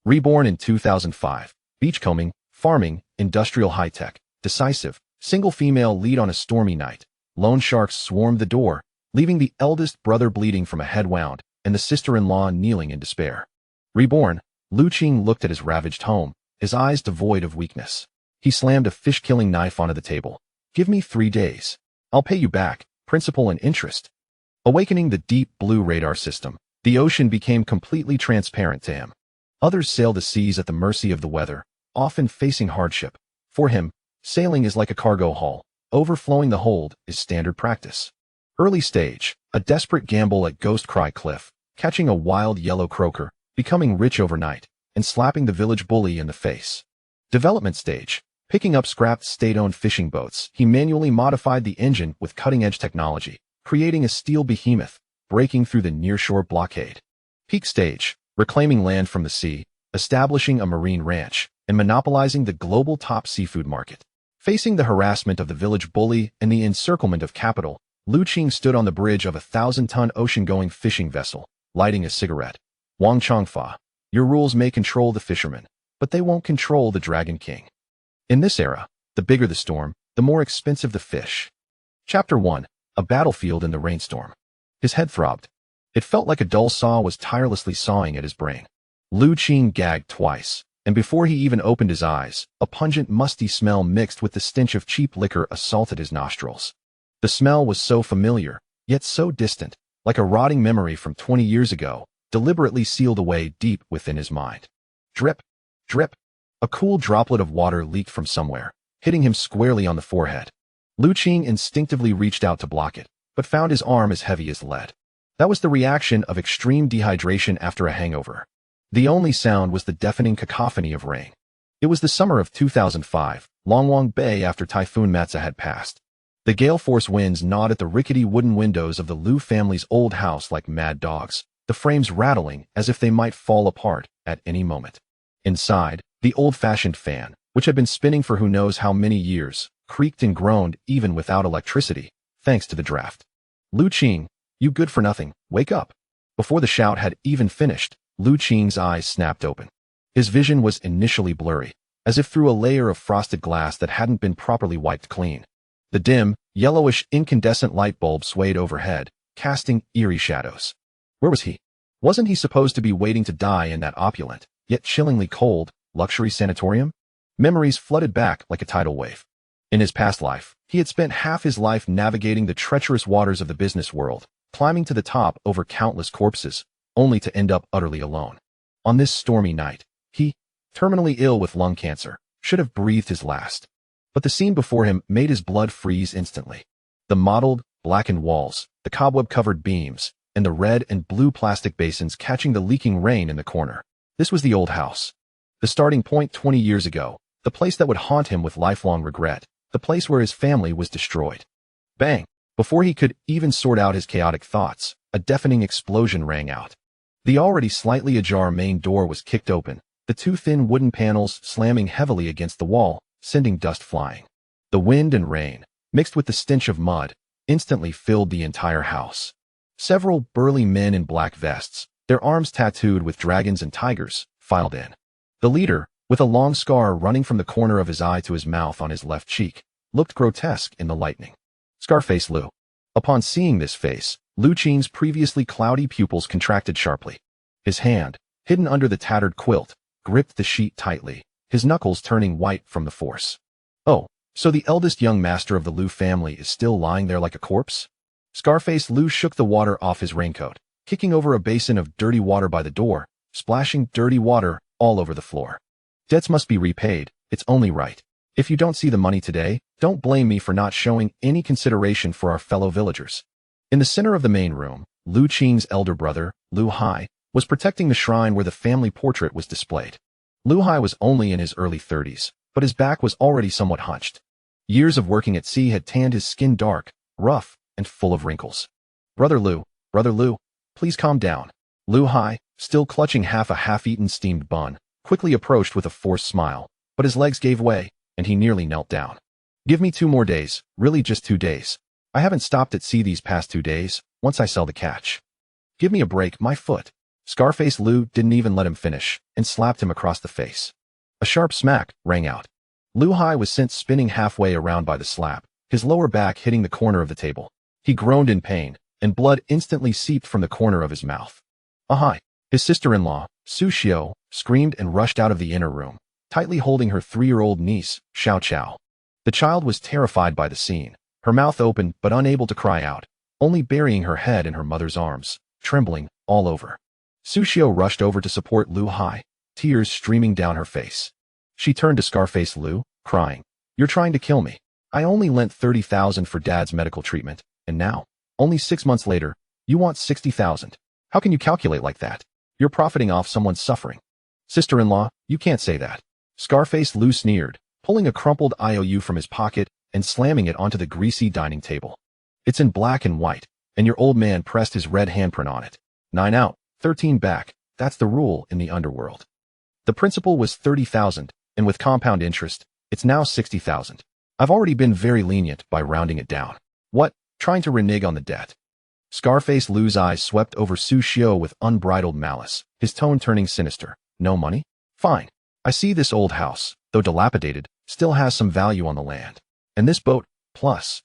Reborn in 2005. Beachcombing, farming, industrial high-tech, decisive, single female lead on a stormy night. Lone sharks swarmed the door, leaving the eldest brother bleeding from a head wound and the sister-in-law kneeling in despair. Reborn, Qing looked at his ravaged home, his eyes devoid of weakness. He slammed a fish-killing knife onto the table. "Give me 3 days. I'll pay you back, principal and interest." Awakening the deep blue radar system, the ocean became completely transparent to him. Others sail the seas at the mercy of the weather, often facing hardship. For him, sailing is like a cargo haul. Overflowing the hold is standard practice. Early stage, a desperate gamble at Ghost Cry Cliff, catching a wild yellow croaker, becoming rich overnight, and slapping the village bully in the face. Development stage, picking up scrapped state-owned fishing boats, he manually modified the engine with cutting-edge technology, creating a steel behemoth, breaking through the nearshore blockade. Peak stage, reclaiming land from the sea, establishing a marine ranch, and monopolizing the global top seafood market. Facing the harassment of the village bully and the encirclement of capital, Qing stood on the bridge of a 1,000-ton ocean-going fishing vessel, lighting a cigarette. Wang Chongfa, your rules may control the fisherman, but they won't control the Dragon King. In this era, the bigger the storm, the more expensive the fish. Chapter 1, a battlefield in the rainstorm. His head throbbed. It felt like a dull saw was tirelessly sawing at his brain. Qing gagged twice, and before he even opened his eyes, a pungent, musty smell mixed with the stench of cheap liquor assaulted his nostrils. The smell was so familiar, yet so distant, like a rotting memory from 20 years ago, deliberately sealed away deep within his mind. Drip, drip. A cool droplet of water leaked from somewhere, hitting him squarely on the forehead. Qing instinctively reached out to block it, but found his arm as heavy as lead. That was the reaction of extreme dehydration after a hangover. The only sound was the deafening cacophony of rain. It was the summer of 2005, Longwang Bay after Typhoon Matsa had passed. The gale-force winds gnawed at the rickety wooden windows of the Liu family's old house like mad dogs, the frames rattling as if they might fall apart at any moment. Inside, the old-fashioned fan, which had been spinning for who knows how many years, creaked and groaned even without electricity, thanks to the draft. Qing, you good for nothing, wake up. Before the shout had even finished, Qing's eyes snapped open. His vision was initially blurry, as if through a layer of frosted glass that hadn't been properly wiped clean. The dim, yellowish incandescent light bulb swayed overhead, casting eerie shadows. Where was he? Wasn't he supposed to be waiting to die in that opulent, yet chillingly cold, luxury sanatorium? Memories flooded back like a tidal wave. In his past life, he had spent half his life navigating the treacherous waters of the business world, climbing to the top over countless corpses, only to end up utterly alone. On this stormy night, he, terminally ill with lung cancer, should have breathed his last. But the scene before him made his blood freeze instantly. The mottled, blackened walls, the cobweb-covered beams, and the red and blue plastic basins catching the leaking rain in the corner. This was the old house. The starting point 20 years ago, the place that would haunt him with lifelong regret, the place where his family was destroyed. Bang! Before he could even sort out his chaotic thoughts, a deafening explosion rang out. The already slightly ajar main door was kicked open, the 2 thin wooden panels slamming heavily against the wall, sending dust flying. The wind and rain, mixed with the stench of mud, instantly filled the entire house. Several burly men in black vests, their arms tattooed with dragons and tigers, filed in. The leader, with a long scar running from the corner of his eye to his mouth on his left cheek, looked grotesque in the lightning. Scarface Liu. Upon seeing this face, Qing's previously cloudy pupils contracted sharply. His hand, hidden under the tattered quilt, gripped the sheet tightly, his knuckles turning white from the force. Oh, so the eldest young master of the Liu family is still lying there like a corpse? Scarface Liu shook the water off his raincoat, kicking over a basin of dirty water by the door, splashing dirty water all over the floor. Debts must be repaid, it's only right. If you don't see the money today, don't blame me for not showing any consideration for our fellow villagers. In the center of the main room, Qing's elder brother, Liu Hai, was protecting the shrine where the family portrait was displayed. Liu Hai was only in his early 30s, but his back was already somewhat hunched. Years of working at sea had tanned his skin dark, rough, and full of wrinkles. Brother Liu, please calm down. Liu Hai, still clutching half a half-eaten steamed bun, quickly approached with a forced smile, but his legs gave way, and he nearly knelt down. Give me 2 more days, really just 2 days. I haven't stopped at sea these past 2 days, once I sell the catch. Give me a break, my foot. Scarface Lou didn't even let him finish and slapped him across the face. A sharp smack rang out. Lu Hai was sent spinning halfway around by the slap, his lower back hitting the corner of the table. He groaned in pain, and blood instantly seeped from the corner of his mouth. Ahai! His sister-in-law, Su Xiao, screamed and rushed out of the inner room, tightly holding her 3-year-old niece, Xiao Qiao. The child was terrified by the scene, her mouth open but unable to cry out, only burying her head in her mother's arms, trembling all over. Su Xiao rushed over to support Lu Hai, tears streaming down her face. She turned to Scarface Lu, crying, "You're trying to kill me. I only lent 30,000 for Dad's medical treatment, and now, only 6 months later, you want 60,000. How can you calculate like that? You're profiting off someone's suffering." "Sister-in-law, you can't say that." Scarface Lu sneered, pulling a crumpled IOU from his pocket and slamming it onto the greasy dining table. "It's in black and white, and your old man pressed his red handprint on it. 9 out, 13 back, that's the rule in the underworld. The principal was 30,000, and with compound interest, it's now 60,000. I've already been very lenient by rounding it down. What, trying to renege on the debt?" Scarface Lu's eyes swept over Su Xiao with unbridled malice, his tone turning sinister. "No money? Fine. I see this old house, though dilapidated, still has some value on the land. And this boat, plus."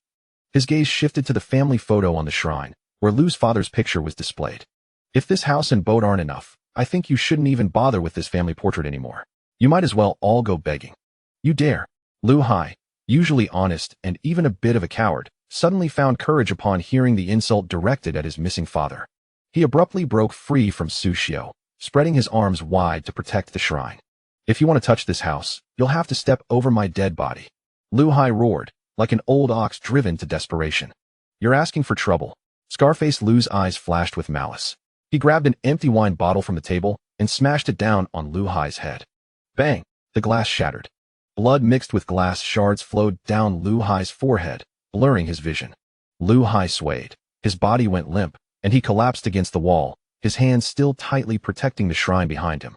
His gaze shifted to the family photo on the shrine, where Lu's father's picture was displayed. "If this house and boat aren't enough, I think you shouldn't even bother with this family portrait anymore. You might as well all go begging." "You dare." Lu Hai, usually honest and even a bit of a coward, suddenly found courage upon hearing the insult directed at his missing father. He abruptly broke free from Su Xiao, spreading his arms wide to protect the shrine. "If you want to touch this house, you'll have to step over my dead body." Lu Hai roared, like an old ox driven to desperation. "You're asking for trouble." Scarface Lu's eyes flashed with malice. He grabbed an empty wine bottle from the table and smashed it down on Lu Hai's head. Bang! The glass shattered. Blood mixed with glass shards flowed down Lu Hai's forehead, blurring his vision. Lu Hai swayed. His body went limp, and he collapsed against the wall, his hands still tightly protecting the shrine behind him.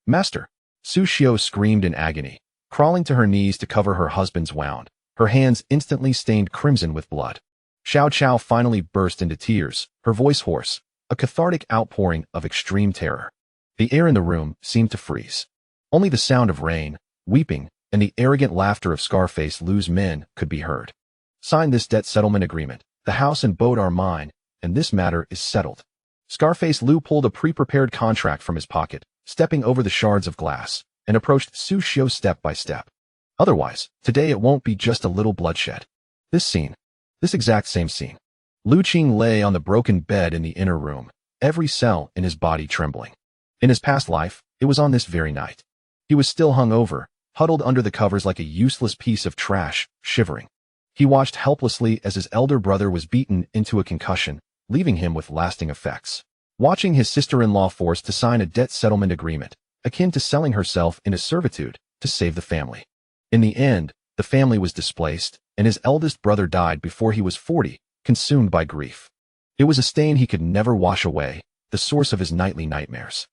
"Master!" Su Xiao screamed in agony, crawling to her knees to cover her husband's wound, her hands instantly stained crimson with blood. Xiao Qiao finally burst into tears, her voice hoarse, a cathartic outpouring of extreme terror. The air in the room seemed to freeze. Only the sound of rain, weeping, and the arrogant laughter of Scarface Lu's men could be heard. "Sign this debt settlement agreement. The house and boat are mine, and this matter is settled." Scarface Lu pulled a pre-prepared contract from his pocket, stepping over the shards of glass, and approached Su Xiao step by step. "Otherwise, today it won't be just a little bloodshed." This exact same scene. Lu Qing lay on the broken bed in the inner room, every cell in his body trembling. In his past life, it was on this very night. He was still hung over, huddled under the covers like a useless piece of trash, shivering. He watched helplessly as his elder brother was beaten into a concussion, leaving him with lasting effects. Watching his sister-in-law forced to sign a debt settlement agreement, akin to selling herself into servitude to save the family. In the end, the family was displaced, and his eldest brother died before he was 40, consumed by grief. It was a stain he could never wash away, the source of his nightly nightmares.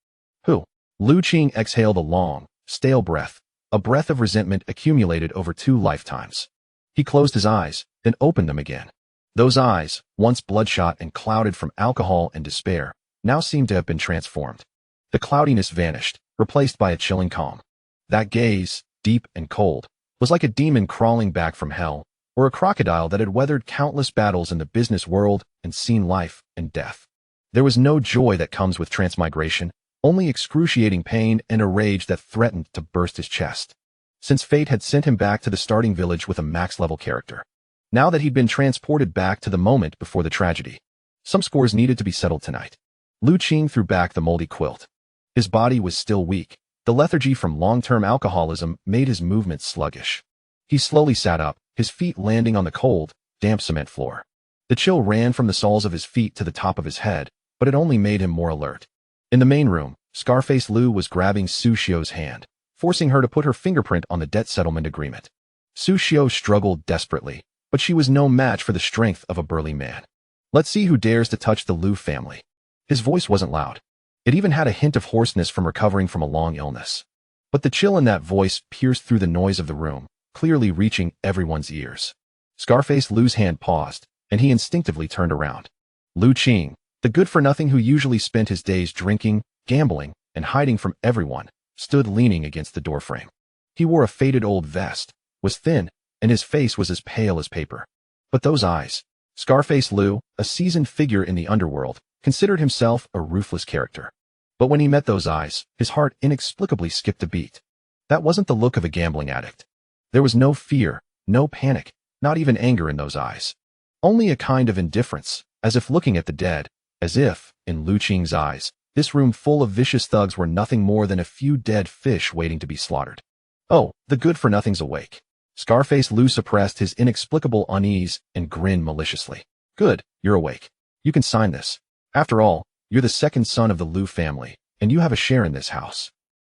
"Who?" Lu Qing exhaled a long, stale breath, a breath of resentment accumulated over 2 lifetimes. He closed his eyes, then opened them again. Those eyes, once bloodshot and clouded from alcohol and despair, now seemed to have been transformed. The cloudiness vanished, replaced by a chilling calm. That gaze, deep and cold, was like a demon crawling back from hell, or a crocodile that had weathered countless battles in the business world and seen life and death. There was no joy that comes with transmigration, only excruciating pain and a rage that threatened to burst his chest. Since fate had sent him back to the starting village with a max-level character. Now that he'd been transported back to the moment before the tragedy, some scores needed to be settled tonight. Lu Qing threw back the moldy quilt. His body was still weak. The lethargy from long-term alcoholism made his movements sluggish. He slowly sat up, his feet landing on the cold, damp cement floor. The chill ran from the soles of his feet to the top of his head, but it only made him more alert. In the main room, Scarface Lu was grabbing Su Xiao's hand, forcing her to put her fingerprint on the debt settlement agreement. Su Xiao struggled desperately, but she was no match for the strength of a burly man. "Let's see who dares to touch the Lu family." His voice wasn't loud. It even had a hint of hoarseness from recovering from a long illness. But the chill in that voice pierced through the noise of the room, clearly reaching everyone's ears. Scarface Lu's hand paused, and he instinctively turned around. Lu Qing, the good-for-nothing who usually spent his days drinking, gambling, and hiding from everyone, stood leaning against the doorframe. He wore a faded old vest, was thin, and his face was as pale as paper. But those eyes. Scarface Lou, a seasoned figure in the underworld, considered himself a ruthless character. But when he met those eyes, his heart inexplicably skipped a beat. That wasn't the look of a gambling addict. There was no fear, no panic, not even anger in those eyes. Only a kind of indifference, as if looking at the dead, as if, in Lu Qing's eyes, this room full of vicious thugs were nothing more than a few dead fish waiting to be slaughtered. Oh, the good-for-nothing's awake. Scarface Lou suppressed his inexplicable unease and grinned maliciously. Good, you're awake. You can sign this. After all, you're the second son of the Lou family, and you have a share in this house.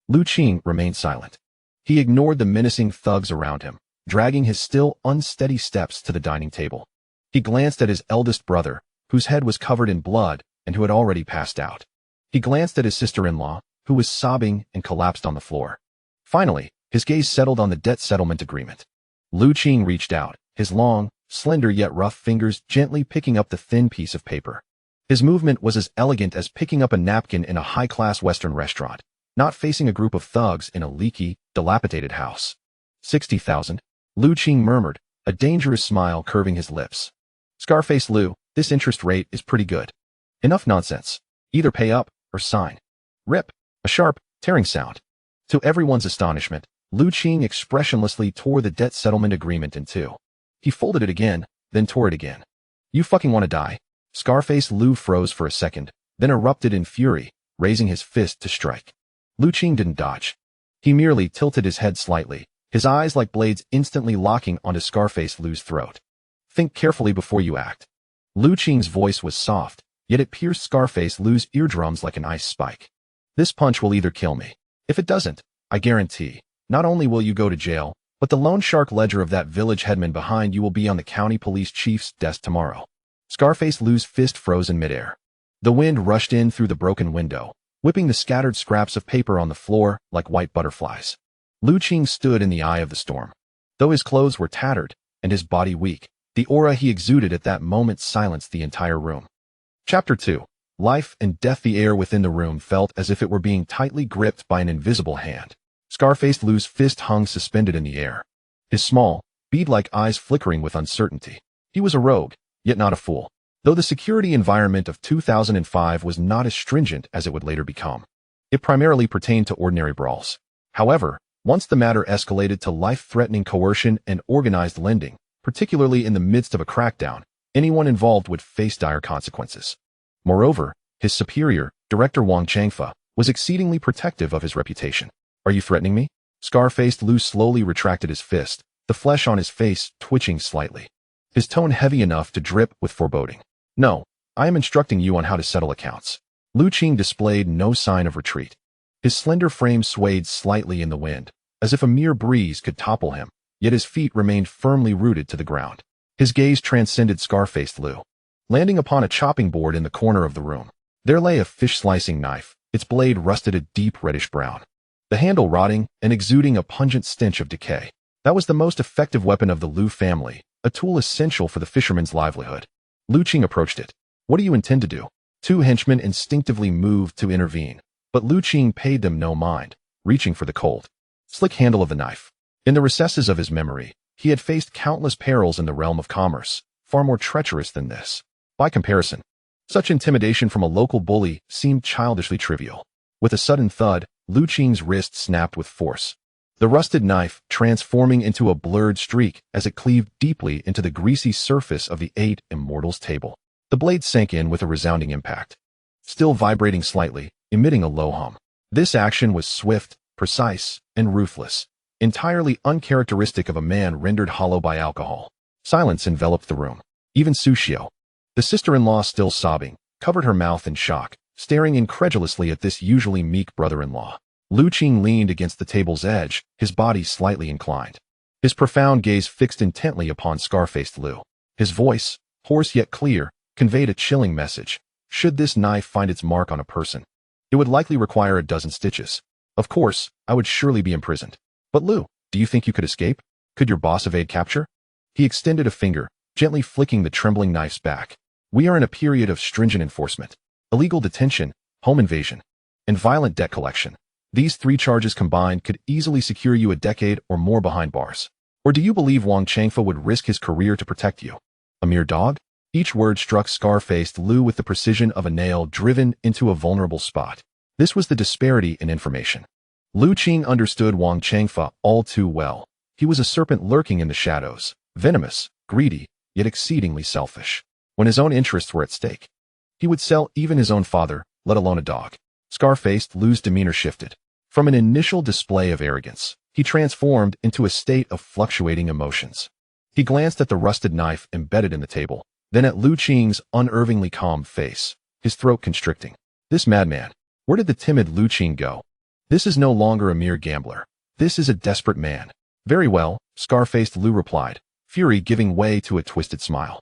Lu Qing remained silent. He ignored the menacing thugs around him, dragging his still unsteady steps to the dining table. He glanced at his eldest brother, whose head was covered in blood and who had already passed out. He glanced at his sister-in-law, who was sobbing and collapsed on the floor. Finally, his gaze settled on the debt settlement agreement. Lu Qing reached out, his long, slender yet rough fingers gently picking up the thin piece of paper. His movement was as elegant as picking up a napkin in a high-class Western restaurant, not facing a group of thugs in a leaky, dilapidated house. 60,000, Lu Qing murmured, a dangerous smile curving his lips. Scarface Lou, this interest rate is pretty good. Enough nonsense. Either pay up or sign. Rip, a sharp, tearing sound. To everyone's astonishment, Lu Qing expressionlessly tore the debt settlement agreement in two. He folded it again, then tore it again. You fucking want to die? Scarface Lou froze for a second, then erupted in fury, raising his fist to strike. Lu Qing didn't dodge. He merely tilted his head slightly, his eyes like blades instantly locking onto Scarface Lou's throat. Think carefully before you act. Lu Qing's voice was soft, yet it pierced Scarface Lou's eardrums like an ice spike. This punch will either kill me. If it doesn't, I guarantee, not only will you go to jail, but the loan shark ledger of that village headman behind you will be on the county police chief's desk tomorrow. Scarface Lou's fist froze in midair. The wind rushed in through the broken window, whipping the scattered scraps of paper on the floor like white butterflies. Lu Qing stood in the eye of the storm. Though his clothes were tattered and his body weak, the aura he exuded at that moment silenced the entire room. Chapter 2. Life and death. The air within the room felt as if it were being tightly gripped by an invisible hand. Scarface Lou's fist hung suspended in the air, his small, bead-like eyes flickering with uncertainty. He was a rogue, yet not a fool. Though the security environment of 2005 was not as stringent as it would later become, it primarily pertained to ordinary brawls. However, once the matter escalated to life-threatening coercion and organized lending, particularly in the midst of a crackdown, anyone involved would face dire consequences. Moreover, his superior, Director Wang Changfa, was exceedingly protective of his reputation. Are you threatening me? Scar-faced Lu slowly retracted his fist, the flesh on his face twitching slightly, his tone heavy enough to drip with foreboding. No, I am instructing you on how to settle accounts. Lu Qing displayed no sign of retreat. His slender frame swayed slightly in the wind, as if a mere breeze could topple him, yet his feet remained firmly rooted to the ground. His gaze transcended Scar-faced Lu, landing upon a chopping board in the corner of the room. There lay a fish-slicing knife, its blade rusted a deep reddish brown, the handle rotting and exuding a pungent stench of decay. That was the most effective weapon of the Lu family, a tool essential for the fisherman's livelihood. Lu Qing approached it. What do you intend to do? Two henchmen instinctively moved to intervene, but Lu Qing paid them no mind, reaching for the cold, slick handle of the knife. In the recesses of his memory, he had faced countless perils in the realm of commerce, far more treacherous than this. By comparison, such intimidation from a local bully seemed childishly trivial. With a sudden thud, Lu Qing's wrist snapped with force, the rusted knife transforming into a blurred streak as it cleaved deeply into the greasy surface of the 8 Immortals table. The blade sank in with a resounding impact, still vibrating slightly, emitting a low hum. This action was swift, precise, and ruthless, entirely uncharacteristic of a man rendered hollow by alcohol. Silence enveloped the room. Even Sushio, the sister-in-law still sobbing, covered her mouth in shock, staring incredulously at this usually meek brother-in-law. Lu Qing leaned against the table's edge, his body slightly inclined, his profound gaze fixed intently upon Scar-faced Lu. His voice, hoarse yet clear, conveyed a chilling message. Should this knife find its mark on a person, it would likely require a dozen stitches. Of course, I would surely be imprisoned. But Lu, do you think you could escape? Could your boss evade capture? He extended a finger, gently flicking the trembling knife's back. We are in a period of stringent enforcement. Illegal detention, home invasion. and violent debt collection. These 3 charges combined could easily secure you a decade or more behind bars. Or do you believe Wang Changfa would risk his career to protect you? A mere dog? Each word struck scar-faced Lu with the precision of a nail driven into a vulnerable spot. This was the disparity in information. Lu Qing understood Wang Changfa all too well. He was a serpent lurking in the shadows, venomous, greedy, yet exceedingly selfish. When his own interests were at stake, he would sell even his own father, let alone a dog. Scar-faced Lu's demeanor shifted. From an initial display of arrogance, he transformed into a state of fluctuating emotions. He glanced at the rusted knife embedded in the table, then at Lu Qing's unervingly calm face, his throat constricting. This madman. Where did the timid Lu Qing go? This is no longer a mere gambler. This is a desperate man. Very well, scar-faced Lu replied, fury giving way to a twisted smile.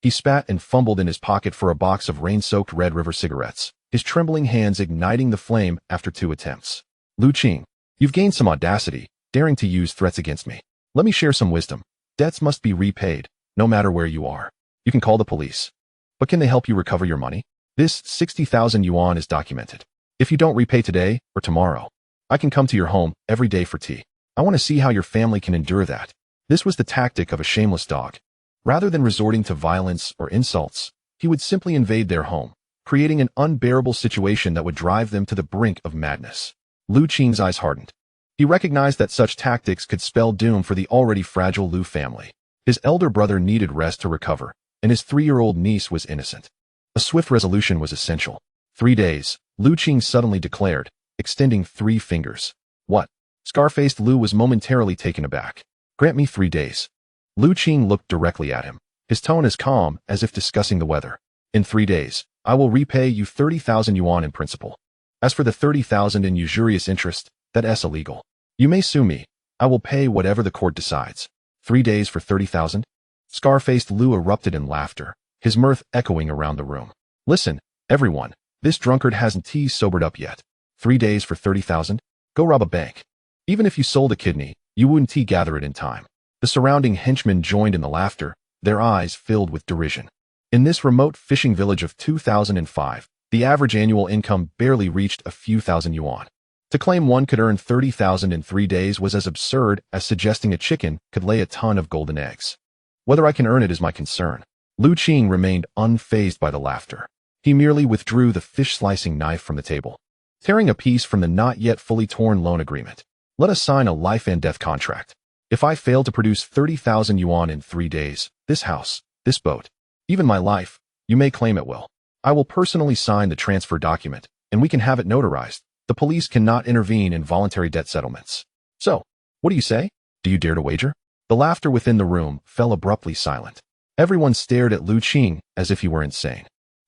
He spat and fumbled in his pocket for a box of rain-soaked Red River cigarettes, his trembling hands igniting the flame after 2 attempts. Lu Qing, you've gained some audacity, daring to use threats against me. Let me share some wisdom. Debts must be repaid, no matter where you are. You can call the police. But can they help you recover your money? This 60,000 yuan is documented. If you don't repay today or tomorrow, I can come to your home every day for tea. I want to see how your family can endure that. This was the tactic of a shameless dog. Rather than resorting to violence or insults, he would simply invade their home, creating an unbearable situation that would drive them to the brink of madness. Lu Qing's eyes hardened. He recognized that such tactics could spell doom for the already fragile Lu family. His elder brother needed rest to recover, and his 3-year-old niece was innocent. A swift resolution was essential. 3 days, Lu Qing suddenly declared, extending 3 fingers. What? Scar-faced Lu was momentarily taken aback. Grant me 3 days. Lu Qing looked directly at him, his tone as calm as if discussing the weather. In 3 days, I will repay you 30,000 yuan in principal. As for the 30,000 in usurious interest, that's illegal. You may sue me. I will pay whatever the court decides. 3 days for 30,000? Scar-faced Lu erupted in laughter, his mirth echoing around the room. Listen, everyone, this drunkard hasn't sobered up yet. 3 days for 30,000? Go rob a bank. Even if you sold a kidney, you wouldn't gather it in time. The surrounding henchmen joined in the laughter, their eyes filled with derision. In this remote fishing village of 2005, the average annual income barely reached a few thousand yuan. To claim one could earn 30,000 in 3 days was as absurd as suggesting a chicken could lay a ton of golden eggs. Whether I can earn it is my concern. Lu Qing remained unfazed by the laughter. He merely withdrew the fish-slicing knife from the table, tearing a piece from the not yet fully torn loan agreement. Let us sign a life and death contract. If I fail to produce 30,000 yuan in 3 days, this house, this boat, even my life, you may claim it will. I will personally sign the transfer document, and we can have it notarized. The police cannot intervene in voluntary debt settlements. So, what do you say? Do you dare to wager? The laughter within the room fell abruptly silent. Everyone stared at Lu Qing as if he were insane.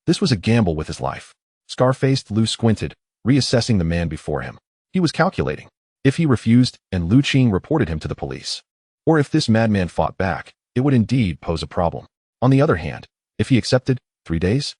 This was a gamble with his life. Scar-faced Lu squinted, reassessing the man before him. He was calculating. If he refused and Lu Qing reported him to the police, or if this madman fought back, it would indeed pose a problem. On the other hand, if he accepted 3 days?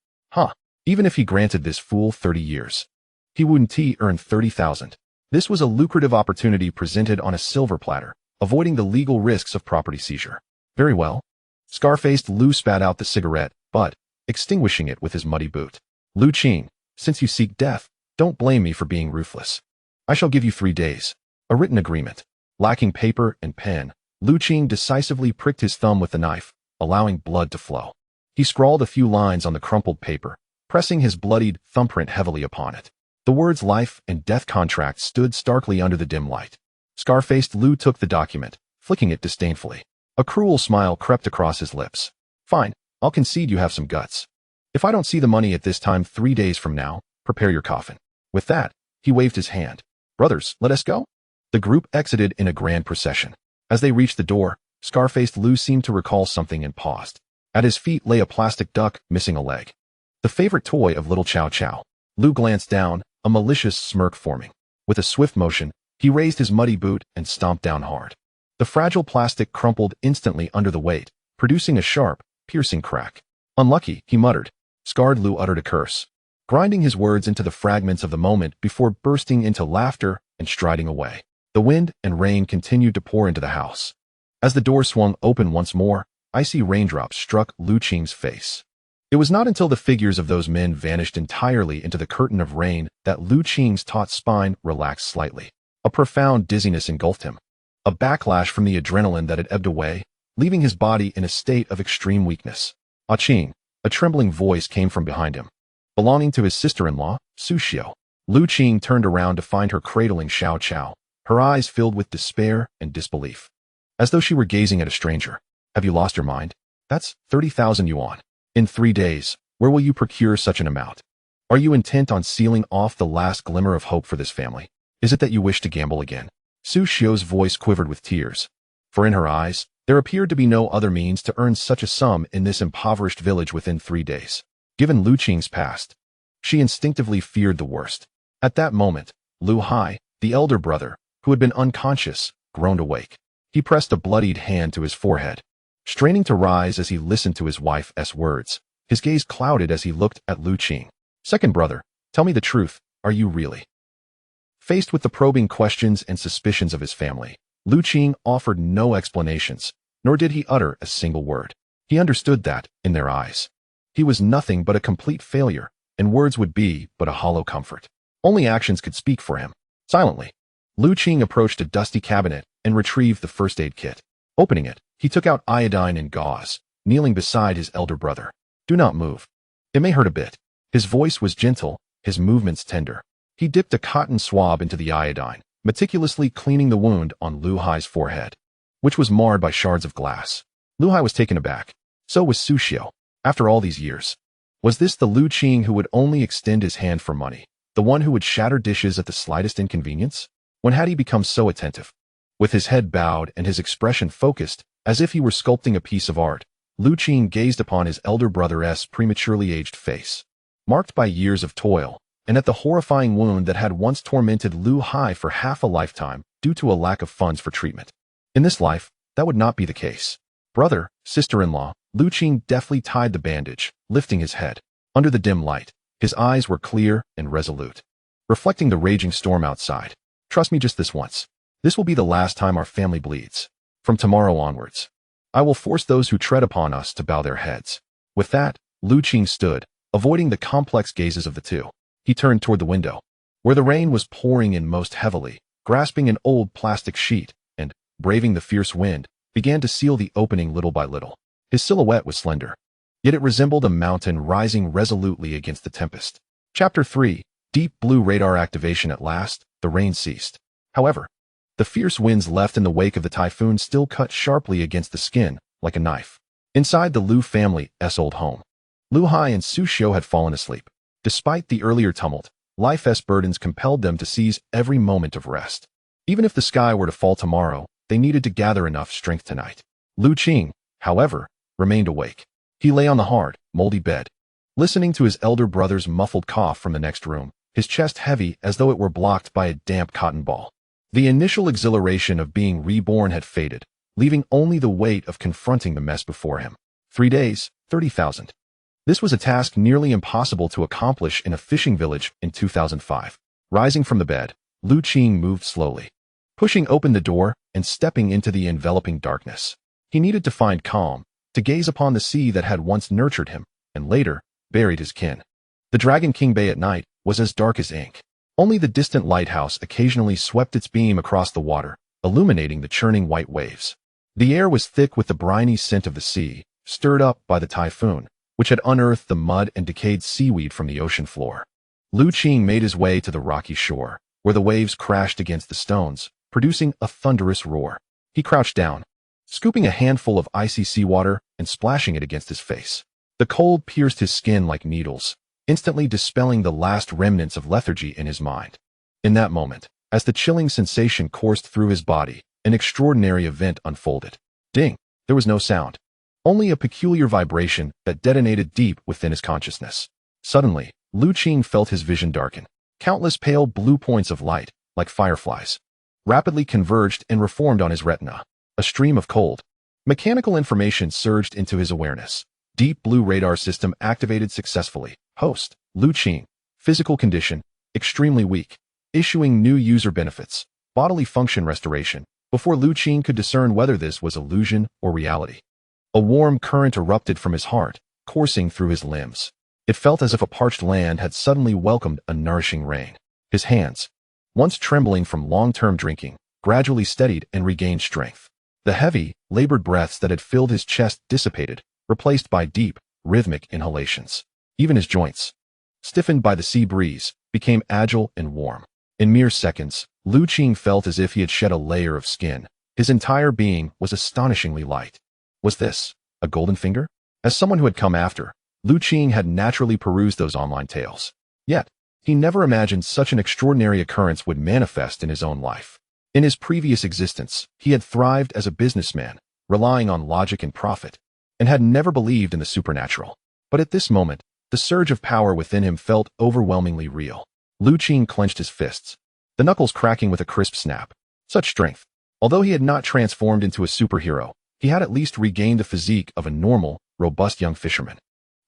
Even if he granted this fool 30 years, he wouldn't earn 30,000. This was a lucrative opportunity presented on a silver platter, avoiding the legal risks of property seizure. Very well. Scar-faced Lu spat out the cigarette, but extinguishing it with his muddy boot. Lu Qing, since you seek death, don't blame me for being ruthless. I shall give you 3 days. A written agreement. Lacking paper and pen, Lu Qing decisively pricked his thumb with the knife, allowing blood to flow. He scrawled a few lines on the crumpled paper, pressing his bloodied thumbprint heavily upon it. The words life and death contract stood starkly under the dim light. Scar-faced Lu took the document, flicking it disdainfully. A cruel smile crept across his lips. Fine, I'll concede you have some guts. If I don't see the money at this time 3 days from now, prepare your coffin. With that, he waved his hand. Brothers, let us go. The group exited in a grand procession. As they reached the door, Scar-faced Lu seemed to recall something and paused. At his feet lay a plastic duck missing a leg. The favorite toy of little Chow Chow. Lu glanced down, a malicious smirk forming. With a swift motion, he raised his muddy boot and stomped down hard. The fragile plastic crumpled instantly under the weight, producing a sharp, piercing crack. Unlucky, he muttered. Scarred Lu uttered a curse, grinding his words into the fragments of the moment before bursting into laughter and striding away. The wind and rain continued to pour into the house. As the door swung open once more, icy raindrops struck Lu Qing's face. It was not until the figures of those men vanished entirely into the curtain of rain that Lu Qing's taut spine relaxed slightly. A profound dizziness engulfed him, a backlash from the adrenaline that had ebbed away, leaving his body in a state of extreme weakness. "Ah Qing," a trembling voice came from behind him. Belonging to his sister-in-law, Su Xiao. Lu Qing turned around to find her cradling Xiao Qiao, her eyes filled with despair and disbelief, as though she were gazing at a stranger. "Have you lost your mind? That's 30,000 yuan. In 3 days, where will you procure such an amount? Are you intent on sealing off the last glimmer of hope for this family? Is it that you wish to gamble again?" Su Xiao's voice quivered with tears, for in her eyes, there appeared to be no other means to earn such a sum in this impoverished village within 3 days. Given Lu Qing's past, she instinctively feared the worst. At that moment, Lu Hai, the elder brother, who had been unconscious, groaned awake. He pressed a bloodied hand to his forehead, straining to rise as he listened to his wife's words. His gaze clouded as he looked at Lu Qing. "Second brother, tell me the truth, are you really?" Faced with the probing questions and suspicions of his family, Lu Qing offered no explanations, nor did he utter a single word. He understood that, in their eyes, he was nothing but a complete failure, and words would be but a hollow comfort. Only actions could speak for him. Silently, Lu Qing approached a dusty cabinet and retrieved the first aid kit. Opening it, he took out iodine and gauze, kneeling beside his elder brother. "Do not move. It may hurt a bit." His voice was gentle, his movements tender. He dipped a cotton swab into the iodine, meticulously cleaning the wound on Lu Hai's forehead, which was marred by shards of glass. Lu Hai was taken aback. So was Su Xiao. After all these years, was this the Lu Qing who would only extend his hand for money, the one who would shatter dishes at the slightest inconvenience? When had he become so attentive? With his head bowed and his expression focused, as if he were sculpting a piece of art, Lu Qing gazed upon his elder brother's prematurely aged face, marked by years of toil, and at the horrifying wound that had once tormented Lu Hai for half a lifetime due to a lack of funds for treatment. In this life, that would not be the case. "Brother, sister-in-law," Lu Qing deftly tied the bandage, lifting his head. Under the dim light, his eyes were clear and resolute, reflecting the raging storm outside. "Trust me just this once. This will be the last time our family bleeds. From tomorrow onwards, I will force those who tread upon us to bow their heads." With that, Lu Qing stood, avoiding the complex gazes of the two. He turned toward the window, where the rain was pouring in most heavily, grasping an old plastic sheet, and, braving the fierce wind, began to seal the opening little by little. His silhouette was slender, yet it resembled a mountain rising resolutely against the tempest. Chapter 3. Deep blue radar activation. At last, the rain ceased. However, the fierce winds left in the wake of the typhoon still cut sharply against the skin, like a knife. Inside the Lu family's old home, Lu Hai and Su Xiao had fallen asleep. Despite the earlier tumult, life's burdens compelled them to seize every moment of rest. Even if the sky were to fall tomorrow, they needed to gather enough strength tonight. Lu Qing, however, remained awake. He lay on the hard, moldy bed, listening to his elder brother's muffled cough from the next room, his chest heavy as though it were blocked by a damp cotton ball. The initial exhilaration of being reborn had faded, leaving only the weight of confronting the mess before him. 3 days, 30,000. This was a task nearly impossible to accomplish in a fishing village in 2005. Rising from the bed, Lu Qing moved slowly, pushing open the door and stepping into the enveloping darkness. He needed to find calm, to gaze upon the sea that had once nurtured him, and later, buried his kin. The Dragon King Bay at night was as dark as ink. Only the distant lighthouse occasionally swept its beam across the water, illuminating the churning white waves. The air was thick with the briny scent of the sea, stirred up by the typhoon, which had unearthed the mud and decayed seaweed from the ocean floor. Lu Qing made his way to the rocky shore, where the waves crashed against the stones, producing a thunderous roar. He crouched down, scooping a handful of icy seawater and splashing it against his face. The cold pierced his skin like needles, instantly dispelling the last remnants of lethargy in his mind. In that moment, as the chilling sensation coursed through his body, an extraordinary event unfolded. Ding! There was no sound, only a peculiar vibration that detonated deep within his consciousness. Suddenly, Lu Qing felt his vision darken. Countless pale blue points of light, like fireflies, rapidly converged and reformed on his retina. A stream of cold, mechanical information surged into his awareness. Deep blue radar system activated successfully. Host, Lu Qing. Physical condition, extremely weak. Issuing new user benefits. Bodily function restoration. Before Lu Qing could discern whether this was illusion or reality, a warm current erupted from his heart, coursing through his limbs. It felt as if a parched land had suddenly welcomed a nourishing rain. His hands, once trembling from long-term drinking, gradually steadied and regained strength. The heavy, labored breaths that had filled his chest dissipated, replaced by deep, rhythmic inhalations. Even his joints, stiffened by the sea breeze, became agile and warm. In mere seconds, Qing felt as if he had shed a layer of skin. His entire being was astonishingly light. Was this a golden finger? As someone who had come after, Qing had naturally perused those online tales. Yet, he never imagined such an extraordinary occurrence would manifest in his own life. In his previous existence, he had thrived as a businessman, relying on logic and profit, and had never believed in the supernatural. But at this moment, the surge of power within him felt overwhelmingly real. Qing clenched his fists, the knuckles cracking with a crisp snap. Such strength. Although he had not transformed into a superhero, he had at least regained the physique of a normal, robust young fisherman.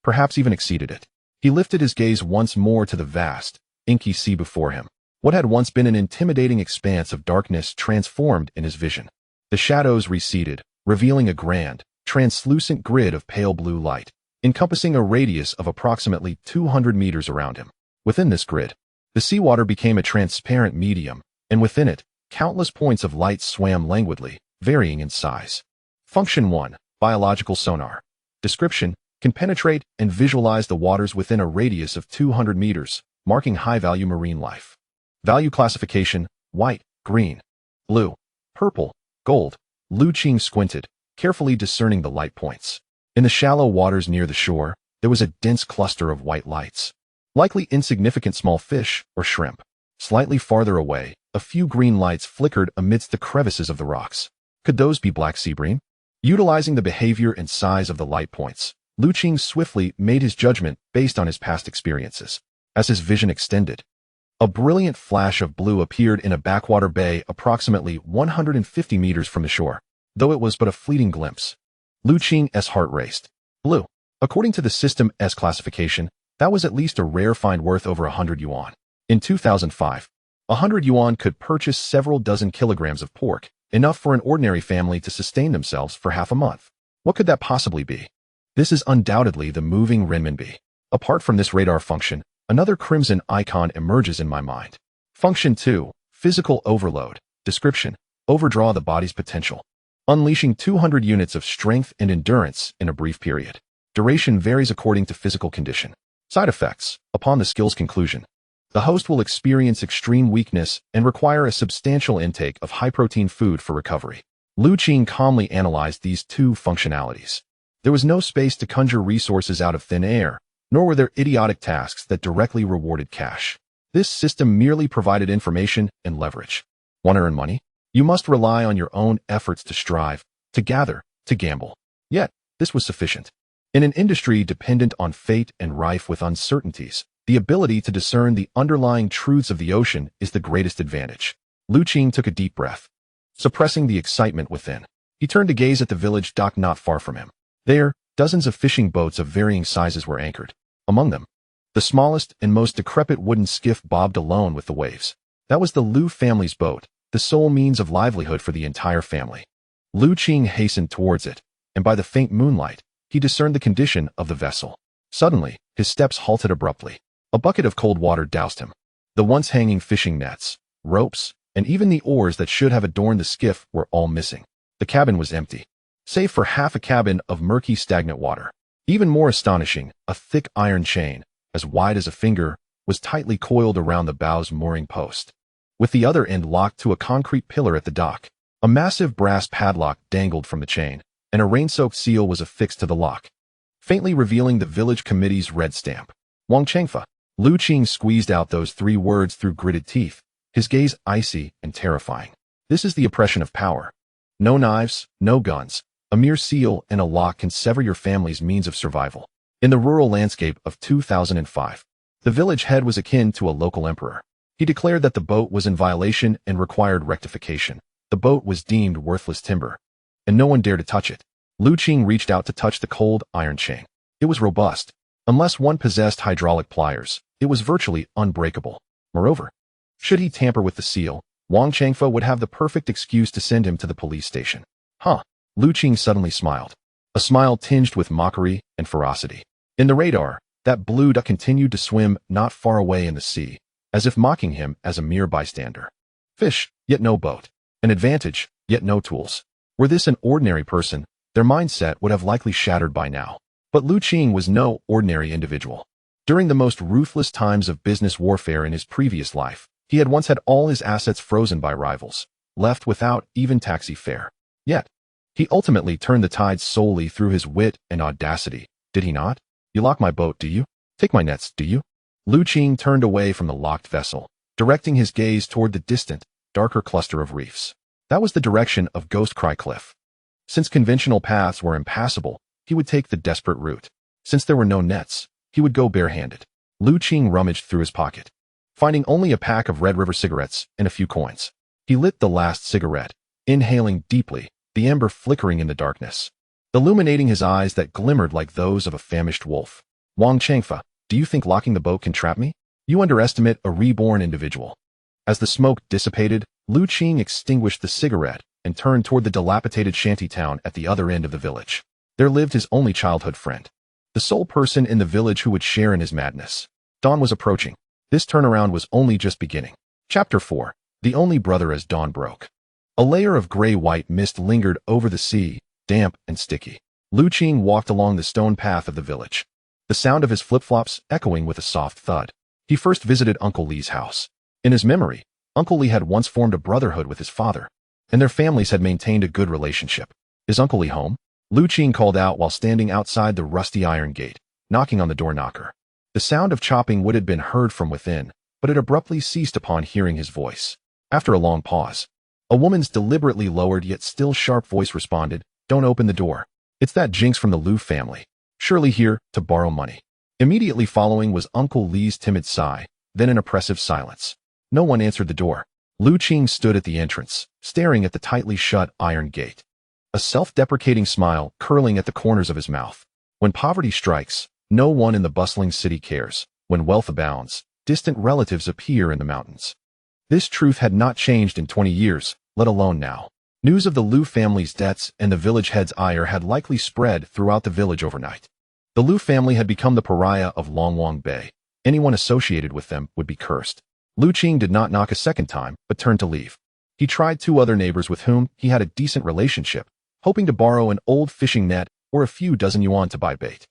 Perhaps even exceeded it. He lifted his gaze once more to the vast, inky sea before him. What had once been an intimidating expanse of darkness transformed in his vision. The shadows receded, revealing a grand, translucent grid of pale blue light, encompassing a radius of approximately 200 meters around him. Within this grid, the seawater became a transparent medium, and within it, countless points of light swam languidly, varying in size. Function 1. Biological sonar. Description: can penetrate and visualize the waters within a radius of 200 meters, marking high-value marine life. Value classification: white, green, blue, purple, gold. Qing squinted, carefully discerning the light points. In the shallow waters near the shore, there was a dense cluster of white lights, likely insignificant small fish or shrimp. Slightly farther away, a few green lights flickered amidst the crevices of the rocks. Could those be black sea bream? Utilizing the behavior and size of the light points, Qing swiftly made his judgment based on his past experiences. As his vision extended, a brilliant flash of blue appeared in a backwater bay approximately 150 meters from the shore, though it was but a fleeting glimpse. Qing's heart raced. Blue. According to the System S classification, that was at least a rare find worth over 100 yuan. In 2005, 100 yuan could purchase several dozen kilograms of pork, enough for an ordinary family to sustain themselves for half a month. What could that possibly be? This is undoubtedly the moving renminbi. Apart from this radar function, another crimson icon emerges in my mind. Function 2. Physical overload. Description: overdraw the body's potential, unleashing 200 units of strength and endurance in a brief period. Duration varies according to physical condition. Side effects: upon the skill's conclusion, the host will experience extreme weakness and require a substantial intake of high-protein food for recovery. Qing calmly analyzed these two functionalities. There was no space to conjure resources out of thin air, nor were there idiotic tasks that directly rewarded cash. This system merely provided information and leverage. Want to earn money? You must rely on your own efforts to strive, to gather, to gamble. Yet, this was sufficient. In an industry dependent on fate and rife with uncertainties, the ability to discern the underlying truths of the ocean is the greatest advantage. Qing took a deep breath, suppressing the excitement within. He turned to gaze at the village dock not far from him. There, dozens of fishing boats of varying sizes were anchored. Among them, the smallest and most decrepit wooden skiff bobbed alone with the waves. That was the Liu family's boat, the sole means of livelihood for the entire family. Qing hastened towards it, and by the faint moonlight, he discerned the condition of the vessel. Suddenly, his steps halted abruptly. A bucket of cold water doused him. The once hanging fishing nets, ropes, and even the oars that should have adorned the skiff were all missing. The cabin was empty, save for half a cabin of murky, stagnant water. Even more astonishing, a thick iron chain, as wide as a finger, was tightly coiled around the bow's mooring post, with the other end locked to a concrete pillar at the dock. A massive brass padlock dangled from the chain, and a rain-soaked seal was affixed to the lock, faintly revealing the village committee's red stamp. Wang Chengfa. Qing squeezed out those three words through gritted teeth, his gaze icy and terrifying. This is the oppression of power. No knives, no guns. A mere seal and a lock can sever your family's means of survival. In the rural landscape of 2005, the village head was akin to a local emperor. He declared that the boat was in violation and required rectification. The boat was deemed worthless timber, and no one dared to touch it. Qing reached out to touch the cold iron chain. It was robust. Unless one possessed hydraulic pliers, it was virtually unbreakable. Moreover, should he tamper with the seal, Wang Chengfa would have the perfect excuse to send him to the police station. Qing suddenly smiled, a smile tinged with mockery and ferocity. In the radar, that blue duck continued to swim not far away in the sea, as if mocking him as a mere bystander. Fish, yet no boat. An advantage, yet no tools. Were this an ordinary person, their mindset would have likely shattered by now. But Lu Qing was no ordinary individual. During the most ruthless times of business warfare in his previous life, he had once had all his assets frozen by rivals, left without even taxi fare. Yet, he ultimately turned the tides solely through his wit and audacity, did he not? You lock my boat, do you? Take my nets, do you? Lu Qing turned away from the locked vessel, directing his gaze toward the distant, darker cluster of reefs. That was the direction of Ghost Cry Cliff. Since conventional paths were impassable, he would take the desperate route. Since there were no nets, he would go barehanded. Lu Qing rummaged through his pocket, finding only a pack of Red River cigarettes and a few coins. He lit the last cigarette, inhaling deeply, the ember flickering in the darkness, illuminating his eyes that glimmered like those of a famished wolf. Wang Changfa, do you think locking the boat can trap me? You underestimate a reborn individual. As the smoke dissipated, Lu Qing extinguished the cigarette and turned toward the dilapidated shanty town at the other end of the village. There lived his only childhood friend, the sole person in the village who would share in his madness. Dawn was approaching. This turnaround was only just beginning. Chapter 4. The Only Brother as Dawn Broke. A layer of gray-white mist lingered over the sea, damp and sticky. Lu Qing walked along the stone path of the village, the sound of his flip-flops echoing with a soft thud. He first visited Uncle Li's house. In his memory, Uncle Li had once formed a brotherhood with his father, and their families had maintained a good relationship. Is Uncle Li home? Lu Qing called out while standing outside the rusty iron gate, knocking on the door knocker. The sound of chopping wood had been heard from within, but it abruptly ceased upon hearing his voice. After a long pause, a woman's deliberately lowered yet still sharp voice responded, "Don't open the door. It's that Jinx from the Lu family. Surely here to borrow money." Immediately following was Uncle Li's timid sigh, then an oppressive silence. No one answered the door. Lu Qing stood at the entrance, staring at the tightly shut iron gate, a self-deprecating smile curling at the corners of his mouth. When poverty strikes, no one in the bustling city cares. When wealth abounds, distant relatives appear in the mountains. This truth had not changed in 20 years, let alone now. News of the Lu family's debts and the village head's ire had likely spread throughout the village overnight. The Lu family had become the pariah of Longwang Bay. Anyone associated with them would be cursed. Lu Qing did not knock a second time, but turned to leave. He tried two other neighbors with whom he had a decent relationship, hoping to borrow an old fishing net or a few dozen yuan to buy bait.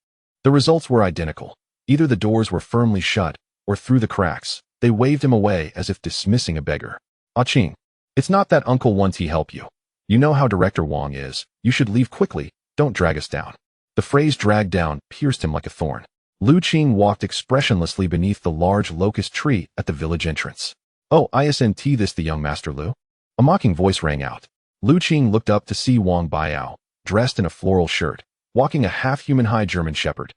The results were identical. Either the doors were firmly shut, or through the cracks, they waved him away as if dismissing a beggar. "Ah Qing, it's not that Uncle wants he help you. You know how Director Wang is. You should leave quickly, don't drag us down." The phrase "drag down" pierced him like a thorn. Lu Qing walked expressionlessly beneath the large locust tree at the village entrance. "Oh, isn't this the young Master Lu?" A mocking voice rang out. Lu Qing looked up to see Wang Baiao, dressed in a floral shirt, walking a half-human high German shepherd,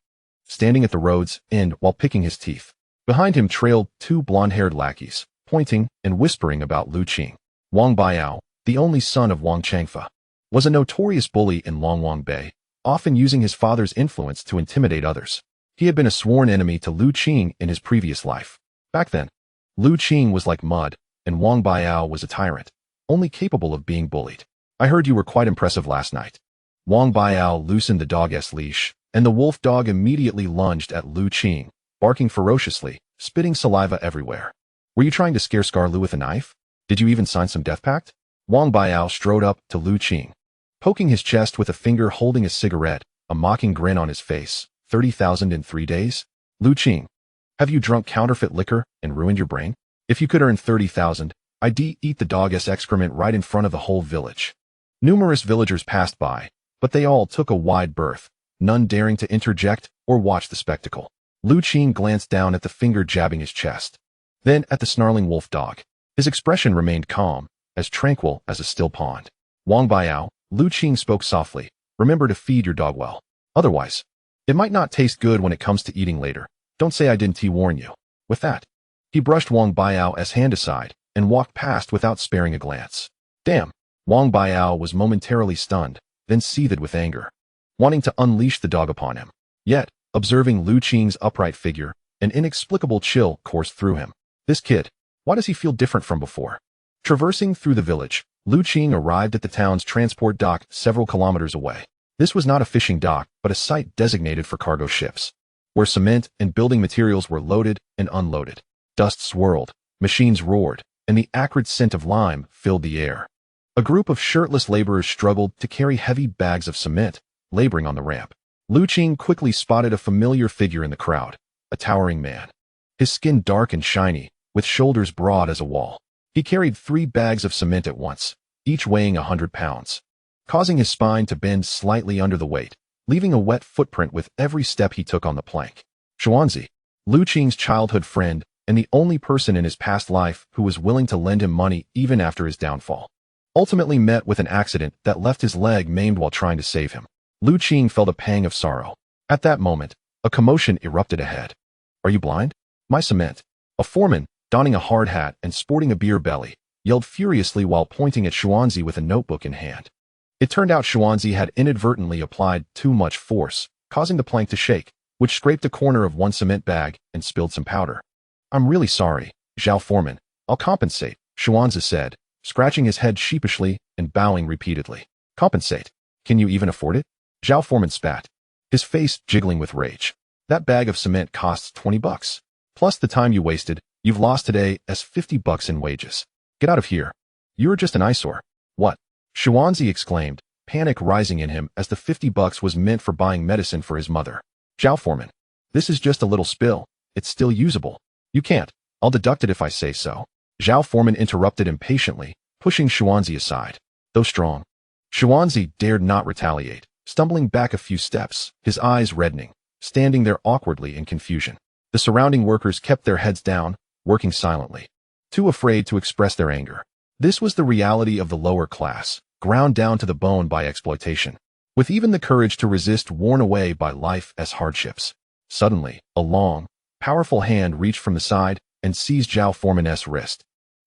standing at the road's end while picking his teeth. Behind him trailed two blonde-haired lackeys, pointing and whispering about Lu Qing. Wang Baiao, the only son of Wang Changfa, was a notorious bully in Longwang Bay, often using his father's influence to intimidate others. He had been a sworn enemy to Lu Qing in his previous life. Back then, Lu Qing was like mud, and Wang Baiao was a tyrant, only capable of being bullied. "I heard you were quite impressive last night." Wang Baiao loosened the dog's leash, and the wolf dog immediately lunged at Lu Qing, barking ferociously, spitting saliva everywhere. "Were you trying to scare Scar-Lu with a knife? Did you even sign some death pact?" Wang Baiao strode up to Lu Qing, poking his chest with a finger holding a cigarette, a mocking grin on his face. 30,000 in 3 days? Lu Qing, have you drunk counterfeit liquor and ruined your brain? If you could earn 30,000, I'd eat the dog's excrement right in front of the whole village. Numerous villagers passed by, but they all took a wide berth, none daring to interject or watch the spectacle. Lu Qing glanced down at the finger jabbing his chest, then at the snarling wolf dog. His expression remained calm, as tranquil as a still pond. "Wang Baiao," Lu Qing spoke softly, "remember to feed your dog well. Otherwise, it might not taste good when it comes to eating later. Don't say I didn't warn you." With that, he brushed Wang Baiao's hand aside and walked past without sparing a glance. Damn! Wang Baiao was momentarily stunned, then seethed with anger, wanting to unleash the dog upon him. Yet, observing Lu Qing's upright figure, an inexplicable chill coursed through him. This kid, why does he feel different from before? Traversing through the village, Lu Qing arrived at the town's transport dock several kilometers away. This was not a fishing dock, but a site designated for cargo ships. where cement and building materials were loaded and unloaded. Dust swirled, machines roared, and the acrid scent of lime filled the air. A group of shirtless laborers struggled to carry heavy bags of cement, laboring on the ramp. Qing quickly spotted a familiar figure in the crowd, a towering man. His skin dark and shiny, with shoulders broad as a wall. He carried 3 bags of cement at once, each weighing 100 pounds, causing his spine to bend slightly under the weight, leaving a wet footprint with every step he took on the plank. Xuanzi, Qing's childhood friend, and the only person in his past life who was willing to lend him money even after his downfall, ultimately met with an accident that left his leg maimed while trying to save him. Qing felt a pang of sorrow. At that moment, a commotion erupted ahead. "Are you blind? My cement." A foreman, donning a hard hat and sporting a beer belly, yelled furiously while pointing at Xuanzi with a notebook in hand. It turned out Xuanzi had inadvertently applied too much force, causing the plank to shake, which scraped a corner of one cement bag and spilled some powder. "I'm really sorry, Zhao Foreman. I'll compensate," Xuanzi said, scratching his head sheepishly and bowing repeatedly. "Compensate? Can you even afford it?" Zhao Foreman spat, his face jiggling with rage. "That bag of cement costs $20. Plus the time you wasted, you've lost today as $50 in wages. Get out of here. You're just an eyesore." "What?" Xuanzi exclaimed, panic rising in him as the $50 was meant for buying medicine for his mother. "Zhao Foreman, this is just a little spill. It's still usable. You can't. I'll deduct it if I say so." Zhao Foreman interrupted impatiently, pushing Xuanzi aside. Though strong, Xuanzi dared not retaliate, stumbling back a few steps, his eyes reddening, standing there awkwardly in confusion. The surrounding workers kept their heads down, working silently, too afraid to express their anger. This was the reality of the lower class, ground down to the bone by exploitation, with even the courage to resist worn away by life as hardships. Suddenly, a long, powerful hand reached from the side and seized Zhao Foreman's wrist,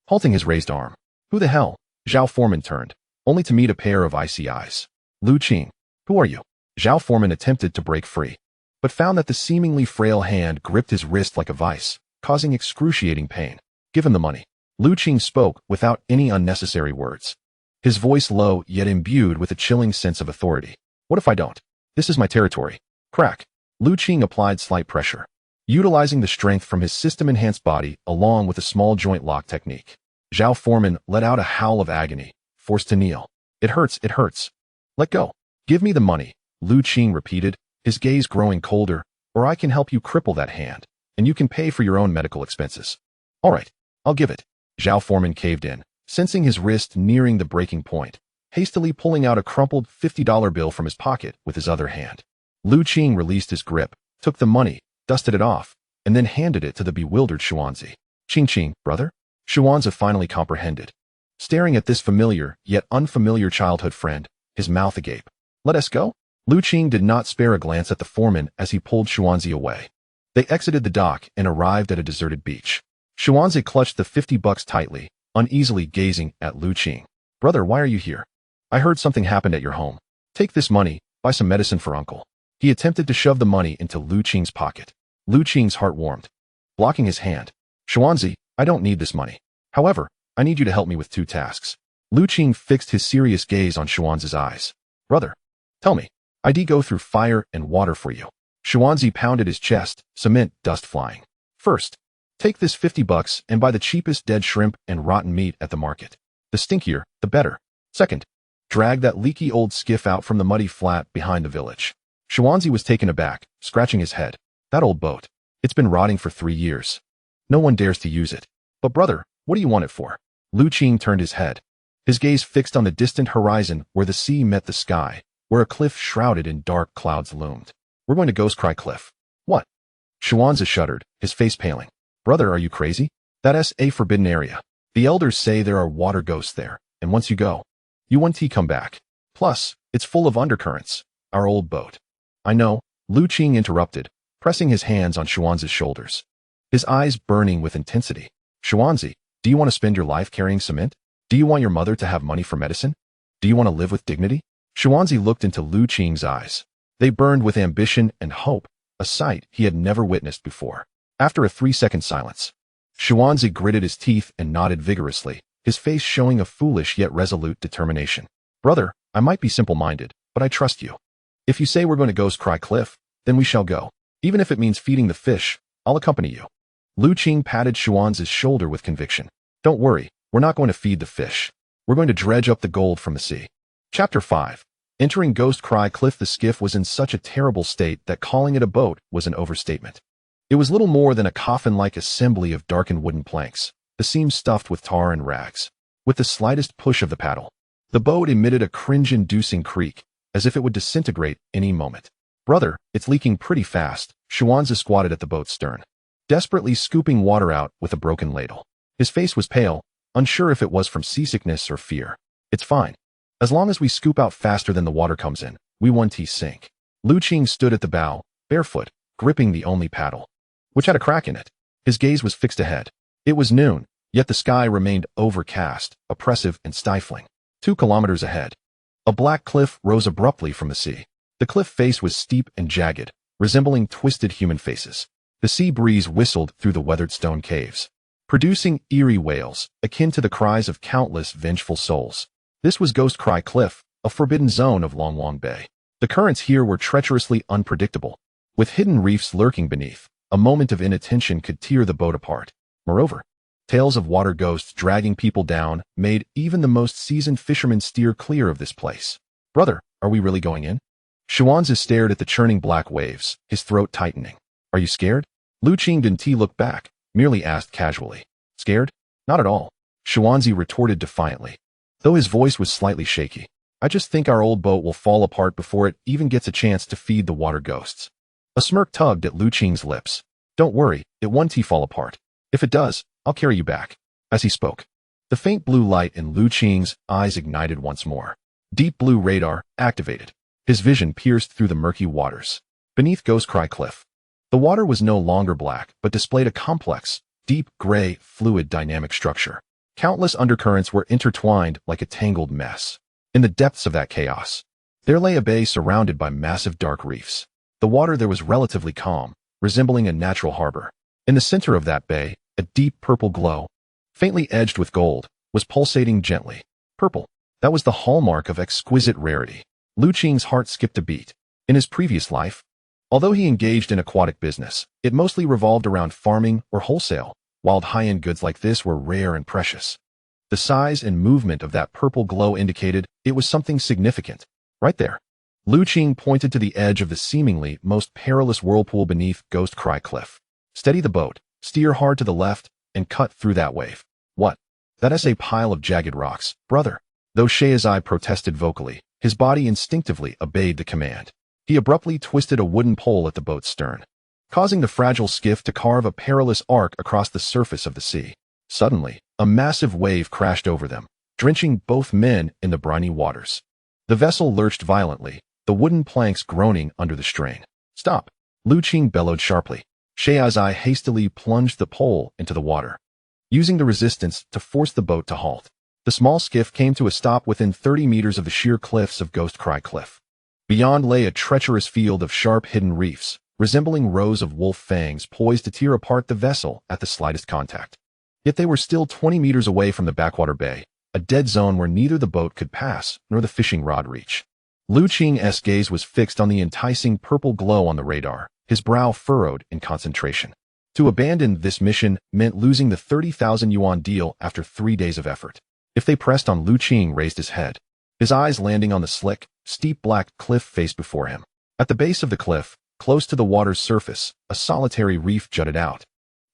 halting his raised arm. "Who the hell?" Zhao Foreman turned, only to meet a pair of icy eyes. "Qing, who are you?" Zhao Foreman attempted to break free, but found that the seemingly frail hand gripped his wrist like a vice, causing excruciating pain. "Give him the money." Qing spoke without any unnecessary words, his voice low yet imbued with a chilling sense of authority. "What if I don't? This is my territory." Crack. Qing applied slight pressure, utilizing the strength from his system-enhanced body along with a small joint lock technique. Zhao Foreman let out a howl of agony, forced to kneel. It hurts. "Let go. Give me the money," Qing repeated, his gaze growing colder, "or I can help you cripple that hand, and you can pay for your own medical expenses." "All right, I'll give it." Zhao Foreman caved in, sensing his wrist nearing the breaking point, hastily pulling out a crumpled $50 bill from his pocket with his other hand. Qing released his grip, took the money, dusted it off, and then handed it to the bewildered Xuanzi. "Qing, brother?" Xuanzi finally comprehended, staring at this familiar yet unfamiliar childhood friend, his mouth agape. "Let us go?" Qing did not spare a glance at the foreman as he pulled Xuanzi away. They exited the dock and arrived at a deserted beach. Xuanzi clutched the $50 tightly, uneasily gazing at Qing. "Brother, why are you here? I heard something happened at your home. Take this money, buy some medicine for uncle." He attempted to shove the money into Qing's pocket. Qing's heart warmed, blocking his hand. "Xuanzi, I don't need this money. However, I need you to help me with 2 tasks. Qing fixed his serious gaze on Xuanzi's eyes. "Brother, tell me. I'd go through fire and water for you." Xuanzi pounded his chest, cement dust flying. "First, take this $50 and buy the cheapest dead shrimp and rotten meat at the market. The stinkier, the better. Second, drag that leaky old skiff out from the muddy flat behind the village." Xuanzi was taken aback, scratching his head. "That old boat. It's been rotting for 3 years. No one dares to use it. But brother, what do you want it for?" Qing turned his head, his gaze fixed on the distant horizon where the sea met the sky, where a cliff shrouded in dark clouds loomed. "We're going to Ghost Cry Cliff." "What?" Xuanzi shuddered, his face paling. "Brother, are you crazy? That's a forbidden area. The elders say there are water ghosts there, and once you go, you won't come back. Plus, it's full of undercurrents. Our old boat." "I know," Qing interrupted, pressing his hands on Xuanzi's shoulders, his eyes burning with intensity. "Xuanzi, do you want to spend your life carrying cement? Do you want your mother to have money for medicine? Do you want to live with dignity?" Xuanzi looked into Qing's eyes. They burned with ambition and hope, a sight he had never witnessed before. After a 3-second silence, Xuanzi gritted his teeth and nodded vigorously, his face showing a foolish yet resolute determination. "Brother, I might be simple-minded, but I trust you. If you say we're going to Ghost Cry Cliff, then we shall go. Even if it means feeding the fish, I'll accompany you. Lu Qing patted Xuanz's shoulder with conviction. Don't worry, we're not going to feed the fish. We're going to dredge up the gold from the sea. Chapter 5. Entering Ghost Cry Cliff. The skiff was in such a terrible state that calling it a boat was an overstatement. It was little more than a coffin-like assembly of darkened wooden planks, the seams stuffed with tar and rags. With the slightest push of the paddle, the boat emitted a cringe-inducing creak, as if it would disintegrate any moment. Brother, it's leaking pretty fast. Xuanzi squatted at the boat's stern, desperately scooping water out with a broken ladle. His face was pale, unsure if it was from seasickness or fear. It's fine. As long as we scoop out faster than the water comes in, we won't sink. Lu Qing stood at the bow, barefoot, gripping the only paddle, which had a crack in it. His gaze was fixed ahead. It was noon, yet the sky remained overcast, oppressive and stifling. 2 kilometers ahead, a black cliff rose abruptly from the sea. The cliff face was steep and jagged, resembling twisted human faces. The sea breeze whistled through the weathered stone caves, producing eerie wails, akin to the cries of countless vengeful souls. This was Ghost Cry Cliff, a forbidden zone of Long Long Bay. The currents here were treacherously unpredictable, with hidden reefs lurking beneath. A moment of inattention could tear the boat apart. Moreover, tales of water ghosts dragging people down made even the most seasoned fishermen steer clear of this place. Brother, are we really going in? Xuanzi stared at the churning black waves, his throat tightening. Are you scared? Lu Qing didn't look back, merely asked casually. Scared? Not at all, Xuanzi retorted defiantly, though his voice was slightly shaky. I just think our old boat will fall apart before it even gets a chance to feed the water ghosts. A smirk tugged at Lu Qing's lips. Don't worry, it won't fall apart. If it does, I'll carry you back. As he spoke, the faint blue light in Lu Qing's eyes ignited once more. Deep blue radar activated. His vision pierced through the murky waters. Beneath Ghost Cry Cliff, the water was no longer black, but displayed a complex, deep gray, fluid dynamic structure. Countless undercurrents were intertwined like a tangled mess. In the depths of that chaos, there lay a bay surrounded by massive dark reefs. The water there was relatively calm, resembling a natural harbor. In the center of that bay, a deep purple glow, faintly edged with gold, was pulsating gently. Purple. That was the hallmark of exquisite rarity. Lu Qing's heart skipped a beat. In his previous life, although he engaged in aquatic business, it mostly revolved around farming or wholesale, while high-end goods like this were rare and precious. The size and movement of that purple glow indicated it was something significant. Right there, Lu Qing pointed to the edge of the seemingly most perilous whirlpool beneath Ghost Cry Cliff. Steady the boat, steer hard to the left, and cut through that wave. What? That is a pile of jagged rocks, brother. Though Shehazai protested vocally, his body instinctively obeyed the command. He abruptly twisted a wooden pole at the boat's stern, causing the fragile skiff to carve a perilous arc across the surface of the sea. Suddenly, a massive wave crashed over them, drenching both men in the briny waters. The vessel lurched violently, the wooden planks groaning under the strain. Stop! Lu Qing bellowed sharply. Shehazai hastily plunged the pole into the water, using the resistance to force the boat to halt. The small skiff came to a stop within 30 meters of the sheer cliffs of Ghost Cry Cliff. Beyond lay a treacherous field of sharp hidden reefs, resembling rows of wolf fangs poised to tear apart the vessel at the slightest contact. Yet they were still 20 meters away from the backwater bay, a dead zone where neither the boat could pass nor the fishing rod reach. Lu Qing's gaze was fixed on the enticing purple glow on the radar, his brow furrowed in concentration. To abandon this mission meant losing the 30,000 yuan deal after 3 days of effort. If they pressed on, Lu Qing raised his head, his eyes landing on the slick, steep black cliff face before him. At the base of the cliff, close to the water's surface, a solitary reef jutted out,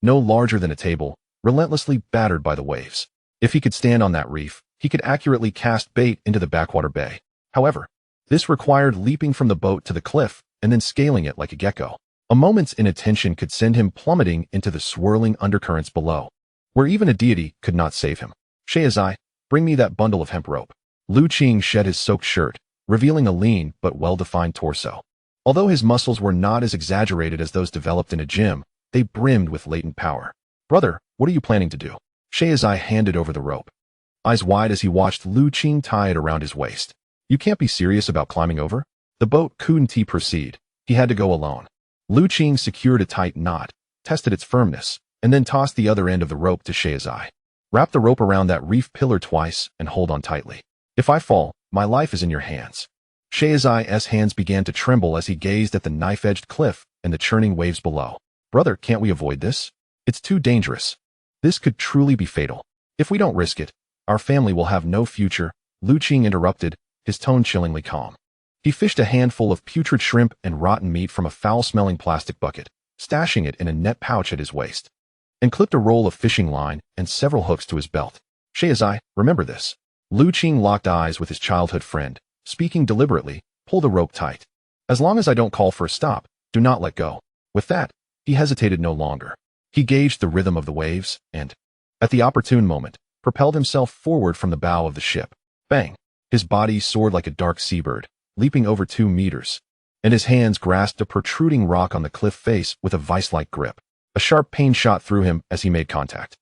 no larger than a table, relentlessly battered by the waves. If he could stand on that reef, he could accurately cast bait into the backwater bay. However, this required leaping from the boat to the cliff and then scaling it like a gecko. A moment's inattention could send him plummeting into the swirling undercurrents below, where even a deity could not save him. Shehazai, bring me that bundle of hemp rope. Lu Qing shed his soaked shirt, revealing a lean but well-defined torso. Although his muscles were not as exaggerated as those developed in a gym, they brimmed with latent power. Brother, what are you planning to do? Shehazai handed over the rope, eyes wide as he watched Lu Qing tie it around his waist. You can't be serious about climbing over? The boat couldn't proceed. He had to go alone. Lu Qing secured a tight knot, tested its firmness, and then tossed the other end of the rope to Shehazai. Wrap the rope around that reef pillar twice and hold on tightly. If I fall, my life is in your hands. Shahzai's hands began to tremble as he gazed at the knife-edged cliff and the churning waves below. Brother, can't we avoid this? It's too dangerous. This could truly be fatal. If we don't risk it, our family will have no future. Lu Qing interrupted, his tone chillingly calm. He fished a handful of putrid shrimp and rotten meat from a foul-smelling plastic bucket, stashing it in a net pouch at his waist, and clipped a roll of fishing line and several hooks to his belt. Shahzai, remember this. Lu Qing locked eyes with his childhood friend, speaking deliberately, pull the rope tight. As long as I don't call for a stop, do not let go. With that, he hesitated no longer. He gauged the rhythm of the waves and, at the opportune moment, propelled himself forward from the bow of the ship. Bang! His body soared like a dark seabird, leaping over 2 meters, and his hands grasped a protruding rock on the cliff face with a vice-like grip. A sharp pain shot through him as he made contact.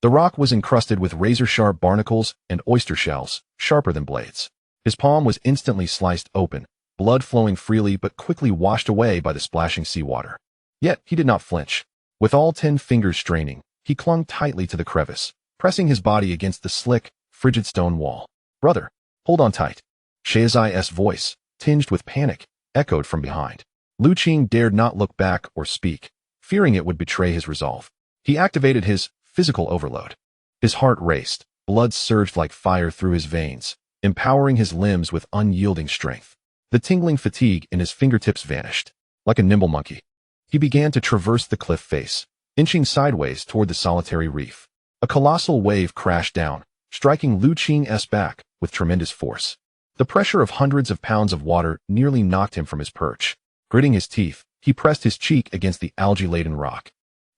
The rock was encrusted with razor-sharp barnacles and oyster shells, sharper than blades. His palm was instantly sliced open, blood flowing freely but quickly washed away by the splashing seawater. Yet he did not flinch. With all 10 fingers straining, he clung tightly to the crevice, pressing his body against the slick, frigid stone wall. Brother, hold on tight. Shahzai's voice, tinged with panic, echoed from behind. Lu Qing dared not look back or speak, fearing it would betray his resolve. He activated his physical overload. His heart raced, blood surged like fire through his veins, empowering his limbs with unyielding strength. The tingling fatigue in his fingertips vanished. Like a nimble monkey, he began to traverse the cliff face, inching sideways toward the solitary reef. A colossal wave crashed down, striking Lu Qing's back with tremendous force. The pressure of hundreds of pounds of water nearly knocked him from his perch. Gritting his teeth, he pressed his cheek against the algae-laden rock,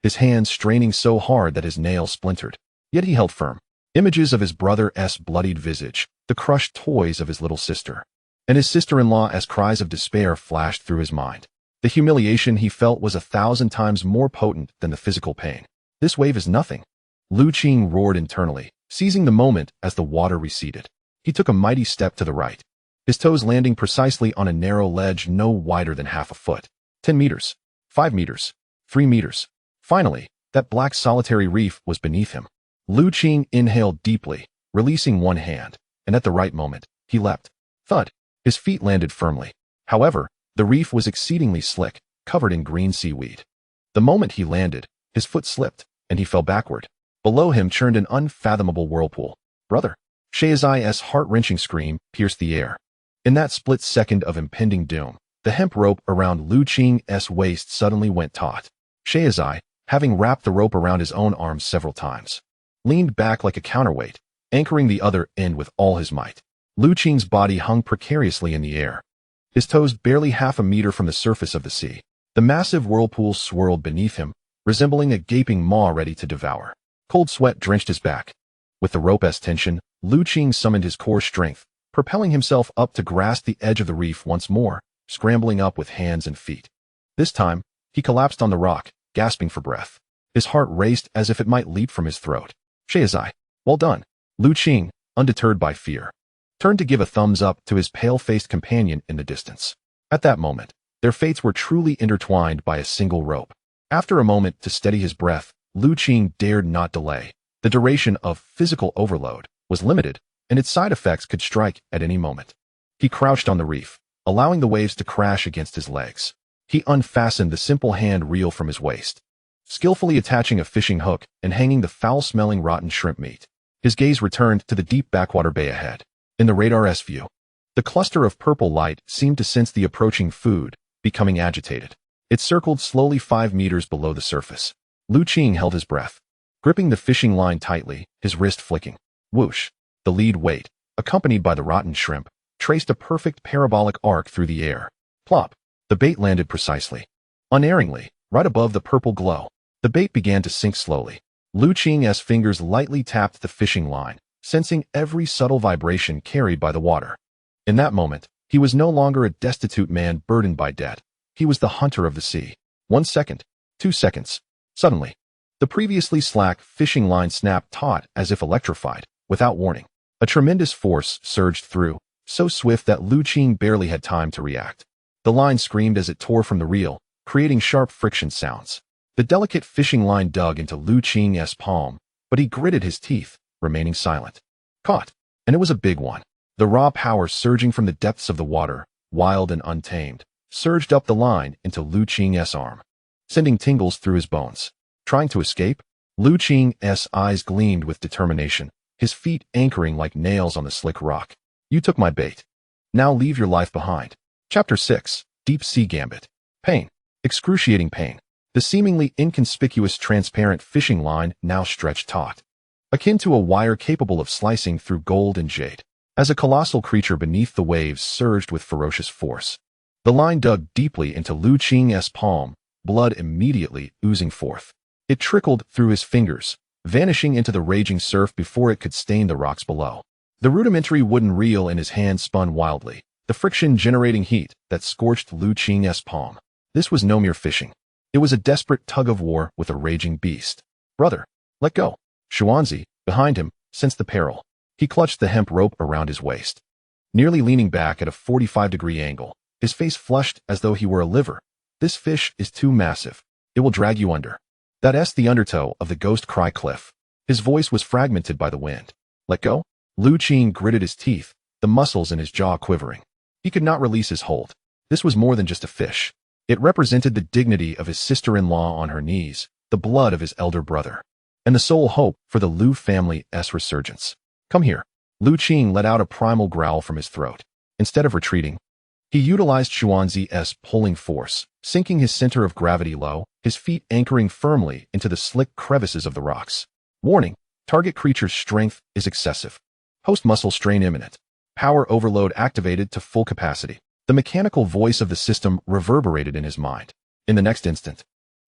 his hands straining so hard that his nails splintered. Yet he held firm. Images of his brother's bloodied visage, the crushed toys of his little sister, and his sister-in-law's cries of despair flashed through his mind. The humiliation he felt was 1,000 times more potent than the physical pain. This wave is nothing. Lu Qing roared internally, seizing the moment as the water receded. He took a mighty step to the right, his toes landing precisely on a narrow ledge no wider than half a foot. 10 meters, 5 meters, 3 meters. Finally, that black solitary reef was beneath him. Lu Qing inhaled deeply, releasing one hand, and at the right moment, he leapt. Thud! His feet landed firmly. However, the reef was exceedingly slick, covered in green seaweed. The moment he landed, his foot slipped, and he fell backward. Below him churned an unfathomable whirlpool. Brother! Shahzai's heart-wrenching scream pierced the air. In that split second of impending doom, the hemp rope around Lu Qing's waist suddenly went taut. Shahzai, having wrapped the rope around his own arms several times, leaned back like a counterweight, anchoring the other end with all his might. Lu Qing's body hung precariously in the air, his toes barely half a meter from the surface of the sea. The massive whirlpool swirled beneath him, resembling a gaping maw ready to devour. Cold sweat drenched his back. With the rope's tension, Lu Qing summoned his core strength, propelling himself up to grasp the edge of the reef once more, scrambling up with hands and feet. This time, he collapsed on the rock, gasping for breath. His heart raced as if it might leap from his throat. Shahzai, well done. Lu Qing, undeterred by fear, turned to give a thumbs up to his pale-faced companion in the distance. At that moment, their fates were truly intertwined by a single rope. After a moment to steady his breath, Lu Qing dared not delay. The duration of physical overload was limited, and its side effects could strike at any moment. He crouched on the reef, allowing the waves to crash against his legs. He unfastened the simple hand reel from his waist, skillfully attaching a fishing hook and hanging the foul-smelling rotten shrimp meat. His gaze returned to the deep backwater bay ahead. In the radar's view, the cluster of purple light seemed to sense the approaching food, becoming agitated. It circled slowly 5 meters below the surface. Lu Qing held his breath, gripping the fishing line tightly, his wrist flicking. Whoosh! The lead weight, accompanied by the rotten shrimp, traced a perfect parabolic arc through the air. Plop! The bait landed precisely, unerringly, right above the purple glow. The bait began to sink slowly. Lu Qing's fingers lightly tapped the fishing line, sensing every subtle vibration carried by the water. In that moment, he was no longer a destitute man burdened by debt. He was the hunter of the sea. 1 second, 2 seconds. Suddenly, the previously slack fishing line snapped taut as if electrified, without warning. A tremendous force surged through, so swift that Lu Qing barely had time to react. The line screamed as it tore from the reel, creating sharp friction sounds. The delicate fishing line dug into Lu Qing's palm, but he gritted his teeth, remaining silent. Caught, and it was a big one. The raw power surging from the depths of the water, wild and untamed, surged up the line into Lu Qing's arm, sending tingles through his bones. Trying to escape? Lu Qing's eyes gleamed with determination, his feet anchoring like nails on the slick rock. You took my bait. Now leave your life behind. Chapter 6. Deep Sea Gambit. Pain. Excruciating pain. The seemingly inconspicuous transparent fishing line now stretched taut, akin to a wire capable of slicing through gold and jade. As a colossal creature beneath the waves surged with ferocious force, the line dug deeply into Lu Qing's palm, blood immediately oozing forth. It trickled through his fingers, vanishing into the raging surf before it could stain the rocks below. The rudimentary wooden reel in his hand spun wildly, the friction generating heat that scorched Lu Qing's palm. This was no mere fishing. It was a desperate tug-of-war with a raging beast. Brother, let go. Xuanzi, behind him, sensed the peril. He clutched the hemp rope around his waist, nearly leaning back at a 45-degree angle, his face flushed as though he were a liver. This fish is too massive. It will drag you under. That's the undertow of the Ghost Cry Cliff. His voice was fragmented by the wind. Let go? Lu Qing gritted his teeth, the muscles in his jaw quivering. He could not release his hold. This was more than just a fish. It represented the dignity of his sister-in-law on her knees, the blood of his elder brother, and the sole hope for the Lu family's resurgence. Come here. Lu Qing let out a primal growl from his throat. Instead of retreating, he utilized Xuanzi's pulling force, sinking his center of gravity low, his feet anchoring firmly into the slick crevices of the rocks. Warning, target creature's strength is excessive. Post-muscle strain imminent. Power overload activated to full capacity. The mechanical voice of the system reverberated in his mind. In the next instant,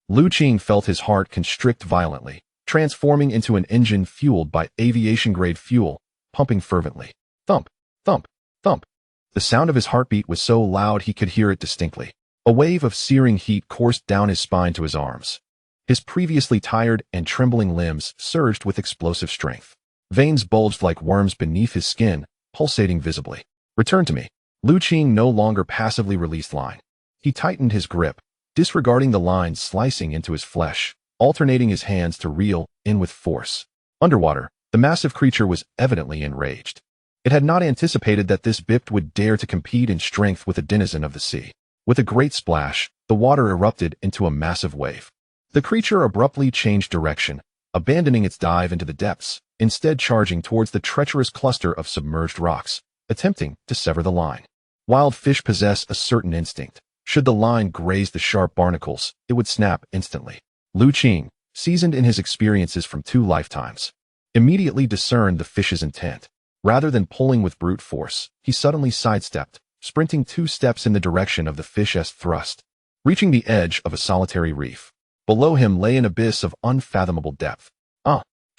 Lu Qing felt his heart constrict violently, transforming into an engine fueled by aviation-grade fuel, pumping fervently. Thump, thump, thump. The sound of his heartbeat was so loud he could hear it distinctly. A wave of searing heat coursed down his spine to his arms. His previously tired and trembling limbs surged with explosive strength. Veins bulged like worms beneath his skin, pulsating visibly. Return to me. Lu Qing no longer passively released line. He tightened his grip, disregarding the line slicing into his flesh, alternating his hands to reel in with force. Underwater, the massive creature was evidently enraged. It had not anticipated that this bipt would dare to compete in strength with a denizen of the sea. With a great splash, the water erupted into a massive wave. The creature abruptly changed direction, abandoning its dive into the depths, instead charging towards the treacherous cluster of submerged rocks, attempting to sever the line. Wild fish possess a certain instinct. Should the line graze the sharp barnacles, it would snap instantly. Lu Qing, seasoned in his experiences from 2 lifetimes, immediately discerned the fish's intent. Rather than pulling with brute force, he suddenly sidestepped, sprinting 2 steps in the direction of the fish's thrust, reaching the edge of a solitary reef. Below him lay an abyss of unfathomable depth.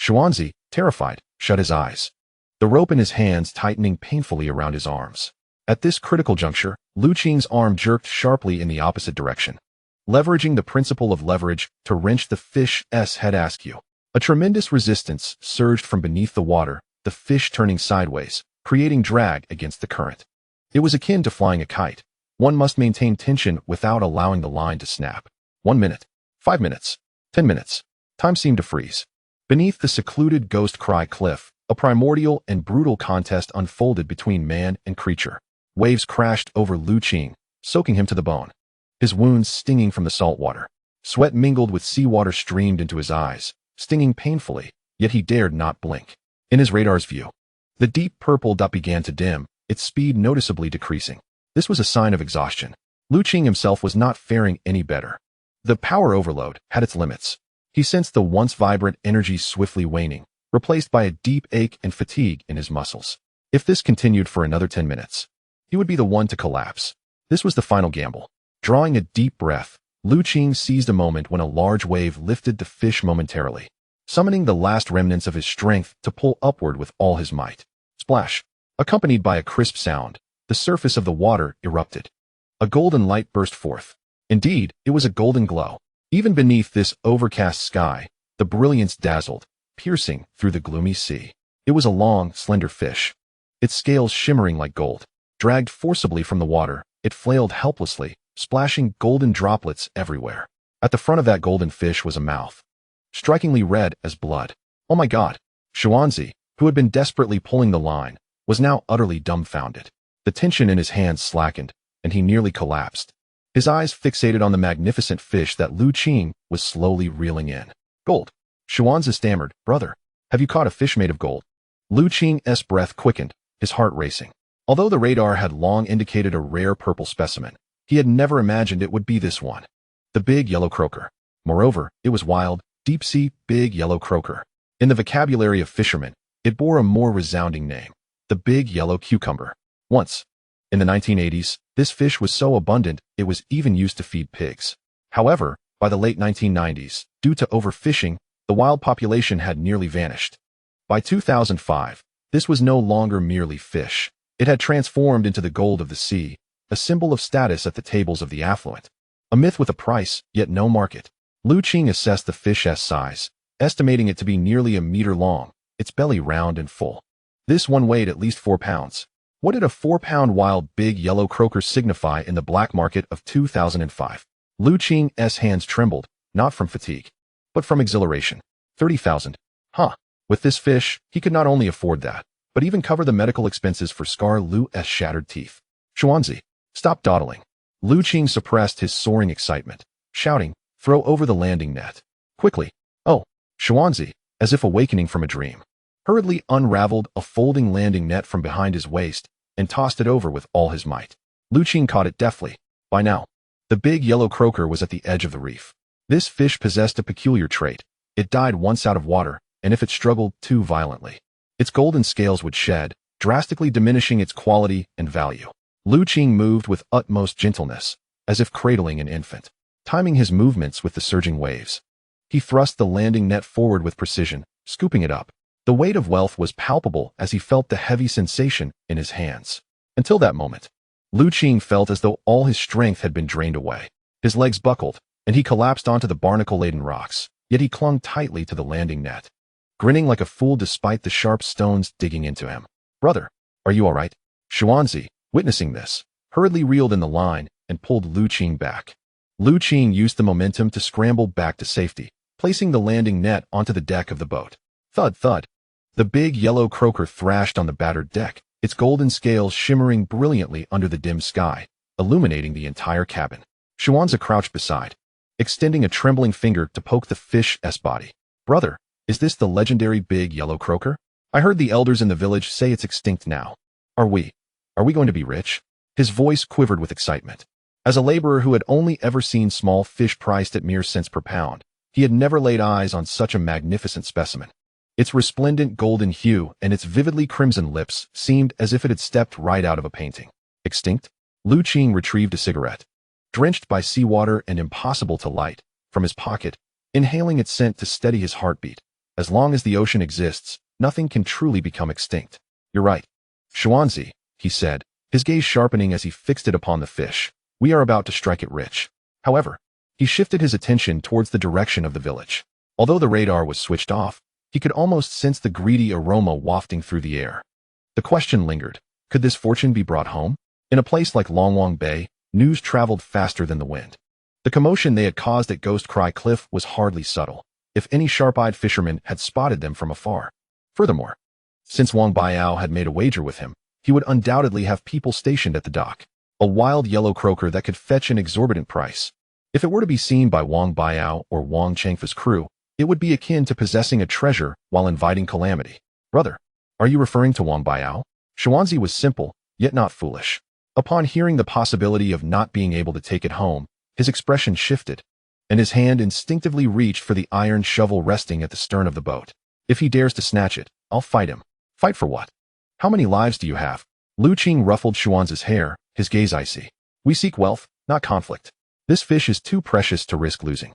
Xuanzi, terrified, shut his eyes, the rope in his hands tightening painfully around his arms. At this critical juncture, Lu Qing's arm jerked sharply in the opposite direction, leveraging the principle of leverage to wrench the fish's head askew. A tremendous resistance surged from beneath the water, the fish turning sideways, creating drag against the current. It was akin to flying a kite. One must maintain tension without allowing the line to snap. 1 minute, 5 minutes, 10 minutes. Time seemed to freeze. Beneath the secluded Ghost Cry Cliff, a primordial and brutal contest unfolded between man and creature. Waves crashed over Lu Qing, soaking him to the bone, his wounds stinging from the salt water. Sweat mingled with seawater streamed into his eyes, stinging painfully, yet he dared not blink. In his radar's view, the deep purple dot began to dim, its speed noticeably decreasing. This was a sign of exhaustion. Lu Qing himself was not faring any better. The power overload had its limits. He sensed the once vibrant energy swiftly waning, replaced by a deep ache and fatigue in his muscles. If this continued for another 10 minutes, he would be the one to collapse. This was the final gamble. Drawing a deep breath, Lu Qing seized a moment when a large wave lifted the fish momentarily, summoning the last remnants of his strength to pull upward with all his might. Splash! Accompanied by a crisp sound, the surface of the water erupted. A golden light burst forth. Indeed, it was a golden glow. Even beneath this overcast sky, the brilliance dazzled, piercing through the gloomy sea. It was a long, slender fish, its scales shimmering like gold. Dragged forcibly from the water, it flailed helplessly, splashing golden droplets everywhere. At the front of that golden fish was a mouth, strikingly red as blood. Oh my God! Xuanzi, who had been desperately pulling the line, was now utterly dumbfounded. The tension in his hands slackened, and he nearly collapsed. His eyes fixated on the magnificent fish that Lu Qing was slowly reeling in. Gold. Xuanzi stammered, "Brother, have you caught a fish made of gold?" Lu Qing's breath quickened, his heart racing. Although the radar had long indicated a rare purple specimen, he had never imagined it would be this one. The big yellow croaker. Moreover, it was wild, deep-sea, big yellow croaker. In the vocabulary of fishermen, it bore a more resounding name, the big yellow cucumber. Once, in the 1980s, this fish was so abundant it was even used to feed pigs. However, by the late 1990s, due to overfishing, the wild population had nearly vanished. By 2005, this was no longer merely fish. It had transformed into the gold of the sea, a symbol of status at the tables of the affluent. A myth with a price, yet no market. Lu Qing assessed the fish's size, estimating it to be nearly a meter long, its belly round and full. This one weighed at least 4 pounds. What did a 4-pound wild big yellow croaker signify in the black market of 2005? Lu Qing's hands trembled, not from fatigue, but from exhilaration. 30,000. Huh. With this fish, he could not only afford that, but even cover the medical expenses for Scar Lu's shattered teeth. Xuanzi, stop dawdling. Lu Qing suppressed his soaring excitement, shouting, "Throw over the landing net. Quickly." Oh, Xuanzi, as if awakening from a dream, hurriedly unraveled a folding landing net from behind his waist and tossed it over with all his might. Lu Qing caught it deftly. By now, the big yellow croaker was at the edge of the reef. This fish possessed a peculiar trait. It died once out of water, and if it struggled too violently, its golden scales would shed, drastically diminishing its quality and value. Lu Qing moved with utmost gentleness, as if cradling an infant, timing his movements with the surging waves. He thrust the landing net forward with precision, scooping it up. The weight of wealth was palpable as he felt the heavy sensation in his hands. Until that moment, Lu Qing felt as though all his strength had been drained away. His legs buckled, and he collapsed onto the barnacle-laden rocks, yet he clung tightly to the landing net, grinning like a fool despite the sharp stones digging into him. "Brother, are you all right?" Xuanzi, witnessing this, hurriedly reeled in the line and pulled Lu Qing back. Lu Qing used the momentum to scramble back to safety, placing the landing net onto the deck of the boat. Thud, thud. The big yellow croaker thrashed on the battered deck, its golden scales shimmering brilliantly under the dim sky, illuminating the entire cabin. Xuanzi crouched beside, extending a trembling finger to poke the fish's body. "Brother, is this the legendary big yellow croaker? I heard the elders in the village say it's extinct now. Are we going to be rich?" His voice quivered with excitement. As a laborer who had only ever seen small fish priced at mere cents per pound, he had never laid eyes on such a magnificent specimen. Its resplendent golden hue and its vividly crimson lips seemed as if it had stepped right out of a painting. Extinct? Lu Qing retrieved a cigarette, drenched by seawater and impossible to light, from his pocket, inhaling its scent to steady his heartbeat. As long as the ocean exists, nothing can truly become extinct. "You're right, Xuanzi," he said, his gaze sharpening as he fixed it upon the fish. "We are about to strike it rich." However, he shifted his attention towards the direction of the village. Although the radar was switched off, he could almost sense the greedy aroma wafting through the air. The question lingered, could this fortune be brought home? In a place like Longwang Bay, news traveled faster than the wind. The commotion they had caused at Ghost Cry Cliff was hardly subtle, if any sharp-eyed fisherman had spotted them from afar. Furthermore, since Wang Baiao had made a wager with him, he would undoubtedly have people stationed at the dock. A wild yellow croaker that could fetch an exorbitant price. If it were to be seen by Wang Baiao or Wang Changfa's crew, it would be akin to possessing a treasure while inviting calamity. "Brother, are you referring to Wang Baiao?" Xuanzi was simple, yet not foolish. Upon hearing the possibility of not being able to take it home, his expression shifted, and his hand instinctively reached for the iron shovel resting at the stern of the boat. "If he dares to snatch it, I'll fight him." "Fight for what? How many lives do you have?" Lu Qing ruffled Xuanzi's hair, his gaze icy. "We seek wealth, not conflict. This fish is too precious to risk losing.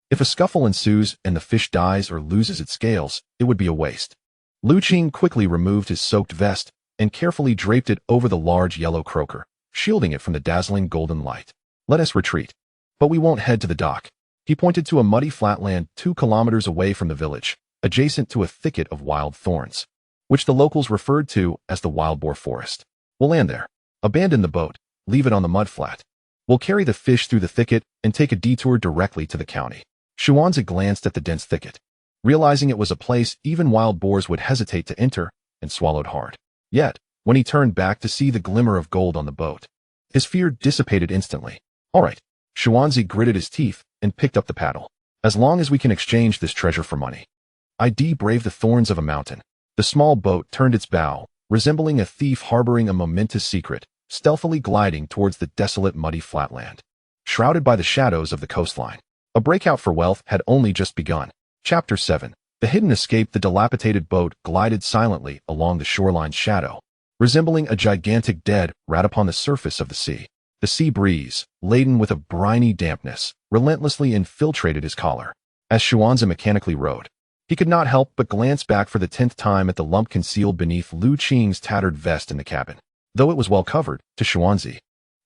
If a scuffle ensues and the fish dies or loses its scales, it would be a waste." Lu Qing quickly removed his soaked vest and carefully draped it over the large yellow croaker, shielding it from the dazzling golden light. "Let us retreat. But we won't head to the dock." He pointed to a muddy flatland 2 kilometers away from the village, adjacent to a thicket of wild thorns, which the locals referred to as the wild boar forest. "We'll land there. Abandon the boat, leave it on the mudflat. We'll carry the fish through the thicket and take a detour directly to the county." Xuanzi glanced at the dense thicket, realizing it was a place even wild boars would hesitate to enter, and swallowed hard. Yet, when he turned back to see the glimmer of gold on the boat, His fear dissipated instantly. All right. Xuanzi gritted his teeth and picked up the paddle. As long as we can exchange this treasure for money. I brave the thorns of a mountain. The small boat turned its bow, resembling a thief harboring a momentous secret, stealthily gliding towards the desolate muddy flatland. Shrouded by the shadows of the coastline. A breakout for wealth had only just begun. Chapter 7. The hidden escape. The dilapidated boat glided silently along the shoreline's shadow, resembling a gigantic dead rat upon the surface of the sea. The sea breeze, laden with a briny dampness, relentlessly infiltrated his collar. As Xuanzi mechanically rowed, he could not help but glance back for the 10th time at the lump concealed beneath Lu Qing's tattered vest in the cabin. Though it was well covered, to Xuanzi,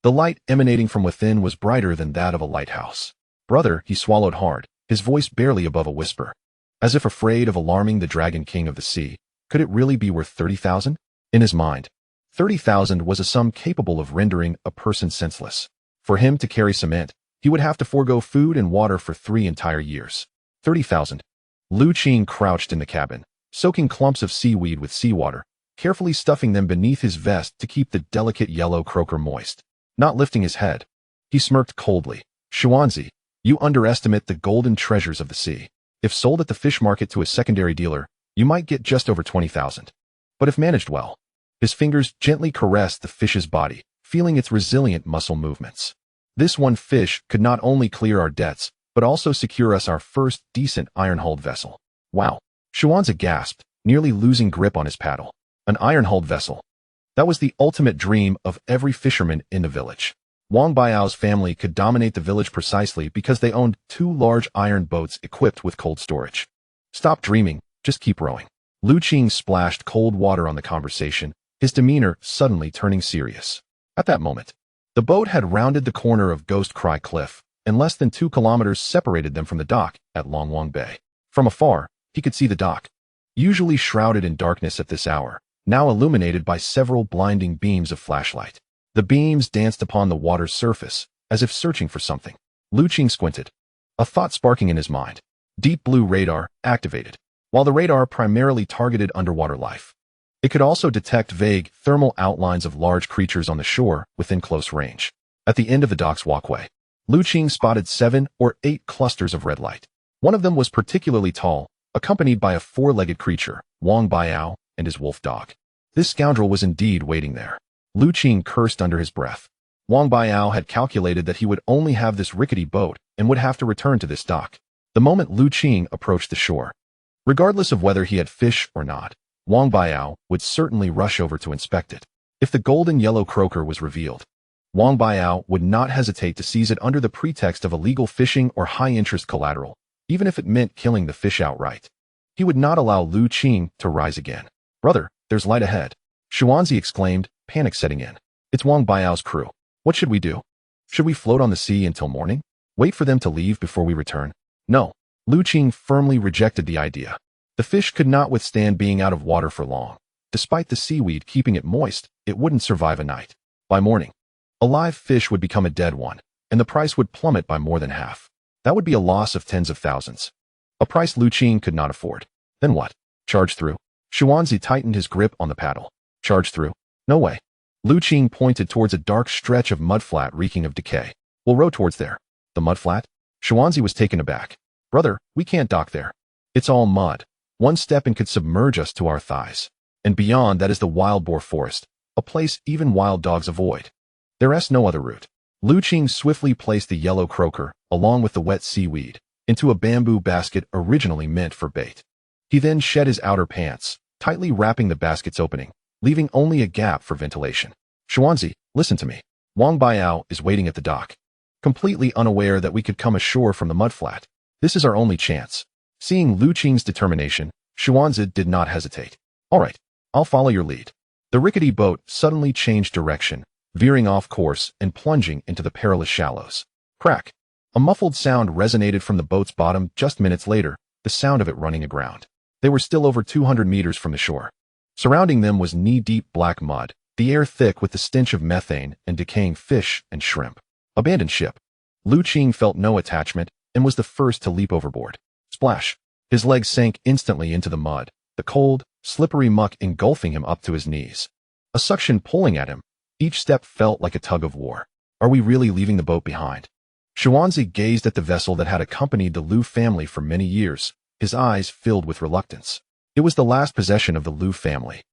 the light emanating from within was brighter than that of a lighthouse. Brother, he swallowed hard, his voice barely above a whisper. As if afraid of alarming the Dragon King of the sea, could it really be worth 30,000? In his mind, 30,000 was a sum capable of rendering a person senseless. For him to carry cement, he would have to forego food and water for 3 entire years. 30,000. Lu Qing crouched in the cabin, soaking clumps of seaweed with seawater, carefully stuffing them beneath his vest to keep the delicate yellow croaker moist. Not lifting his head, he smirked coldly. Xuanzi, you underestimate the golden treasures of the sea. If sold at the fish market to a secondary dealer, you might get just over 20,000. But if managed well, his fingers gently caressed the fish's body, feeling its resilient muscle movements. This one fish could not only clear our debts, but also secure us our first decent iron-hulled vessel. Wow. Xuanzi gasped, nearly losing grip on his paddle. An iron-hulled vessel. That was the ultimate dream of every fisherman in the village. Wang Baiao's family could dominate the village precisely because they owned 2 large iron boats equipped with cold storage. Stop dreaming, just keep rowing. Lu Qing splashed cold water on the conversation, his demeanor suddenly turning serious. At that moment, the boat had rounded the corner of Ghost Cry Cliff, and less than 2 kilometers separated them from the dock at Longwang Bay. From afar, he could see the dock, usually shrouded in darkness at this hour, now illuminated by several blinding beams of flashlight. The beams danced upon the water's surface, as if searching for something. Lu Qing squinted, a thought sparking in his mind. Deep blue radar activated. While the radar primarily targeted underwater life, it could also detect vague thermal outlines of large creatures on the shore within close range. At the end of the dock's walkway, Lu Qing spotted 7 or 8 clusters of red light. One of them was particularly tall, accompanied by a 4-legged creature, Wang Baiao, and his wolf dog. This scoundrel was indeed waiting there. Lu Qing cursed under his breath. Wang Baiao had calculated that he would only have this rickety boat and would have to return to this dock the moment Lu Qing approached the shore. Regardless of whether he had fish or not, Wang Baiao would certainly rush over to inspect it. If the golden yellow croaker was revealed, Wang Baiao would not hesitate to seize it under the pretext of illegal fishing or high-interest collateral, even if it meant killing the fish outright. He would not allow Lu Qing to rise again. Brother, there's light ahead. Xuanzi exclaimed, panic setting in. It's Wang Baiao's crew. What should we do? Should we float on the sea until morning? Wait for them to leave before we return? No. Lu Qing firmly rejected the idea. The fish could not withstand being out of water for long. Despite the seaweed keeping it moist, it wouldn't survive a night. By morning, a live fish would become a dead one, and the price would plummet by more than half. That would be a loss of tens of thousands. A price Lu Qing could not afford. Then what? Charge through? Xuanzi tightened his grip on the paddle. Charge through? No way. Lu Qing pointed towards a dark stretch of mudflat reeking of decay. We'll row towards there. The mudflat? Xuanzi was taken aback. Brother, we can't dock there. It's all mud. One step and could submerge us to our thighs. And beyond that is the wild boar forest, a place even wild dogs avoid. There is no other route. Lu Qing swiftly placed the yellow croaker, along with the wet seaweed, into a bamboo basket originally meant for bait. He then shed his outer pants, tightly wrapping the basket's opening, leaving only a gap for ventilation. Xuanzi, listen to me. Wang Baiao is waiting at the dock, completely unaware that we could come ashore from the mudflat. This is our only chance. Seeing Lu Qing's determination, Xuanzi did not hesitate. All right, I'll follow your lead. The rickety boat suddenly changed direction, veering off course and plunging into the perilous shallows. Crack! A muffled sound resonated from the boat's bottom just minutes later, the sound of it running aground. They were still over 200 meters from the shore. Surrounding them was knee-deep black mud, the air thick with the stench of methane and decaying fish and shrimp. Abandoned ship. Lu Qing felt no attachment and was the first to leap overboard. Splash! His legs sank instantly into the mud, the cold, slippery muck engulfing him up to his knees. A suction pulling at him, Each step felt like a tug of war. Are we really leaving the boat behind? Xuanzi gazed at the vessel that had accompanied the Liu family for many years, his eyes filled with reluctance. It was the last possession of the Liu family.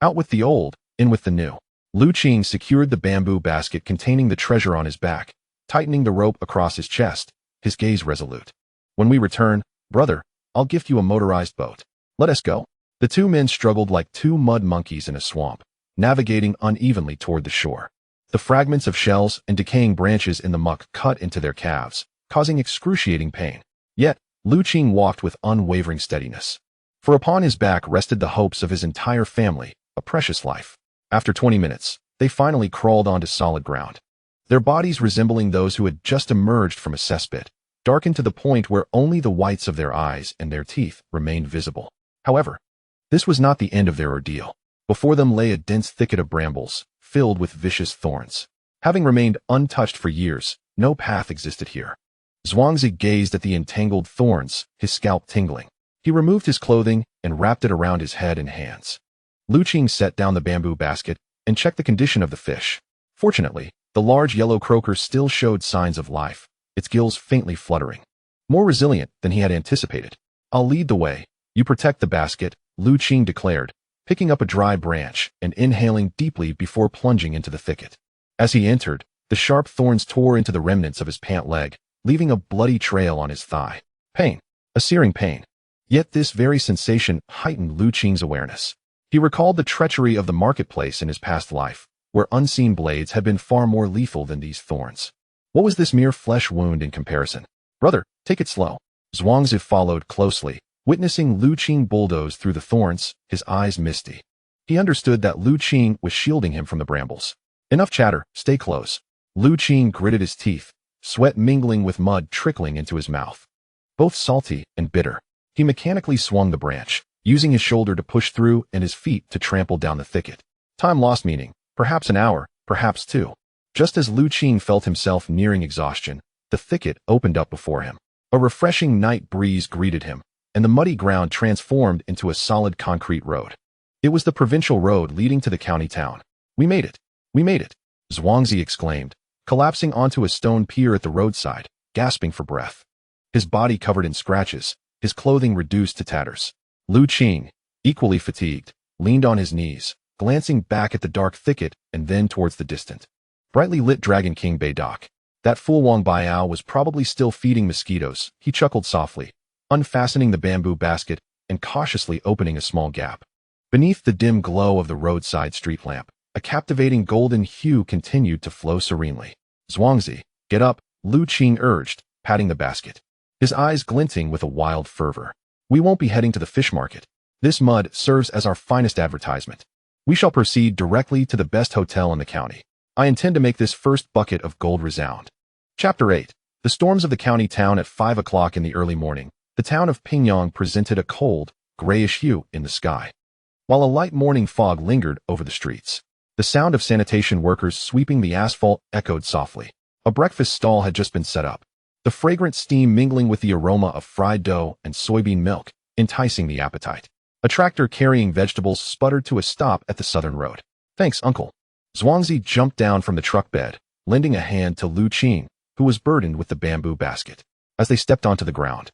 Out with the old, in with the new. Qing secured the bamboo basket containing the treasure on his back, tightening the rope across his chest, his gaze resolute. When we return, brother, I'll gift you a motorized boat. Let us go. The two men struggled like two mud monkeys in a swamp, navigating unevenly toward the shore. The fragments of shells and decaying branches in the muck cut into their calves, causing excruciating pain. Yet, Qing walked with unwavering steadiness. For upon his back rested the hopes of his entire family, a precious life. After 20 minutes, they finally crawled onto solid ground. Their bodies resembling those who had just emerged from a cesspit, darkened to the point where only the whites of their eyes and their teeth remained visible. However, this was not the end of their ordeal. Before them lay a dense thicket of brambles, filled with vicious thorns. Having remained untouched for years, no path existed here. Zhuangzi gazed at the entangled thorns, his scalp tingling. He removed his clothing and wrapped it around his head and hands. Qing set down the bamboo basket and checked the condition of the fish. Fortunately, the large yellow croaker still showed signs of life, its gills faintly fluttering. More resilient than he had anticipated. I'll lead the way. You protect the basket, Qing declared, picking up a dry branch and inhaling deeply before plunging into the thicket. As he entered, the sharp thorns tore into the remnants of his pant leg, leaving a bloody trail on his thigh. Pain. A searing pain. Yet this very sensation heightened Qing's awareness. He recalled the treachery of the marketplace in his past life, where unseen blades had been far more lethal than these thorns. What was this mere flesh wound in comparison? Brother, take it slow. Zhuangzi followed closely, witnessing Qing bulldoze through the thorns, his eyes misty. He understood that Qing was shielding him from the brambles. Enough chatter, stay close. Qing gritted his teeth, sweat mingling with mud trickling into his mouth. Both salty and bitter. He mechanically swung the branch, using his shoulder to push through and his feet to trample down the thicket. Time lost meaning, perhaps an hour, perhaps two. Just as Qing felt himself nearing exhaustion, the thicket opened up before him. A refreshing night breeze greeted him, and the muddy ground transformed into a solid concrete road. It was the provincial road leading to the county town. We made it. We made it, Zhuangzi exclaimed, collapsing onto a stone pier at the roadside, gasping for breath. His body covered in scratches, his clothing reduced to tatters. Qing, equally fatigued, leaned on his knees, glancing back at the dark thicket and then towards the distant, brightly lit Dragon King Bay dock. That fool Wang Baiao was probably still feeding mosquitoes. He chuckled softly, unfastening the bamboo basket and cautiously opening a small gap. Beneath the dim glow of the roadside street lamp, a captivating golden hue continued to flow serenely. Zhuangzi, get up, Qing urged, patting the basket, his eyes glinting with a wild fervor. We won't be heading to the fish market. This mud serves as our finest advertisement. We shall proceed directly to the best hotel in the county. I intend to make this first bucket of gold resound. Chapter 8. The storms of the county town at 5 o'clock in the early morning. The town of Pingyang presented a cold, grayish hue in the sky, while a light morning fog lingered over the streets. The sound of sanitation workers sweeping the asphalt echoed softly. A breakfast stall had just been set up, the fragrant steam mingling with the aroma of fried dough and soybean milk, enticing the appetite. A tractor carrying vegetables sputtered to a stop at the southern road. Thanks, uncle. Zhuangzi jumped down from the truck bed, lending a hand to Qing, who was burdened with the bamboo basket. As they stepped onto the ground,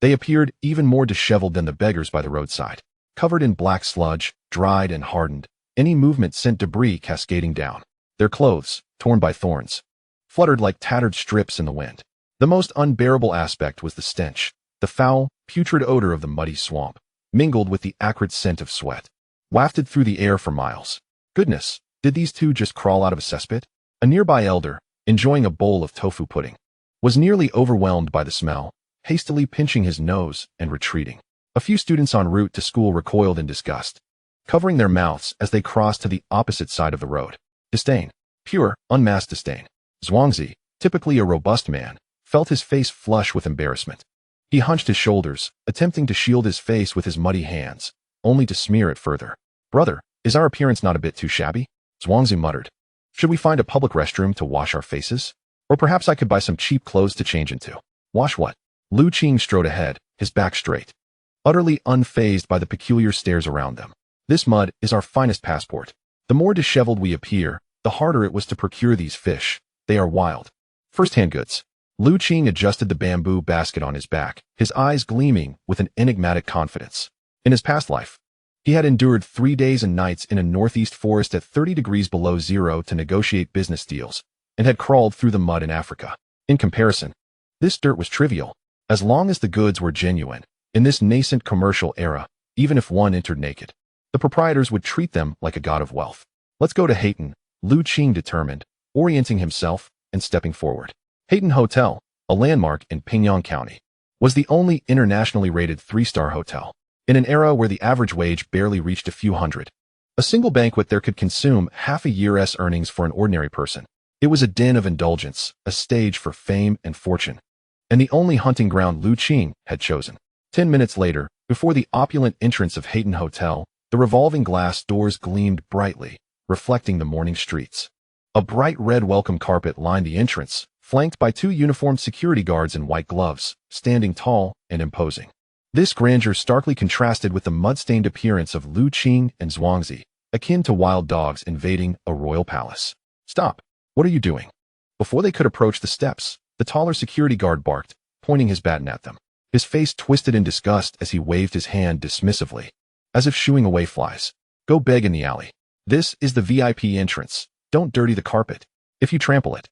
they appeared even more disheveled than the beggars by the roadside. Covered in black sludge, dried and hardened, any movement sent debris cascading down. Their clothes, torn by thorns, fluttered like tattered strips in the wind. The most unbearable aspect was the stench, the foul, putrid odor of the muddy swamp, mingled with the acrid scent of sweat, wafted through the air for miles. Goodness, did these two just crawl out of a cesspit? A nearby elder, enjoying a bowl of tofu pudding, was nearly overwhelmed by the smell, hastily pinching his nose and retreating. A few students en route to school recoiled in disgust, covering their mouths as they crossed to the opposite side of the road. Disdain. Pure, unmasked disdain. Zhuangzi, typically a robust man, felt his face flush with embarrassment. He hunched his shoulders, attempting to shield his face with his muddy hands, only to smear it further. Brother, is our appearance not a bit too shabby? Zhuangzi muttered. Should we find a public restroom to wash our faces? Or perhaps I could buy some cheap clothes to change into. Wash what? Qing strode ahead, his back straight, utterly unfazed by the peculiar stares around them. This mud is our finest passport. The more disheveled we appear, the harder it was to procure these fish. They are wild. First-hand goods. Qing adjusted the bamboo basket on his back, his eyes gleaming with an enigmatic confidence. In his past life, he had endured 3 days and nights in a northeast forest at 30 degrees below zero to negotiate business deals, and had crawled through the mud in Africa. In comparison, this dirt was trivial. As long as the goods were genuine, in this nascent commercial era, even if one entered naked, the proprietors would treat them like a god of wealth. Let's go to Hayton, Qing determined, orienting himself and stepping forward. Hayton Hotel, a landmark in Pingyang County, was the only internationally rated 3-star hotel. In an era where the average wage barely reached a few hundred, a single banquet there could consume half a year's earnings for an ordinary person. It was a den of indulgence, a stage for fame and fortune, and the only hunting ground Qing had chosen. 10 minutes later, before the opulent entrance of Hayton Hotel, the revolving glass doors gleamed brightly, reflecting the morning streets. A bright red welcome carpet lined the entrance, flanked by 2 uniformed security guards in white gloves, standing tall and imposing. This grandeur starkly contrasted with the mud-stained appearance of Qing and Zhuangzi, akin to wild dogs invading a royal palace. "Stop! What are you doing?" Before they could approach the steps, the taller security guard barked, pointing his baton at them. His face twisted in disgust as he waved his hand dismissively, as if shooing away flies. "Go beg in the alley. This is the VIP entrance. Don't dirty the carpet. If you trample it,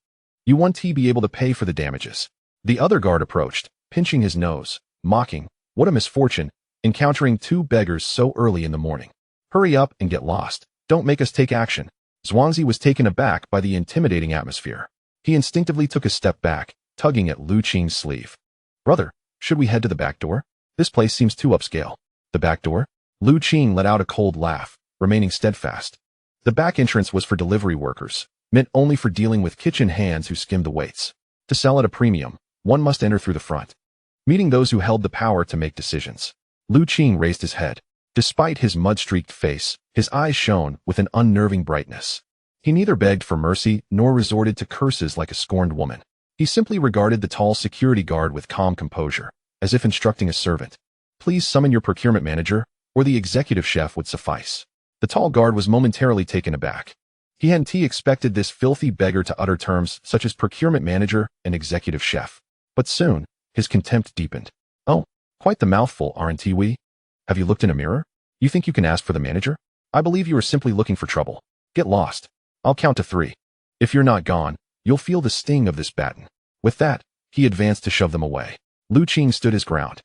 you won't be able to pay for the damages." The other guard approached, pinching his nose, mocking, "What a misfortune, encountering 2 beggars so early in the morning. Hurry up and get lost. Don't make us take action." Zhuangzi was taken aback by the intimidating atmosphere. He instinctively took a step back, tugging at Qing's sleeve. "Brother, should we head to the back door? This place seems too upscale." "The back door?" Qing let out a cold laugh, remaining steadfast. The back entrance was for delivery workers, meant only for dealing with kitchen hands who skimmed the weights. To sell at a premium, one must enter through the front, meeting those who held the power to make decisions. Qing raised his head. Despite his mud-streaked face, his eyes shone with an unnerving brightness. He neither begged for mercy nor resorted to curses like a scorned woman. He simply regarded the tall security guard with calm composure, as if instructing a servant. "Please summon your procurement manager, or the executive chef would suffice." The tall guard was momentarily taken aback. He hadn't expected this filthy beggar to utter terms such as procurement manager and executive chef. But soon, his contempt deepened. "Oh, quite the mouthful, aren't we? Have you looked in a mirror? You think you can ask for the manager? I believe you are simply looking for trouble. Get lost. I'll count to 3. If you're not gone, you'll feel the sting of this baton." With that, he advanced to shove them away. Qing stood his ground.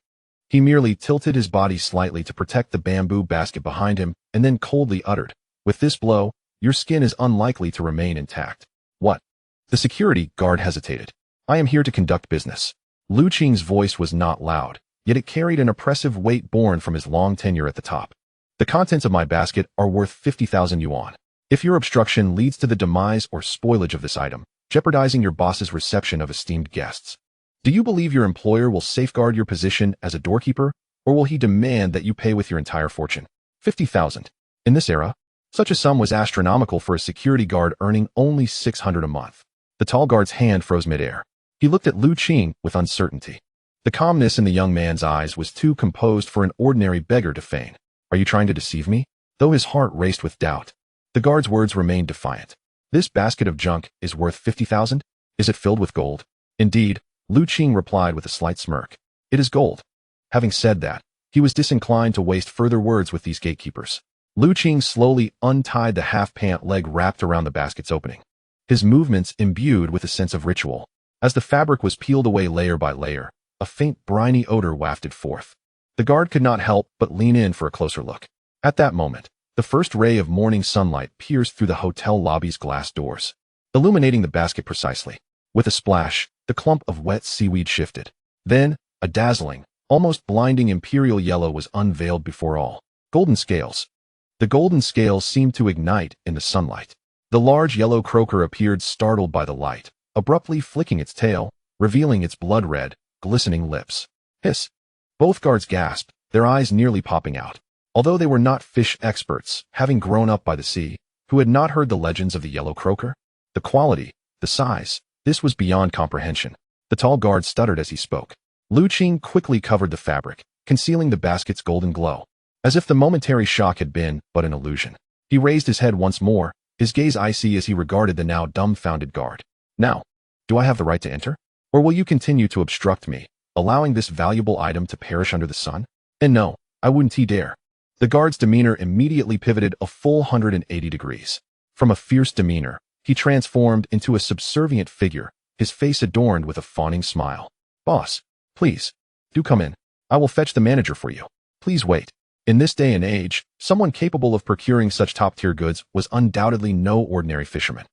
He merely tilted his body slightly to protect the bamboo basket behind him, and then coldly uttered, "With this blow, your skin is unlikely to remain intact." "What?" The security guard hesitated. "I am here to conduct business." Qing's voice was not loud, yet it carried an oppressive weight born from his long tenure at the top. "The contents of my basket are worth 50,000 yuan. If your obstruction leads to the demise or spoilage of this item, jeopardizing your boss's reception of esteemed guests, do you believe your employer will safeguard your position as a doorkeeper, or will he demand that you pay with your entire fortune?" 50,000. In this era, such a sum was astronomical for a security guard earning only 600 a month. The tall guard's hand froze midair. He looked at Qing with uncertainty. The calmness in the young man's eyes was too composed for an ordinary beggar to feign. "Are you trying to deceive me?" Though his heart raced with doubt, the guard's words remained defiant. "This basket of junk is worth 50,000? Is it filled with gold?" "Indeed," Qing replied with a slight smirk. "It is gold." Having said that, he was disinclined to waste further words with these gatekeepers. Qing slowly untied the half-pant leg wrapped around the basket's opening, his movements imbued with a sense of ritual. As the fabric was peeled away layer by layer, a faint briny odor wafted forth. The guard could not help but lean in for a closer look. At that moment, the first ray of morning sunlight pierced through the hotel lobby's glass doors, illuminating the basket precisely. With a splash, the clump of wet seaweed shifted. Then, a dazzling, almost blinding imperial yellow was unveiled before all. Golden scales. The golden scales seemed to ignite in the sunlight. The large yellow croaker appeared startled by the light, abruptly flicking its tail, revealing its blood-red, glistening lips. "Hiss!" Both guards gasped, their eyes nearly popping out. Although they were not fish experts, having grown up by the sea, who had not heard the legends of the yellow croaker? The quality, the size, this was beyond comprehension. The tall guard stuttered as he spoke. Qing quickly covered the fabric, concealing the basket's golden glow, as if the momentary shock had been but an illusion. He raised his head once more, his gaze icy as he regarded the now dumbfounded guard. Now, do I have the right to enter? Or will you continue to obstruct me, allowing this valuable item to perish under the sun? And no, I wouldn't dare. The guard's demeanor immediately pivoted a full 180 degrees. From a fierce demeanor, he transformed into a subservient figure, his face adorned with a fawning smile. Boss, please, do come in. I will fetch the manager for you. Please wait. In this day and age, someone capable of procuring such top-tier goods was undoubtedly no ordinary fisherman.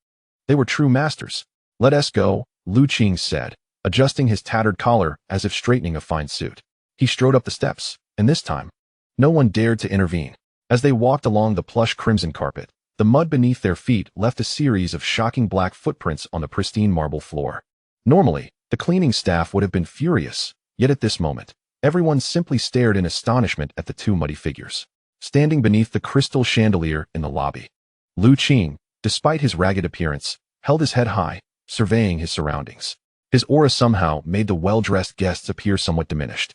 They were true masters. Let us go, Lu Qing said, adjusting his tattered collar as if straightening a fine suit. He strode up the steps, and this time, no one dared to intervene. As they walked along the plush crimson carpet, the mud beneath their feet left a series of shocking black footprints on the pristine marble floor. Normally, the cleaning staff would have been furious, yet at this moment, everyone simply stared in astonishment at the two muddy figures, standing beneath the crystal chandelier in the lobby. Lu Qing, despite his ragged appearance, held his head high, surveying his surroundings. His aura somehow made the well-dressed guests appear somewhat diminished.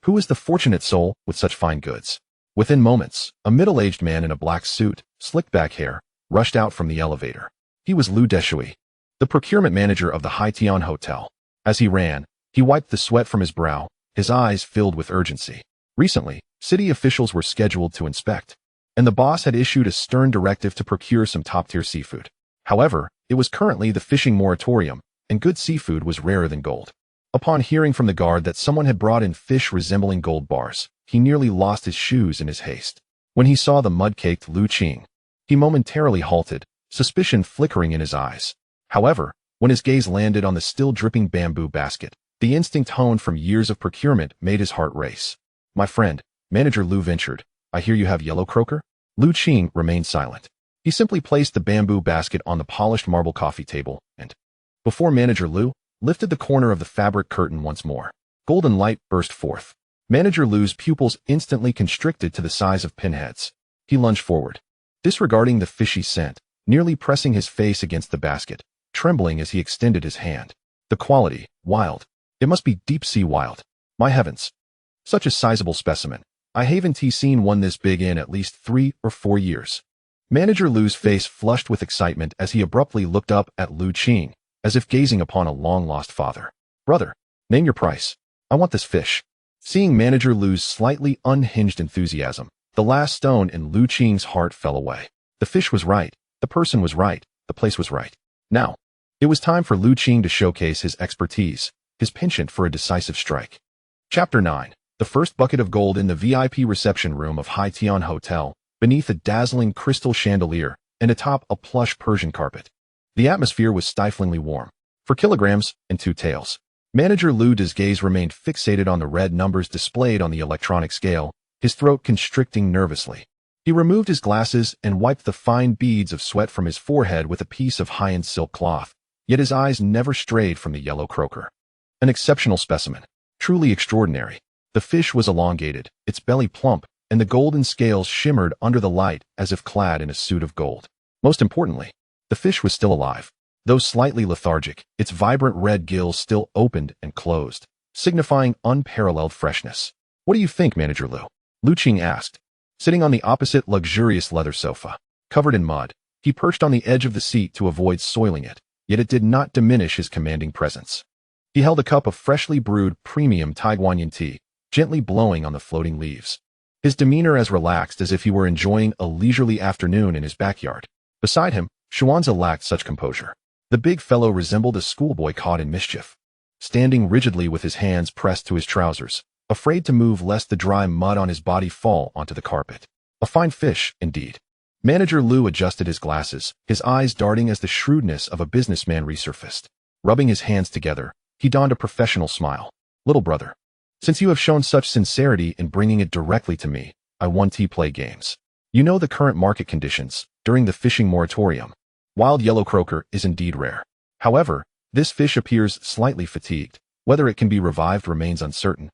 Who is the fortunate soul with such fine goods? Within moments, a middle-aged man in a black suit, slicked back hair, rushed out from the elevator. He was Lu Deshui, the procurement manager of the Haitian Hotel. As he ran, he wiped the sweat from his brow, his eyes filled with urgency. Recently, city officials were scheduled to inspect, and the boss had issued a stern directive to procure some top-tier seafood. However, it was currently the fishing moratorium, and good seafood was rarer than gold. Upon hearing from the guard that someone had brought in fish resembling gold bars, he nearly lost his shoes in his haste. When he saw the mud-caked Lu Qing, he momentarily halted, suspicion flickering in his eyes. However, when his gaze landed on the still-dripping bamboo basket, the instinct honed from years of procurement made his heart race. My friend, Manager Lu ventured, I hear you have yellow croaker? Lu Qing remained silent. He simply placed the bamboo basket on the polished marble coffee table and, before Manager Lu, lifted the corner of the fabric curtain once more. Golden light burst forth. Manager Lu's pupils instantly constricted to the size of pinheads. He lunged forward, disregarding the fishy scent, nearly pressing his face against the basket, trembling as he extended his hand. The quality, wild. It must be deep-sea wild. My heavens. Such a sizable specimen. I haven't seen one this big in at least 3 or 4 years. Manager Lu's face flushed with excitement as he abruptly looked up at Lu Qing, as if gazing upon a long-lost father. Brother, name your price. I want this fish. Seeing Manager Lu's slightly unhinged enthusiasm, the last stone in Lu Qing's heart fell away. The fish was right, the person was right, the place was right. Now, it was time for Lu Qing to showcase his expertise, his penchant for a decisive strike. Chapter 9. The first bucket of gold in the VIP reception room of Haitian Hotel, beneath a dazzling crystal chandelier and atop a plush Persian carpet. The atmosphere was stiflingly warm. For kilograms and 2 taels. Manager Lu's gaze remained fixated on the red numbers displayed on the electronic scale, his throat constricting nervously. He removed his glasses and wiped the fine beads of sweat from his forehead with a piece of high-end silk cloth, yet his eyes never strayed from the yellow croaker. An exceptional specimen. Truly extraordinary. The fish was elongated, its belly plump, and the golden scales shimmered under the light as if clad in a suit of gold. Most importantly, the fish was still alive. Though slightly lethargic, its vibrant red gills still opened and closed, signifying unparalleled freshness. What do you think, Manager Lu? Lu Qing asked. Sitting on the opposite luxurious leather sofa, covered in mud, he perched on the edge of the seat to avoid soiling it, yet it did not diminish his commanding presence. He held a cup of freshly brewed premium Taiguanyan tea, gently blowing on the floating leaves. His demeanor as relaxed as if he were enjoying a leisurely afternoon in his backyard. Beside him, Xuanzi lacked such composure. The big fellow resembled a schoolboy caught in mischief, standing rigidly with his hands pressed to his trousers, afraid to move lest the dry mud on his body fall onto the carpet. A fine fish, indeed. Manager Lu adjusted his glasses, his eyes darting as the shrewdness of a businessman resurfaced. Rubbing his hands together, he donned a professional smile. Little brother, since you have shown such sincerity in bringing it directly to me, I want to play games. You know the current market conditions, during the fishing moratorium. Wild yellow croaker is indeed rare. However, this fish appears slightly fatigued. Whether it can be revived remains uncertain.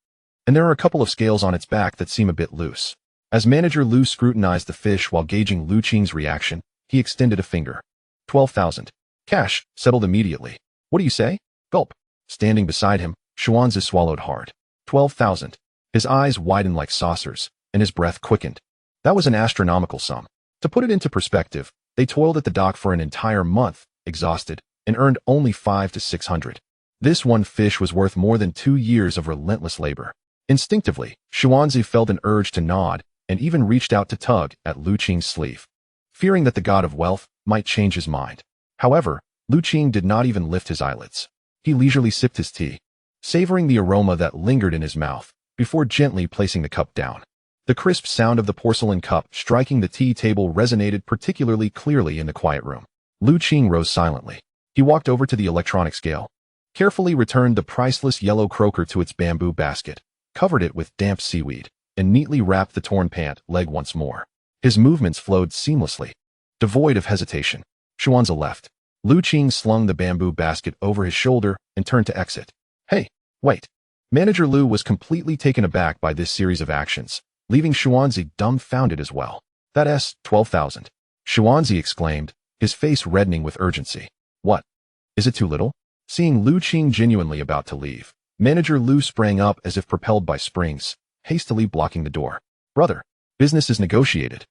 And there are a couple of scales on its back that seem a bit loose. As Manager Lu scrutinized the fish while gauging Lu Qing's reaction, he extended a finger. 12,000. Cash, settled immediately. What do you say? Gulp. Standing beside him, Xuanzi swallowed hard. 12,000. His eyes widened like saucers, and his breath quickened. That was an astronomical sum. To put it into perspective, They toiled at the dock for an entire month, exhausted, and earned only 500 to 600. This one fish was worth more than 2 years of relentless labor. Instinctively, Xuanzi felt an urge to nod and even reached out to tug at Lu Qing's sleeve, fearing that the god of wealth might change his mind. However, Lu Qing did not even lift his eyelids. He leisurely sipped his tea, savoring the aroma that lingered in his mouth, before gently placing the cup down. The crisp sound of the porcelain cup striking the tea table resonated particularly clearly in the quiet room. Lu Qing rose silently. He walked over to the electronic scale, carefully returned the priceless yellow croaker to its bamboo basket, covered it with damp seaweed, and neatly wrapped the torn pant leg once more. His movements flowed seamlessly, devoid of hesitation. Xuanzi left. Lu Qing slung the bamboo basket over his shoulder and turned to exit. Hey, wait. Manager Lu was completely taken aback by this series of actions, leaving Xuanzi dumbfounded as well. That's 12,000. Xuanzi exclaimed, his face reddening with urgency. What? Is it too little? Seeing Lu Qing genuinely about to leave, Manager Lu sprang up as if propelled by springs, hastily blocking the door. Brother, business is negotiated.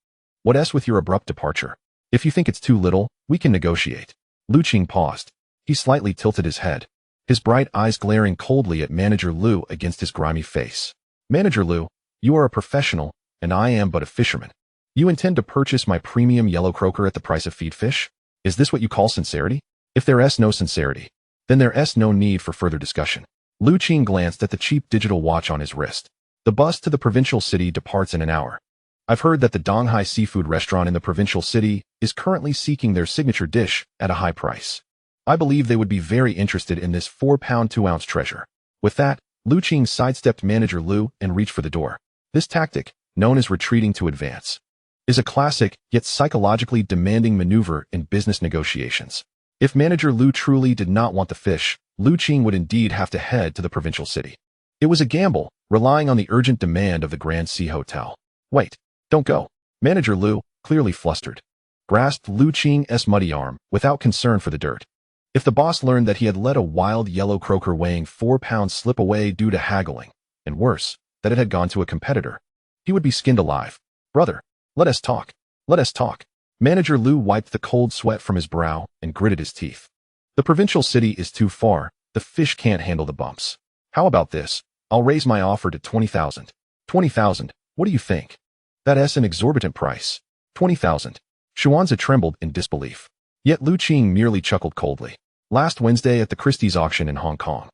What's with your abrupt departure? If you think it's too little, we can negotiate. Lu Qing paused. He slightly tilted his head, his bright eyes glaring coldly at Manager Lu against his grimy face. Manager Lu, you are a professional, and I am but a fisherman. You intend to purchase my premium yellow croaker at the price of feed fish? Is this what you call sincerity? If there's no sincerity, then there's no need for further discussion. Lu Qing glanced at the cheap digital watch on his wrist. The bus to the provincial city departs in an hour. I've heard that the Donghai seafood restaurant in the provincial city is currently seeking their signature dish at a high price. I believe they would be very interested in this 4-pound 2-ounce treasure. With that, Lu Qing sidestepped Manager Lu and reached for the door. This tactic, known as retreating to advance, is a classic yet psychologically demanding maneuver in business negotiations. If Manager Lu truly did not want the fish, Lu Qing would indeed have to head to the provincial city. It was a gamble, relying on the urgent demand of the Grand Sea Hotel. Wait, don't go. Manager Lu, clearly flustered, grasped Lu Qing's muddy arm without concern for the dirt. If the boss learned that he had let a wild yellow croaker weighing 4 pounds slip away due to haggling, and worse, that it had gone to a competitor, he would be skinned alive. Brother, let us talk. Let us talk. Manager Lu wiped the cold sweat from his brow and gritted his teeth. The provincial city is too far. The fish can't handle the bumps. How about this? I'll raise my offer to 20,000. 20,000. What do you think? That's an exorbitant price. 20,000. Xuanzi trembled in disbelief. Yet Lu Qing merely chuckled coldly. Last Wednesday at the Christie's auction in Hong Kong,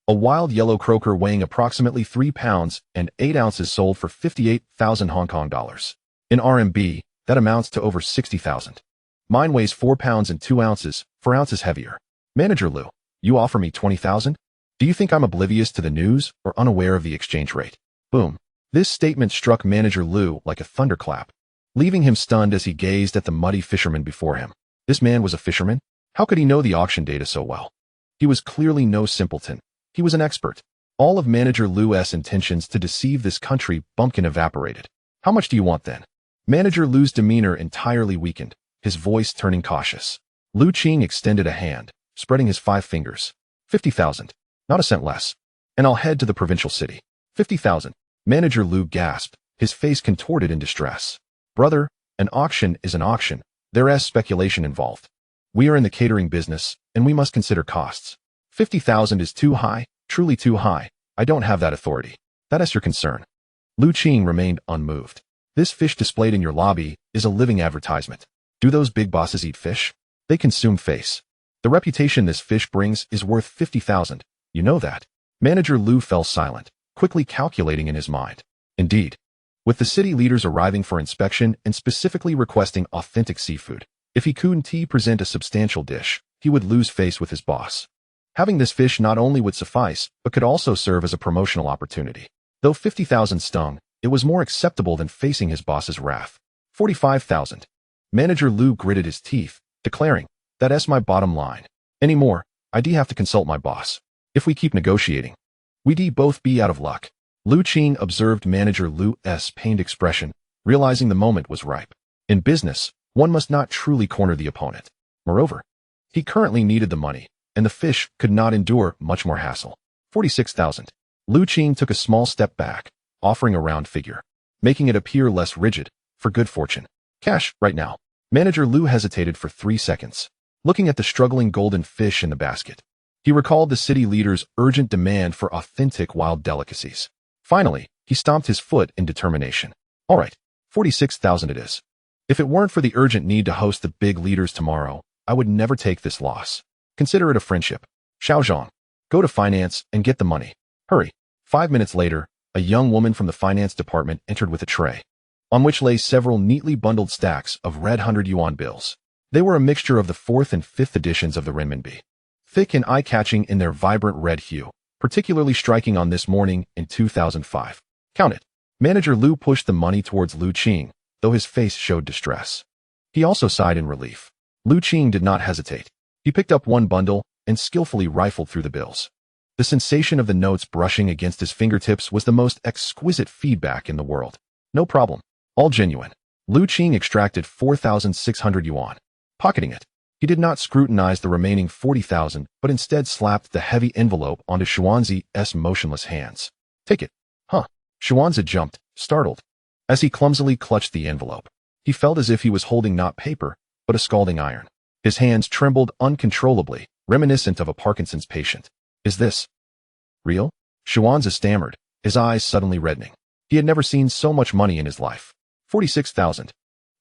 a wild yellow croaker weighing approximately 3 pounds and 8 ounces sold for 58,000 Hong Kong dollars. In RMB, that amounts to over 60,000. Mine weighs 4 pounds and 2 ounces, 4 ounces heavier. Manager Lu, you offer me 20,000? Do you think I'm oblivious to the news or unaware of the exchange rate? Boom. This statement struck Manager Lu like a thunderclap, leaving him stunned as he gazed at the muddy fisherman before him. This man was a fisherman? How could he know the auction data so well? He was clearly no simpleton. He was an expert. All of Manager Lu's intentions to deceive this country bumpkin evaporated. How much do you want then? Manager Lu's demeanor entirely weakened, his voice turning cautious. Lu Qing extended a hand, spreading his 5 fingers. 50,000. Not a cent less. And I'll head to the provincial city. 50,000. Manager Lu gasped, his face contorted in distress. Brother, an auction is an auction. There's speculation involved. We are in the catering business, and we must consider costs. 50,000 is too high, truly too high. I don't have that authority. That is your concern. Lu Qing remained unmoved. This fish displayed in your lobby is a living advertisement. Do those big bosses eat fish? They consume face. The reputation this fish brings is worth 50,000. You know that. Manager Lu fell silent, quickly calculating in his mind. Indeed, with the city leaders arriving for inspection and specifically requesting authentic seafood, if he couldn't present a substantial dish, he would lose face with his boss. Having this fish not only would suffice, but could also serve as a promotional opportunity. Though 50,000 stung, it was more acceptable than facing his boss's wrath. 45,000. Manager Lu gritted his teeth, declaring, that's my bottom line. Any more, I'd have to consult my boss. If we keep negotiating, we'd both be out of luck. Lu Qing observed Manager Lu's pained expression, realizing the moment was ripe. In business, one must not truly corner the opponent. Moreover, he currently needed the money, and the fish could not endure much more hassle. 46,000. Lu Qing took a small step back, offering a round figure, making it appear less rigid, for good fortune. Cash, right now. Manager Lu hesitated for 3 seconds, looking at the struggling golden fish in the basket. He recalled the city leader's urgent demand for authentic wild delicacies. Finally, he stomped his foot in determination. All right, 46,000 it is. If it weren't for the urgent need to host the big leaders tomorrow, I would never take this loss. Consider it a friendship. Xiaozhong, go to finance and get the money. Hurry. 5 minutes later, a young woman from the finance department entered with a tray, on which lay several neatly bundled stacks of red 100 yuan bills. They were a mixture of the 4th and 5th editions of the renminbi, thick and eye-catching in their vibrant red hue, particularly striking on this morning in 2005. Count it. Manager Lu pushed the money towards Lu Qing, though his face showed distress. He also sighed in relief. Lu Qing did not hesitate. He picked up one bundle and skillfully rifled through the bills. The sensation of the notes brushing against his fingertips was the most exquisite feedback in the world. No problem. All genuine. Lu Qing extracted 4,600 yuan. Pocketing it, he did not scrutinize the remaining 40,000, but instead slapped the heavy envelope onto Xuanzi's motionless hands. Take it. Huh. Xuanzi jumped, startled. As he clumsily clutched the envelope, he felt as if he was holding not paper, but a scalding iron. His hands trembled uncontrollably, reminiscent of a Parkinson's patient. Is this real? Xuanzi stammered, his eyes suddenly reddening. He had never seen so much money in his life. 46,000.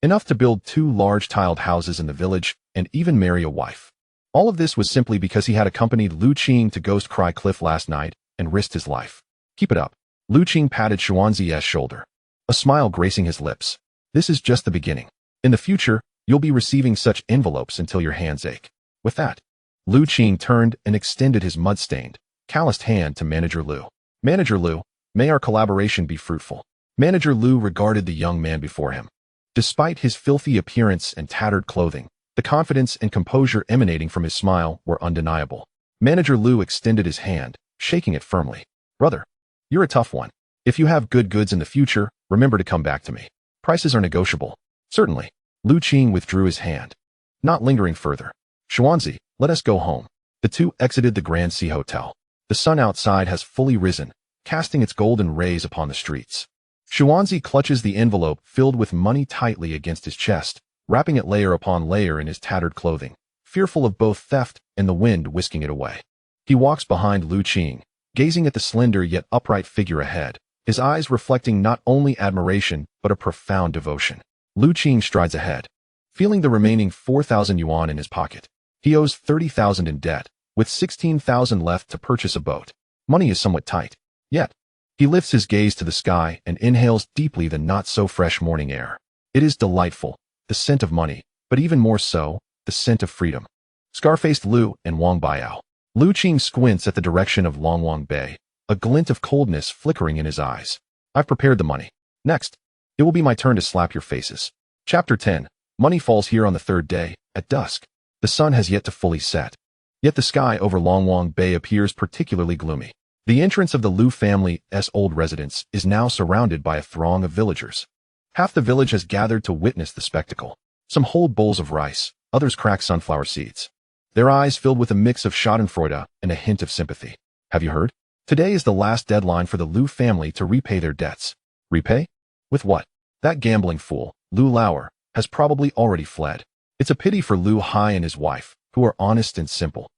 Enough to build 2 large tiled houses in the village and even marry a wife. All of this was simply because he had accompanied Lu Qing to Ghost Cry Cliff last night and risked his life. Keep it up. Lu Qing patted Xuanzi's shoulder, a smile gracing his lips. This is just the beginning. In the future, you'll be receiving such envelopes until your hands ache. With that, Lu Qing turned and extended his mud-stained, calloused hand to Manager Lu. Manager Lu, may our collaboration be fruitful. Manager Lu regarded the young man before him. Despite his filthy appearance and tattered clothing, the confidence and composure emanating from his smile were undeniable. Manager Lu extended his hand, shaking it firmly. Brother, you're a tough one. If you have good goods in the future, remember to come back to me. Prices are negotiable. Certainly. Lu Qing withdrew his hand. Not lingering further. Xuanzi, let us go home. The two exited the Grand Sea Hotel. The sun outside has fully risen, casting its golden rays upon the streets. Xuanzi clutches the envelope filled with money tightly against his chest, wrapping it layer upon layer in his tattered clothing, fearful of both theft and the wind whisking it away. He walks behind Lu Qing, gazing at the slender yet upright figure ahead, his eyes reflecting not only admiration but a profound devotion. Lu Qing strides ahead, feeling the remaining 4,000 yuan in his pocket. He owes 30,000 in debt, with 16,000 left to purchase a boat. Money is somewhat tight. Yet, he lifts his gaze to the sky and inhales deeply the not-so-fresh morning air. It is delightful, the scent of money, but even more so, the scent of freedom. Scar-faced Lu and Wang Baiao. Lu Qing squints at the direction of Longwang Bay, a glint of coldness flickering in his eyes. I've prepared the money. Next, it will be my turn to slap your faces. Chapter 10. Money falls here on the 3rd day, at dusk. The sun has yet to fully set. Yet the sky over Longwang Bay appears particularly gloomy. The entrance of the Lu family's old residence is now surrounded by a throng of villagers. Half the village has gathered to witness the spectacle. Some hold bowls of rice, others crack sunflower seeds, their eyes filled with a mix of schadenfreude and a hint of sympathy. Have you heard? Today is the last deadline for the Lu family to repay their debts. Repay? With what? That gambling fool, Lu Lauer, has probably already fled. It's a pity for Lu Hai and his wife, who are honest and simple.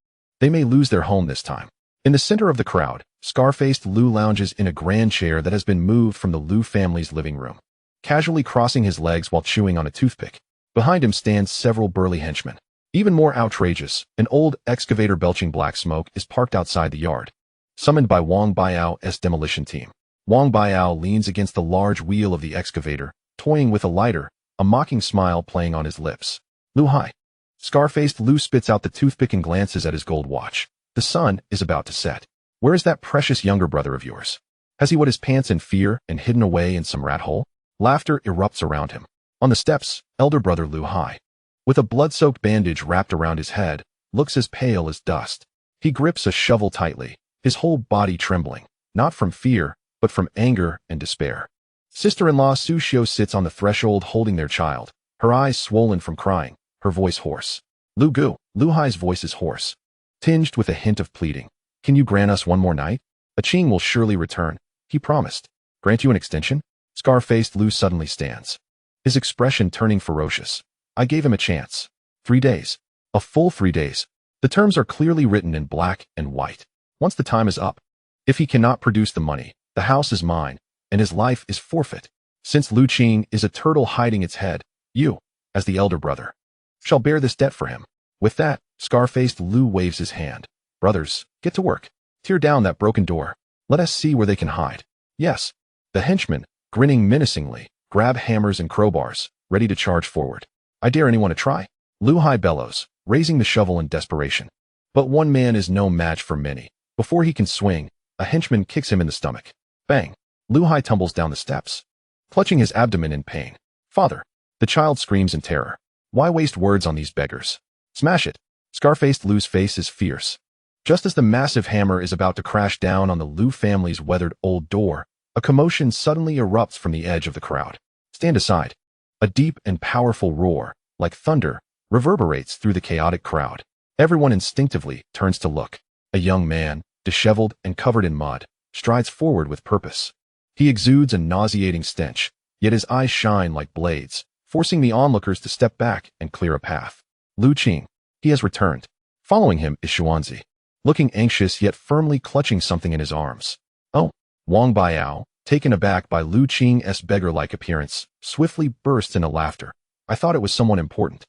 They may lose their home this time. In the center of the crowd, scar-faced Lu lounges in a grand chair that has been moved from the Lu family's living room, casually crossing his legs while chewing on a toothpick. Behind him stand several burly henchmen. Even more outrageous, an old excavator belching black smoke is parked outside the yard, summoned by Wang Baiao's demolition team. Wang Baiao leans against the large wheel of the excavator, toying with a lighter, a mocking smile playing on his lips. Lu Hai. Scar-faced Lu spits out the toothpick and glances at his gold watch. The sun is about to set. Where is that precious younger brother of yours? Has he wet his pants in fear and hidden away in some rat hole? Laughter erupts around him. On the steps, elder brother Lu Hai, with a blood-soaked bandage wrapped around his head, looks as pale as dust. He grips a shovel tightly, his whole body trembling, not from fear, but from anger and despair. Sister-in-law Su Xiu sits on the threshold holding their child, her eyes swollen from crying, her voice hoarse. Lu Gu. Lu Hai's voice is hoarse, tinged with a hint of pleading. Can you grant us one more night? A Qing will surely return, he promised. Grant you an extension? Scar-faced Lu suddenly stands, his expression turning ferocious. I gave him a chance. 3 days. A full 3 days. The terms are clearly written in black and white. Once the time is up, if he cannot produce the money, the house is mine, and his life is forfeit. Since Lu Qing is a turtle hiding its head, you, as the elder brother, shall bear this debt for him. With that, scar-faced Lu waves his hand. Brothers, get to work. Tear down that broken door. Let us see where they can hide. Yes. The henchmen, grinning menacingly, grab hammers and crowbars, ready to charge forward. I dare anyone to try. Lu Hai bellows, raising the shovel in desperation. But one man is no match for many. Before he can swing, a henchman kicks him in the stomach. Bang! Lu Hai tumbles down the steps, clutching his abdomen in pain. Father! The child screams in terror. Why waste words on these beggars? Smash it! Scar-faced Lu's face is fierce. Just as the massive hammer is about to crash down on the Lu family's weathered old door, a commotion suddenly erupts from the edge of the crowd. Stand aside. A deep and powerful roar, like thunder, reverberates through the chaotic crowd. Everyone instinctively turns to look. A young man, disheveled and covered in mud, strides forward with purpose. He exudes a nauseating stench, yet his eyes shine like blades, forcing the onlookers to step back and clear a path. Lu Qing. He has returned. Following him is Xuanzi, looking anxious yet firmly clutching something in his arms. Oh! Wang Baiao, taken aback by Lu Qing's beggar-like appearance, swiftly bursts into laughter. I thought it was someone important.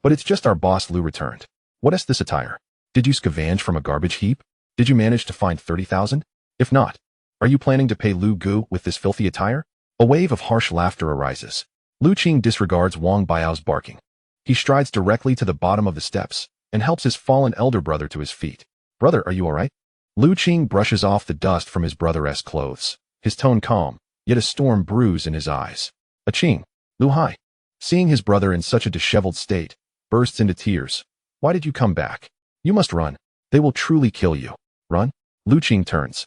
But it's just our boss Lu returned. What is this attire? Did you scavenge from a garbage heap? Did you manage to find 30,000? If not, are you planning to pay Lu Gu with this filthy attire? A wave of harsh laughter arises. Lu Qing disregards Wang Baiao's barking. He strides directly to the bottom of the steps and helps his fallen elder brother to his feet. Brother, are you all right? Lu Qing brushes off the dust from his brother's clothes, his tone calm, yet a storm brews in his eyes. A Qing, Lu Hai, seeing his brother in such a disheveled state, bursts into tears. Why did you come back? You must run. They will truly kill you. Run? Lu Qing turns.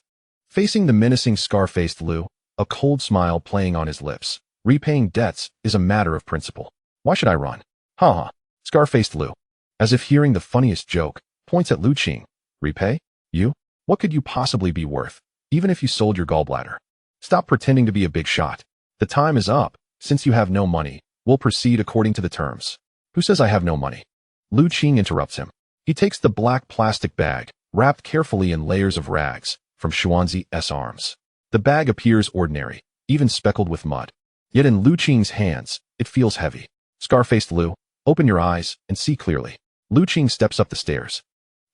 Facing the menacing scar-faced Lu, a cold smile playing on his lips. Repaying debts is a matter of principle. Why should I run? Ha ha. Scar-faced Lu, as if hearing the funniest joke, points at Lu Qing. Repay? You? What could you possibly be worth, even if you sold your gallbladder? Stop pretending to be a big shot. The time is up. Since you have no money, we'll proceed according to the terms. Who says I have no money? Lu Qing interrupts him. He takes the black plastic bag, wrapped carefully in layers of rags, from Xuanzi's arms. The bag appears ordinary, even speckled with mud. Yet in Lu Qing's hands, it feels heavy. Scar-faced Lu, open your eyes and see clearly. Lu Qing steps up the stairs,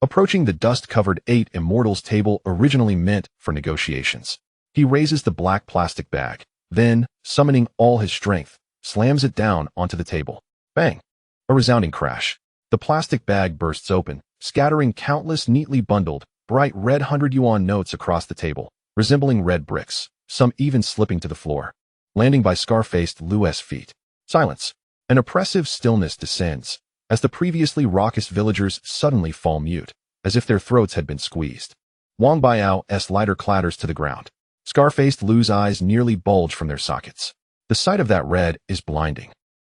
approaching the dust-covered 8 Immortals table originally meant for negotiations. He raises the black plastic bag, then, summoning all his strength, slams it down onto the table. Bang! A resounding crash. The plastic bag bursts open, scattering countless neatly bundled, bright red 100 yuan notes across the table, resembling red bricks, some even slipping to the floor, landing by scar-faced Lu's feet. Silence. An oppressive stillness descends, as the previously raucous villagers suddenly fall mute, as if their throats had been squeezed. Wang Baiao's lighter clatters to the ground. Scar-faced Lu's eyes nearly bulge from their sockets. The sight of that red is blinding.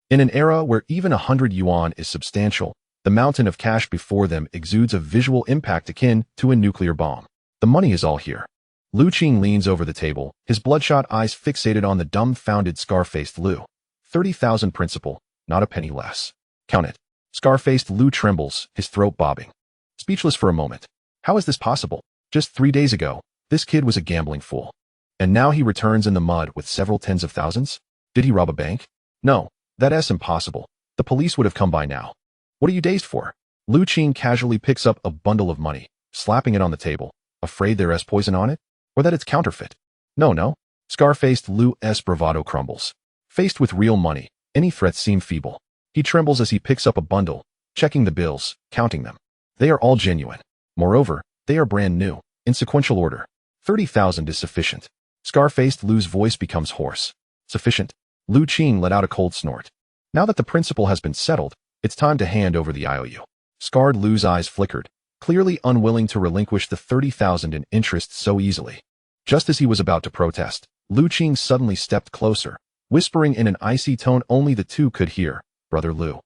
In an era where even 100 yuan is substantial, the mountain of cash before them exudes a visual impact akin to a nuclear bomb. The money is all here. Lu Qing leans over the table, his bloodshot eyes fixated on the dumbfounded scar-faced Lu. 30,000 principal, not a penny less. Count it. Scar-faced Lu trembles, his throat bobbing. Speechless for a moment. How is this possible? Just 3 days ago, this kid was a gambling fool. And now he returns in the mud with several tens of thousands? Did he rob a bank? No, that's impossible. The police would have come by now. What are you dazed for? Lu Qing casually picks up a bundle of money, slapping it on the table, afraid there is poison on it? Or that it's counterfeit? No. Scar-faced Lu's bravado crumbles. Faced with real money, any threats seem feeble. He trembles as he picks up a bundle, checking the bills, counting them. They are all genuine. Moreover, they are brand new, in sequential order. 30,000 is sufficient. Scar-faced Lu's voice becomes hoarse. Sufficient? Lu Qing let out a cold snort. Now that the principal has been settled, it's time to hand over the IOU. Scarred Lu's eyes flickered, clearly unwilling to relinquish the 30,000 in interest so easily. Just as he was about to protest, Lu Qing suddenly stepped closer, whispering in an icy tone only the two could hear. Brother Lu.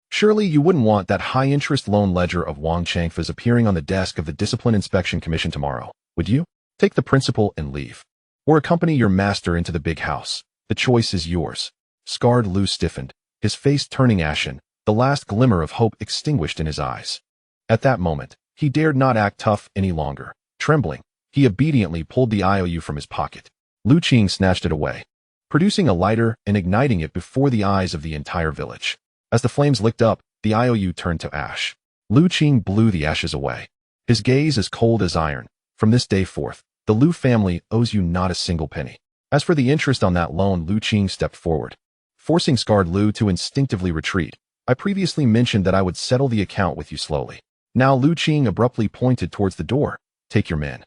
Surely you wouldn't want that high-interest loan ledger of Wang Changfa's appearing on the desk of the Discipline Inspection Commission tomorrow, would you? Take the principal and leave. Or accompany your master into the big house. The choice is yours. Scarred Lu stiffened, his face turning ashen, the last glimmer of hope extinguished in his eyes. At that moment, he dared not act tough any longer. Trembling, he obediently pulled the IOU from his pocket. Lu Qing snatched it away, producing a lighter and igniting it before the eyes of the entire village. As the flames licked up, the IOU turned to ash. Lu Qing blew the ashes away, his gaze as cold as iron. From this day forth, the Lu family owes you not a single penny. As for the interest on that loan, Lu Qing stepped forward, forcing scarred Lu to instinctively retreat. I previously mentioned that I would settle the account with you slowly. Now Lu Qing abruptly pointed towards the door. Take your men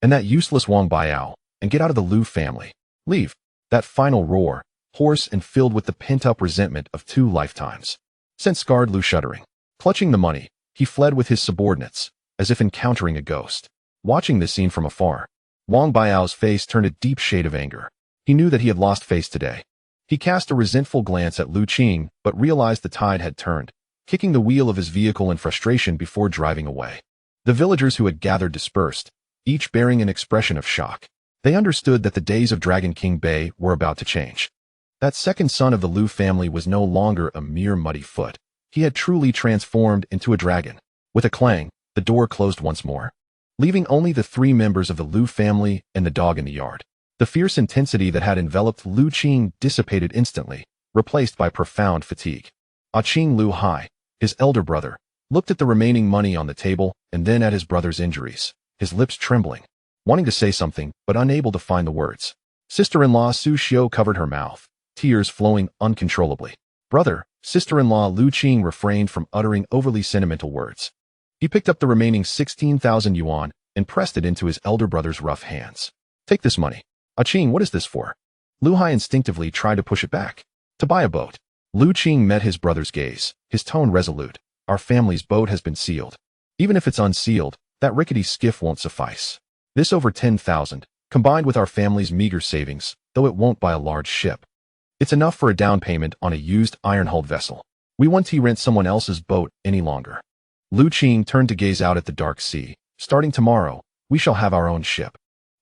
and that useless Wang Baiao, and get out of the Lu family. Leave. That final roar, hoarse and filled with the pent-up resentment of 2 lifetimes, sent scarred Lu shuddering. Clutching the money, he fled with his subordinates, as if encountering a ghost. Watching this scene from afar, Wang Baiao's face turned a deep shade of anger. He knew that he had lost face today. He cast a resentful glance at Lu Qing, but realized the tide had turned, kicking the wheel of his vehicle in frustration before driving away. The villagers who had gathered dispersed, each bearing an expression of shock. They understood that the days of Dragon King Bei were about to change. That second son of the Lu family was no longer a mere muddy foot. He had truly transformed into a dragon. With a clang, the door closed once more, leaving only the 3 members of the Lu family and the dog in the yard. The fierce intensity that had enveloped Lu Qing dissipated instantly, replaced by profound fatigue. Qing Lu Hai, his elder brother, looked at the remaining money on the table and then at his brother's injuries, his lips trembling, wanting to say something but unable to find the words. Sister-in-law Su Xiu covered her mouth, tears flowing uncontrollably. Brother, sister-in-law Lu Qing refrained from uttering overly sentimental words. He picked up the remaining 16,000 yuan and pressed it into his elder brother's rough hands. Take this money. Qing, what is this for? Lu Hai instinctively tried to push it back. To buy a boat. Lu Qing met his brother's gaze, his tone resolute. Our family's boat has been sealed. Even if it's unsealed, that rickety skiff won't suffice. This over 10,000, combined with our family's meager savings, though it won't buy a large ship. It's enough for a down payment on a used iron-hulled vessel. We won't rent someone else's boat any longer. Lu Qing turned to gaze out at the dark sea. Starting tomorrow, we shall have our own ship.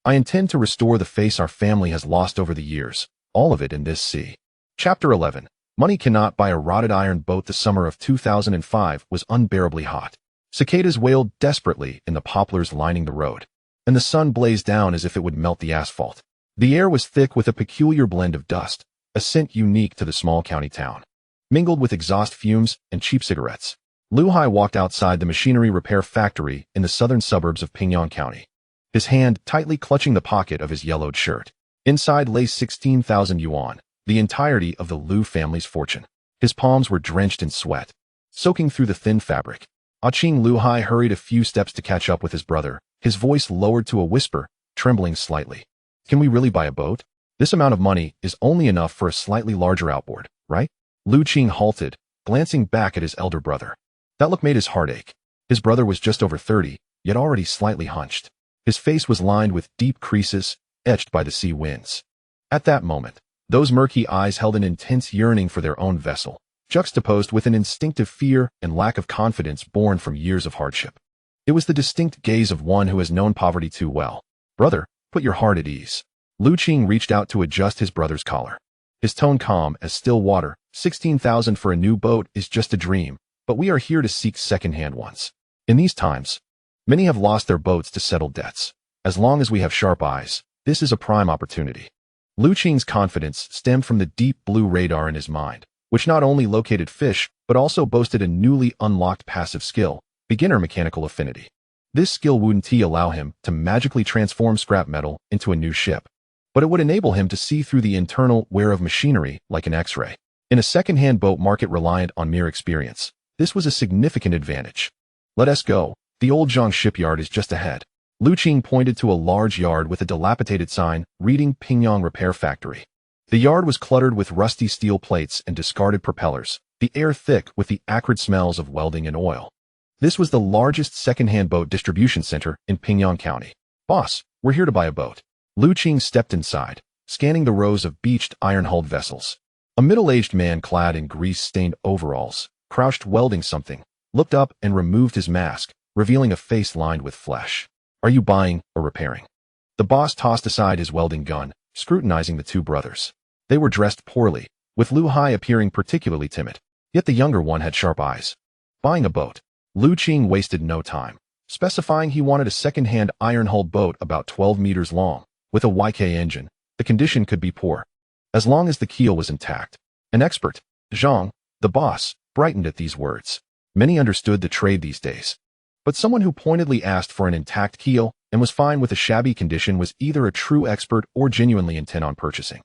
I intend to restore the face our family has lost over the years, all of it in this sea. Chapter 11. Money cannot buy a rotted iron boat. The summer of 2005 was unbearably hot. Cicadas wailed desperately in the poplars lining the road, and the sun blazed down as if it would melt the asphalt. The air was thick with a peculiar blend of dust, a scent unique to the small county town, mingled with exhaust fumes and cheap cigarettes. Lu Hai walked outside the machinery repair factory in the southern suburbs of Pingyang County, his hand tightly clutching the pocket of his yellowed shirt. Inside lay 16,000 yuan, the entirety of the Lu family's fortune. His palms were drenched in sweat, soaking through the thin fabric. Qing Lu Hai hurried a few steps to catch up with his brother, his voice lowered to a whisper, trembling slightly. Can we really buy a boat? This amount of money is only enough for a slightly larger outboard, right? Lu Qing halted, glancing back at his elder brother. That look made his heart ache. His brother was just over 30, yet already slightly hunched. His face was lined with deep creases, etched by the sea winds. At that moment, those murky eyes held an intense yearning for their own vessel, juxtaposed with an instinctive fear and lack of confidence born from years of hardship. It was the distinct gaze of one who has known poverty too well. Brother, put your heart at ease. Lu Qing reached out to adjust his brother's collar. His tone calm as still water. 16,000 for a new boat is just a dream, but we are here to seek second-hand ones. In these times, many have lost their boats to settle debts. As long as we have sharp eyes, this is a prime opportunity. Lu Qing's confidence stemmed from the deep blue radar in his mind, which not only located fish, but also boasted a newly unlocked passive skill, beginner mechanical affinity. This skill wouldn't allow him to magically transform scrap metal into a new ship, but it would enable him to see through the internal wear of machinery like an X-ray. In a second-hand boat market reliant on mere experience, this was a significant advantage. Let us go. The old Zhang shipyard is just ahead. Lu Qing pointed to a large yard with a dilapidated sign reading Pingyang Repair Factory. The yard was cluttered with rusty steel plates and discarded propellers, the air thick with the acrid smells of welding and oil. This was the largest second-hand boat distribution center in Pingyang County. Boss, we're here to buy a boat. Lu Qing stepped inside, scanning the rows of beached iron-hulled vessels. A middle-aged man clad in grease-stained overalls, crouched welding something, looked up and removed his mask, revealing a face lined with flesh. Are you buying or repairing? The boss tossed aside his welding gun, scrutinizing the two brothers. They were dressed poorly, with Lu Hai appearing particularly timid. Yet the younger one had sharp eyes. Buying a boat. Lu Qing wasted no time, specifying he wanted a second-hand iron-hulled boat about 12 meters long, with a YK engine. The condition could be poor, as long as the keel was intact. An expert, Zhang, the boss, brightened at these words. Many understood the trade these days. But someone who pointedly asked for an intact keel and was fine with a shabby condition was either a true expert or genuinely intent on purchasing.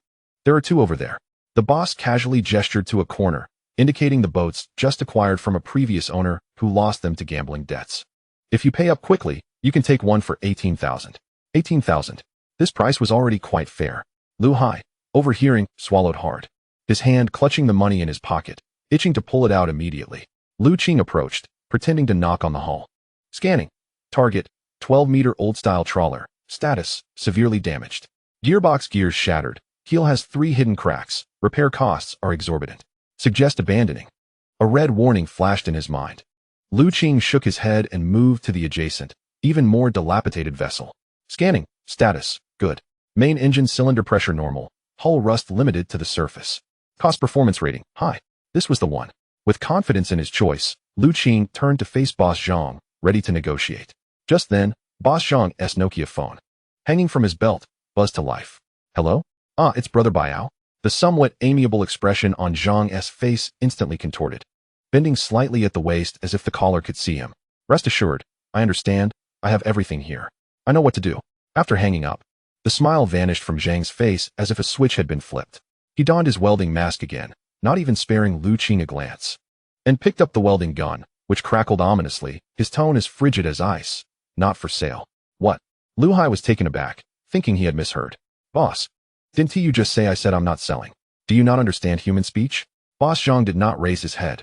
There are two over there. The boss casually gestured to a corner, indicating the boats just acquired from a previous owner who lost them to gambling debts. If you pay up quickly, you can take one for 18,000. 18,000. This price was already quite fair. Lu Hai, overhearing, swallowed hard, his hand clutching the money in his pocket, itching to pull it out immediately. Lu Qing approached, pretending to knock on the hull. Scanning. Target, 12-meter old-style trawler. Status, severely damaged. Gearbox gears shattered. Keel has 3 hidden cracks. Repair costs are exorbitant. Suggest abandoning. A red warning flashed in his mind. Lu Qing shook his head and moved to the adjacent, even more dilapidated vessel. Scanning. Status, good. Main engine cylinder pressure normal. Hull rust limited to the surface. Cost performance rating, high. This was the one. With confidence in his choice, Lu Qing turned to face Boss Zhang, ready to negotiate. Just then, Boss Zhang's Nokia phone, hanging from his belt, buzzed to life. Hello? Ah, it's Brother Baiao. The somewhat amiable expression on Zhang's face instantly contorted, bending slightly at the waist as if the caller could see him. Rest assured, I understand. I have everything here. I know what to do. After hanging up, the smile vanished from Zhang's face as if a switch had been flipped. He donned his welding mask again, not even sparing Lu Qing a glance, and picked up the welding gun, which crackled ominously, his tone as frigid as ice. Not for sale. What? Lu Hai was taken aback, thinking he had misheard. Boss, didn't you just say I said I'm not selling? Do you not understand human speech? Boss Zhang did not raise his head,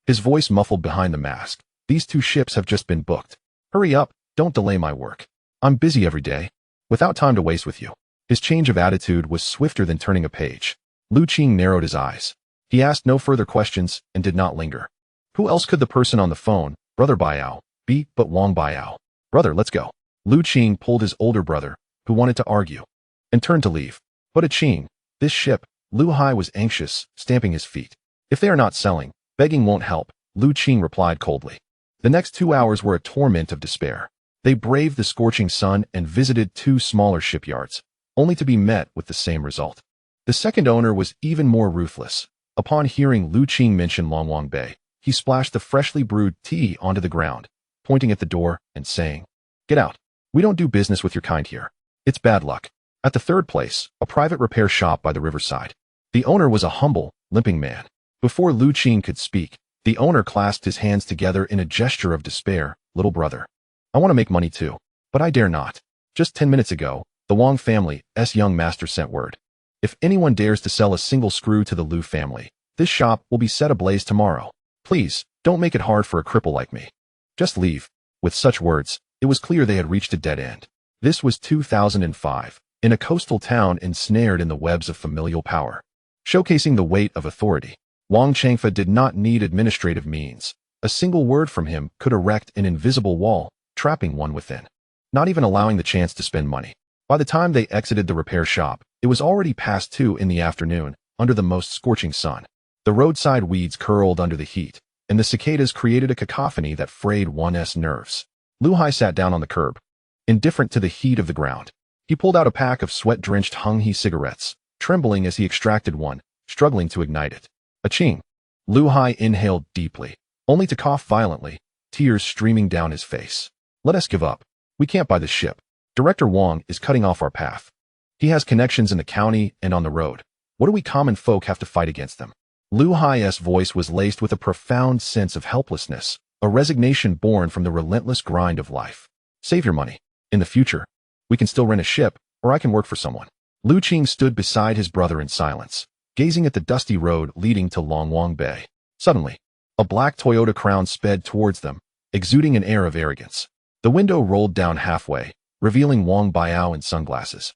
his voice muffled behind the mask. These 2 ships have just been booked. Hurry up, don't delay my work. I'm busy every day, without time to waste with you. His change of attitude was swifter than turning a page. Lu Qing narrowed his eyes. He asked no further questions and did not linger. Who else could the person on the phone, Brother Baiao, be but Wang Baiao? Brother, let's go. Lu Qing pulled his older brother, who wanted to argue, and turned to leave. But a Qing, this ship, Lu Hai was anxious, stamping his feet. If they are not selling, begging won't help, Lu Qing replied coldly. The next 2 hours were a torment of despair. They braved the scorching sun and visited 2 smaller shipyards, only to be met with the same result. The second owner was even more ruthless. Upon hearing Lu Qing mention Longwang Bay, he splashed the freshly brewed tea onto the ground, pointing at the door and saying, Get out. We don't do business with your kind here. It's bad luck. At the third place, a private repair shop by the riverside. The owner was a humble, limping man. Before Lu Qing could speak, the owner clasped his hands together in a gesture of despair. Little brother, I want to make money too, but I dare not. Just 10 minutes ago, the Wang family's young master sent word. If anyone dares to sell a single screw to the Lu family, this shop will be set ablaze tomorrow. Please, don't make it hard for a cripple like me. Just leave. With such words, it was clear they had reached a dead end. This was 2005, in a coastal town ensnared in the webs of familial power. Showcasing the weight of authority, Wang Changfa did not need administrative means. A single word from him could erect an invisible wall, trapping one within, not even allowing the chance to spend money. By the time they exited the repair shop, it was already past 2 in the afternoon, under the most scorching sun. The roadside weeds curled under the heat, and the cicadas created a cacophony that frayed one's nerves. Lu Hai sat down on the curb, indifferent to the heat of the ground. He pulled out a pack of sweat-drenched Hung He cigarettes, trembling as he extracted one, struggling to ignite it. A Qing. Lu Hai inhaled deeply, only to cough violently, tears streaming down his face. Let us give up. We can't buy this ship. Director Wang is cutting off our path. He has connections in the county and on the road. What do we common folk have to fight against them? Lu Hai's voice was laced with a profound sense of helplessness, a resignation born from the relentless grind of life. Save your money. In the future, we can still rent a ship, or I can work for someone. Lu Qing stood beside his brother in silence, gazing at the dusty road leading to Longwang Bay. Suddenly, a black Toyota Crown sped towards them, exuding an air of arrogance. The window rolled down halfway, revealing Wang Baiao in sunglasses,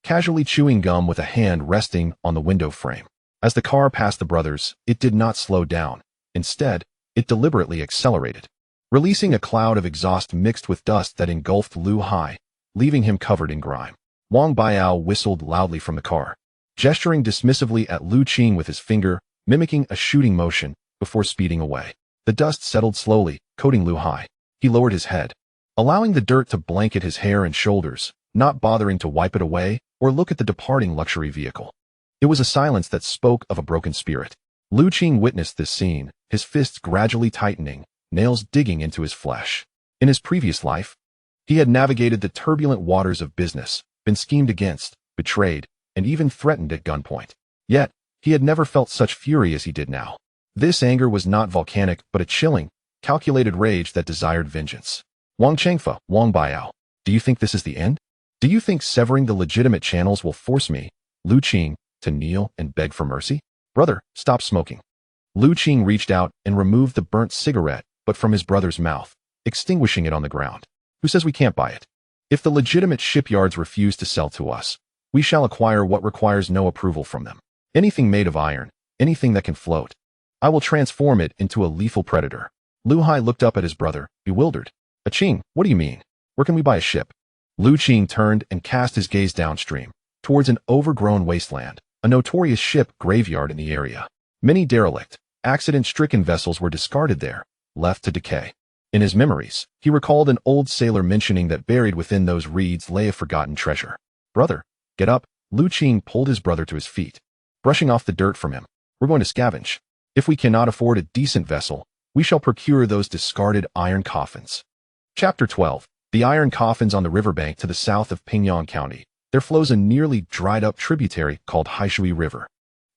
casually chewing gum with a hand resting on the window frame. As the car passed the brothers, it did not slow down. Instead, it deliberately accelerated, releasing a cloud of exhaust mixed with dust that engulfed Lu Hai, leaving him covered in grime. Wang Baiao whistled loudly from the car, gesturing dismissively at Lu Qing with his finger, mimicking a shooting motion, before speeding away. The dust settled slowly, coating Lu Hai. He lowered his head, allowing the dirt to blanket his hair and shoulders, not bothering to wipe it away or look at the departing luxury vehicle. It was a silence that spoke of a broken spirit. Lu Qing witnessed this scene, his fists gradually tightening, nails digging into his flesh. In his previous life, he had navigated the turbulent waters of business, been schemed against, betrayed, and even threatened at gunpoint. Yet, he had never felt such fury as he did now. This anger was not volcanic, but a chilling, calculated rage that desired vengeance. Wang Chengfa, Wang Baiao, do you think this is the end? Do you think severing the legitimate channels will force me, Lu Qing, to kneel and beg for mercy? Brother, stop smoking. Lu Qing reached out and removed the burnt cigarette, but from his brother's mouth, extinguishing it on the ground. Who says we can't buy it? If the legitimate shipyards refuse to sell to us, we shall acquire what requires no approval from them. Anything made of iron, anything that can float. I will transform it into a lethal predator. Lu Hai looked up at his brother, bewildered. Qing, what do you mean? Where can we buy a ship? Lu Qing turned and cast his gaze downstream, towards an overgrown wasteland, a notorious ship graveyard in the area. Many derelict, accident-stricken vessels were discarded there, left to decay. In his memories, he recalled an old sailor mentioning that buried within those reeds lay a forgotten treasure. Brother, get up. Lu Qing pulled his brother to his feet, brushing off the dirt from him. We're going to scavenge. If we cannot afford a decent vessel, we shall procure those discarded iron coffins. Chapter 12. The iron coffins on the riverbank to the south of Pingyang County. There flows a nearly dried-up tributary called Haishui River.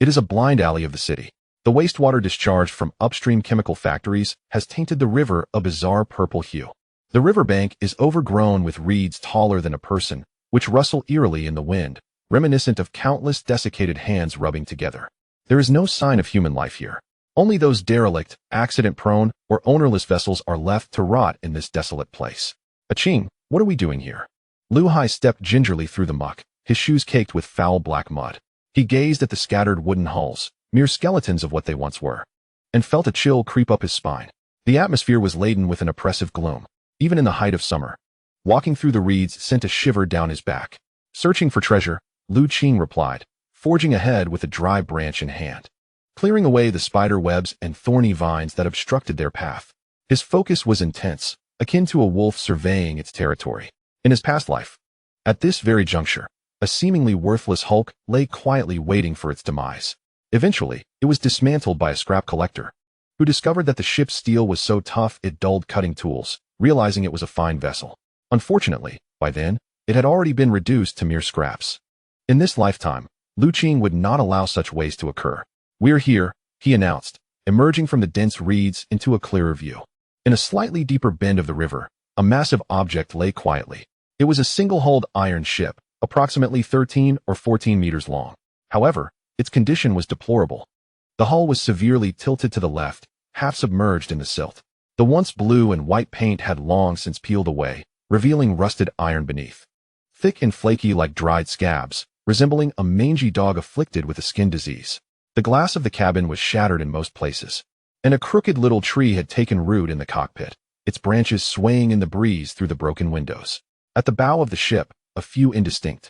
It is a blind alley of the city. The wastewater discharged from upstream chemical factories has tainted the river a bizarre purple hue. The riverbank is overgrown with reeds taller than a person, which rustle eerily in the wind, reminiscent of countless desiccated hands rubbing together. There is no sign of human life here. Only those derelict, accident-prone, or ownerless vessels are left to rot in this desolate place. Qing, what are we doing here? Lu Hai stepped gingerly through the muck, his shoes caked with foul black mud. He gazed at the scattered wooden hulls, mere skeletons of what they once were, and felt a chill creep up his spine. The atmosphere was laden with an oppressive gloom, even in the height of summer. Walking through the reeds sent a shiver down his back. Searching for treasure, Lu Qing replied, forging ahead with a dry branch in hand, clearing away the spider webs and thorny vines that obstructed their path. His focus was intense, akin to a wolf surveying its territory. In his past life, at this very juncture, a seemingly worthless hulk lay quietly waiting for its demise. Eventually, it was dismantled by a scrap collector, who discovered that the ship's steel was so tough it dulled cutting tools, realizing it was a fine vessel. Unfortunately, by then, it had already been reduced to mere scraps. In this lifetime, Lu Qing would not allow such waste to occur. We're here, he announced, emerging from the dense reeds into a clearer view. In a slightly deeper bend of the river, a massive object lay quietly. It was a single-hulled iron ship, approximately 13 or 14 meters long. However, its condition was deplorable. The hull was severely tilted to the left, half submerged in the silt. The once blue and white paint had long since peeled away, revealing rusted iron beneath. Thick and flaky like dried scabs, resembling a mangy dog afflicted with a skin disease. The glass of the cabin was shattered in most places, and a crooked little tree had taken root in the cockpit, its branches swaying in the breeze through the broken windows. At the bow of the ship, a few indistinct,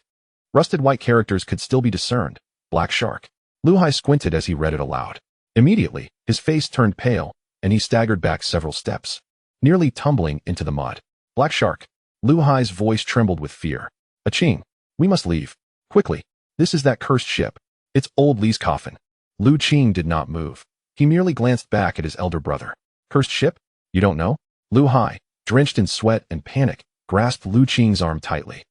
rusted white characters could still be discerned. Black Shark. Lu Hai squinted as he read it aloud. Immediately, his face turned pale, and he staggered back several steps, nearly tumbling into the mud. Black Shark. Lu Hai's voice trembled with fear. Qing, we must leave. Quickly. This is that cursed ship. It's old Li's coffin. Lu Qing did not move. He merely glanced back at his elder brother. Cursed ship? You don't know? Lu Hai, drenched in sweat and panic, grasped Lu Qing's arm tightly,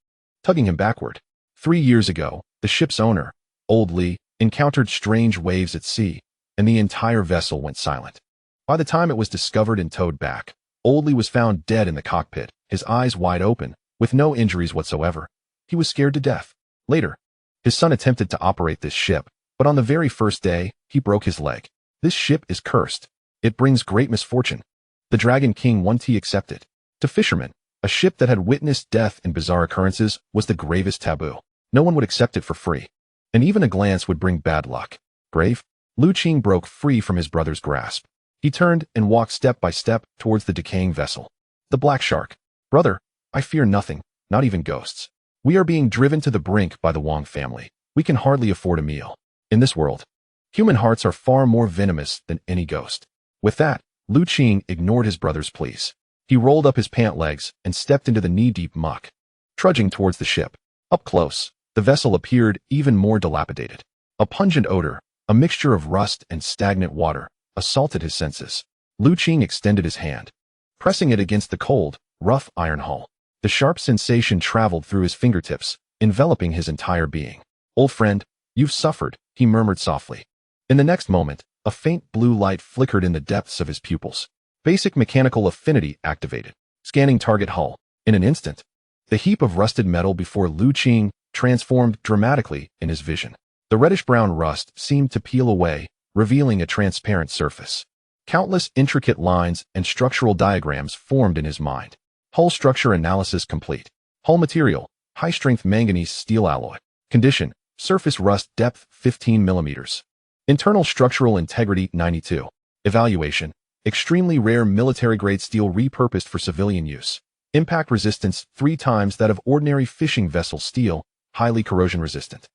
tugging him backward. 3 years ago, the ship's owner, Old Li, encountered strange waves at sea, and the entire vessel went silent. By the time it was discovered and towed back, Old Li was found dead in the cockpit, his eyes wide open, with no injuries whatsoever. He was scared to death. Later, his son attempted to operate this ship, but on the very first day, he broke his leg. This ship is cursed. It brings great misfortune. The Dragon King wanted to accept it. To Fisherman, a ship that had witnessed death and bizarre occurrences was the gravest taboo. No one would accept it for free, and even a glance would bring bad luck. Grave? Lu Qing broke free from his brother's grasp. He turned and walked step by step towards the decaying vessel. The Black Shark. Brother, I fear nothing, not even ghosts. We are being driven to the brink by the Wang family. We can hardly afford a meal. In this world, human hearts are far more venomous than any ghost. With that, Lu Qing ignored his brother's pleas. He rolled up his pant legs and stepped into the knee-deep muck. Trudging towards the ship. Up close, the vessel appeared even more dilapidated. A pungent odor, a mixture of rust and stagnant water, assaulted his senses. Lu Qing extended his hand, pressing it against the cold, rough iron hull. The sharp sensation traveled through his fingertips, enveloping his entire being. "Old friend, you've suffered," he murmured softly. In the next moment, a faint blue light flickered in the depths of his pupils. Basic mechanical affinity activated, scanning target hull. In an instant, the heap of rusted metal before Lu Qing transformed dramatically in his vision. The reddish-brown rust seemed to peel away, revealing a transparent surface. Countless intricate lines and structural diagrams formed in his mind. Hull structure analysis complete. Hull material, high-strength manganese steel alloy. Condition, surface rust depth 15 millimeters. Internal structural integrity 92. Evaluation, extremely rare military-grade steel repurposed for civilian use. Impact resistance 3 times that of ordinary fishing vessel steel, highly corrosion-resistant.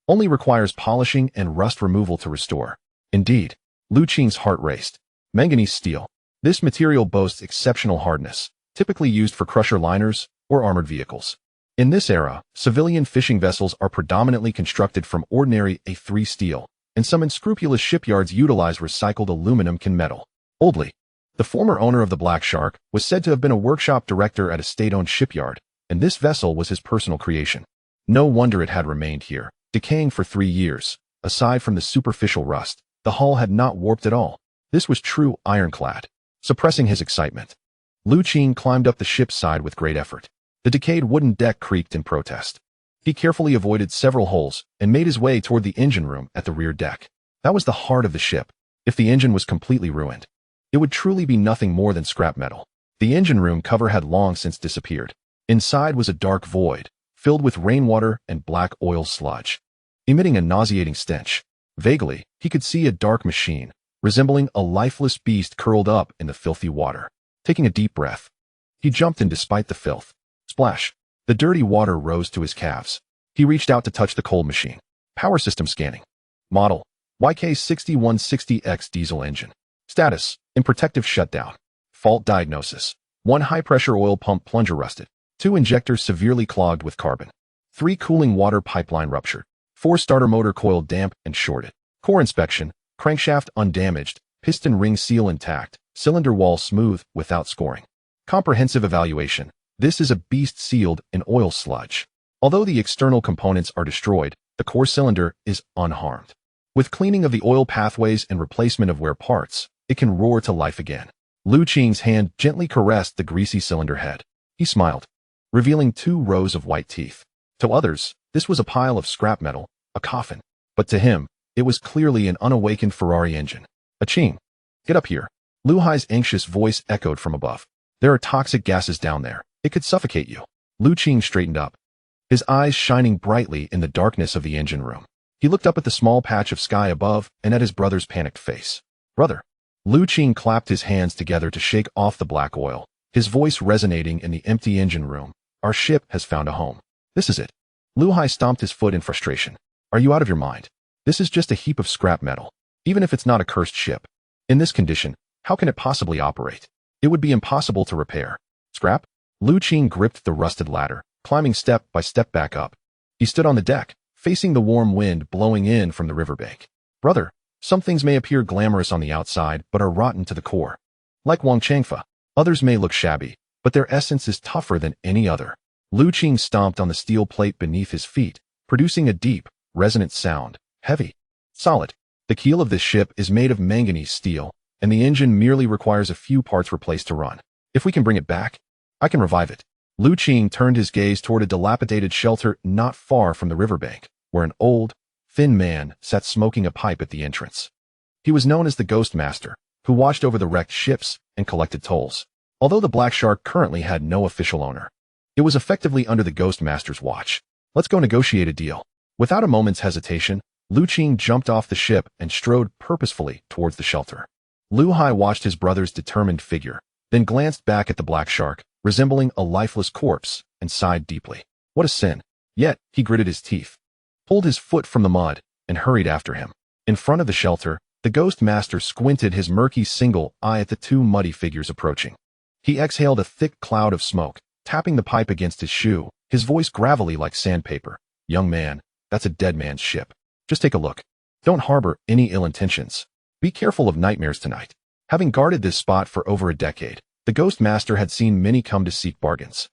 Only requires polishing and rust removal to restore. Indeed, Lu Qing's heart raced. Manganese steel. This material boasts exceptional hardness, typically used for crusher liners or armored vehicles. In this era, civilian fishing vessels are predominantly constructed from ordinary A3 steel, and some unscrupulous shipyards utilize recycled aluminum can metal. Oldly, the former owner of the Black Shark was said to have been a workshop director at a state-owned shipyard, and this vessel was his personal creation. No wonder it had remained here, decaying for 3 years. Aside from the superficial rust, the hull had not warped at all. This was true ironclad. Suppressing his excitement, Lu Qing climbed up the ship's side with great effort. The decayed wooden deck creaked in protest. He carefully avoided several holes and made his way toward the engine room at the rear deck. That was the heart of the ship. If the engine was completely ruined, it would truly be nothing more than scrap metal. The engine room cover had long since disappeared. Inside was a dark void, filled with rainwater and black oil sludge, emitting a nauseating stench. Vaguely, he could see a dark machine, resembling a lifeless beast curled up in the filthy water. Taking a deep breath, he jumped in despite the filth. Splash! The dirty water rose to his calves. He reached out to touch the cold machine. Power system scanning. Model, YK6160X diesel engine. Status, in protective shutdown. Fault diagnosis. 1 high-pressure oil pump plunger rusted. 2 injectors severely clogged with carbon. 3 cooling water pipeline ruptured. 4 starter motor coil damp and shorted. Core inspection. Crankshaft undamaged. Piston ring seal intact. Cylinder wall smooth without scoring. Comprehensive evaluation. This is a beast sealed in oil sludge. Although the external components are destroyed, the core cylinder is unharmed. With cleaning of the oil pathways and replacement of wear parts, it can roar to life again. Lu Qing's hand gently caressed the greasy cylinder head. He smiled, revealing 2 rows of white teeth. To others, this was a pile of scrap metal, a coffin. But to him, it was clearly an unawakened Ferrari engine. A Qing. Get up here. Lu Hai's anxious voice echoed from above. There are toxic gases down there. It could suffocate you. Lu Qing straightened up, his eyes shining brightly in the darkness of the engine room. He looked up at the small patch of sky above and at his brother's panicked face. Brother. Lu Qing clapped his hands together to shake off the black oil, his voice resonating in the empty engine room. Our ship has found a home. This is it. Lu Hai stomped his foot in frustration. Are you out of your mind? This is just a heap of scrap metal. Even if it's not a cursed ship, in this condition, how can it possibly operate? It would be impossible to repair. Scrap? Lu Qing gripped the rusted ladder, climbing step by step back up. He stood on the deck, facing the warm wind blowing in from the riverbank. Brother, some things may appear glamorous on the outside, but are rotten to the core. Like Wang Changfa, others may look shabby, but their essence is tougher than any other. Lu Qing stomped on the steel plate beneath his feet, producing a deep, resonant sound, heavy, solid. The keel of this ship is made of manganese steel, and the engine merely requires a few parts replaced to run. If we can bring it back, I can revive it. Lu Qing turned his gaze toward a dilapidated shelter not far from the riverbank, where an old, thin man sat smoking a pipe at the entrance. He was known as the Ghost Master, who watched over the wrecked ships and collected tolls. Although the Black Shark currently had no official owner, it was effectively under the Ghost Master's watch. Let's go negotiate a deal. Without a moment's hesitation, Lu Qing jumped off the ship and strode purposefully towards the shelter. Lu Hai watched his brother's determined figure, then glanced back at the Black Shark, resembling a lifeless corpse, and sighed deeply. What a sin. Yet, he gritted his teeth, pulled his foot from the mud, and hurried after him. In front of the shelter, The Ghost Master squinted his murky single eye at the two muddy figures approaching. He exhaled a thick cloud of smoke, tapping the pipe against his shoe, his voice gravelly like sandpaper. Young man, that's a dead man's ship. Just take a look. Don't harbor any ill intentions. Be careful of nightmares tonight. Having guarded this spot for over a decade, the Ghost Master had seen many come to seek bargains.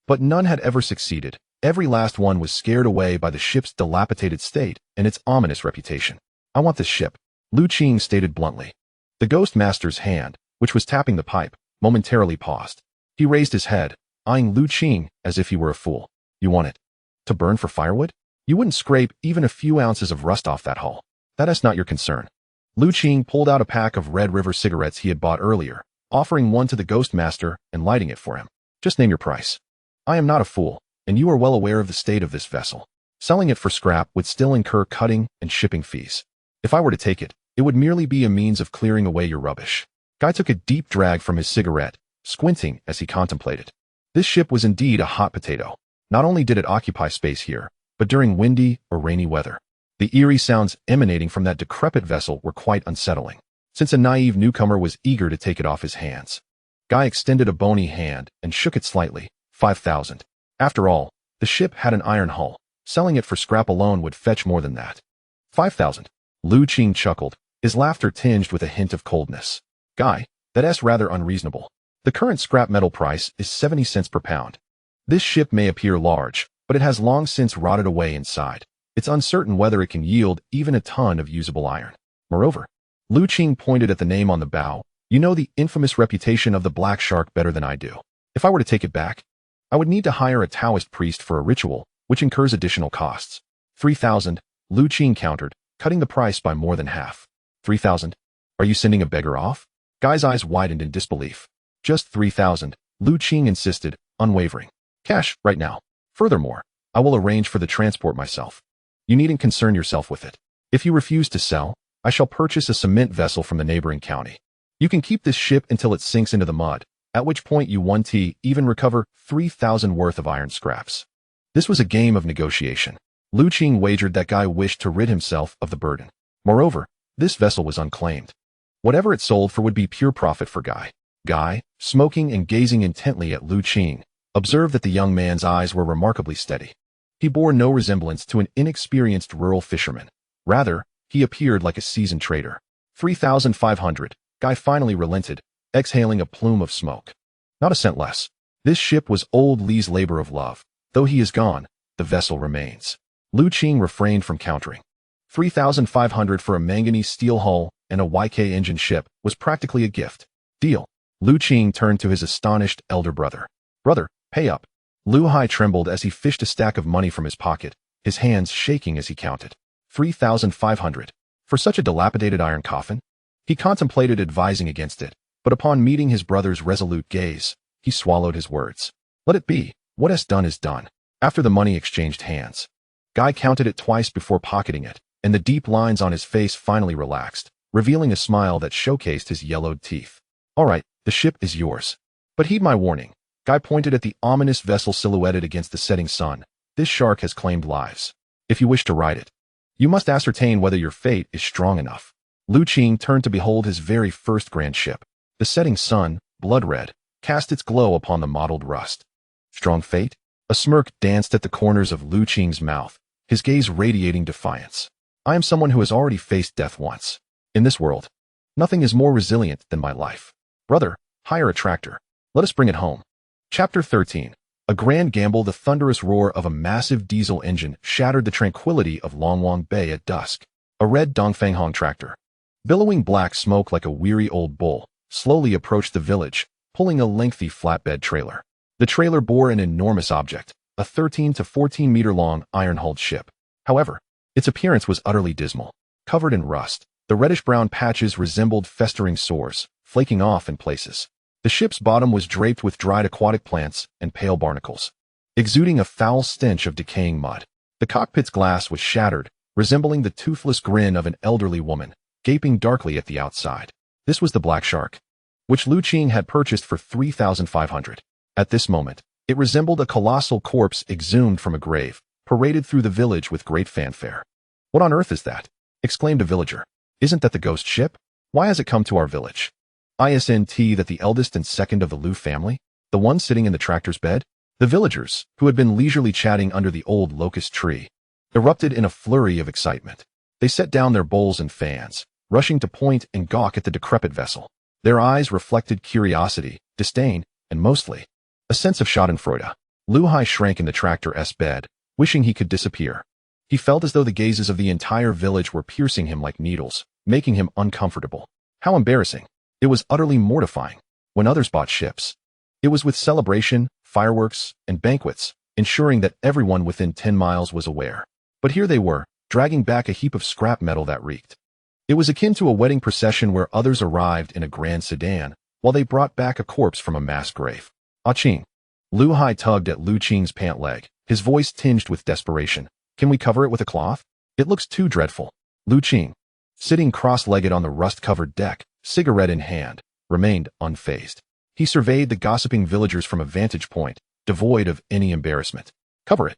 But none had ever succeeded. Every last one was scared away by the ship's dilapidated state and its ominous reputation. I want this ship, Lu Qing stated bluntly. The Ghost Master's hand, which was tapping the pipe, momentarily paused. He raised his head, eyeing Lu Qing as if he were a fool. You want it to burn for firewood? You wouldn't scrape even a few ounces of rust off that hull. That is not your concern. Lu Qing pulled out a pack of Red River cigarettes he had bought earlier, offering one to the Ghost Master and lighting it for him. Just name your price. I am not a fool, and you are well aware of the state of this vessel. Selling it for scrap would still incur cutting and shipping fees. If I were to take it, it would merely be a means of clearing away your rubbish. Guy took a deep drag from his cigarette, squinting as he contemplated. This ship was indeed a hot potato. Not only did it occupy space here, but during windy or rainy weather. The eerie sounds emanating from that decrepit vessel were quite unsettling, since a naive newcomer was eager to take it off his hands. Guy extended a bony hand and shook it slightly. 5,000. After all, the ship had an iron hull. Selling it for scrap alone would fetch more than that. 5,000. Lu Qing chuckled, his laughter tinged with a hint of coldness. Guy, that's rather unreasonable. The current scrap metal price is 70 cents per pound. This ship may appear large, but it has long since rotted away inside. It's uncertain whether it can yield even a ton of usable iron. Moreover, Lu Qing pointed at the name on the bow. You know the infamous reputation of the Black Shark better than I do. If I were to take it back, I would need to hire a Taoist priest for a ritual, which incurs additional costs. 3,000, Lu Qing countered, cutting the price by more than half. 3,000? Are you sending a beggar off? Guy's eyes widened in disbelief. Just 3,000, Lu Qing insisted, unwavering. Cash, right now. Furthermore, I will arrange for the transport myself. You needn't concern yourself with it. If you refuse to sell, I shall purchase a cement vessel from the neighboring county. You can keep this ship until it sinks into the mud, at which point you won't even recover 3,000 worth of iron scraps. This was a game of negotiation. Lu Qing wagered that Guy wished to rid himself of the burden. Moreover, this vessel was unclaimed. Whatever it sold for would be pure profit for Guy. Guy, smoking and gazing intently at Lu Qing, observed that the young man's eyes were remarkably steady. He bore no resemblance to an inexperienced rural fisherman. Rather, he appeared like a seasoned trader. 3,500, Guy finally relented, exhaling a plume of smoke. Not a cent less. This ship was old Li's labor of love. Though he is gone, the vessel remains. Lu Qing refrained from countering. 3,500 for a manganese steel hull and a YK engine ship was practically a gift. Deal. Lu Qing turned to his astonished elder brother. Brother, pay up. Lu Hai trembled as he fished a stack of money from his pocket, his hands shaking as he counted. 3,500. For such a dilapidated iron coffin? He contemplated advising against it, but upon meeting his brother's resolute gaze, he swallowed his words. Let it be. What is done is done. After the money exchanged hands, Guy counted it twice before pocketing it, and the deep lines on his face finally relaxed, revealing a smile that showcased his yellowed teeth. All right, the ship is yours. But heed my warning. Guy pointed at the ominous vessel silhouetted against the setting sun. This shark has claimed lives. If you wish to ride it, you must ascertain whether your fate is strong enough. Lu Qing turned to behold his very first grand ship. The setting sun, blood red, cast its glow upon the mottled rust. Strong fate? A smirk danced at the corners of Lu Qing's mouth, his gaze radiating defiance. I am someone who has already faced death once. In this world, nothing is more resilient than my life. Brother, hire a tractor. Let us bring it home. Chapter 13. A grand gamble. The thunderous roar of a massive diesel engine shattered the tranquility of Longwang Bay at dusk. A red Dongfanghong tractor, billowing black smoke like a weary old bull, slowly approached the village, pulling a lengthy flatbed trailer. The trailer bore an enormous object, a 13 to 14 meter long iron-hulled ship. However, its appearance was utterly dismal. Covered in rust, the reddish-brown patches resembled festering sores, flaking off in places. The ship's bottom was draped with dried aquatic plants and pale barnacles, exuding a foul stench of decaying mud. The cockpit's glass was shattered, resembling the toothless grin of an elderly woman, gaping darkly at the outside. This was the Black Shark, which Lu Qing had purchased for 3,500. At this moment, it resembled a colossal corpse exhumed from a grave, paraded through the village with great fanfare. What on earth is that? Exclaimed a villager. Isn't that the ghost ship? Why has it come to our village? Isn't that the eldest and second of the Liu family? The one sitting in the tractor's bed? The villagers, who had been leisurely chatting under the old locust tree, erupted in a flurry of excitement. They set down their bowls and fans, rushing to point and gawk at the decrepit vessel. Their eyes reflected curiosity, disdain, and mostly a sense of schadenfreude. Lu Hai shrank in the tractor's bed, wishing he could disappear. He felt as though the gazes of the entire village were piercing him like needles, making him uncomfortable. How embarrassing. It was utterly mortifying. When others bought ships, it was with celebration, fireworks, and banquets, ensuring that everyone within 10 miles was aware. But here they were, dragging back a heap of scrap metal that reeked. It was akin to a wedding procession where others arrived in a grand sedan, while they brought back a corpse from a mass grave. Ah Qing. Lu Hai tugged at Lu Qing's pant leg, his voice tinged with desperation. Can we cover it with a cloth? It looks too dreadful. Lu Qing, sitting cross-legged on the rust-covered deck, cigarette in hand, remained unfazed. He surveyed the gossiping villagers from a vantage point, devoid of any embarrassment. Cover it.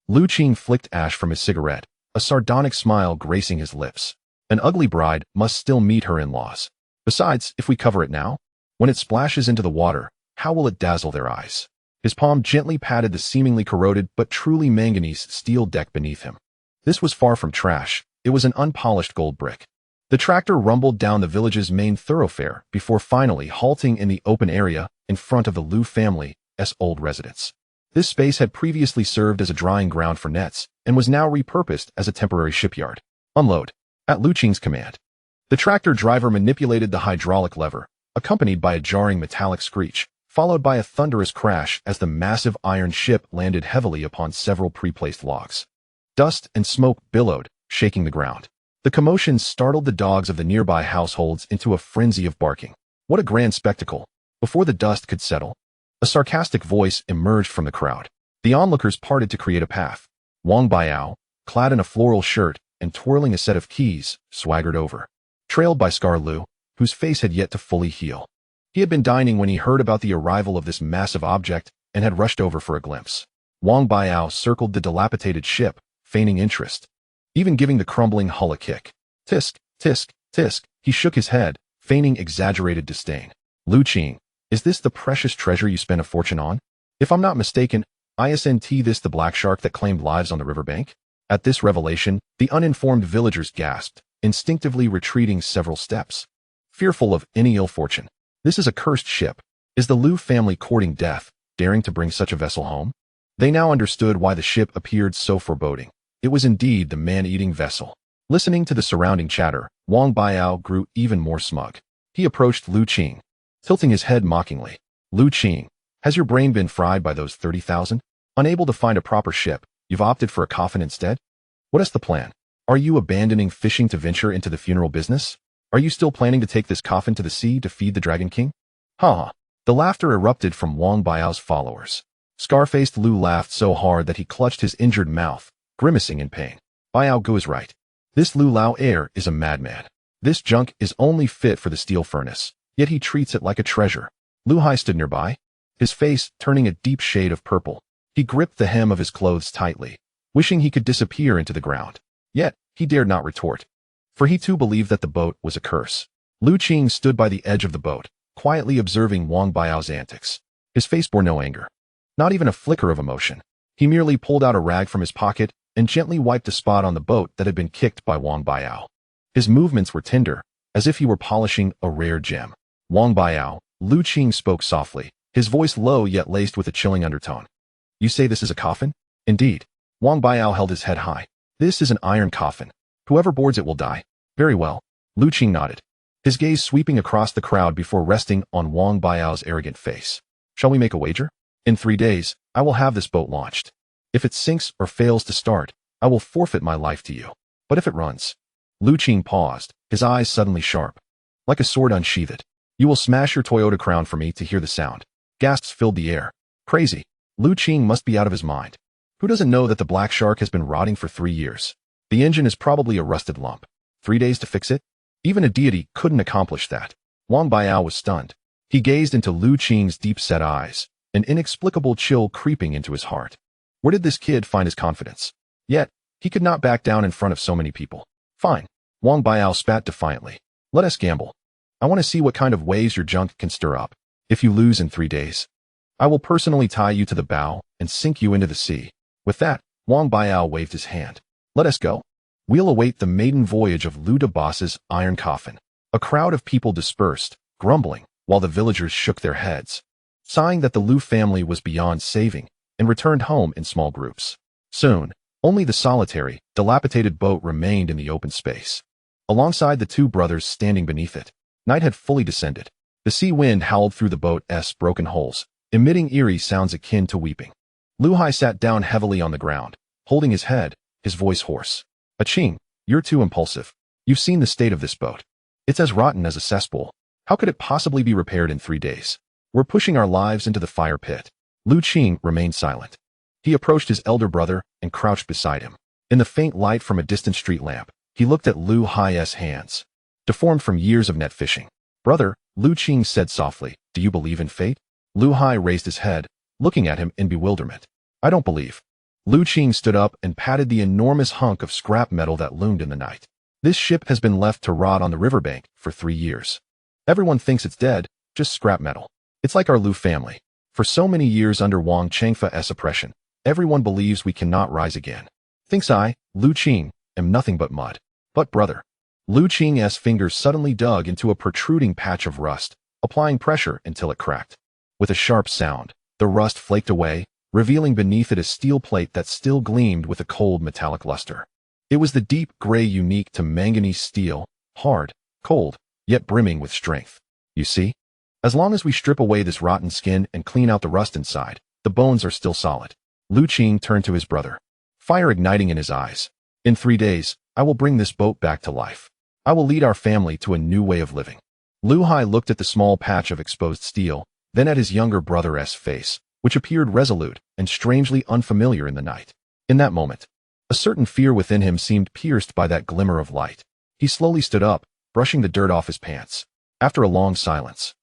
Lu Qing flicked ash from his cigarette, a sardonic smile gracing his lips. An ugly bride must still meet her in-laws. Besides, if we cover it now, when it splashes into the water, how will it dazzle their eyes? His palm gently patted the seemingly corroded but truly manganese steel deck beneath him. This was far from trash. It was an unpolished gold brick. The tractor rumbled down the village's main thoroughfare before finally halting in the open area in front of the Liu family's old residence. This space had previously served as a drying ground for nets and was now repurposed as a temporary shipyard. Unload. At Lu Qing's command, the tractor driver manipulated the hydraulic lever, accompanied by a jarring metallic screech, followed by a thunderous crash as the massive iron ship landed heavily upon several pre-placed logs. Dust and smoke billowed, shaking the ground. The commotion startled the dogs of the nearby households into a frenzy of barking. What a grand spectacle! Before the dust could settle, a sarcastic voice emerged from the crowd. The onlookers parted to create a path. Wang Baiao, clad in a floral shirt and twirling a set of keys, swaggered over, trailed by Scar Lu, whose face had yet to fully heal. He had been dining when he heard about the arrival of this massive object and had rushed over for a glimpse. Wang Baiao circled the dilapidated ship, feigning interest, even giving the crumbling hull a kick. Tisk, tisk, tisk, he shook his head, feigning exaggerated disdain. Lu Qing, is this the precious treasure you spent a fortune on? If I'm not mistaken, isn't this the black shark that claimed lives on the riverbank? At this revelation, the uninformed villagers gasped, instinctively retreating several steps, fearful of any ill fortune. This is a cursed ship. Is the Liu family courting death, daring to bring such a vessel home? They now understood why the ship appeared so foreboding. It was indeed the man-eating vessel. Listening to the surrounding chatter, Wang Baiao grew even more smug. He approached Lu Qing, tilting his head mockingly. Lu Qing, has your brain been fried by those 30,000? Unable to find a proper ship, you've opted for a coffin instead? What is the plan? Are you abandoning fishing to venture into the funeral business? Are you still planning to take this coffin to the sea to feed the Dragon King? Ha ha. The laughter erupted from Wang Baiao's followers. Scar-faced Lu laughed so hard that he clutched his injured mouth, grimacing in pain. Baiao Gu is right. This Lu Lao heir is a madman. This junk is only fit for the steel furnace, yet he treats it like a treasure. Lu Hai stood nearby, his face turning a deep shade of purple. He gripped the hem of his clothes tightly, wishing he could disappear into the ground. Yet, he dared not retort, for he too believed that the boat was a curse. Lu Qing stood by the edge of the boat, quietly observing Wang Baiao's antics. His face bore no anger, not even a flicker of emotion. He merely pulled out a rag from his pocket and gently wiped a spot on the boat that had been kicked by Wang Baiao. His movements were tender, as if he were polishing a rare gem. Wang Baiao, Lu Qing spoke softly, his voice low yet laced with a chilling undertone. You say this is a coffin? Indeed. Wang Baiao held his head high. This is an iron coffin. Whoever boards it will die. Very well. Lu Qing nodded, his gaze sweeping across the crowd before resting on Wang Baiao's arrogant face. Shall we make a wager? In 3 days, I will have this boat launched. If it sinks or fails to start, I will forfeit my life to you. But if it runs... Lu Qing paused, his eyes suddenly sharp, like a sword unsheathed. You will smash your Toyota Crown for me to hear the sound. Gasps filled the air. Crazy. Lu Qing must be out of his mind. Who doesn't know that the black shark has been rotting for 3 years? The engine is probably a rusted lump. 3 days to fix it? Even a deity couldn't accomplish that. Wang Baiao was stunned. He gazed into Lu Qing's deep-set eyes, an inexplicable chill creeping into his heart. Where did this kid find his confidence? Yet, he could not back down in front of so many people. Fine. Wang Biao spat defiantly. Let us gamble. I want to see what kind of waves your junk can stir up. If you lose in 3 days, I will personally tie you to the bow and sink you into the sea. With that, Wang Biao waved his hand. Let us go. We'll await the maiden voyage of Lu de Boss's iron coffin. A crowd of people dispersed, grumbling, while the villagers shook their heads, sighing that the Lu family was beyond saving, and returned home in small groups. Soon, only the solitary, dilapidated boat remained in the open space, alongside the two brothers standing beneath it. Night had fully descended. The sea wind howled through the boat's broken holes, emitting eerie sounds akin to weeping. Lu Hai sat down heavily on the ground, holding his head, his voice hoarse. Qing, you're too impulsive. You've seen the state of this boat. It's as rotten as a cesspool. How could it possibly be repaired in 3 days? We're pushing our lives into the fire pit. Lu Qing remained silent. He approached his elder brother and crouched beside him. In the faint light from a distant street lamp, he looked at Lu Hai's hands, deformed from years of net fishing. Brother, Lu Qing said softly, do you believe in fate? Lu Hai raised his head, looking at him in bewilderment. I don't believe. Lu Qing stood up and patted the enormous hunk of scrap metal that loomed in the night. This ship has been left to rot on the riverbank for 3 years. Everyone thinks it's dead, just scrap metal. It's like our Lu family. For so many years under Wang Chengfa's oppression, everyone believes we cannot rise again. Thinks I, Lu Qing, am nothing but mud. But brother. Lu Qing's fingers suddenly dug into a protruding patch of rust, applying pressure until it cracked. With a sharp sound, the rust flaked away, revealing beneath it a steel plate that still gleamed with a cold metallic luster. It was the deep gray unique to manganese steel, hard, cold, yet brimming with strength. You see? As long as we strip away this rotten skin and clean out the rust inside, the bones are still solid. Lu Qing turned to his brother, fire igniting in his eyes. In 3 days, I will bring this boat back to life. I will lead our family to a new way of living. Lu Hai looked at the small patch of exposed steel, then at his younger brother's face, which appeared resolute and strangely unfamiliar in the night. In that moment, a certain fear within him seemed pierced by that glimmer of light. He slowly stood up, brushing the dirt off his pants. After a long silence,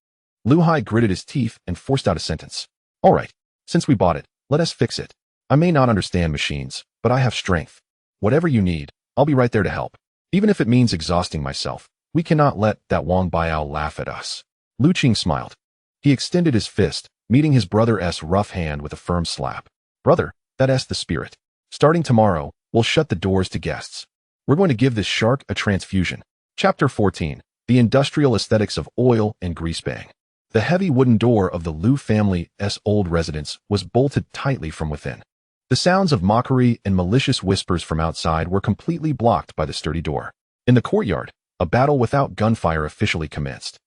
Lu Hai gritted his teeth and forced out a sentence. All right, since we bought it, let us fix it. I may not understand machines, but I have strength. Whatever you need, I'll be right there to help. Even if it means exhausting myself, we cannot let that Wang Biao laugh at us. Lu Qing smiled. He extended his fist, meeting his brother's rough hand with a firm slap. Brother, that's the spirit. Starting tomorrow, we'll shut the doors to guests. We're going to give this shark a transfusion. Chapter 14. The Industrial Aesthetics of Oil and Greasebang. The heavy wooden door of the Lu family's old residence was bolted tightly from within. The sounds of mockery and malicious whispers from outside were completely blocked by the sturdy door. In the courtyard, a battle without gunfire officially commenced.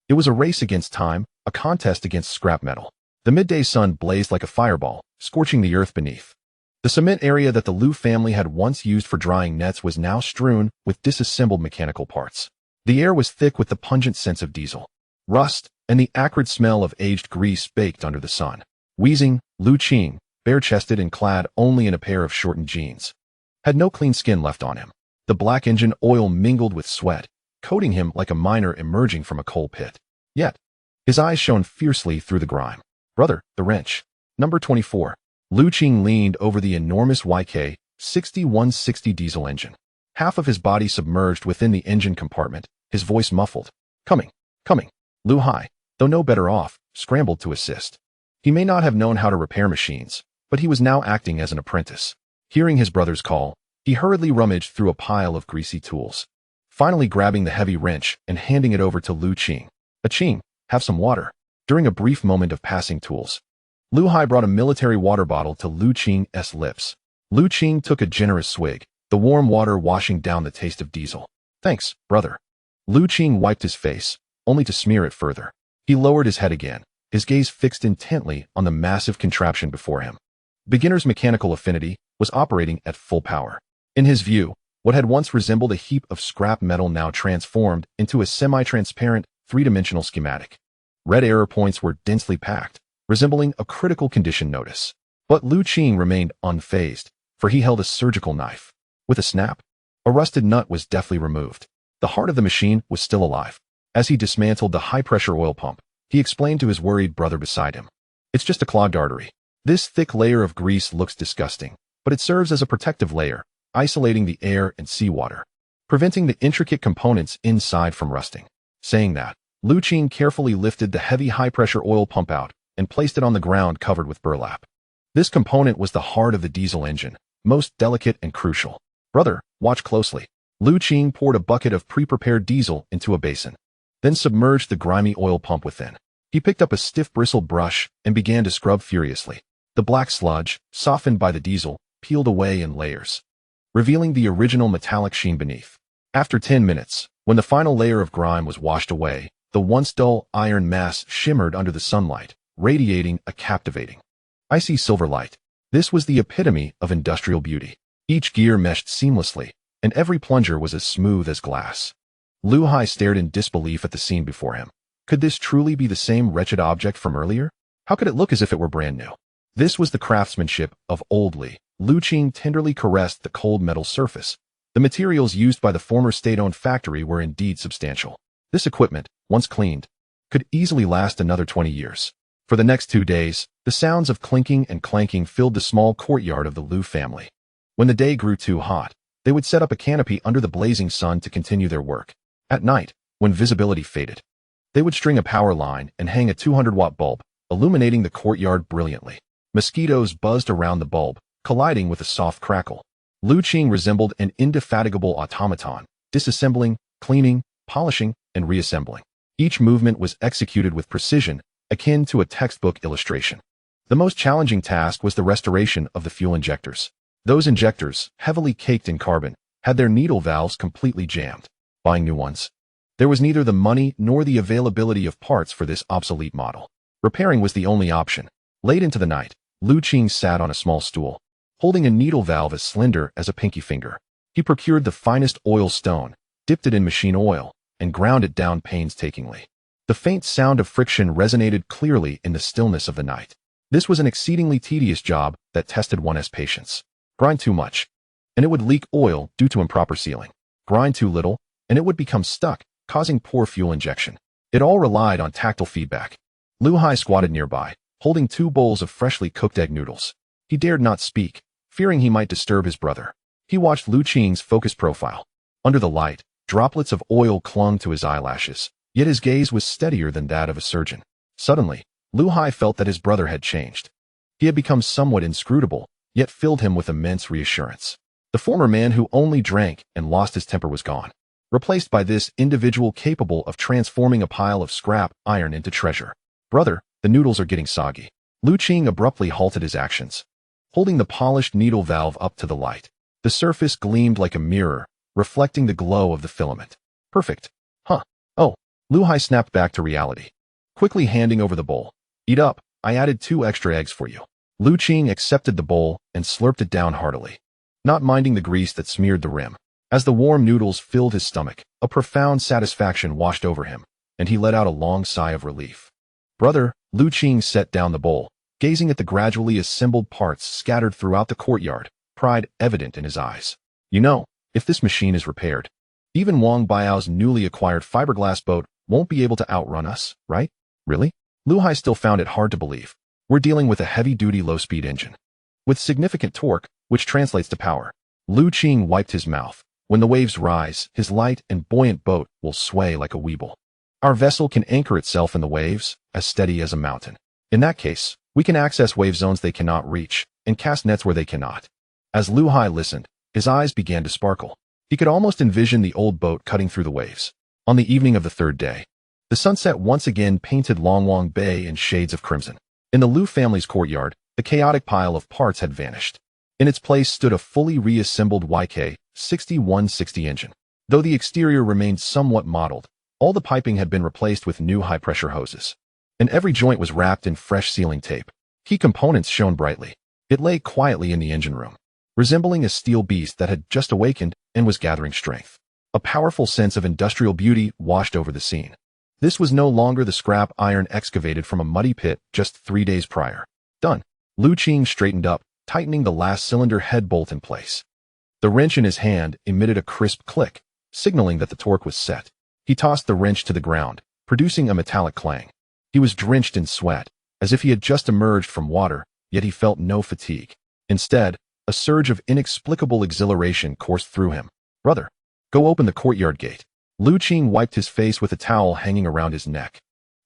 It was a race against time, a contest against scrap metal. The midday sun blazed like a fireball, scorching the earth beneath. The cement area that the Lu family had once used for drying nets was now strewn with disassembled mechanical parts. The air was thick with the pungent scents of diesel, rust, and the acrid smell of aged grease baked under the sun. Wheezing, Lu Qing, bare-chested and clad only in a pair of shortened jeans, had no clean skin left on him. The black engine oil mingled with sweat, coating him like a miner emerging from a coal pit. Yet, his eyes shone fiercely through the grime. Brother, the wrench. Number 24. Lu Qing leaned over the enormous YK 6160 diesel engine, half of his body submerged within the engine compartment, his voice muffled. Coming. Lu Hai, though no better off, scrambled to assist. He may not have known how to repair machines, but he was now acting as an apprentice. Hearing his brother's call, he hurriedly rummaged through a pile of greasy tools, finally grabbing the heavy wrench and handing it over to Lu Qing. Qing, have some water. During a brief moment of passing tools, Lu Hai brought a military water bottle to Lu Qing's lips. Lu Qing took a generous swig, the warm water washing down the taste of diesel. Thanks, brother. Lu Qing wiped his face, only to smear it further. He lowered his head again, his gaze fixed intently on the massive contraption before him. Beginner's mechanical affinity was operating at full power. In his view, what had once resembled a heap of scrap metal now transformed into a semi-transparent, three-dimensional schematic. Red error points were densely packed, resembling a critical condition notice. But Lu Qing remained unfazed, for he held a surgical knife. With a snap, a rusted nut was deftly removed. The heart of the machine was still alive. As he dismantled the high-pressure oil pump, he explained to his worried brother beside him. It's just a clogged artery. This thick layer of grease looks disgusting, but it serves as a protective layer, isolating the air and seawater. preventing the intricate components inside from rusting. Saying that, Qing carefully lifted the heavy high-pressure oil pump out and placed it on the ground covered with burlap. This component was the heart of the diesel engine, most delicate and crucial. Brother, watch closely. Qing poured a bucket of pre-prepared diesel into a basin, then submerged the grimy oil pump within. He picked up a stiff bristled brush and began to scrub furiously. The black sludge, softened by the diesel, peeled away in layers, revealing the original metallic sheen beneath. After 10 minutes, when the final layer of grime was washed away, the once dull iron mass shimmered under the sunlight, radiating a captivating, icy silver light. This was the epitome of industrial beauty. Each gear meshed seamlessly, and every plunger was as smooth as glass. Lu Hai stared in disbelief at the scene before him. Could this truly be the same wretched object from earlier? How could it look as if it were brand new? This was the craftsmanship of old Li. Qing tenderly caressed the cold metal surface. The materials used by the former state-owned factory were indeed substantial. This equipment, once cleaned, could easily last another 20 years. For the next 2 days, the sounds of clinking and clanking filled the small courtyard of the Lu family. When the day grew too hot, they would set up a canopy under the blazing sun to continue their work. At night, when visibility faded, they would string a power line and hang a 200-watt bulb, illuminating the courtyard brilliantly. Mosquitoes buzzed around the bulb, colliding with a soft crackle. Qing resembled an indefatigable automaton, disassembling, cleaning, polishing, and reassembling. Each movement was executed with precision, akin to a textbook illustration. The most challenging task was the restoration of the fuel injectors. Those injectors, heavily caked in carbon, had their needle valves completely jammed. Buying new ones, there was neither the money nor the availability of parts for this obsolete model. Repairing was the only option. Late into the night, Qing sat on a small stool, holding a needle valve as slender as a pinky finger. He procured the finest oil stone, dipped it in machine oil, and ground it down painstakingly. The faint sound of friction resonated clearly in the stillness of the night. This was an exceedingly tedious job that tested one's patience. Grind too much, and it would leak oil due to improper sealing. Grind too little, and it would become stuck, causing poor fuel injection. It all relied on tactile feedback. Lu Hai squatted nearby, holding 2 bowls of freshly cooked egg noodles. He dared not speak, fearing he might disturb his brother. He watched Qing's focused profile. Under the light, droplets of oil clung to his eyelashes, yet his gaze was steadier than that of a surgeon. Suddenly, Lu Hai felt that his brother had changed. He had become somewhat inscrutable, yet filled him with immense reassurance. The former man who only drank and lost his temper was gone, replaced by this individual capable of transforming a pile of scrap iron into treasure. Brother, the noodles are getting soggy. Qing abruptly halted his actions, holding the polished needle valve up to the light. The surface gleamed like a mirror, reflecting the glow of the filament. Perfect. Huh. Oh. Lu Hai snapped back to reality, quickly handing over the bowl. Eat up, I added 2 extra eggs for you. Qing accepted the bowl and slurped it down heartily, not minding the grease that smeared the rim. As the warm noodles filled his stomach, a profound satisfaction washed over him, and he let out a long sigh of relief. Brother, Qing set down the bowl, gazing at the gradually assembled parts scattered throughout the courtyard, pride evident in his eyes. You know, if this machine is repaired, even Wang Baiao's newly acquired fiberglass boat won't be able to outrun us, right? Really? Lu Hai still found it hard to believe. We're dealing with a heavy-duty low-speed engine, with significant torque, which translates to power. Qing wiped his mouth. When the waves rise, his light and buoyant boat will sway like a weeble. Our vessel can anchor itself in the waves, as steady as a mountain. In that case, we can access wave zones they cannot reach, and cast nets where they cannot. As Lu Hai listened, his eyes began to sparkle. He could almost envision the old boat cutting through the waves. On the evening of the 3rd day, the sunset once again painted Longwang Bay in shades of crimson. In the Lu family's courtyard, the chaotic pile of parts had vanished. In its place stood a fully reassembled YK 6160 engine. Though the exterior remained somewhat mottled, all the piping had been replaced with new high-pressure hoses, and every joint was wrapped in fresh sealing tape. Key components shone brightly. It lay quietly in the engine room, resembling a steel beast that had just awakened and was gathering strength. A powerful sense of industrial beauty washed over the scene. This was no longer the scrap iron excavated from a muddy pit just 3 days prior. Done. Qing straightened up, tightening the last cylinder head bolt in place. The wrench in his hand emitted a crisp click, signaling that the torque was set. He tossed the wrench to the ground, producing a metallic clang. He was drenched in sweat, as if he had just emerged from water, yet he felt no fatigue. Instead, a surge of inexplicable exhilaration coursed through him. Brother, Go open the courtyard gate. Lu Qing wiped his face with a towel hanging around his neck.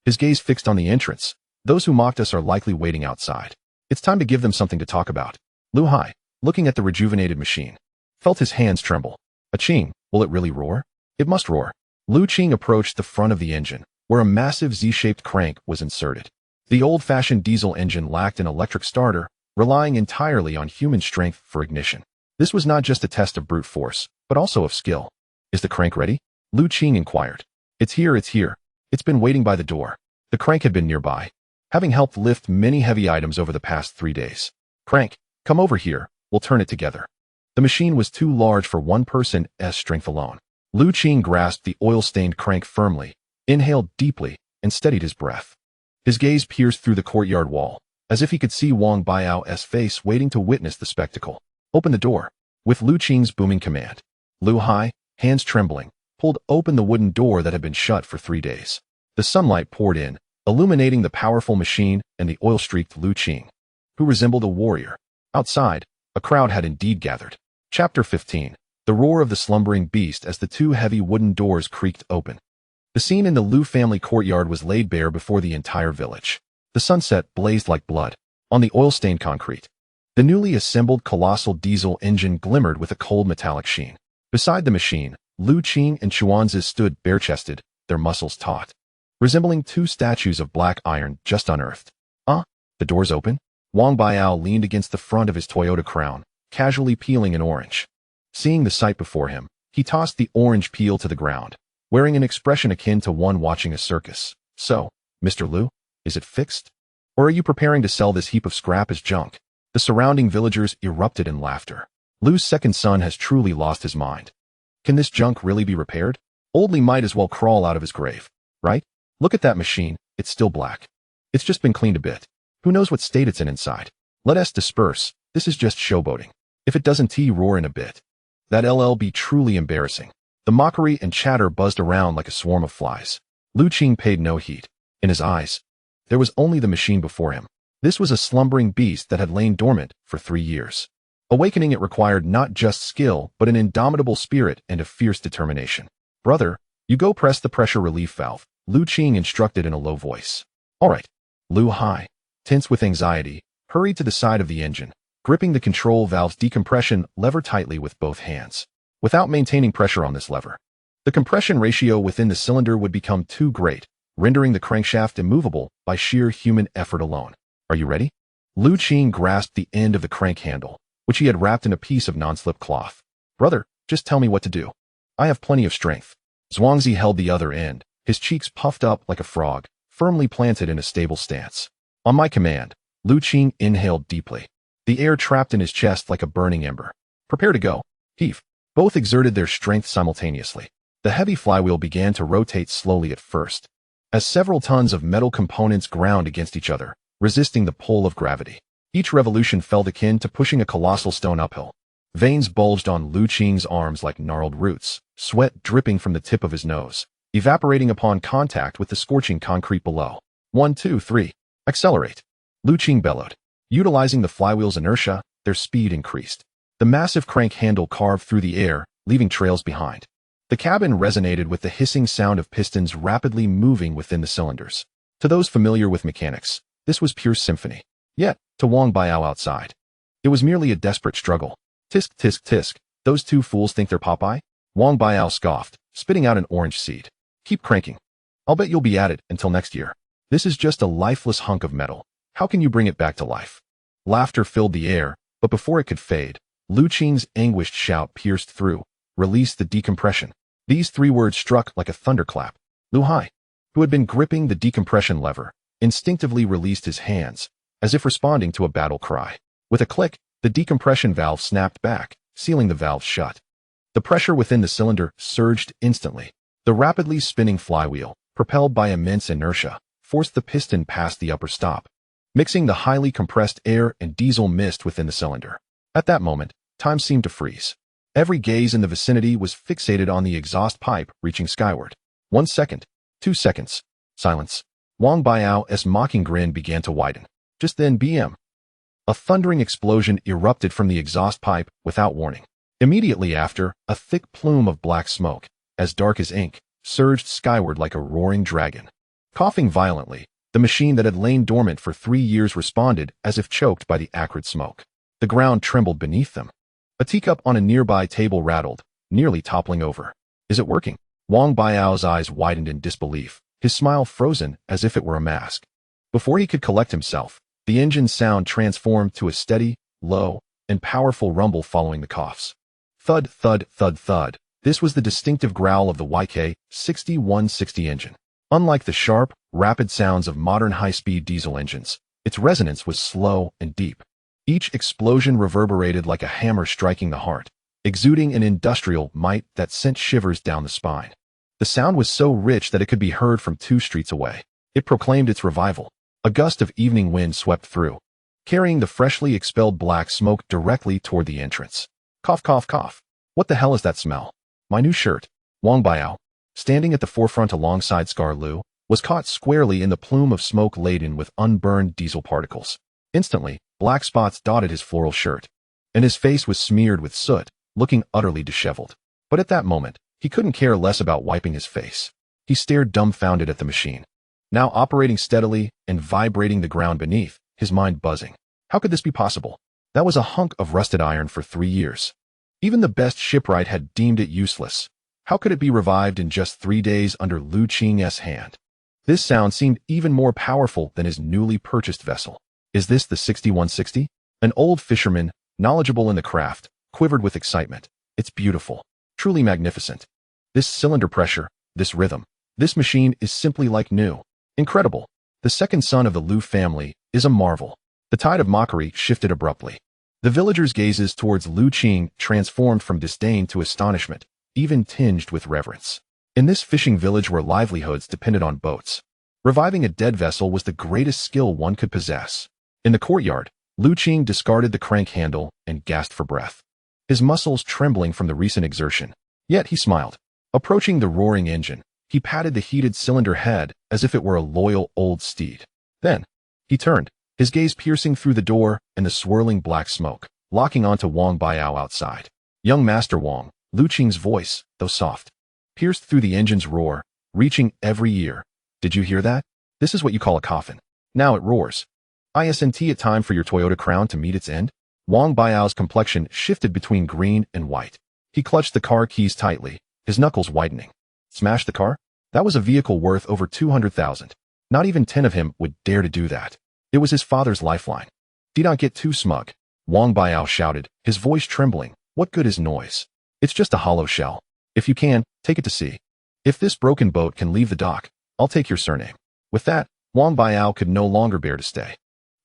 His gaze fixed on the entrance. Those who mocked us are likely waiting outside. It's time to give them something to talk about. Lu Hai, looking at the rejuvenated machine, felt his hands tremble. A Qing, will it really roar? It must roar. Lu Qing approached the front of the engine, where a massive Z-shaped crank was inserted. The old-fashioned diesel engine lacked an electric starter, relying entirely on human strength for ignition. This was not just a test of brute force, but also of skill. Is the crank ready? Lu Qing inquired. It's here, it's here. It's been waiting by the door. The crank had been nearby, having helped lift many heavy items over the past 3 days. Crank, come over here, we'll turn it together. The machine was too large for one person's strength alone. Lu Qing grasped the oil-stained crank firmly, inhaled deeply, and steadied his breath. His gaze pierced through the courtyard wall, as if he could see Wang Baiao's face waiting to witness the spectacle. Open the door. With Lu Qing's booming command, Lu Hai, hands trembling, pulled open the wooden door that had been shut for 3 days. The sunlight poured in, illuminating the powerful machine and the oil-streaked Lu Qing, who resembled a warrior. Outside, a crowd had indeed gathered. Chapter 15. The roar of the slumbering beast as the 2 heavy wooden doors creaked open. The scene in the Lu family courtyard was laid bare before the entire village. The sunset blazed like blood on the oil-stained concrete. The newly assembled colossal diesel engine glimmered with a cold metallic sheen. Beside the machine, Lu Qing and Chuanzi stood bare-chested, their muscles taut, resembling 2 statues of black iron just unearthed. The doors open? Wang Baiao leaned against the front of his Toyota Crown, casually peeling an orange. Seeing the sight before him, he tossed the orange peel to the ground, wearing an expression akin to one watching a circus. So, Mr. Lu, is it fixed? Or are you preparing to sell this heap of scrap as junk? The surrounding villagers erupted in laughter. Lu's second son has truly lost his mind. Can this junk really be repaired? Old Li might as well crawl out of his grave, right? Look at that machine, it's still black. It's just been cleaned a bit. Who knows what state it's in inside? Let us disperse, this is just showboating. If it doesn't roar in a bit. That'll be truly embarrassing. The mockery and chatter buzzed around like a swarm of flies. Lu Qing paid no heed. In his eyes, there was only the machine before him. This was a slumbering beast that had lain dormant for 3 years. Awakening it required not just skill, but an indomitable spirit and a fierce determination. Brother, you go press the pressure relief valve, Lu Qing instructed in a low voice. All right. Lu Hai, tense with anxiety, hurried to the side of the engine, gripping the control valve's decompression lever tightly with both hands. Without maintaining pressure on this lever, the compression ratio within the cylinder would become too great, rendering the crankshaft immovable by sheer human effort alone. Are you ready? Lu Qing grasped the end of the crank handle, which he had wrapped in a piece of non-slip cloth. Brother, just tell me what to do. I have plenty of strength. Zhuangzi held the other end, his cheeks puffed up like a frog, firmly planted in a stable stance. On my command, Lu Qing inhaled deeply, the air trapped in his chest like a burning ember. Prepare to go. Heave. Both exerted their strength simultaneously. The heavy flywheel began to rotate slowly at first, as several tons of metal components ground against each other, resisting the pull of gravity. Each revolution felt akin to pushing a colossal stone uphill. Veins bulged on Lu Qing's arms like gnarled roots, sweat dripping from the tip of his nose, evaporating upon contact with the scorching concrete below. 1, 2, 3. Accelerate. Lu Qing bellowed. Utilizing the flywheel's inertia, their speed increased. The massive crank handle carved through the air, leaving trails behind. The cabin resonated with the hissing sound of pistons rapidly moving within the cylinders. To those familiar with mechanics, this was pure symphony. Yet, to Wang Baiao outside, it was merely a desperate struggle. Tisk, tisk, tisk. Those 2 fools think they're Popeye? Wang Baiao scoffed, spitting out an orange seed. Keep cranking. I'll bet you'll be at it until next year. This is just a lifeless hunk of metal. How can you bring it back to life? Laughter filled the air, but before it could fade, Lu Qing's anguished shout pierced through. Release the decompression. These 3 words struck like a thunderclap. Lu Hai, who had been gripping the decompression lever, instinctively released his hands, as if responding to a battle cry. With a click, the decompression valve snapped back, sealing the valve shut. The pressure within the cylinder surged instantly. The rapidly spinning flywheel, propelled by immense inertia, forced the piston past the upper stop, mixing the highly compressed air and diesel mist within the cylinder. At that moment, time seemed to freeze. Every gaze in the vicinity was fixated on the exhaust pipe reaching skyward. 1 second, 2 seconds. Silence. Wang Baiao's mocking grin began to widen. Just then, a thundering explosion erupted from the exhaust pipe without warning. Immediately after, a thick plume of black smoke, as dark as ink, surged skyward like a roaring dragon. Coughing violently, the machine that had lain dormant for 3 years responded as if choked by the acrid smoke. The ground trembled beneath them. A teacup on a nearby table rattled, nearly toppling over. Is it working? Wang Baiao's eyes widened in disbelief, his smile frozen as if it were a mask. Before he could collect himself, the engine's sound transformed to a steady, low, and powerful rumble following the coughs. Thud, thud, thud, thud. This was the distinctive growl of the YK-6160 engine. Unlike the sharp, rapid sounds of modern high-speed diesel engines, its resonance was slow and deep. Each explosion reverberated like a hammer striking the heart, exuding an industrial might that sent shivers down the spine. The sound was so rich that it could be heard from 2 streets away. It proclaimed its revival. A gust of evening wind swept through, carrying the freshly expelled black smoke directly toward the entrance. Cough, cough, cough. What the hell is that smell? My new shirt. Wang Baiao, standing at the forefront alongside Scar Lu, was caught squarely in the plume of smoke laden with unburned diesel particles. Instantly, black spots dotted his floral shirt, and his face was smeared with soot, looking utterly disheveled. But at that moment, he couldn't care less about wiping his face. He stared dumbfounded at the machine, now operating steadily and vibrating the ground beneath, his mind buzzing. How could this be possible? That was a hunk of rusted iron for 3 years. Even the best shipwright had deemed it useless. How could it be revived in just 3 days under Lu Qing's hand? This sound seemed even more powerful than his newly purchased vessel. Is this the 6160? An old fisherman, knowledgeable in the craft, quivered with excitement. It's beautiful. Truly magnificent. This cylinder pressure, this rhythm, this machine is simply like new. Incredible. The second son of the Lu family is a marvel. The tide of mockery shifted abruptly. The villagers' gazes towards Lu Qing transformed from disdain to astonishment, even tinged with reverence. In this fishing village where livelihoods depended on boats, reviving a dead vessel was the greatest skill one could possess. In the courtyard, Lu Qing discarded the crank handle and gasped for breath, his muscles trembling from the recent exertion. Yet he smiled. Approaching the roaring engine, he patted the heated cylinder head as if it were a loyal old steed. Then, he turned, his gaze piercing through the door and the swirling black smoke, locking onto Wang Baiao outside. Young Master Wang, Lu Qing's voice, though soft, pierced through the engine's roar, reaching every ear. Did you hear that? This is what you call a coffin. Now it roars. Isn't it time for your Toyota Crown to meet its end? Wang Baiao's complexion shifted between green and white. He clutched the car keys tightly, his knuckles whitening. Smash the car? That was a vehicle worth over 200,000. Not even 10 of him would dare to do that. It was his father's lifeline. Do not get too smug, Wang Baiao shouted, his voice trembling. What good is noise? It's just a hollow shell. If you can, take it to sea. If this broken boat can leave the dock, I'll take your surname. With that, Wang Baiao could no longer bear to stay.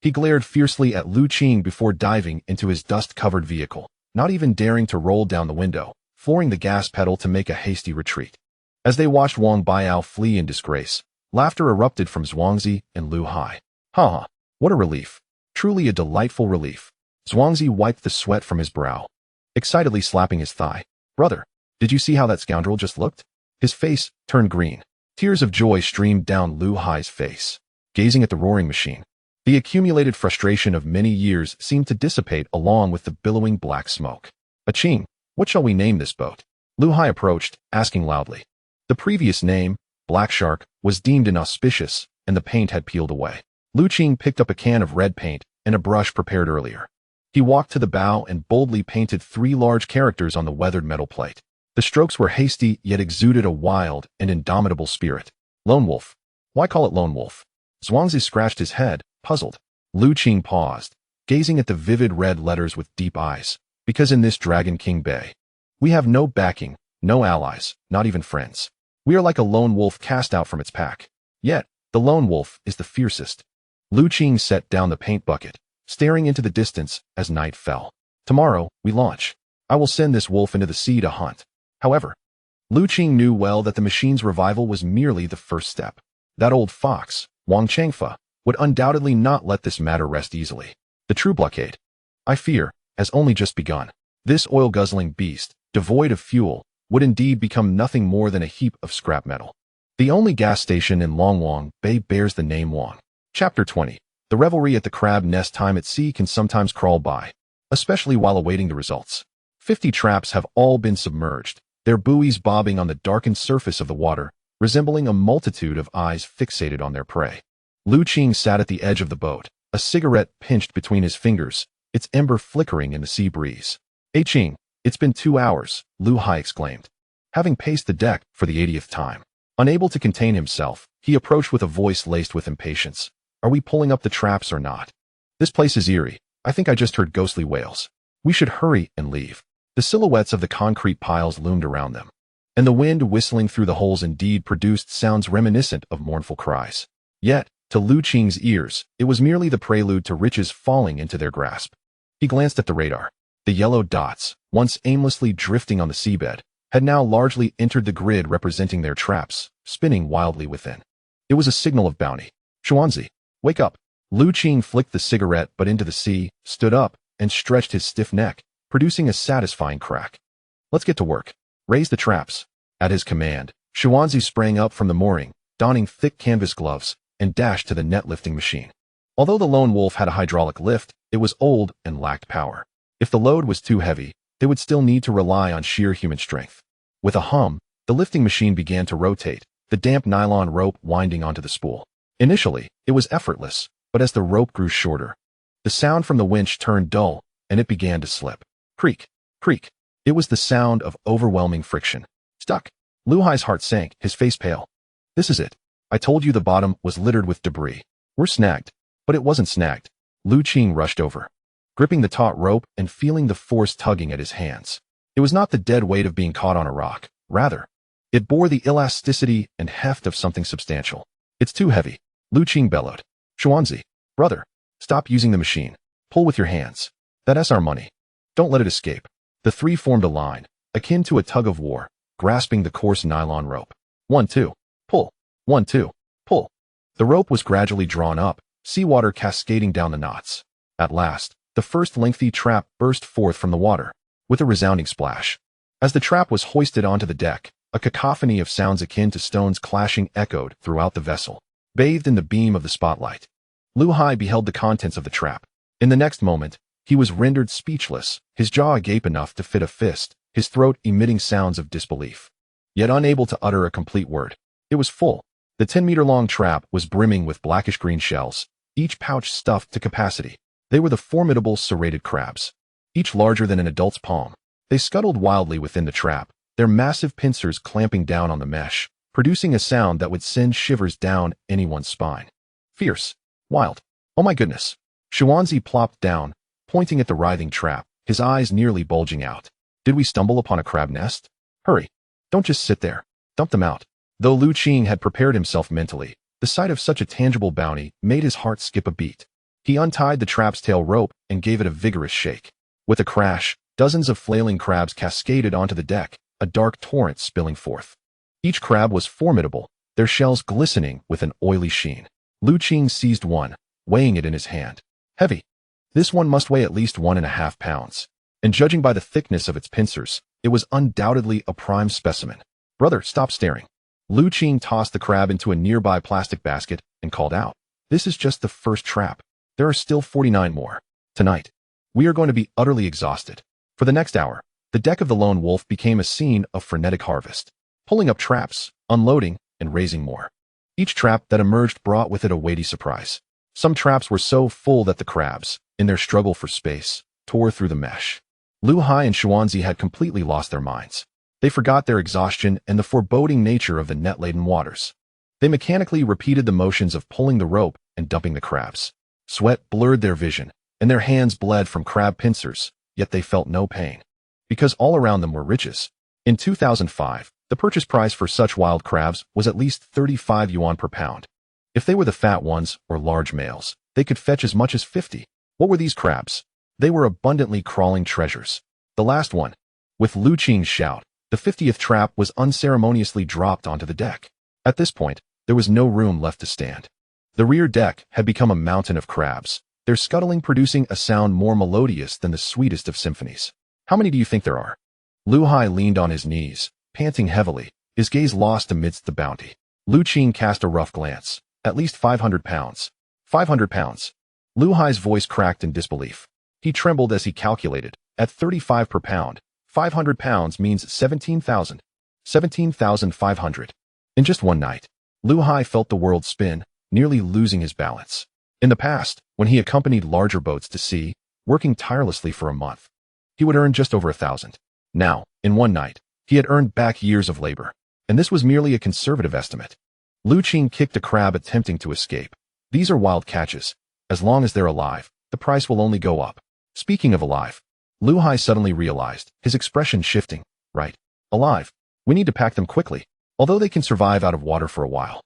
He glared fiercely at Lu Qing before diving into his dust-covered vehicle, not even daring to roll down the window, flooring the gas pedal to make a hasty retreat. As they watched Wang Baiao flee in disgrace, laughter erupted from Zhuangzi and Lu Hai. Ha ha, what a relief. Truly a delightful relief. Zhuangzi wiped the sweat from his brow, excitedly slapping his thigh. Brother, did you see how that scoundrel just looked? His face turned green. Tears of joy streamed down Lu Hai's face. Gazing at the roaring machine, the accumulated frustration of many years seemed to dissipate along with the billowing black smoke. A Qing, what shall we name this boat? Lu Hai approached, asking loudly. The previous name, Black Shark, was deemed inauspicious, and the paint had peeled away. Lu Qing picked up a can of red paint and a brush prepared earlier. He walked to the bow and boldly painted 3 large characters on the weathered metal plate. The strokes were hasty yet exuded a wild and indomitable spirit. Lone Wolf. Why call it Lone Wolf? Zhuangzi scratched his head, puzzled. Lu Qing paused, gazing at the vivid red letters with deep eyes. Because in this Dragon King Bay, we have no backing, no allies, not even friends. We are like a lone wolf cast out from its pack. Yet, the lone wolf is the fiercest. Lu Qing set down the paint bucket, staring into the distance as night fell. Tomorrow, we launch. I will send this wolf into the sea to hunt. However, Lu Qing knew well that the machine's revival was merely the first step. That old fox, Wang Changfa, would undoubtedly not let this matter rest easily. The true blockade, I fear, has only just begun. This oil-guzzling beast, devoid of fuel, would indeed become nothing more than a heap of scrap metal. The only gas station in Longwang Bay bears the name Wang. Chapter 20. The revelry at the crab nest time at sea can sometimes crawl by, especially while awaiting the results. 50 traps have all been submerged, their buoys bobbing on the darkened surface of the water, resembling a multitude of eyes fixated on their prey. Lu Qing sat at the edge of the boat, a cigarette pinched between his fingers, its ember flickering in the sea breeze. "Hey Qing, it's been 2 hours," Lu Hai exclaimed, having paced the deck for the 80th time. Unable to contain himself, he approached with a voice laced with impatience. "Are we pulling up the traps or not? This place is eerie. I think I just heard ghostly wails. We should hurry and leave." The silhouettes of the concrete piles loomed around them, and the wind whistling through the holes indeed produced sounds reminiscent of mournful cries. Yet, to Lu Qing's ears, it was merely the prelude to riches falling into their grasp. He glanced at the radar. The yellow dots, once aimlessly drifting on the seabed, had now largely entered the grid representing their traps, spinning wildly within. It was a signal of bounty. "Xuanzi, wake up." Lu Qing flicked the cigarette butt into the sea, stood up, and stretched his stiff neck, producing a satisfying crack. "Let's get to work. Raise the traps." At his command, Xuanzi sprang up from the mooring, donning thick canvas gloves, and dashed to the net lifting machine. Although the lone wolf had a hydraulic lift, it was old and lacked power. If the load was too heavy, they would still need to rely on sheer human strength. With a hum, the lifting machine began to rotate, the damp nylon rope winding onto the spool. Initially, it was effortless, but as the rope grew shorter, the sound from the winch turned dull, and it began to slip. Creak, creak. It was the sound of overwhelming friction. "Stuck." Lu Hai's heart sank, his face pale. "This is it. I told you the bottom was littered with debris. We're snagged." But it wasn't snagged. Lu Qing rushed over, gripping the taut rope and feeling the force tugging at his hands. It was not the dead weight of being caught on a rock. Rather, it bore the elasticity and heft of something substantial. "It's too heavy," Lu Qing bellowed. "Xuanzi, brother, stop using the machine. Pull with your hands. That's our money. Don't let it escape." The three formed a line, akin to a tug of war, grasping the coarse nylon rope. 1, 2, pull. 1, 2, pull. The rope was gradually drawn up, seawater cascading down the knots. At last, the first lengthy trap burst forth from the water, with a resounding splash. As the trap was hoisted onto the deck, a cacophony of sounds akin to stones clashing echoed throughout the vessel, bathed in the beam of the spotlight. Lu Hai beheld the contents of the trap. In the next moment, he was rendered speechless, his jaw agape enough to fit a fist, his throat emitting sounds of disbelief, yet unable to utter a complete word. It was full. The 10-meter-long trap was brimming with blackish-green shells, each pouch stuffed to capacity. They were the formidable serrated crabs, each larger than an adult's palm. They scuttled wildly within the trap, their massive pincers clamping down on the mesh, producing a sound that would send shivers down anyone's spine. Fierce. Wild. "Oh my goodness." Xuanzi plopped down, pointing at the writhing trap, his eyes nearly bulging out. "Did we stumble upon a crab nest? Hurry. Don't just sit there. Dump them out." Though Lu Qing had prepared himself mentally, the sight of such a tangible bounty made his heart skip a beat. He untied the trap's tail rope and gave it a vigorous shake. With a crash, dozens of flailing crabs cascaded onto the deck, a dark torrent spilling forth. Each crab was formidable, their shells glistening with an oily sheen. Lu Qing seized one, weighing it in his hand. Heavy. This one must weigh at least 1.5 pounds. And judging by the thickness of its pincers, it was undoubtedly a prime specimen. "Brother, stop staring." Lu Qing tossed the crab into a nearby plastic basket and called out, "This is just the first trap. There are still 49 more. Tonight, we are going to be utterly exhausted." For the next hour, the deck of the Lone Wolf became a scene of frenetic harvest, pulling up traps, unloading, and raising more. Each trap that emerged brought with it a weighty surprise. Some traps were so full that the crabs, in their struggle for space, tore through the mesh. Lu Hai and Xuanzi had completely lost their minds. They forgot their exhaustion and the foreboding nature of the net-laden waters. They mechanically repeated the motions of pulling the rope and dumping the crabs. Sweat blurred their vision, and their hands bled from crab pincers, yet they felt no pain. Because all around them were riches. In 2005, the purchase price for such wild crabs was at least 35 yuan per pound. If they were the fat ones or large males, they could fetch as much as 50. What were these crabs? They were abundantly crawling treasures. The last one. With Lu Qing's shout, the 50th trap was unceremoniously dropped onto the deck. At this point, there was no room left to stand. The rear deck had become a mountain of crabs, their scuttling producing a sound more melodious than the sweetest of symphonies. "How many do you think there are?" Lu Hai leaned on his knees, panting heavily, his gaze lost amidst the bounty. Lu Qing cast a rough glance. "At least 500 pounds. 500 pounds. Lu Hai's voice cracked in disbelief. He trembled as he calculated. At 35 per pound, 500 pounds means 17,000. 17,500. In just one night, Lu Hai felt the world spin, nearly losing his balance. In the past, when he accompanied larger boats to sea, working tirelessly for a month, he would earn just over 1,000. Now, in one night, he had earned back years of labor, and this was merely a conservative estimate. Lu Qing kicked a crab attempting to escape. These are wild catches. As long as they're alive, the price will only go up. Speaking of alive, Lu Hai suddenly realized, his expression shifting. Right. Alive. We need to pack them quickly, although they can survive out of water for a while.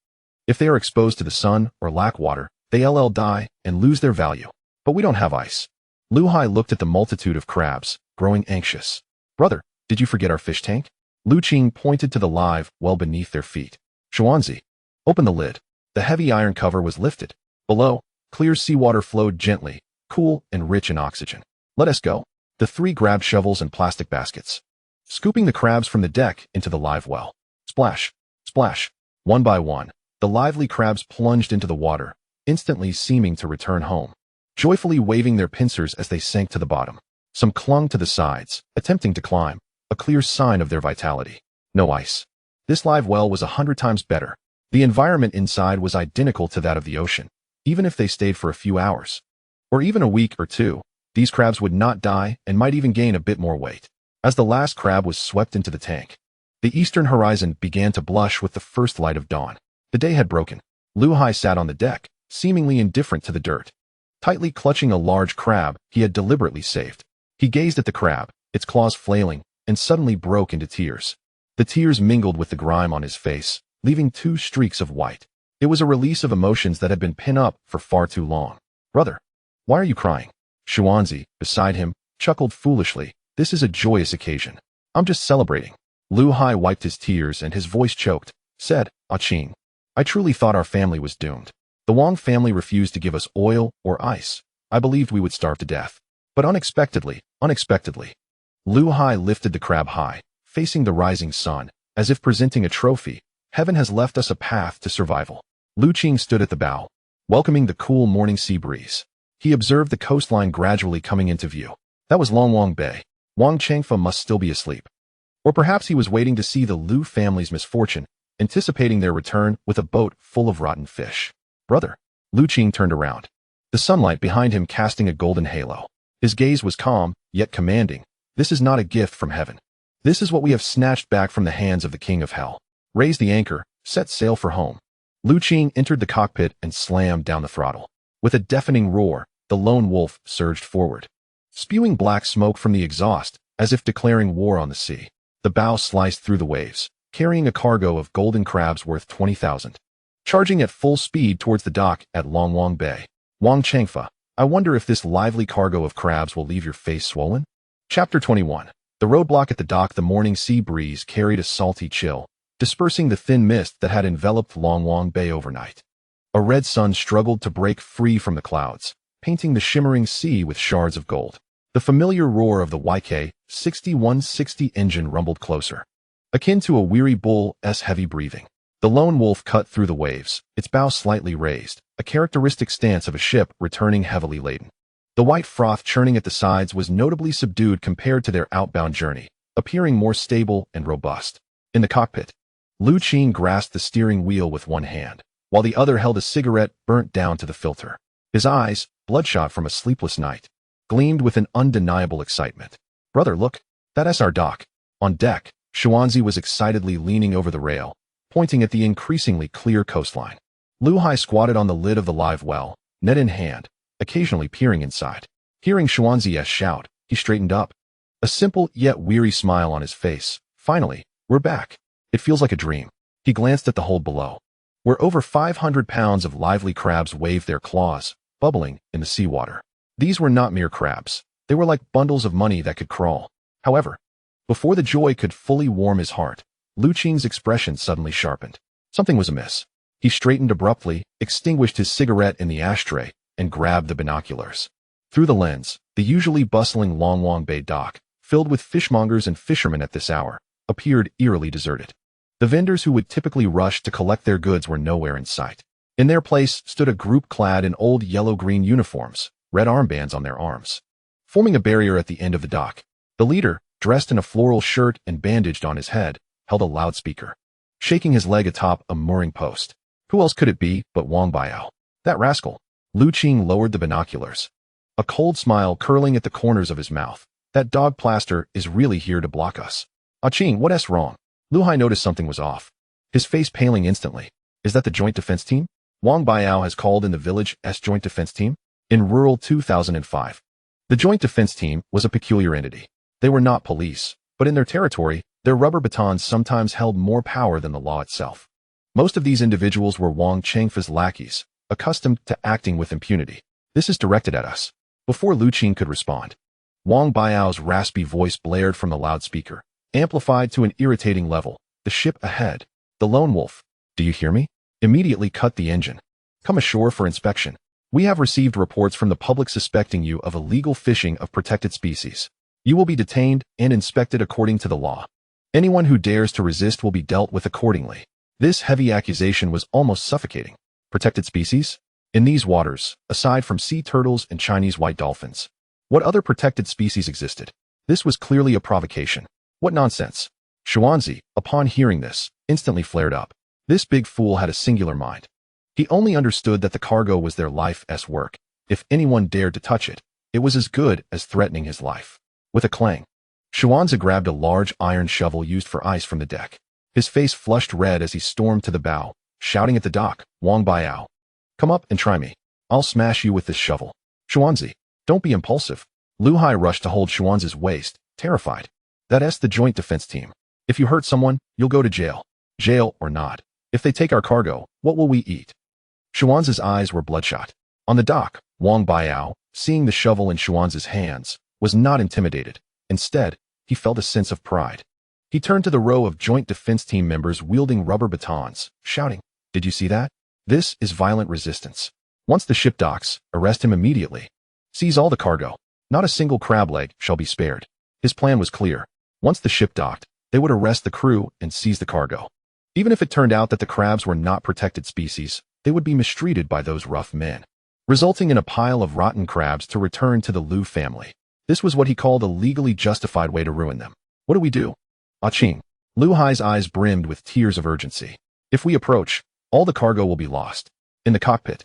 If they are exposed to the sun or lack water, they'll die and lose their value. But we don't have ice. Lu Hai looked at the multitude of crabs, growing anxious. Brother, did you forget our fish tank? Lu Qing pointed to the live well beneath their feet. Xuanzi, open the lid. The heavy iron cover was lifted. Below, clear seawater flowed gently, cool and rich in oxygen. Let us go. The three grabbed shovels and plastic baskets, scooping the crabs from the deck into the live well. Splash, splash. One by one, the lively crabs plunged into the water, instantly seeming to return home, joyfully waving their pincers as they sank to the bottom. Some clung to the sides, attempting to climb, a clear sign of their vitality. No ice. This live well was 100 times better. The environment inside was identical to that of the ocean. Even if they stayed for a few hours, or even a week or two, these crabs would not die and might even gain a bit more weight. As the last crab was swept into the tank, the eastern horizon began to blush with the first light of dawn. The day had broken. Lu Hai sat on the deck, seemingly indifferent to the dirt, tightly clutching a large crab he had deliberately saved. He gazed at the crab, its claws flailing, and suddenly broke into tears. The tears mingled with the grime on his face, leaving two streaks of white. It was a release of emotions that had been pent up for far too long. Brother, why are you crying? Xuanzi, beside him, chuckled foolishly. This is a joyous occasion. I'm just celebrating. Lu Hai wiped his tears and his voice choked, said, Qing, I truly thought our family was doomed. The Wang family refused to give us oil or ice. I believed we would starve to death. But unexpectedly, Lu Hai lifted the crab high, facing the rising sun, as if presenting a trophy. Heaven has left us a path to survival. Lu Qing stood at the bow, welcoming the cool morning sea breeze. He observed the coastline gradually coming into view. That was Longwang Bay. Wang Changfa must still be asleep. Or perhaps he was waiting to see the Lu family's misfortune, anticipating their return with a boat full of rotten fish. Brother. Lu Qing turned around, the sunlight behind him casting a golden halo. His gaze was calm, yet commanding. This is not a gift from heaven. This is what we have snatched back from the hands of the King of Hell. Raise the anchor, set sail for home. Lu Qing entered the cockpit and slammed down the throttle. With a deafening roar, the lone wolf surged forward, spewing black smoke from the exhaust, as if declaring war on the sea. The bow sliced through the waves, carrying a cargo of golden crabs worth 20,000. Charging at full speed towards the dock at Longwang Bay. Wang Changfa, I wonder if this lively cargo of crabs will leave your face swollen? Chapter 21. The roadblock at the dock. The morning sea breeze carried a salty chill, dispersing the thin mist that had enveloped Longwang Bay overnight. A red sun struggled to break free from the clouds, painting the shimmering sea with shards of gold. The familiar roar of the YK-6160 engine rumbled closer, akin to a weary bull's heavy breathing. The lone wolf cut through the waves, its bow slightly raised, a characteristic stance of a ship returning heavily laden. The white froth churning at the sides was notably subdued compared to their outbound journey, appearing more stable and robust. In the cockpit, Lu Qing grasped the steering wheel with one hand, while the other held a cigarette burnt down to the filter. His eyes, bloodshot from a sleepless night, gleamed with an undeniable excitement. Brother, look, that's our dock. On deck, Xuanzi was excitedly leaning over the rail, pointing at the increasingly clear coastline. Lu Hai squatted on the lid of the live well, net in hand, occasionally peering inside. Hearing Xuanzi's shout, he straightened up, a simple yet weary smile on his face. Finally, we're back. It feels like a dream. He glanced at the hold below, where over 500 pounds of lively crabs waved their claws, bubbling in the seawater. These were not mere crabs. They were like bundles of money that could crawl. However, before the joy could fully warm his heart, Lu Qing's expression suddenly sharpened. Something was amiss. He straightened abruptly, extinguished his cigarette in the ashtray, and grabbed the binoculars. Through the lens, the usually bustling Longwang Bay dock, filled with fishmongers and fishermen at this hour, appeared eerily deserted. The vendors who would typically rush to collect their goods were nowhere in sight. In their place stood a group clad in old yellow-green uniforms, red armbands on their arms, forming a barrier at the end of the dock. The leader, dressed in a floral shirt and bandaged on his head, held a loudspeaker, shaking his leg atop a mooring post. Who else could it be but Wang Baiao? That rascal. Lu Qing lowered the binoculars, a cold smile curling at the corners of his mouth. That dog plaster is really here to block us. Ah Qing, what's wrong? Lu Hai noticed something was off, his face paling instantly. Is that the Joint Defense Team? Wang Baiao has called in the village's Joint Defense Team? In rural 2005. The Joint Defense Team was a peculiar entity. They were not police, but in their territory, their rubber batons sometimes held more power than the law itself. Most of these individuals were Wang Chengfei's lackeys, accustomed to acting with impunity. This is directed at us. Before Lu Qing could respond, Wang Baiao's raspy voice blared from the loudspeaker, amplified to an irritating level. The ship ahead. The Lone Wolf. Do you hear me? Immediately cut the engine. Come ashore for inspection. We have received reports from the public suspecting you of illegal fishing of protected species. You will be detained and inspected according to the law. Anyone who dares to resist will be dealt with accordingly. This heavy accusation was almost suffocating. Protected species? In these waters, aside from sea turtles and Chinese white dolphins, what other protected species existed? This was clearly a provocation. What nonsense. Xuanzi, upon hearing this, instantly flared up. This big fool had a singular mind. He only understood that the cargo was their life's work. If anyone dared to touch it, it was as good as threatening his life. With a clang, Xuanzi grabbed a large iron shovel used for ice from the deck. His face flushed red as he stormed to the bow, shouting at the dock, Wang Baiao. Come up and try me. I'll smash you with this shovel. Xuanzi, don't be impulsive. Lu Hai rushed to hold Xuanzi's waist, terrified. That's the Joint Defense Team. If you hurt someone, you'll go to jail. Jail or not. If they take our cargo, what will we eat? Xuanzi's eyes were bloodshot. On the dock, Wang Baiao, seeing the shovel in Xuanzi's hands, was not intimidated. Instead, he felt a sense of pride. He turned to the row of Joint Defense Team members wielding rubber batons, shouting, Did you see that? This is violent resistance. Once the ship docks, arrest him immediately. Seize all the cargo. Not a single crab leg shall be spared. His plan was clear. Once the ship docked, they would arrest the crew and seize the cargo. Even if it turned out that the crabs were not protected species, they would be mistreated by those rough men, resulting in a pile of rotten crabs to return to the Lu family. This was what he called a legally justified way to ruin them. What do we do? Ah Qing. Lu Hai's eyes brimmed with tears of urgency. If we approach, all the cargo will be lost. In the cockpit,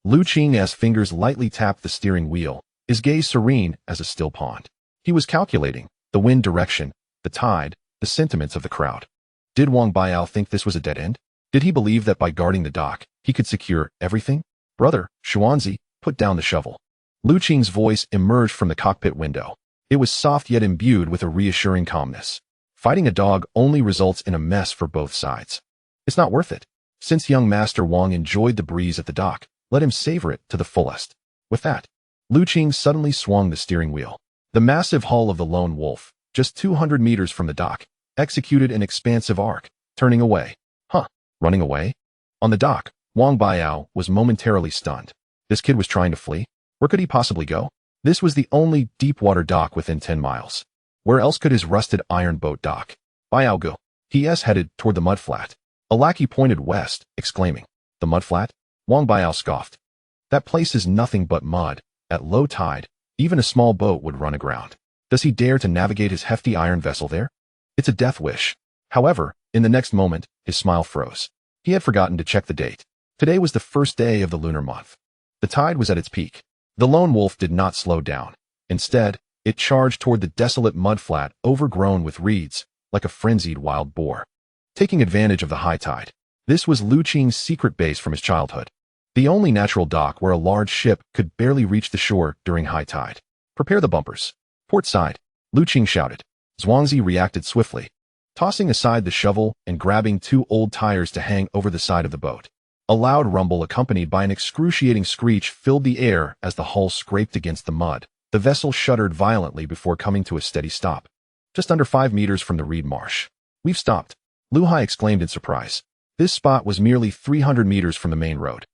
Lu Qing's fingers lightly tapped the steering wheel, his gaze serene as a still pond. He was calculating the wind direction, the tide, the sentiments of the crowd. Did Wang Baiao think this was a dead end? Did he believe that by guarding the dock, he could secure everything? Brother, Xuanzi, put down the shovel. Lu Qing's voice emerged from the cockpit window. It was soft yet imbued with a reassuring calmness. Fighting a dog only results in a mess for both sides. It's not worth it. Since young Master Wang enjoyed the breeze at the dock, let him savor it to the fullest. With that, Lu Qing suddenly swung the steering wheel. The massive hull of the Lone Wolf, just 200 meters from the dock, executed an expansive arc, turning away. Running away? On the dock, Wang Baiao was momentarily stunned. This kid was trying to flee? Where could he possibly go? This was the only deep-water dock within 10 miles. Where else could his rusted iron boat dock? Baiao go. He.s. headed toward the mudflat. A lackey pointed west, exclaiming, The mudflat? Wang Baiao scoffed. That place is nothing but mud. At low tide, even a small boat would run aground. Does he dare to navigate his hefty iron vessel there? It's a death wish. However, in the next moment, his smile froze. He had forgotten to check the date. Today was the first day of the lunar month. The tide was at its peak. The Lone Wolf did not slow down. Instead, it charged toward the desolate mudflat overgrown with reeds, like a frenzied wild boar. Taking advantage of the high tide, this was Lu Qing's secret base from his childhood. The only natural dock where a large ship could barely reach the shore during high tide. Prepare the bumpers. Port side, Lu Qing shouted. Zhuangzi reacted swiftly, tossing aside the shovel and grabbing 2 old tires to hang over the side of the boat. A loud rumble accompanied by an excruciating screech filled the air as the hull scraped against the mud. The vessel shuddered violently before coming to a steady stop, just under 5 meters from the reed marsh. We've stopped, Lu Hai exclaimed in surprise. This spot was merely 300 meters from the main road,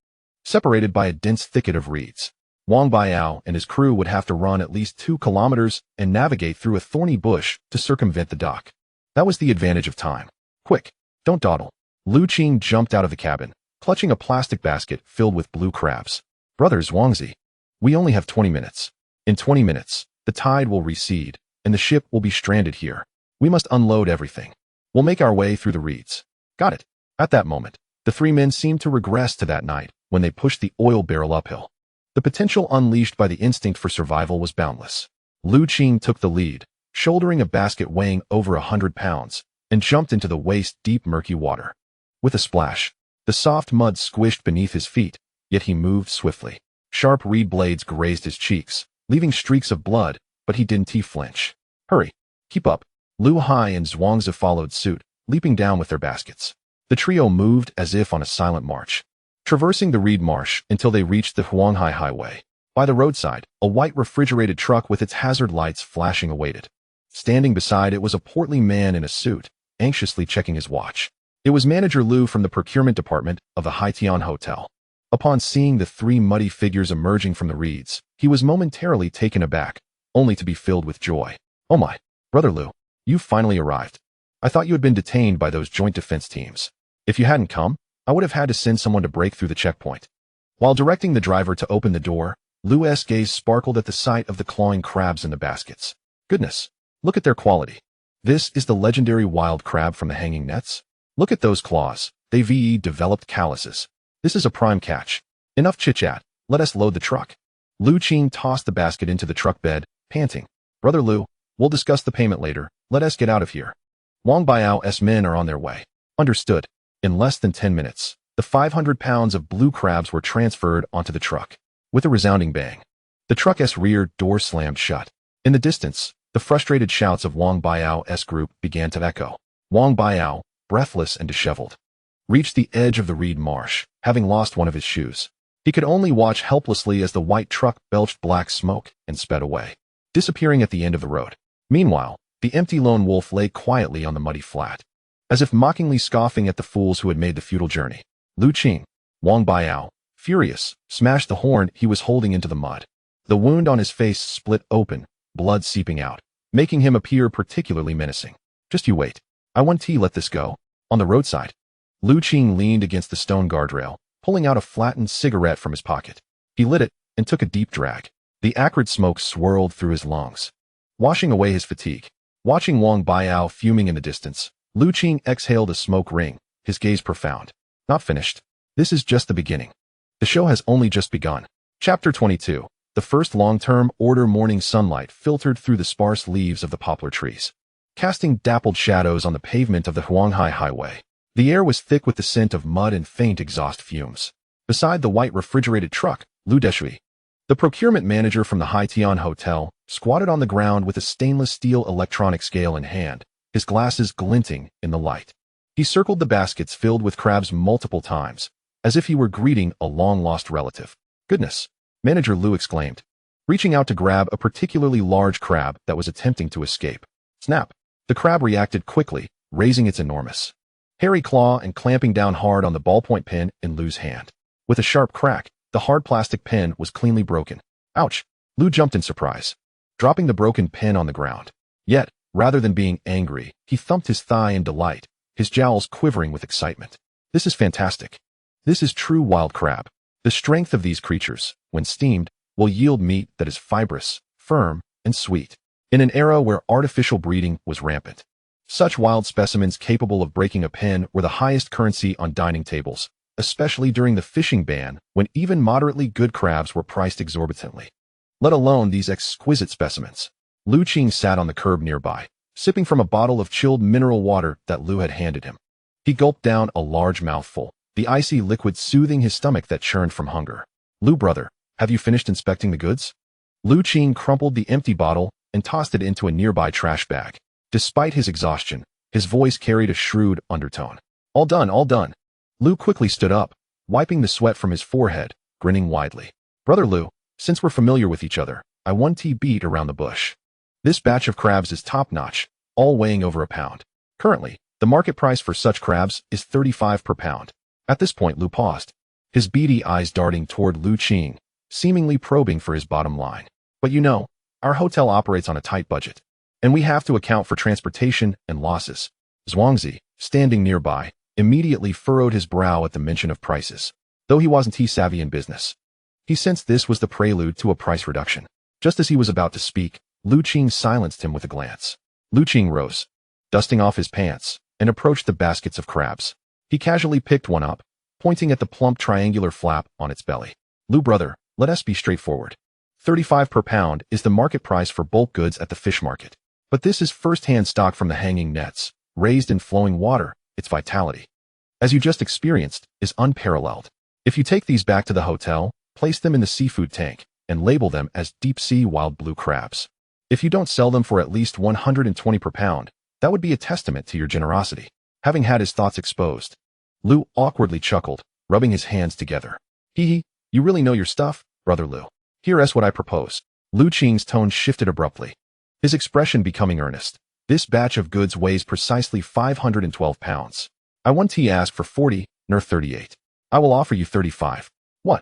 separated by a dense thicket of reeds. Wang Baiao and his crew would have to run at least 2 kilometers and navigate through a thorny bush to circumvent the dock. That was the advantage of time. Quick, don't dawdle. Lu Qing jumped out of the cabin, clutching a plastic basket filled with blue crabs. Brother Zhuangzi, we only have 20 minutes. In 20 minutes, the tide will recede, and the ship will be stranded here. We must unload everything. We'll make our way through the reeds. Got it. At that moment, the three men seemed to regress to that night when they pushed the oil barrel uphill. The potential unleashed by the instinct for survival was boundless. Lu Qing took the lead, shouldering a basket weighing over 100 pounds, and jumped into the waist-deep murky water. With a splash, the soft mud squished beneath his feet, yet he moved swiftly. Sharp reed blades grazed his cheeks, leaving streaks of blood, but he didn't flinch. Hurry. Keep up. Lu Hai and Zhuangzi followed suit, leaping down with their baskets. The trio moved as if on a silent march, traversing the reed marsh until they reached the Huanghai Highway. By the roadside, a white refrigerated truck with its hazard lights flashing awaited. Standing beside it was a portly man in a suit, anxiously checking his watch. It was Manager Lu from the procurement department of the Haitian Hotel. Upon seeing the three muddy figures emerging from the reeds, he was momentarily taken aback, only to be filled with joy. Oh my, Brother Lu, you finally arrived. I thought you had been detained by those joint defense teams. If you hadn't come, I would have had to send someone to break through the checkpoint. While directing the driver to open the door, Lu's gaze sparkled at the sight of the clawing crabs in the baskets. Goodness, look at their quality. This is the legendary wild crab from the hanging nets? Look at those claws. They've developed calluses. This is a prime catch. Enough chit-chat. Let us load the truck. Lu Qing tossed the basket into the truck bed, panting. Brother Lu, we'll discuss the payment later. Let us get out of here. Wang Baiao's men are on their way. Understood. In less than 10 minutes, the 500 pounds of blue crabs were transferred onto the truck. With a resounding bang, the truck's rear door slammed shut. In the distance, the frustrated shouts of Wang Baiao's group began to echo. Wang Baiao, breathless and disheveled, reached the edge of the reed marsh, having lost one of his shoes. He could only watch helplessly as the white truck belched black smoke and sped away, disappearing at the end of the road. Meanwhile, the empty lone wolf lay quietly on the muddy flat, as if mockingly scoffing at the fools who had made the futile journey. Lu Qing, Wang Baiao, furious, smashed the horn he was holding into the mud. The wound on his face split open, blood seeping out, making him appear particularly menacing. Just you wait. I want to let this go. On the roadside, Lu Qing leaned against the stone guardrail, pulling out a flattened cigarette from his pocket. He lit it and took a deep drag. The acrid smoke swirled through his lungs, washing away his fatigue. Watching Wang Baiao fuming in the distance, Lu Qing exhaled a smoke ring, his gaze profound. Not finished. This is just the beginning. The show has only just begun. Chapter 22. The first long-term order morning sunlight filtered through the sparse leaves of the poplar trees, casting dappled shadows on the pavement of the Huanghai Highway. The air was thick with the scent of mud and faint exhaust fumes. Beside the white refrigerated truck, Lu Deshui, the procurement manager from the Haitian Hotel, squatted on the ground with a stainless steel electronic scale in hand, his glasses glinting in the light. He circled the baskets filled with crabs multiple times, as if he were greeting a long-lost relative. Goodness, Manager Lu exclaimed, reaching out to grab a particularly large crab that was attempting to escape. Snap! The crab reacted quickly, raising its enormous, hairy claw and clamping down hard on the ballpoint pen in Lu's hand. With a sharp crack, the hard plastic pen was cleanly broken. Ouch! Lu jumped in surprise, dropping the broken pen on the ground. Yet, rather than being angry, he thumped his thigh in delight, his jowls quivering with excitement. This is fantastic. This is true wild crab. The strength of these creatures, when steamed, will yield meat that is fibrous, firm, and sweet. In an era where artificial breeding was rampant, such wild specimens capable of breaking a pen were the highest currency on dining tables, especially during the fishing ban when even moderately good crabs were priced exorbitantly. Let alone these exquisite specimens. Lu Qing sat on the curb nearby, sipping from a bottle of chilled mineral water that Lu had handed him. He gulped down a large mouthful, the icy liquid soothing his stomach that churned from hunger. Lu brother, have you finished inspecting the goods? Lu Qing crumpled the empty bottle and tossed it into a nearby trash bag. Despite his exhaustion, his voice carried a shrewd undertone. All done, all done. Lu quickly stood up, wiping the sweat from his forehead, grinning widely. Brother Lu, since we're familiar with each other, I want to beat around the bush. This batch of crabs is top-notch, all weighing over a pound. Currently, the market price for such crabs is 35 per pound. At this point, Lu paused, his beady eyes darting toward Lu Qing, seemingly probing for his bottom line. But you know, our hotel operates on a tight budget, and we have to account for transportation and losses. Zhuangzi, standing nearby, immediately furrowed his brow at the mention of prices, though he wasn't savvy in business. He sensed this was the prelude to a price reduction. Just as he was about to speak, Lu Qing silenced him with a glance. Lu Qing rose, dusting off his pants, and approached the baskets of crabs. He casually picked one up, pointing at the plump triangular flap on its belly. Lu brother, let us be straightforward. 35 per pound is the market price for bulk goods at the fish market. But this is first-hand stock from the hanging nets, raised in flowing water. Its vitality, as you just experienced, is unparalleled. If you take these back to the hotel, place them in the seafood tank, and label them as deep-sea wild blue crabs. If you don't sell them for at least 120 per pound, that would be a testament to your generosity. Having had his thoughts exposed, Lu awkwardly chuckled, rubbing his hands together. Hee, you really know your stuff, brother Lu. Here's what I propose. Lu Qing's tone shifted abruptly, his expression becoming earnest. This batch of goods weighs precisely 512 pounds. I want to ask for 40, nor 38. I will offer you 35. What?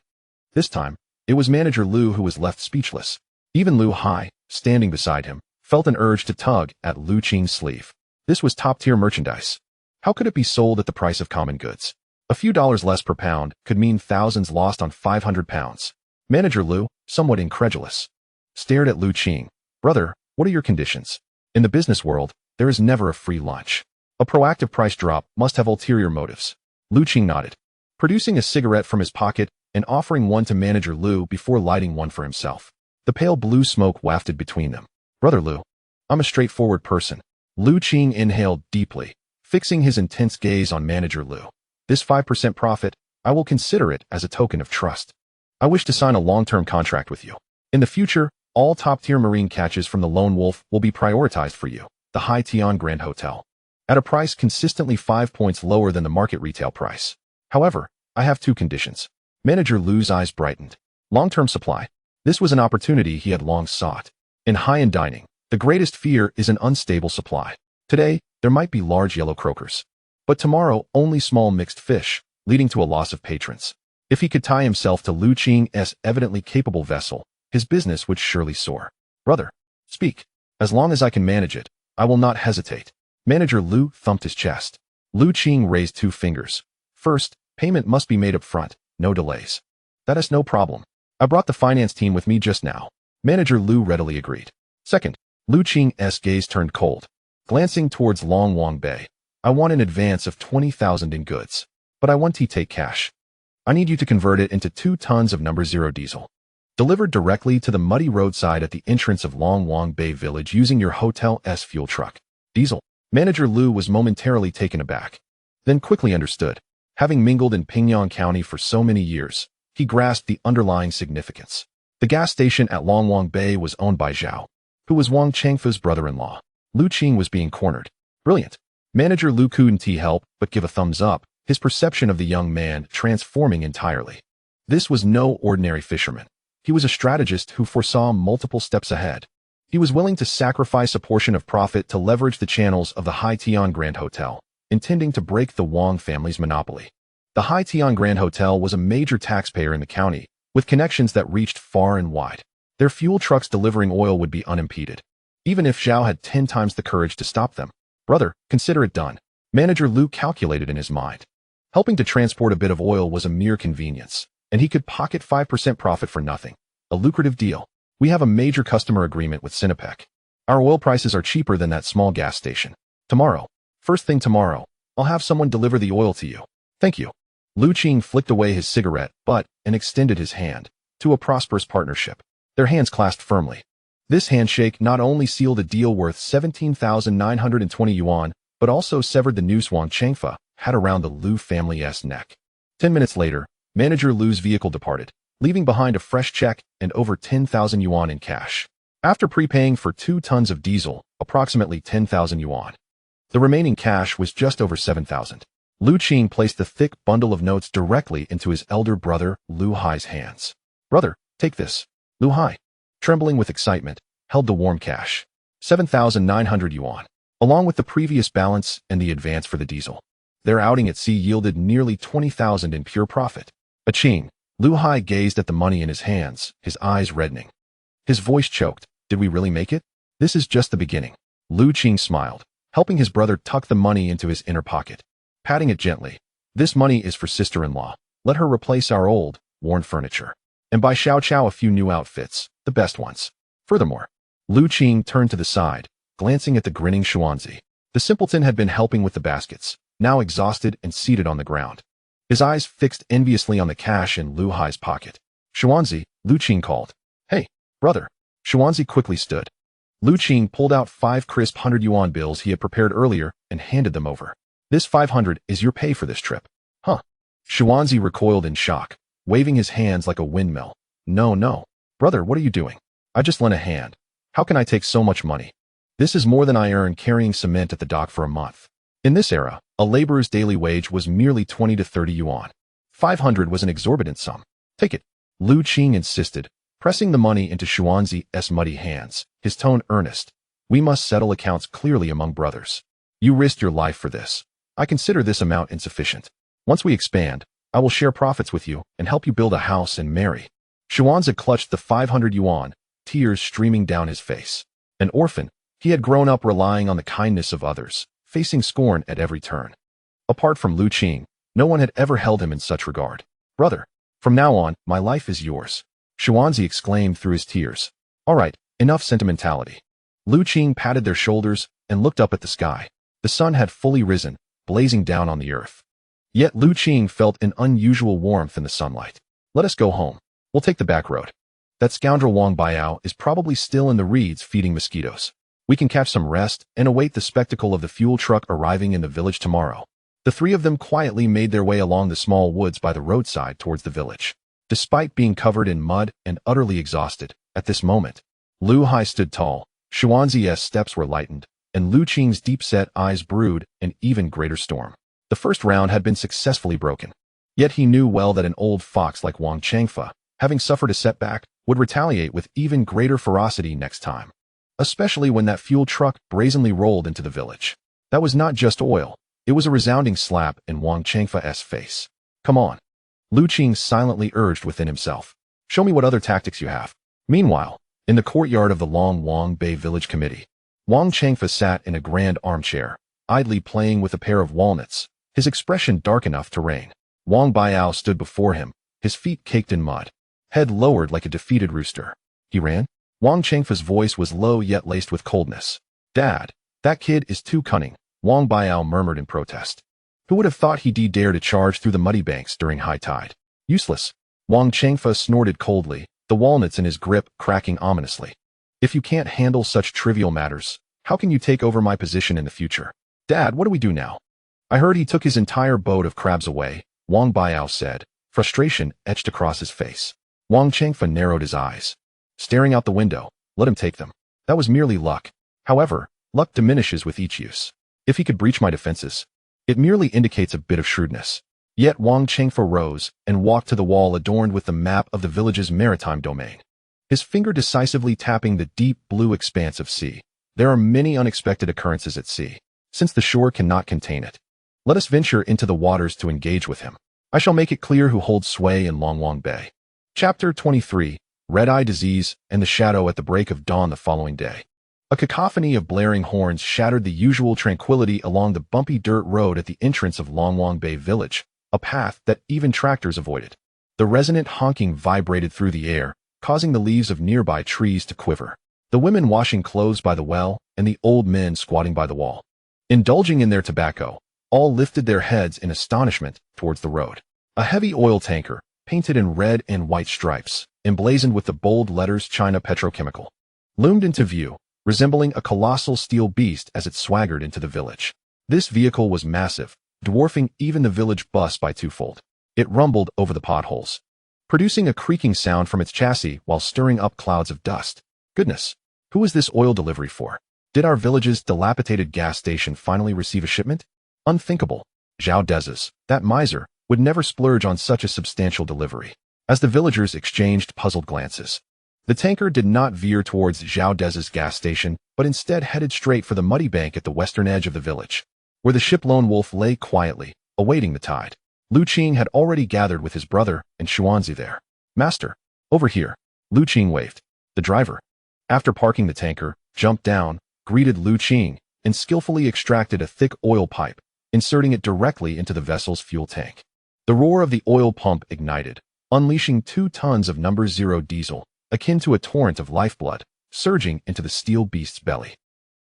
This time, it was manager Lu who was left speechless. Even Lu Hai, standing beside him, felt an urge to tug at Lu Qing's sleeve. This was top-tier merchandise. How could it be sold at the price of common goods? A few dollars less per pound could mean thousands lost on 500 pounds. Manager Lu, somewhat incredulous, stared at Lu Qing. Brother, what are your conditions? In the business world, there is never a free lunch. A proactive price drop must have ulterior motives. Lu Qing nodded, producing a cigarette from his pocket and offering one to manager Lu before lighting one for himself. The pale blue smoke wafted between them. Brother Lu, I'm a straightforward person. Lu Qing inhaled deeply, fixing his intense gaze on manager Lu. This 5% profit, I will consider it as a token of trust. I wish to sign a long-term contract with you. In the future, all top-tier marine catches from the Lone Wolf will be prioritized for you, the Hai Tian Grand Hotel, at a price consistently 5 points lower than the market retail price. However, I have two conditions. Manager Lu's eyes brightened. Long-term supply. This was an opportunity he had long sought. In high-end dining, the greatest fear is an unstable supply. Today, there might be large yellow croakers, but tomorrow only small mixed fish, leading to a loss of patrons. If he could tie himself to Lu Qing's evidently capable vessel, his business would surely soar. Brother, speak. As long as I can manage it, I will not hesitate. Manager Lu thumped his chest. Lu Qing raised two fingers. First, payment must be made up front, no delays. That is no problem. I brought the finance team with me just now. Manager Lu readily agreed. Second, Lu Qing's gaze turned cold, glancing towards Long Wang Bay. I want an advance of 20,000 in goods, but I want to take cash. I need you to convert it into 2 tons of number 0 diesel, delivered directly to the muddy roadside at the entrance of Long Wang Bay Village using your hotel's fuel truck. Diesel. Manager Lu was momentarily taken aback, then quickly understood. Having mingled in Pingyang County for so many years, he grasped the underlying significance. The gas station at Long Wang Bay was owned by Zhao, who was Wang Chengfu's brother-in-law. Lu Qing was being cornered. Brilliant. Manager Lu couldn't help but give a thumbs up, his perception of the young man transforming entirely. This was no ordinary fisherman. He was a strategist who foresaw multiple steps ahead. He was willing to sacrifice a portion of profit to leverage the channels of the Hai Tian Grand Hotel, intending to break the Wang family's monopoly. The Hai Tian Grand Hotel was a major taxpayer in the county, with connections that reached far and wide. Their fuel trucks delivering oil would be unimpeded, even if Zhao had 10 times the courage to stop them. Brother, consider it done. Manager Lu calculated in his mind. Helping to transport a bit of oil was a mere convenience, and he could pocket 5% profit for nothing. A lucrative deal. We have a major customer agreement with Sinopec. Our oil prices are cheaper than that small gas station. Tomorrow, first thing tomorrow, I'll have someone deliver the oil to you. Thank you. Lu Qing flicked away his cigarette butt and extended his hand to a prosperous partnership. Their hands clasped firmly. This handshake not only sealed a deal worth 17,920 yuan, but also severed the noose Wang Chengfu had around the Lu family's neck. 10 minutes later, Manager Lu's vehicle departed, leaving behind a fresh check and over 10,000 yuan in cash. After prepaying for 2 tons of diesel, approximately 10,000 yuan. The remaining cash was just over 7,000. Lu Qing placed the thick bundle of notes directly into his elder brother, Lu Hai's hands. Brother, take this. Lu Hai, trembling with excitement, held the warm cash. 7,900 yuan, along with the previous balance and the advance for the diesel. Their outing at sea yielded nearly 20,000 in pure profit. Qing. Lu Hai gazed at the money in his hands, his eyes reddening. His voice choked. Did we really make it? This is just the beginning. Lu Qing smiled, helping his brother tuck the money into his inner pocket, patting it gently. This money is for sister-in-law. Let her replace our old, worn furniture, and buy Xiao Chao a few new outfits, the best ones. Furthermore, Lu Qing turned to the side, glancing at the grinning Xuanzi. The simpleton had been helping with the baskets, now exhausted and seated on the ground. His eyes fixed enviously on the cash in Lu Hai's pocket. Xuanzi, Lu Qing called. Hey, brother. Xuanzi quickly stood. Lu Qing pulled out 5 crisp 100 yuan bills he had prepared earlier and handed them over. This 500 is your pay for this trip. Huh. Xuanzi recoiled in shock, waving his hands like a windmill. No. Brother, what are you doing? I just lent a hand. How can I take so much money? This is more than I earn carrying cement at the dock for a month. In this era, a laborer's daily wage was merely 20 to 30 yuan. 500 was an exorbitant sum. Take it. Lu Qing insisted, pressing the money into Xuanzi's muddy hands, his tone earnest. We must settle accounts clearly among brothers. You risked your life for this. I consider this amount insufficient. Once we expand, I will share profits with you and help you build a house and marry. Xuanzi clutched the 500 yuan, tears streaming down his face. An orphan, he had grown up relying on the kindness of others, facing scorn at every turn. Apart from Lu Qing, no one had ever held him in such regard. Brother, from now on, my life is yours. Xuanzi exclaimed through his tears. All right, enough sentimentality. Lu Qing patted their shoulders and looked up at the sky. The sun had fully risen, blazing down on the earth. Yet Lu Qing felt an unusual warmth in the sunlight. Let us go home. We'll take the back road. That scoundrel Wang Baiao is probably still in the reeds feeding mosquitoes. We can catch some rest and await the spectacle of the fuel truck arriving in the village tomorrow. The 3 of them quietly made their way along the small woods by the roadside towards the village. Despite being covered in mud and utterly exhausted, at this moment, Lu Hai stood tall, Xuanzi's steps were lightened, and Lu Qing's deep-set eyes brewed an even greater storm. The first round had been successfully broken. Yet he knew well that an old fox like Wang Changfa, having suffered a setback, would retaliate with even greater ferocity next time. Especially when that fuel truck brazenly rolled into the village. That was not just oil, it was a resounding slap in Wang Changfa's face. Come on. Lu Qing silently urged within himself. Show me what other tactics you have. Meanwhile, in the courtyard of the Long Wang Bay Village Committee, Wang Changfa sat in a grand armchair, idly playing with a pair of walnuts, his expression dark enough to rain. Wang Baiao stood before him, his feet caked in mud, head lowered like a defeated rooster. He ran. Wang Changfa's voice was low yet laced with coldness. Dad, that kid is too cunning, Wang Baiao murmured in protest. Who would have thought he'd dare to charge through the muddy banks during high tide? Useless. Wang Changfa snorted coldly, the walnuts in his grip cracking ominously. If you can't handle such trivial matters, how can you take over my position in the future? Dad, what do we do now? I heard he took his entire boat of crabs away, Wang Baiao said, frustration etched across his face. Wang Changfa narrowed his eyes. Staring out the window, let him take them. That was merely luck. However, luck diminishes with each use. If he could breach my defenses, it merely indicates a bit of shrewdness. Yet Wang Changfa rose and walked to the wall adorned with the map of the village's maritime domain. His finger decisively tapping the deep blue expanse of sea. There are many unexpected occurrences at sea, since the shore cannot contain it. Let us venture into the waters to engage with him. I shall make it clear who holds sway in Long Wang Bay. Chapter 23. Red-eye disease and the shadow at the break of dawn the following day. A cacophony of blaring horns shattered the usual tranquility along the bumpy dirt road at the entrance of Long Wang Bay Village, a path that even tractors avoided. The resonant honking vibrated through the air, causing the leaves of nearby trees to quiver. The women washing clothes by the well and the old men squatting by the wall, indulging in their tobacco, all lifted their heads in astonishment towards the road. A heavy oil tanker, painted in red and white stripes, emblazoned with the bold letters China Petrochemical, loomed into view, resembling a colossal steel beast as it swaggered into the village. This vehicle was massive, dwarfing even the village bus by twofold. It rumbled over the potholes, producing a creaking sound from its chassis while stirring up clouds of dust. Goodness, who is this oil delivery for? Did our village's dilapidated gas station finally receive a shipment? Unthinkable. Zhao Dez's, that miser, would never splurge on such a substantial delivery. As the villagers exchanged puzzled glances, the tanker did not veer towards Zhao Dez's gas station, but instead headed straight for the muddy bank at the western edge of the village, where the ship Lone Wolf lay quietly, awaiting the tide. Lu Qing had already gathered with his brother and Xuanzi there. Master, over here. Lu Qing waved. The driver, after parking the tanker, jumped down, greeted Lu Qing, and skillfully extracted a thick oil pipe, inserting it directly into the vessel's fuel tank. The roar of the oil pump ignited, unleashing 2 tons of No. 0 diesel, akin to a torrent of lifeblood, surging into the steel beast's belly.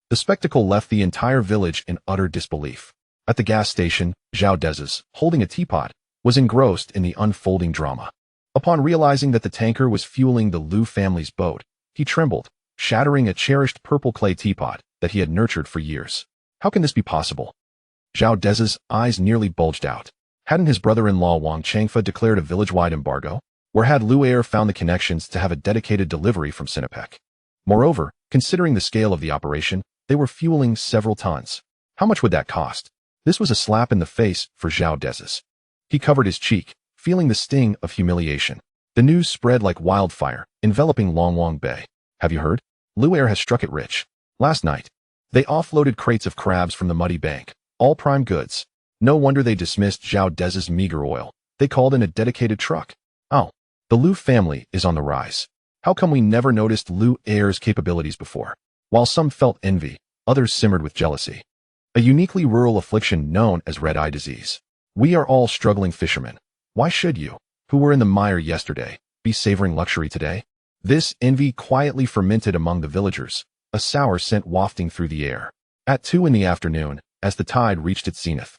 The spectacle left the entire village in utter disbelief. At the gas station, Zhao Dezes, holding a teapot, was engrossed in the unfolding drama. Upon realizing that the tanker was fueling the Liu family's boat, he trembled, shattering a cherished purple clay teapot that he had nurtured for years. How can this be possible? Zhao Dezes' eyes nearly bulged out. Hadn't his brother-in-law Wang Changfa declared a village-wide embargo? Or had Liu Air found the connections to have a dedicated delivery from Sinopec? Moreover, considering the scale of the operation, they were fueling several tons. How much would that cost? This was a slap in the face for Zhao Dezes. He covered his cheek, feeling the sting of humiliation. The news spread like wildfire, enveloping Longwang Bay. Have you heard? Liu Air has struck it rich. Last night, they offloaded crates of crabs from the muddy bank, all prime goods. No wonder they dismissed Zhao Dezes' meager oil. They called in a dedicated truck. Oh, the Liu family is on the rise. How come we never noticed Liu Air's capabilities before? While some felt envy, others simmered with jealousy. A uniquely rural affliction known as red-eye disease. We are all struggling fishermen. Why should you, who were in the mire yesterday, be savoring luxury today? This envy quietly fermented among the villagers, a sour scent wafting through the air. At 2 in the afternoon, as the tide reached its zenith,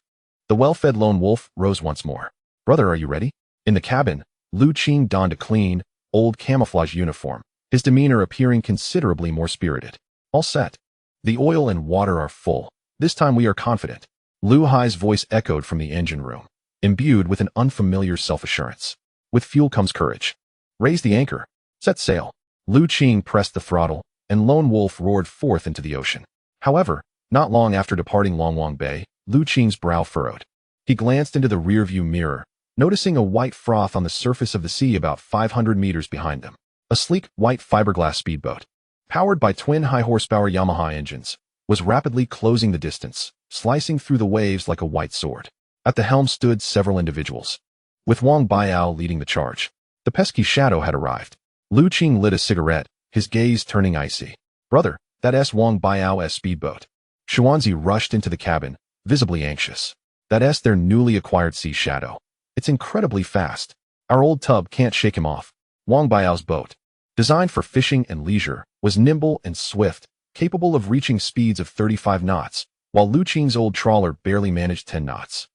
the well-fed lone wolf rose once more. Brother, are you ready? In the cabin, Liu Qing donned a clean, old camouflage uniform, his demeanor appearing considerably more spirited. All set. The oil and water are full. This time we are confident. Liu Hai's voice echoed from the engine room, imbued with an unfamiliar self-assurance. With fuel comes courage. Raise the anchor. Set sail. Liu Qing pressed the throttle, and Lone Wolf roared forth into the ocean. However, not long after departing Longwang Bay, Liu Qing's brow furrowed. He glanced into the rearview mirror, noticing a white froth on the surface of the sea about 500 meters behind them. A sleek, white fiberglass speedboat, powered by twin high-horsepower Yamaha engines, was rapidly closing the distance, slicing through the waves like a white sword. At the helm stood several individuals, with Wang Baiao leading the charge. The pesky shadow had arrived. Liu Qing lit a cigarette, his gaze turning icy. Brother, that Wang Baiao's speedboat. Xuanzi rushed into the cabin, visibly anxious. That's their newly acquired sea shadow. It's incredibly fast. Our old tub can't shake him off. Wang Baiao's boat, designed for fishing and leisure, was nimble and swift, capable of reaching speeds of 35 knots, while Liu Qing's old trawler barely managed 10 knots.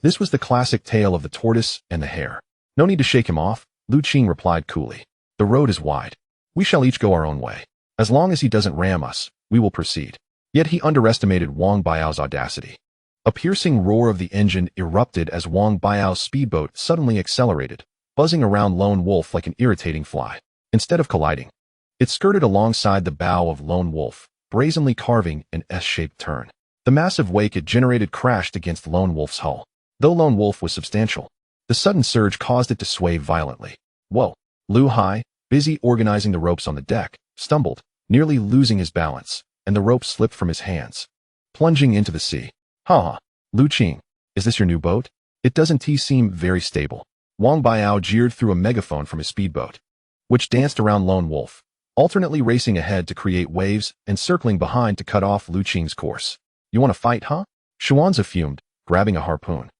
This was the classic tale of the tortoise and the hare. No need to shake him off, Liu Qing replied coolly. The road is wide. We shall each go our own way. As long as he doesn't ram us, we will proceed. Yet he underestimated Wang Baiao's audacity. A piercing roar of the engine erupted as Wang Baiao's speedboat suddenly accelerated, buzzing around Lone Wolf like an irritating fly. Instead of colliding, it skirted alongside the bow of Lone Wolf, brazenly carving an S-shaped turn. The massive wake it generated crashed against Lone Wolf's hull. Though Lone Wolf was substantial, the sudden surge caused it to sway violently. Whoa! Liu Hai, busy organizing the ropes on the deck, stumbled, nearly losing his balance, and the rope slipped from his hands, plunging into the sea. Ha! Liu Qing, is this your new boat? It doesn't seem very stable. Wang Baiao jeered through a megaphone from his speedboat, which danced around Lone Wolf, alternately racing ahead to create waves and circling behind to cut off Liu Qing's course. You want to fight, huh? Xuanzi fumed, grabbing a harpoon.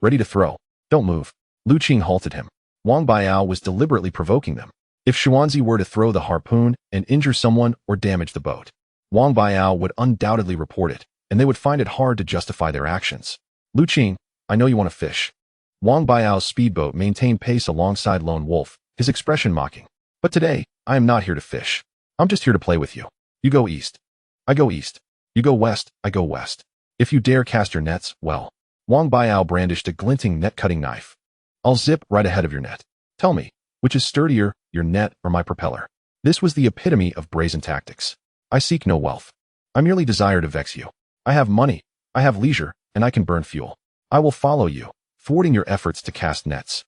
Ready to throw. Don't move. Liu Qing halted him. Wang Baiao was deliberately provoking them. If Xuanzi were to throw the harpoon and injure someone or damage the boat, Wang Baiao would undoubtedly report it, and they would find it hard to justify their actions. Liu Qing, I know you want to fish. Wang Baiao's speedboat maintained pace alongside Lone Wolf, his expression mocking. But today, I am not here to fish. I'm just here to play with you. You go east. I go east. You go west. I go west. If you dare cast your nets, well. Wang Baiao brandished a glinting net-cutting knife. I'll zip right ahead of your net. Tell me, which is sturdier, your net or my propeller? This was the epitome of brazen tactics. I seek no wealth. I merely desire to vex you. I have money, I have leisure, and I can burn fuel. I will follow you, thwarting your efforts to cast nets,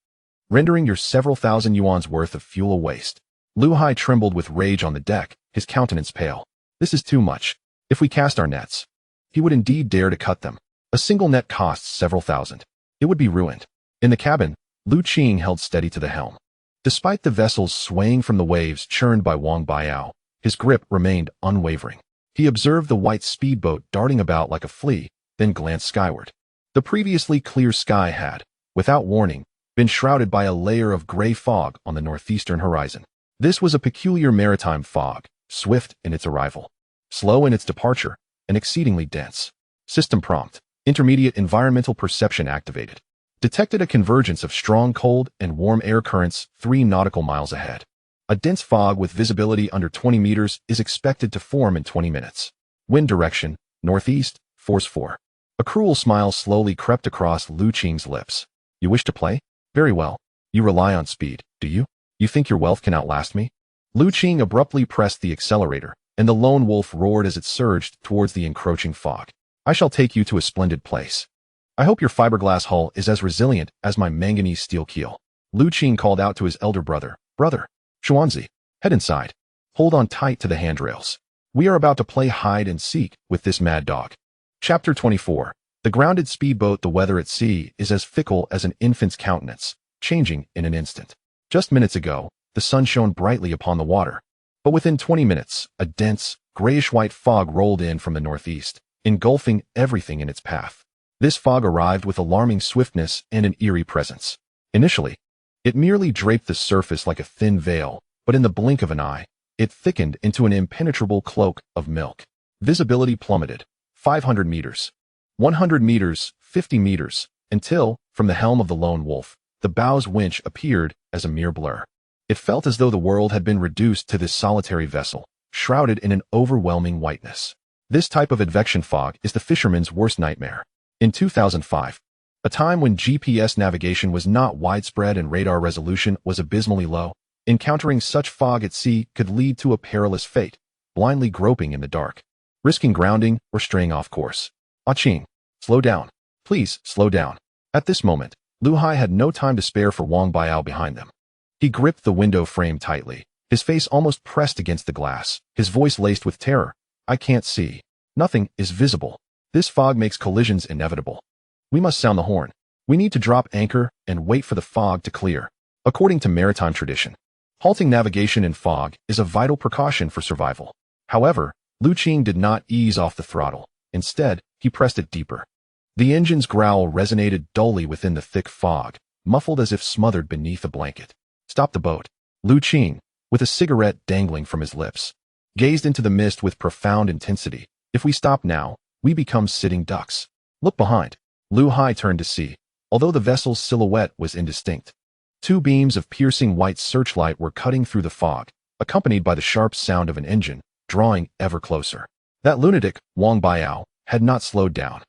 rendering your several thousand yuan's worth of fuel a waste. Liu Hai trembled with rage on the deck, his countenance pale. This is too much. If we cast our nets, he would indeed dare to cut them. A single net costs several thousand. It would be ruined. In the cabin, Liu Qing held steady to the helm. Despite the vessels swaying from the waves churned by Wang Baiao, his grip remained unwavering. He observed the white speedboat darting about like a flea, then glanced skyward. The previously clear sky had, without warning, been shrouded by a layer of gray fog on the northeastern horizon. This was a peculiar maritime fog, swift in its arrival, slow in its departure, and exceedingly dense. System prompt. Intermediate environmental perception activated. Detected a convergence of strong cold and warm air currents 3 nautical miles ahead. A dense fog with visibility under 20 meters is expected to form in 20 minutes. Wind direction, northeast, force 4. A cruel smile slowly crept across Lu Qing's lips. You wish to play? Very well. You rely on speed, do you? You think your wealth can outlast me? Lu Qing abruptly pressed the accelerator, and the lone wolf roared as it surged towards the encroaching fog. I shall take you to a splendid place. I hope your fiberglass hull is as resilient as my manganese steel keel. Lu Qing called out to his elder brother. Brother, Xuanzi, head inside. Hold on tight to the handrails. We are about to play hide and seek with this mad dog. Chapter 24. The grounded speedboat. The weather at sea is as fickle as an infant's countenance, changing in an instant. Just minutes ago, the sun shone brightly upon the water, but within 20 minutes, a dense, grayish-white fog rolled in from the northeast, engulfing everything in its path. This fog arrived with alarming swiftness and an eerie presence. Initially, it merely draped the surface like a thin veil, but in the blink of an eye, it thickened into an impenetrable cloak of milk. Visibility plummeted. 500 meters. 100 meters, 50 meters, until, from the helm of the lone wolf, the bow's winch appeared as a mere blur. It felt as though the world had been reduced to this solitary vessel, shrouded in an overwhelming whiteness. This type of advection fog is the fisherman's worst nightmare. In 2005, a time when GPS navigation was not widespread and radar resolution was abysmally low, encountering such fog at sea could lead to a perilous fate, blindly groping in the dark, risking grounding or straying off course. Qing, slow down. Please, slow down. At this moment, Lu Hai had no time to spare for Wang Biao behind them. He gripped the window frame tightly, his face almost pressed against the glass, his voice laced with terror. I can't see. Nothing is visible. This fog makes collisions inevitable. We must sound the horn. We need to drop anchor and wait for the fog to clear. According to maritime tradition, halting navigation in fog is a vital precaution for survival. However, Lu Qing did not ease off the throttle. Instead, he pressed it deeper. The engine's growl resonated dully within the thick fog, muffled as if smothered beneath a blanket. Stop the boat. Lu Qing, with a cigarette dangling from his lips, gazed into the mist with profound intensity. If we stop now, we become sitting ducks. Look behind. Lu Hai turned to see, although the vessel's silhouette was indistinct. 2 beams of piercing white searchlight were cutting through the fog, accompanied by the sharp sound of an engine, drawing ever closer. That lunatic, Wang Biao, had not slowed down.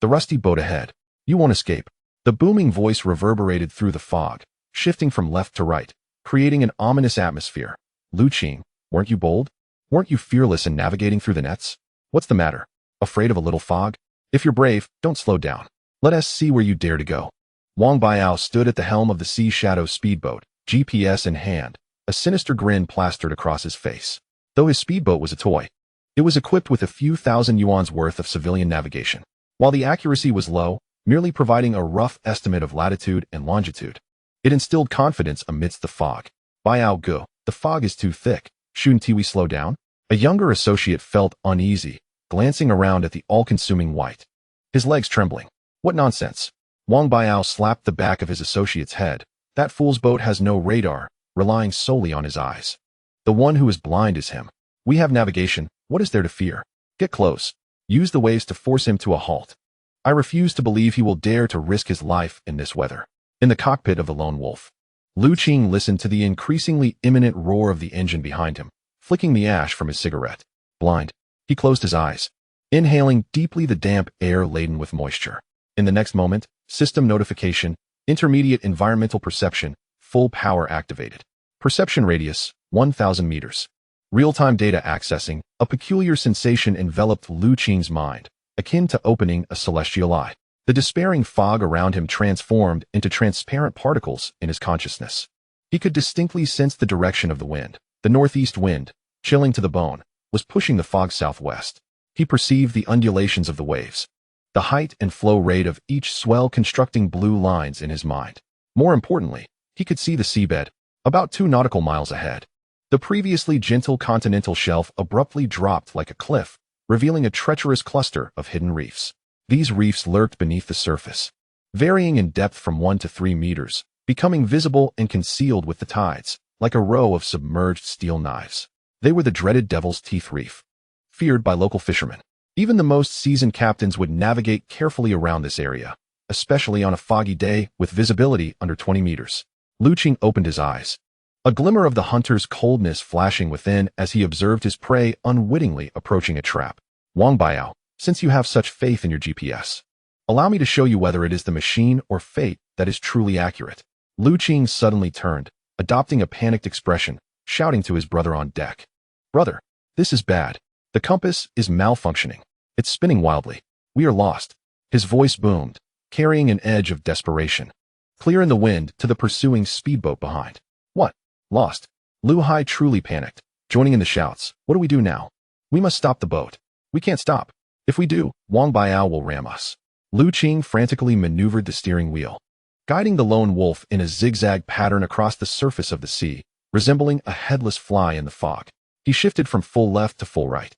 The rusty boat ahead. You won't escape. The booming voice reverberated through the fog, shifting from left to right, creating an ominous atmosphere. Lu Qing, weren't you bold? Weren't you fearless in navigating through the nets? What's the matter? Afraid of a little fog? If you're brave, don't slow down. Let us see where you dare to go. Wang Biao stood at the helm of the Sea Shadow speedboat, GPS in hand, a sinister grin plastered across his face. Though his speedboat was a toy, it was equipped with a few thousand yuan's worth of civilian navigation. While the accuracy was low, merely providing a rough estimate of latitude and longitude, it instilled confidence amidst the fog. Biao Gu, the fog is too thick. Shouldn't we slow down? A younger associate felt uneasy, glancing around at the all-consuming white, his legs trembling. What nonsense. Wang Biao slapped the back of his associate's head. That fool's boat has no radar, relying solely on his eyes. The one who is blind is him. We have navigation. What is there to fear? Get close. Use the waves to force him to a halt. I refuse to believe he will dare to risk his life in this weather. In the cockpit of the lone wolf, Lu Qing listened to the increasingly imminent roar of the engine behind him, flicking the ash from his cigarette. Blind, he closed his eyes, inhaling deeply the damp air laden with moisture. In the next moment, system notification, intermediate environmental perception, full power activated. Perception radius, 1,000 meters. Real-time data accessing. A peculiar sensation enveloped Lu Qing's mind, akin to opening a celestial eye. The despairing fog around him transformed into transparent particles in his consciousness. He could distinctly sense the direction of the wind. The northeast wind, chilling to the bone, was pushing the fog southwest. He perceived the undulations of the waves, the height and flow rate of each swell constructing blue lines in his mind. More importantly, he could see the seabed, about 2 nautical miles ahead. The previously gentle continental shelf abruptly dropped like a cliff, revealing a treacherous cluster of hidden reefs. These reefs lurked beneath the surface, varying in depth from 1 to 3 meters, becoming visible and concealed with the tides, like a row of submerged steel knives. They were the dreaded Devil's Teeth Reef, feared by local fishermen. Even the most seasoned captains would navigate carefully around this area, especially on a foggy day with visibility under 20 meters. Qing opened his eyes, a glimmer of the hunter's coldness flashing within as he observed his prey unwittingly approaching a trap. Wang Biao, since you have such faith in your GPS, allow me to show you whether it is the machine or fate that is truly accurate. Qing suddenly turned, adopting a panicked expression, shouting to his brother on deck. Brother, this is bad. The compass is malfunctioning. It's spinning wildly. We are lost. His voice boomed, carrying an edge of desperation. Clear in the wind to the pursuing speedboat behind. What? Lost? Lu Hai truly panicked, joining in the shouts. What do we do now? We must stop the boat. We can't stop. If we do, Wang Biao will ram us. Qing frantically maneuvered the steering wheel, guiding the lone wolf in a zigzag pattern across the surface of the sea, resembling a headless fly in the fog. He shifted from full left to full right,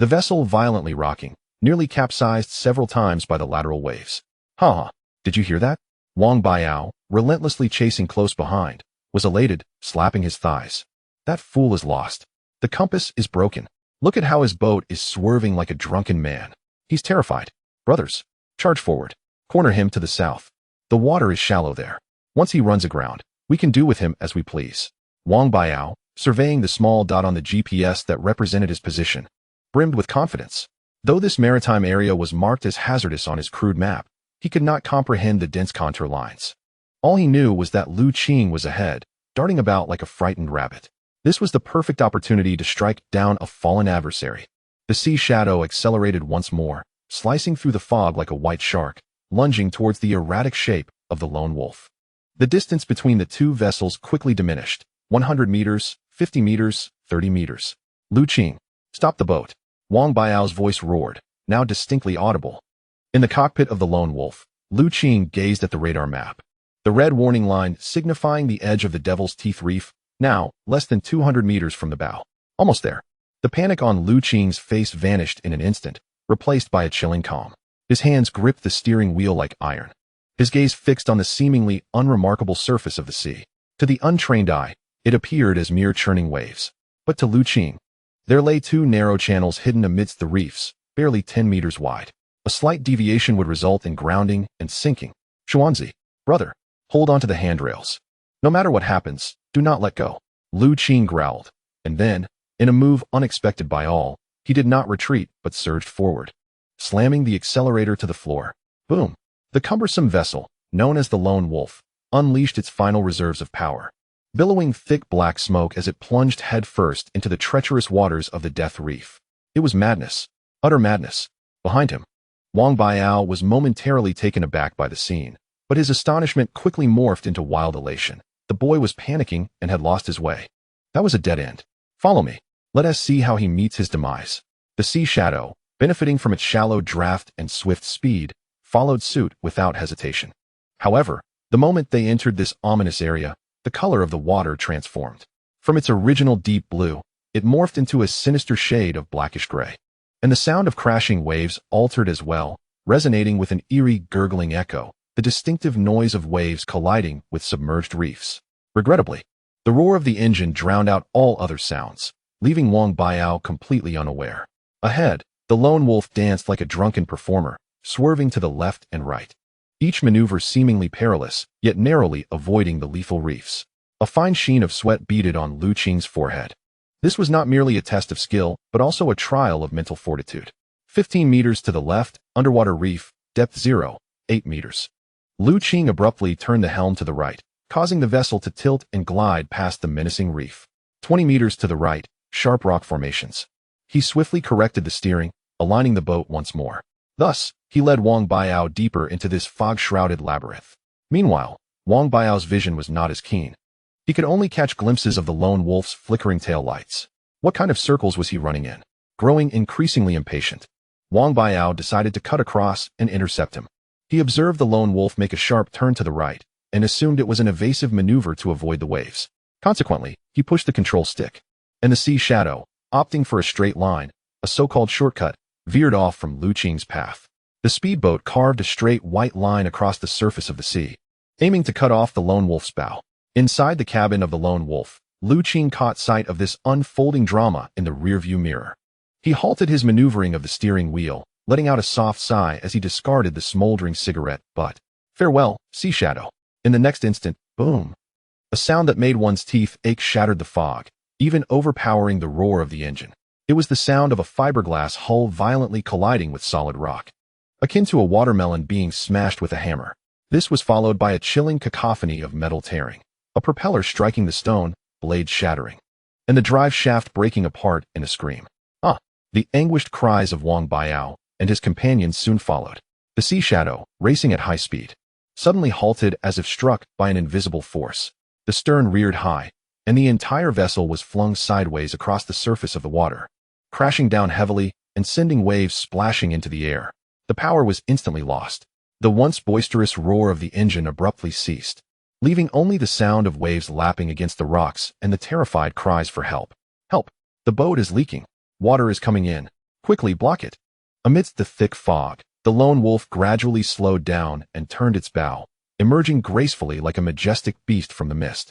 the vessel violently rocking, nearly capsized several times by the lateral waves. Ha! Did you hear that? Wang Biao, relentlessly chasing close behind, was elated, slapping his thighs. That fool is lost. The compass is broken. Look at how his boat is swerving like a drunken man. He's terrified. Brothers, charge forward. Corner him to the south. The water is shallow there. Once he runs aground, we can do with him as we please. Wang Biao, surveying the small dot on the GPS that represented his position, brimmed with confidence. Though this maritime area was marked as hazardous on his crude map, he could not comprehend the dense contour lines. All he knew was that Qing was ahead, darting about like a frightened rabbit. This was the perfect opportunity to strike down a fallen adversary. The sea shadow accelerated once more, slicing through the fog like a white shark, lunging towards the erratic shape of the lone wolf. The distance between the two vessels quickly diminished. 100 meters, 50 meters, 30 meters. Qing, stop the boat. Wang Biao's voice roared, now distinctly audible. In the cockpit of the lone wolf, Qing gazed at the radar map. The red warning line signifying the edge of the Devil's Teeth Reef, now less than 200 meters from the bow. Almost there. The panic on Qing's face vanished in an instant, replaced by a chilling calm. His hands gripped the steering wheel like iron, his gaze fixed on the seemingly unremarkable surface of the sea. To the untrained eye, it appeared as mere churning waves. But to Qing, there lay two narrow channels hidden amidst the reefs, barely 10 meters wide. A slight deviation would result in grounding and sinking. Xuanzi, brother, hold on to the handrails. No matter what happens, do not let go. Qing growled, and then, in a move unexpected by all, he did not retreat but surged forward, slamming the accelerator to the floor. Boom! The cumbersome vessel, known as the Lone Wolf, unleashed its final reserves of power, billowing thick black smoke as it plunged headfirst into the treacherous waters of the Death Reef. It was madness, utter madness. Behind him, Wang Biao was momentarily taken aback by the scene, but his astonishment quickly morphed into wild elation. The boy was panicking and had lost his way. That was a dead end. Follow me. Let us see how he meets his demise. The sea shadow, benefiting from its shallow draft and swift speed, followed suit without hesitation. However, the moment they entered this ominous area, the color of the water transformed. From its original deep blue, it morphed into a sinister shade of blackish gray. And the sound of crashing waves altered as well, resonating with an eerie gurgling echo, the distinctive noise of waves colliding with submerged reefs. Regrettably, the roar of the engine drowned out all other sounds, leaving Wang Biao completely unaware. Ahead, the lone wolf danced like a drunken performer, swerving to the left and right, each maneuver seemingly perilous, yet narrowly avoiding the lethal reefs. A fine sheen of sweat beaded on Qing's forehead. This was not merely a test of skill, but also a trial of mental fortitude. 15 meters to the left, underwater reef, depth 0, 8 meters. Qing abruptly turned the helm to the right, causing the vessel to tilt and glide past the menacing reef. 20 meters to the right, sharp rock formations. He swiftly corrected the steering, aligning the boat once more. Thus, he led Wang Biao deeper into this fog-shrouded labyrinth. Meanwhile, Wang Biao's vision was not as keen. He could only catch glimpses of the lone wolf's flickering tail lights. What kind of circles was he running in? Growing increasingly impatient, Wang Biao decided to cut across and intercept him. He observed the lone wolf make a sharp turn to the right, and assumed it was an evasive maneuver to avoid the waves. Consequently, he pushed the control stick, and the sea shadow, opting for a straight line, a so-called shortcut, veered off from Qing's path. The speedboat carved a straight white line across the surface of the sea, aiming to cut off the lone wolf's bow. Inside the cabin of the lone wolf, Lu Qing caught sight of this unfolding drama in the rearview mirror. He halted his maneuvering of the steering wheel, letting out a soft sigh as he discarded the smoldering cigarette butt. Farewell, sea shadow. In the next instant, boom. A sound that made one's teeth ache shattered the fog, even overpowering the roar of the engine. It was the sound of a fiberglass hull violently colliding with solid rock, akin to a watermelon being smashed with a hammer. This was followed by a chilling cacophony of metal tearing, a propeller striking the stone, blade shattering, and the drive shaft breaking apart in a scream. The anguished cries of Wang Baiao and his companions soon followed. The sea shadow, racing at high speed, suddenly halted as if struck by an invisible force. The stern reared high, and the entire vessel was flung sideways across the surface of the water, crashing down heavily and sending waves splashing into the air. The power was instantly lost. The once boisterous roar of the engine abruptly ceased, leaving only the sound of waves lapping against the rocks and the terrified cries for help. Help! The boat is leaking. Water is coming in. Quickly block it. Amidst the thick fog, the lone wolf gradually slowed down and turned its bow, emerging gracefully like a majestic beast from the mist.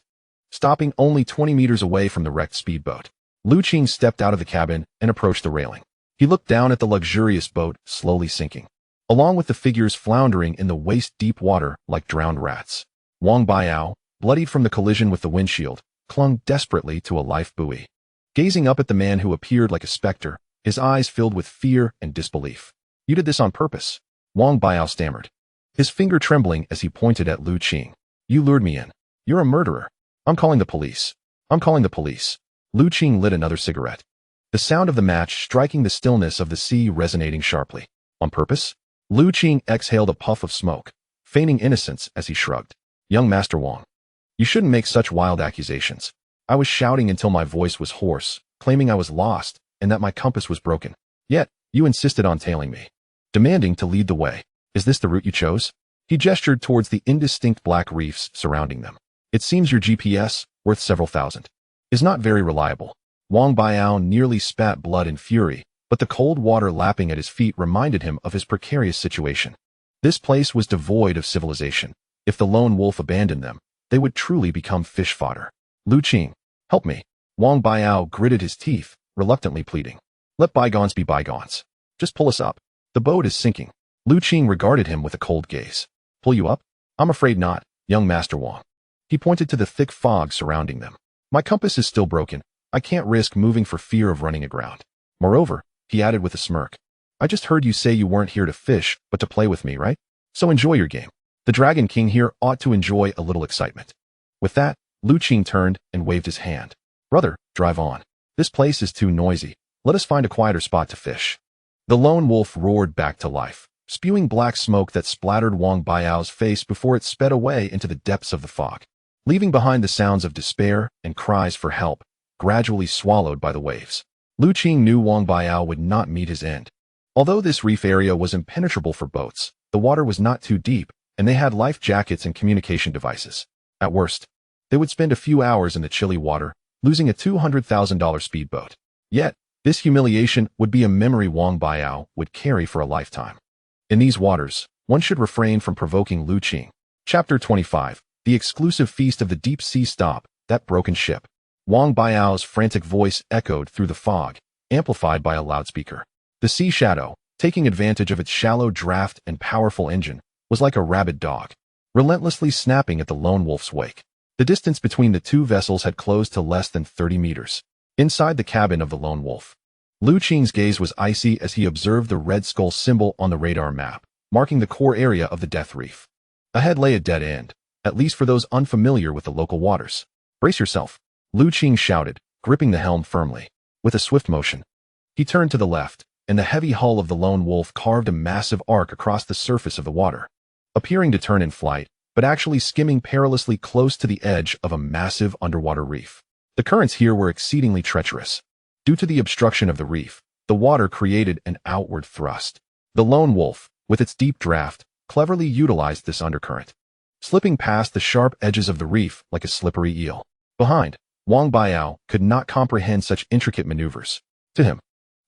Stopping only 20 meters away from the wrecked speedboat, Lu Qing stepped out of the cabin and approached the railing. He looked down at the luxurious boat slowly sinking, along with the figures floundering in the waist-deep water like drowned rats. Wang Baiao, bloodied from the collision with the windshield, clung desperately to a life buoy. Gazing up at the man who appeared like a specter, his eyes filled with fear and disbelief. You did this on purpose, Wang Baiao stammered, his finger trembling as he pointed at Lu Qing. You lured me in. You're a murderer. I'm calling the police. I'm calling the police. Lu Qing lit another cigarette, the sound of the match striking the stillness of the sea resonating sharply. On purpose? Lu Qing exhaled a puff of smoke, feigning innocence as he shrugged. Young Master Wang, you shouldn't make such wild accusations. I was shouting until my voice was hoarse, claiming I was lost and that my compass was broken. Yet, you insisted on tailing me, demanding to lead the way. Is this the route you chose? He gestured towards the indistinct black reefs surrounding them. It seems your GPS, worth several thousand, is not very reliable. Wang Baiao nearly spat blood in fury, but the cold water lapping at his feet reminded him of his precarious situation. This place was devoid of civilization. If the lone wolf abandoned them, they would truly become fish fodder. Lu Qing, help me. Wang Baiao gritted his teeth, reluctantly pleading. Let bygones be bygones. Just pull us up. The boat is sinking. Lu Qing regarded him with a cold gaze. Pull you up? I'm afraid not, young Master Wang. He pointed to the thick fog surrounding them. My compass is still broken. I can't risk moving for fear of running aground. Moreover, he added with a smirk, I just heard you say you weren't here to fish, but to play with me, right? So enjoy your game. The Dragon King here ought to enjoy a little excitement. With that, Lu Qing turned and waved his hand. Brother, drive on. This place is too noisy. Let us find a quieter spot to fish. The lone wolf roared back to life, spewing black smoke that splattered Wang Baiao's face before it sped away into the depths of the fog, leaving behind the sounds of despair and cries for help, gradually swallowed by the waves. Lu Qing knew Wang Baiao would not meet his end. Although this reef area was impenetrable for boats, the water was not too deep, and they had life jackets and communication devices. At worst, they would spend a few hours in the chilly water, losing a $200,000 speedboat. Yet, this humiliation would be a memory Wang Baiao would carry for a lifetime. In these waters, one should refrain from provoking Lu Qing. Chapter 25, The Exclusive Feast of the Deep Sea Stop, That Broken Ship. Wang Baiao's frantic voice echoed through the fog, amplified by a loudspeaker. The sea shadow, taking advantage of its shallow draft and powerful engine, was like a rabid dog, relentlessly snapping at the lone wolf's wake. The distance between the two vessels had closed to less than 30 meters. Inside the cabin of the lone wolf, Lu Qing's gaze was icy as he observed the red skull symbol on the radar map, marking the core area of the death reef. Ahead lay a dead end, at least for those unfamiliar with the local waters. Brace yourself, Lu Qing shouted, gripping the helm firmly. With a swift motion, he turned to the left, and the heavy hull of the lone wolf carved a massive arc across the surface of the water, appearing to turn in flight, but actually skimming perilously close to the edge of a massive underwater reef. The currents here were exceedingly treacherous. Due to the obstruction of the reef, the water created an outward thrust. The lone wolf, with its deep draft, cleverly utilized this undercurrent, slipping past the sharp edges of the reef like a slippery eel. Behind, Wang Baiao could not comprehend such intricate maneuvers. To him,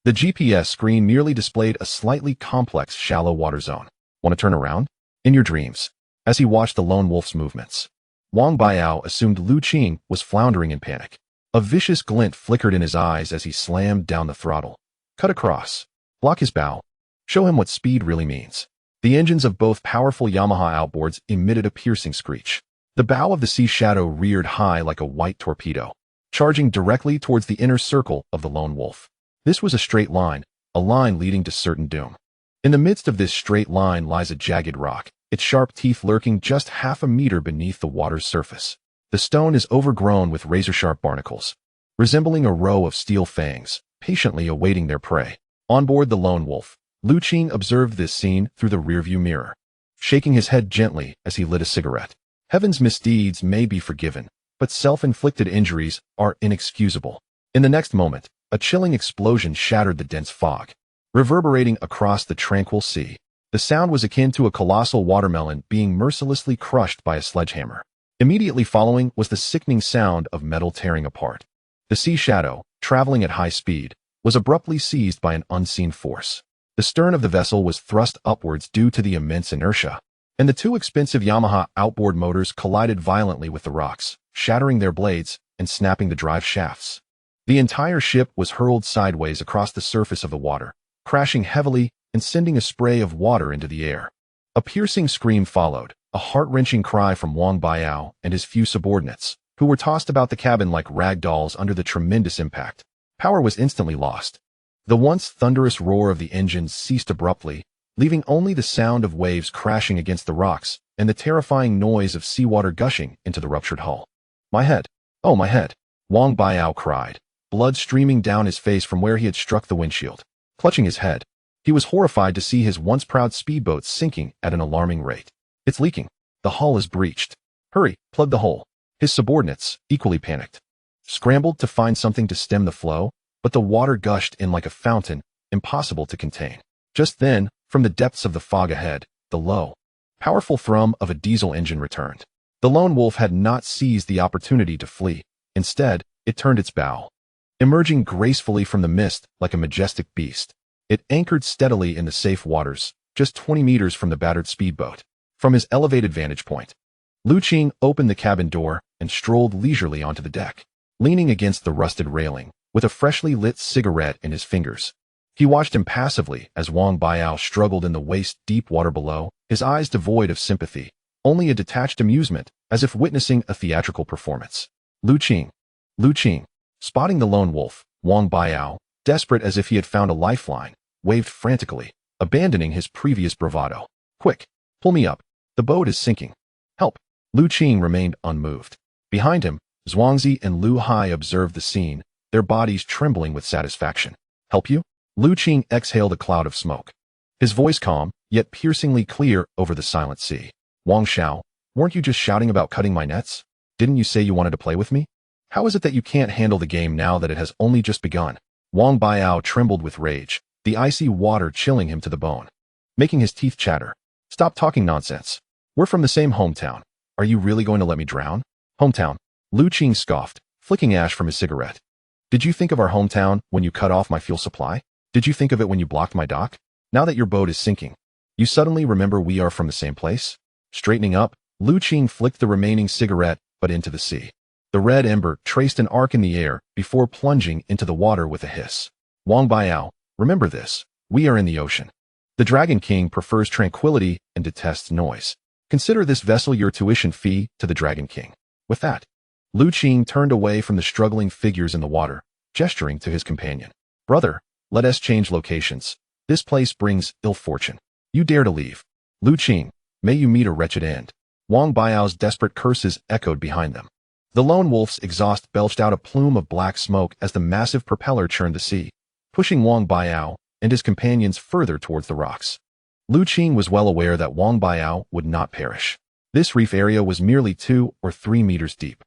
the GPS screen merely displayed a slightly complex shallow water zone. Want to turn around? In your dreams. As he watched the lone wolf's movements, Wang Baiao assumed Lu Qing was floundering in panic. A vicious glint flickered in his eyes as he slammed down the throttle. Cut across. Block his bow. Show him what speed really means. The engines of both powerful Yamaha outboards emitted a piercing screech. The bow of the Sea Shadow reared high like a white torpedo, charging directly towards the inner circle of the Lone Wolf. This was a straight line, a line leading to certain doom. In the midst of this straight line lies a jagged rock, its sharp teeth lurking just half a meter beneath the water's surface. The stone is overgrown with razor-sharp barnacles, resembling a row of steel fangs, patiently awaiting their prey. On board the Lone Wolf, Qing observed this scene through the rearview mirror, shaking his head gently as he lit a cigarette. Heaven's misdeeds may be forgiven, but self-inflicted injuries are inexcusable. In the next moment, a chilling explosion shattered the dense fog, reverberating across the tranquil sea. The sound was akin to a colossal watermelon being mercilessly crushed by a sledgehammer. Immediately following was the sickening sound of metal tearing apart. The Sea Shadow, traveling at high speed, was abruptly seized by an unseen force. The stern of the vessel was thrust upwards due to the immense inertia, and the two expensive Yamaha outboard motors collided violently with the rocks, shattering their blades and snapping the drive shafts. The entire ship was hurled sideways across the surface of the water, crashing heavily and sending a spray of water into the air. A piercing scream followed, a heart-wrenching cry from Wang Baiao and his few subordinates, who were tossed about the cabin like rag dolls under the tremendous impact. Power was instantly lost. The once thunderous roar of the engines ceased abruptly, leaving only the sound of waves crashing against the rocks and the terrifying noise of seawater gushing into the ruptured hull. My head! Oh, my head! Wang Baiao cried, blood streaming down his face from where he had struck the windshield. Clutching his head, he was horrified to see his once proud speedboat sinking at an alarming rate. It's leaking. The hull is breached. Hurry, plug the hole. His subordinates, equally panicked, scrambled to find something to stem the flow, but the water gushed in like a fountain, impossible to contain. Just then, from the depths of the fog ahead, the low, powerful thrum of a diesel engine returned. The Lone Wolf had not seized the opportunity to flee. Instead, it turned its bow. Emerging gracefully from the mist like a majestic beast, it anchored steadily in the safe waters, just 20 meters from the battered speedboat. From his elevated vantage point, Qing opened the cabin door and strolled leisurely onto the deck. Leaning against the rusted railing, with a freshly lit cigarette in his fingers, he watched impassively as Wang Baiao struggled in the waist-deep water below, his eyes devoid of sympathy, only a detached amusement, as if witnessing a theatrical performance. Qing, spotting the Lone Wolf, Wang Baiao, desperate as if he had found a lifeline, waved frantically, abandoning his previous bravado. Quick, pull me up. The boat is sinking. Help. Qing remained unmoved. Behind him, Zhuangzi and Lu Hai observed the scene, their bodies trembling with satisfaction. Help you? Qing exhaled a cloud of smoke. His voice calm, yet piercingly clear over the silent sea. Wang Xiao, weren't you just shouting about cutting my nets? Didn't you say you wanted to play with me? How is it that you can't handle the game now that it has only just begun? Wang Baiao trembled with rage, the icy water chilling him to the bone, making his teeth chatter. Stop talking nonsense. We're from the same hometown. Are you really going to let me drown? Hometown. Qing scoffed, flicking ash from his cigarette. Did you think of our hometown when you cut off my fuel supply? Did you think of it when you blocked my dock? Now that your boat is sinking, you suddenly remember we are from the same place? Straightening up, Qing flicked the remaining cigarette, but into the sea. The red ember traced an arc in the air before plunging into the water with a hiss. Wang Baiao, remember this. We are in the ocean. The Dragon King prefers tranquility and detests noise. Consider this vessel your tuition fee to the Dragon King. With that, Qing turned away from the struggling figures in the water, gesturing to his companion. Brother, let us change locations. This place brings ill fortune. You dare to leave. Qing, may you meet a wretched end. Wang Baiao's desperate curses echoed behind them. The Lone Wolf's exhaust belched out a plume of black smoke as the massive propeller churned the sea, pushing Wang Baiao and his companions further towards the rocks. Qing was well aware that Wang Baiao would not perish. This reef area was merely 2 or 3 meters deep.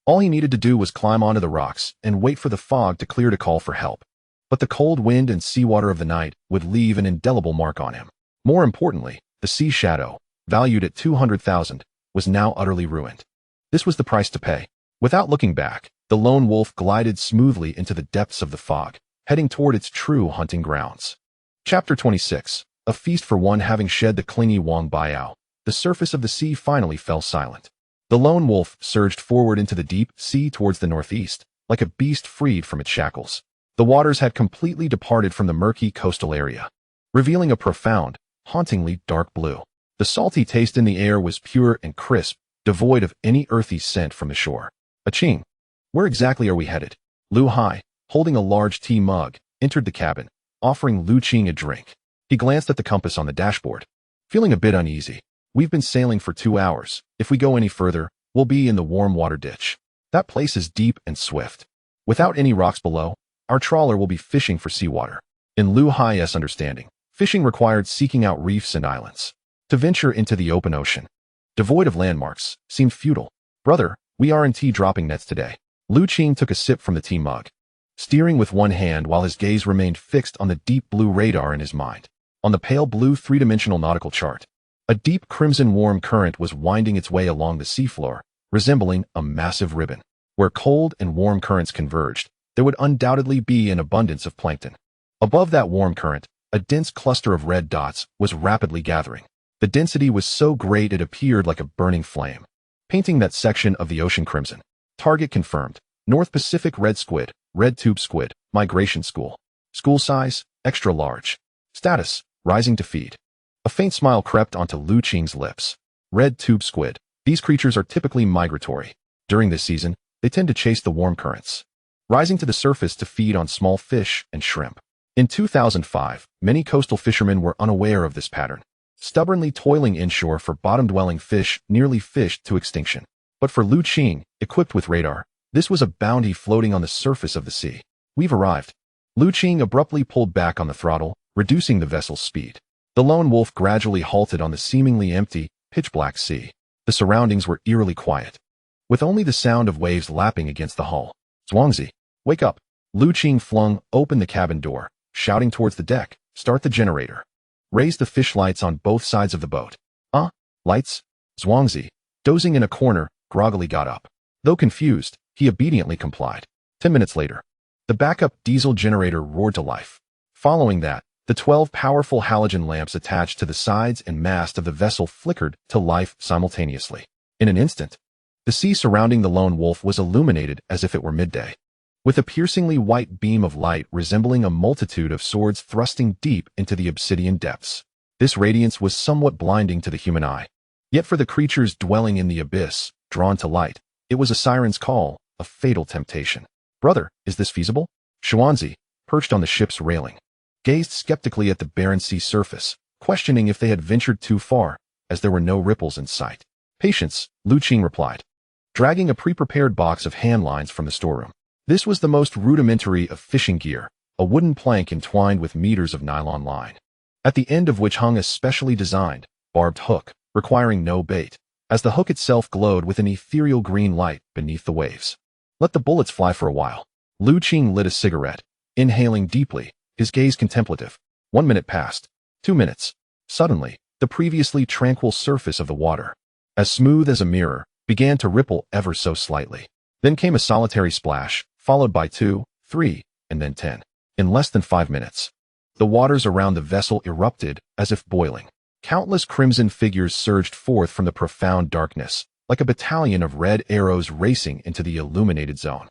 All he needed to do was climb onto the rocks and wait for the fog to clear to call for help. But the cold wind and seawater of the night would leave an indelible mark on him. More importantly, the Sea Shadow, valued at 200,000, was now utterly ruined. This was the price to pay. Without looking back, the Lone Wolf glided smoothly into the depths of the fog, heading toward its true hunting grounds. Chapter 26. A feast for one having shed the clingy Wang Baiao. The surface of the sea finally fell silent. The Lone Wolf surged forward into the deep sea towards the northeast, like a beast freed from its shackles. The waters had completely departed from the murky coastal area, revealing a profound, hauntingly dark blue. The salty taste in the air was pure and crisp, devoid of any earthy scent from the shore. Qing. Where exactly are we headed? Lu Hai, holding a large tea mug, entered the cabin, offering Lu Qing a drink. He glanced at the compass on the dashboard, feeling a bit uneasy. We've been sailing for 2 hours. If we go any further, we'll be in the warm water ditch. That place is deep and swift. Without any rocks below, our trawler will be fishing for seawater. In Lu Hai's understanding, fishing required seeking out reefs and islands. To venture into the open ocean, devoid of landmarks, seemed futile. Brother, we aren't dropping nets today. Lu Qing took a sip from the tea mug, steering with one hand while his gaze remained fixed on the deep blue radar in his mind. On the pale blue three-dimensional nautical chart, a deep crimson warm current was winding its way along the seafloor, resembling a massive ribbon. Where cold and warm currents converged, there would undoubtedly be an abundance of plankton. Above that warm current, a dense cluster of red dots was rapidly gathering. The density was so great it appeared like a burning flame, painting that section of the ocean crimson. Target confirmed. North Pacific red squid, red tube squid, migration school. School size, extra large. Status, rising to feed. A faint smile crept onto Lu Qing's lips. Red tube squid. These creatures are typically migratory. During this season, they tend to chase the warm currents, rising to the surface to feed on small fish and shrimp. In 2005, many coastal fishermen were unaware of this pattern, stubbornly toiling inshore for bottom-dwelling fish nearly fished to extinction. But for Lu Qing, equipped with radar, this was a bounty floating on the surface of the sea. We've arrived. Lu Qing abruptly pulled back on the throttle, reducing the vessel's speed. The lone wolf gradually halted on the seemingly empty, pitch-black sea. The surroundings were eerily quiet, with only the sound of waves lapping against the hull. Zhuangzi, wake up. Lu Qing flung open the cabin door, shouting towards the deck, start the generator. Raise the fish lights on both sides of the boat. Lights? Zhuangzi, dozing in a corner, groggily got up. Though confused, he obediently complied. 10 minutes later, the backup diesel generator roared to life. Following that, the 12 powerful halogen lamps attached to the sides and mast of the vessel flickered to life simultaneously. In an instant, the sea surrounding the lone wolf was illuminated as if it were midday, with a piercingly white beam of light resembling a multitude of swords thrusting deep into the obsidian depths. This radiance was somewhat blinding to the human eye. Yet for the creatures dwelling in the abyss, drawn to light, it was a siren's call, a fatal temptation. Brother, is this feasible? Xuanzi, perched on the ship's railing, gazed skeptically at the barren sea surface, questioning if they had ventured too far, as there were no ripples in sight. Patience, Lu Qing replied, dragging a pre-prepared box of hand lines from the storeroom. This was the most rudimentary of fishing gear, a wooden plank entwined with meters of nylon line, at the end of which hung a specially designed, barbed hook, requiring no bait, as the hook itself glowed with an ethereal green light beneath the waves. Let the bullets fly for a while. Lu Qing lit a cigarette, inhaling deeply, his gaze contemplative. 1 minute passed. 2 minutes. Suddenly, the previously tranquil surface of the water, as smooth as a mirror, began to ripple ever so slightly. Then came a solitary splash, followed by 2, 3, and then 10. In less than 5 minutes, the waters around the vessel erupted as if boiling. Countless crimson figures surged forth from the profound darkness, like a battalion of red arrows racing into the illuminated zone.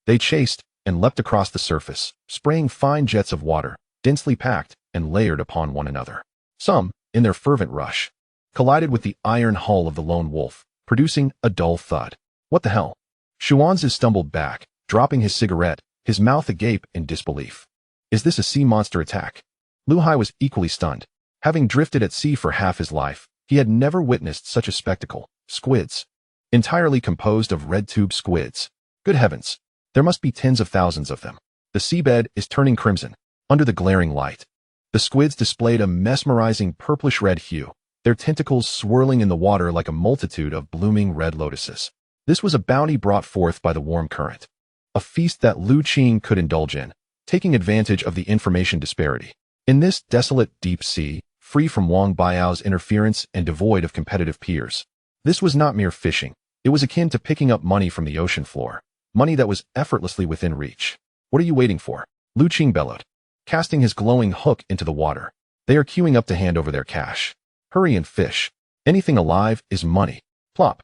They chased and leapt across the surface, spraying fine jets of water, densely packed and layered upon one another. Some, in their fervent rush, collided with the iron hull of the lone wolf, producing a dull thud. What the hell? Xuanzi stumbled back, dropping his cigarette, his mouth agape in disbelief. Is this a sea monster attack? Lu Hai was equally stunned. Having drifted at sea for half his life, he had never witnessed such a spectacle. Squids. Entirely composed of red tube squids. Good heavens. There must be tens of thousands of them. The seabed is turning crimson, under the glaring light. The squids displayed a mesmerizing purplish-red hue, their tentacles swirling in the water like a multitude of blooming red lotuses. This was a bounty brought forth by the warm current. A feast that Lu Qing could indulge in, taking advantage of the information disparity. In this desolate deep sea, free from Wang Baiao's interference and devoid of competitive peers, this was not mere fishing. It was akin to picking up money from the ocean floor, money that was effortlessly within reach. What are you waiting for? Lu Qing bellowed, casting his glowing hook into the water. They are queuing up to hand over their cash. Hurry and fish. Anything alive is money. Plop.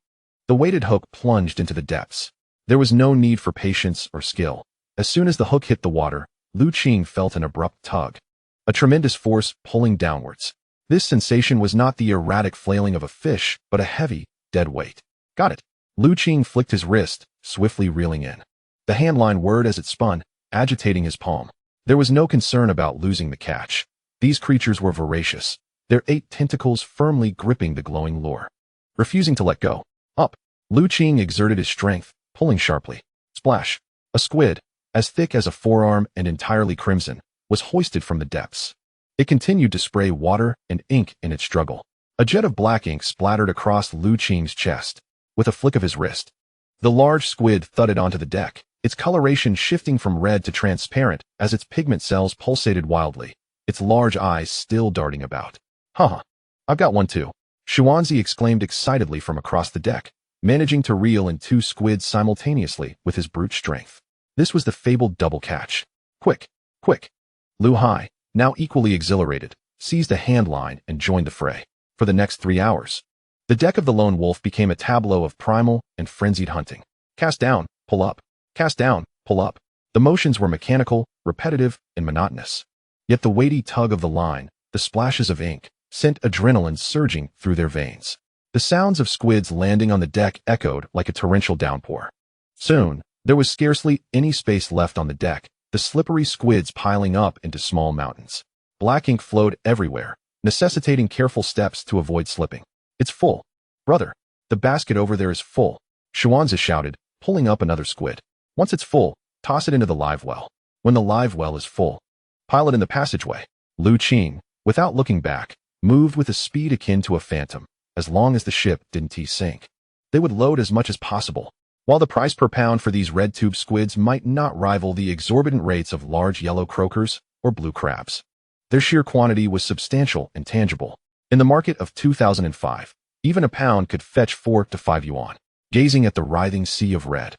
The weighted hook plunged into the depths. There was no need for patience or skill. As soon as the hook hit the water, Lu Qing felt an abrupt tug, a tremendous force pulling downwards. This sensation was not the erratic flailing of a fish, but a heavy, dead weight. Got it. Lu Qing flicked his wrist, swiftly reeling in. The handline whirred as it spun, agitating his palm. There was no concern about losing the catch. These creatures were voracious, their 8 tentacles firmly gripping the glowing lure. Refusing to let go. Up. Lu Qing exerted his strength, pulling sharply. Splash. A squid, as thick as a forearm and entirely crimson, was hoisted from the depths. It continued to spray water and ink in its struggle. A jet of black ink splattered across Lu Qing's chest. With a flick of his wrist, the large squid thudded onto the deck, its coloration shifting from red to transparent as its pigment cells pulsated wildly, its large eyes still darting about. Haha, I've got one too, Xuanzi exclaimed excitedly from across the deck, managing to reel in 2 squids simultaneously with his brute strength. This was the fabled double catch. Quick, quick. Lu Hai, now equally exhilarated, seized a handline and joined the fray. For the next 3 hours, the deck of the lone wolf became a tableau of primal and frenzied hunting. Cast down, pull up. Cast down, pull up. The motions were mechanical, repetitive, and monotonous. Yet the weighty tug of the line, the splashes of ink, sent adrenaline surging through their veins. The sounds of squids landing on the deck echoed like a torrential downpour. Soon, there was scarcely any space left on the deck, the slippery squids piling up into small mountains. Black ink flowed everywhere, necessitating careful steps to avoid slipping. It's full. Brother, the basket over there is full, Xuanzi shouted, pulling up another squid. Once it's full, toss it into the live well. When the live well is full, pile it in the passageway. Lu Qing, without looking back, moved with a speed akin to a phantom, as long as the ship didn't sink. They would load as much as possible. While the price per pound for these red tube squids might not rival the exorbitant rates of large yellow croakers or blue crabs, their sheer quantity was substantial and tangible. In the market of 2005, even a pound could fetch 4 to 5 yuan. Gazing at the writhing sea of red,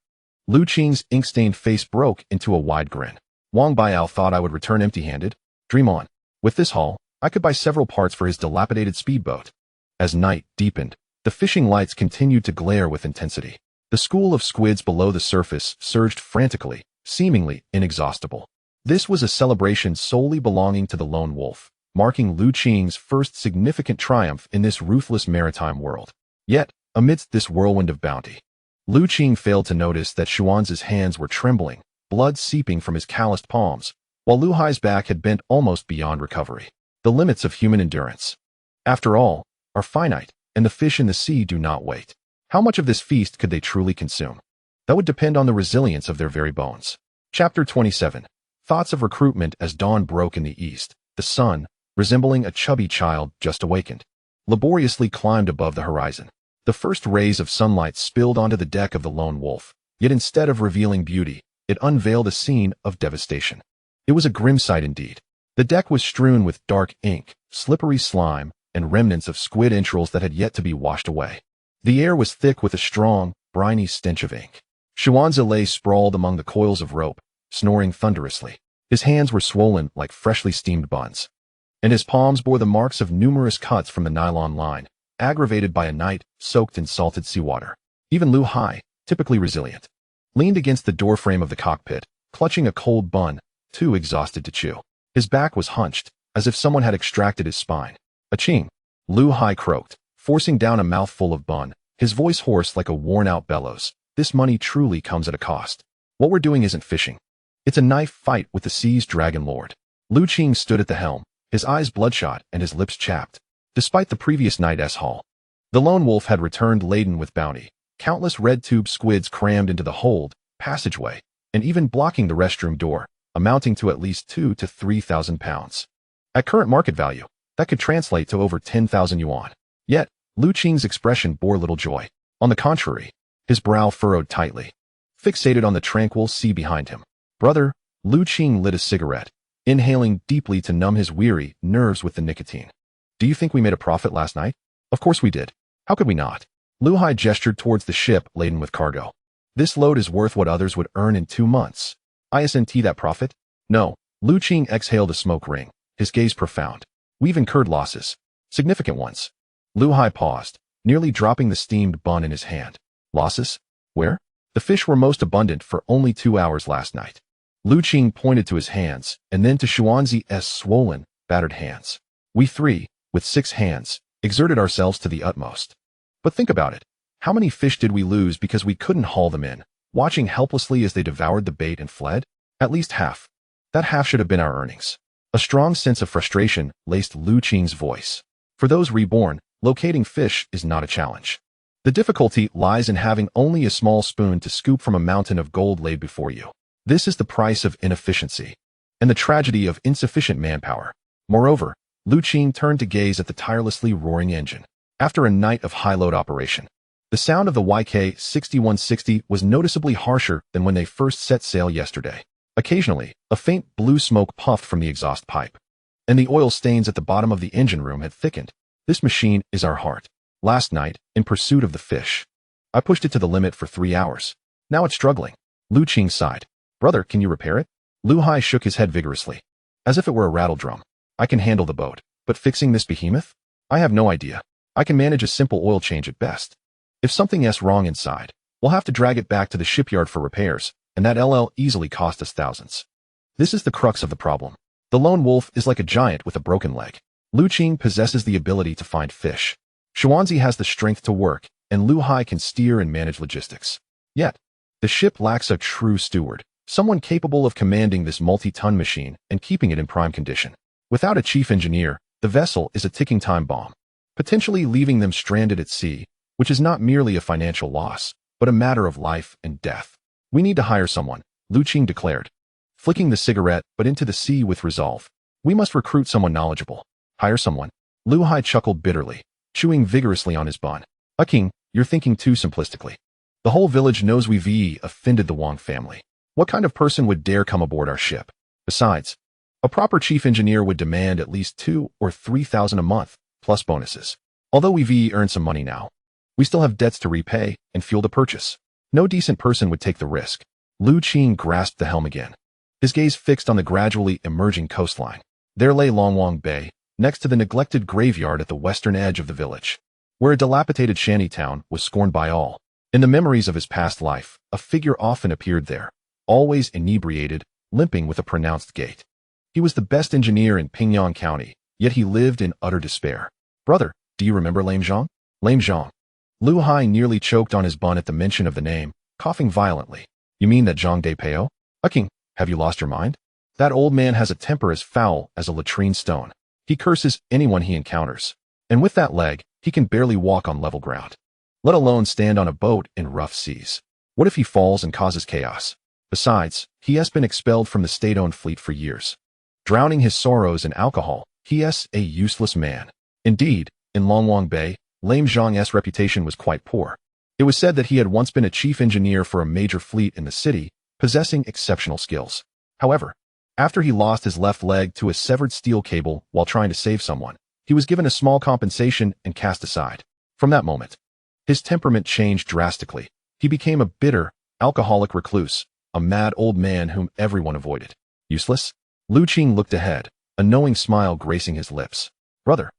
Lu Qing's ink-stained face broke into a wide grin. Wang Baiao thought I would return empty-handed. Dream on. With this haul, I could buy several parts for his dilapidated speedboat. As night deepened, the fishing lights continued to glare with intensity. The school of squids below the surface surged frantically, seemingly inexhaustible. This was a celebration solely belonging to the lone wolf, marking Lu Qing's first significant triumph in this ruthless maritime world. Yet, amidst this whirlwind of bounty, Lu Qing failed to notice that Xuanzi's hands were trembling, blood seeping from his calloused palms, while Lu Hai's back had bent almost beyond recovery. The limits of human endurance, after all, are finite, and the fish in the sea do not wait. How much of this feast could they truly consume? That would depend on the resilience of their very bones. Chapter 27. Thoughts of recruitment. As dawn broke in the east, the sun, resembling a chubby child just awakened, laboriously climbed above the horizon. The first rays of sunlight spilled onto the deck of the lone wolf, yet instead of revealing beauty, it unveiled a scene of devastation. It was a grim sight indeed. The deck was strewn with dark ink, slippery slime, and remnants of squid entrails that had yet to be washed away. The air was thick with a strong, briny stench of ink. Xuanzi lay sprawled among the coils of rope, snoring thunderously. His hands were swollen like freshly steamed buns, and his palms bore the marks of numerous cuts from the nylon line, aggravated by a night soaked in salted seawater. Even Lu Hai, typically resilient, leaned against the doorframe of the cockpit, clutching a cold bun, too exhausted to chew. His back was hunched, as if someone had extracted his spine. A Qing, Lu Hai croaked, forcing down a mouthful of bun, his voice hoarse like a worn-out bellows. This money truly comes at a cost. What we're doing isn't fishing. It's a knife fight with the sea's dragon lord. Lu Qing stood at the helm, his eyes bloodshot and his lips chapped. Despite the previous night's haul, the lone wolf had returned laden with bounty. Countless red tube squids crammed into the hold, passageway, and even blocking the restroom door, amounting to at least 2,000 to 3,000 pounds. At current market value, that could translate to over 10,000 yuan. Yet, Lu Qing's expression bore little joy. On the contrary, his brow furrowed tightly, fixated on the tranquil sea behind him. Brother, Lu Qing lit a cigarette, inhaling deeply to numb his weary nerves with the nicotine. Do you think we made a profit last night? Of course we did. How could we not? Lu Hai gestured towards the ship laden with cargo. This load is worth what others would earn in 2 months. Isn't that profit? No. Lu Qing exhaled a smoke ring, his gaze profound. We've incurred losses. Significant ones. Lu Hai paused, nearly dropping the steamed bun in his hand. Losses? Where? The fish were most abundant for only 2 hours last night. Lu Qing pointed to his hands, and then to Xuanzi's swollen, battered hands. We three, with 6 hands, exerted ourselves to the utmost. But think about it. How many fish did we lose because we couldn't haul them in, watching helplessly as they devoured the bait and fled? At least half. That half should have been our earnings. A strong sense of frustration laced Lu Qing's voice. For those reborn, locating fish is not a challenge. The difficulty lies in having only a small spoon to scoop from a mountain of gold laid before you. This is the price of inefficiency, and the tragedy of insufficient manpower. Moreover, Lu Qing turned to gaze at the tirelessly roaring engine. After a night of high-load operation, the sound of the YK-6160 was noticeably harsher than when they first set sail yesterday. Occasionally, a faint blue smoke puffed from the exhaust pipe, and the oil stains at the bottom of the engine room had thickened. This machine is our heart. Last night, in pursuit of the fish, I pushed it to the limit for 3 hours. Now it's struggling. Lu Qing sighed. Brother, can you repair it? Lu Hai shook his head vigorously, as if it were a rattle drum. I can handle the boat, but fixing this behemoth? I have no idea. I can manage a simple oil change at best. If something's wrong inside, we'll have to drag it back to the shipyard for repairs, and that'll easily cost us thousands. This is the crux of the problem. The lone wolf is like a giant with a broken leg. Lu Qing possesses the ability to find fish. Xuanzi has the strength to work, and Lu Hai can steer and manage logistics. Yet, the ship lacks a true steward, someone capable of commanding this multi-ton machine and keeping it in prime condition. Without a chief engineer, the vessel is a ticking time bomb, potentially leaving them stranded at sea, which is not merely a financial loss, but a matter of life and death. We need to hire someone, Lu Qing declared, flicking the cigarette but into the sea with resolve. We must recruit someone knowledgeable. Hire someone? Lu Hai chuckled bitterly, chewing vigorously on his bun. Qing, you're thinking too simplistically. The whole village knows we've offended the Wang family. What kind of person would dare come aboard our ship? Besides, a proper chief engineer would demand at least 2,000 or 3,000 a month, plus bonuses. Although we've earned some money now, we still have debts to repay and fuel to purchase. No decent person would take the risk. Lu Qing grasped the helm again, his gaze fixed on the gradually emerging coastline. There lay Longwang Bay, next to the neglected graveyard at the western edge of the village, where a dilapidated shanty town was scorned by all. In the memories of his past life, a figure often appeared there, always inebriated, limping with a pronounced gait. He was the best engineer in Pingyang County, yet he lived in utter despair. Brother, do you remember Lame Zhang? Lame Zhang. Lu Hai nearly choked on his bun at the mention of the name, coughing violently. You mean that Zhang De Peo? Qing, have you lost your mind? That old man has a temper as foul as a latrine stone. He curses anyone he encounters, and with that leg, he can barely walk on level ground, let alone stand on a boat in rough seas. What if he falls and causes chaos? Besides, he has been expelled from the state-owned fleet for years. Drowning his sorrows in alcohol, he is a useless man. Indeed, in Longwang Bay, Lame Zhang's reputation was quite poor. It was said that he had once been a chief engineer for a major fleet in the city, possessing exceptional skills. However, after he lost his left leg to a severed steel cable while trying to save someone, he was given a small compensation and cast aside. From that moment, his temperament changed drastically. He became a bitter, alcoholic recluse, a mad old man whom everyone avoided. Useless? Lu Qing looked ahead, a knowing smile gracing his lips. Brother,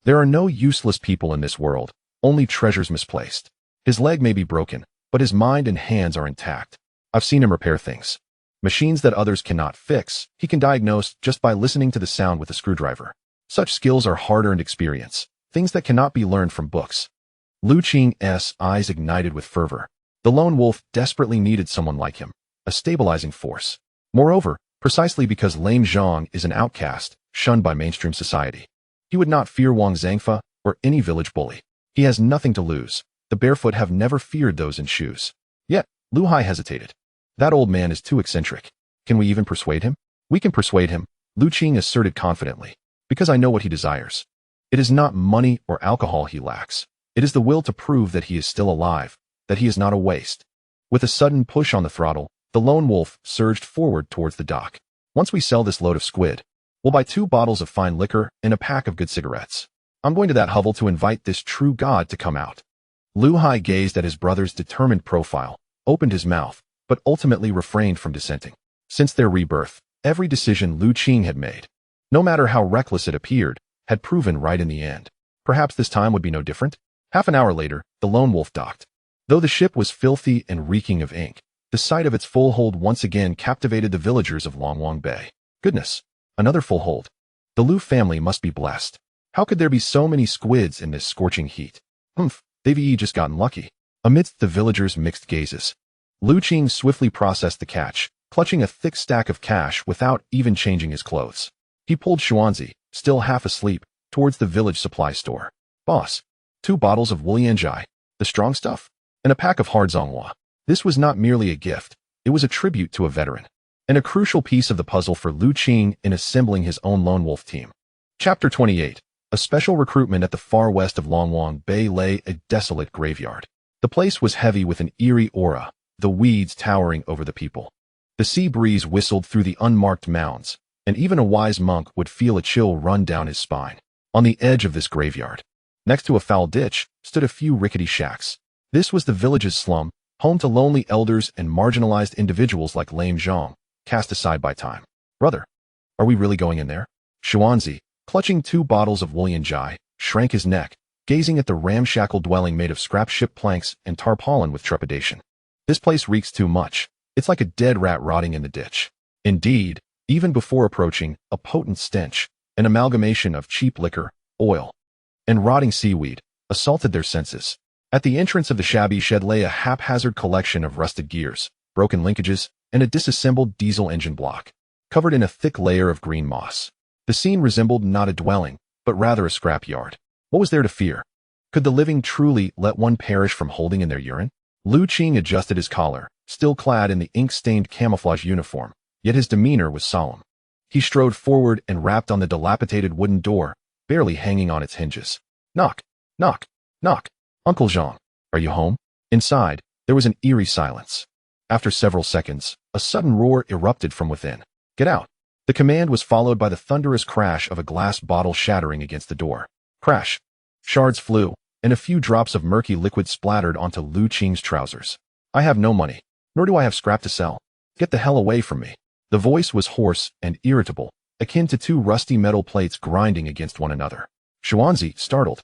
there are no useless people in this world, only treasures misplaced. His leg may be broken, but his mind and hands are intact. I've seen him repair things. Machines that others cannot fix, he can diagnose just by listening to the sound with a screwdriver. Such skills are hard-earned experience, things that cannot be learned from books. Lu Qing's eyes ignited with fervor. The lone wolf desperately needed someone like him, a stabilizing force. Moreover, precisely because Lame Zhang is an outcast, shunned by mainstream society, he would not fear Wang Zhangfa or any village bully. He has nothing to lose. The barefoot have never feared those in shoes. Yet, Lu Hai hesitated. That old man is too eccentric. Can we even persuade him? We can persuade him, Lu Qing asserted confidently, because I know what he desires. It is not money or alcohol he lacks. It is the will to prove that he is still alive, that he is not a waste. With a sudden push on the throttle, the lone wolf surged forward towards the dock. Once we sell this load of squid, we'll buy 2 bottles of fine liquor and a pack of good cigarettes. I'm going to that hovel to invite this true god to come out. Lu Hai gazed at his brother's determined profile, opened his mouth, but ultimately refrained from dissenting. Since their rebirth, every decision Lu Qing had made, no matter how reckless it appeared, had proven right in the end. Perhaps this time would be no different. Half an hour later, the lone wolf docked. Though the ship was filthy and reeking of ink, the sight of its full hold once again captivated the villagers of Longwang Bay. Goodness, another full hold. The Lu family must be blessed. How could there be so many squids in this scorching heat? They've just gotten lucky. Amidst the villagers' mixed gazes, Lu Qing swiftly processed the catch, clutching a thick stack of cash without even changing his clothes. He pulled Xuanzi, still half asleep, towards the village supply store. Boss, 2 bottles of Wulianjai, the strong stuff, and a pack of hard zonghua. This was not merely a gift, it was a tribute to a veteran, and a crucial piece of the puzzle for Lu Qing in assembling his own lone wolf team. Chapter 28. A special recruitment at the far west of Longwang Bay lay a desolate graveyard. The place was heavy with an eerie aura, the weeds towering over the people. The sea breeze whistled through the unmarked mounds, and even a wise monk would feel a chill run down his spine. On the edge of this graveyard, next to a foul ditch, stood a few rickety shacks. This was the village's slum, home to lonely elders and marginalized individuals like Lame Zhang, cast aside by time. Brother, are we really going in there? Xuanzi, clutching 2 bottles of Wulianjai, shrank his neck, gazing at the ramshackle dwelling made of scrap ship planks and tarpaulin with trepidation. This place reeks too much. It's like a dead rat rotting in the ditch. Indeed, even before approaching, a potent stench, an amalgamation of cheap liquor, oil, and rotting seaweed, assaulted their senses. At the entrance of the shabby shed lay a haphazard collection of rusted gears, broken linkages, and a disassembled diesel engine block, covered in a thick layer of green moss. The scene resembled not a dwelling, but rather a scrapyard. What was there to fear? Could the living truly let one perish from holding in their urine? Lu Qing adjusted his collar, still clad in the ink-stained camouflage uniform, yet his demeanor was solemn. He strode forward and rapped on the dilapidated wooden door, barely hanging on its hinges. Knock, knock, knock. Uncle Zhang, are you home? Inside, there was an eerie silence. After several seconds, a sudden roar erupted from within. Get out. The command was followed by the thunderous crash of a glass bottle shattering against the door. Crash. Shards flew, and a few drops of murky liquid splattered onto Lu Qing's trousers. I have no money, nor do I have scrap to sell. Get the hell away from me. The voice was hoarse and irritable, akin to 2 rusty metal plates grinding against one another. Xuanzi, startled,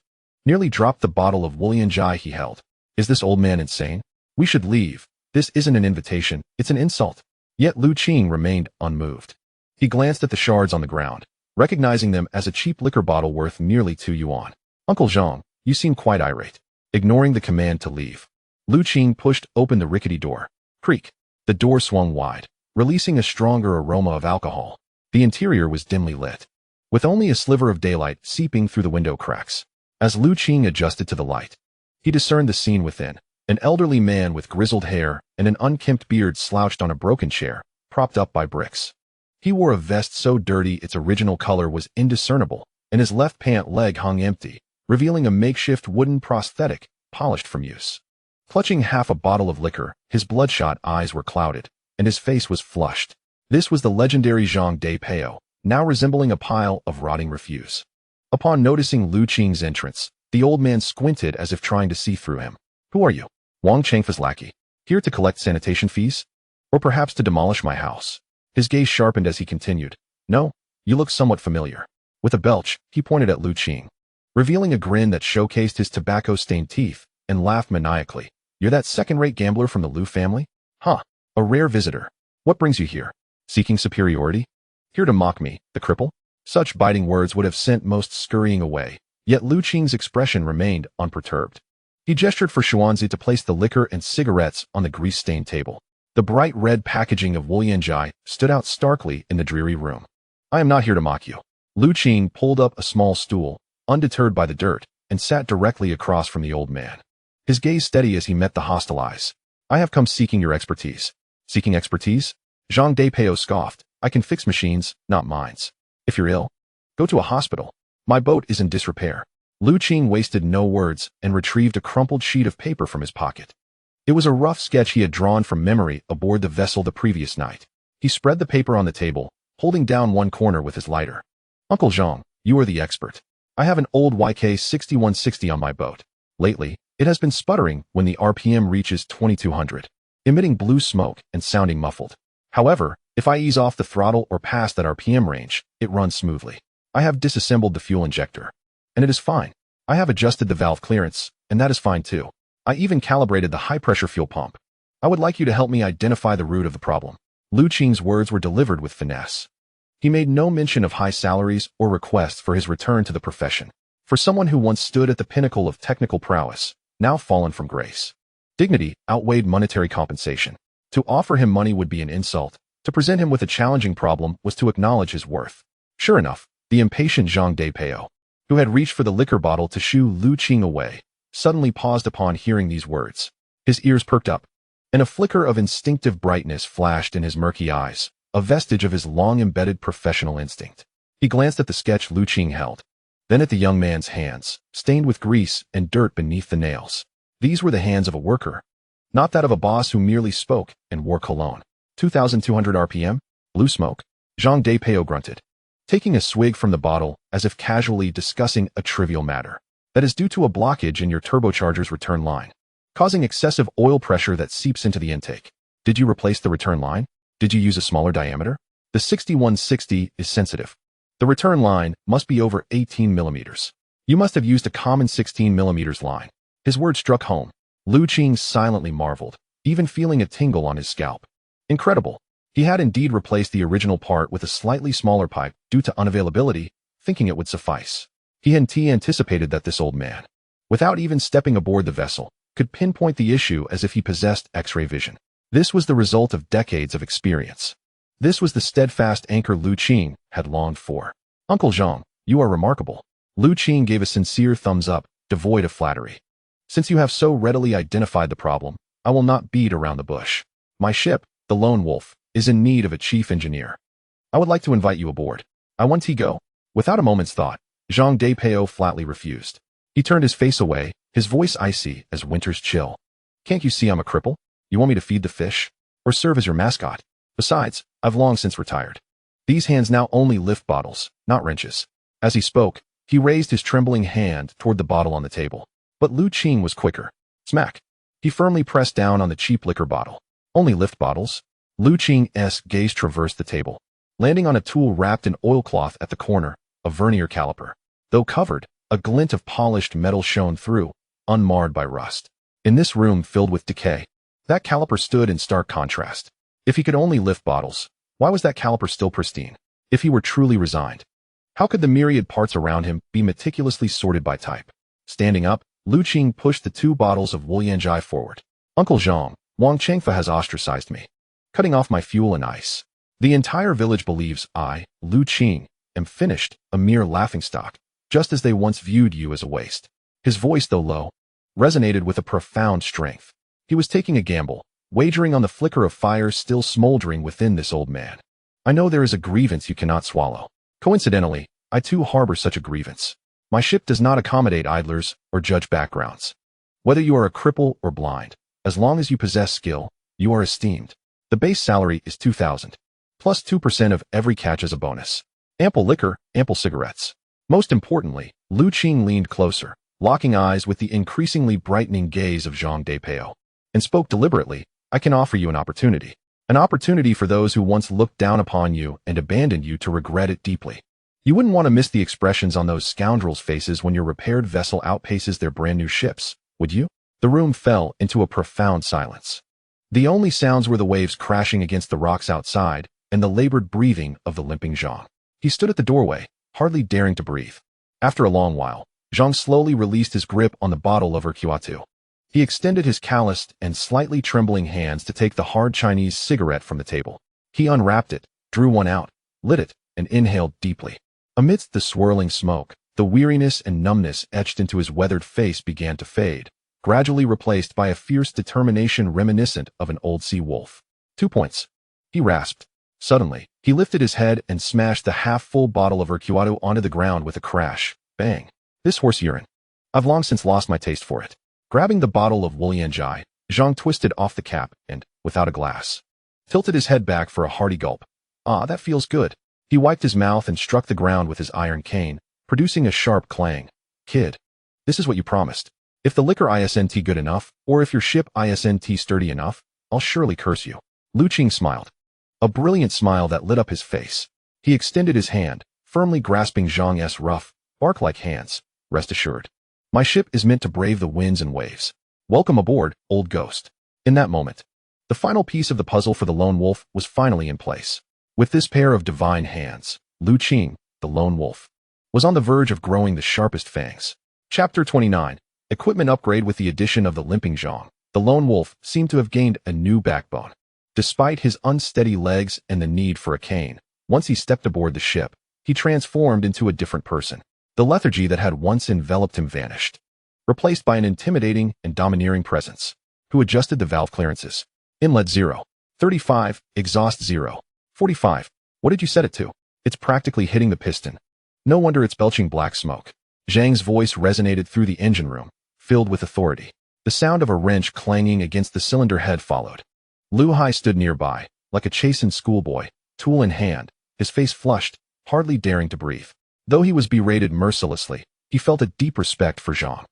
nearly dropped the bottle of Wulianjai he held. Is this old man insane? We should leave. This isn't an invitation, it's an insult. Yet Lu Qing remained unmoved. He glanced at the shards on the ground, recognizing them as a cheap liquor bottle worth nearly 2 yuan. Uncle Zhang, you seem quite irate. Ignoring the command to leave, Lu Qing pushed open the rickety door. Creak. The door swung wide, releasing a stronger aroma of alcohol. The interior was dimly lit, with only a sliver of daylight seeping through the window cracks. As Lu Qing adjusted to the light, he discerned the scene within. An elderly man with grizzled hair and an unkempt beard slouched on a broken chair, propped up by bricks. He wore a vest so dirty its original color was indiscernible, and his left pant leg hung empty, revealing a makeshift wooden prosthetic, polished from use. Clutching half a bottle of liquor, his bloodshot eyes were clouded, and his face was flushed. This was the legendary Zhang Depeo, now resembling a pile of rotting refuse. Upon noticing Lu Qing's entrance, the old man squinted as if trying to see through him. Who are you? Wang Chengfa's lackey. Here to collect sanitation fees? Or perhaps to demolish my house? His gaze sharpened as he continued. No, you look somewhat familiar. With a belch, he pointed at Lu Qing, revealing a grin that showcased his tobacco-stained teeth, and laughed maniacally. You're that second-rate gambler from the Lu family? Huh, a rare visitor. What brings you here? Seeking superiority? Here to mock me, the cripple? Such biting words would have sent most scurrying away, yet Lu Qing's expression remained unperturbed. He gestured for Xuanzi to place the liquor and cigarettes on the grease-stained table. The bright red packaging of Wulianjai stood out starkly in the dreary room. I am not here to mock you. Lu Qing pulled up a small stool, undeterred by the dirt, and sat directly across from the old man. His gaze steady as he met the hostile eyes. I have come seeking your expertise. Seeking expertise? Zhang Depeo scoffed. I can fix machines, not minds. If you're ill, go to a hospital. My boat is in disrepair. Lu Qing wasted no words and retrieved a crumpled sheet of paper from his pocket. It was a rough sketch he had drawn from memory aboard the vessel the previous night. He spread the paper on the table, holding down one corner with his lighter. Uncle Zhang, you are the expert. I have an old YK 6160 on my boat. Lately, it has been sputtering when the RPM reaches 2200, emitting blue smoke and sounding muffled. However, if I ease off the throttle or past that RPM range, it runs smoothly. I have disassembled the fuel injector, and it is fine. I have adjusted the valve clearance, and that is fine too. I even calibrated the high-pressure fuel pump. I would like you to help me identify the root of the problem. Lu Qing's words were delivered with finesse. He made no mention of high salaries or requests for his return to the profession. For someone who once stood at the pinnacle of technical prowess, now fallen from grace. Dignity outweighed monetary compensation. To offer him money would be an insult. To present him with a challenging problem was to acknowledge his worth. Sure enough, the impatient Zhang Depeo, who had reached for the liquor bottle to shoo Lu Qing away, suddenly paused upon hearing these words. His ears perked up, and a flicker of instinctive brightness flashed in his murky eyes, a vestige of his long-embedded professional instinct. He glanced at the sketch Lu Qing held, then at the young man's hands, stained with grease and dirt beneath the nails. These were the hands of a worker, not that of a boss who merely spoke and wore cologne. 2,200 RPM? Blue smoke? Zhang Depeo grunted, taking a swig from the bottle as if casually discussing a trivial matter. That is due to a blockage in your turbocharger's return line, causing excessive oil pressure that seeps into the intake. Did you replace the return line? Did you use a smaller diameter? The 6160 is sensitive. The return line must be over 18 millimeters. You must have used a common 16 millimeters line. His words struck home. Lu Qing silently marveled, even feeling a tingle on his scalp. Incredible. He had indeed replaced the original part with a slightly smaller pipe due to unavailability, thinking it would suffice. He had anticipated that this old man, without even stepping aboard the vessel, could pinpoint the issue as if he possessed X-ray vision. This was the result of decades of experience. This was the steadfast anchor Lu Qing had longed for. Uncle Zhang, you are remarkable. Lu Qing gave a sincere thumbs up, devoid of flattery. Since you have so readily identified the problem, I will not beat around the bush. My ship, the Lone Wolf, is in need of a chief engineer. I would like to invite you aboard. I want to go. Without a moment's thought, Zhang Depeo flatly refused. He turned his face away, his voice icy as winter's chill. Can't you see I'm a cripple? You want me to feed the fish? Or serve as your mascot? Besides, I've long since retired. These hands now only lift bottles, not wrenches. As he spoke, he raised his trembling hand toward the bottle on the table. But Lu Qing was quicker. Smack. He firmly pressed down on the cheap liquor bottle. Only lift bottles? Lu Qing's gaze traversed the table, landing on a tool wrapped in oilcloth at the corner, a vernier caliper. Though covered, a glint of polished metal shone through, unmarred by rust. In this room filled with decay, that caliper stood in stark contrast. If he could only lift bottles, why was that caliper still pristine? If he were truly resigned, how could the myriad parts around him be meticulously sorted by type? Standing up, Lu Qing pushed the 2 bottles of Wulianjai forward. Uncle Zhang, Wang Chengfa has ostracized me, cutting off my fuel and ice. The entire village believes I, Lu Qing, am finished, a mere laughingstock, just as they once viewed you as a waste. His voice, though low, resonated with a profound strength. He was taking a gamble, wagering on the flicker of fire still smoldering within this old man. I know there is a grievance you cannot swallow. Coincidentally, I too harbor such a grievance. My ship does not accommodate idlers or judge backgrounds. Whether you are a cripple or blind, as long as you possess skill, you are esteemed. The base salary is 2,000, plus 2% of every catch as a bonus. Ample liquor, ample cigarettes. Most importantly, Lu Qing leaned closer, locking eyes with the increasingly brightening gaze of Zhang Depeo, and spoke deliberately. I can offer you an opportunity. An opportunity for those who once looked down upon you and abandoned you to regret it deeply. You wouldn't want to miss the expressions on those scoundrels' faces when your repaired vessel outpaces their brand new ships, would you? The room fell into a profound silence. The only sounds were the waves crashing against the rocks outside and the labored breathing of the limping Zhang. He stood at the doorway, hardly daring to breathe. After a long while, Zhang slowly released his grip on the bottle of Erquatu. He extended his calloused and slightly trembling hands to take the hard Chinese cigarette from the table. He unwrapped it, drew one out, lit it, and inhaled deeply. Amidst the swirling smoke, the weariness and numbness etched into his weathered face began to fade, gradually replaced by a fierce determination reminiscent of an old sea wolf. 2 points. He rasped. Suddenly, he lifted his head and smashed the half-full bottle of Erquatu onto the ground with a crash. Bang. This horse urine. I've long since lost my taste for it. Grabbing the bottle of Wulianjai, Zhang twisted off the cap and, without a glass, tilted his head back for a hearty gulp. Ah, that feels good. He wiped his mouth and struck the ground with his iron cane, producing a sharp clang. Kid, this is what you promised. If the liquor isn't good enough, or if your ship isn't sturdy enough, I'll surely curse you. Lu Qing smiled. A brilliant smile that lit up his face. He extended his hand, firmly grasping Zhang's rough, bark-like hands. Rest assured. My ship is meant to brave the winds and waves. Welcome aboard, old ghost. In that moment, the final piece of the puzzle for the lone wolf was finally in place. With this pair of divine hands, Qing, the lone wolf, was on the verge of growing the sharpest fangs. Chapter 29. Equipment upgrade. With the addition of the limping Zhang, the lone wolf seemed to have gained a new backbone. Despite his unsteady legs and the need for a cane, once he stepped aboard the ship, he transformed into a different person. The lethargy that had once enveloped him vanished, replaced by an intimidating and domineering presence. Who adjusted the valve clearances? Inlet 0. 35. Exhaust 0. 45. What did you set it to? It's practically hitting the piston. No wonder it's belching black smoke. Zhang's voice resonated through the engine room, filled with authority. The sound of a wrench clanging against the cylinder head followed. Lu Hai stood nearby, like a chastened schoolboy, tool in hand, his face flushed, hardly daring to breathe. Though he was berated mercilessly, he felt a deep respect for Zhang.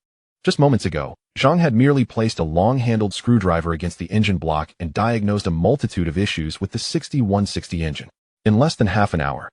Just moments ago, Zhang had merely placed a long-handled screwdriver against the engine block and diagnosed a multitude of issues with the 6160 engine. In less than half an hour,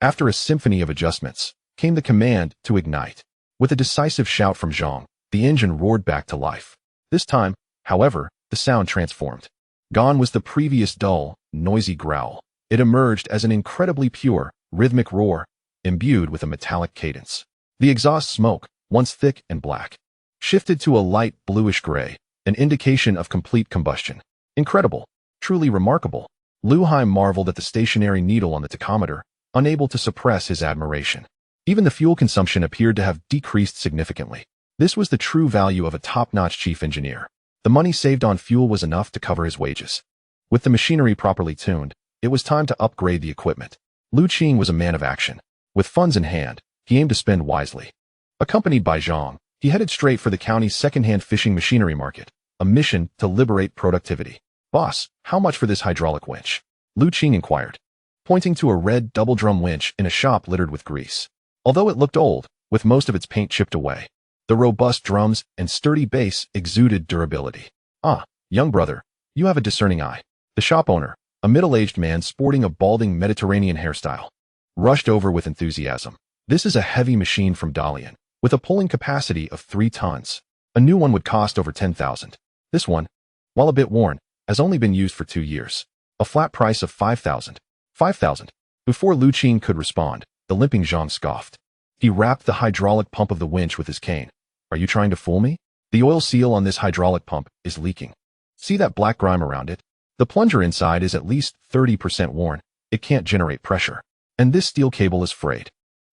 after a symphony of adjustments, came the command to ignite. With a decisive shout from Zhang, the engine roared back to life. This time, however, the sound transformed. Gone was the previous dull, noisy growl. It emerged as an incredibly pure, rhythmic roar, imbued with a metallic cadence. The exhaust smoke, once thick and black, shifted to a light bluish-gray, an indication of complete combustion. Incredible, truly remarkable. Lu Hai marveled at the stationary needle on the tachometer, unable to suppress his admiration. Even the fuel consumption appeared to have decreased significantly. This was the true value of a top-notch chief engineer. The money saved on fuel was enough to cover his wages. With the machinery properly tuned, it was time to upgrade the equipment. Qing was a man of action. With funds in hand, he aimed to spend wisely. Accompanied by Zhang, he headed straight for the county's second-hand fishing machinery market, a mission to liberate productivity. Boss, how much for this hydraulic winch? Qing inquired, pointing to a red double-drum winch in a shop littered with grease. Although it looked old, with most of its paint chipped away, the robust drums and sturdy base exuded durability. Ah, young brother, you have a discerning eye. The shop owner, a middle-aged man sporting a balding Mediterranean hairstyle, rushed over with enthusiasm. This is a heavy machine from Dalian, with a pulling capacity of 3 tons. A new one would cost over 10,000. This one, while a bit worn, has only been used for 2 years. A flat price of 5,000. 5,000. Before Qing could respond, the limping Zhang scoffed. He rapped the hydraulic pump of the winch with his cane. Are you trying to fool me? The oil seal on this hydraulic pump is leaking. See that black grime around it? The plunger inside is at least 30% worn. It can't generate pressure. And this steel cable is frayed.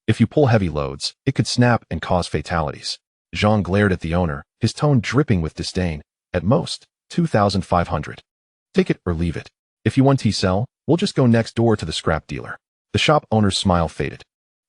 If you pull heavy loads, it could snap and cause fatalities. Zhang glared at the owner, his tone dripping with disdain. At most, 2,500. Take it or leave it. If you want to sell, we'll just go next door to the scrap dealer. The shop owner's smile faded.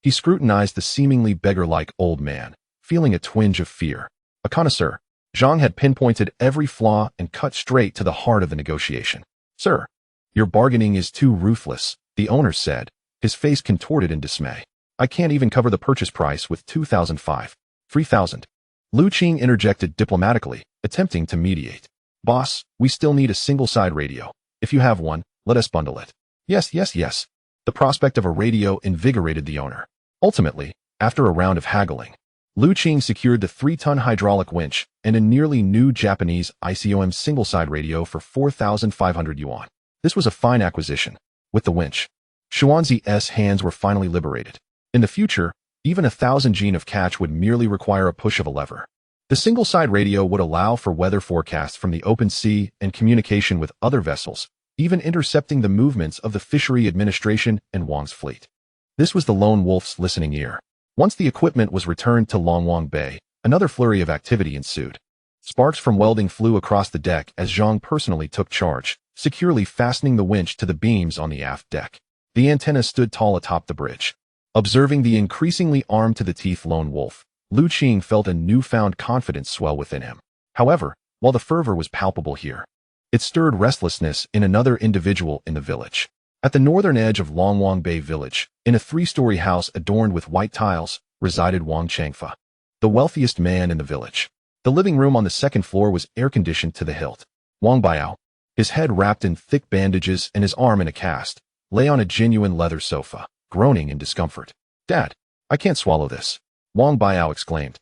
He scrutinized the seemingly beggar-like old man, feeling a twinge of fear. A connoisseur, Zhang had pinpointed every flaw and cut straight to the heart of the negotiation. Sir, your bargaining is too ruthless, the owner said, his face contorted in dismay. I can't even cover the purchase price with 2,005. 3,000. Qing interjected diplomatically, attempting to mediate. Boss, we still need a single-side radio. If you have one, let us bundle it. Yes. The prospect of a radio invigorated the owner. Ultimately, after a round of haggling, Qing secured the 3-ton hydraulic winch and a nearly new Japanese ICOM single-side radio for 4,500 yuan. This was a fine acquisition. With the winch, Xuanzi's hands were finally liberated. In the future, even 1,000 gene of catch would merely require a push of a lever. The single-side radio would allow for weather forecasts from the open sea and communication with other vessels, even intercepting the movements of the Fishery Administration and Wang's fleet. This was the lone wolf's listening ear. Once the equipment was returned to Longwang Bay, another flurry of activity ensued. Sparks from welding flew across the deck as Zhang personally took charge, securely fastening the winch to the beams on the aft deck. The antenna stood tall atop the bridge. Observing the increasingly armed-to-the-teeth lone wolf, Qing felt a newfound confidence swell within him. However, while the fervor was palpable here, it stirred restlessness in another individual in the village. At the northern edge of Longwang Bay Village, in a 3-story house adorned with white tiles, resided Wang Changfa, the wealthiest man in the village. The living room on the 2nd floor was air-conditioned to the hilt. Wang Baiao, his head wrapped in thick bandages and his arm in a cast, lay on a genuine leather sofa, groaning in discomfort. Dad, I can't swallow this, Wang Baiao exclaimed.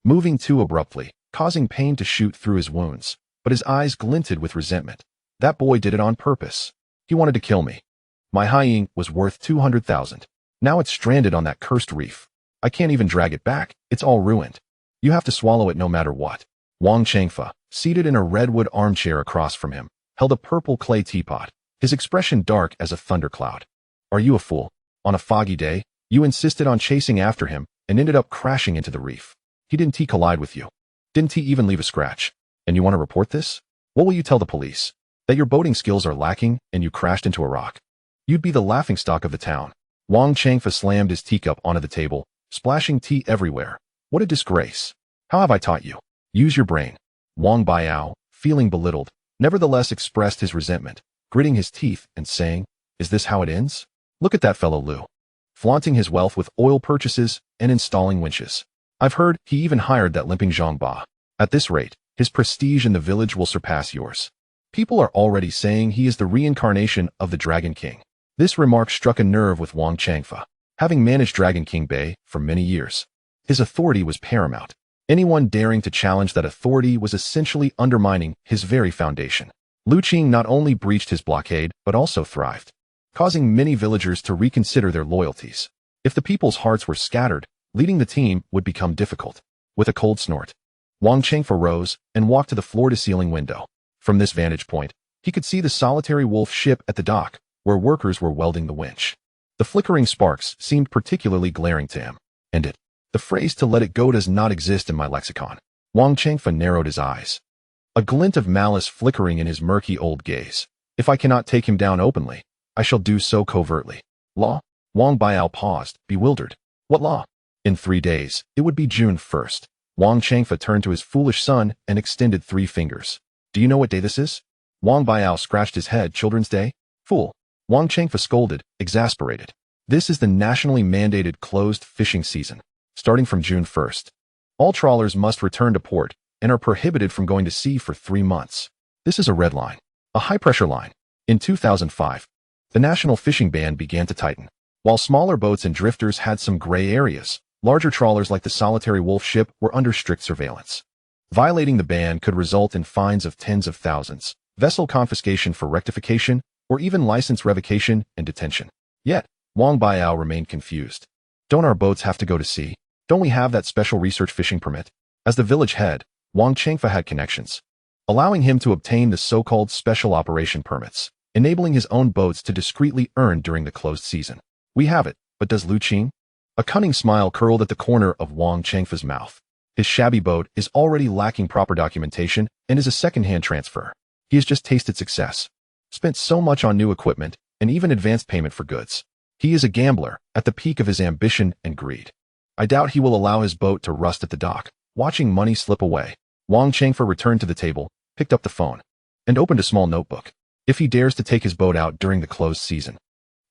Moving too abruptly, causing pain to shoot through his wounds, but his eyes glinted with resentment. That boy did it on purpose. He wanted to kill me. My Qing was worth 200,000. Now it's stranded on that cursed reef. I can't even drag it back. It's all ruined. You have to swallow it no matter what. Wang Changfa, seated in a redwood armchair across from him, held a purple clay teapot, his expression dark as a thundercloud. Are you a fool? On a foggy day, you insisted on chasing after him and ended up crashing into the reef. Didn't he collide with you? Didn't he even leave a scratch? And you want to report this? What will you tell the police? That your boating skills are lacking and you crashed into a rock? You'd be the laughingstock of the town. Wang Changfa slammed his teacup onto the table, splashing tea everywhere. What a disgrace. How have I taught you? Use your brain. Wang Biao, feeling belittled, nevertheless expressed his resentment, gritting his teeth and saying, is this how it ends? Look at that fellow Lu. Flaunting his wealth with oil purchases and installing winches. I've heard he even hired that limping Zhangba. At this rate, his prestige in the village will surpass yours. People are already saying he is the reincarnation of the Dragon King. This remark struck a nerve with Wang Changfa. Having managed Dragon King Bay for many years, his authority was paramount. Anyone daring to challenge that authority was essentially undermining his very foundation. Lu Qing not only breached his blockade, but also thrived, causing many villagers to reconsider their loyalties. If the people's hearts were scattered, leading the team would become difficult. With a cold snort, Wang Changfa rose and walked to the floor-to-ceiling window. From this vantage point, he could see the solitary wolf ship at the dock, where workers were welding the winch. The flickering sparks seemed particularly glaring to him. And the phrase to let it go does not exist in my lexicon. Wang Changfa narrowed his eyes, a glint of malice flickering in his murky old gaze. If I cannot take him down openly, I shall do so covertly. Law? Wang Biao paused, bewildered. What law? In 3 days, it would be June 1st. Wang Changfa turned to his foolish son and extended 3 fingers. Do you know what day this is? Wang Biao scratched his head. Children's Day? Fool. Wang Changfa scolded, exasperated. This is the nationally mandated closed fishing season, starting from June 1st. All trawlers must return to port and are prohibited from going to sea for 3 months. This is a red line, a high-pressure line. In 2005, the national fishing ban began to tighten. While smaller boats and drifters had some gray areas, larger trawlers like the solitary wolf ship were under strict surveillance. Violating the ban could result in fines of tens of thousands, vessel confiscation for rectification, or even license revocation and detention. Yet, Wang Biao remained confused. Don't our boats have to go to sea? Don't we have that special research fishing permit? As the village head, Wang Changfa had connections, allowing him to obtain the so-called special operation permits, enabling his own boats to discreetly earn during the closed season. We have it, but does Lu Qing? A cunning smile curled at the corner of Wang Changfa's mouth. His shabby boat is already lacking proper documentation and is a second-hand transfer. He has just tasted success, spent so much on new equipment, and even advanced payment for goods. He is a gambler at the peak of his ambition and greed. I doubt he will allow his boat to rust at the dock, watching money slip away. Wang Changfa returned to the table, picked up the phone, and opened a small notebook. If he dares to take his boat out during the closed season,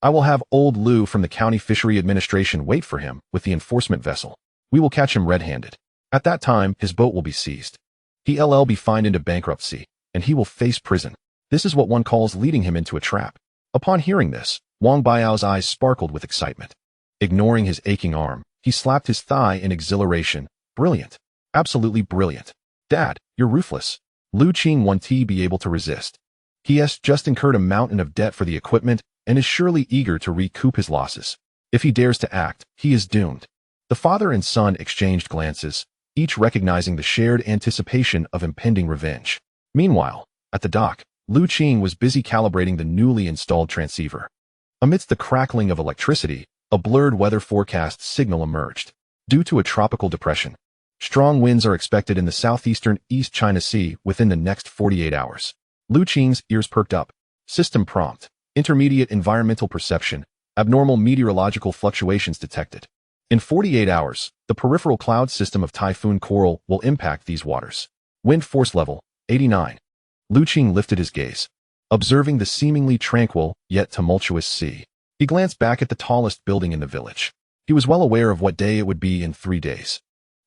I will have old Lu from the County Fishery Administration wait for him with the enforcement vessel. We will catch him red-handed. At that time, his boat will be seized. He'll be fined into bankruptcy, and he will face prison. This is what one calls leading him into a trap. Upon hearing this, Wang Biao's eyes sparkled with excitement. Ignoring his aching arm, he slapped his thigh in exhilaration. Brilliant. Absolutely brilliant. Dad, you're ruthless. Lu Qing won't be able to resist. He has just incurred a mountain of debt for the equipment and is surely eager to recoup his losses. If he dares to act, he is doomed. The father and son exchanged glances, each recognizing the shared anticipation of impending revenge. Meanwhile, at the dock, Lu Qing was busy calibrating the newly installed transceiver. Amidst the crackling of electricity, a blurred weather forecast signal emerged. Due to a tropical depression, strong winds are expected in the southeastern East China Sea within the next 48 hours. Lu Qing's ears perked up. System prompt. Intermediate environmental perception. Abnormal meteorological fluctuations detected. In 48 hours, the peripheral cloud system of Typhoon Coral will impact these waters. Wind force level, 89. Lu Qing lifted his gaze, observing the seemingly tranquil, yet tumultuous sea. He glanced back at the tallest building in the village. He was well aware of what day it would be in 3 days.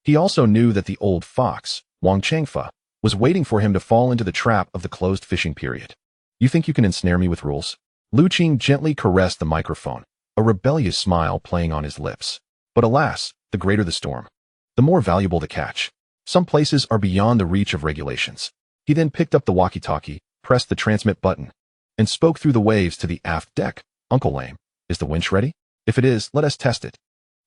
He also knew that the old fox, Wang Changfa, was waiting for him to fall into the trap of the closed fishing period. You think you can ensnare me with rules? Lu Qing gently caressed the microphone, a rebellious smile playing on his lips. But alas, the greater the storm, the more valuable the catch. Some places are beyond the reach of regulations. He then picked up the walkie-talkie, pressed the transmit button, and spoke through the waves to the aft deck. Uncle Lame, is the winch ready? If it is, let us test it.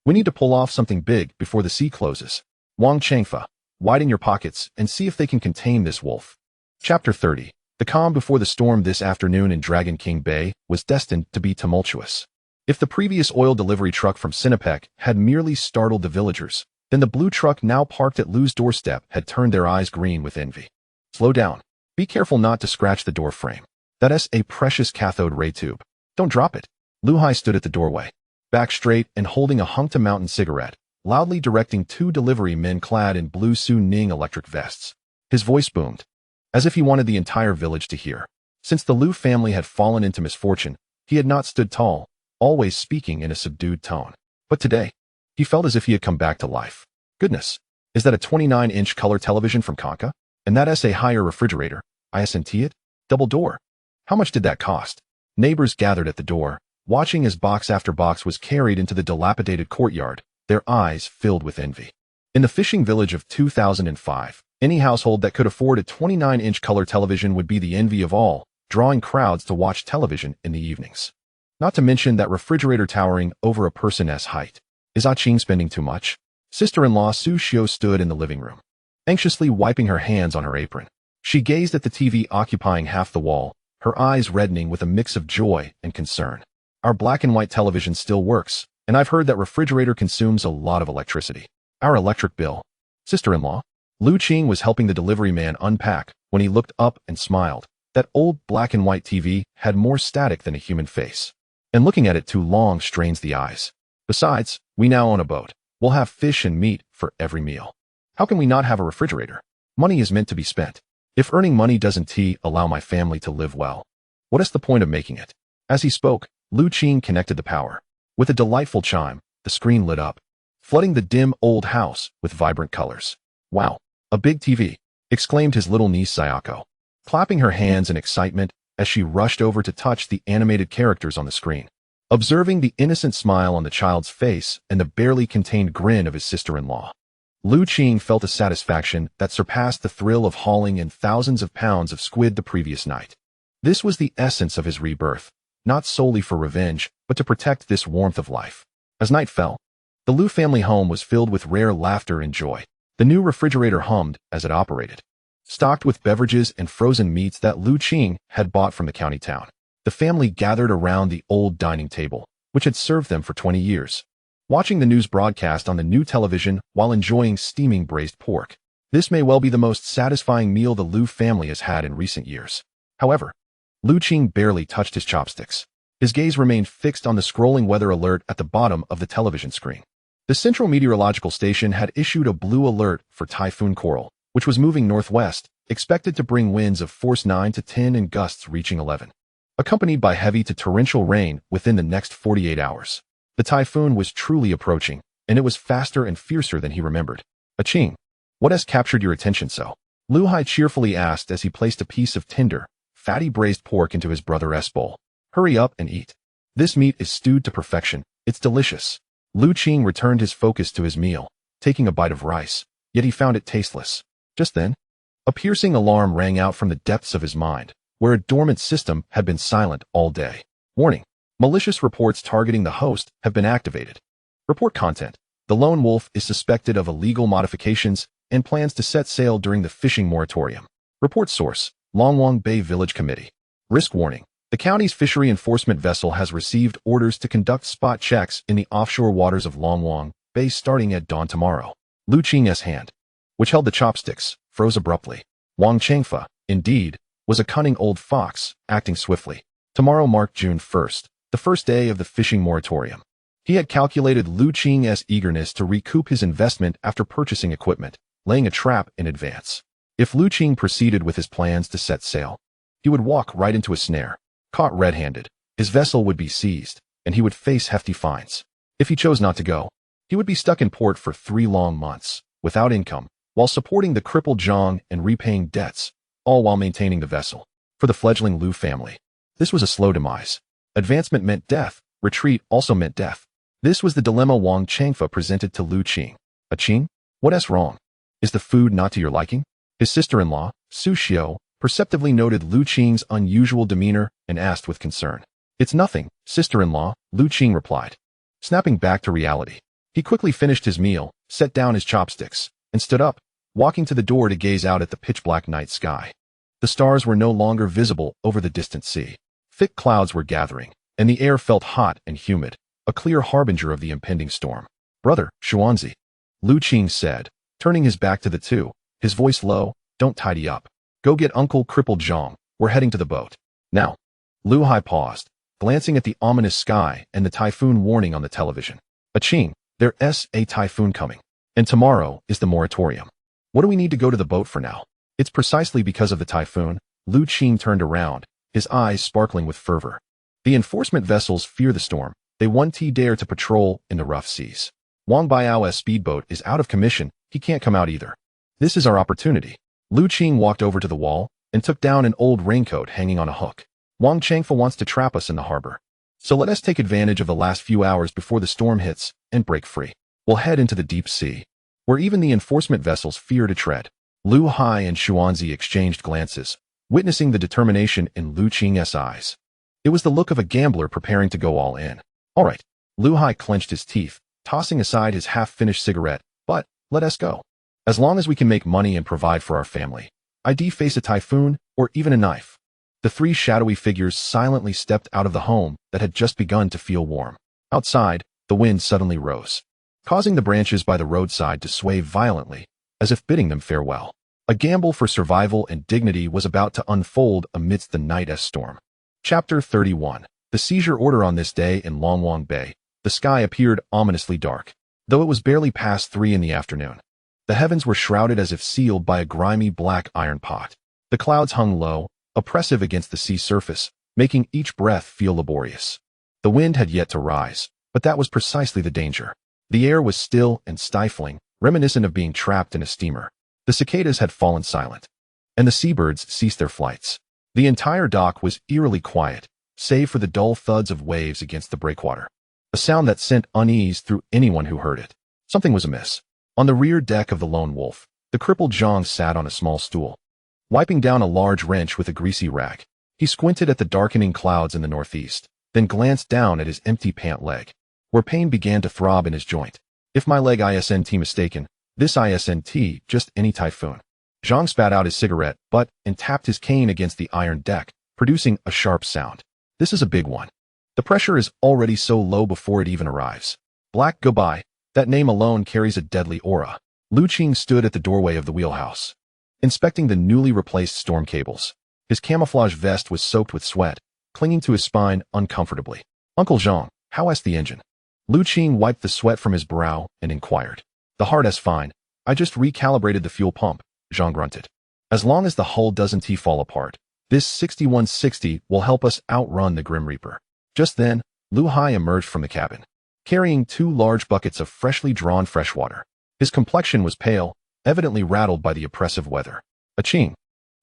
We need to pull off something big before the sea closes. Wang Changfa, widen your pockets and see if they can contain this wolf. Chapter 30. The calm before the storm this afternoon in Dragon King Bay was destined to be tumultuous. If the previous oil delivery truck from Sinapec had merely startled the villagers, then the blue truck now parked at Lu's doorstep had turned their eyes green with envy. Slow down. Be careful not to scratch the door frame. That's a precious cathode ray tube. Don't drop it. Lu Hai stood at the doorway, back straight and holding a Hungta Mountain cigarette, loudly directing two delivery men clad in blue Su Ning electric vests. His voice boomed, as if he wanted the entire village to hear. Since the Lu family had fallen into misfortune, he had not stood tall, always speaking in a subdued tone. But today, he felt as if he had come back to life. Goodness, is that a 29-inch color television from Kanka? And that's a higher refrigerator. ISNT it? Double door. How much did that cost? Neighbors gathered at the door, watching as box after box was carried into the dilapidated courtyard, their eyes filled with envy. In the fishing village of 2005, any household that could afford a 29-inch color television would be the envy of all, drawing crowds to watch television in the evenings. Not to mention that refrigerator towering over a person's height. Is Qing spending too much? Sister-in-law Su Xiu stood in the living room, anxiously wiping her hands on her apron. She gazed at the TV occupying half the wall, her eyes reddening with a mix of joy and concern. Our black and white television still works, and I've heard that refrigerator consumes a lot of electricity. Our electric bill. Sister-in-law? Lu Qing was helping the delivery man unpack when he looked up and smiled. That old black and white TV had more static than a human face, and looking at it too long strains the eyes. Besides, we now own a boat. We'll have fish and meat for every meal. How can we not have a refrigerator? Money is meant to be spent. If earning money doesn't allow my family to live well, what is the point of making it? As he spoke, Lu Qing connected the power. With a delightful chime, the screen lit up, flooding the dim old house with vibrant colors. Wow, a big TV, exclaimed his little niece Sayako, clapping her hands in excitement as she rushed over to touch the animated characters on the screen. Observing the innocent smile on the child's face and the barely contained grin of his sister-in-law, Lu Qing felt a satisfaction that surpassed the thrill of hauling in thousands of pounds of squid the previous night. This was the essence of his rebirth, not solely for revenge, but to protect this warmth of life. As night fell, the Lu family home was filled with rare laughter and joy. The new refrigerator hummed as it operated, stocked with beverages and frozen meats that Lu Qing had bought from the county town. The family gathered around the old dining table, which had served them for 20 years, watching the news broadcast on the new television while enjoying steaming braised pork. This may well be the most satisfying meal the Lu family has had in recent years. However, Lu Qing barely touched his chopsticks. His gaze remained fixed on the scrolling weather alert at the bottom of the television screen. The Central Meteorological Station had issued a blue alert for Typhoon Coral, which was moving northwest, expected to bring winds of force 9 to 10 and gusts reaching 11. Accompanied by heavy to torrential rain within the next 48 hours. The typhoon was truly approaching, and it was faster and fiercer than he remembered. Qing, what has captured your attention so? Lu Hai cheerfully asked as he placed a piece of tender, fatty braised pork into his brother's bowl. Hurry up and eat. This meat is stewed to perfection. It's delicious. Lu Qing returned his focus to his meal, taking a bite of rice, yet he found it tasteless. Just then, a piercing alarm rang out from the depths of his mind, where a dormant system had been silent all day. Warning. Malicious reports targeting the host have been activated. Report content. The lone wolf is suspected of illegal modifications and plans to set sail during the fishing moratorium. Report source. Longwang Bay Village Committee. Risk warning. The county's fishery enforcement vessel has received orders to conduct spot checks in the offshore waters of Longwang Bay starting at dawn tomorrow. Lu Qing's hand, which held the chopsticks, froze abruptly. Wang Changfa, indeed, was a cunning old fox, acting swiftly. Tomorrow marked June 1st, the first day of the fishing moratorium. He had calculated Lu Qing's eagerness to recoup his investment after purchasing equipment, laying a trap in advance. If Lu Qing proceeded with his plans to set sail, he would walk right into a snare. Caught red-handed, his vessel would be seized, and he would face hefty fines. If he chose not to go, he would be stuck in port for 3 long months, without income, while supporting the crippled Zhang and repaying debts, all while maintaining the vessel. For the fledgling Lu family, this was a slow demise. Advancement meant death, retreat also meant death. This was the dilemma Wang Changfa presented to Lu Qing. Qing? What's wrong? Is the food not to your liking? His sister-in-law, Su Xiao, perceptively noted Lu Qing's unusual demeanor and asked with concern. It's nothing, sister-in-law, Lu Qing replied. Snapping back to reality, he quickly finished his meal, set down his chopsticks, and stood up, walking to the door to gaze out at the pitch-black night sky. The stars were no longer visible over the distant sea. Thick clouds were gathering, and the air felt hot and humid, a clear harbinger of the impending storm. Brother, Xuanzi, Lu Qing said, turning his back to the two, his voice low, don't tidy up. Go get Uncle Crippled Zhang, we're heading to the boat. Now. Lu Hai paused, glancing at the ominous sky and the typhoon warning on the television. Qing, there's a typhoon coming. And tomorrow is the moratorium. What do we need to go to the boat for now? It's precisely because of the typhoon. Lu Qing turned around, his eyes sparkling with fervor. The enforcement vessels fear the storm. They won't dare to patrol in the rough seas. Wang Baiao's speedboat is out of commission. He can't come out either. This is our opportunity. Lu Qing walked over to the wall and took down an old raincoat hanging on a hook. Wang Changfa wants to trap us in the harbor. So let us take advantage of the last few hours before the storm hits and break free. We'll head into the deep sea, where even the enforcement vessels fear to tread. Lu Hai and Xuanzi exchanged glances, witnessing the determination in Lu Qing's eyes. It was the look of a gambler preparing to go all in. All right. Lu Hai clenched his teeth, tossing aside his half-finished cigarette, but let us go. As long as we can make money and provide for our family. I'd face a typhoon or even a knife. The three shadowy figures silently stepped out of the home that had just begun to feel warm. Outside, the wind suddenly rose, causing the branches by the roadside to sway violently, as if bidding them farewell. A gamble for survival and dignity was about to unfold amidst the night's storm. Chapter 31. The seizure order. On this day in Longwang Bay, the sky appeared ominously dark, though it was barely past 3 in the afternoon. The heavens were shrouded as if sealed by a grimy black iron pot. The clouds hung low, oppressive against the sea surface, making each breath feel laborious. The wind had yet to rise, but that was precisely the danger. The air was still and stifling, reminiscent of being trapped in a steamer. The cicadas had fallen silent, and the seabirds ceased their flights. The entire dock was eerily quiet, save for the dull thuds of waves against the breakwater, a sound that sent unease through anyone who heard it. Something was amiss. On the rear deck of the Lone Wolf, the crippled Zhang sat on a small stool, wiping down a large wrench with a greasy rag. He squinted at the darkening clouds in the northeast, then glanced down at his empty pant leg, where pain began to throb in his joint. If my leg isn't mistaken, this isn't just any typhoon. Zhang spat out his cigarette butt and tapped his cane against the iron deck, producing a sharp sound. This is a big one. The pressure is already so low before it even arrives. Black goodbye. That name alone carries a deadly aura. Lu Qing stood at the doorway of the wheelhouse, inspecting the newly replaced storm cables. His camouflage vest was soaked with sweat, clinging to his spine uncomfortably. Uncle Zhang, how's the engine? Lu Qing wiped the sweat from his brow and inquired. The heart's fine. I just recalibrated the fuel pump, Zhang grunted. As long as the hull doesn't fall apart, this 6160 will help us outrun the Grim Reaper. Just then, Lu Hai emerged from the cabin, carrying 2 large buckets of freshly drawn fresh water. His complexion was pale, evidently rattled by the oppressive weather. Qing.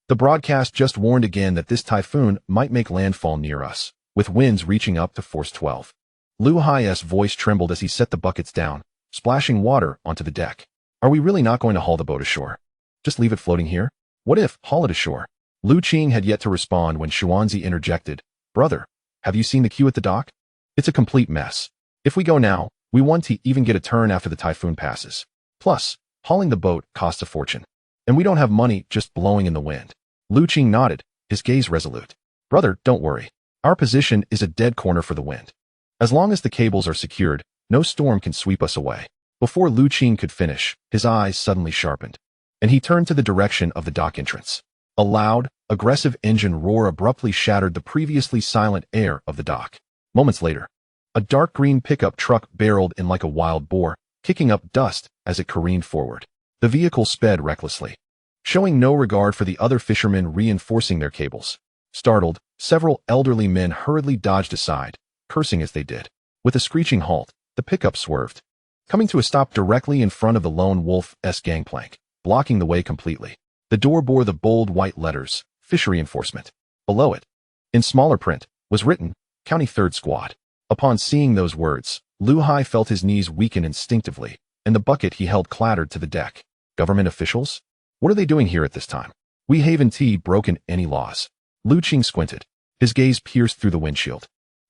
The broadcast just warned again that this typhoon might make landfall near us, with winds reaching up to force 12. Lu Hai's voice trembled as he set the buckets down, splashing water onto the deck. Are we really not going to haul the boat ashore? Just leave it floating here? What if, haul it ashore? Lu Qing had yet to respond when Xuanzi interjected. Brother, have you seen the queue at the dock? It's a complete mess. If we go now, we won't even get a turn after the typhoon passes. Plus, hauling the boat costs a fortune. And we don't have money just blowing in the wind. Lu Qing nodded, his gaze resolute. Brother, don't worry. Our position is a dead corner for the wind. As long as the cables are secured, no storm can sweep us away. Before Lu Qing could finish, his eyes suddenly sharpened, and he turned to the direction of the dock entrance. A loud, aggressive engine roar abruptly shattered the previously silent air of the dock. Moments later, a dark green pickup truck barreled in like a wild boar, kicking up dust as it careened forward. The vehicle sped recklessly, showing no regard for the other fishermen reinforcing their cables. Startled, several elderly men hurriedly dodged aside, cursing as they did. With a screeching halt, the pickup swerved, coming to a stop directly in front of the Lone Wolf's gangplank, blocking the way completely. The door bore the bold white letters, Fishery Enforcement. Below it, in smaller print, was written, County 3rd Squad. Upon seeing those words, Lu Hai felt his knees weaken instinctively, and the bucket he held clattered to the deck. Government officials? What are they doing here at this time? We haven't broken any laws. Lu Qing squinted. His gaze pierced through the windshield.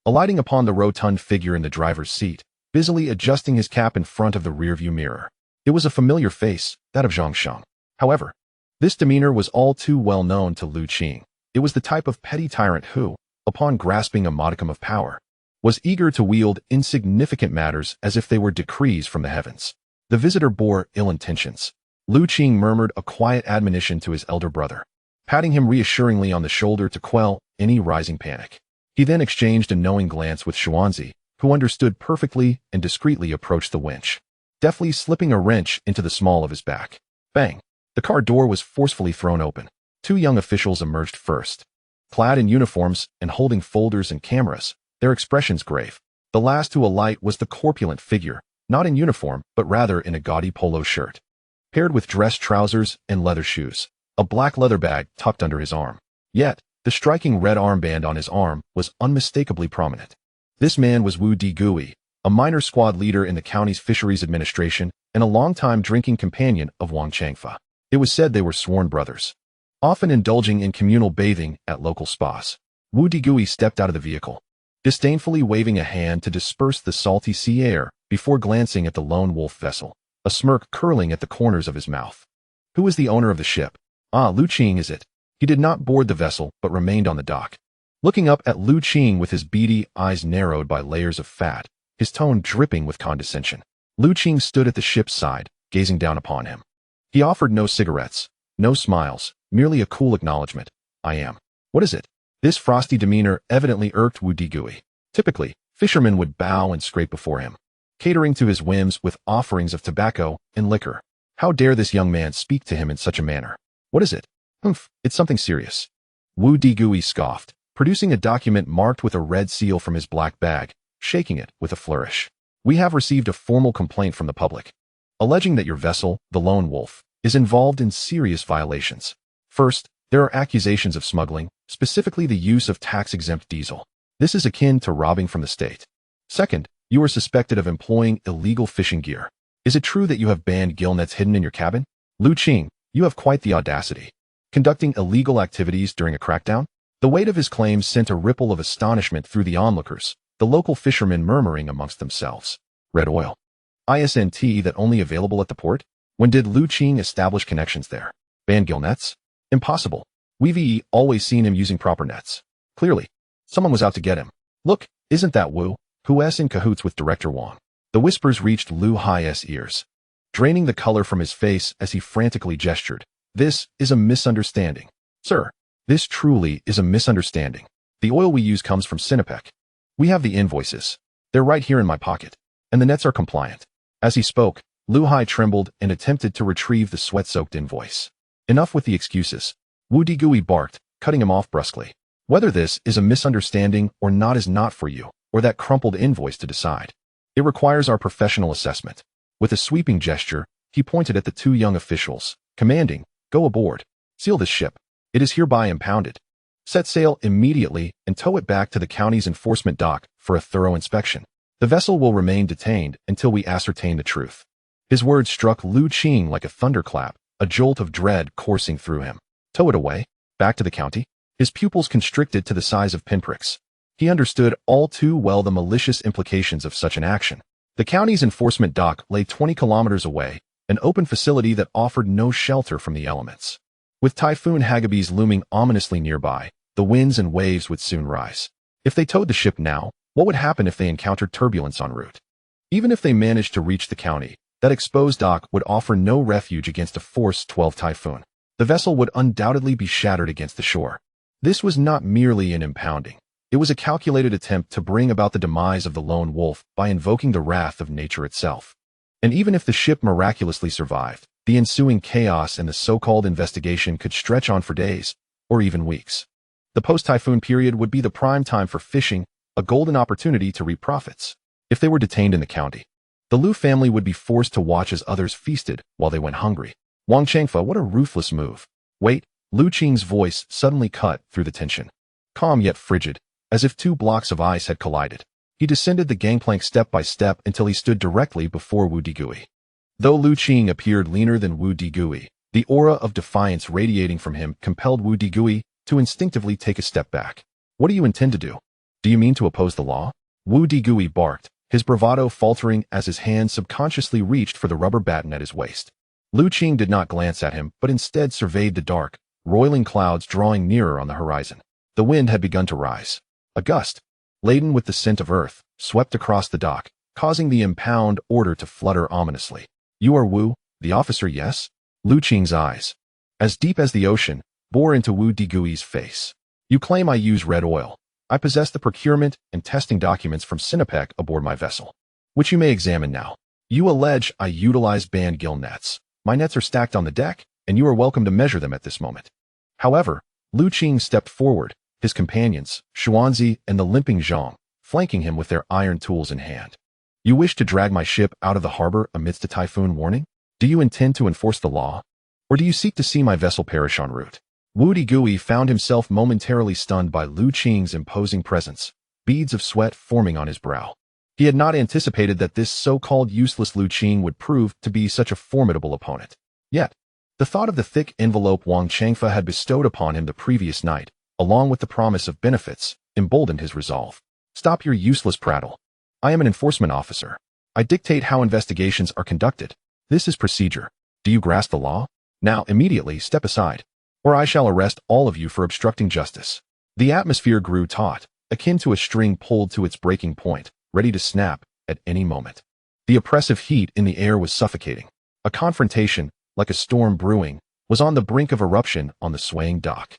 Alighting upon the rotund figure in the driver's seat, busily adjusting his cap in front of the rearview mirror. It was a familiar face, that of Zhang Sheng. However, this demeanor was all too well known to Lu Qing. It was the type of petty tyrant who, upon grasping a modicum of power, was eager to wield insignificant matters as if they were decrees from the heavens. The visitor bore ill intentions. Lu Qing murmured a quiet admonition to his elder brother, patting him reassuringly on the shoulder to quell any rising panic. He then exchanged a knowing glance with Xuanzi, who understood perfectly and discreetly approached the winch, deftly slipping a wrench into the small of his back. Bang! The car door was forcefully thrown open. Two young officials emerged first, clad in uniforms and holding folders and cameras, their expressions grave. The last to alight was the corpulent figure, not in uniform, but rather in a gaudy polo shirt, paired with dress trousers and leather shoes, a black leather bag tucked under his arm. Yet, the striking red armband on his arm was unmistakably prominent. This man was Wu Digui, a minor squad leader in the county's fisheries administration and a longtime drinking companion of Wang Changfa. It was said they were sworn brothers, often indulging in communal bathing at local spas. Wu Digui stepped out of the vehicle, disdainfully waving a hand to disperse the salty sea air before glancing at the lone wolf vessel, a smirk curling at the corners of his mouth. Who is the owner of the ship? Ah, Lu Qing is it? He did not board the vessel, but remained on the dock. Looking up at Lu Qing with his beady eyes narrowed by layers of fat, his tone dripping with condescension. Lu Qing stood at the ship's side, gazing down upon him. He offered no cigarettes, no smiles, merely a cool acknowledgement. I am. What is it? This frosty demeanor evidently irked Wu Digui. Typically, Fisherman would bow and scrape before him, catering to his whims with offerings of tobacco and liquor. How dare this young man speak to him in such a manner? What is it? Humph, it's something serious. Wu Digui scoffed, producing a document marked with a red seal from his black bag, shaking it with a flourish. We have received a formal complaint from the public, alleging that your vessel, the Lone Wolf, is involved in serious violations. First, there are accusations of smuggling, specifically the use of tax-exempt diesel. This is akin to robbing from the state. Second, you are suspected of employing illegal fishing gear. Is it true that you have banned gill nets hidden in your cabin? Lu Qing, you have quite the audacity. Conducting illegal activities during a crackdown? The weight of his claims sent a ripple of astonishment through the onlookers, the local fishermen murmuring amongst themselves. Red oil. ISNT that only available at the port? When did Lu Qing establish connections there? Ban gill nets? Impossible. We've always seen him using proper nets. Clearly, someone was out to get him. Look, isn't that Wu, who's in cahoots with Director Wang? The whispers reached Lu Hai's ears, draining the color from his face as he frantically gestured. This is a misunderstanding. Sir, this truly is a misunderstanding. The oil we use comes from Sinopec. We have the invoices. They're right here in my pocket. And the nets are compliant. As he spoke, Lu Hai trembled and attempted to retrieve the sweat-soaked invoice. Enough with the excuses. Wu Digui barked, cutting him off brusquely. Whether this is a misunderstanding or not is not for you, or that crumpled invoice to decide. It requires our professional assessment. With a sweeping gesture, he pointed at the two young officials, commanding, go aboard. Seal this ship. It is hereby impounded. Set sail immediately and tow it back to the county's enforcement dock for a thorough inspection. The vessel will remain detained until we ascertain the truth. His words struck Lu Qing like a thunderclap, a jolt of dread coursing through him. Tow it away, back to the county? His pupils constricted to the size of pinpricks. He understood all too well the malicious implications of such an action. The county's enforcement dock lay 20 kilometers away, an open facility that offered no shelter from the elements. With Typhoon Hagibis looming ominously nearby, the winds and waves would soon rise. If they towed the ship now, what would happen if they encountered turbulence en route? Even if they managed to reach the county, that exposed dock would offer no refuge against a force 12 typhoon. The vessel would undoubtedly be shattered against the shore. This was not merely an impounding. It was a calculated attempt to bring about the demise of the Lone Wolf by invoking the wrath of nature itself. And even if the ship miraculously survived, the ensuing chaos and the so-called investigation could stretch on for days, or even weeks. The post-typhoon period would be the prime time for fishing, a golden opportunity to reap profits. If they were detained in the county, the Lu family would be forced to watch as others feasted while they went hungry. Wang Changfa, what a ruthless move. Wait, Lu Qing's voice suddenly cut through the tension. Calm yet frigid, as if two blocks of ice had collided. He descended the gangplank step by step until he stood directly before Wu Digui. Though Lu Qing appeared leaner than Wu Digui, the aura of defiance radiating from him compelled Wu Digui to instinctively take a step back. What do you intend to do? Do you mean to oppose the law? Wu Digui barked, his bravado faltering as his hand subconsciously reached for the rubber baton at his waist. Lu Qing did not glance at him, but instead surveyed the dark, roiling clouds drawing nearer on the horizon. The wind had begun to rise. A gust, laden with the scent of earth, swept across the dock, causing the impound order to flutter ominously. You are Wu, the officer, yes? Lu Qing's eyes, as deep as the ocean, bore into Wu Digui's face. You claim I use red oil. I possess the procurement and testing documents from Sinopec aboard my vessel, which you may examine now. You allege I utilize band gill nets. My nets are stacked on the deck, and you are welcome to measure them at this moment. However, Lu Qing stepped forward, his companions, Xuanzi and the limping Zhang, flanking him with their iron tools in hand. You wish to drag my ship out of the harbor amidst a typhoon warning? Do you intend to enforce the law? Or do you seek to see my vessel perish en route? Wu Digui found himself momentarily stunned by Lu Qing's imposing presence, beads of sweat forming on his brow. He had not anticipated that this so-called useless Lu Qing would prove to be such a formidable opponent. Yet, the thought of the thick envelope Wang Changfa had bestowed upon him the previous night, along with the promise of benefits, emboldened his resolve. Stop your useless prattle. I am an enforcement officer. I dictate how investigations are conducted. This is procedure. Do you grasp the law? Now immediately step aside, or I shall arrest all of you for obstructing justice. The atmosphere grew taut, akin to a string pulled to its breaking point, ready to snap at any moment. The oppressive heat in the air was suffocating. A confrontation, like a storm brewing, was on the brink of eruption on the swaying dock.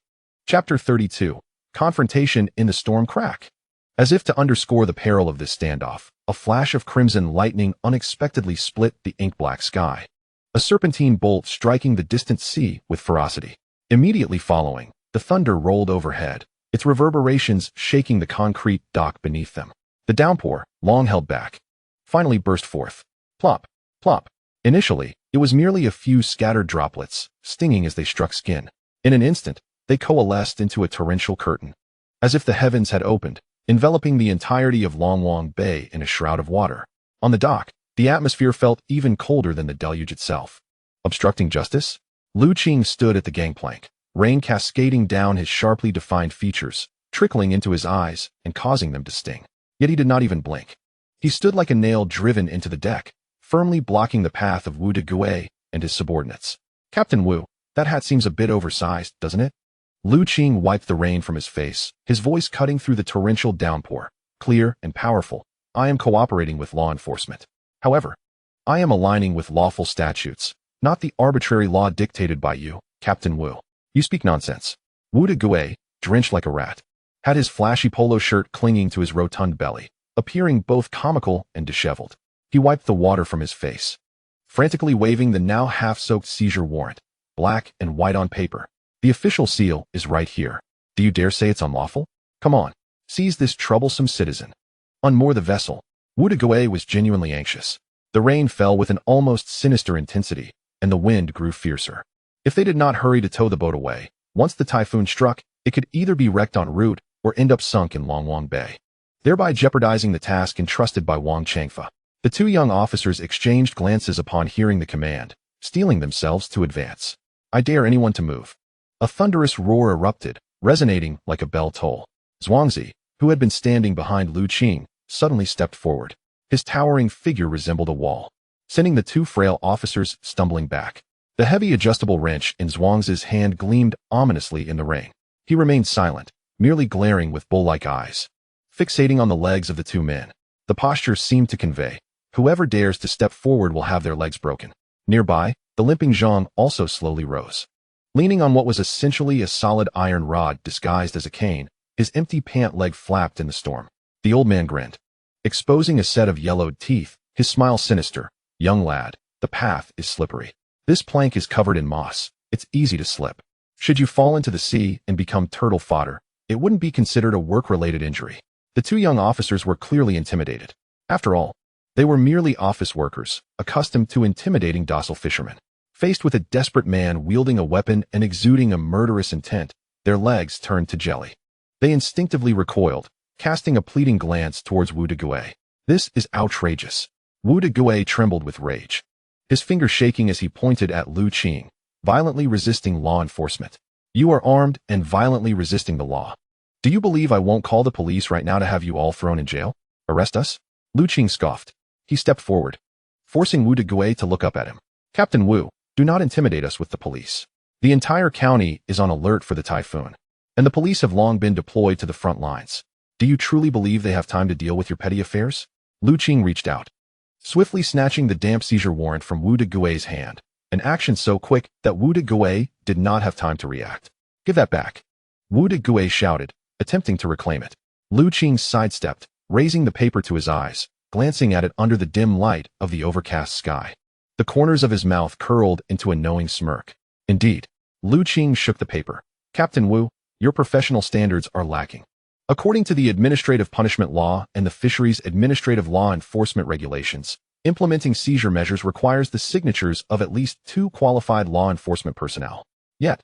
Chapter 32. Confrontation in the storm crack. As if to underscore the peril of this standoff, a flash of crimson lightning unexpectedly split the ink-black sky, a serpentine bolt striking the distant sea with ferocity. Immediately following, the thunder rolled overhead, its reverberations shaking the concrete dock beneath them. The downpour, long held back, finally burst forth. Plop, plop. Initially, it was merely a few scattered droplets, stinging as they struck skin. In an instant, they coalesced into a torrential curtain, as if the heavens had opened, enveloping the entirety of Longwang Bay in a shroud of water. On the dock, the atmosphere felt even colder than the deluge itself. Obstructing justice? Lu Qing stood at the gangplank, rain cascading down his sharply defined features, trickling into his eyes and causing them to sting. Yet he did not even blink. He stood like a nail driven into the deck, firmly blocking the path of Wu Digui and his subordinates. Captain Wu, that hat seems a bit oversized, doesn't it? Lu Qing wiped the rain from his face, his voice cutting through the torrential downpour, clear and powerful. I am cooperating with law enforcement. However, I am aligning with lawful statutes, not the arbitrary law dictated by you, Captain Wu. You speak nonsense. Wu Digui, drenched like a rat, had his flashy polo shirt clinging to his rotund belly, appearing both comical and disheveled. He wiped the water from his face, frantically waving the now half-soaked seizure warrant, black and white on paper. The official seal is right here. Do you dare say it's unlawful? Come on, seize this troublesome citizen. Unmoor the vessel. Wu Digui was genuinely anxious. The rain fell with an almost sinister intensity, and the wind grew fiercer. If they did not hurry to tow the boat away, once the typhoon struck, it could either be wrecked en route or end up sunk in Longwang Bay, thereby jeopardizing the task entrusted by Wang Changfa. The two young officers exchanged glances upon hearing the command, steeling themselves to advance. I dare anyone to move. A thunderous roar erupted, resonating like a bell toll. Zhuangzi, who had been standing behind Lu Qing, suddenly stepped forward. His towering figure resembled a wall, sending the two frail officers stumbling back. The heavy adjustable wrench in Zhuangzi's hand gleamed ominously in the rain. He remained silent, merely glaring with bull-like eyes, fixating on the legs of the two men. The posture seemed to convey, whoever dares to step forward will have their legs broken. Nearby, the limping Zhang also slowly rose. Leaning on what was essentially a solid iron rod disguised as a cane, his empty pant leg flapped in the storm. The old man grinned, exposing a set of yellowed teeth, his smile sinister. Young lad, the path is slippery. This plank is covered in moss. It's easy to slip. Should you fall into the sea and become turtle fodder, it wouldn't be considered a work-related injury. The two young officers were clearly intimidated. After all, they were merely office workers, accustomed to intimidating docile fishermen. Faced with a desperate man wielding a weapon and exuding a murderous intent, their legs turned to jelly. They instinctively recoiled, casting a pleading glance towards Wu Digui. This is outrageous. Wu Digui trembled with rage. his finger shaking as he pointed at Lu Qing, violently resisting law enforcement. You are armed and violently resisting the law. Do you believe I won't call the police right now to have you all thrown in jail? Arrest us? Lu Qing scoffed. He stepped forward, forcing Wu Degui to look up at him. Captain Wu, do not intimidate us with the police. The entire county is on alert for the typhoon, and the police have long been deployed to the front lines. Do you truly believe they have time to deal with your petty affairs? Lu Qing reached out, swiftly snatching the damp seizure warrant from Wu Degui's hand, an action so quick that Wu Degui did not have time to react. Give that back. Wu Degui shouted, attempting to reclaim it. Lu Qing sidestepped, raising the paper to his eyes, glancing at it under the dim light of the overcast sky. The corners of his mouth curled into a knowing smirk. Indeed. Lu Qing shook the paper. Captain Wu, your professional standards are lacking. According to the Administrative Punishment Law and the Fisheries Administrative Law Enforcement Regulations, implementing seizure measures requires the signatures of at least 2 qualified law enforcement personnel. Yet,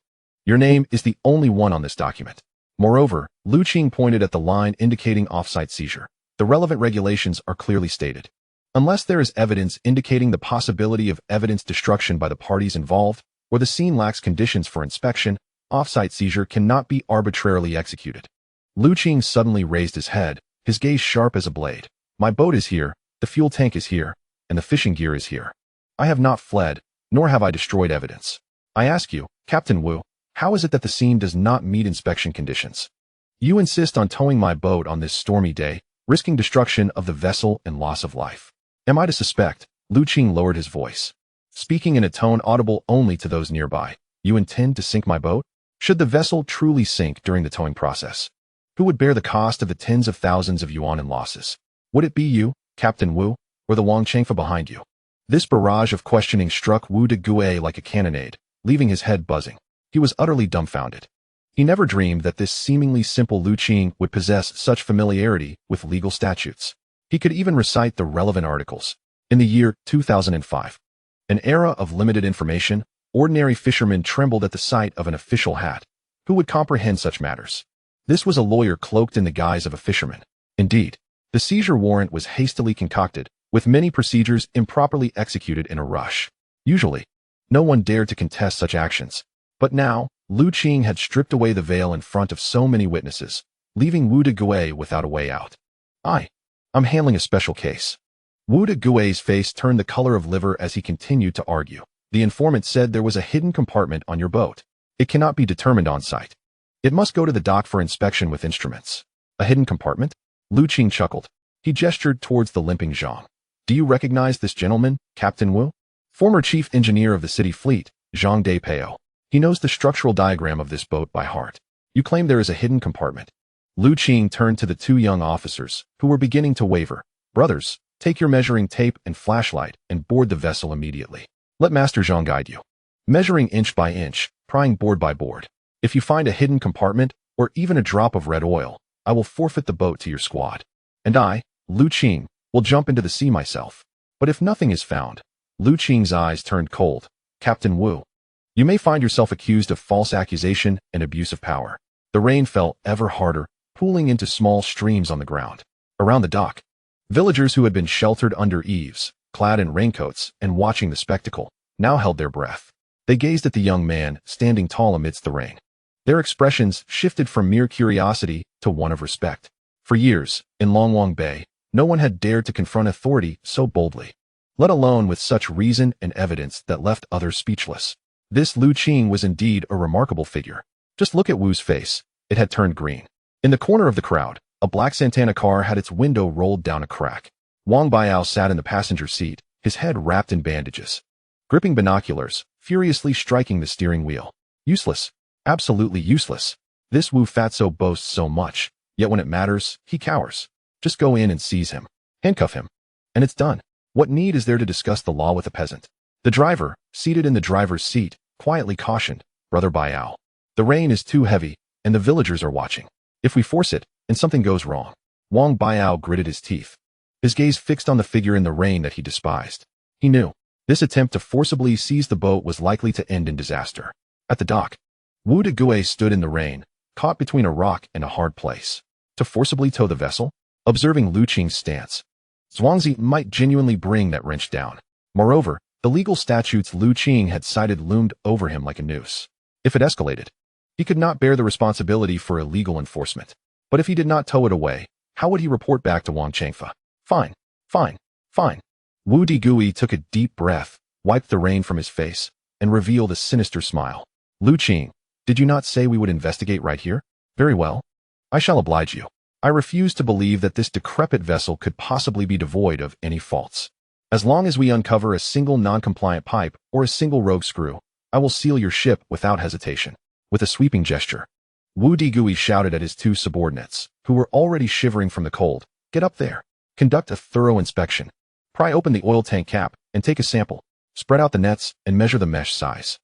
your name is the only one on this document. Moreover, Lu Qing pointed at the line indicating off-site seizure. The relevant regulations are clearly stated. Unless there is evidence indicating the possibility of evidence destruction by the parties involved, or the scene lacks conditions for inspection, off-site seizure cannot be arbitrarily executed. Lu Qing suddenly raised his head, his gaze sharp as a blade. My boat is here, the fuel tank is here, and the fishing gear is here. I have not fled, nor have I destroyed evidence. I ask you, Captain Wu, how is it that the scene does not meet inspection conditions? You insist on towing my boat on this stormy day, risking destruction of the vessel and loss of life. Am I to suspect? Lu Qing lowered his voice, speaking in a tone audible only to those nearby. You intend to sink my boat? Should the vessel truly sink during the towing process, who would bear the cost of the tens of thousands of yuan in losses? Would it be you, Captain Wu, or the Wang Chengfa behind you? This barrage of questioning struck Wu Degui like a cannonade, leaving his head buzzing. He was utterly dumbfounded. He never dreamed that this seemingly simple Lu Qing would possess such familiarity with legal statutes. He could even recite the relevant articles. In the year 2005, an era of limited information, ordinary fishermen trembled at the sight of an official hat. Who would comprehend such matters? This was a lawyer cloaked in the guise of a fisherman. Indeed, the seizure warrant was hastily concocted, with many procedures improperly executed in a rush. Usually, no one dared to contest such actions. But now, Lu Qing had stripped away the veil in front of so many witnesses, leaving Wu Degui without a way out. I'm handling a special case. Wu Degui's face turned the color of liver as he continued to argue. The informant said there was a hidden compartment on your boat. It cannot be determined on site. It must go to the dock for inspection with instruments. A hidden compartment? Lu Qing chuckled. He gestured towards the limping Zhang. Do you recognize this gentleman, Captain Wu? Former chief engineer of the city fleet, Zhang Depeo. He knows the structural diagram of this boat by heart. You claim there is a hidden compartment. Lu Qing turned to the 2 young officers, who were beginning to waver. Brothers, take your measuring tape and flashlight and board the vessel immediately. Let Master Zhang guide you. Measuring inch by inch, prying board by board. If you find a hidden compartment, or even a drop of red oil, I will forfeit the boat to your squad. And I, Lu Qing, will jump into the sea myself. But if nothing is found, Lu Qing's eyes turned cold. Captain Wu, you may find yourself accused of false accusation and abuse of power. The rain fell ever harder, pooling into small streams on the ground. Around the dock, villagers who had been sheltered under eaves, clad in raincoats and watching the spectacle, now held their breath. They gazed at the young man, standing tall amidst the rain. Their expressions shifted from mere curiosity to one of respect. For years, in Longwang Bay, no one had dared to confront authority so boldly, let alone with such reason and evidence that left others speechless. This Lu Qing was indeed a remarkable figure. Just look at Wu's face. It had turned green. In the corner of the crowd, a black Santana car had its window rolled down a crack. Wang Baiao sat in the passenger seat, his head wrapped in bandages, gripping binoculars, furiously striking the steering wheel. Useless. Absolutely useless. This Wu Fatso boasts so much, yet when it matters, he cowers. Just go in and seize him. Handcuff him. And it's done. What need is there to discuss the law with a peasant? The driver, seated in the driver's seat, quietly cautioned, Brother Baiao. The rain is too heavy, and the villagers are watching. If we force it, and something goes wrong. Wang Baiao gritted his teeth, his gaze fixed on the figure in the rain that he despised. He knew this attempt to forcibly seize the boat was likely to end in disaster. At the dock, Wu Degui stood in the rain, caught between a rock and a hard place. To forcibly tow the vessel? Observing Lu Qing's stance, Zhuangzi might genuinely bring that wrench down. Moreover, The legal statutes Lu Qing had cited loomed over him like a noose. If it escalated, he could not bear the responsibility for illegal enforcement. But if he did not tow it away, how would he report back to Wang Changfa? Fine, fine, fine. Wu Digui took a deep breath, wiped the rain from his face, and revealed a sinister smile. Lu Qing, did you not say we would investigate right here? Very well. I shall oblige you. I refuse to believe that this decrepit vessel could possibly be devoid of any faults. As long as we uncover a single non-compliant pipe or a single rogue screw, I will seal your ship without hesitation. With a sweeping gesture, Wu Digui shouted at his two subordinates, who were already shivering from the cold. Get up there. Conduct a thorough inspection. Pry open the oil tank cap and take a sample. Spread out the nets and measure the mesh size.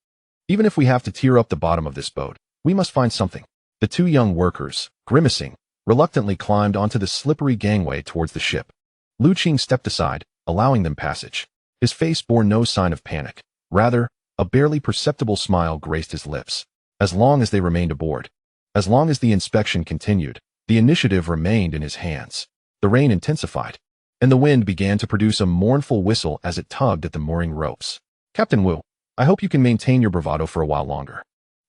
Even if we have to tear up the bottom of this boat, we must find something. The two young workers, grimacing, reluctantly climbed onto the slippery gangway towards the ship. Lu Qing stepped aside, allowing them passage. His face bore no sign of panic. Rather, a barely perceptible smile graced his lips. As long as they remained aboard, as long as the inspection continued, the initiative remained in his hands. The rain intensified, and the wind began to produce a mournful whistle as it tugged at the mooring ropes. Captain Wu, I hope you can maintain your bravado for a while longer,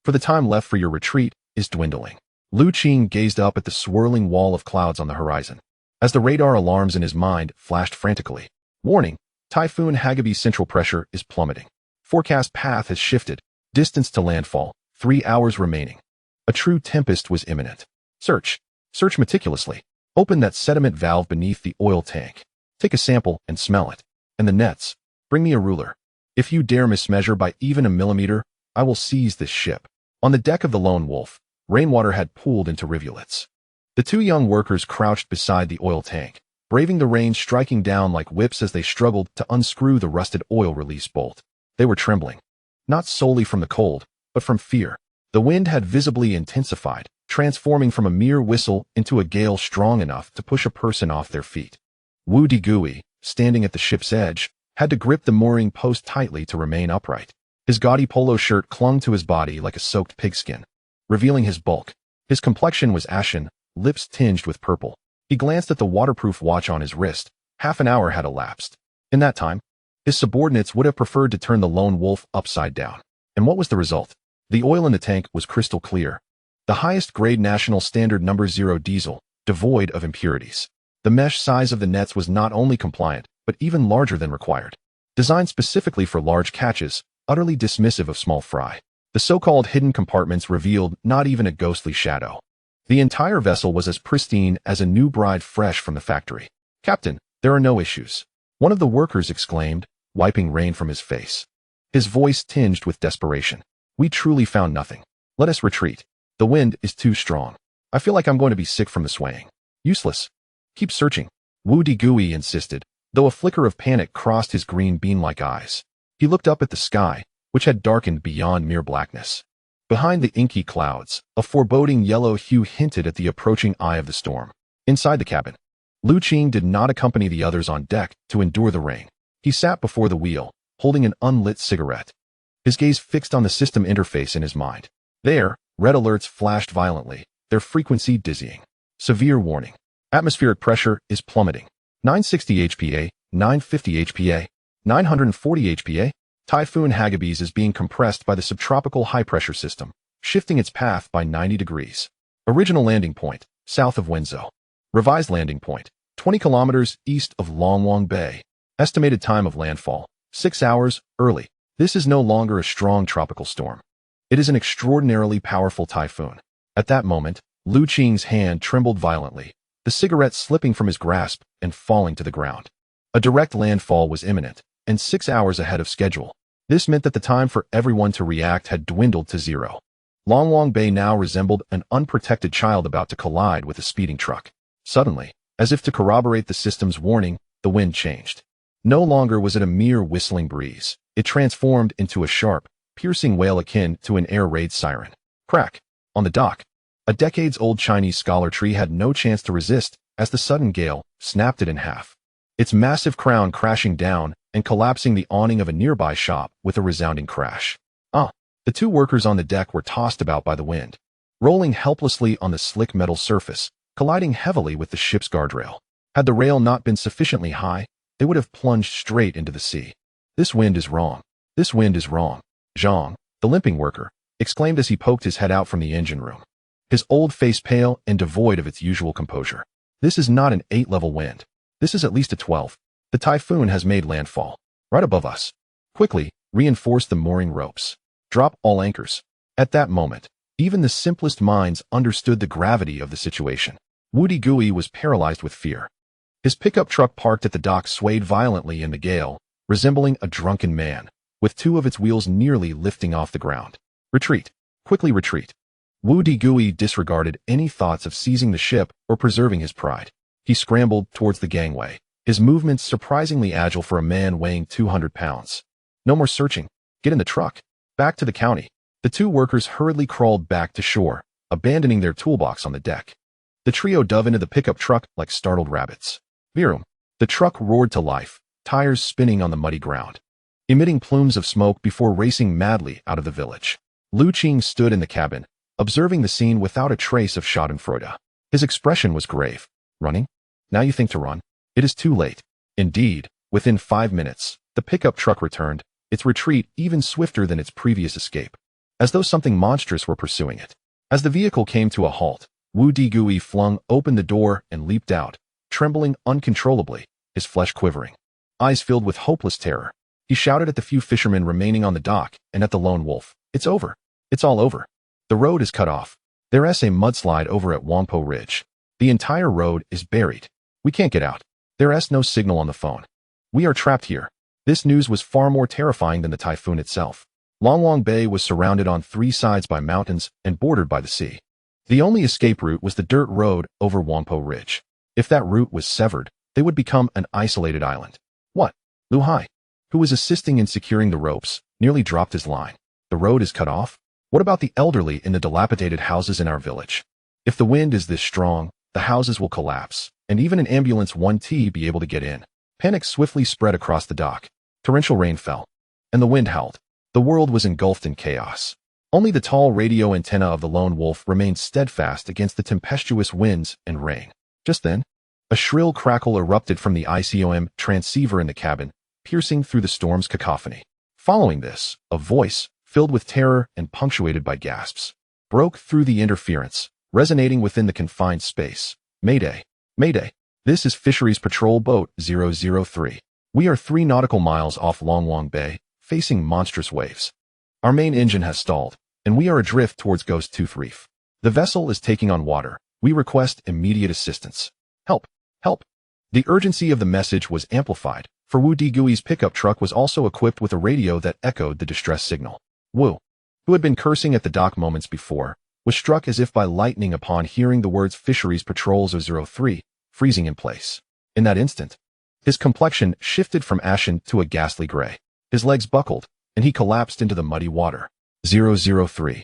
for the time left for your retreat is dwindling. Lu Qing gazed up at the swirling wall of clouds on the horizon, as the radar alarms in his mind flashed frantically. Warning, Typhoon Hagabi's central pressure is plummeting. Forecast path has shifted. Distance to landfall, 3 hours remaining. A true tempest was imminent. Search. Search meticulously. Open that sediment valve beneath the oil tank. Take a sample and smell it. And the nets. Bring me a ruler. If you dare mismeasure by even a millimeter, I will seize this ship. On the deck of the Lone Wolf, rainwater had pooled into rivulets. The two young workers crouched beside the oil tank, braving the rain striking down like whips as they struggled to unscrew the rusted oil release bolt. They were trembling, not solely from the cold, but from fear. The wind had visibly intensified, transforming from a mere whistle into a gale strong enough to push a person off their feet. Wu Digui, standing at the ship's edge, had to grip the mooring post tightly to remain upright. His gaudy polo shirt clung to his body like a soaked pigskin, revealing his bulk. His complexion was ashen, lips tinged with purple. He glanced at the waterproof watch on his wrist. Half an hour had elapsed. In that time, his subordinates would have preferred to turn the Lone Wolf upside down. And what was the result? The oil in the tank was crystal clear. The highest grade national standard number 0 diesel, devoid of impurities. The mesh size of the nets was not only compliant, but even larger than required. Designed specifically for large catches, utterly dismissive of small fry. The so-called hidden compartments revealed not even a ghostly shadow. The entire vessel was as pristine as a new bride fresh from the factory. Captain, there are no issues. One of the workers exclaimed, wiping rain from his face. His voice tinged with desperation. We truly found nothing. Let us retreat. The wind is too strong. I feel like I'm going to be sick from the swaying. Useless. Keep searching. Wu Digui insisted, though a flicker of panic crossed his green bean-like eyes. He looked up at the sky, which had darkened beyond mere blackness. Behind the inky clouds, a foreboding yellow hue hinted at the approaching eye of the storm. Inside the cabin, Lu Qing did not accompany the others on deck to endure the rain. He sat before the wheel, holding an unlit cigarette, his gaze fixed on the system interface in his mind. There, red alerts flashed violently, their frequency dizzying. Severe warning. Atmospheric pressure is plummeting. 960 HPA, 950 HPA, 940 HPA. Typhoon Hagibis is being compressed by the subtropical high-pressure system, shifting its path by 90 degrees. Original landing point, south of Wenzhou. Revised landing point, 20 kilometers east of Longwang Bay. Estimated time of landfall, 6 hours, early. This is no longer a strong tropical storm. It is an extraordinarily powerful typhoon. At that moment, Lu Qing's hand trembled violently, the cigarette slipping from his grasp and falling to the ground. A direct landfall was imminent, and 6 hours ahead of schedule. This meant that the time for everyone to react had dwindled to zero. Longwang Bay now resembled an unprotected child about to collide with a speeding truck. Suddenly, as if to corroborate the system's warning, the wind changed. No longer was it a mere whistling breeze. It transformed into a sharp, piercing wail akin to an air raid siren. Crack. On the dock, a decades-old Chinese scholar tree had no chance to resist as the sudden gale snapped it in half, its massive crown crashing down and collapsing the awning of a nearby shop with a resounding crash. The two workers on the deck were tossed about by the wind, rolling helplessly on the slick metal surface, colliding heavily with the ship's guardrail. Had the rail not been sufficiently high, they would have plunged straight into the sea. This wind is wrong. This wind is wrong. Zhang, the limping worker, exclaimed as he poked his head out from the engine room, his old face pale and devoid of its usual composure. This is not an 8-level wind. This is at least a 12. The typhoon has made landfall. Right above us. Quickly, reinforce the mooring ropes. Drop all anchors. At that moment, even the simplest minds understood the gravity of the situation. Wu Digui was paralyzed with fear. His pickup truck parked at the dock swayed violently in the gale, resembling a drunken man, with 2 of its wheels nearly lifting off the ground. Retreat. Quickly retreat. Wu Digui disregarded any thoughts of seizing the ship or preserving his pride. He scrambled towards the gangway, his movements surprisingly agile for a man weighing 200 pounds. No more searching. Get in the truck. Back to the county. The 2 workers hurriedly crawled back to shore, abandoning their toolbox on the deck. The trio dove into the pickup truck like startled rabbits. Virum. The truck roared to life, tires spinning on the muddy ground, emitting plumes of smoke before racing madly out of the village. Lu Qing stood in the cabin, observing the scene without a trace of schadenfreude. His expression was grave. Running? Now you think to run? It is too late. Indeed, within 5 minutes, the pickup truck returned, its retreat even swifter than its previous escape, as though something monstrous were pursuing it. As the vehicle came to a halt, Wu Digui flung open the door and leaped out, trembling uncontrollably, his flesh quivering, eyes filled with hopeless terror. He shouted at the few fishermen remaining on the dock and at the lone wolf. It's over. It's all over. The road is cut off. There's a mudslide over at Wampo Ridge. The entire road is buried. We can't get out. There's no signal on the phone. We are trapped here. This news was far more terrifying than the typhoon itself. Longlong Bay was surrounded on 3 sides by mountains and bordered by the sea. The only escape route was the dirt road over Wampo Ridge. If that route was severed, they would become an isolated island. What? Lu Hai, who was assisting in securing the ropes, nearly dropped his line. The road is cut off? What about the elderly in the dilapidated houses in our village? If the wind is this strong, the houses will collapse, and even an ambulance 1T be able to get in. Panic swiftly spread across the dock. Torrential rain fell, and the wind howled. The world was engulfed in chaos. Only the tall radio antenna of the lone wolf remained steadfast against the tempestuous winds and rain. Just then, a shrill crackle erupted from the ICOM transceiver in the cabin, piercing through the storm's cacophony. Following this, a voice, filled with terror and punctuated by gasps, broke through the interference, resonating within the confined space. Mayday! Mayday! This is Fisheries Patrol Boat 003. We are 3 nautical miles off Longlong Bay, facing monstrous waves. Our main engine has stalled, and we are adrift towards Ghost Tooth Reef. The vessel is taking on water. We request immediate assistance. Help! Help! The urgency of the message was amplified, for Wu Digui's pickup truck was also equipped with a radio that echoed the distress signal. Wu, who had been cursing at the dock moments before, was struck as if by lightning upon hearing the words Fisheries Patrol 003, freezing in place. In that instant, his complexion shifted from ashen to a ghastly gray. His legs buckled, and he collapsed into the muddy water. 003.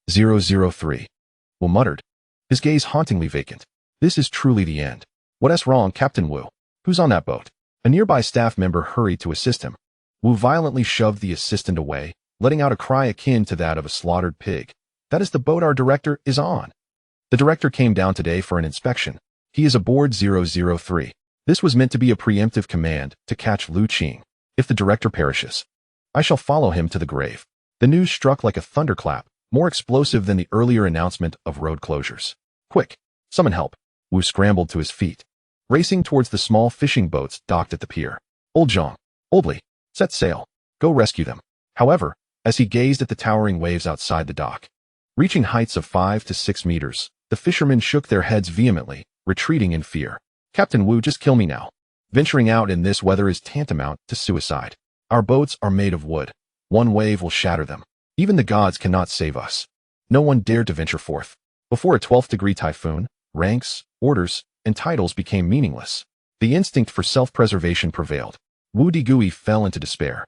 003. Wu muttered, his gaze hauntingly vacant. This is truly the end. What's wrong, Captain Wu? Who's on that boat? A nearby staff member hurried to assist him. Wu violently shoved the assistant away, letting out a cry akin to that of a slaughtered pig. That is the boat our director is on. The director came down today for an inspection. He is aboard 003. This was meant to be a preemptive command to catch Lu Qing. If the director perishes, I shall follow him to the grave. The news struck like a thunderclap, more explosive than the earlier announcement of road closures. Quick, summon help. Wu scrambled to his feet, racing towards the small fishing boats docked at the pier. Old Zhang, Old Li, set sail. Go rescue them. However, as he gazed at the towering waves outside the dock, reaching heights of 5 to 6 meters, the fishermen shook their heads vehemently, retreating in fear. Captain Wu, just kill me now. Venturing out in this weather is tantamount to suicide. Our boats are made of wood. One wave will shatter them. Even the gods cannot save us. No one dared to venture forth. Before a 12th degree typhoon, ranks, orders, and titles became meaningless. The instinct for self-preservation prevailed. Wu Digui fell into despair.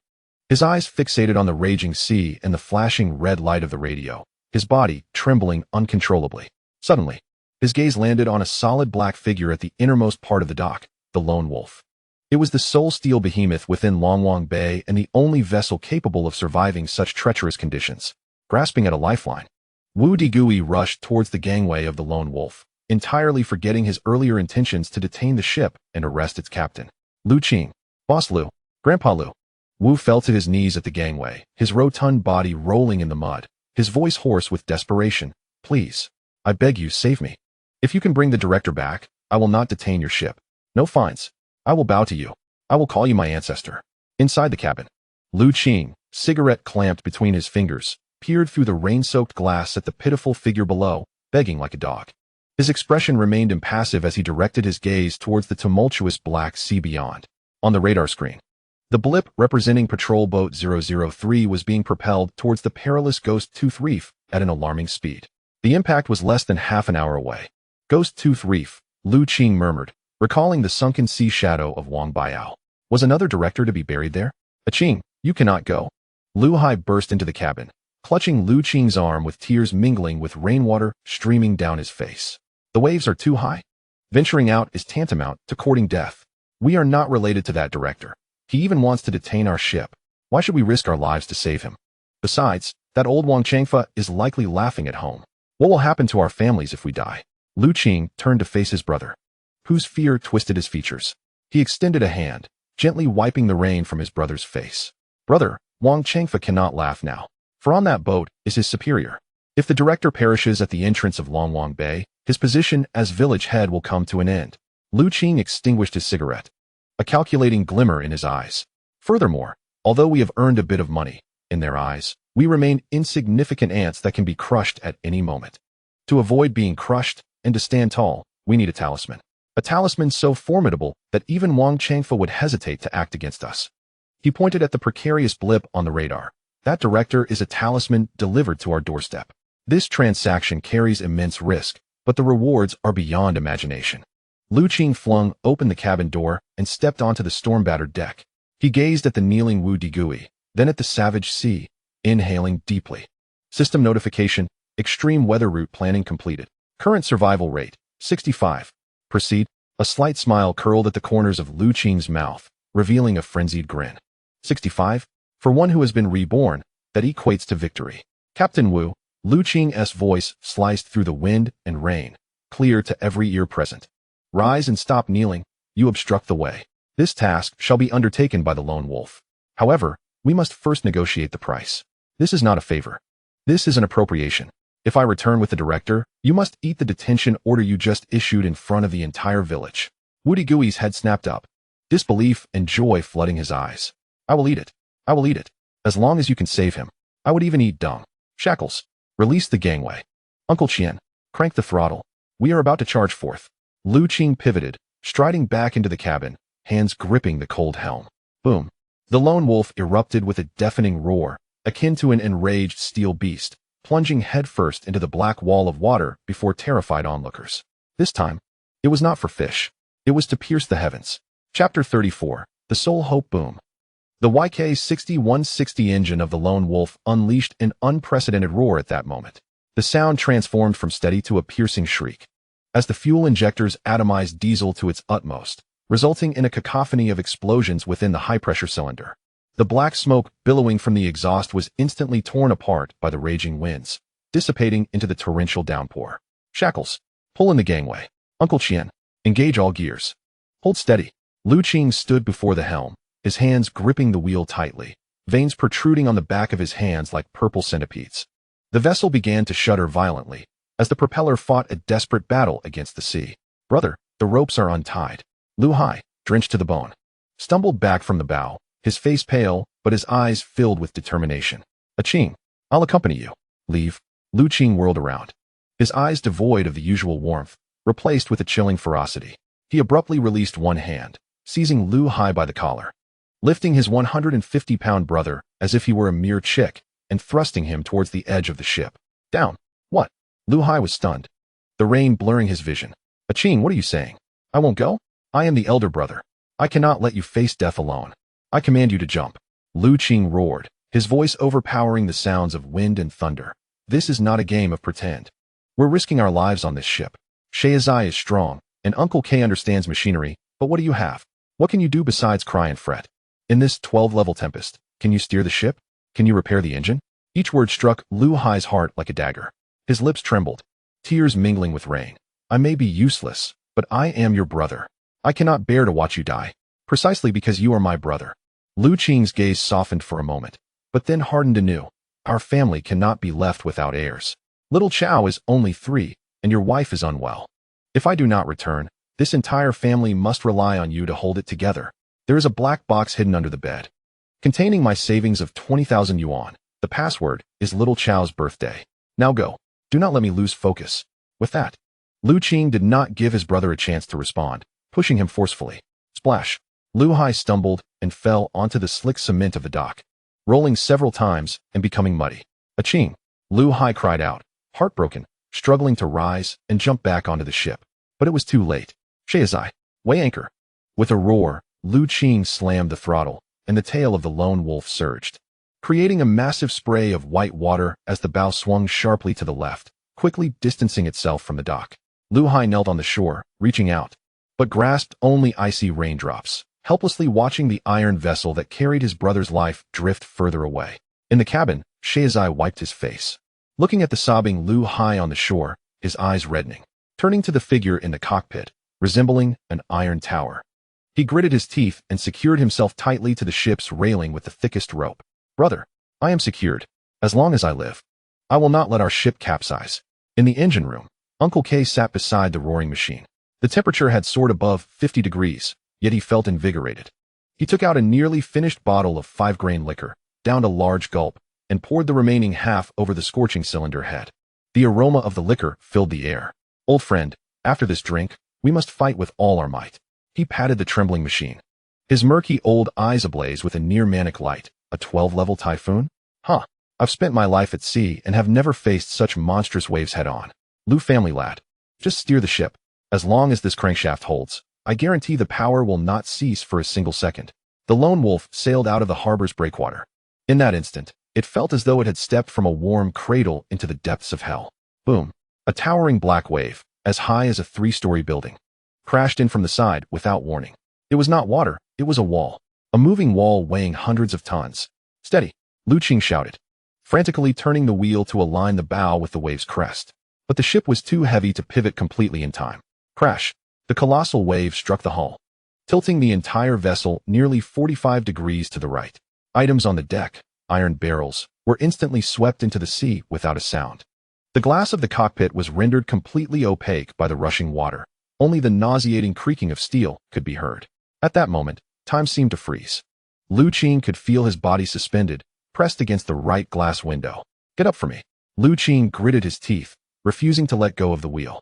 His eyes fixated on the raging sea and the flashing red light of the radio, his body trembling uncontrollably. Suddenly, his gaze landed on a solid black figure at the innermost part of the dock, the lone wolf. It was the sole steel behemoth within Longlong Bay and the only vessel capable of surviving such treacherous conditions. Grasping at a lifeline, Wu Digui rushed towards the gangway of the lone wolf, entirely forgetting his earlier intentions to detain the ship and arrest its captain. Lu Qing, Boss Lu, Grandpa Lu. Wu fell to his knees at the gangway, his rotund body rolling in the mud, his voice hoarse with desperation. Please. I beg you, save me. If you can bring the director back, I will not detain your ship. No fines. I will bow to you. I will call you my ancestor. Inside the cabin, Lu Qing, cigarette clamped between his fingers, peered through the rain-soaked glass at the pitiful figure below, begging like a dog. His expression remained impassive as he directed his gaze towards the tumultuous black sea beyond. On the radar screen, the blip representing Patrol Boat 003 was being propelled towards the perilous Ghost Tooth Reef at an alarming speed. The impact was less than half an hour away. Ghost Tooth Reef, Lu Qing murmured, recalling the sunken sea shadow of Wang Baiao. Was another director to be buried there? Qing, you cannot go. Lu Hai burst into the cabin, clutching Lu Qing's arm with tears mingling with rainwater streaming down his face. The waves are too high. Venturing out is tantamount to courting death. We are not related to that director. He even wants to detain our ship. Why should we risk our lives to save him? Besides, that old Wang Changfa is likely laughing at home. What will happen to our families if we die? Lu Qing turned to face his brother, whose fear twisted his features. He extended a hand, gently wiping the rain from his brother's face. Brother, Wang Changfa cannot laugh now, for on that boat is his superior. If the director perishes at the entrance of Longwang Bay, his position as village head will come to an end. Lu Qing extinguished his cigarette, a calculating glimmer in his eyes. Furthermore, although we have earned a bit of money, in their eyes, we remain insignificant ants that can be crushed at any moment. To avoid being crushed and to stand tall, we need a talisman. A talisman so formidable that even Wang Changfa would hesitate to act against us. He pointed at the precarious blip on the radar. That director is a talisman delivered to our doorstep. This transaction carries immense risk, but the rewards are beyond imagination. Lu Qing flung open the cabin door and stepped onto the storm-battered deck. He gazed at the kneeling Wu Digui, then at the savage sea, inhaling deeply. System notification, extreme weather route planning completed. Current survival rate, 65. Proceed. A slight smile curled at the corners of Lu Qing's mouth, revealing a frenzied grin. 65. For one who has been reborn, that equates to victory. Captain Wu, Lu Qing's voice sliced through the wind and rain, clear to every ear present. Rise and stop kneeling, you obstruct the way. This task shall be undertaken by the lone wolf. However, we must first negotiate the price. This is not a favor. This is an appropriation. If I return with the director, you must eat the detention order you just issued in front of the entire village. Wu Digui's head snapped up, disbelief and joy flooding his eyes. I will eat it. I will eat it. As long as you can save him. I would even eat dung. Shackles. Release the gangway. Uncle Qian, crank the throttle. We are about to charge forth. Lu Qing pivoted, striding back into the cabin, hands gripping the cold helm. Boom. The lone wolf erupted with a deafening roar, akin to an enraged steel beast, plunging headfirst into the black wall of water before terrified onlookers. This time, it was not for fish. It was to pierce the heavens. Chapter 34, The Soul Hope Boom. The YK-6160 engine of the lone wolf unleashed an unprecedented roar at that moment. The sound transformed from steady to a piercing shriek, as the fuel injectors atomized diesel to its utmost, resulting in a cacophony of explosions within the high-pressure cylinder. The black smoke billowing from the exhaust was instantly torn apart by the raging winds, dissipating into the torrential downpour. Shackles, pull in the gangway. Uncle Qian, engage all gears. Hold steady. Lu Qing stood before the helm, his hands gripping the wheel tightly, veins protruding on the back of his hands like purple centipedes. The vessel began to shudder violently, as the propeller fought a desperate battle against the sea. Brother, the ropes are untied. Lu Hai, drenched to the bone, stumbled back from the bow, his face pale, but his eyes filled with determination. Qing, I'll accompany you. Leave. Lu Qing whirled around, his eyes devoid of the usual warmth, replaced with a chilling ferocity. He abruptly released one hand, seizing Lu Hai by the collar, lifting his 150-pound brother as if he were a mere chick, and thrusting him towards the edge of the ship. Down. What? Lu Hai was stunned, the rain blurring his vision. Qing, what are you saying? I won't go? I am the elder brother. I cannot let you face death alone. I command you to jump. Lu Qing roared, his voice overpowering the sounds of wind and thunder. This is not a game of pretend. We're risking our lives on this ship. Sheizai is strong, and Uncle K understands machinery, but what do you have? What can you do besides cry and fret? In this 12-level tempest, can you steer the ship? Can you repair the engine? Each word struck Lu Hai's heart like a dagger. His lips trembled, tears mingling with rain. I may be useless, but I am your brother. I cannot bear to watch you die, precisely because you are my brother. Lu Qing's gaze softened for a moment, but then hardened anew. Our family cannot be left without heirs. Little Chow is only 3, and your wife is unwell. If I do not return, this entire family must rely on you to hold it together. There is a black box hidden under the bed, containing my savings of 20,000 yuan. The password is Little Chow's birthday. Now go. Do not let me lose focus. With that, Lu Qing did not give his brother a chance to respond, pushing him forcefully. Splash! Lu Hai stumbled and fell onto the slick cement of the dock, rolling several times and becoming muddy. Aching! Lu Hai cried out, heartbroken, struggling to rise and jump back onto the ship. But it was too late. Shazai, weigh anchor. With a roar, Lu Qing slammed the throttle, and the tail of the lone wolf surged, creating a massive spray of white water as the bow swung sharply to the left, quickly distancing itself from the dock. Lu Hai knelt on the shore, reaching out, but grasped only icy raindrops, helplessly watching the iron vessel that carried his brother's life drift further away. In the cabin, Shazai wiped his face, looking at the sobbing Lu Hai on the shore, his eyes reddening, turning to the figure in the cockpit, resembling an iron tower. He gritted his teeth and secured himself tightly to the ship's railing with the thickest rope. Brother, I am secured. As long as I live, I will not let our ship capsize. In the engine room, Uncle K sat beside the roaring machine. The temperature had soared above 50 degrees, yet he felt invigorated. He took out a nearly finished bottle of 5-grain liquor, downed a large gulp, and poured the remaining half over the scorching cylinder head. The aroma of the liquor filled the air. Old friend, after this drink, we must fight with all our might. He patted the trembling machine, his murky old eyes ablaze with a near-manic light. A 12-level typhoon? Huh. I've spent my life at sea and have never faced such monstrous waves head-on. Lu family lad, just steer the ship. As long as this crankshaft holds, I guarantee the power will not cease for a single second. The lone wolf sailed out of the harbor's breakwater. In that instant, it felt as though it had stepped from a warm cradle into the depths of hell. Boom. A towering black wave, as high as a 3-story building, crashed in from the side without warning. It was not water, it was a wall. A moving wall weighing hundreds of tons. Steady, Lu Qing shouted, frantically turning the wheel to align the bow with the wave's crest. But the ship was too heavy to pivot completely in time. Crash! The colossal wave struck the hull, tilting the entire vessel nearly 45 degrees to the right. Items on the deck, iron barrels, were instantly swept into the sea without a sound. The glass of the cockpit was rendered completely opaque by the rushing water. Only the nauseating creaking of steel could be heard. At that moment, time seemed to freeze. Lu Qing could feel his body suspended, pressed against the right glass window. Get up for me. Lu Qing gritted his teeth, refusing to let go of the wheel.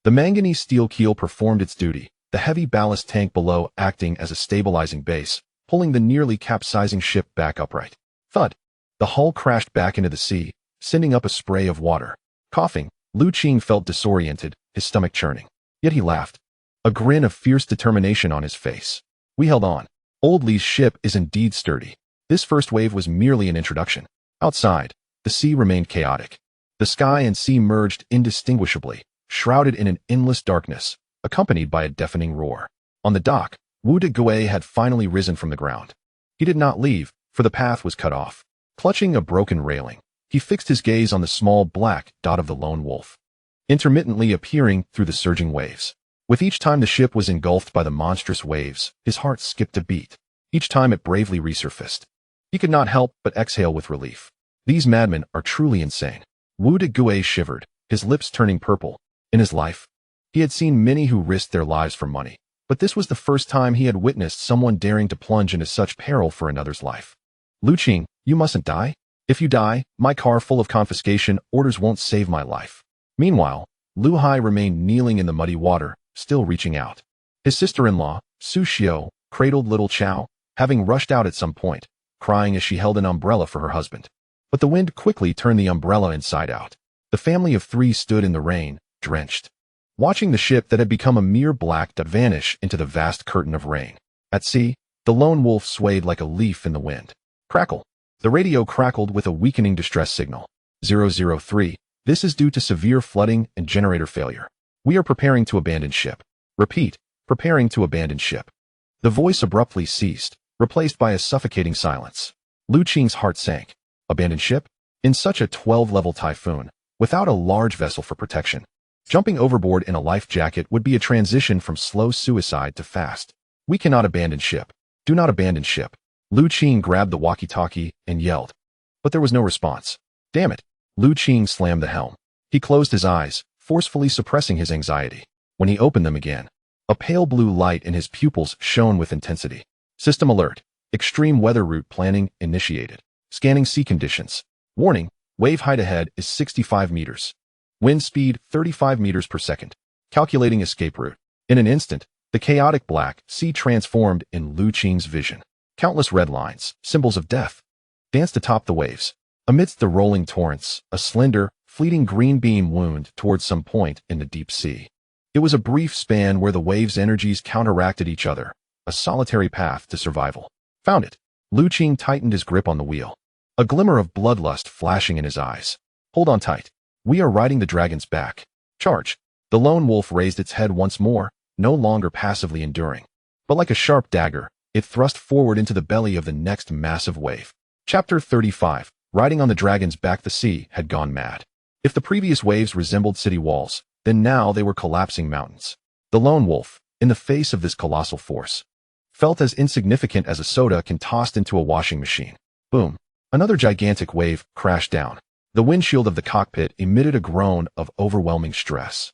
The manganese steel keel performed its duty, the heavy ballast tank below acting as a stabilizing base, pulling the nearly capsizing ship back upright. Thud! The hull crashed back into the sea, sending up a spray of water. Coughing, Lu Qing felt disoriented, his stomach churning. Yet he laughed, a grin of fierce determination on his face. We held on. Old Li's ship is indeed sturdy. This first wave was merely an introduction. Outside, the sea remained chaotic. The sky and sea merged indistinguishably, shrouded in an endless darkness, accompanied by a deafening roar. On the dock, Wu de Gui had finally risen from the ground. He did not leave, for the path was cut off. Clutching a broken railing, he fixed his gaze on the small black dot of the lone wolf, intermittently appearing through the surging waves. With each time the ship was engulfed by the monstrous waves, his heart skipped a beat. Each time it bravely resurfaced, he could not help but exhale with relief. These madmen are truly insane. Wu de Gui shivered, his lips turning purple. In his life, he had seen many who risked their lives for money, but this was the first time he had witnessed someone daring to plunge into such peril for another's life. Lu Qing, you mustn't die. If you die, my car full of confiscation orders won't save my life. Meanwhile, Lu Hai remained kneeling in the muddy water, still reaching out. His sister-in-law, Su Xiao, cradled little Chow, having rushed out at some point, crying as she held an umbrella for her husband. But the wind quickly turned the umbrella inside out. The family of 3 stood in the rain, drenched, watching the ship that had become a mere black dot vanish into the vast curtain of rain. At sea, the lone wolf swayed like a leaf in the wind. Crackle! The radio crackled with a weakening distress signal. 003, this is due to severe flooding and generator failure. We are preparing to abandon ship. Repeat, preparing to abandon ship. The voice abruptly ceased, replaced by a suffocating silence. Lu Qing's heart sank. Abandon ship? In such a 12-level typhoon, without a large vessel for protection, jumping overboard in a life jacket would be a transition from slow suicide to fast. We cannot abandon ship. Do not abandon ship. Lu Qing grabbed the walkie-talkie and yelled, but there was no response. Damn it. Lu Qing slammed the helm. He closed his eyes, forcefully suppressing his anxiety. When he opened them again, a pale blue light in his pupils shone with intensity. System alert. Extreme weather route planning initiated. Scanning sea conditions. Warning, wave height ahead is 65 meters. Wind speed 35 meters per second. Calculating escape route. In an instant, the chaotic black sea transformed in Lu Qing's vision. Countless red lines, symbols of death, danced atop the waves. Amidst the rolling torrents, a slender, fleeting green beam wound towards some point in the deep sea. It was a brief span where the waves' energies counteracted each other, a solitary path to survival. Found it. Lu Qing tightened his grip on the wheel, a glimmer of bloodlust flashing in his eyes. Hold on tight. We are riding the dragon's back. Charge. The lone wolf raised its head once more, no longer passively enduring, but like a sharp dagger, it thrust forward into the belly of the next massive wave. Chapter 35. Riding on the dragon's back. The sea had gone mad. If the previous waves resembled city walls, then now they were collapsing mountains. The lone wolf, in the face of this colossal force, felt as insignificant as a soda can tossed into a washing machine. Boom. Another gigantic wave crashed down. The windshield of the cockpit emitted a groan of overwhelming stress,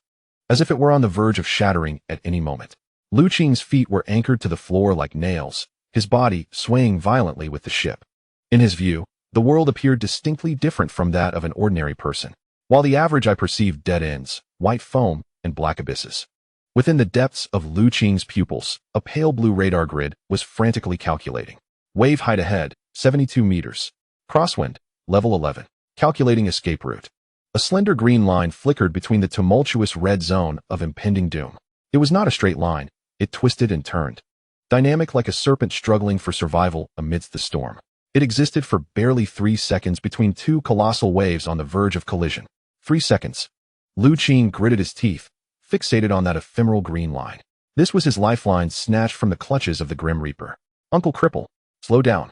as if it were on the verge of shattering at any moment. Lu Qing's feet were anchored to the floor like nails, his body swaying violently with the ship. In his view, the world appeared distinctly different from that of an ordinary person. While the average eye perceived dead ends, white foam, and black abysses. Within the depths of Lu Qing's pupils, a pale blue radar grid was frantically calculating. Wave height ahead, 72 meters. Crosswind, level 11. Calculating escape route. A slender green line flickered between the tumultuous red zone of impending doom. It was not a straight line. It twisted and turned, dynamic like a serpent struggling for survival amidst the storm. It existed for barely 3 seconds between two colossal waves on the verge of collision. 3 seconds. Lu Qing gritted his teeth, fixated on that ephemeral green line. This was his lifeline snatched from the clutches of the Grim Reaper. Uncle Cripple, slow down.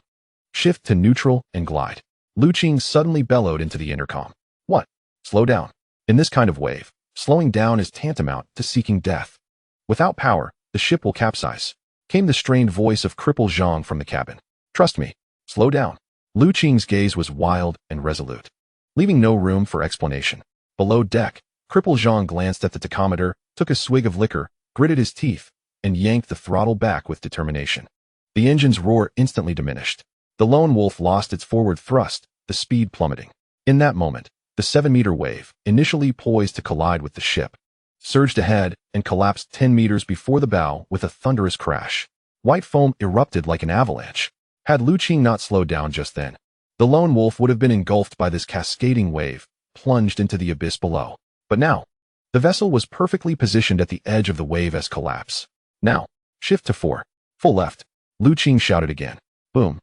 Shift to neutral and glide. Lu Qing suddenly bellowed into the intercom. What? Slow down. In this kind of wave, slowing down is tantamount to seeking death. Without power, the ship will capsize. Came the strained voice of Cripple Zhang from the cabin. Trust me. Slow down. Lu Qing's gaze was wild and resolute, leaving no room for explanation. Below deck, Cripple Zhang glanced at the tachometer, took a swig of liquor, gritted his teeth, and yanked the throttle back with determination. The engine's roar instantly diminished. The lone wolf lost its forward thrust, the speed plummeting. In that moment, the 7-meter wave, initially poised to collide with the ship, surged ahead and collapsed 10 meters before the bow with a thunderous crash. White foam erupted like an avalanche. Had Lu Qing not slowed down just then, the lone wolf would have been engulfed by this cascading wave, plunged into the abyss below. But now, the vessel was perfectly positioned at the edge of the wave as collapse. Now, shift to 4. Full left. Lu Qing shouted again. Boom.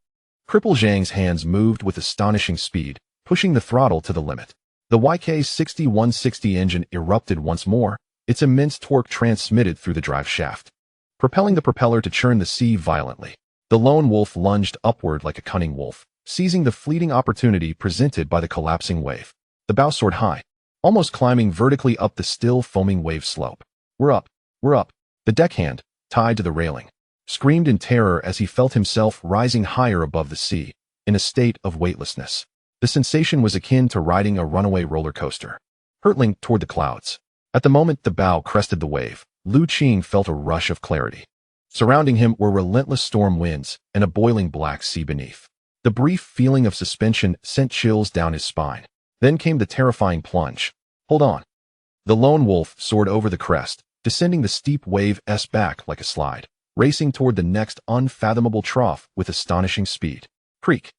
Cripple Zhang's hands moved with astonishing speed, pushing the throttle to the limit. The YK-6160 engine erupted once more, its immense torque transmitted through the drive shaft, propelling the propeller to churn the sea violently. The lone wolf lunged upward like a cunning wolf, seizing the fleeting opportunity presented by the collapsing wave. The bow soared high, almost climbing vertically up the still foaming wave slope. We're up. We're up. The deckhand, tied to the railing, screamed in terror as he felt himself rising higher above the sea, in a state of weightlessness. The sensation was akin to riding a runaway roller coaster, hurtling toward the clouds. At the moment the bow crested the wave, Lu Qing felt a rush of clarity. Surrounding him were relentless storm winds and a boiling black sea beneath. The brief feeling of suspension sent chills down his spine. Then came the terrifying plunge. Hold on. The lone wolf soared over the crest, descending the steep wave's back like a slide, racing toward the next unfathomable trough with astonishing speed. Creak.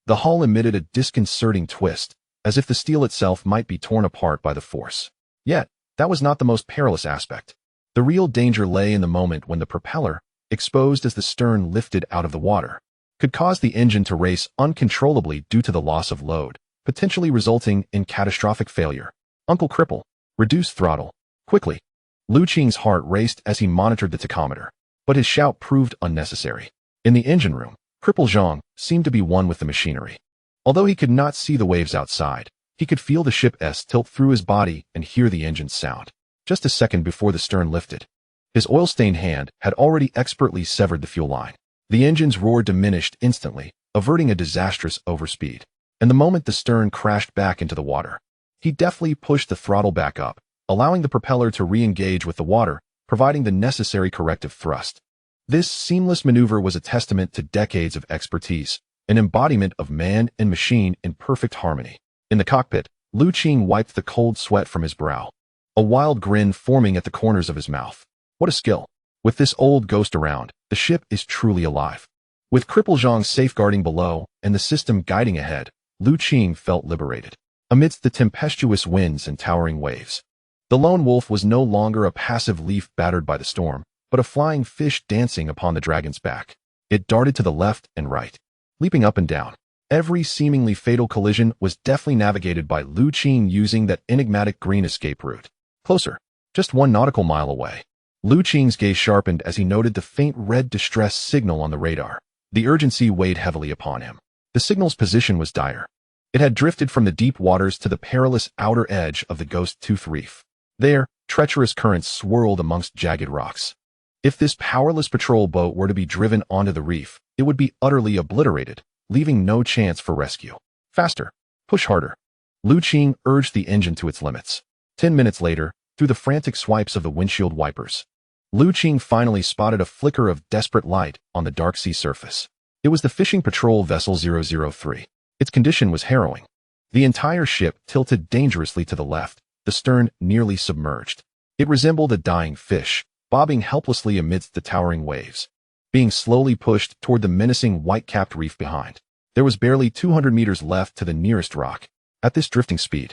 The hull emitted a disconcerting twist, as if the steel itself might be torn apart by the force. Yet, that was not the most perilous aspect. The real danger lay in the moment when the propeller, exposed as the stern lifted out of the water, could cause the engine to race uncontrollably due to the loss of load, potentially resulting in catastrophic failure. Uncle Cripple, reduce throttle. Quickly. Lu Qing's heart raced as he monitored the tachometer, but his shout proved unnecessary. In the engine room, Cripple Zhang seemed to be one with the machinery. Although he could not see the waves outside, he could feel the ship's tilt through his body and hear the engine's sound. Just a second before the stern lifted, his oil-stained hand had already expertly severed the fuel line. The engine's roar diminished instantly, averting a disastrous overspeed. And the moment the stern crashed back into the water, he deftly pushed the throttle back up, allowing the propeller to re-engage with the water, providing the necessary corrective thrust. This seamless maneuver was a testament to decades of expertise, an embodiment of man and machine in perfect harmony. In the cockpit, Qing wiped the cold sweat from his brow, a wild grin forming at the corners of his mouth. What a skill! With this old ghost around, the ship is truly alive. With Cripple Zhang safeguarding below and the system guiding ahead, Qing felt liberated. Amidst the tempestuous winds and towering waves, the lone wolf was no longer a passive leaf battered by the storm, but a flying fish dancing upon the dragon's back. It darted to the left and right, leaping up and down. Every seemingly fatal collision was deftly navigated by Qing using that enigmatic green escape route. Closer, just 1 nautical mile away. Qing's gaze sharpened as he noted the faint red distress signal on the radar. The urgency weighed heavily upon him. The signal's position was dire. It had drifted from the deep waters to the perilous outer edge of the Ghost Tooth Reef. There, treacherous currents swirled amongst jagged rocks. If this powerless patrol boat were to be driven onto the reef, it would be utterly obliterated, leaving no chance for rescue. Faster. Push harder. Qing urged the engine to its limits. 10 minutes later, through the frantic swipes of the windshield wipers, Qing finally spotted a flicker of desperate light on the dark sea surface. It was the fishing patrol vessel 003. Its condition was harrowing. The entire ship tilted dangerously to the left, the stern nearly submerged. It resembled a dying fish, bobbing helplessly amidst the towering waves, being slowly pushed toward the menacing white-capped reef behind. There was barely 200 meters left to the nearest rock. At this drifting speed,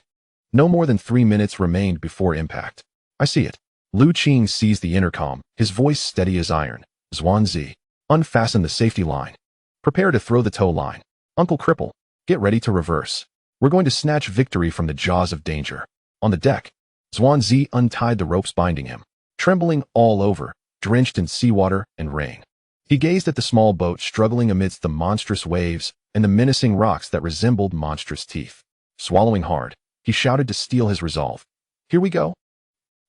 no more than 3 minutes remained before impact. I see it. Qing seized the intercom, his voice steady as iron. Zhuangzi, unfasten the safety line. Prepare to throw the tow line. Uncle Cripple, get ready to reverse. We're going to snatch victory from the jaws of danger. On the deck, Zhuangzi untied the ropes binding him, trembling all over, drenched in seawater and rain. He gazed at the small boat struggling amidst the monstrous waves and the menacing rocks that resembled monstrous teeth. Swallowing hard, he shouted to steel his resolve. Here we go.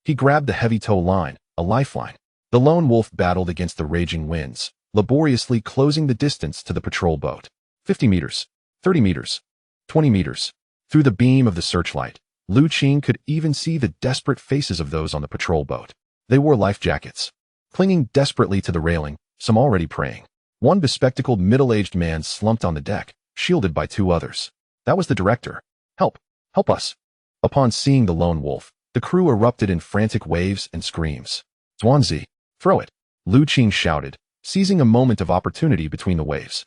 He grabbed the heavy tow line, a lifeline. The lone wolf battled against the raging winds, laboriously closing the distance to the patrol boat. 50 meters, 30 meters, 20 meters. Through the beam of the searchlight, Qing could even see the desperate faces of those on the patrol boat. They wore life jackets, clinging desperately to the railing, some already praying. One bespectacled middle-aged man slumped on the deck, shielded by 2 others. That was the director. Help! Help us! Upon seeing the lone wolf, the crew erupted in frantic waves and screams. Zhuangzi, throw it! Qing shouted, seizing a moment of opportunity between the waves.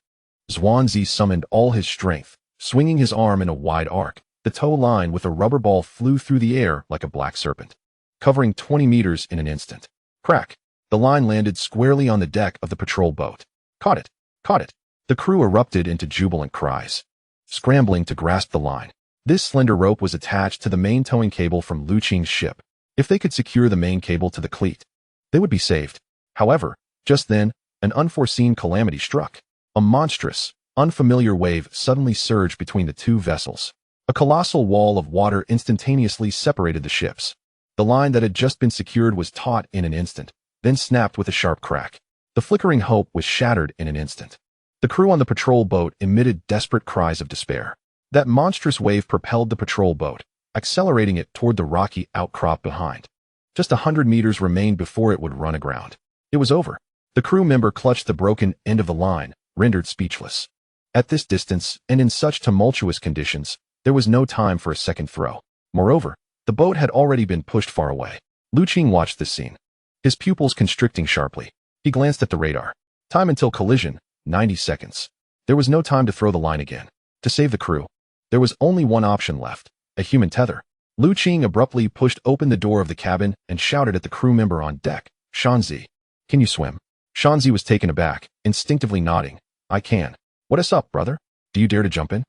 Zhuangzi summoned all his strength, swinging his arm in a wide arc. The tow line with a rubber ball flew through the air like a black serpent, covering 20 meters in an instant. Crack! The line landed squarely on the deck of the patrol boat. Caught it! Caught it! The crew erupted into jubilant cries, scrambling to grasp the line. This slender rope was attached to the main towing cable from Qing's ship. If they could secure the main cable to the cleat, they would be saved. However, just then, an unforeseen calamity struck. A monstrous, unfamiliar wave suddenly surged between the 2 vessels. A colossal wall of water instantaneously separated the ships. The line that had just been secured was taut in an instant, then snapped with a sharp crack. The flickering hope was shattered in an instant. The crew on the patrol boat emitted desperate cries of despair. That monstrous wave propelled the patrol boat, accelerating it toward the rocky outcrop behind. Just 100 meters remained before it would run aground. It was over. The crew member clutched the broken end of the line, rendered speechless. At this distance, and in such tumultuous conditions, there was no time for a second throw. Moreover, the boat had already been pushed far away. Qing watched this scene, his pupils constricting sharply. He glanced at the radar. Time until collision, 90 seconds. There was no time to throw the line again. To save the crew, there was only one option left, a human tether. Qing abruptly pushed open the door of the cabin and shouted at the crew member on deck, Shanzi, can you swim? Shanzi was taken aback, instinctively nodding. I can. What is up, brother? Do you dare to jump in?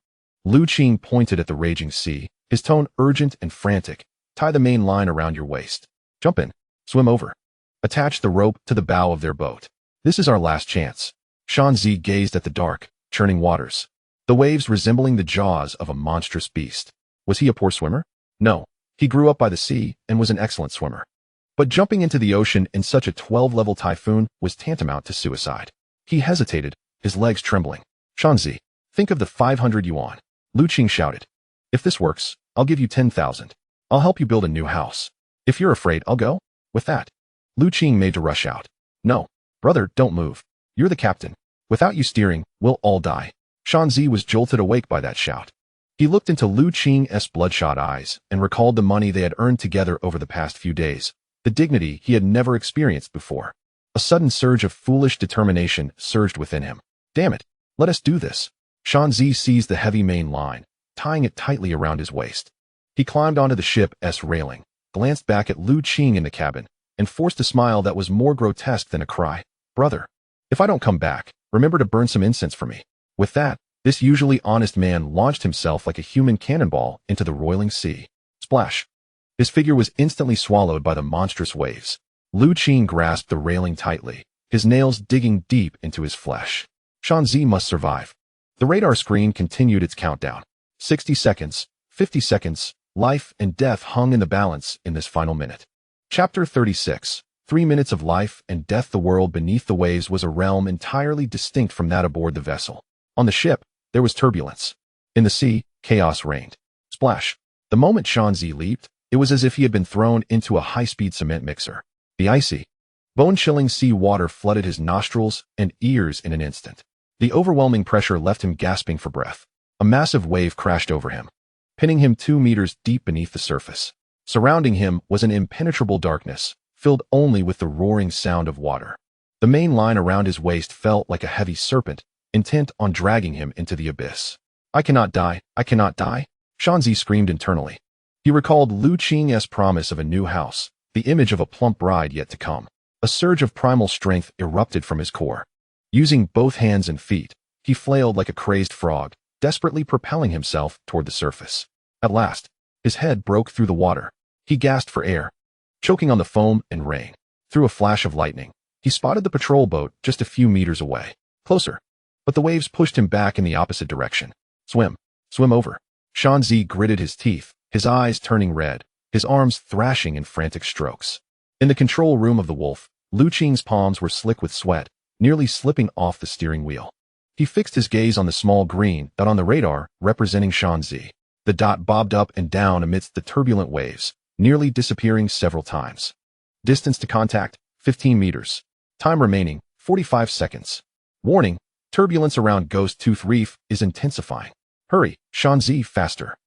Qing pointed at the raging sea, his tone urgent and frantic. Tie the main line around your waist. Jump in. Swim over. Attach the rope to the bow of their boat. This is our last chance. Shanzi gazed at the dark, churning waters, the waves resembling the jaws of a monstrous beast. Was he a poor swimmer? No. He grew up by the sea and was an excellent swimmer. But jumping into the ocean in such a 12-level typhoon was tantamount to suicide. He hesitated, his legs trembling. Shanzi, think of the 500 yuan. Lu Qing shouted. If this works, I'll give you 10,000. I'll help you build a new house. If you're afraid, I'll go. With that, Lu Qing made to rush out. No, brother, don't move. You're the captain. Without you steering, we'll all die. Shanzi was jolted awake by that shout. He looked into Lu Qing's bloodshot eyes and recalled the money they had earned together over the past few days, the dignity he had never experienced before. A sudden surge of foolish determination surged within him. Damn it, let us do this. Shanzi seized the heavy main line, tying it tightly around his waist. He climbed onto the ship's railing, glanced back at Lu Qing in the cabin, and forced a smile that was more grotesque than a cry. Brother, if I don't come back, remember to burn some incense for me. With that, this usually honest man launched himself like a human cannonball into the roiling sea. Splash. His figure was instantly swallowed by the monstrous waves. Lu Qing grasped the railing tightly, his nails digging deep into his flesh. Shanzi must survive. The radar screen continued its countdown. 60 seconds, 50 seconds, life and death hung in the balance in this final minute. Chapter 36. 3 minutes of life and death. The world beneath the waves was a realm entirely distinct from that aboard the vessel. On the ship, there was turbulence. In the sea, chaos reigned. Splash. The moment Shanzi leaped, it was as if he had been thrown into a high-speed cement mixer. The icy, bone-chilling sea water flooded his nostrils and ears in an instant. The overwhelming pressure left him gasping for breath. A massive wave crashed over him, pinning him 2 meters deep beneath the surface. Surrounding him was an impenetrable darkness, filled only with the roaring sound of water. The main line around his waist felt like a heavy serpent, intent on dragging him into the abyss. I cannot die, I cannot die, Shanzi screamed internally. He recalled Lu Qing's promise of a new house, the image of a plump bride yet to come. A surge of primal strength erupted from his core. Using both hands and feet, he flailed like a crazed frog, desperately propelling himself toward the surface. At last, his head broke through the water. He gasped for air, choking on the foam and rain. Through a flash of lightning, he spotted the patrol boat just a few meters away. Closer. But the waves pushed him back in the opposite direction. Swim. Swim over. Shanzi gritted his teeth, his eyes turning red, his arms thrashing in frantic strokes. In the control room of the Wolf, Lu Qing's palms were slick with sweat, nearly slipping off the steering wheel. He fixed his gaze on the small green dot on the radar representing Shanzi. The dot bobbed up and down amidst the turbulent waves, nearly disappearing several times. Distance to contact, 15 meters. Time remaining, 45 seconds. Warning, turbulence around Ghost Tooth Reef is intensifying. Hurry, Shanzi, faster.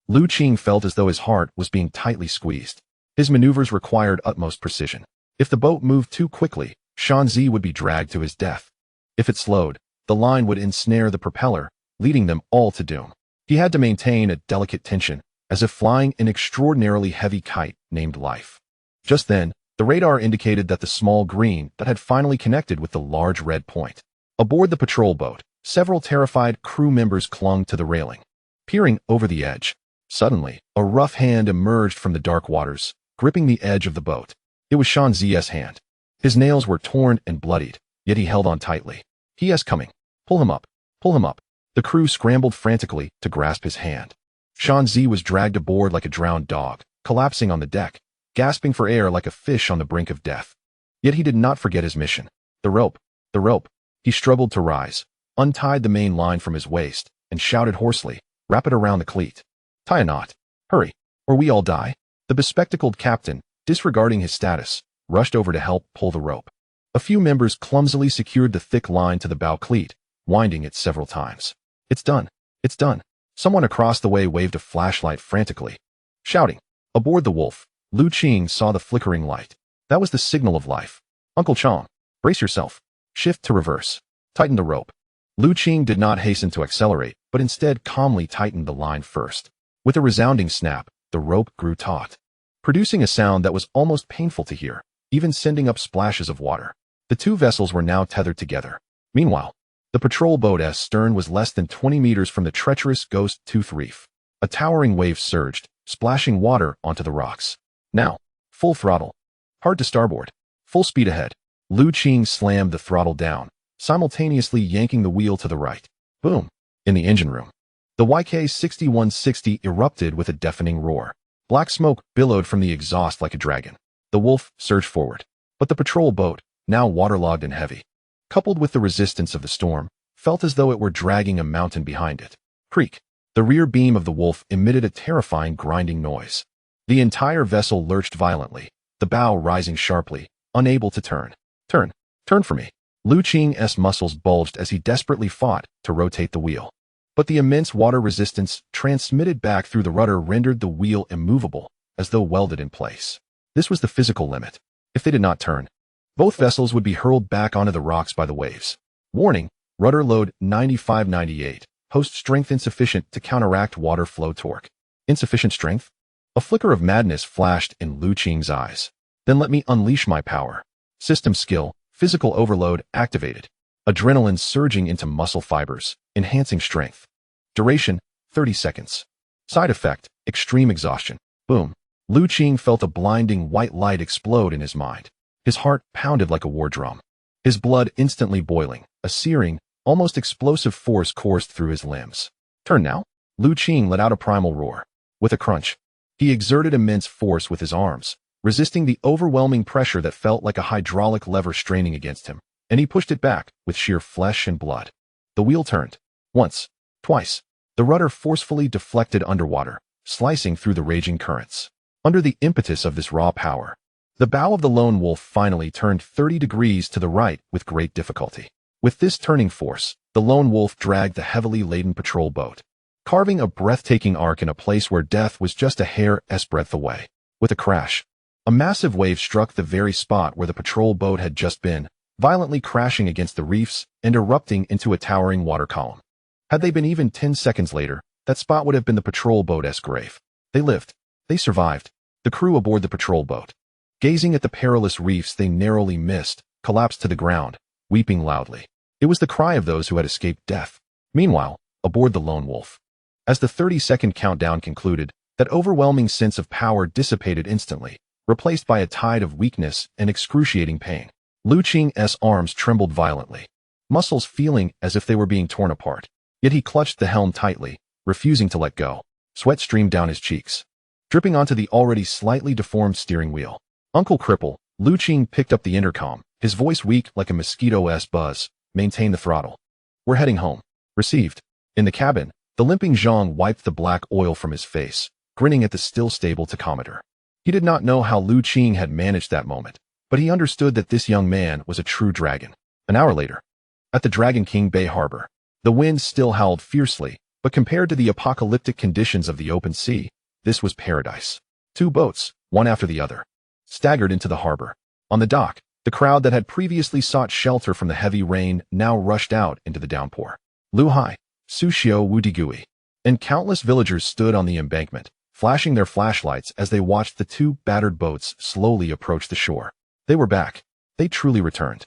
Lu Qing felt as though his heart was being tightly squeezed. His maneuvers required utmost precision. If the boat moved too quickly, Shanzi would be dragged to his death. If it slowed, the line would ensnare the propeller, leading them all to doom. He had to maintain a delicate tension, as if flying an extraordinarily heavy kite named Life. Just then, the radar indicated that the small green that had finally connected with the large red point. Aboard the patrol boat, several terrified crew members clung to the railing, peering over the edge. Suddenly, a rough hand emerged from the dark waters, gripping the edge of the boat. It was Shanzi's hand. His nails were torn and bloodied, yet he held on tightly. He is coming. Pull him up. Pull him up. The crew scrambled frantically to grasp his hand. Shanzi was dragged aboard like a drowned dog, collapsing on the deck, gasping for air like a fish on the brink of death. Yet he did not forget his mission. The rope. The rope. He struggled to rise, untied the main line from his waist, and shouted hoarsely, "Wrap it around the cleat. Tie a knot. Hurry, or we all die." The bespectacled captain, disregarding his status, rushed over to help pull the rope. A few members clumsily secured the thick line to the bow cleat, winding it several times. It's done. It's done. Someone across the way waved a flashlight frantically. Shouting. Aboard the Wolf, Lu Qing saw the flickering light. That was the signal of life. Uncle Chong, brace yourself. Shift to reverse. Tighten the rope. Lu Qing did not hasten to accelerate, but instead calmly tightened the line first. With a resounding snap, the rope grew taut, producing a sound that was almost painful to hear, even sending up splashes of water. The two vessels were now tethered together. Meanwhile, the patrol boat's stern was less than 20 meters from the treacherous Ghost Tooth Reef. A towering wave surged, splashing water onto the rocks. Now, full throttle. Hard to starboard. Full speed ahead. Lu Qing slammed the throttle down, simultaneously yanking the wheel to the right. Boom. In the engine room, the YK-6160 erupted with a deafening roar. Black smoke billowed from the exhaust like a dragon. The Wolf surged forward, but the patrol boat, now waterlogged and heavy, coupled with the resistance of the storm, felt as though it were dragging a mountain behind it. Creak. The rear beam of the wolf emitted a terrifying grinding noise. The entire vessel lurched violently, the bow rising sharply, unable to turn. Turn for me. Lu Qing's muscles bulged as he desperately fought to rotate the wheel. But the immense water resistance transmitted back through the rudder rendered the wheel immovable, as though welded in place. This was the physical limit. If they did not turn, both vessels would be hurled back onto the rocks by the waves. Warning, rudder load 9598. Host strength insufficient to counteract water flow torque. Insufficient strength? A flicker of madness flashed in Lu Qing's eyes. Then let me unleash my power. System skill, physical overload activated. Adrenaline surging into muscle fibers, enhancing strength. Duration, 30 seconds. Side effect, extreme exhaustion. Boom. Lu Qing felt a blinding white light explode in his mind. His heart pounded like a war drum. His blood instantly boiling, a searing, almost explosive force coursed through his limbs. Turn now? Lu Qing let out a primal roar. With a crunch, he exerted immense force with his arms, resisting the overwhelming pressure that felt like a hydraulic lever straining against him, and he pushed it back with sheer flesh and blood. The wheel turned. Once, twice. The rudder forcefully deflected underwater, slicing through the raging currents. Under the impetus of this raw power, the bow of the lone wolf finally turned 30 degrees to the right with great difficulty. With this turning force, the lone wolf dragged the heavily laden patrol boat, carving a breathtaking arc in a place where death was just a hair's breadth away. With a crash, a massive wave struck the very spot where the patrol boat had just been, violently crashing against the reefs and erupting into a towering water column. Had they been even 10 seconds later, that spot would have been the patrol boat's grave. They lived. They survived. The crew aboard the patrol boat, gazing at the perilous reefs they narrowly missed, collapsed to the ground, weeping loudly. It was the cry of those who had escaped death. Meanwhile, aboard the lone wolf, as the 30-second countdown concluded, that overwhelming sense of power dissipated instantly, replaced by a tide of weakness and excruciating pain. Lu Qing's arms trembled violently, muscles feeling as if they were being torn apart. Yet he clutched the helm tightly, refusing to let go. Sweat streamed down his cheeks, dripping onto the already slightly deformed steering wheel. Uncle Cripple, Lu Qing picked up the intercom, his voice weak like a mosquito's buzz. Maintain the throttle. We're heading home. Received. In the cabin, the limping Zhang wiped the black oil from his face, grinning at the still stable tachometer. He did not know how Lu Qing had managed that moment, but he understood that this young man was a true dragon. An hour later, at the Dragon King Bay harbor, the wind still howled fiercely, but compared to the apocalyptic conditions of the open sea, this was paradise. Two boats, one after the other, staggered into the harbor. On the dock, the crowd that had previously sought shelter from the heavy rain now rushed out into the downpour. Lu Hai, Su Xiao Wu Digui, and countless villagers stood on the embankment, flashing their flashlights as they watched the two battered boats slowly approach the shore. They were back. They truly returned.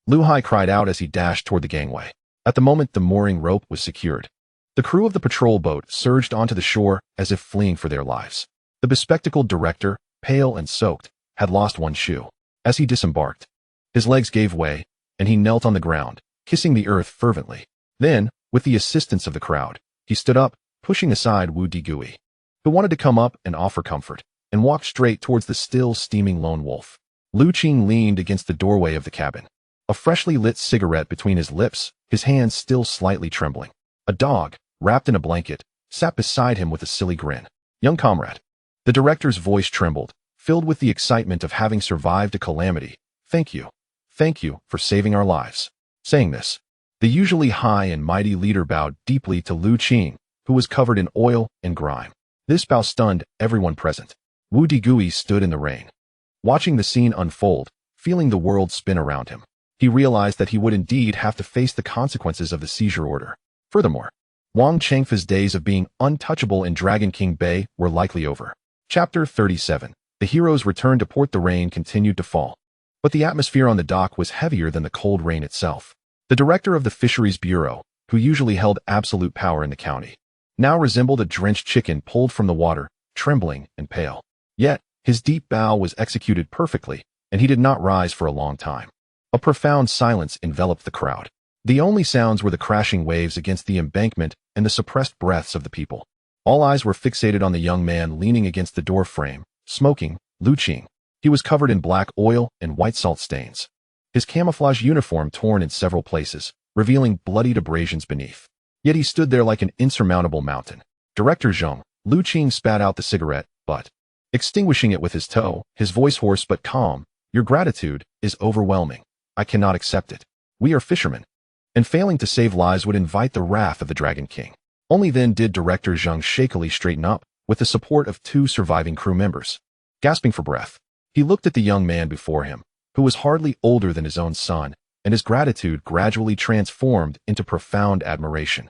Lu Hai cried out as he dashed toward the gangway. At the moment the mooring rope was secured, the crew of the patrol boat surged onto the shore as if fleeing for their lives. The bespectacled director, pale and soaked, had lost one shoe. As he disembarked, his legs gave way, and he knelt on the ground, kissing the earth fervently. Then, with the assistance of the crowd, he stood up, pushing aside Wu Digui, who wanted to come up and offer comfort, and walked straight towards the still steaming lone wolf. Lu Qing leaned against the doorway of the cabin, a freshly lit cigarette between his lips, his hands still slightly trembling. A dog, wrapped in a blanket, sat beside him with a silly grin. Young comrade. The director's voice trembled, filled with the excitement of having survived a calamity. Thank you for saving our lives. Saying this, the usually high and mighty leader bowed deeply to Lu Qing, who was covered in oil and grime. This bow stunned everyone present. Wu Digui stood in the rain, watching the scene unfold, feeling the world spin around him. He realized that he would indeed have to face the consequences of the seizure order. Furthermore, Wang Chengfa's days of being untouchable in Dragon King Bay were likely over. Chapter 37. The heroes returned to port. The rain continued to fall, but the atmosphere on the dock was heavier than the cold rain itself. The director of the Fisheries Bureau, who usually held absolute power in the county, now resembled a drenched chicken pulled from the water, trembling and pale. Yet, his deep bow was executed perfectly, and he did not rise for a long time. A profound silence enveloped the crowd. The only sounds were the crashing waves against the embankment and the suppressed breaths of the people. All eyes were fixated on the young man leaning against the door frame, smoking, Lu Qing. He was covered in black oil and white salt stains, his camouflage uniform torn in several places, revealing bloodied abrasions beneath. Yet he stood there like an insurmountable mountain. Director Zheng, Lu Qing spat out the cigarette, but extinguishing it with his toe, his voice hoarse but calm, "Your gratitude is overwhelming. I cannot accept it. We are fishermen, and failing to save lives would invite the wrath of the Dragon King." Only then did Director Zheng shakily straighten up, with the support of 2 surviving crew members. Gasping for breath, he looked at the young man before him, who was hardly older than his own son, and his gratitude gradually transformed into profound admiration.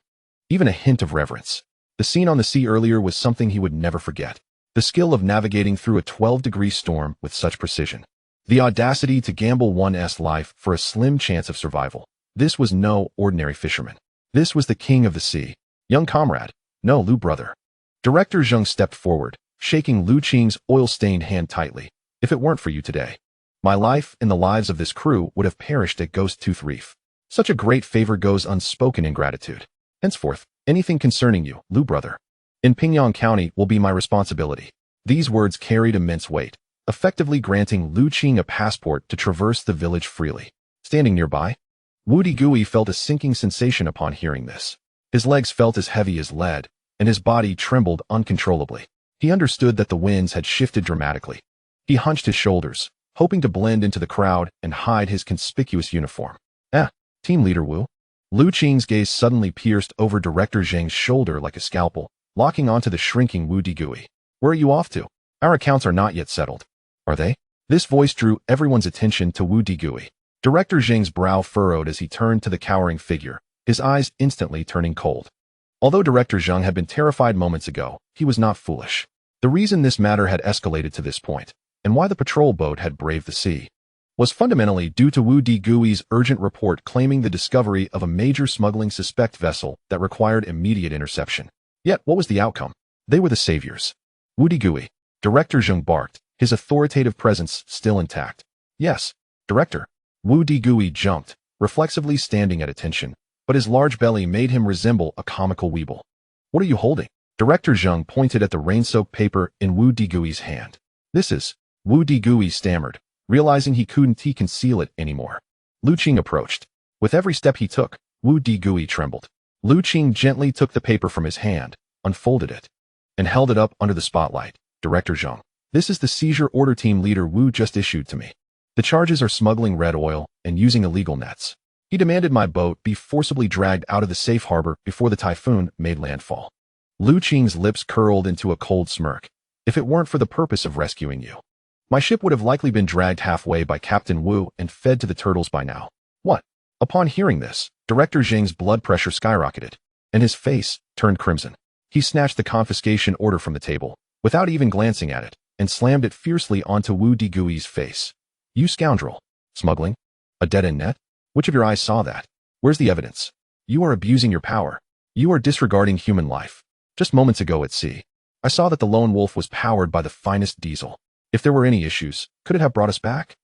Even a hint of reverence. The scene on the sea earlier was something he would never forget. The skill of navigating through a 12-degree storm with such precision. The audacity to gamble one's life for a slim chance of survival. This was no ordinary fisherman. This was the king of the sea. Young comrade. No, Lu brother. Director Zheng stepped forward, shaking Lu Qing's oil-stained hand tightly. "If it weren't for you today, my life and the lives of this crew would have perished at Ghost Tooth Reef. Such a great favor goes unspoken in gratitude. Henceforth, anything concerning you, Lu brother, in Pingyang County will be my responsibility." These words carried immense weight, effectively granting Lu Qing a passport to traverse the village freely. Standing nearby, Wu Digui felt a sinking sensation upon hearing this. His legs felt as heavy as lead, and his body trembled uncontrollably. He understood that the winds had shifted dramatically. He hunched his shoulders, hoping to blend into the crowd and hide his conspicuous uniform. Team leader Wu. Lu Qing's gaze suddenly pierced over Director Zheng's shoulder like a scalpel, locking onto the shrinking Wu Digui. "Where are you off to? Our accounts are not yet settled." "Are they?" This voice drew everyone's attention to Wu Digui. Director Zheng's brow furrowed as he turned to the cowering figure, his eyes instantly turning cold. Although Director Zheng had been terrified moments ago, he was not foolish. The reason this matter had escalated to this point, and why the patrol boat had braved the sea, was fundamentally due to Wu Digui's urgent report claiming the discovery of a major smuggling suspect vessel that required immediate interception. Yet, what was the outcome? They were the saviors. "Wu Digui," Director Zheng barked, his authoritative presence still intact. "Yes, Director." Wu Digui jumped, reflexively standing at attention, but his large belly made him resemble a comical weeble. "What are you holding?" Director Zheng pointed at the rain-soaked paper in Wu Digui's hand. "This is," Wu Digui stammered, realizing he couldn't conceal it anymore. Lu Qing approached. With every step he took, Wu Digui trembled. Lu Qing gently took the paper from his hand, unfolded it, and held it up under the spotlight. "Director Zheng, this is the seizure order team leader Wu just issued to me. The charges are smuggling red oil and using illegal nets. He demanded my boat be forcibly dragged out of the safe harbor before the typhoon made landfall." Lu Qing's lips curled into a cold smirk. "If it weren't for the purpose of rescuing you, my ship would have likely been dragged halfway by Captain Wu and fed to the turtles by now." "What?" Upon hearing this, Director Zheng's blood pressure skyrocketed, and his face turned crimson. He snatched the confiscation order from the table, without even glancing at it, and slammed it fiercely onto Wu Digui's face. "You scoundrel! Smuggling? A dead-end net? Which of your eyes saw that? Where's the evidence? You are abusing your power. You are disregarding human life. Just moments ago at sea, I saw that the Lone Wolf was powered by the finest diesel. If there were any issues, could it have brought us back?"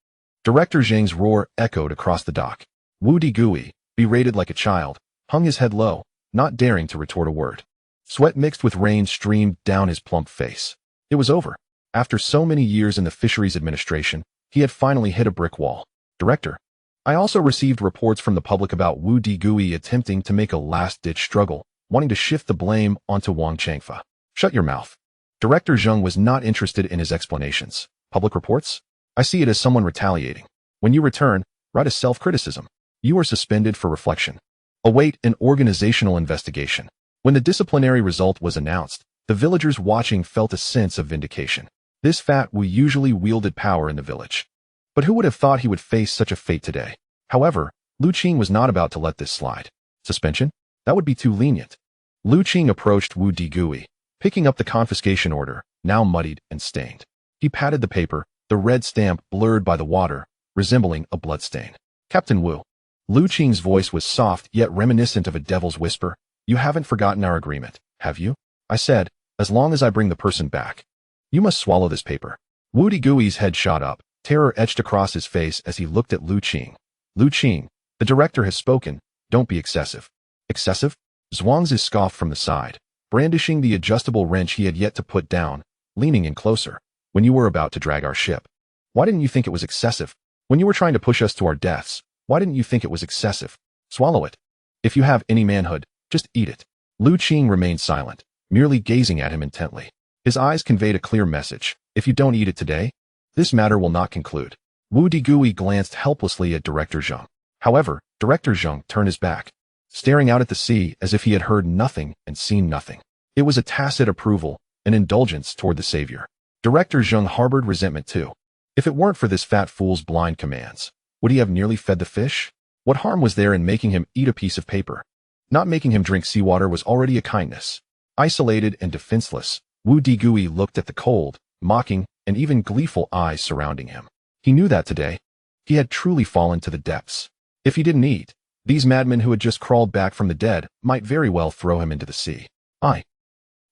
Director Zheng's roar echoed across the dock. Wu Digui, berated like a child, hung his head low, not daring to retort a word. Sweat mixed with rain streamed down his plump face. It was over. After so many years in the fisheries administration, he had finally hit a brick wall. "Director, I also received reports from the public about Wu Digui attempting to make a last-ditch struggle, wanting to shift the blame onto Wang Changfa." "Shut your mouth." Director Zheng was not interested in his explanations. "Public reports? I see it as someone retaliating. When you return, write a self-criticism. You are suspended for reflection. Await an organizational investigation." When the disciplinary result was announced, the villagers watching felt a sense of vindication. This fat Wu usually wielded power in the village. But who would have thought he would face such a fate today? However, Lu Qing was not about to let this slide. Suspension? That would be too lenient. Lu Qing approached Wu Digui, picking up the confiscation order, now muddied and stained. He patted the paper, the red stamp blurred by the water, resembling a bloodstain. "Captain Wu." Lu Qing's voice was soft yet reminiscent of a devil's whisper. "You haven't forgotten our agreement, have you? I said, as long as I bring the person back. You must swallow this paper." Wu Digui's head shot up, terror etched across his face as he looked at Lu Qing. "Lu Qing, the director has spoken. Don't be excessive." "Excessive?" Zhuangzi scoffed from the side, brandishing the adjustable wrench he had yet to put down, leaning in closer. "When you were about to drag our ship, why didn't you think it was excessive? When you were trying to push us to our deaths, why didn't you think it was excessive? Swallow it. If you have any manhood, just eat it. Lu Qing remained silent, merely gazing at him intently. His eyes conveyed a clear message. If you don't eat it today, this matter will not conclude. Wu Digui glanced helplessly at Director Zheng. However, Director Zheng turned his back, staring out at the sea as if he had heard nothing and seen nothing. It was a tacit approval, an indulgence toward the savior. Director Zheng harbored resentment too. If it weren't for this fat fool's blind commands, would he have nearly fed the fish? What harm was there in making him eat a piece of paper? Not making him drink seawater was already a kindness. Isolated and defenseless, Wu Digui looked at the cold, mocking, and even gleeful eyes surrounding him. He knew that today, he had truly fallen to the depths. If he didn't eat, these madmen who had just crawled back from the dead might very well throw him into the sea. I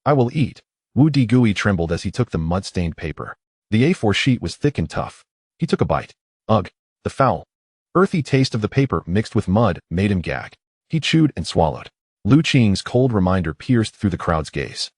will eat. Wu Digui trembled as he took the mud-stained paper. The A4 sheet was thick and tough. He took a bite. Ugh, the foul, earthy taste of the paper mixed with mud made him gag. He chewed and swallowed. Lu Qing's cold reminder pierced through the crowd's gaze.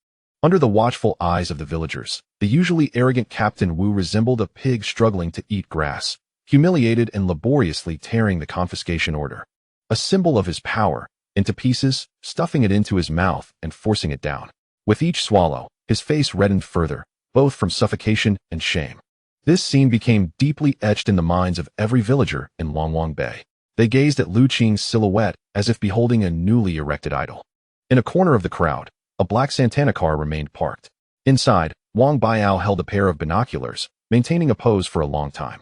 Under the watchful eyes of the villagers, the usually arrogant Captain Wu resembled a pig struggling to eat grass, humiliated and laboriously tearing the confiscation order, a symbol of his power, into pieces, stuffing it into his mouth and forcing it down. With each swallow, his face reddened further, both from suffocation and shame. This scene became deeply etched in the minds of every villager in Longwang Bay. They gazed at Lu Qing's silhouette as if beholding a newly erected idol. In a corner of the crowd, a black Santana car remained parked. Inside, Wang Baiao held a pair of binoculars, maintaining a pose for a long time.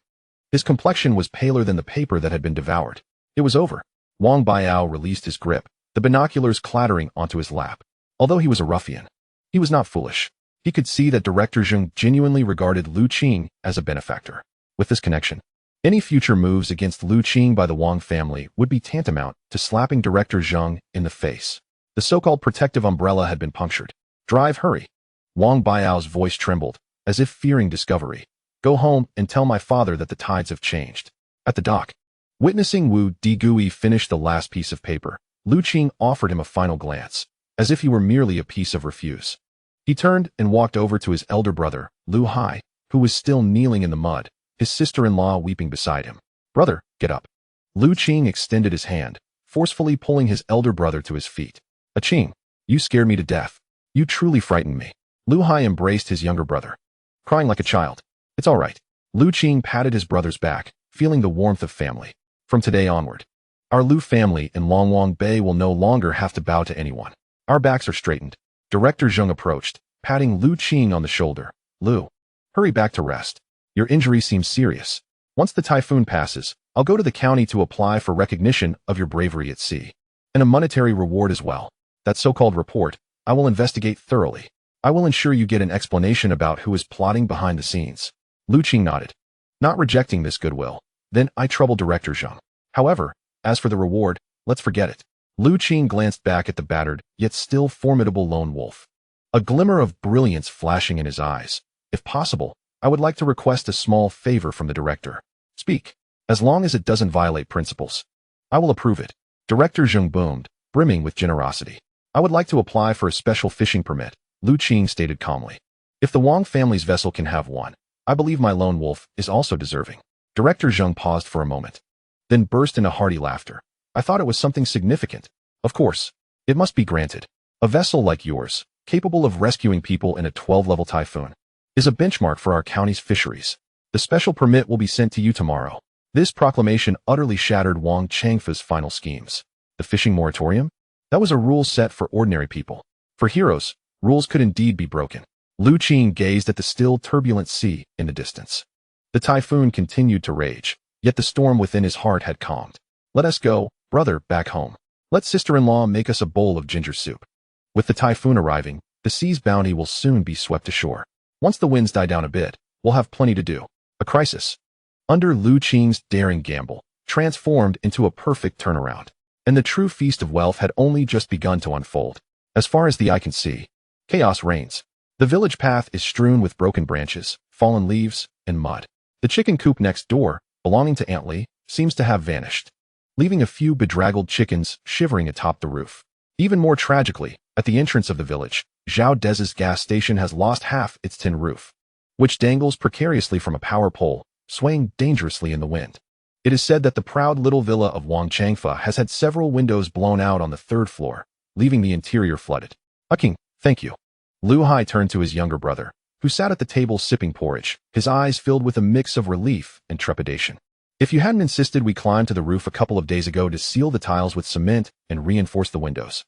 His complexion was paler than the paper that had been devoured. It was over. Wang Baiao released his grip, the binoculars clattering onto his lap. Although he was a ruffian, he was not foolish. He could see that Director Zheng genuinely regarded Lu Qing as a benefactor. With this connection, any future moves against Lu Qing by the Wang family would be tantamount to slapping Director Zheng in the face. The so-called protective umbrella had been punctured. Drive, hurry. Wang Baiao's voice trembled, as if fearing discovery. Go home and tell my father that the tides have changed. At the dock, witnessing Wu Digui finish the last piece of paper, Lu Qing offered him a final glance, as if he were merely a piece of refuse. He turned and walked over to his elder brother, Lu Hai, who was still kneeling in the mud, his sister-in-law weeping beside him. Brother, get up. Lu Qing extended his hand, forcefully pulling his elder brother to his feet. Qing, you scared me to death. You truly frightened me. Lu Hai embraced his younger brother, crying like a child. It's all right. Lu Qing patted his brother's back, feeling the warmth of family. From today onward, our Lu family in Longwang Bay will no longer have to bow to anyone. Our backs are straightened. Director Zheng approached, patting Lu Qing on the shoulder. Lu, hurry back to rest. Your injury seems serious. Once the typhoon passes, I'll go to the county to apply for recognition of your bravery at sea. And a monetary reward as well. That so-called report, I will investigate thoroughly. I will ensure you get an explanation about who is plotting behind the scenes. Lu Qing nodded, not rejecting this goodwill. Then I troubled Director Zheng. However, as for the reward, let's forget it. Lu Qing glanced back at the battered, yet still formidable lone wolf. A glimmer of brilliance flashing in his eyes. If possible, I would like to request a small favor from the director. Speak. As long as it doesn't violate principles, I will approve it. Director Zheng boomed, brimming with generosity. I would like to apply for a special fishing permit, Lu Qing stated calmly. If the Wang family's vessel can have one, I believe my lone wolf is also deserving. Director Zheng paused for a moment, then burst into hearty laughter. I thought it was something significant. Of course, it must be granted. A vessel like yours, capable of rescuing people in a 12-level typhoon, is a benchmark for our county's fisheries. The special permit will be sent to you tomorrow. This proclamation utterly shattered Wang Changfa's final schemes. The fishing moratorium? That was a rule set for ordinary people. For heroes, rules could indeed be broken. Lu Qing gazed at the still turbulent sea in the distance. The typhoon continued to rage, yet the storm within his heart had calmed. Let us go, brother, back home. Let sister-in-law make us a bowl of ginger soup. With the typhoon arriving, the sea's bounty will soon be swept ashore. Once the winds die down a bit, we'll have plenty to do. A crisis, under Lu Qing's daring gamble, transformed into a perfect turnaround. And the true feast of wealth had only just begun to unfold. As far as the eye can see, chaos reigns. The village path is strewn with broken branches, fallen leaves, and mud. The chicken coop next door, belonging to Aunt Lee, seems to have vanished, leaving a few bedraggled chickens shivering atop the roof. Even more tragically, at the entrance of the village, Zhao Dez's gas station has lost half its tin roof, which dangles precariously from a power pole, swaying dangerously in the wind. It is said that the proud little villa of Wang Changfa has had several windows blown out on the third floor, leaving the interior flooded. King, thank you. Lu Hai turned to his younger brother, who sat at the table sipping porridge, his eyes filled with a mix of relief and trepidation. If you hadn't insisted we climb to the roof a couple of days ago to seal the tiles with cement and reinforce the windows,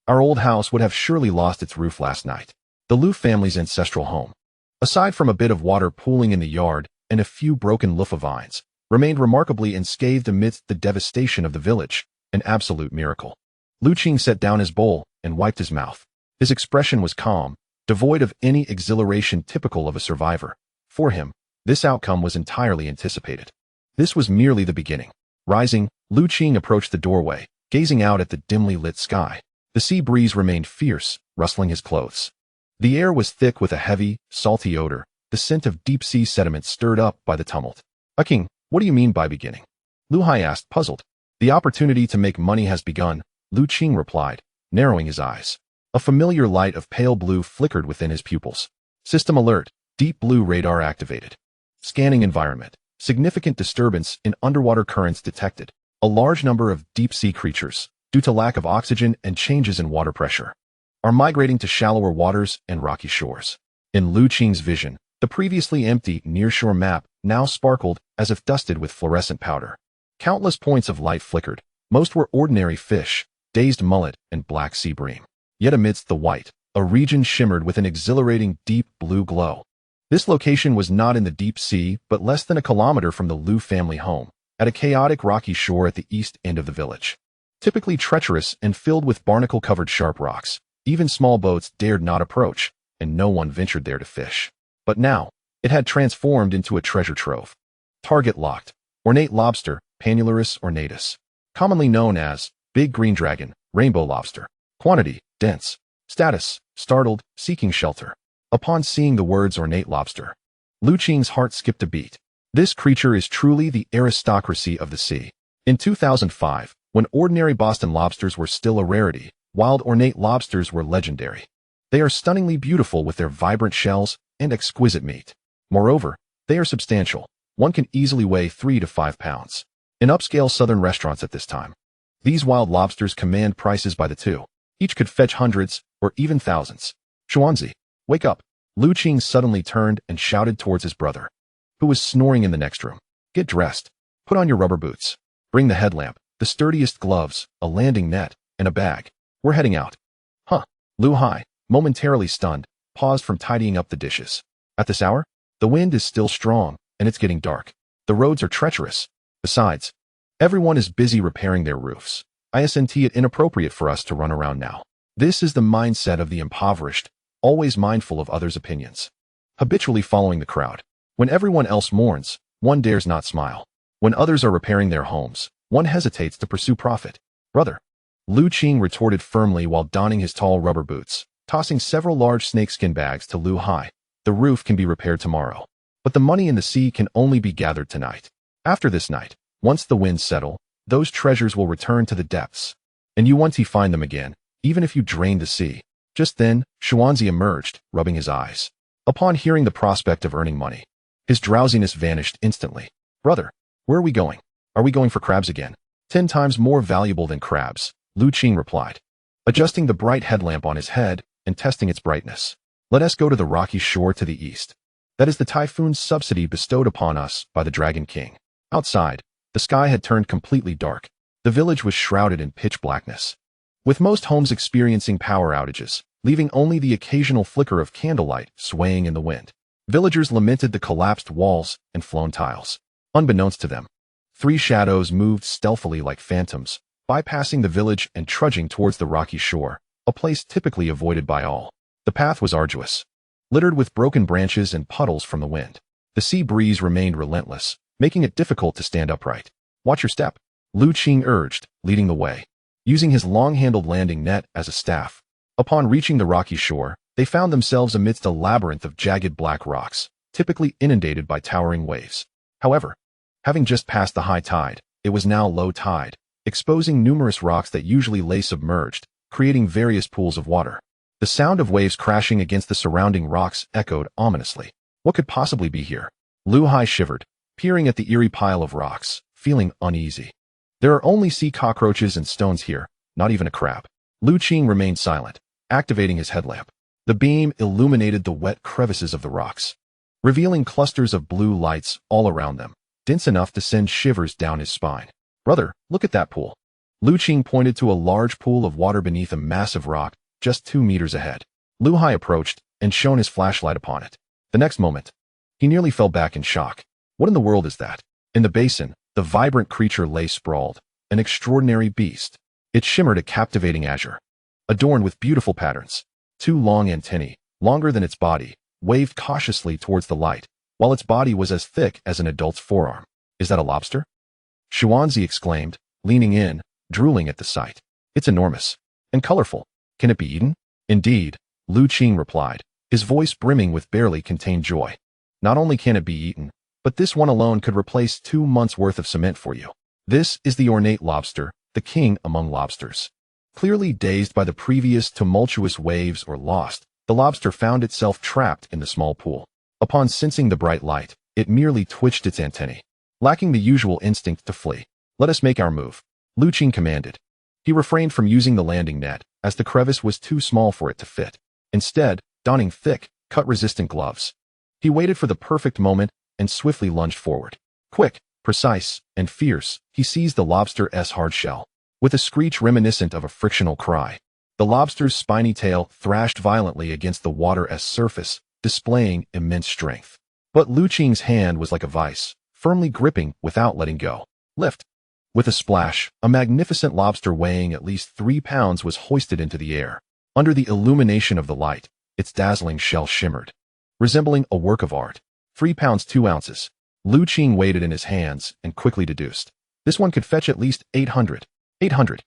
our old house would have surely lost its roof last night. The Lu family's ancestral home, aside from a bit of water pooling in the yard and a few broken loofah vines, remained remarkably unscathed amidst the devastation of the village, an absolute miracle. Lu Qing set down his bowl and wiped his mouth. His expression was calm, devoid of any exhilaration typical of a survivor. For him, this outcome was entirely anticipated. This was merely the beginning. Rising, Lu Qing approached the doorway, gazing out at the dimly lit sky. The sea breeze remained fierce, rustling his clothes. The air was thick with a heavy, salty odor, the scent of deep-sea sediment stirred up by the tumult. King, what do you mean by beginning? Lu Hai asked, puzzled. The opportunity to make money has begun, Lu Qing replied, narrowing his eyes. A familiar light of pale blue flickered within his pupils. System alert, deep blue radar activated. Scanning environment. Significant disturbance in underwater currents detected. A large number of deep-sea creatures, due to lack of oxygen and changes in water pressure, are migrating to shallower waters and rocky shores. In Lu Qing's vision, the previously empty nearshore map now sparkled as if dusted with fluorescent powder. Countless points of light flickered. Most were ordinary fish, dazed mullet, and black sea bream. Yet amidst the white, a region shimmered with an exhilarating deep blue glow. This location was not in the deep sea, but less than a kilometer from the Lu family home, at a chaotic rocky shore at the east end of the village. Typically treacherous and filled with barnacle-covered sharp rocks, even small boats dared not approach, and no one ventured there to fish. But now, it had transformed into a treasure trove. Target locked. Ornate lobster, Panularis ornatus. Commonly known as big green dragon, rainbow lobster. Quantity, dense. Status, startled, seeking shelter. Upon seeing the words ornate lobster, Lu Qing's heart skipped a beat. This creature is truly the aristocracy of the sea. In 2005, when ordinary Boston lobsters were still a rarity, wild ornate lobsters were legendary. They are stunningly beautiful with their vibrant shells and exquisite meat. Moreover, they are substantial. One can easily weigh 3 to 5 pounds. In upscale southern restaurants at this time, these wild lobsters command prices by the two. Each could fetch hundreds or even thousands. Xuanzi, wake up. Lu Qing suddenly turned and shouted towards his brother, who was snoring in the next room. Get dressed. Put on your rubber boots. Bring the headlamp, the sturdiest gloves, a landing net, and a bag. We're heading out. Lu Hai, momentarily stunned, paused from tidying up the dishes. At this hour? The wind is still strong, and it's getting dark. The roads are treacherous. Besides, everyone is busy repairing their roofs. Isn't it inappropriate for us to run around now? This is the mindset of the impoverished, always mindful of others' opinions. Habitually following the crowd. When everyone else mourns, one dares not smile. When others are repairing their homes, one hesitates to pursue profit. Brother, Lu Qing retorted firmly while donning his tall rubber boots, tossing several large snakeskin bags to Lu Hai. The roof can be repaired tomorrow, but the money in the sea can only be gathered tonight. After this night, once the winds settle, those treasures will return to the depths, and you won't find them again, even if you drain the sea. Just then, Xuanzi emerged, rubbing his eyes. Upon hearing the prospect of earning money, his drowsiness vanished instantly. Brother, where are we going? Are we going for crabs again? 10 times more valuable than crabs, Lu Qing replied, adjusting the bright headlamp on his head and testing its brightness. Let us go to the rocky shore to the east. That is the typhoon subsidy bestowed upon us by the Dragon King. Outside, the sky had turned completely dark. The village was shrouded in pitch blackness, with most homes experiencing power outages, leaving only the occasional flicker of candlelight swaying in the wind. Villagers lamented the collapsed walls and flown tiles. Unbeknownst to them, 3 shadows moved stealthily like phantoms, bypassing the village and trudging towards the rocky shore, a place typically avoided by all. The path was arduous, littered with broken branches and puddles from the wind. The sea breeze remained relentless, making it difficult to stand upright. Watch your step, Lu Qing urged, leading the way, using his long-handled landing net as a staff. Upon reaching the rocky shore, they found themselves amidst a labyrinth of jagged black rocks, typically inundated by towering waves. However, having just passed the high tide, it was now low tide, exposing numerous rocks that usually lay submerged, creating various pools of water. The sound of waves crashing against the surrounding rocks echoed ominously. What could possibly be here? Lu Hai shivered, peering at the eerie pile of rocks, feeling uneasy. There are only sea cockroaches and stones here, not even a crab. Lu Qing remained silent, activating his headlamp. The beam illuminated the wet crevices of the rocks, revealing clusters of blue lights all around them, dense enough to send shivers down his spine. Brother, look at that pool. Lu Qing pointed to a large pool of water beneath a massive rock just 2 meters ahead. Lu Hai approached and shone his flashlight upon it. The next moment, he nearly fell back in shock. What in the world is that? In the basin, the vibrant creature lay sprawled, an extraordinary beast. It shimmered a captivating azure, adorned with beautiful patterns. 2 long antennae, longer than its body, waved cautiously towards the light, while its body was as thick as an adult's forearm. Is that a lobster? Xuanzi exclaimed, leaning in, drooling at the sight. It's enormous and colorful. Can it be eaten? Indeed, Lu Qing replied, his voice brimming with barely contained joy. Not only can it be eaten, but this one alone could replace 2 months' worth of cement for you. This is the ornate lobster, the king among lobsters. Clearly dazed by the previous tumultuous waves or lost, the lobster found itself trapped in the small pool. Upon sensing the bright light, it merely twitched its antennae, lacking the usual instinct to flee. Let us make our move, Lu Qing commanded. He refrained from using the landing net, as the crevice was too small for it to fit. Instead, donning thick, cut-resistant gloves, he waited for the perfect moment and swiftly lunged forward. Quick, precise, and fierce, he seized the lobster's hard shell. With a screech reminiscent of a frictional cry, the lobster's spiny tail thrashed violently against the water's surface, displaying immense strength. But Lu Qing's hand was like a vice, firmly gripping without letting go. Lift. With a splash, a magnificent lobster weighing at least 3 pounds was hoisted into the air. Under the illumination of the light, its dazzling shell shimmered, resembling a work of art. 3 pounds 2 ounces. Lu Qing weighed it in his hands and quickly deduced. This one could fetch at least 800. 800.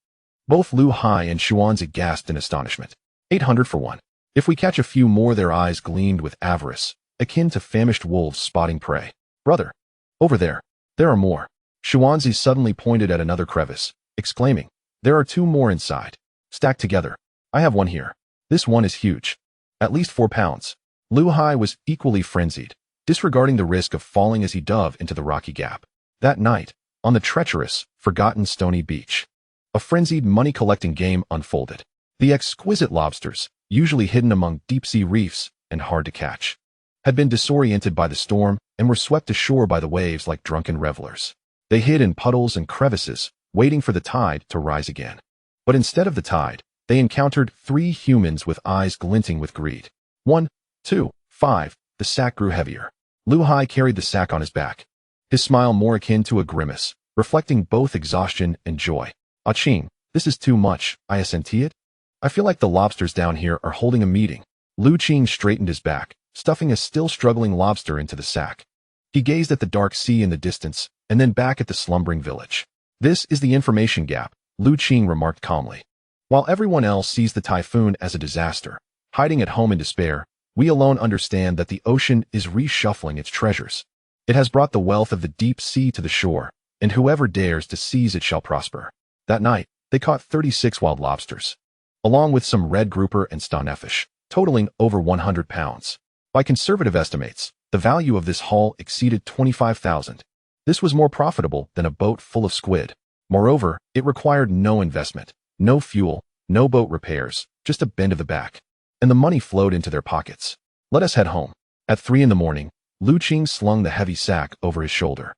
Both Lu Hai and Xuanzi gasped in astonishment. 800 for one. If we catch a few more, their eyes gleamed with avarice, akin to famished wolves spotting prey. Brother, over there. There are more. Xuanzi suddenly pointed at another crevice, exclaiming, there are 2 more inside, stacked together. I have one here. This one is huge. At least 4 pounds. Lu Hai was equally frenzied, disregarding the risk of falling as he dove into the rocky gap. That night, on the treacherous, forgotten stony beach, a frenzied money-collecting game unfolded. The exquisite lobsters, usually hidden among deep-sea reefs and hard to catch, had been disoriented by the storm and were swept ashore by the waves like drunken revelers. They hid in puddles and crevices, waiting for the tide to rise again. But instead of the tide, they encountered 3 humans with eyes glinting with greed. 1, 2, 5. The sack grew heavier. Lu Hai carried the sack on his back, his smile more akin to a grimace, reflecting both exhaustion and joy. Ah Qing, this is too much, I assent it. I feel like the lobsters down here are holding a meeting. Lu Qing straightened his back, stuffing a still struggling lobster into the sack. He gazed at the dark sea in the distance, and then back at the slumbering village. This is the information gap, Lu Qing remarked calmly. While everyone else sees the typhoon as a disaster, hiding at home in despair, we alone understand that the ocean is reshuffling its treasures. It has brought the wealth of the deep sea to the shore, and whoever dares to seize it shall prosper. That night, they caught 36 wild lobsters, along with some red grouper and stoneffish, totaling over 100 pounds. By conservative estimates, the value of this haul exceeded 25,000. This was more profitable than a boat full of squid. Moreover, it required no investment, no fuel, no boat repairs, just a bend of the back. And the money flowed into their pockets. Let us head home. At 3 in the morning, Lu Qing slung the heavy sack over his shoulder,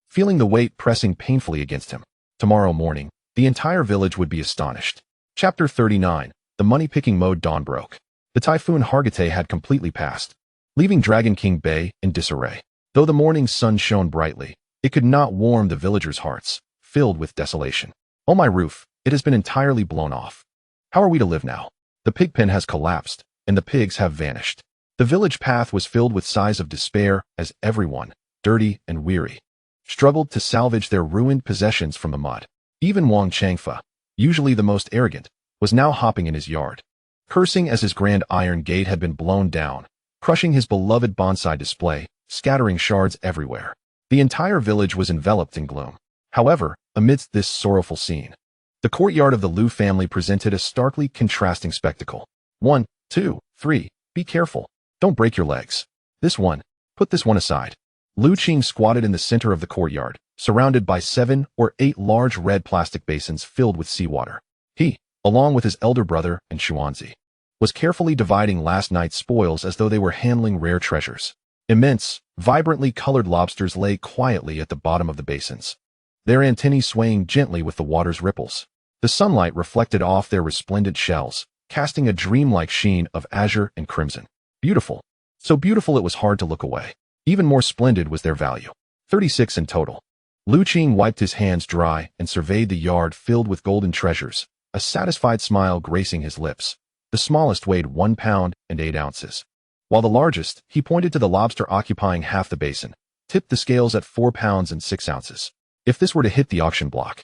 feeling the weight pressing painfully against him. Tomorrow morning, the entire village would be astonished. Chapter 39. The money-picking mode. Dawn broke. The typhoon Hargitay had completely passed, leaving Dragon King Bay in disarray. Though the morning sun shone brightly, it could not warm the villagers' hearts, filled with desolation. Oh, my roof, it has been entirely blown off. How are we to live now? The pig pen has collapsed, and the pigs have vanished. The village path was filled with sighs of despair as everyone, dirty and weary, struggled to salvage their ruined possessions from the mud. Even Wang Changfa, usually the most arrogant, was now hopping in his yard, cursing as his grand iron gate had been blown down, crushing his beloved bonsai display, scattering shards everywhere. The entire village was enveloped in gloom. However, amidst this sorrowful scene, the courtyard of the Lu family presented a starkly contrasting spectacle. 1, 2, 3. Be careful. Don't break your legs. This one. Put this one aside. Lu Qing squatted in the center of the courtyard, surrounded by 7 or 8 large red plastic basins filled with seawater. He, along with his elder brother and Xuanzi, was carefully dividing last night's spoils as though they were handling rare treasures. Immense, vibrantly colored lobsters lay quietly at the bottom of the basins, their antennae swaying gently with the water's ripples. The sunlight reflected off their resplendent shells, casting a dreamlike sheen of azure and crimson. Beautiful. So beautiful it was hard to look away. Even more splendid was their value. 36 in total. Qing wiped his hands dry and surveyed the yard filled with golden treasures, a satisfied smile gracing his lips. The smallest weighed 1 pound and 8 ounces, while the largest, he pointed to the lobster occupying half the basin, tipped the scales at 4 pounds and 6 ounces. If this were to hit the auction block,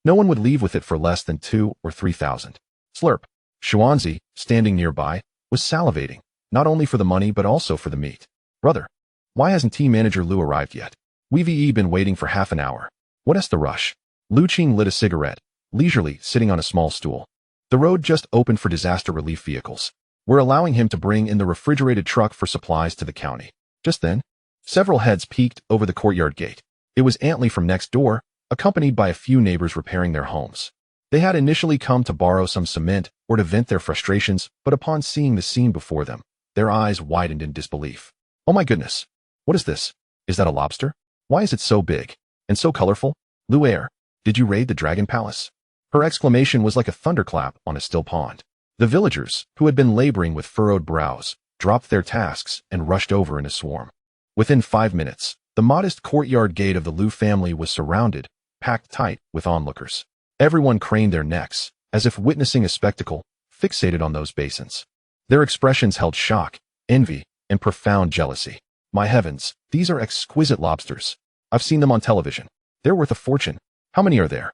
no one would leave with it for less than 2 or 3,000. Slurp. Xuanzi, standing nearby, was salivating, not only for the money but also for the meat. Brother, why hasn't team manager Lu arrived yet? We've been waiting for half an hour. What's the rush? Qing lit a cigarette, leisurely sitting on a small stool. The road just opened for disaster relief vehicles. We're allowing him to bring in the refrigerated truck for supplies to the county. Just then, several heads peeked over the courtyard gate. It was Aunt Lee from next door, accompanied by a few neighbors repairing their homes. They had initially come to borrow some cement or to vent their frustrations, but upon seeing the scene before them, their eyes widened in disbelief. Oh my goodness! What is this? Is that a lobster? Why is it so big and so colorful? Lu'er, did you raid the Dragon Palace? Her exclamation was like a thunderclap on a still pond. The villagers, who had been laboring with furrowed brows, dropped their tasks and rushed over in a swarm. Within 5 minutes, the modest courtyard gate of the Lu family was surrounded, packed tight with onlookers. Everyone craned their necks, as if witnessing a spectacle, fixated on those basins. Their expressions held shock, envy, and profound jealousy. My heavens, these are exquisite lobsters. I've seen them on television. They're worth a fortune. How many are there?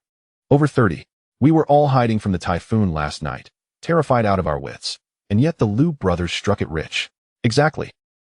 Over 30. We were all hiding from the typhoon last night, terrified out of our wits. And yet the Lu brothers struck it rich. Exactly.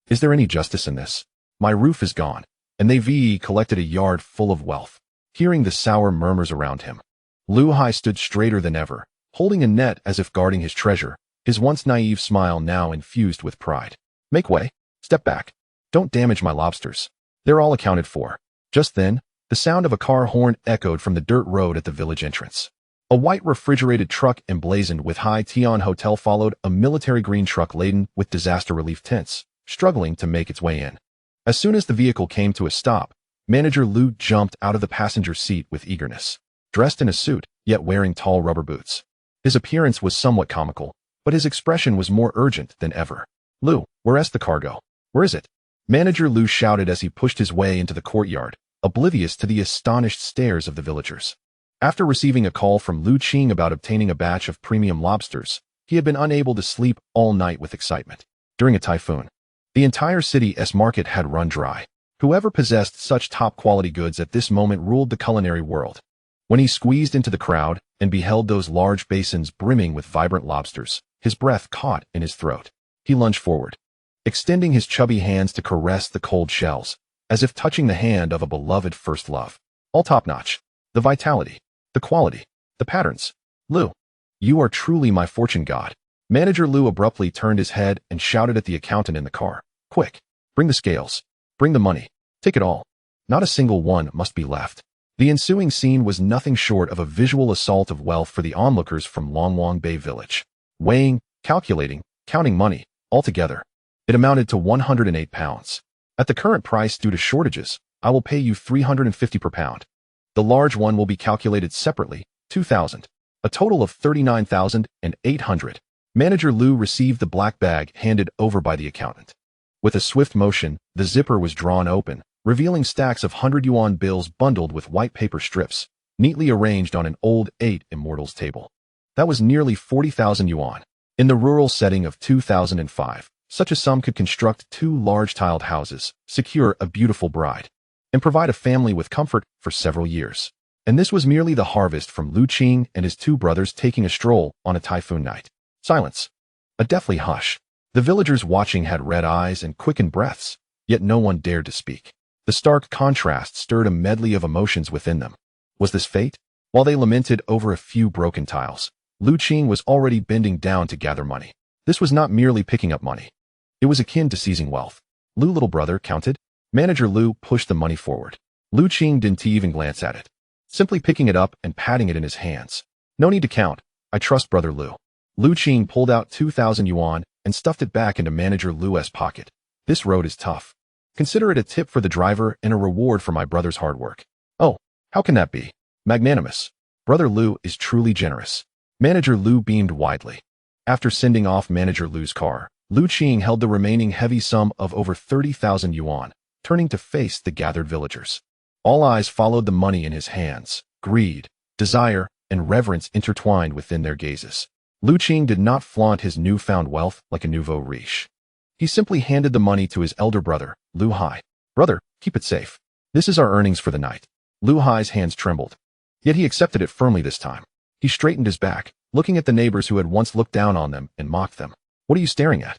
Is there any justice in this? My roof is gone, and they've collected a yard full of wealth. Hearing the sour murmurs around him, Lu Hai stood straighter than ever, holding a net as if guarding his treasure, his once naive smile now infused with pride. Make way. Step back. Don't damage my lobsters. They're all accounted for. Just then, the sound of a car horn echoed from the dirt road at the village entrance. A white refrigerated truck emblazoned with Hai Tian Hotel followed a military green truck laden with disaster relief tents, struggling to make its way in. As soon as the vehicle came to a stop, Manager Lu jumped out of the passenger seat with eagerness. Dressed in a suit, yet wearing tall rubber boots. His appearance was somewhat comical, but his expression was more urgent than ever. Lu, where's the cargo? Where is it? Manager Lu shouted as he pushed his way into the courtyard, oblivious to the astonished stares of the villagers. After receiving a call from Qing about obtaining a batch of premium lobsters, he had been unable to sleep all night with excitement. During a typhoon, the entire city's market had run dry. Whoever possessed such top-quality goods at this moment ruled the culinary world. When he squeezed into the crowd and beheld those large basins brimming with vibrant lobsters, his breath caught in his throat. He lunged forward, extending his chubby hands to caress the cold shells, as if touching the hand of a beloved first love. All top-notch. The vitality, the quality, the patterns. Lu, you are truly my fortune god. Manager Lu abruptly turned his head and shouted at the accountant in the car. Quick, bring the scales. Bring the money. Take it all. Not a single one must be left. The ensuing scene was nothing short of a visual assault of wealth for the onlookers from Longwang Bay Village. Weighing, calculating, counting money, altogether, it amounted to 108 pounds. At the current price due to shortages, I will pay you 350 per pound. The large one will be calculated separately, 2,000. A total of 39,800. Manager Lu received the black bag handed over by the accountant. With a swift motion, the zipper was drawn open, revealing stacks of 100 yuan bills bundled with white paper strips, neatly arranged on an old 8 Immortals table. That was nearly 40,000 yuan. In the rural setting of 2005, such a sum could construct 2 large tiled houses, secure a beautiful bride, and provide a family with comfort for several years. And this was merely the harvest from Qing and his 2 brothers taking a stroll on a typhoon night. Silence. A deathly hush. The villagers watching had red eyes and quickened breaths, yet no one dared to speak. The stark contrast stirred a medley of emotions within them. Was this fate? While they lamented over a few broken tiles, Qing was already bending down to gather money. This was not merely picking up money. It was akin to seizing wealth. Lu, little brother, counted. Manager Lu pushed the money forward. Lu Qing didn't even glance at it, simply picking it up and patting it in his hands. No need to count. I trust Brother Lu. Lu Qing pulled out 2,000 yuan and stuffed it back into Manager Lu's pocket. This road is tough. Consider it a tip for the driver and a reward for my brother's hard work. Oh, how can that be? Magnanimous. Brother Lu is truly generous. Manager Lu beamed widely. After sending off Manager Lu's car, Lu Qing held the remaining heavy sum of over 30,000 yuan, turning to face the gathered villagers. All eyes followed the money in his hands. Greed, desire, and reverence intertwined within their gazes. Lu Qing did not flaunt his newfound wealth like a nouveau riche. He simply handed the money to his elder brother, Lu Hai. Brother, keep it safe. This is our earnings for the night. Lu Hai's hands trembled. Yet he accepted it firmly this time. He straightened his back, looking at the neighbors who had once looked down on them and mocked them. What are you staring at?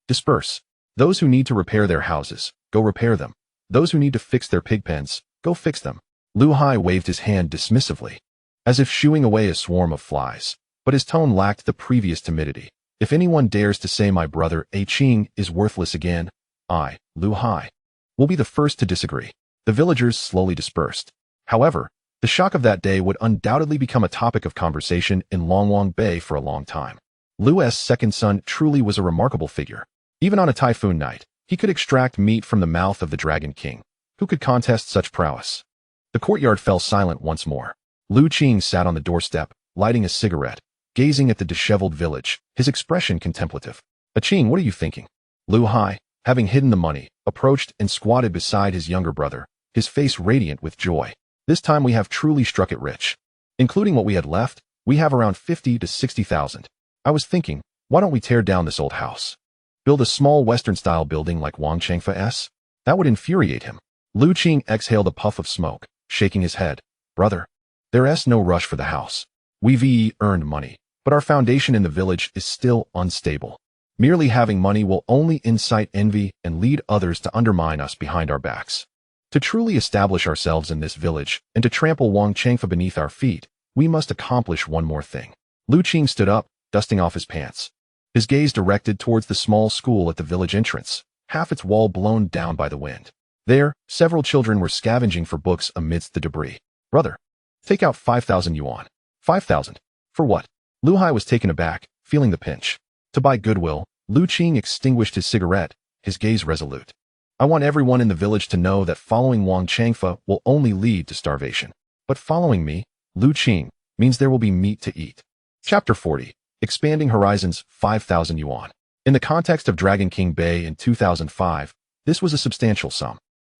Disperse. Those who need to repair their houses, go repair them. Those who need to fix their pig pens, go fix them. Lu Hai waved his hand dismissively, as if shooing away a swarm of flies, but his tone lacked the previous timidity. If anyone dares to say my brother Qing is worthless again, I, Lu Hai, will be the first to disagree. The villagers slowly dispersed. However, the shock of that day would undoubtedly become a topic of conversation in Longwang Bay for a long time. Lu's second son truly was a remarkable figure. Even on a typhoon night, he could extract meat from the mouth of the Dragon King. Who could contest such prowess? The courtyard fell silent once more. Lu Qing sat on the doorstep, lighting a cigarette, gazing at the disheveled village, his expression contemplative. Qing, what are you thinking? Lu Hai, having hidden the money, approached and squatted beside his younger brother, his face radiant with joy. This time we have truly struck it rich. Including what we had left, we have around 50 to 60,000. I was thinking, why don't we tear down this old house? Build a small Western-style building like Wang Chengfa's? That would infuriate him. Lu Qing exhaled a puff of smoke, shaking his head. Brother, there's no rush for the house. We've earned money, but our foundation in the village is still unstable. Merely having money will only incite envy and lead others to undermine us behind our backs. To truly establish ourselves in this village and to trample Wang Chengfa beneath our feet, we must accomplish one more thing. Lu Qing stood up, dusting off his pants. His gaze directed towards the small school at the village entrance, half its wall blown down by the wind. There, several children were scavenging for books amidst the debris. Brother, take out 5,000 yuan. 5,000? For what? Lu Hai was taken aback, feeling the pinch. To buy goodwill, Lu Qing extinguished his cigarette, his gaze resolute. I want everyone in the village to know that following Wang Chengfa will only lead to starvation. But following me, Lu Qing, means there will be meat to eat. Chapter 40. Expanding Horizons, 5,000 yuan. In the context of Dragon King Bay in 2005, this was a substantial sum.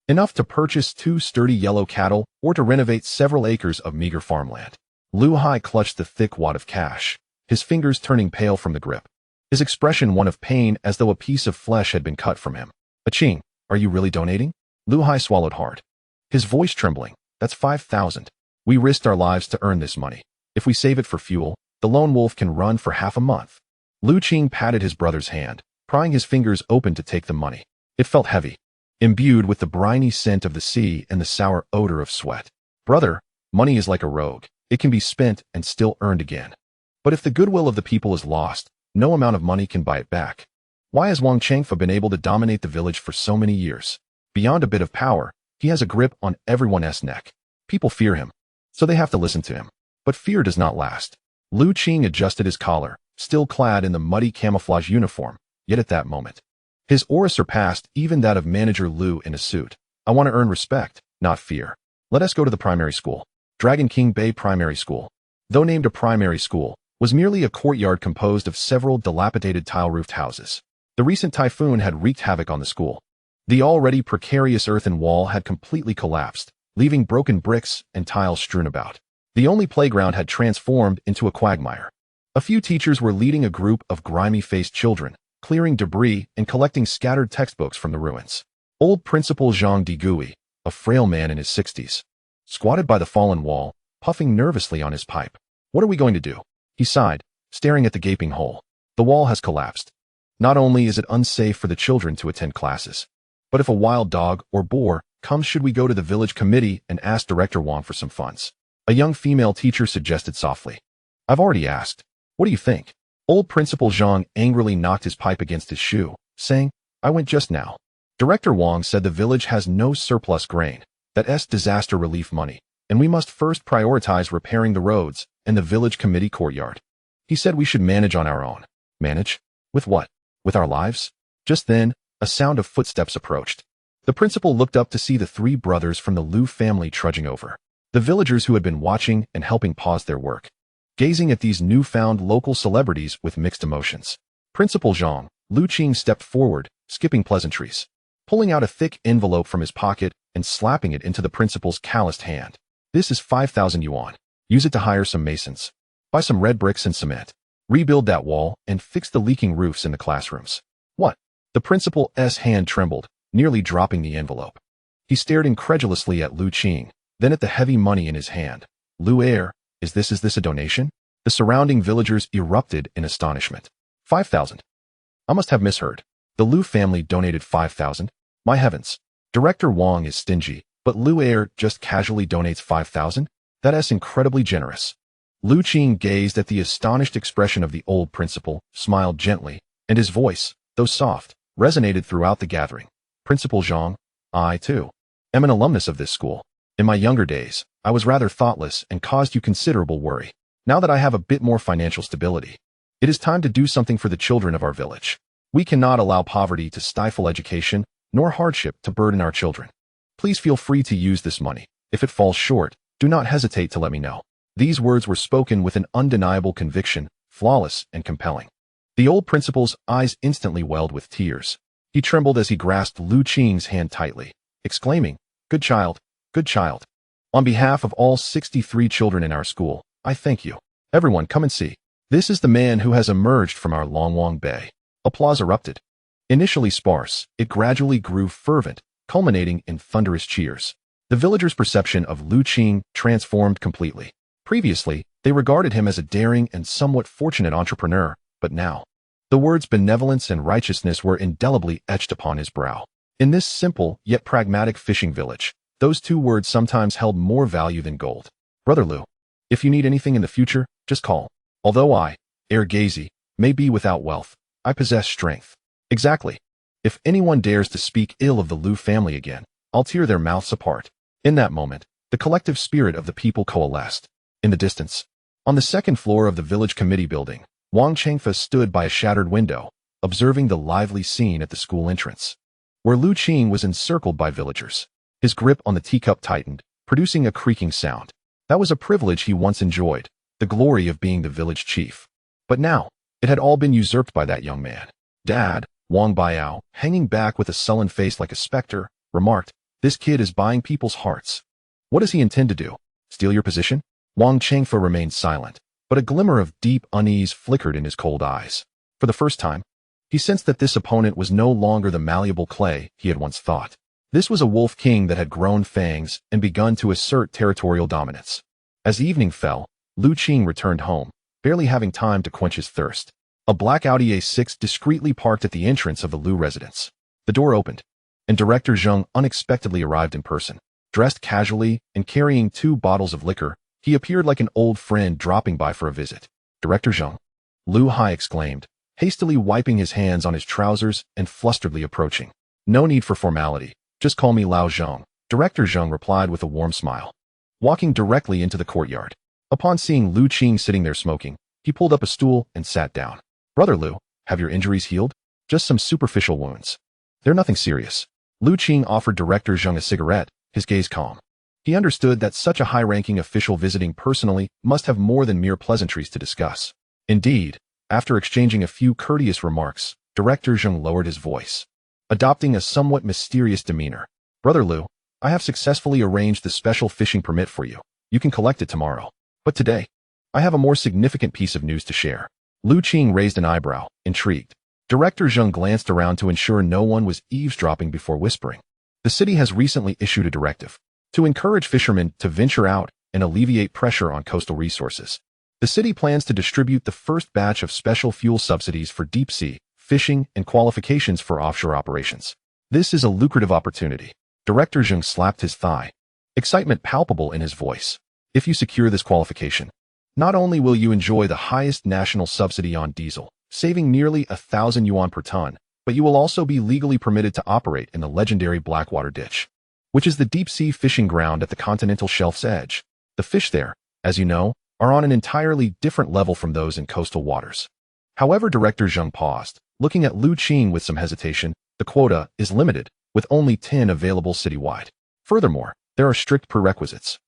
Enough to purchase 2 sturdy yellow cattle or to renovate several acres of meager farmland. Lu Hai clutched the thick wad of cash, his fingers turning pale from the grip. His expression one of pain as though a piece of flesh had been cut from him. Qing, are you really donating? Lu Hai swallowed hard, his voice trembling. That's 5,000. We risked our lives to earn this money. If we save it for fuel, the lone wolf can run for half a month. Lu Qing patted his brother's hand, prying his fingers open to take the money. It felt heavy, imbued with the briny scent of the sea and the sour odor of sweat. Brother, money is like a rogue. It can be spent and still earned again. But if the goodwill of the people is lost, no amount of money can buy it back. Why has Wang Chengfa been able to dominate the village for so many years? Beyond a bit of power, he has a grip on everyone's neck. People fear him, so they have to listen to him. But fear does not last. Lu Qing adjusted his collar, still clad in the muddy camouflage uniform, yet at that moment, his aura surpassed even that of Manager Lu in a suit. I want to earn respect, not fear. Let us go to the primary school. Dragon King Bay Primary School, though named a primary school, was merely a courtyard composed of several dilapidated tile-roofed houses. The recent typhoon had wreaked havoc on the school. The already precarious earthen wall had completely collapsed, leaving broken bricks and tiles strewn about. The only playground had transformed into a quagmire. A few teachers were leading a group of grimy-faced children, clearing debris and collecting scattered textbooks from the ruins. Old Principal Zhang Digui, a frail man in his 60s, squatted by the fallen wall, puffing nervously on his pipe. What are we going to do? He sighed, staring at the gaping hole. The wall has collapsed. Not only is it unsafe for the children to attend classes, but if a wild dog or boar comes, should we go to the village committee and ask Director Wang for some funds? A young female teacher suggested softly. I've already asked. What do you think? Old Principal Zhang angrily knocked his pipe against his shoe, saying, I went just now. Director Wang said the village has no surplus grain, That's disaster relief money, and we must first prioritize repairing the roads and the village committee courtyard. He said we should manage on our own. Manage? With what? With our lives? Just then, a sound of footsteps approached. The principal looked up to see the three brothers from the Liu family trudging over. The villagers who had been watching and helping paused their work, gazing at these newfound local celebrities with mixed emotions. Principal Zhang, Liu Qing stepped forward, skipping pleasantries, pulling out a thick envelope from his pocket and slapping it into the principal's calloused hand. This is 5,000 yuan. Use it to hire some masons. Buy some red bricks and cement. Rebuild that wall and fix the leaking roofs in the classrooms. What? The principal's hand trembled, nearly dropping the envelope. He stared incredulously at Liu Qing, then at the heavy money in his hand. Liu heir, is this a donation? The surrounding villagers erupted in astonishment. 5,000. I must have misheard. The Liu family donated 5,000? My heavens. Director Wang is stingy, but Liu heir just casually donates 5,000? That's incredibly generous. Liu Qing gazed at the astonished expression of the old principal, smiled gently, and his voice, though soft, resonated throughout the gathering. Principal Zhang, I, too, am an alumnus of this school. In my younger days, I was rather thoughtless and caused you considerable worry. Now that I have a bit more financial stability, it is time to do something for the children of our village. We cannot allow poverty to stifle education, nor hardship to burden our children. Please feel free to use this money. If it falls short, do not hesitate to let me know. These words were spoken with an undeniable conviction, flawless and compelling. The old principal's eyes instantly welled with tears. He trembled as he grasped Liu Qing's hand tightly, exclaiming, Good child, good child. On behalf of all 63 children in our school, I thank you. Everyone, come and see. This is the man who has emerged from our Longwang Bay. Applause erupted. Initially sparse, it gradually grew fervent, culminating in thunderous cheers. The villagers' perception of Liu Qing transformed completely. Previously, they regarded him as a daring and somewhat fortunate entrepreneur, but now, the words benevolence and righteousness were indelibly etched upon his brow. In this simple yet pragmatic fishing village, those two words sometimes held more value than gold. Brother Liu, if you need anything in the future, just call. Although I, heir Gazi, may be without wealth, I possess strength. Exactly. If anyone dares to speak ill of the Liu family again, I'll tear their mouths apart. In that moment, the collective spirit of the people coalesced. In the distance, on the second floor of the village committee building, Wang Chengfa stood by a shattered window, observing the lively scene at the school entrance, where Liu Qing was encircled by villagers. His grip on the teacup tightened, producing a creaking sound. That was a privilege he once enjoyed, the glory of being the village chief. But now, it had all been usurped by that young man. Dad, Wang Biao, hanging back with a sullen face like a specter, remarked, This kid is buying people's hearts. What does he intend to do? Steal your position? Wang Chengfa remained silent, but a glimmer of deep unease flickered in his cold eyes. For the first time, he sensed that this opponent was no longer the malleable clay he had once thought. This was a wolf king that had grown fangs and begun to assert territorial dominance. As evening fell, Liu Qing returned home, barely having time to quench his thirst. A black Audi A6 discreetly parked at the entrance of the Liu residence. The door opened, and Director Zheng unexpectedly arrived in person. Dressed casually and carrying 2 bottles of liquor, he appeared like an old friend dropping by for a visit. Director Zheng, Liu Hai exclaimed, hastily wiping his hands on his trousers and flusteredly approaching. No need for formality. Just call me Lao Zheng, Director Zheng replied with a warm smile, walking directly into the courtyard. Upon seeing Liu Qing sitting there smoking, he pulled up a stool and sat down. Brother Liu, have your injuries healed? Just some superficial wounds. They're nothing serious. Liu Qing offered Director Zheng a cigarette, his gaze calm. He understood that such a high-ranking official visiting personally must have more than mere pleasantries to discuss. Indeed, after exchanging a few courteous remarks, Director Zheng lowered his voice, adopting a somewhat mysterious demeanor. Brother Liu, I have successfully arranged the special fishing permit for you. You can collect it tomorrow. But today, I have a more significant piece of news to share. Liu Qing raised an eyebrow, intrigued. Director Zheng glanced around to ensure no one was eavesdropping before whispering. The city has recently issued a directive to encourage fishermen to venture out and alleviate pressure on coastal resources. The city plans to distribute the first batch of special fuel subsidies for deep-sea fishing and qualifications for offshore operations. This is a lucrative opportunity. Director Zheng slapped his thigh, excitement palpable in his voice. If you secure this qualification, not only will you enjoy the highest national subsidy on diesel, saving nearly 1,000 yuan per ton, but you will also be legally permitted to operate in the legendary Blackwater Ditch. which is the deep-sea fishing ground at the continental shelf's edge. The fish there, as you know, are on an entirely different level from those in coastal waters. However, Director Zheng paused, looking at Lu Qing with some hesitation. The quota is limited, with only 10 available citywide. Furthermore, there are strict prerequisites.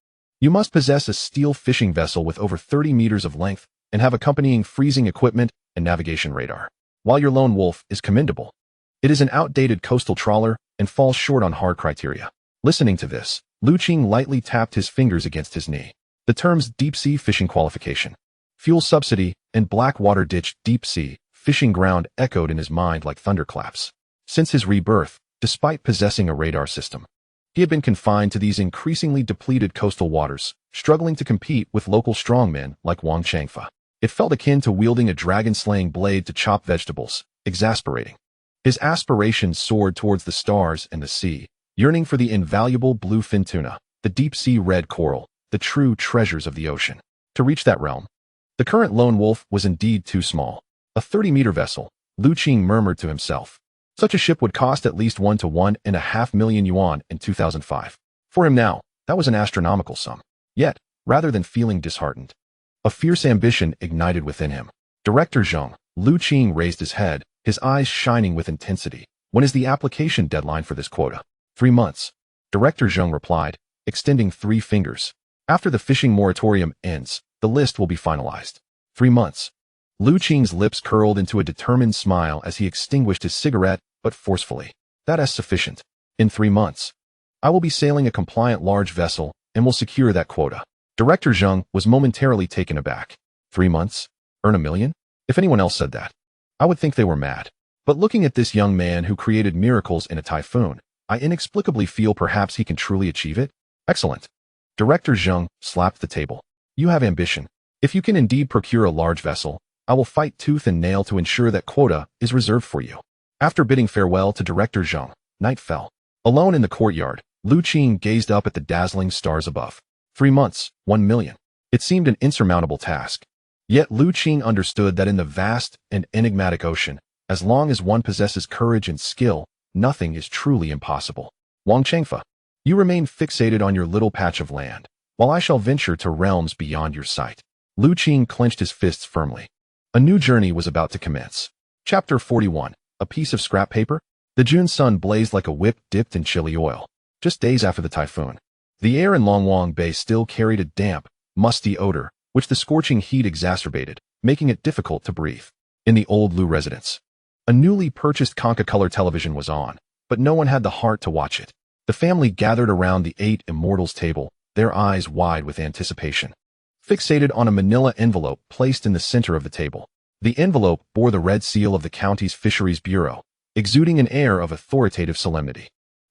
You must possess a steel fishing vessel with over 30 meters of length and have accompanying freezing equipment and navigation radar. While your lone wolf is commendable, it is an outdated coastal trawler and falls short on hard criteria. Listening to this, Lu Qing lightly tapped his fingers against his knee. The terms deep-sea fishing qualification, fuel subsidy, and blackwater ditch deep-sea fishing ground echoed in his mind like thunderclaps. Since his rebirth, despite possessing a radar system, he had been confined to these increasingly depleted coastal waters, struggling to compete with local strongmen like Wang Changfa. It felt akin to wielding a dragon-slaying blade to chop vegetables, exasperating. His aspirations soared towards the stars and the sea, yearning for the invaluable bluefin tuna, the deep-sea red coral, the true treasures of the ocean. To reach that realm, the current lone wolf was indeed too small. A 30-meter vessel, Lu Qing murmured to himself. Such a ship would cost at least 1 to 1.5 million yuan in 2005. For him now, that was an astronomical sum. Yet, rather than feeling disheartened, a fierce ambition ignited within him. Director Zheng, Lu Qing raised his head, his eyes shining with intensity. When is the application deadline for this quota? 3 months. Director Zheng replied, extending 3 fingers. After the fishing moratorium ends, the list will be finalized. 3 months. Lu Qing's lips curled into a determined smile as he extinguished his cigarette, but forcefully. That is sufficient. In 3 months, I will be sailing a compliant large vessel and will secure that quota. Director Zheng was momentarily taken aback. 3 months? Earn 1 million? If anyone else said that, I would think they were mad. But looking at this young man who created miracles in a typhoon, I inexplicably feel perhaps he can truly achieve it. Excellent. Director Zheng slapped the table. You have ambition. If you can indeed procure a large vessel, I will fight tooth and nail to ensure that quota is reserved for you. After bidding farewell to Director Zheng, night fell. Alone in the courtyard, Lu Qing gazed up at the dazzling stars above. 3 months, 1 million. It seemed an insurmountable task. Yet Lu Qing understood that in the vast and enigmatic ocean, as long as one possesses courage and skill, nothing is truly impossible. Wang Changfa, you remain fixated on your little patch of land, while I shall venture to realms beyond your sight. Lu Qing clenched his fists firmly. A new journey was about to commence. Chapter 41. A piece of scrap paper? The June sun blazed like a whip dipped in chili oil. Just days after the typhoon, the air in Longwang Bay still carried a damp, musty odor, which the scorching heat exacerbated, making it difficult to breathe. In the old Lu residence, a newly purchased Conca-color television was on, but no one had the heart to watch it. The family gathered around the 8 immortals table, their eyes wide with anticipation. Fixated on a manila envelope placed in the center of the table. The envelope bore the red seal of the county's fisheries bureau, exuding an air of authoritative solemnity.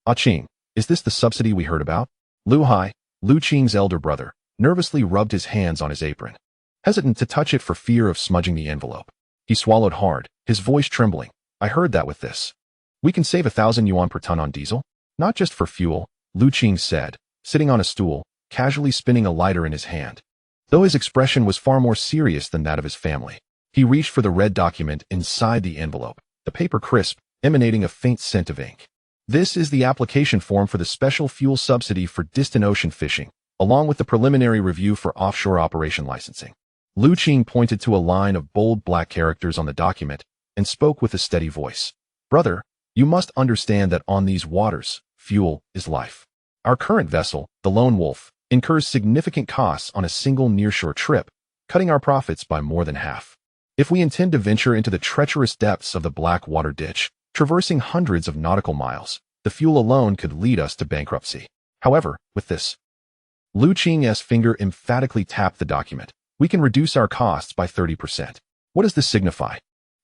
Ah Qing, is this the subsidy we heard about? Lu Hai, Lu Qing's elder brother, nervously rubbed his hands on his apron, hesitant to touch it for fear of smudging the envelope. He swallowed hard, his voice trembling. I heard that with this, we can save 1,000 yuan per ton on diesel? Not just for fuel, Lu Qing said, sitting on a stool, casually spinning a lighter in his hand. Though his expression was far more serious than that of his family, he reached for the red document inside the envelope, the paper crisp, emanating a faint scent of ink. This is the application form for the special fuel subsidy for distant ocean fishing, along with the preliminary review for offshore operation licensing. Lu Qing pointed to a line of bold black characters on the document and spoke with a steady voice. Brother, you must understand that on these waters, fuel is life. Our current vessel, the Lone Wolf, incurs significant costs on a single nearshore trip, cutting our profits by more than half. If we intend to venture into the treacherous depths of the Blackwater Ditch, traversing hundreds of nautical miles, the fuel alone could lead us to bankruptcy. However, with this, Lu Qing's finger emphatically tapped the document, we can reduce our costs by 30%. What does this signify?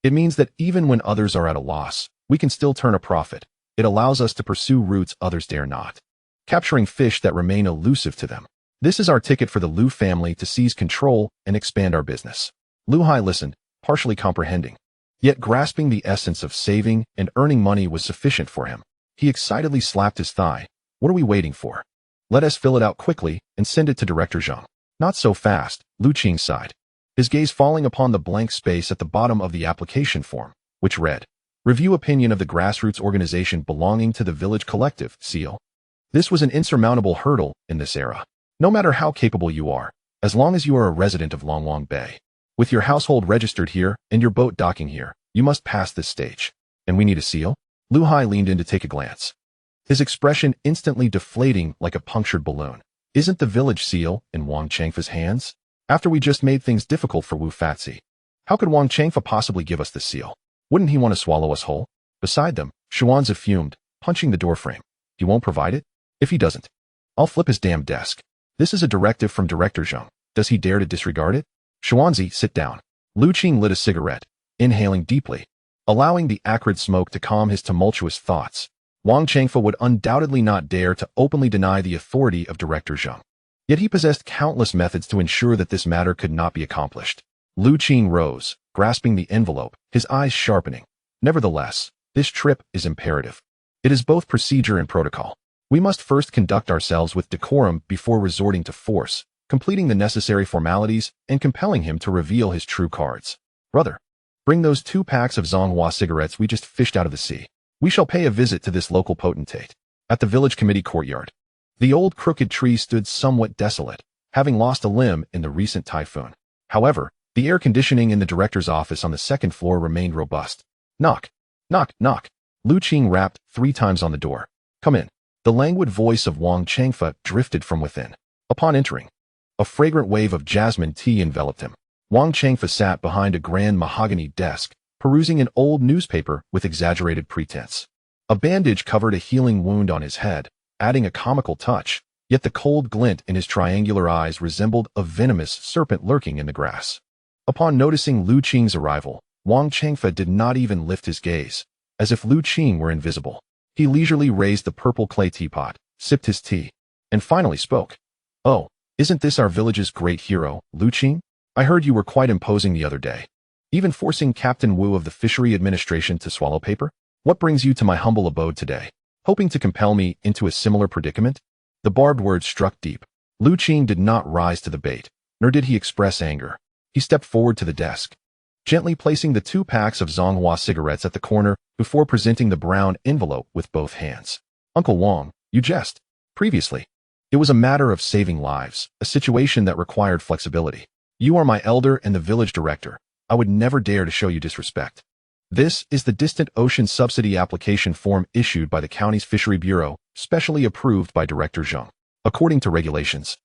It means that even when others are at a loss, we can still turn a profit. It allows us to pursue routes others dare not, capturing fish that remain elusive to them. This is our ticket for the Lu family to seize control and expand our business. Lu Hai listened, partially comprehending. Yet grasping the essence of saving and earning money was sufficient for him. He excitedly slapped his thigh. What are we waiting for? Let us fill it out quickly and send it to Director Zheng. Not so fast, Lu Qing sighed, his gaze falling upon the blank space at the bottom of the application form, which read, Review opinion of the grassroots organization belonging to the village collective, seal. This was an insurmountable hurdle in this era. No matter how capable you are, as long as you are a resident of Longlong Bay, with your household registered here and your boat docking here, you must pass this stage. And we need a seal? Lu Hai leaned in to take a glance, his expression instantly deflating like a punctured balloon. Isn't the village seal in Wang Changfa's hands? After we just made things difficult for Wu Fatsi, how could Wang Changfa possibly give us the seal? Wouldn't he want to swallow us whole? Beside them, Xuanzi fumed, punching the doorframe. He won't provide it? If he doesn't, I'll flip his damn desk. This is a directive from Director Zheng. Does he dare to disregard it? Xuanzi, sit down. Lu Qing lit a cigarette, inhaling deeply, allowing the acrid smoke to calm his tumultuous thoughts. Wang Changfa would undoubtedly not dare to openly deny the authority of Director Zheng. Yet he possessed countless methods to ensure that this matter could not be accomplished. Lu Qing rose, grasping the envelope, his eyes sharpening. Nevertheless, this trip is imperative. It is both procedure and protocol. We must first conduct ourselves with decorum before resorting to force, completing the necessary formalities and compelling him to reveal his true cards. Brother, bring those 2 packs of Zonghua cigarettes we just fished out of the sea. We shall pay a visit to this local potentate. At the village committee courtyard, the old crooked tree stood somewhat desolate, having lost a limb in the recent typhoon. However, the air conditioning in the director's office on the 2nd floor remained robust. Knock, knock, knock. Lu Qing rapped 3 times on the door. Come in. The languid voice of Wang Changfa drifted from within. Upon entering, a fragrant wave of jasmine tea enveloped him. Wang Changfa sat behind a grand mahogany desk, perusing an old newspaper with exaggerated pretense. A bandage covered a healing wound on his head, adding a comical touch, yet the cold glint in his triangular eyes resembled a venomous serpent lurking in the grass. Upon noticing Lu Qing's arrival, Wang Changfa did not even lift his gaze, as if Lu Qing were invisible. He leisurely raised the purple clay teapot, sipped his tea, and finally spoke. Oh, isn't this our village's great hero, Lu Qing? I heard you were quite imposing the other day, even forcing Captain Wu of the Fishery Administration to swallow paper? What brings you to my humble abode today, hoping to compel me into a similar predicament? The barbed words struck deep. Lu Qing did not rise to the bait, nor did he express anger. He stepped forward to the desk, gently placing the 2 packs of Zonghua cigarettes at the corner before presenting the brown envelope with both hands. Uncle Wang, you jest. Previously, it was a matter of saving lives, a situation that required flexibility. You are my elder and the village director. I would never dare to show you disrespect. This is the Distant Ocean Subsidy Application Form issued by the county's Fishery Bureau, specially approved by Director Zheng. According to regulations,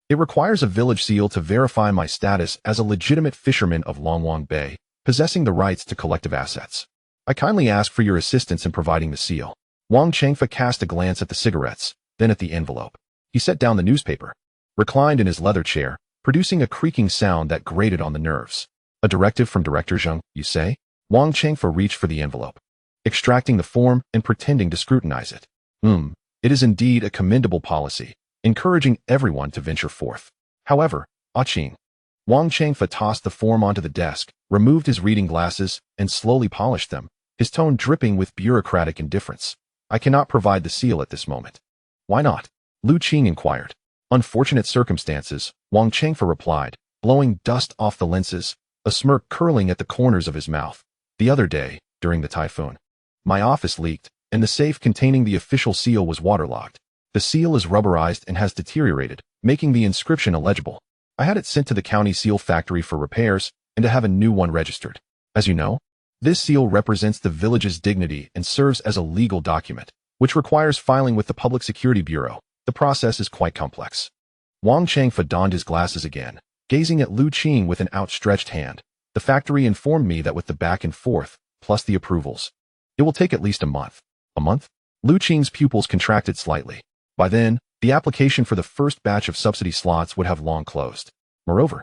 it requires a village seal to verify my status as a legitimate fisherman of Longlong Bay, possessing the rights to collective assets. I kindly ask for your assistance in providing the seal. Wang Changfa cast a glance at the cigarettes, then at the envelope. He set down the newspaper, reclined in his leather chair, producing a creaking sound that grated on the nerves. A directive from Director Zheng, you say? Wang Changfa reached for the envelope, extracting the form and pretending to scrutinize it. It is indeed a commendable policy, encouraging everyone to venture forth. However, Qing. Wang Changfa tossed the form onto the desk, removed his reading glasses, and slowly polished them, his tone dripping with bureaucratic indifference. I cannot provide the seal at this moment. Why not? Lu Qing inquired. Unfortunate circumstances, Wang Changfa replied, blowing dust off the lenses, a smirk curling at the corners of his mouth. The other day, during the typhoon, my office leaked, and the safe containing the official seal was waterlogged. The seal is rubberized and has deteriorated, making the inscription illegible. I had it sent to the county seal factory for repairs and to have a new one registered. As you know, this seal represents the village's dignity and serves as a legal document, which requires filing with the Public Security Bureau. The process is quite complex. Wang Changfa donned his glasses again, gazing at Lu Qing with an outstretched hand. The factory informed me that with the back and forth, plus the approvals, it will take at least a month. A month? Lu Qing's pupils contracted slightly. By then, the application for the first batch of subsidy slots would have long closed. Moreover,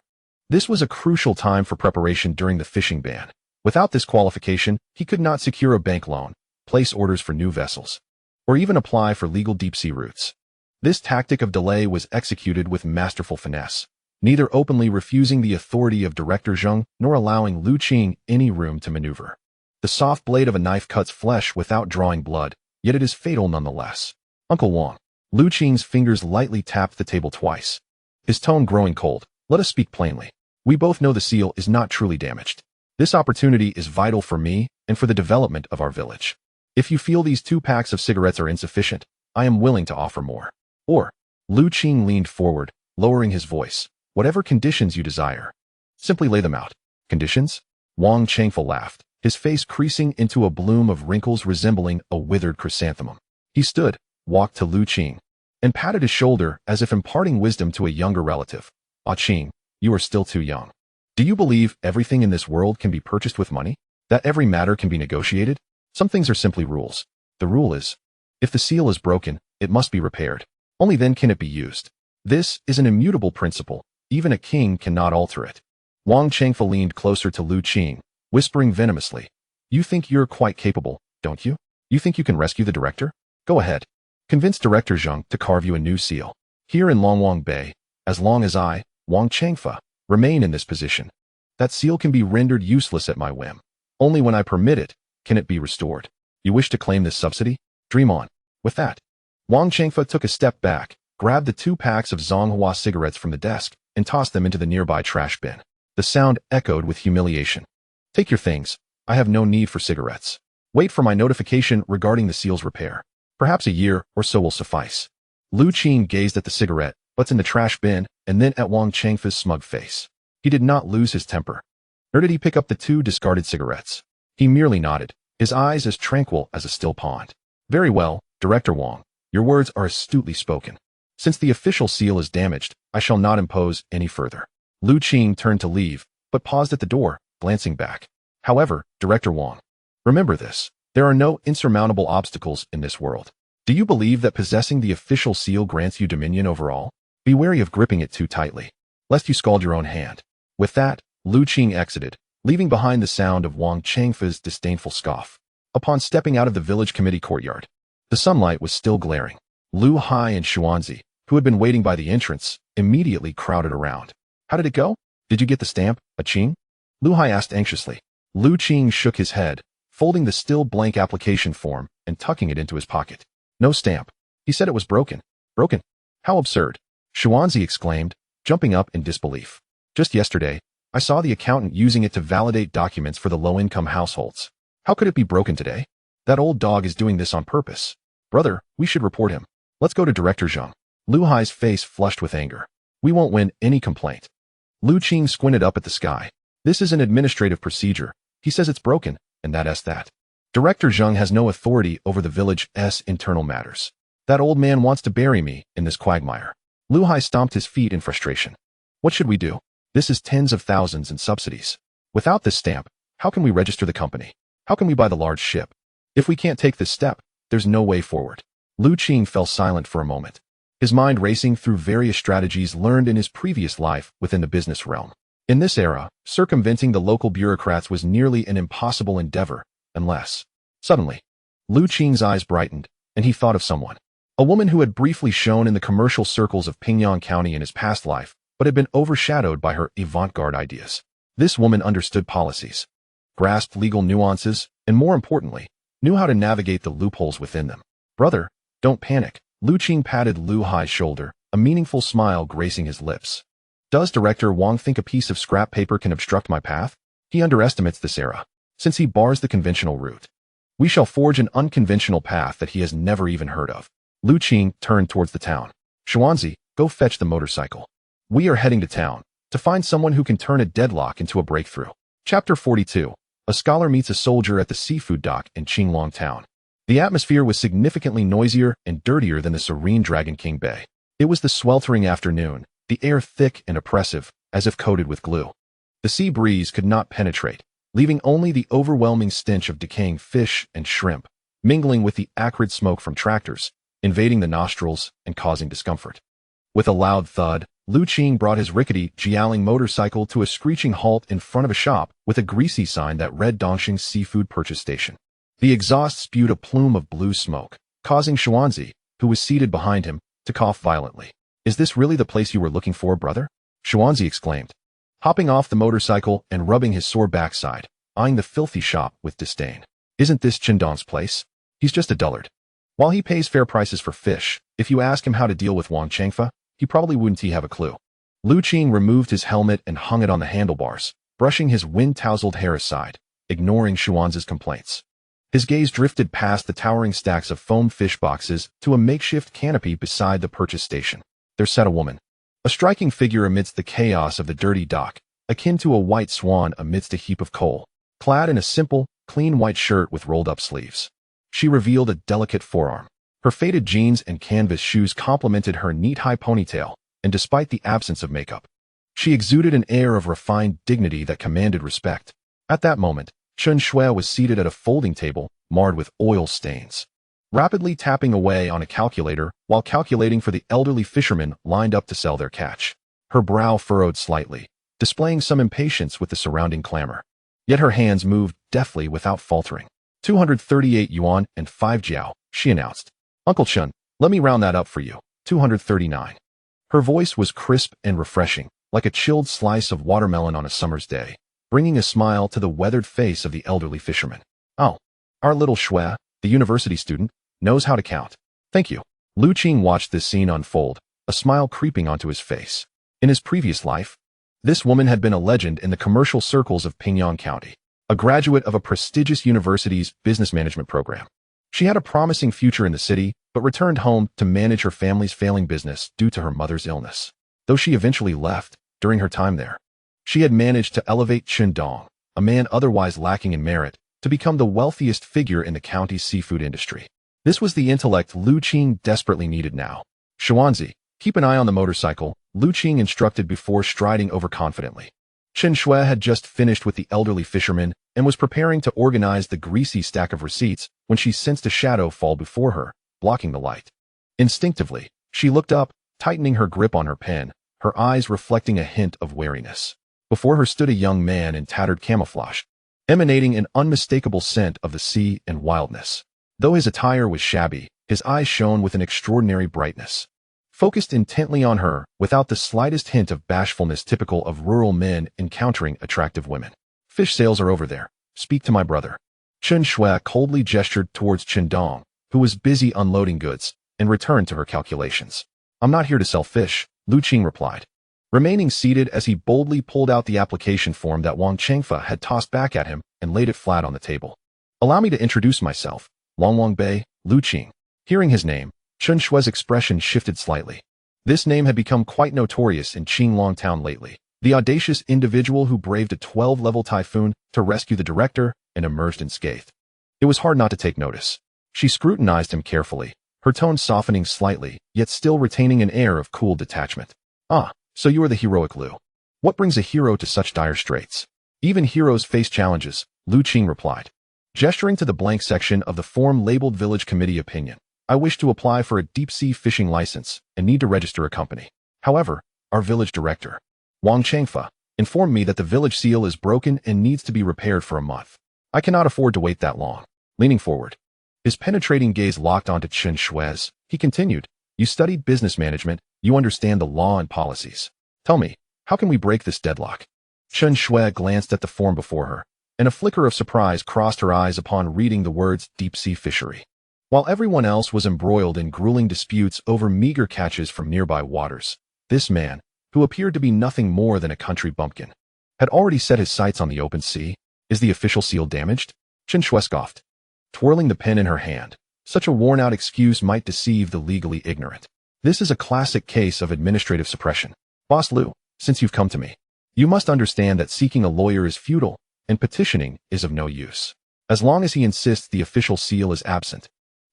this was a crucial time for preparation during the fishing ban. Without this qualification, he could not secure a bank loan, place orders for new vessels, or even apply for legal deep-sea routes. This tactic of delay was executed with masterful finesse, neither openly refusing the authority of Director Zheng nor allowing Lu Qing any room to maneuver. The soft blade of a knife cuts flesh without drawing blood, yet it is fatal nonetheless. Uncle Wang. Lu Qing's fingers lightly tapped the table twice, his tone growing cold. Let us speak plainly. We both know the seal is not truly damaged. This opportunity is vital for me and for the development of our village. If you feel these 2 packs of cigarettes are insufficient, I am willing to offer more. Or, Lu Qing leaned forward, lowering his voice. Whatever conditions you desire. Simply lay them out. Conditions? Wang Changfa laughed, his face creasing into a bloom of wrinkles resembling a withered chrysanthemum. He stood, walked to Lu Qing, and patted his shoulder as if imparting wisdom to a younger relative. Ah Qing, you are still too young. Do you believe everything in this world can be purchased with money? That every matter can be negotiated? Some things are simply rules. The rule is, if the seal is broken, it must be repaired. Only then can it be used. This is an immutable principle. Even a king cannot alter it. Wang Changfa leaned closer to Lu Qing, whispering venomously. You think you're quite capable, don't you? You think you can rescue the director? Go ahead. Convince Director Zheng to carve you a new seal. Here in Longwang Bay, as long as I, Wang Changfa, remain in this position, that seal can be rendered useless at my whim. Only when I permit it, can it be restored. You wish to claim this subsidy? Dream on. With that, Wang Changfa took a step back, grabbed the 2 packs of Zonghua cigarettes from the desk, and tossed them into the nearby trash bin. The sound echoed with humiliation. Take your things. I have no need for cigarettes. Wait for my notification regarding the seal's repair. Perhaps a year or so will suffice. Lu Qing gazed at the cigarette, butts in the trash bin, and then at Wang Changfa's smug face. He did not lose his temper. Nor did he pick up the 2 discarded cigarettes. He merely nodded, his eyes as tranquil as a still pond. Very well, Director Wang. Your words are astutely spoken. Since the official seal is damaged, I shall not impose any further. Lu Qing turned to leave, but paused at the door, glancing back. However, Director Wang, remember this. There are no insurmountable obstacles in this world. Do you believe that possessing the official seal grants you dominion over all? Be wary of gripping it too tightly, lest you scald your own hand. With that, Lu Qing exited, leaving behind the sound of Wang Changfa's disdainful scoff. Upon stepping out of the village committee courtyard, the sunlight was still glaring. Lu Hai and Xuanzi, who had been waiting by the entrance, immediately crowded around. How did it go? Did you get the stamp, Ah Qing? Lu Hai asked anxiously. Lu Qing shook his head, folding the still blank application form and tucking it into his pocket. No stamp. He said it was broken. Broken? How absurd. Xuanzi exclaimed, jumping up in disbelief. Just yesterday, I saw the accountant using it to validate documents for the low-income households. How could it be broken today? That old dog is doing this on purpose. Brother, we should report him. Let's go to Director Zheng. Lu Hai's face flushed with anger. We won't win any complaint. Lu Qing squinted up at the sky. This is an administrative procedure. He says it's broken, and that's that. Director Zheng has no authority over the village's internal matters. That old man wants to bury me in this quagmire. Lu Hai stomped his feet in frustration. What should we do? This is tens of thousands in subsidies. Without this stamp, how can we register the company? How can we buy the large ship? If we can't take this step, there's no way forward. Lu Qing fell silent for a moment, his mind racing through various strategies learned in his previous life within the business realm. In this era, circumventing the local bureaucrats was nearly an impossible endeavor, unless... Suddenly, Lu Qing's eyes brightened, and he thought of someone. A woman who had briefly shone in the commercial circles of Pingyang County in his past life, but had been overshadowed by her avant-garde ideas. This woman understood policies, grasped legal nuances, and more importantly, knew how to navigate the loopholes within them. Brother, don't panic. Lu Qing patted Lu Hai's shoulder, a meaningful smile gracing his lips. Does Director Wang think a piece of scrap paper can obstruct my path? He underestimates this era, since he bars the conventional route. We shall forge an unconventional path that he has never even heard of. Lu Qing turned towards the town. Xuanzi, go fetch the motorcycle. We are heading to town, to find someone who can turn a deadlock into a breakthrough. Chapter 42. A scholar meets a soldier at the seafood dock in Qinglong town. The atmosphere was significantly noisier and dirtier than the serene Dragon King Bay. It was the sweltering afternoon, the air thick and oppressive, as if coated with glue. The sea breeze could not penetrate, leaving only the overwhelming stench of decaying fish and shrimp, mingling with the acrid smoke from tractors, invading the nostrils and causing discomfort. With a loud thud, Lu Qing brought his rickety, jialing motorcycle to a screeching halt in front of a shop with a greasy sign that read Dongxing Seafood Purchase Station. The exhaust spewed a plume of blue smoke, causing Xuanzi, who was seated behind him, to cough violently. Is this really the place you were looking for, brother? Xuanzi exclaimed, hopping off the motorcycle and rubbing his sore backside, eyeing the filthy shop with disdain. Isn't this Qindong's place? He's just a dullard. While he pays fair prices for fish, if you ask him how to deal with Wang Changfa, he probably wouldn't have a clue. Lu Qing removed his helmet and hung it on the handlebars, brushing his wind-tousled hair aside, ignoring Xuanzi's complaints. His gaze drifted past the towering stacks of foam fish boxes to a makeshift canopy beside the purchase station. There sat a woman, a striking figure amidst the chaos of the dirty dock, akin to a white swan amidst a heap of coal, clad in a simple, clean white shirt with rolled-up sleeves. She revealed a delicate forearm. Her faded jeans and canvas shoes complemented her neat high ponytail, and despite the absence of makeup, she exuded an air of refined dignity that commanded respect. At that moment, Chen Shui was seated at a folding table, marred with oil stains, rapidly tapping away on a calculator while calculating for the elderly fishermen lined up to sell their catch. Her brow furrowed slightly, displaying some impatience with the surrounding clamor. Yet her hands moved deftly without faltering. 238 yuan and 5 jiao, she announced. Uncle Chen, let me round that up for you. 239. Her voice was crisp and refreshing, like a chilled slice of watermelon on a summer's day, bringing a smile to the weathered face of the elderly fisherman. Oh, our little Shui, the university student, knows how to count. Thank you. Lu Qing watched this scene unfold, a smile creeping onto his face. In his previous life, this woman had been a legend in the commercial circles of Pingyang County, a graduate of a prestigious university's business management program. She had a promising future in the city, but returned home to manage her family's failing business due to her mother's illness. Though she eventually left, during her time there, she had managed to elevate Chen Dong, a man otherwise lacking in merit, to become the wealthiest figure in the county's seafood industry. This was the intellect Lu Qing desperately needed now. Xuanzi, keep an eye on the motorcycle, Lu Qing instructed before striding overconfidently. Chen Shui had just finished with the elderly fisherman and was preparing to organize the greasy stack of receipts when she sensed a shadow fall before her, blocking the light. Instinctively, she looked up, tightening her grip on her pen, her eyes reflecting a hint of wariness. Before her stood a young man in tattered camouflage, emanating an unmistakable scent of the sea and wildness. Though his attire was shabby, his eyes shone with an extraordinary brightness. Focused intently on her, without the slightest hint of bashfulness typical of rural men encountering attractive women. Fish sales are over there. Speak to my brother. Chen Shui coldly gestured towards Chen Dong, who was busy unloading goods, and returned to her calculations. I'm not here to sell fish, Lu Qing replied, remaining seated as he boldly pulled out the application form that Wang Chengfa had tossed back at him and laid it flat on the table. Allow me to introduce myself, Long Bei, Lu Qing. Hearing his name, Chen Shui's expression shifted slightly. This name had become quite notorious in Qing town lately, the audacious individual who braved a 12-level typhoon to rescue the director and emerged unscathed. It was hard not to take notice. She scrutinized him carefully, her tone softening slightly, yet still retaining an air of cool detachment. Ah, so you are the heroic Lu. What brings a hero to such dire straits? Even heroes face challenges, Lu Qing replied, gesturing to the blank section of the form labeled Village Committee Opinion. I wish to apply for a deep-sea fishing license and need to register a company. However, our village director, Wang Chengfa, informed me that the village seal is broken and needs to be repaired for a month. I cannot afford to wait that long. Leaning forward, his penetrating gaze locked onto Chen Shui's, he continued, you studied business management, you understand the law and policies. Tell me, how can we break this deadlock? Chen Shui glanced at the form before her, and a flicker of surprise crossed her eyes upon reading the words deep-sea fishery. While everyone else was embroiled in grueling disputes over meager catches from nearby waters, this man, who appeared to be nothing more than a country bumpkin, had already set his sights on the open sea. Is the official seal damaged? Chen Shui scoffed, twirling the pen in her hand. Such a worn-out excuse might deceive the legally ignorant. This is a classic case of administrative suppression. Boss Lu, since you've come to me, you must understand that seeking a lawyer is futile, and petitioning is of no use. As long as he insists the official seal is absent,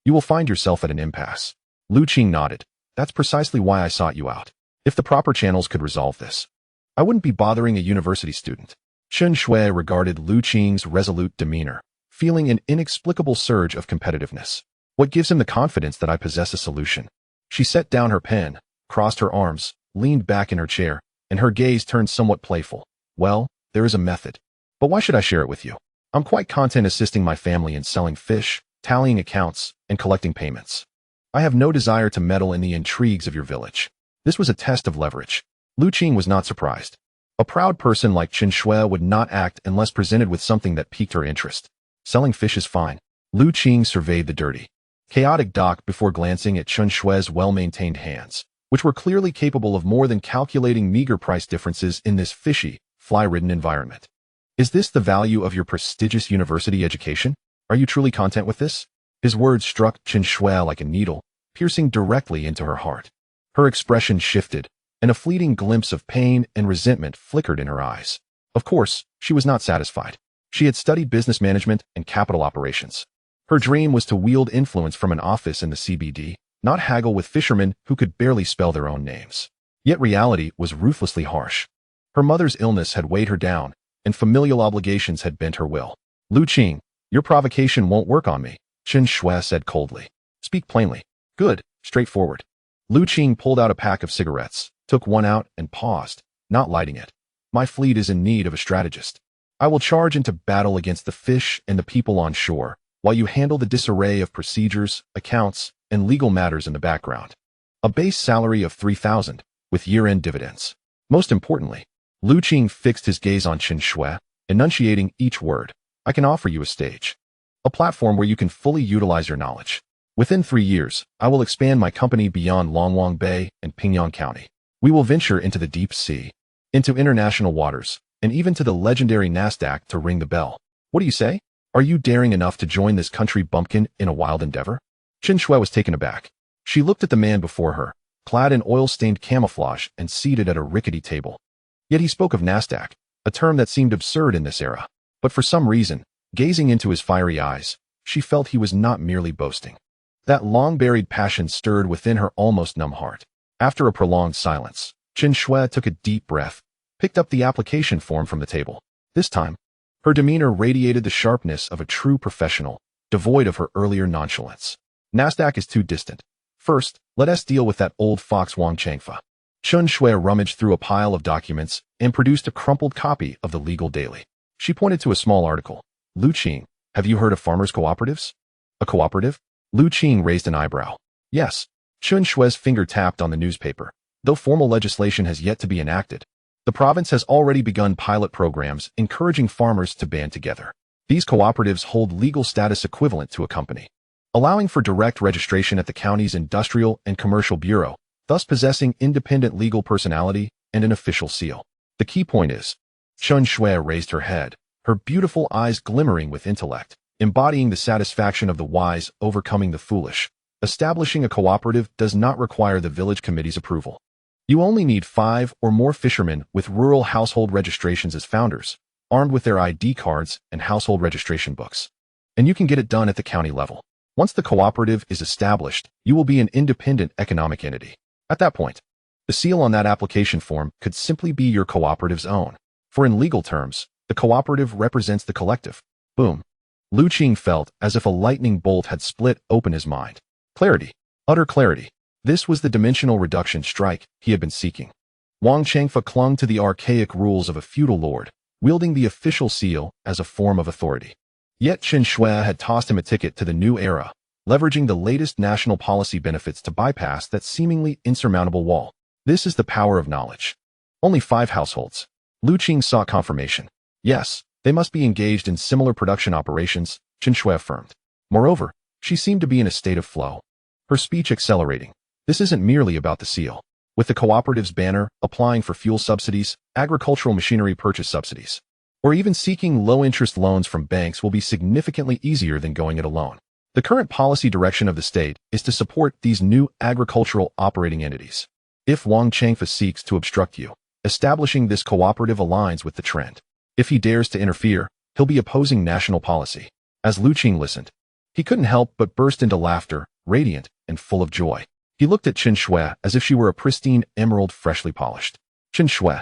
you will find yourself at an impasse. Lu Qing nodded. That's precisely why I sought you out. If the proper channels could resolve this, I wouldn't be bothering a university student. Chen Shui regarded Lu Qing's resolute demeanor, feeling an inexplicable surge of competitiveness. What gives him the confidence that I possess a solution? She set down her pen, crossed her arms, leaned back in her chair, and her gaze turned somewhat playful. Well, there is a method. But why should I share it with you? I'm quite content assisting my family in selling fish, tallying accounts, and collecting payments. I have no desire to meddle in the intrigues of your village. This was a test of leverage. Lu Qing was not surprised. A proud person like Chen Shui would not act unless presented with something that piqued her interest. Selling fish is fine. Lu Qing surveyed the dirty, chaotic dock before glancing at Chen Shui's well-maintained hands, which were clearly capable of more than calculating meager price differences in this fishy, fly-ridden environment. Is this the value of your prestigious university education? Are you truly content with this? His words struck Qin Shui like a needle, piercing directly into her heart. Her expression shifted, and a fleeting glimpse of pain and resentment flickered in her eyes. Of course, she was not satisfied. She had studied business management and capital operations. Her dream was to wield influence from an office in the CBD, not haggle with fishermen who could barely spell their own names. Yet reality was ruthlessly harsh. Her mother's illness had weighed her down, and familial obligations had bent her will. Lu Qing, your provocation won't work on me, Qin Shui said coldly. Speak plainly. Good, straightforward. Lu Qing pulled out a pack of cigarettes, took one out, and paused, not lighting it. My fleet is in need of a strategist. I will charge into battle against the fish and the people on shore, while you handle the disarray of procedures, accounts, and legal matters in the background. A base salary of 3,000, with year-end dividends. Most importantly, Lu Qing fixed his gaze on Qin Shui, enunciating each word. I can offer you a stage. A platform where you can fully utilize your knowledge. Within 3 years, I will expand my company beyond Longwang Bay and Pingyang County. We will venture into the deep sea, into international waters, and even to the legendary Nasdaq to ring the bell. What do you say? Are you daring enough to join this country bumpkin in a wild endeavor? Qin Shui was taken aback. She looked at the man before her, clad in oil-stained camouflage and seated at a rickety table. Yet he spoke of Nasdaq, a term that seemed absurd in this era. But for some reason, gazing into his fiery eyes, she felt he was not merely boasting. That long-buried passion stirred within her almost numb heart. After a prolonged silence, Qin Shui took a deep breath, picked up the application form from the table. This time, her demeanor radiated the sharpness of a true professional, devoid of her earlier nonchalance. Nasdaq is too distant. First, let us deal with that old fox Wang Changfa. Qin Shui rummaged through a pile of documents and produced a crumpled copy of the legal daily. She pointed to a small article. Lu Qing, have you heard of farmers' cooperatives? A cooperative? Lu Qing raised an eyebrow. Yes. Qin Shui's finger tapped on the newspaper. Though formal legislation has yet to be enacted, the province has already begun pilot programs encouraging farmers to band together. These cooperatives hold legal status equivalent to a company, allowing for direct registration at the county's Industrial and Commercial Bureau, thus possessing independent legal personality and an official seal. The key point is, Qin Shui raised her head, her beautiful eyes glimmering with intellect, embodying the satisfaction of the wise overcoming the foolish. Establishing a cooperative does not require the village committee's approval. You only need 5 or more fishermen with rural household registrations as founders, armed with their ID cards and household registration books. And you can get it done at the county level. Once the cooperative is established, you will be an independent economic entity. At that point, the seal on that application form could simply be your cooperative's own. For in legal terms, the cooperative represents the collective. Boom. Lu Qing felt as if a lightning bolt had split open his mind. Clarity. Utter clarity. This was the dimensional reduction strike he had been seeking. Wang Changfa clung to the archaic rules of a feudal lord, wielding the official seal as a form of authority. Yet Qin Shui had tossed him a ticket to the new era, leveraging the latest national policy benefits to bypass that seemingly insurmountable wall. This is the power of knowledge. Only 5 households. Lu Qing sought confirmation. Yes, they must be engaged in similar production operations, Qin Shui affirmed. Moreover, she seemed to be in a state of flow. Her speech accelerating. This isn't merely about the seal. With the cooperative's banner, applying for fuel subsidies, agricultural machinery purchase subsidies, or even seeking low-interest loans from banks will be significantly easier than going it alone. The current policy direction of the state is to support these new agricultural operating entities. If Wang Changfa seeks to obstruct you, establishing this cooperative aligns with the trend. If he dares to interfere, he'll be opposing national policy. As Lu Qing listened, he couldn't help but burst into laughter, radiant and full of joy. He looked at Qin Shui as if she were a pristine emerald freshly polished. Qin Shui,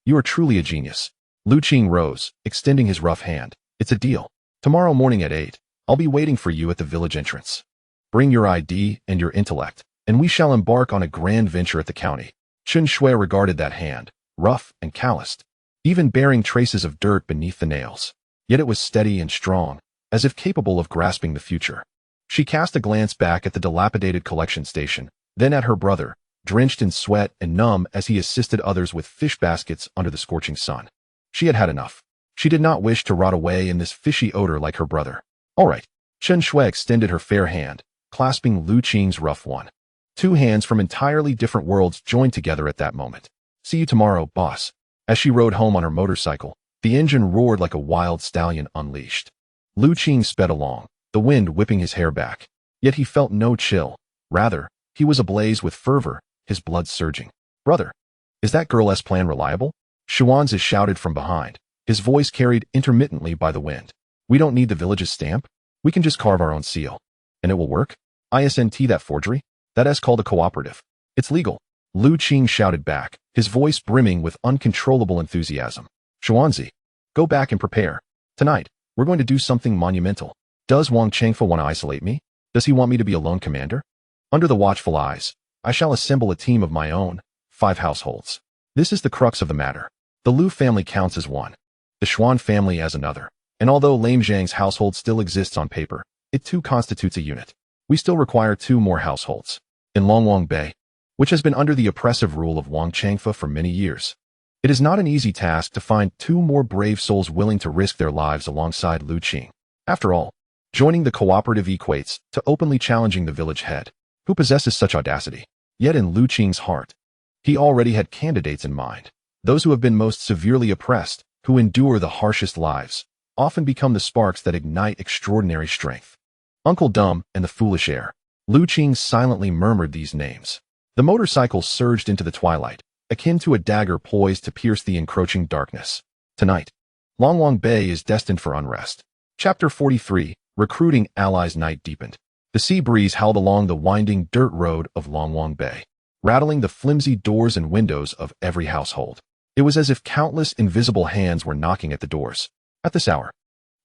you are truly a genius. Lu Qing rose, extending his rough hand. It's a deal. Tomorrow morning at 8, I'll be waiting for you at the village entrance. Bring your ID and your intellect, and we shall embark on a grand venture at the county. Qin Shui regarded that hand, rough and calloused, even bearing traces of dirt beneath the nails. Yet it was steady and strong, as if capable of grasping the future. She cast a glance back at the dilapidated collection station, then at her brother, drenched in sweat and numb as he assisted others with fish baskets under the scorching sun. She had had enough. She did not wish to rot away in this fishy odor like her brother. All right. Qin Shui extended her fair hand, clasping Lu Qing's rough one. 2 hands from entirely different worlds joined together at that moment. See you tomorrow, boss. As she rode home on her motorcycle, the engine roared like a wild stallion unleashed. Lu Qing sped along, the wind whipping his hair back. Yet he felt no chill. Rather, he was ablaze with fervor, his blood surging. "Brother, is that girl's plan reliable?" Xuanzi shouted from behind, his voice carried intermittently by the wind. "We don't need the village's stamp. We can just carve our own seal. And it will work? Isn't that forgery? That's called a cooperative. It's legal." Lu Qing shouted back, his voice brimming with uncontrollable enthusiasm. "Xuanzi, go back and prepare. Tonight, we're going to do something monumental. Does Wang Chengfa want to isolate me? Does he want me to be a lone commander? Under the watchful eyes, I shall assemble a team of my own, 5 households. This is the crux of the matter. The Lu family counts as one, the Xuan family as another, and although Lame Zhang's household still exists on paper, it too constitutes a unit. We still require 2 more households. In Longwang Bay, which has been under the oppressive rule of Wang Chengfa for many years, it is not an easy task to find 2 more brave souls willing to risk their lives alongside Lu Qing. After all, joining the cooperative equates to openly challenging the village head, who possesses such audacity. Yet in Lu Qing's heart, he already had candidates in mind. Those who have been most severely oppressed, who endure the harshest lives, often become the sparks that ignite extraordinary strength. Uncle Dumb and the Foolish Heir. Lu Qing silently murmured these names. The motorcycle surged into the twilight, akin to a dagger poised to pierce the encroaching darkness. Tonight, Longwang Bay is destined for unrest. Chapter 43, Recruiting Allies. Night deepened. The sea breeze howled along the winding dirt road of Longwang Bay, rattling the flimsy doors and windows of every household. It was as if countless invisible hands were knocking at the doors. At this hour,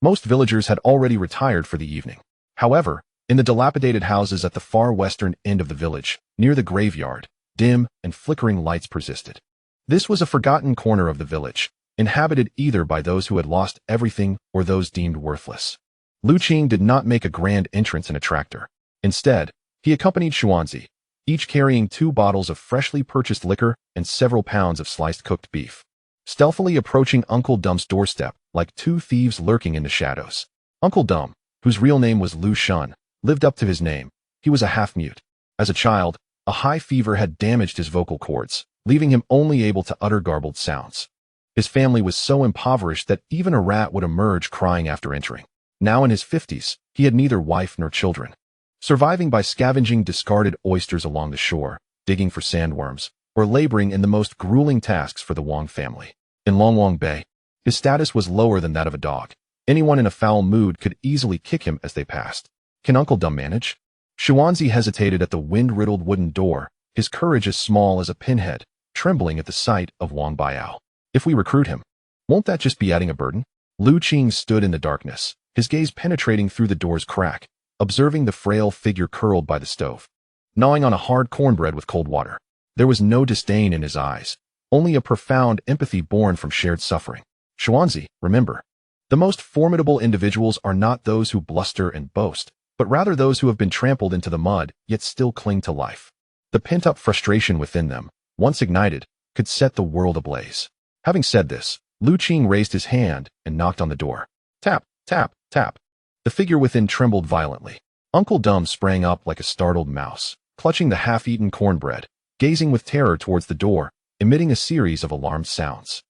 most villagers had already retired for the evening. However, in the dilapidated houses at the far western end of the village, near the graveyard, dim and flickering lights persisted. This was a forgotten corner of the village, inhabited either by those who had lost everything or those deemed worthless. Lu Qing did not make a grand entrance in a tractor. Instead, he accompanied Xuanzi, each carrying 2 bottles of freshly purchased liquor and several pounds of sliced cooked beef, stealthily approaching Uncle Dumb's doorstep like 2 thieves lurking in the shadows. Uncle Dumb, whose real name was Lu Shun, lived up to his name. He was a half-mute. As a child, a high fever had damaged his vocal cords, leaving him only able to utter garbled sounds. His family was so impoverished that even a rat would emerge crying after entering. Now in his 50s, he had neither wife nor children, surviving by scavenging discarded oysters along the shore, digging for sandworms, or laboring in the most grueling tasks for the Wang family. In Longwang Bay, his status was lower than that of a dog. Anyone in a foul mood could easily kick him as they passed. Can Uncle Dumb manage? Xuanzi hesitated at the wind-riddled wooden door, his courage as small as a pinhead, trembling at the sight of Wang Baiao. If we recruit him, won't that just be adding a burden? Lu Qing stood in the darkness, his gaze penetrating through the door's crack, observing the frail figure curled by the stove, gnawing on a hard cornbread with cold water. There was no disdain in his eyes, only a profound empathy born from shared suffering. Xuanzi, remember, the most formidable individuals are not those who bluster and boast, but rather those who have been trampled into the mud yet still cling to life. The pent-up frustration within them, once ignited, could set the world ablaze. Having said this, Lu Qing raised his hand and knocked on the door. Tap, tap, tap. The figure within trembled violently. Uncle Dumb sprang up like a startled mouse, clutching the half-eaten cornbread, gazing with terror towards the door, emitting a series of alarmed sounds.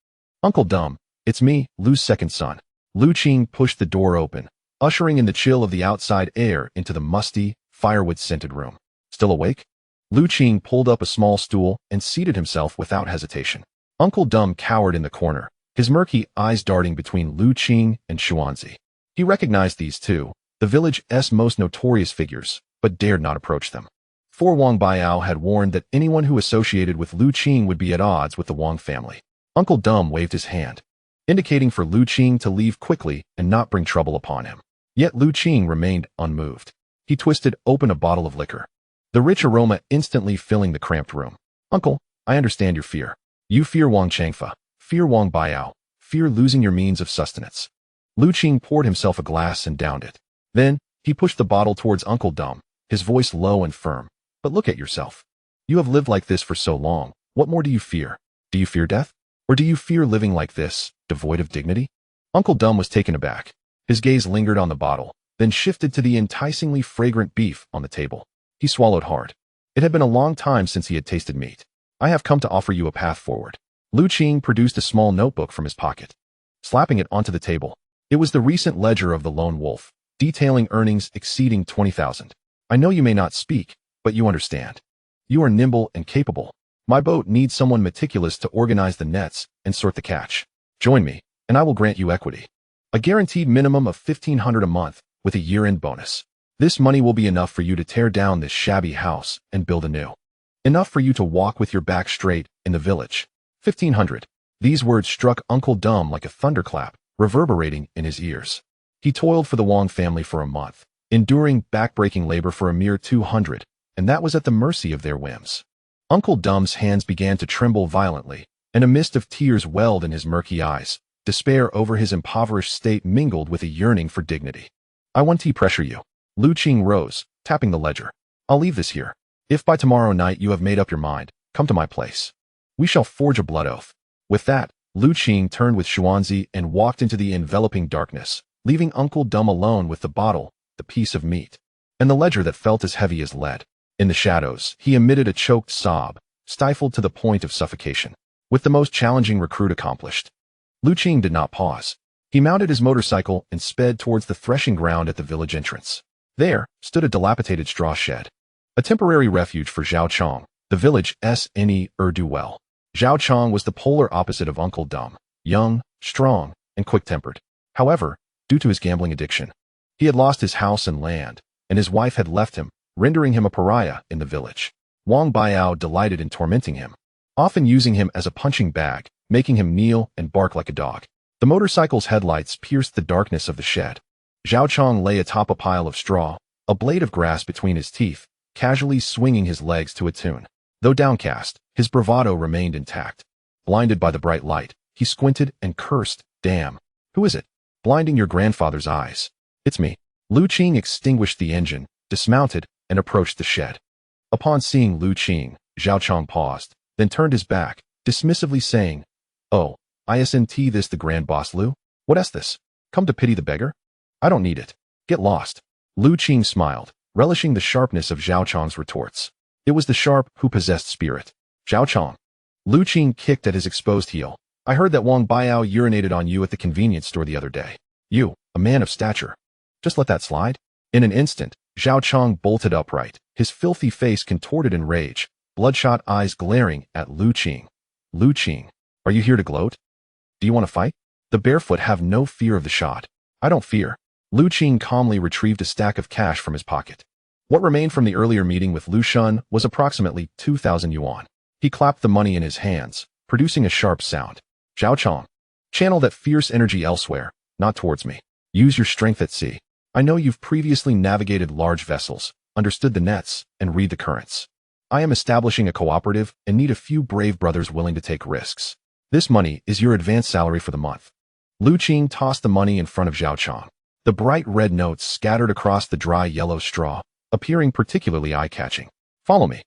Uncle Dumb, it's me, Lu's second son. Lu Qing pushed the door open, ushering in the chill of the outside air into the musty, firewood-scented room. Still awake? Lu Qing pulled up a small stool and seated himself without hesitation. Uncle Dumb cowered in the corner, his murky eyes darting between Lu Qing and Xuanzi. He recognized these 2, the village's most notorious figures, but dared not approach them. For Wang Baiao had warned that anyone who associated with Lu Qing would be at odds with the Wang family. Uncle Dumb waved his hand, indicating for Lu Qing to leave quickly and not bring trouble upon him. Yet Lu Qing remained unmoved. He twisted open a bottle of liquor, the rich aroma instantly filling the cramped room. Uncle, I understand your fear. You fear Wang Chengfa, fear Wang Baiao, fear losing your means of sustenance. Lu Qing poured himself a glass and downed it. Then, he pushed the bottle towards Uncle Dumb, his voice low and firm. But look at yourself. You have lived like this for so long. What more do you fear? Do you fear death? Or do you fear living like this, devoid of dignity? Uncle Dumb was taken aback. His gaze lingered on the bottle, then shifted to the enticingly fragrant beef on the table. He swallowed hard. It had been a long time since he had tasted meat. I have come to offer you a path forward. Lu Qing produced a small notebook from his pocket, slapping it onto the table. It was the recent ledger of the Lone Wolf, detailing earnings exceeding 20,000. I know you may not speak, but you understand. You are nimble and capable. My boat needs someone meticulous to organize the nets and sort the catch. Join me, and I will grant you equity. A guaranteed minimum of 1,500 a month with a year-end bonus. This money will be enough for you to tear down this shabby house and build a new. Enough for you to walk with your back straight in the village. 1,500. These words struck Uncle Dumb like a thunderclap, reverberating in his ears. He toiled for the Wong family for a month, enduring back-breaking labor for a mere 200, and that was at the mercy of their whims. Uncle Dumb's hands began to tremble violently, and a mist of tears welled in his murky eyes. Despair over his impoverished state mingled with a yearning for dignity. I won't pressure you. Lu Qing rose, tapping the ledger. I'll leave this here. If by tomorrow night you have made up your mind, come to my place. We shall forge a blood oath. With that, Lu Qing turned with Xuanzi and walked into the enveloping darkness, leaving Uncle Dumb alone with the bottle, the piece of meat, and the ledger that felt as heavy as lead. In the shadows, he emitted a choked sob, stifled to the point of suffocation. With the most challenging recruit accomplished, Lu Qing did not pause. He mounted his motorcycle and sped towards the threshing ground at the village entrance. There stood a dilapidated straw shed, a temporary refuge for Zhao Chong, the village SNE Erdue-well. Zhao Chong was the polar opposite of Uncle Dumb, young, strong, and quick-tempered. However, due to his gambling addiction, he had lost his house and land, and his wife had left him, rendering him a pariah in the village. Wang Baiao delighted in tormenting him, often using him as a punching bag, making him kneel and bark like a dog. The motorcycle's headlights pierced the darkness of the shed. Zhao Chong lay atop a pile of straw, a blade of grass between his teeth, casually swinging his legs to a tune. Though downcast, his bravado remained intact. Blinded by the bright light, he squinted and cursed, "Damn! Who is it? Blinding your grandfather's eyes." "It's me." Lu Qing extinguished the engine, dismounted, and approached the shed. Upon seeing Lu Qing, Zhao Chong paused, then turned his back, dismissively saying, "Oh, isn't this the grand boss Lu? What's this? Come to pity the beggar? I don't need it. Get lost." Lu Qing smiled, relishing the sharpness of Zhao Chong's retorts. It was the sharp who possessed spirit. "Zhao Chong." Lu Qing kicked at his exposed heel. "I heard that Wang Baiao urinated on you at the convenience store the other day. You, a man of stature. Just let that slide?" In an instant, Zhao Chong bolted upright, his filthy face contorted in rage, bloodshot eyes glaring at Lu Qing. "Lu Qing, are you here to gloat? Do you want to fight?" The barefoot have no fear of the shot. "I don't fear." Lu Qing calmly retrieved a stack of cash from his pocket. What remained from the earlier meeting with Lu Shun was approximately 2,000 yuan. He clapped the money in his hands, producing a sharp sound. "Zhao Chong, channel that fierce energy elsewhere, not towards me. Use your strength at sea. I know you've previously navigated large vessels, understood the nets, and read the currents. I am establishing a cooperative and need a few brave brothers willing to take risks. This money is your advance salary for the month." Lu Qing tossed the money in front of Zhao Chong. The bright red notes scattered across the dry yellow straw, appearing particularly eye-catching. "Follow me.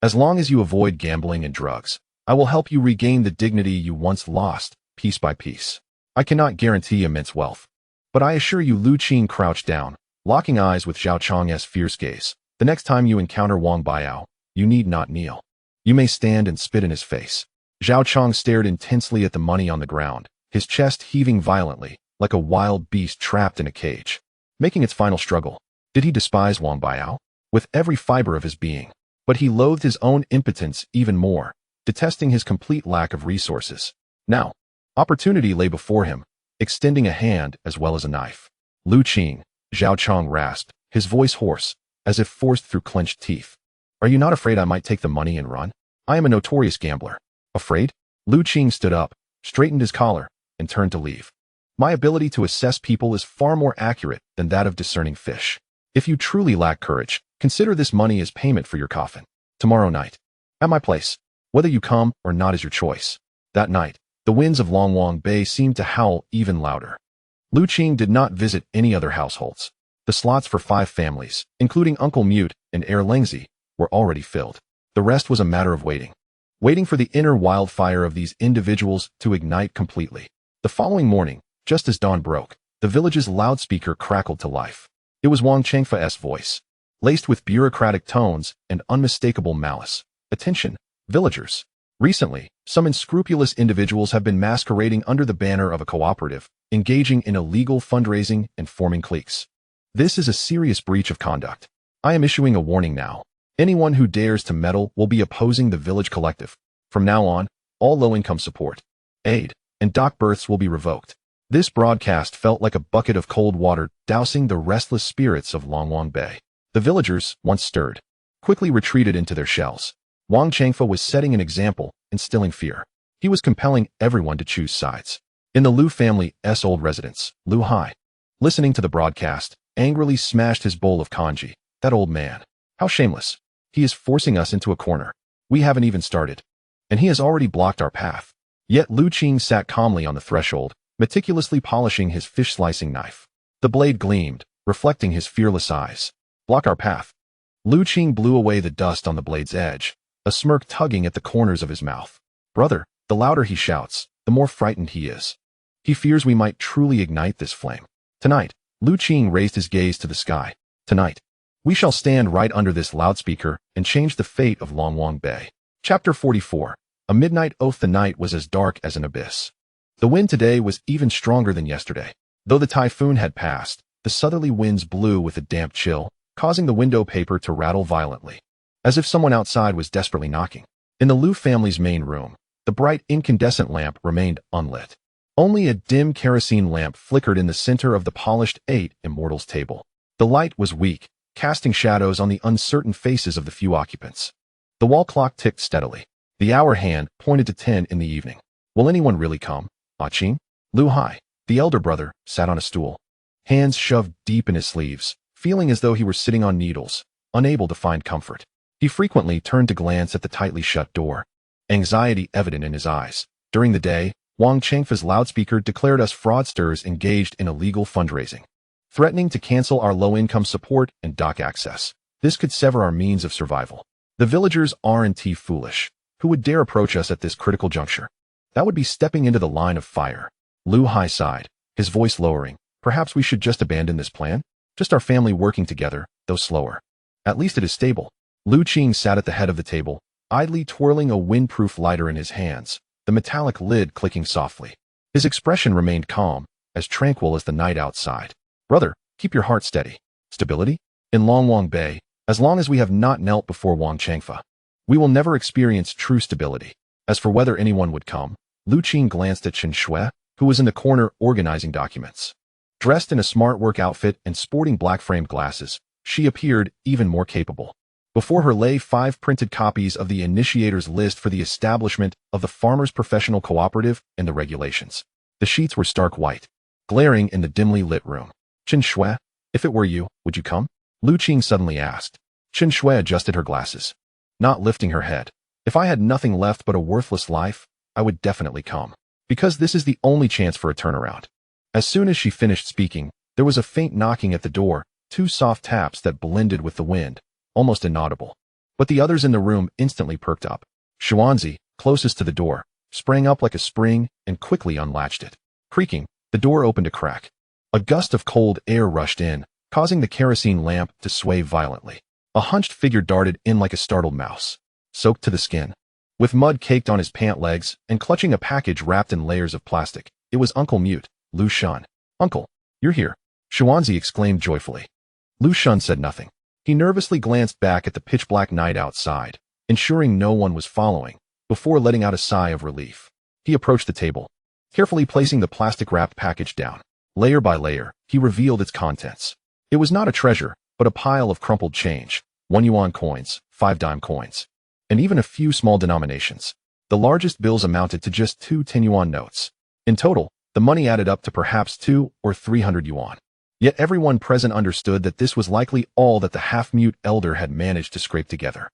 As long as you avoid gambling and drugs, I will help you regain the dignity you once lost, piece by piece. I cannot guarantee immense wealth, but I assure you." Lu Qing crouched down, locking eyes with Zhao Chong's fierce gaze. "The next time you encounter Wang Baiao, you need not kneel. You may stand and spit in his face." Zhao Chong stared intensely at the money on the ground, his chest heaving violently, like a wild beast trapped in a cage, making its final struggle. Did he despise Wang Baiao? With every fiber of his being. But he loathed his own impotence even more, detesting his complete lack of resources. Now, opportunity lay before him, extending a hand as well as a knife. "Lu Qing," Zhao Chong rasped, his voice hoarse, as if forced through clenched teeth. "Are you not afraid I might take the money and run? I am a notorious gambler." "Afraid?" Lu Qing stood up, straightened his collar, and turned to leave. "My ability to assess people is far more accurate than that of discerning fish. If you truly lack courage, consider this money as payment for your coffin. Tomorrow night, at my place. Whether you come or not is your choice." That night, the winds of Longwang Bay seemed to howl even louder. Lu Qing did not visit any other households. The slots for 5 families, including Uncle Mute and Heir Lengzi, were already filled. The rest was a matter of waiting. Waiting for the inner wildfire of these individuals to ignite completely. The following morning, just as dawn broke, the village's loudspeaker crackled to life. It was Wang Chengfa's voice, laced with bureaucratic tones and unmistakable malice. "Attention, villagers. Recently, some unscrupulous individuals have been masquerading under the banner of a cooperative, engaging in illegal fundraising and forming cliques. This is a serious breach of conduct. I am issuing a warning now. Anyone who dares to meddle will be opposing the village collective. From now on, all low-income support, aid, and dock berths will be revoked. This broadcast felt like a bucket of cold water dousing the restless spirits of Longwang Bay. The villagers, once stirred, quickly retreated into their shells. Wang Changfa was setting an example, instilling fear. He was compelling everyone to choose sides. In the Lu family's old residence, Lu Hai, listening to the broadcast, angrily smashed his bowl of congee. That old man. How shameless. He is forcing us into a corner. We haven't even started. And he has already blocked our path. Yet Lu Qing sat calmly on the threshold, meticulously polishing his fish-slicing knife. The blade gleamed, reflecting his fearless eyes. Block our path. Lu Qing blew away the dust on the blade's edge, a smirk tugging at the corners of his mouth. Brother, the louder he shouts, the more frightened he is. He fears we might truly ignite this flame. Tonight, Lu Qing raised his gaze to the sky. Tonight, we shall stand right under this loudspeaker and change the fate of Longwang Bay. Chapter 44. A midnight oath. The night was as dark as an abyss. The wind today was even stronger than yesterday. Though the typhoon had passed, the southerly winds blew with a damp chill, causing the window paper to rattle violently, as if someone outside was desperately knocking. In the Lu family's main room, the bright incandescent lamp remained unlit. Only a dim kerosene lamp flickered in the center of the polished 8 Immortals table. The light was weak, casting shadows on the uncertain faces of the few occupants. The wall clock ticked steadily. The hour hand pointed to 10 in the evening. Will anyone really come? Qing? Lu Hai, the elder brother, sat on a stool, hands shoved deep in his sleeves, feeling as though he were sitting on needles, unable to find comfort. He frequently turned to glance at the tightly shut door, anxiety evident in his eyes. During the day, Wang Changfa's loudspeaker declared us fraudsters engaged in illegal fundraising, threatening to cancel our low-income support and dock access. This could sever our means of survival. The villagers aren't foolish. Who would dare approach us at this critical juncture? That would be stepping into the line of fire. Lu Hai sighed, his voice lowering. Perhaps we should just abandon this plan? Just our family working together, though slower. At least it is stable. Lu Qing sat at the head of the table, idly twirling a windproof lighter in his hands, the metallic lid clicking softly. His expression remained calm, as tranquil as the night outside. Brother, keep your heart steady. Stability? In Longwang Bay, as long as we have not knelt before Wang Changfa, we will never experience true stability. As for whether anyone would come, Lu Qing glanced at Chen Shui, who was in the corner organizing documents. Dressed in a smart work outfit and sporting black-framed glasses, she appeared even more capable. Before her lay 5 printed copies of the initiator's list for the establishment of the Farmers' Professional Cooperative and the regulations. The sheets were stark white, glaring in the dimly lit room. Chen Shui, if it were you, would you come? Lu Qing suddenly asked. Chen Shui adjusted her glasses, not lifting her head. If I had nothing left but a worthless life, I would definitely come. Because this is the only chance for a turnaround. As soon as she finished speaking, there was a faint knocking at the door, 2 soft taps that blended with the wind, almost inaudible. But the others in the room instantly perked up. Xuanzi, closest to the door, sprang up like a spring and quickly unlatched it. Creaking, the door opened a crack. A gust of cold air rushed in, causing the kerosene lamp to sway violently. A hunched figure darted in like a startled mouse, soaked to the skin, with mud caked on his pant legs and clutching a package wrapped in layers of plastic. It was Uncle Mute, Lu Shan. Uncle, you're here, Xuanzi exclaimed joyfully. Lu Shan said nothing. He nervously glanced back at the pitch-black night outside, ensuring no one was following, before letting out a sigh of relief. He approached the table, carefully placing the plastic-wrapped package down. Layer by layer, he revealed its contents. It was not a treasure, but a pile of crumpled change, 1 yuan coins, 5 dime coins, and even a few small denominations. The largest bills amounted to just 2 10-yuan notes. In total, the money added up to perhaps 200 or 300 yuan. Yet everyone present understood that this was likely all that the half-mute elder had managed to scrape together.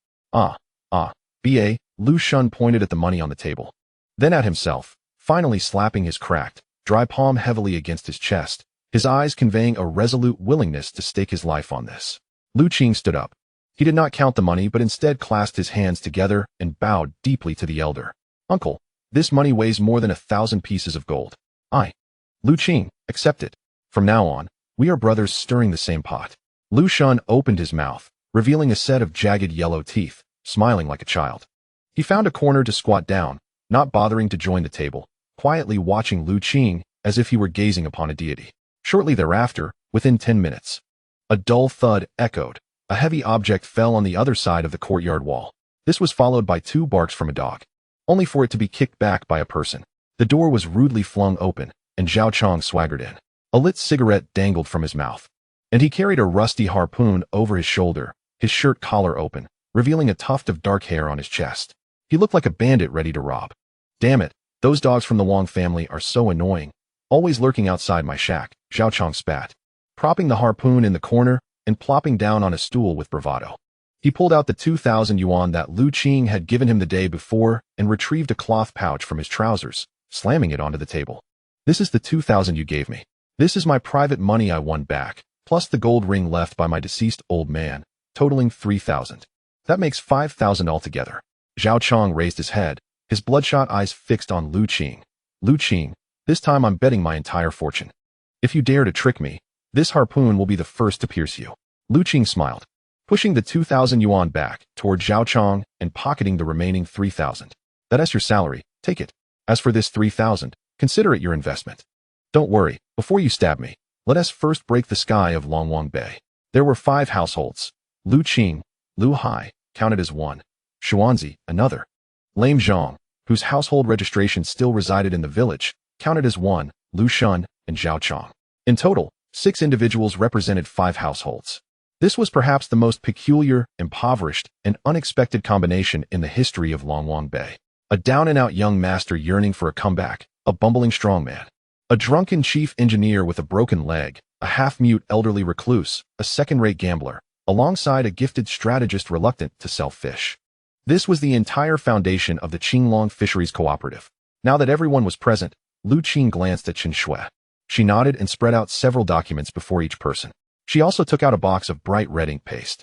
B.A., Lu Shun pointed at the money on the table, then at himself, finally slapping his cracked, dry palm heavily against his chest, his eyes conveying a resolute willingness to stake his life on this. Lu Qing stood up. He did not count the money but instead clasped his hands together and bowed deeply to the elder. Uncle, this money weighs more than 1,000 pieces of gold. Lu Qing, accept it. From now on, we are brothers stirring the same pot. Lu Shun opened his mouth, revealing a set of jagged yellow teeth, smiling like a child. He found a corner to squat down, not bothering to join the table, quietly watching Lu Qing as if he were gazing upon a deity. Shortly thereafter, within 10 minutes, A dull thud echoed. A heavy object fell on the other side of the courtyard wall. This was followed by 2 barks from a dog, only for it to be kicked back by a person. The door was rudely flung open, and Zhao Chong swaggered in. A lit cigarette dangled from his mouth, and he carried a rusty harpoon over his shoulder, his shirt collar open, revealing a tuft of dark hair on his chest. He looked like a bandit ready to rob. Damn it, those dogs from the Wong family are so annoying, always lurking outside my shack, Zhao Chong spat, propping the harpoon in the corner and plopping down on a stool with bravado. He pulled out the 2,000 yuan that Lu Qing had given him the day before and retrieved a cloth pouch from his trousers, slamming it onto the table. This is the 2,000 you gave me. This is my private money I won back, plus the gold ring left by my deceased old man, totaling 3,000. That makes 5,000 altogether. Zhao Chong raised his head, his bloodshot eyes fixed on Lu Qing. Lu Qing, this time I'm betting my entire fortune. If you dare to trick me, this harpoon will be the first to pierce you. Lu Qing smiled, pushing the 2,000 yuan back toward Zhao Chong and pocketing the remaining 3,000. That's your salary, take it. As for this 3,000, consider it your investment. Don't worry, before you stab me, let us first break the sky of Longwang Bay. There were 5 households. Lu Qing, Lu Hai, counted as 1. Xuanzi, another. Lame Zhang, whose household registration still resided in the village, counted as 1, Lu Shun, and Zhao Chong. In total, 6 individuals represented 5 households. This was perhaps the most peculiar, impoverished, and unexpected combination in the history of Longwang Bay. A down-and-out young master yearning for a comeback, a bumbling strongman, a drunken chief engineer with a broken leg, a half-mute elderly recluse, a second-rate gambler, alongside a gifted strategist reluctant to sell fish. This was the entire foundation of the Qinglong Fisheries Cooperative. Now that everyone was present, Lu Qing glanced at Chen Shui. She nodded and spread out several documents before each person. She also took out a box of bright red ink paste.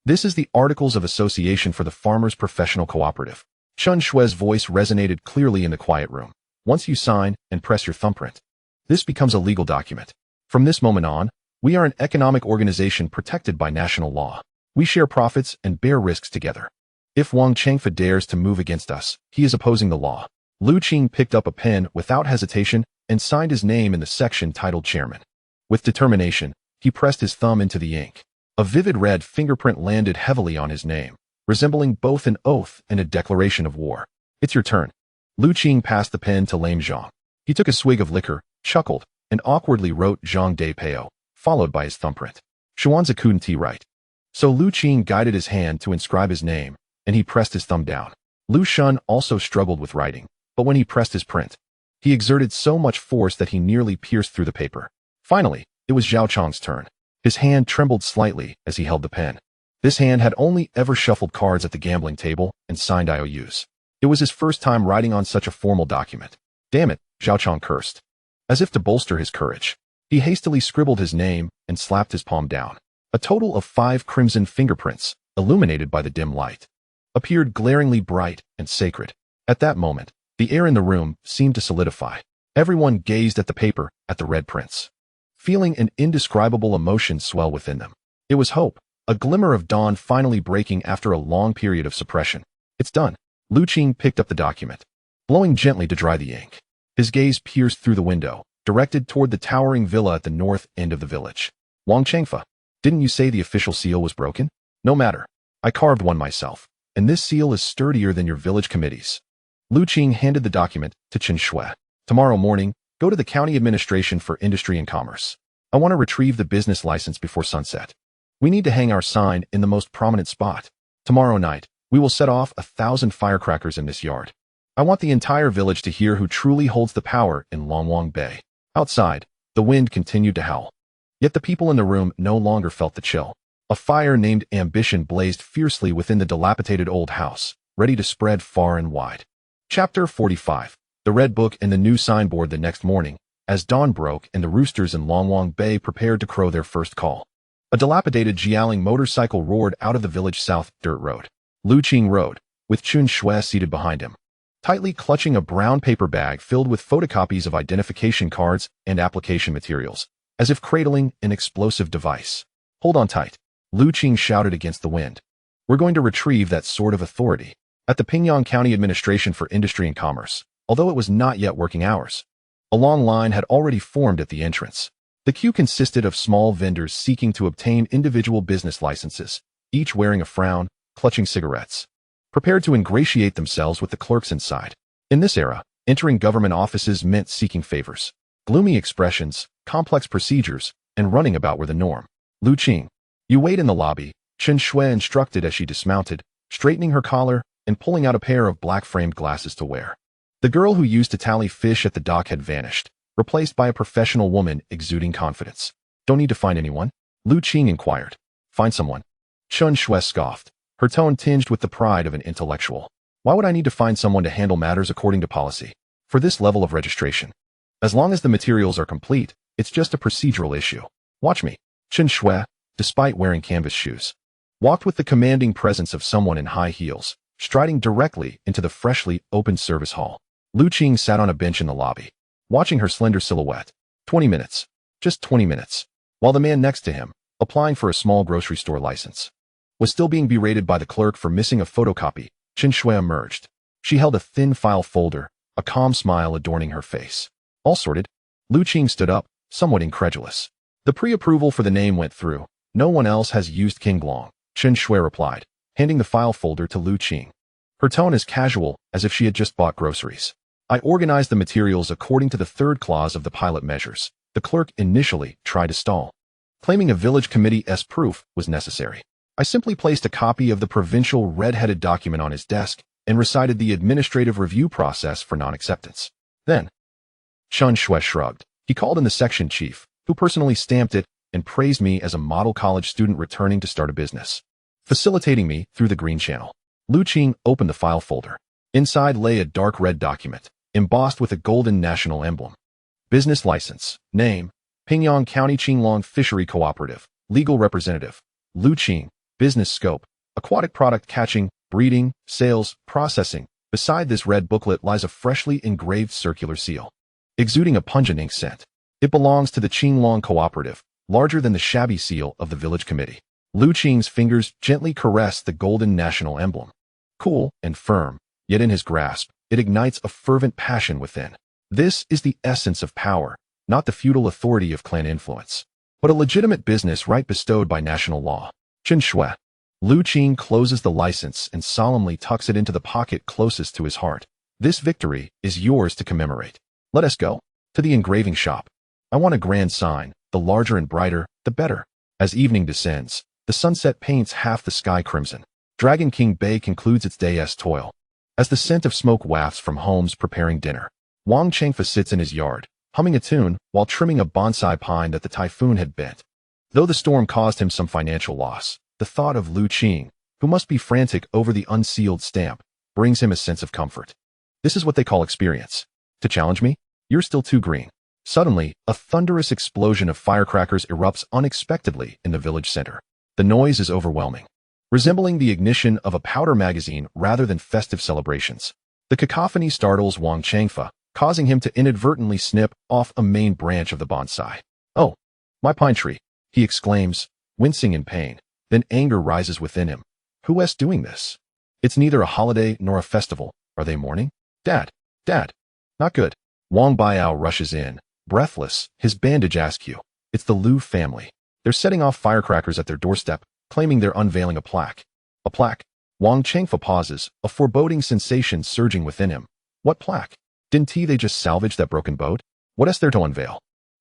This is the Articles of Association for the Farmers Professional Cooperative. Chen Shui's voice resonated clearly in the quiet room. Once you sign and press your thumbprint, this becomes a legal document. From this moment on, we are an economic organization protected by national law. We share profits and bear risks together. If Wang Chengfa dares to move against us, he is opposing the law. Lu Qing picked up a pen without hesitation and signed his name in the section titled Chairman. With determination, he pressed his thumb into the ink. A vivid red fingerprint landed heavily on his name, resembling both an oath and a declaration of war. It's your turn. Lu Qing passed the pen to Lame Zhang. He took a swig of liquor, chuckled, and awkwardly wrote Zhang De Peo, followed by his thumbprint. Xuanzi couldn't he write. So Lu Qing guided his hand to inscribe his name, and he pressed his thumb down. Lu Shun also struggled with writing, but when he pressed his print, he exerted so much force that he nearly pierced through the paper. Finally, it was Zhao Chong's turn. His hand trembled slightly as he held the pen. This hand had only ever shuffled cards at the gambling table and signed IOUs. It was his first time writing on such a formal document. Damn it, Zhao Chong cursed. As if to bolster his courage, he hastily scribbled his name and slapped his palm down. A total of 5 crimson fingerprints, illuminated by the dim light, appeared glaringly bright and sacred. At that moment, the air in the room seemed to solidify. Everyone gazed at the paper, at the red prints, feeling an indescribable emotion swell within them. It was hope, a glimmer of dawn finally breaking after a long period of suppression. It's done. Lu Qing picked up the document, blowing gently to dry the ink. His gaze pierced through the window, directed toward the towering villa at the north end of the village. Wang Chengfa, didn't you say the official seal was broken? No matter. I carved one myself, and this seal is sturdier than your village committee's. Lu Qing handed the document to Chen Shui. Tomorrow morning, go to the County Administration for Industry and Commerce. I want to retrieve the business license before sunset. We need to hang our sign in the most prominent spot. Tomorrow night, we will set off 1,000 firecrackers in this yard. I want the entire village to hear who truly holds the power in Longwang Bay. Outside, the wind continued to howl. Yet the people in the room no longer felt the chill. A fire named Ambition blazed fiercely within the dilapidated old house, ready to spread far and wide. Chapter 45. The Red Book and the new signboard. The next morning, as dawn broke and the roosters in Longwang Bay prepared to crow their first call, a dilapidated Jialing motorcycle roared out of the village south dirt road. Lu Qing rode, with Chen Shui seated behind him, tightly clutching a brown paper bag filled with photocopies of identification cards and application materials, as if cradling an explosive device. Hold on tight, Lu Qing shouted against the wind. We're going to retrieve that sort of authority at the Pingyang County Administration for Industry and Commerce, although it was not yet working hours. A long line had already formed at the entrance. The queue consisted of small vendors seeking to obtain individual business licenses, each wearing a frown, clutching cigarettes, prepared to ingratiate themselves with the clerks inside. In this era, entering government offices meant seeking favors. Gloomy expressions, complex procedures, and running about were the norm. Lu Qing. You wait in the lobby, Chen Shui instructed as she dismounted, straightening her collar and pulling out a pair of black-framed glasses to wear. The girl who used to tally fish at the dock had vanished, replaced by a professional woman exuding confidence. Don't need to find anyone? Lu Qing inquired. Find someone. Chen Shui scoffed, her tone tinged with the pride of an intellectual. Why would I need to find someone to handle matters according to policy? For this level of registration. As long as the materials are complete, it's just a procedural issue. Watch me. Chen Shui, despite wearing canvas shoes, walked with the commanding presence of someone in high heels, striding directly into the freshly opened service hall. Lu Qing sat on a bench in the lobby, watching her slender silhouette. 20 minutes. Just 20 minutes. While the man next to him, applying for a small grocery store license, was still being berated by the clerk for missing a photocopy, Chen Shui emerged. She held a thin file folder, a calm smile adorning her face. All sorted? Lu Qing stood up, somewhat incredulous. The pre-approval for the name went through. No one else has used Qing Long, Chen Shui replied, handing the file folder to Lu Qing. Her tone as casual as if she had just bought groceries. I organized the materials according to the third clause of the pilot measures. The clerk initially tried to stall, claiming a village committee's proof was necessary. I simply placed a copy of the provincial red-headed document on his desk and recited the administrative review process for non-acceptance. Then, Chen Shui shrugged. He called in the section chief, who personally stamped it and praised me as a model college student returning to start a business, facilitating me through the green channel. Lu Qing opened the file folder. Inside lay a dark red document, embossed with a golden national emblem. Business license. Name: Pingyang County Qinglong Fishery Cooperative. Legal representative: Lu Qing. Business scope: aquatic product catching, breeding, sales, processing. Beside this red booklet lies a freshly engraved circular seal, exuding a pungent ink scent. It belongs to the Qinglong Cooperative, larger than the shabby seal of the village committee. Lu Qing's fingers gently caressed the golden national emblem. Cool and firm, yet in his grasp, it ignites a fervent passion within. This is the essence of power, not the feudal authority of clan influence, but a legitimate business right bestowed by national law. Chen Shui. Lu Qing closes the license and solemnly tucks it into the pocket closest to his heart. This victory is yours to commemorate. Let us go to the engraving shop. I want a grand sign, the larger and brighter, the better. As evening descends, the sunset paints half the sky crimson. Dragon King Bay concludes its day's toil. As the scent of smoke wafts from homes preparing dinner, Wang Chengfa sits in his yard, humming a tune while trimming a bonsai pine that the typhoon had bent. Though the storm caused him some financial loss, the thought of Lu Qing, who must be frantic over the unsealed stamp, brings him a sense of comfort. This is what they call experience. To challenge me? You're still too green. Suddenly, a thunderous explosion of firecrackers erupts unexpectedly in the village center. The noise is overwhelming, resembling the ignition of a powder magazine rather than festive celebrations. The cacophony startles Wang Chengfa, causing him to inadvertently snip off a main branch of the bonsai. Oh, my pine tree, he exclaims, wincing in pain. Then anger rises within him. Who is doing this? It's neither a holiday nor a festival. Are they mourning? Dad, not good. Wang Biao rushes in, breathless, his bandage askew. It's the Lu family. They're setting off firecrackers at their doorstep, claiming they're unveiling a plaque. A plaque? Wang Chengfa pauses, a foreboding sensation surging within him. What plaque? Didn't they just salvage that broken boat? What is there to unveil?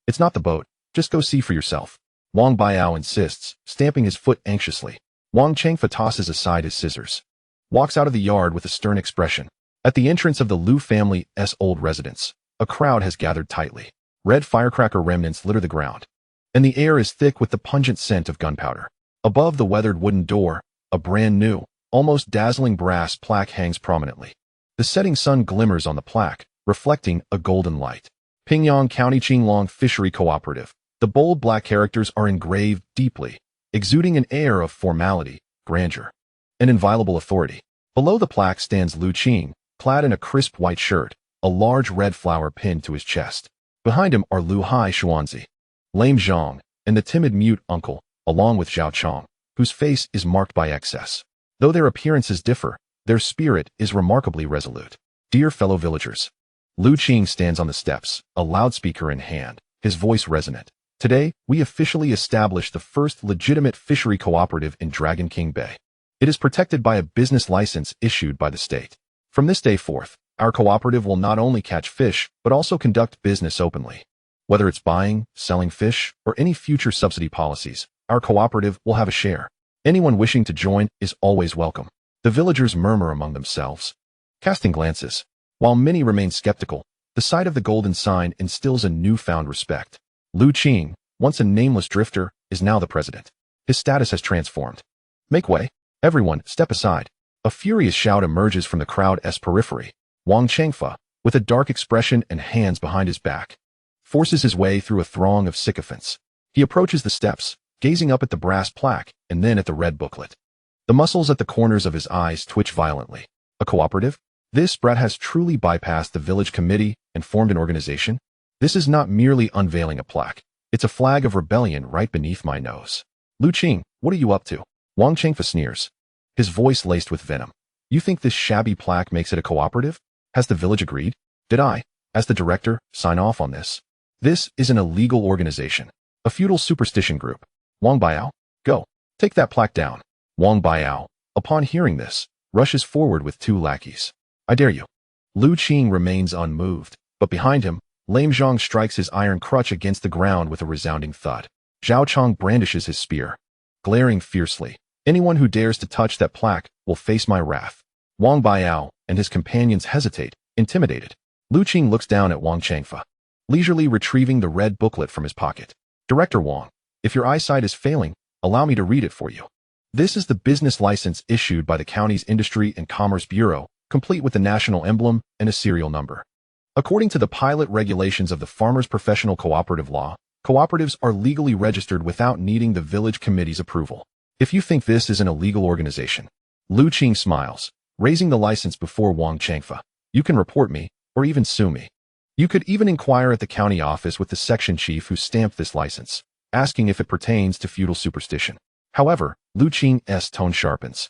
It's not the boat. Just go see for yourself. Wang Biao insists, stamping his foot anxiously. Wang Chengfa tosses aside his scissors, walks out of the yard with a stern expression. At the entrance of the Lu family's old residence, a crowd has gathered tightly. Red firecracker remnants litter the ground, and the air is thick with the pungent scent of gunpowder. Above the weathered wooden door, a brand new, almost dazzling brass plaque hangs prominently. The setting sun glimmers on the plaque, reflecting a golden light. Pingyang County Qinglong Fishery Cooperative. The bold black characters are engraved deeply, exuding an air of formality, grandeur, and inviolable authority. Below the plaque stands Lu Qing, clad in a crisp white shirt, a large red flower pinned to his chest. Behind him are Lu Hai Xuanzi, Lame Zhang, and the timid mute uncle, along with Zhao Chong, whose face is marked by excess. Though their appearances differ, their spirit is remarkably resolute. Dear fellow villagers. Lu Qing stands on the steps, a loudspeaker in hand, his voice resonant. Today, we officially established the first legitimate fishery cooperative in Dragon King Bay. It is protected by a business license issued by the state. From this day forth, our cooperative will not only catch fish, but also conduct business openly. Whether it's buying, selling fish, or any future subsidy policies, our cooperative will have a share. Anyone wishing to join is always welcome. The villagers murmur among themselves, casting glances. While many remain skeptical, the sight of the golden sign instills a newfound respect. Lu Qing, once a nameless drifter, is now the president. His status has transformed. Make way. Everyone, step aside. A furious shout emerges from the crowd's periphery. Wang Changfa, with a dark expression and hands behind his back, forces his way through a throng of sycophants. He approaches the steps, gazing up at the brass plaque and then at the red booklet. The muscles at the corners of his eyes twitch violently. A cooperative? This brat has truly bypassed the village committee and formed an organization? This is not merely unveiling a plaque. It's a flag of rebellion right beneath my nose. Lu Qing, what are you up to? Wang Changfa sneers, his voice laced with venom. You think this shabby plaque makes it a cooperative? Has the village agreed? Did I, as the director, sign off on this? This is an illegal organization, a feudal superstition group. Wang Baiao, go. Take that plaque down. Wang Baiao, upon hearing this, rushes forward with 2 lackeys. I dare you. Lu Qing remains unmoved, but behind him, Lame Zhang strikes his iron crutch against the ground with a resounding thud. Zhao Chong brandishes his spear, glaring fiercely. Anyone who dares to touch that plaque will face my wrath. Wang Baiao and his companions hesitate, intimidated. Lu Qing looks down at Wang Changfa, leisurely retrieving the red booklet from his pocket. Director Wang, if your eyesight is failing, allow me to read it for you. This is the business license issued by the county's Industry and Commerce Bureau, complete with the national emblem and a serial number. According to the pilot regulations of the Farmers' Professional Cooperative Law, cooperatives are legally registered without needing the village committee's approval. If you think this is an illegal organization, Lu Qing smiles, raising the license before Wang Changfa. You can report me, or even sue me. You could even inquire at the county office with the section chief who stamped this license, asking if it pertains to feudal superstition. However, Lu Qing's tone sharpens,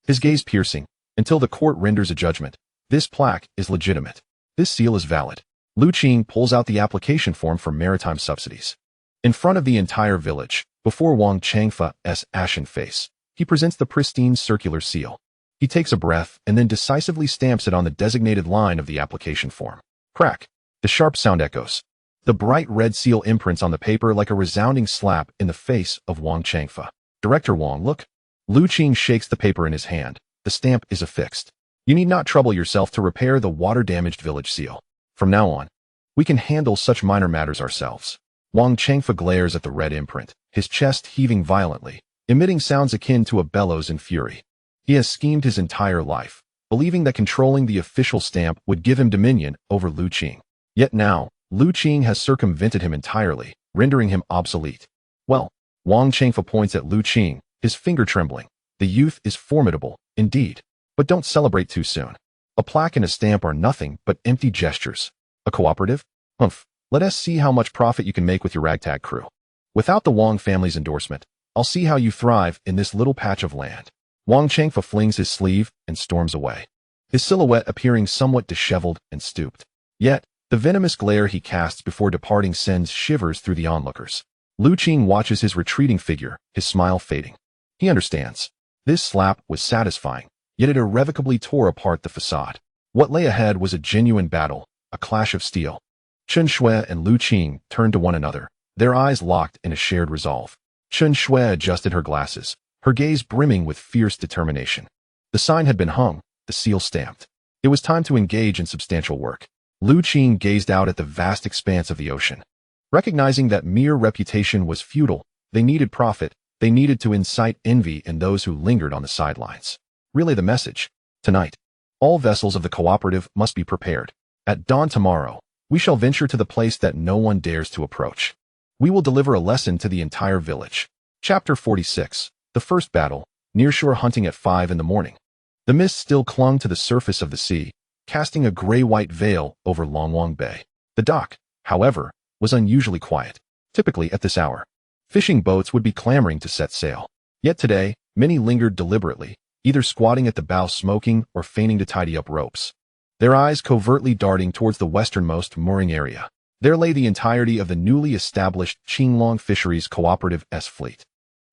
his gaze piercing, until the court renders a judgment. This plaque is legitimate. This seal is valid. Lu Qing pulls out the application form for maritime subsidies. In front of the entire village, before Wang Changfa's ashen face, he presents the pristine circular seal. He takes a breath and then decisively stamps it on the designated line of the application form. Crack. The sharp sound echoes. The bright red seal imprints on the paper like a resounding slap in the face of Wang Changfa. Director Wang, look. Lu Qing shakes the paper in his hand. The stamp is affixed. You need not trouble yourself to repair the water-damaged village seal. From now on, we can handle such minor matters ourselves. Wang Changfa glares at the red imprint, his chest heaving violently, emitting sounds akin to a bellows in fury. He has schemed his entire life, believing that controlling the official stamp would give him dominion over Lu Qing. Yet now, Lu Qing has circumvented him entirely, rendering him obsolete. Well, Wang Changfa points at Lu Qing, his finger trembling. The youth is formidable, indeed. But don't celebrate too soon. A plaque and a stamp are nothing but empty gestures. A cooperative? Humph. Let us see how much profit you can make with your ragtag crew. Without the Wang family's endorsement, I'll see how you thrive in this little patch of land. Wang Changfa flings his sleeve and storms away, his silhouette appearing somewhat disheveled and stooped. Yet, the venomous glare he casts before departing sends shivers through the onlookers. Lu Qing watches his retreating figure, his smile fading. He understands. This slap was satisfying, yet it irrevocably tore apart the facade. What lay ahead was a genuine battle, a clash of steel. Chen Shui and Lu Qing turned to one another, their eyes locked in a shared resolve. Chen Shui adjusted her glasses, her gaze brimming with fierce determination. The sign had been hung, the seal stamped. It was time to engage in substantial work. Lu Qing gazed out at the vast expanse of the ocean. Recognizing that mere reputation was futile, they needed profit, they needed to incite envy in those who lingered on the sidelines. Relay the message. Tonight, all vessels of the cooperative must be prepared. At dawn tomorrow, we shall venture to the place that no one dares to approach. We will deliver a lesson to the entire village. Chapter 46. The First Battle, Nearshore Hunting at 5 in the morning. The mist still clung to the surface of the sea, casting a gray-white veil over Longwang Bay. The dock, however, was unusually quiet. Typically at this hour, fishing boats would be clamoring to set sail. Yet today, many lingered deliberately, either squatting at the bow smoking or feigning to tidy up ropes, their eyes covertly darting towards the westernmost mooring area. There lay the entirety of the newly established Qing Fisheries Cooperative fleet.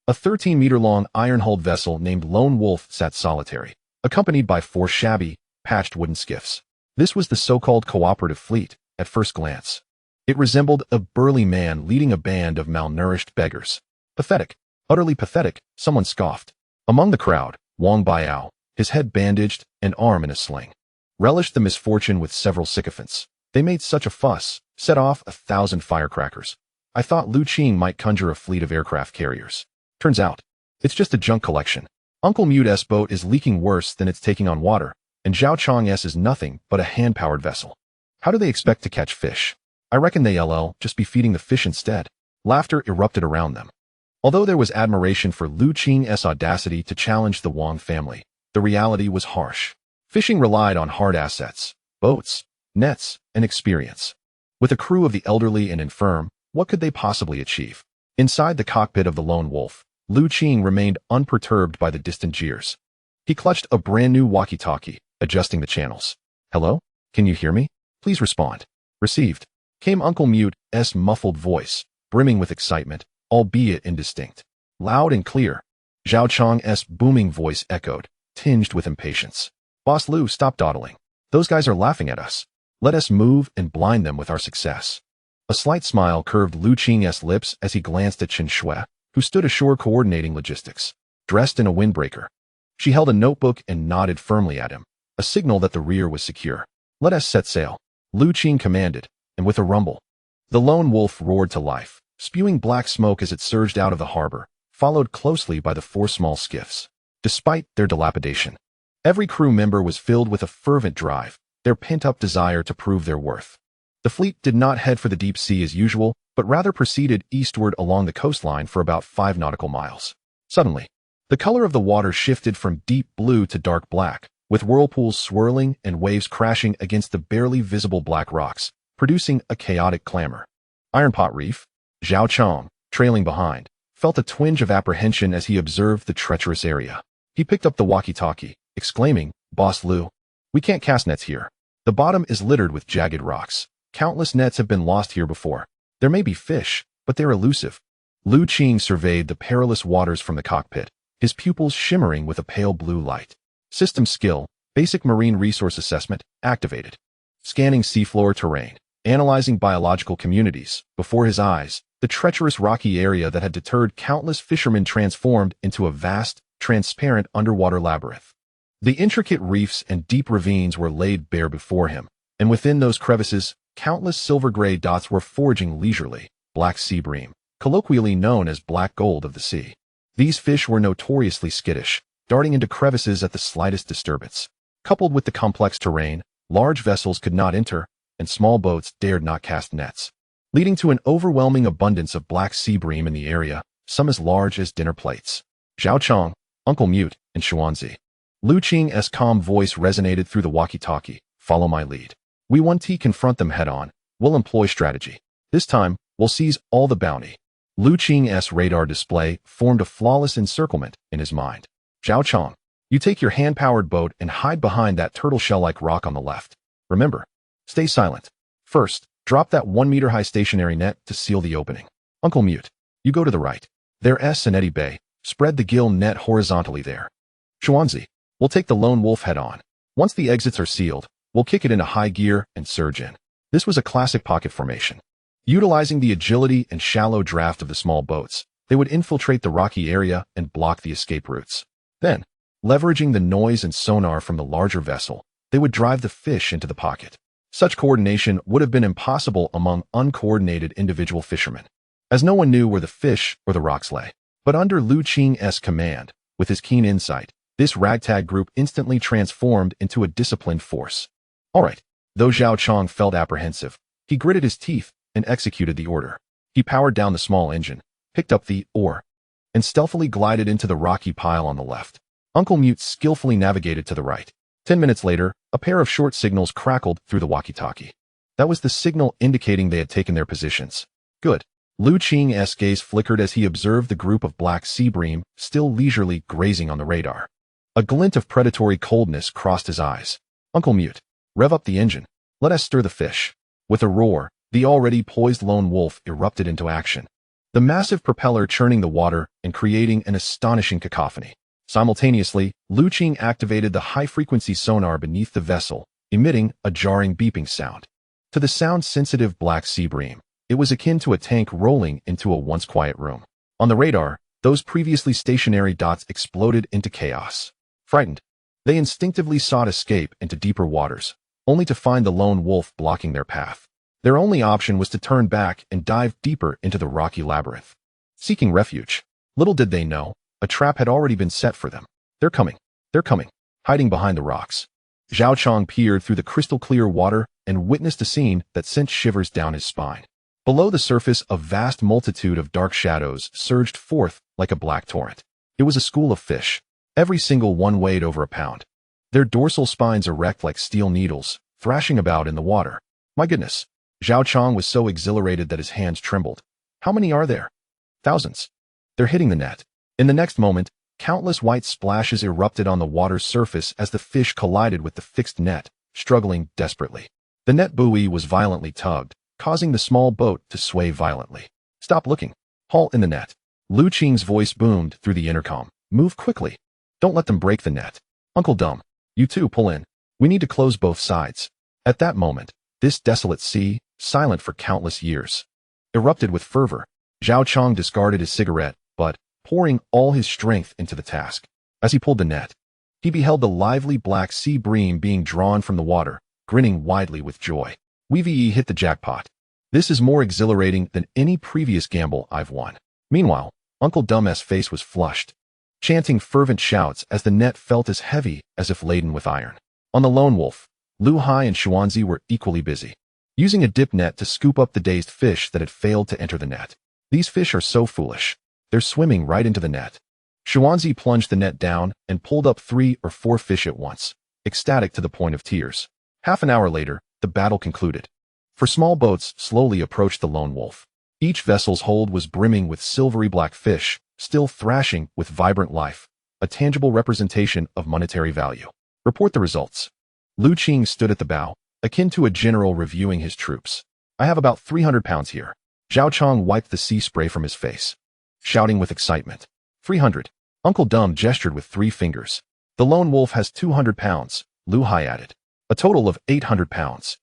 A 13-meter-long iron-hulled vessel named Lone Wolf sat solitary, accompanied by 4 shabby, patched wooden skiffs. This was the so-called cooperative fleet, at first glance. It resembled a burly man leading a band of malnourished beggars. Pathetic, utterly pathetic, someone scoffed. Among the crowd, Wang Biao, his head bandaged, an arm in a sling, relished the misfortune with several sycophants. They made such a fuss, set off 1,000 firecrackers. I thought Lu Qing might conjure a fleet of aircraft carriers. Turns out, it's just a junk collection. Uncle Mute's boat is leaking worse than it's taking on water, and Zhao Chang's is nothing but a hand-powered vessel. How do they expect to catch fish? I reckon they'll just be feeding the fish instead. Laughter erupted around them. Although there was admiration for Lu Qing's audacity to challenge the Wang family, the reality was harsh. Fishing relied on hard assets, boats, nets, and experience. With a crew of the elderly and infirm, what could they possibly achieve? Inside the cockpit of the Lone Wolf, Lu Qing remained unperturbed by the distant jeers. He clutched a brand-new walkie-talkie, adjusting the channels. "Hello? Can you hear me? Please respond." "Received," came Uncle Mute's muffled voice, brimming with excitement, albeit indistinct. "Loud and clear." Zhao Chang's booming voice echoed, tinged with impatience. "Boss Lu, stop dawdling. Those guys are laughing at us. Let us move and blind them with our success." A slight smile curved Lu Qing's lips as he glanced at Chen Shui, who stood ashore coordinating logistics, dressed in a windbreaker. She held a notebook and nodded firmly at him, a signal that the rear was secure. "Let us set sail," Lu Qing commanded, and with a rumble, the Lone Wolf roared to life, spewing black smoke as it surged out of the harbor, followed closely by the 4 small skiffs. Despite their dilapidation, every crew member was filled with a fervent drive, their pent-up desire to prove their worth. The fleet did not head for the deep sea as usual, but rather proceeded eastward along the coastline for about 5 nautical miles. Suddenly, the color of the water shifted from deep blue to dark black, with whirlpools swirling and waves crashing against the barely visible black rocks, producing a chaotic clamor. Ironpot Reef, Zhao Chang, trailing behind, felt a twinge of apprehension as he observed the treacherous area. He picked up the walkie-talkie, exclaiming, "Boss Lu, we can't cast nets here. The bottom is littered with jagged rocks. Countless nets have been lost here before. There may be fish, but they're elusive." Lu Qing surveyed the perilous waters from the cockpit, his pupils shimmering with a pale blue light. System skill, basic marine resource assessment, activated. Scanning seafloor terrain, analyzing biological communities. Before his eyes, the treacherous rocky area that had deterred countless fishermen transformed into a vast, transparent underwater labyrinth. The intricate reefs and deep ravines were laid bare before him, and within those crevices, countless silver-gray dots were foraging leisurely, black sea bream, colloquially known as black gold of the sea. These fish were notoriously skittish, darting into crevices at the slightest disturbance. Coupled with the complex terrain, large vessels could not enter, and small boats dared not cast nets, leading to an overwhelming abundance of black sea bream in the area, some as large as dinner plates. Zhao Chang, Uncle Mute, and Xuanzi. Lu Qing's calm voice resonated through the walkie-talkie. "Follow my lead. We won't confront them head-on. We'll employ strategy. This time, we'll seize all the bounty." Lu Qing's radar display formed a flawless encirclement in his mind. "Zhao Chang, you take your hand-powered boat and hide behind that turtle shell-like rock on the left. Remember, stay silent. First, drop that 1-meter-high stationary net to seal the opening. Uncle Mute, you go to the right. There's an eddy bay. Spread the gill net horizontally there. Xuanzi, we'll take the Lone Wolf head-on. Once the exits are sealed, we'll kick it into high gear and surge in." This was a classic pocket formation. Utilizing the agility and shallow draft of the small boats, they would infiltrate the rocky area and block the escape routes. Then, leveraging the noise and sonar from the larger vessel, they would drive the fish into the pocket. Such coordination would have been impossible among uncoordinated individual fishermen, as no one knew where the fish or the rocks lay. But under Lu Qing's command, with his keen insight, this ragtag group instantly transformed into a disciplined force. All right. Though Zhao Chang felt apprehensive, he gritted his teeth and executed the order. He powered down the small engine, picked up the oar, and stealthily glided into the rocky pile on the left. Uncle Mute skillfully navigated to the right. 10 minutes later, a pair of short signals crackled through the walkie-talkie. That was the signal indicating they had taken their positions. Good. Lu Qing's gaze flickered as he observed the group of black sea bream still leisurely grazing on the radar. A glint of predatory coldness crossed his eyes. "Uncle Mute, rev up the engine. Let us stir the fish." With a roar, The already poised lone wolf erupted into action, the massive propeller churning the water and creating an astonishing cacophony. Simultaneously, Qing activated the high-frequency sonar beneath the vessel, emitting a jarring beeping sound. To the sound-sensitive Black Sea bream, it was akin to a tank rolling into a once-quiet room. On the radar, those previously stationary dots exploded into chaos. Frightened, they instinctively sought escape into deeper waters, only to find the lone wolf blocking their path. Their only option was to turn back and dive deeper into the rocky labyrinth. Seeking refuge, little did they know, a trap had already been set for them. They're coming. They're coming. Hiding behind the rocks, Zhao Chong peered through the crystal-clear water and witnessed a scene that sent shivers down his spine. Below the surface, a vast multitude of dark shadows surged forth like a black torrent. It was a school of fish. Every single one weighed over a pound. Their dorsal spines erect like steel needles, thrashing about in the water. My goodness. Zhao Chong was so exhilarated that his hands trembled. How many are there? Thousands. They're hitting the net. In the next moment, countless white splashes erupted on the water's surface as the fish collided with the fixed net, struggling desperately. The net buoy was violently tugged, causing the small boat to sway violently. Stop looking. Haul in the net. Qing's voice boomed through the intercom. Move quickly. Don't let them break the net. Uncle Dumb, you two pull in. We need to close both sides. At that moment, this desolate sea, silent for countless years, erupted with fervor. Zhao Chong discarded his cigarette, but, pouring all his strength into the task. As he pulled the net, he beheld the lively Black Sea bream being drawn from the water, grinning widely with joy. We hit the jackpot. This is more exhilarating than any previous gamble I've won. Meanwhile, Uncle Dumb's face was flushed, chanting fervent shouts as the net felt as heavy as if laden with iron. On the lone wolf, Lu Hai and Xuanzi were equally busy, using a dip net to scoop up the dazed fish that had failed to enter the net. These fish are so foolish. They're swimming right into the net. Xuanzi plunged the net down and pulled up 3 or 4 fish at once, ecstatic to the point of tears. Half an hour later, the battle concluded. 4 small boats slowly approached the lone wolf. Each vessel's hold was brimming with silvery black fish, still thrashing with vibrant life, a tangible representation of monetary value. Report the results. Qing stood at the bow, akin to a general reviewing his troops. I have about 300 pounds here. Zhao Chong wiped the sea spray from his face, shouting with excitement. 300. Uncle Dumb gestured with 3 fingers. The lone wolf has 200 pounds, Lu Hai added. A total of 800 pounds.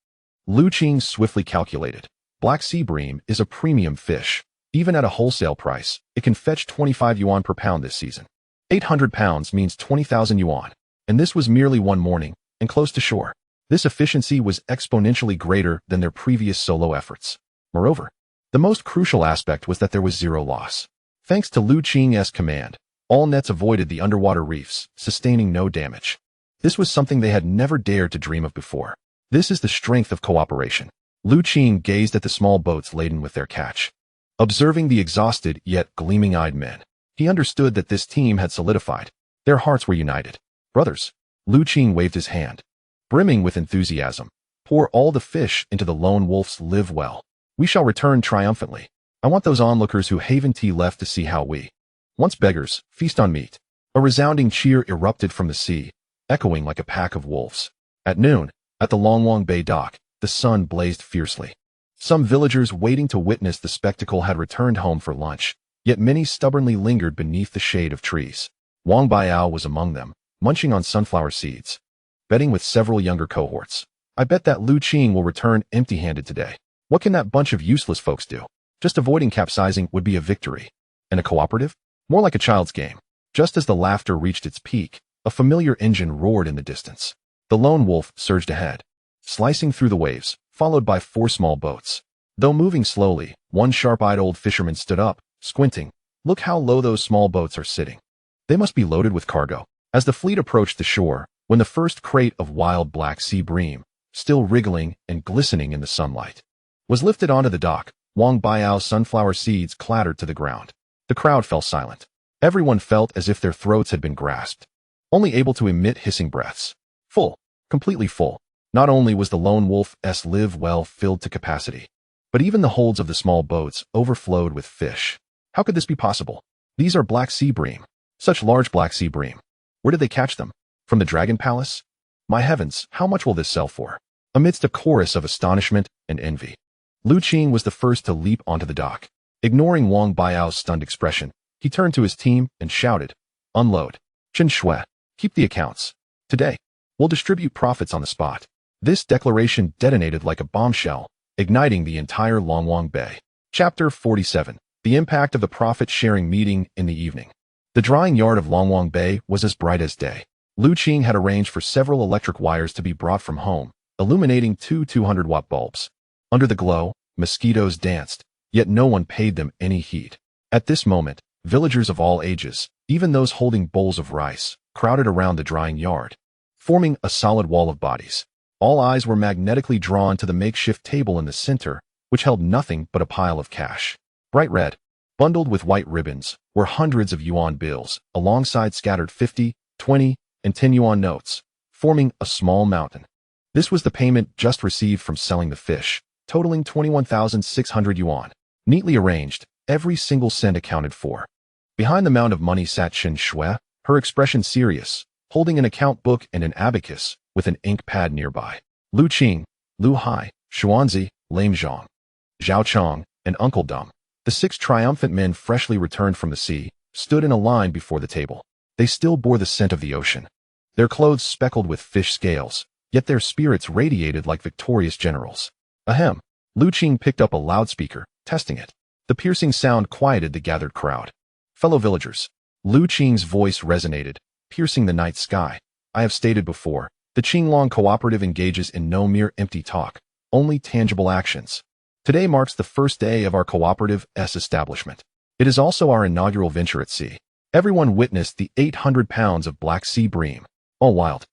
Qing swiftly calculated. Black Sea bream is a premium fish. Even at a wholesale price, it can fetch 25 yuan per pound this season. 800 pounds means 20,000 yuan. And this was merely one morning, and close to shore. This efficiency was exponentially greater than their previous solo efforts. Moreover, the most crucial aspect was that there was 0 loss. Thanks to Qing's command, all nets avoided the underwater reefs, sustaining no damage. This was something they had never dared to dream of before. This is the strength of cooperation. Qing gazed at the small boats laden with their catch. Observing the exhausted yet gleaming-eyed men, he understood that this team had solidified. Their hearts were united. Brothers, Qing waved his hand. Brimming with enthusiasm, pour all the fish into the lone wolf's live well. We shall return triumphantly. I want those onlookers who haven tea left to see how we, once beggars, feast on meat. A resounding cheer erupted from the sea, echoing like a pack of wolves. At noon, at the Longwang Bay dock, the sun blazed fiercely. Some villagers waiting to witness the spectacle had returned home for lunch, yet many stubbornly lingered beneath the shade of trees. Wang Baiao was among them, munching on sunflower seeds, betting with several younger cohorts. I bet that Qing will return empty-handed today. What can that bunch of useless folks do? Just avoiding capsizing would be a victory. And a cooperative? More like a child's game. Just as the laughter reached its peak, a familiar engine roared in the distance. The lone wolf surged ahead, slicing through the waves, followed by 4 small boats. Though moving slowly, one sharp-eyed old fisherman stood up, squinting. Look how low those small boats are sitting. They must be loaded with cargo. As the fleet approached the shore, when the first crate of wild Black Sea bream, still wriggling and glistening in the sunlight, was lifted onto the dock, Wang Baiao's sunflower seeds clattered to the ground. The crowd fell silent. Everyone felt as if their throats had been grasped, only able to emit hissing breaths. Full, completely full. Not only was the lone wolf's live well filled to capacity, but even the holds of the small boats overflowed with fish. How could this be possible? These are Black Sea bream. Such large Black Sea bream. Where did they catch them? From the Dragon Palace? My heavens, how much will this sell for? Amidst a chorus of astonishment and envy, Lu Qing was the first to leap onto the dock. Ignoring Wang Baiao's stunned expression, he turned to his team and shouted, "Unload. Chen Shui, keep the accounts. Today, we'll distribute profits on the spot." This declaration detonated like a bombshell, igniting the entire Longwang Bay. Chapter 47. The impact of the profit-sharing meeting in the evening. The drying yard of Longwang Bay was as bright as day. Lu Qing had arranged for several electric wires to be brought from home, illuminating two 200-watt bulbs. Under the glow, mosquitoes danced, yet no one paid them any heed. At this moment, villagers of all ages, even those holding bowls of rice, crowded around the drying yard, forming a solid wall of bodies. All eyes were magnetically drawn to the makeshift table in the center, which held nothing but a pile of cash. Bright red, bundled with white ribbons, were hundreds of yuan bills, alongside scattered 50, 20, and 10 yuan notes, forming a small mountain. This was the payment just received from selling the fish, totaling 21,600 yuan. Neatly arranged, every single cent accounted for. Behind the mound of money sat Chen Shui, her expression serious, holding an account book and an abacus, with an ink pad nearby. Lu Qing, Lu Hai, Xuanzi, Lame Zhang, Zhao Chong, and Uncle Dum, the 6 triumphant men freshly returned from the sea, stood in a line before the table. They still bore the scent of the ocean. Their clothes speckled with fish scales, yet their spirits radiated like victorious generals. Ahem. Lu Qing picked up a loudspeaker, testing it. The piercing sound quieted the gathered crowd. Fellow villagers. Lu Qing's voice resonated, piercing the night sky. I have stated before, the Qinglong Cooperative engages in no mere empty talk, only tangible actions. Today marks the first day of our cooperative's establishment. It is also our inaugural venture at sea. Everyone witnessed the 800 pounds of Black Sea bream. All wild.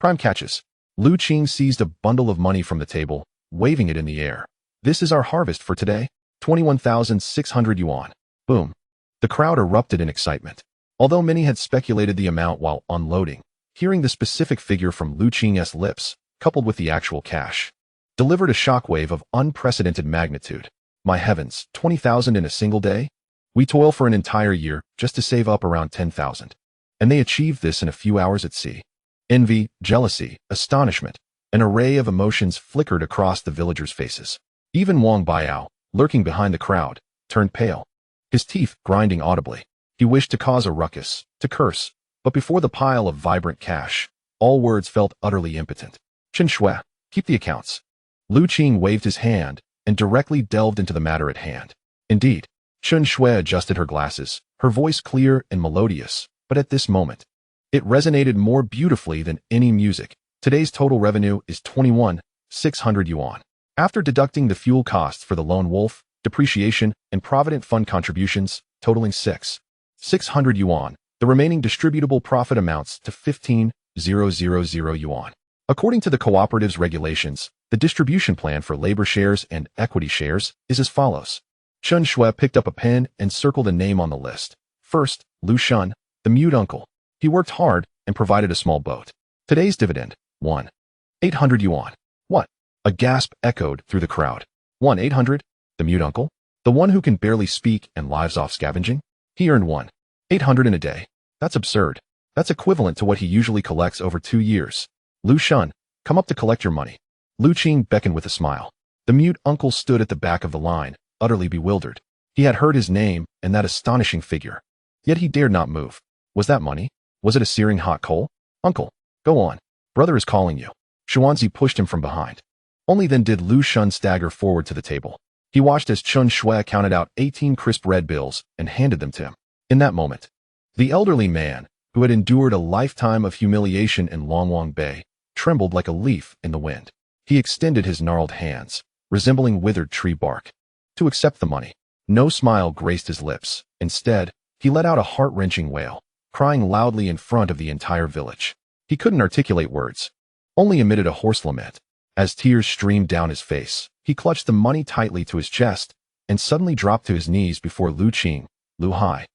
Prime catches. Lu Qing seized a bundle of money from the table, waving it in the air. This is our harvest for today. 21,600 yuan. Boom. The crowd erupted in excitement. Although many had speculated the amount while unloading, hearing the specific figure from Lu Qing's lips, coupled with the actual cash, delivered a shockwave of unprecedented magnitude. My heavens, 20,000 in a single day? We toil for an entire year just to save up around 10,000. And they achieved this in a few hours at sea. Envy, jealousy, astonishment, an array of emotions flickered across the villagers' faces. Even Wang Baiao, lurking behind the crowd, turned pale, his teeth grinding audibly. He wished to cause a ruckus, to curse, but before the pile of vibrant cash, all words felt utterly impotent. Chen Shui, keep the accounts. Lu Qing waved his hand and directly delved into the matter at hand. Indeed, Chen Shui adjusted her glasses, her voice clear and melodious, but at this moment, it resonated more beautifully than any music. Today's total revenue is 21,600 yuan. After deducting the fuel costs for the Lone Wolf, depreciation, and Provident Fund contributions, totaling 600 yuan, the remaining distributable profit amounts to 15,000 yuan. According to the cooperative's regulations, the distribution plan for labor shares and equity shares is as follows. Chen Shui picked up a pen and circled a name on the list. First, Lu Shun, the mute uncle. He worked hard and provided a small boat. Today's dividend, 1,800 yuan. What? A gasp echoed through the crowd. 1,800? The mute uncle? The one who can barely speak and lives off scavenging? He earned 1,800 in a day. That's absurd. That's equivalent to what he usually collects over 2 years. Lu Shun, come up to collect your money. Lu Qing beckoned with a smile. The mute uncle stood at the back of the line, utterly bewildered. He had heard his name and that astonishing figure. Yet he dared not move. Was that money? Was it a searing hot coal? Uncle, go on. Brother is calling you. Xuanzi pushed him from behind. Only then did Lu Shun stagger forward to the table. He watched as Chen Shui counted out 18 crisp red bills and handed them to him. In that moment, the elderly man, who had endured a lifetime of humiliation in Longwang Bay, trembled like a leaf in the wind. He extended his gnarled hands, resembling withered tree bark, to accept the money. No smile graced his lips. Instead, he let out a heart-wrenching wail, crying loudly in front of the entire village. He couldn't articulate words, only emitted a hoarse lament. As tears streamed down his face, he clutched the money tightly to his chest and suddenly dropped to his knees before Lu Qing, Lu Hai,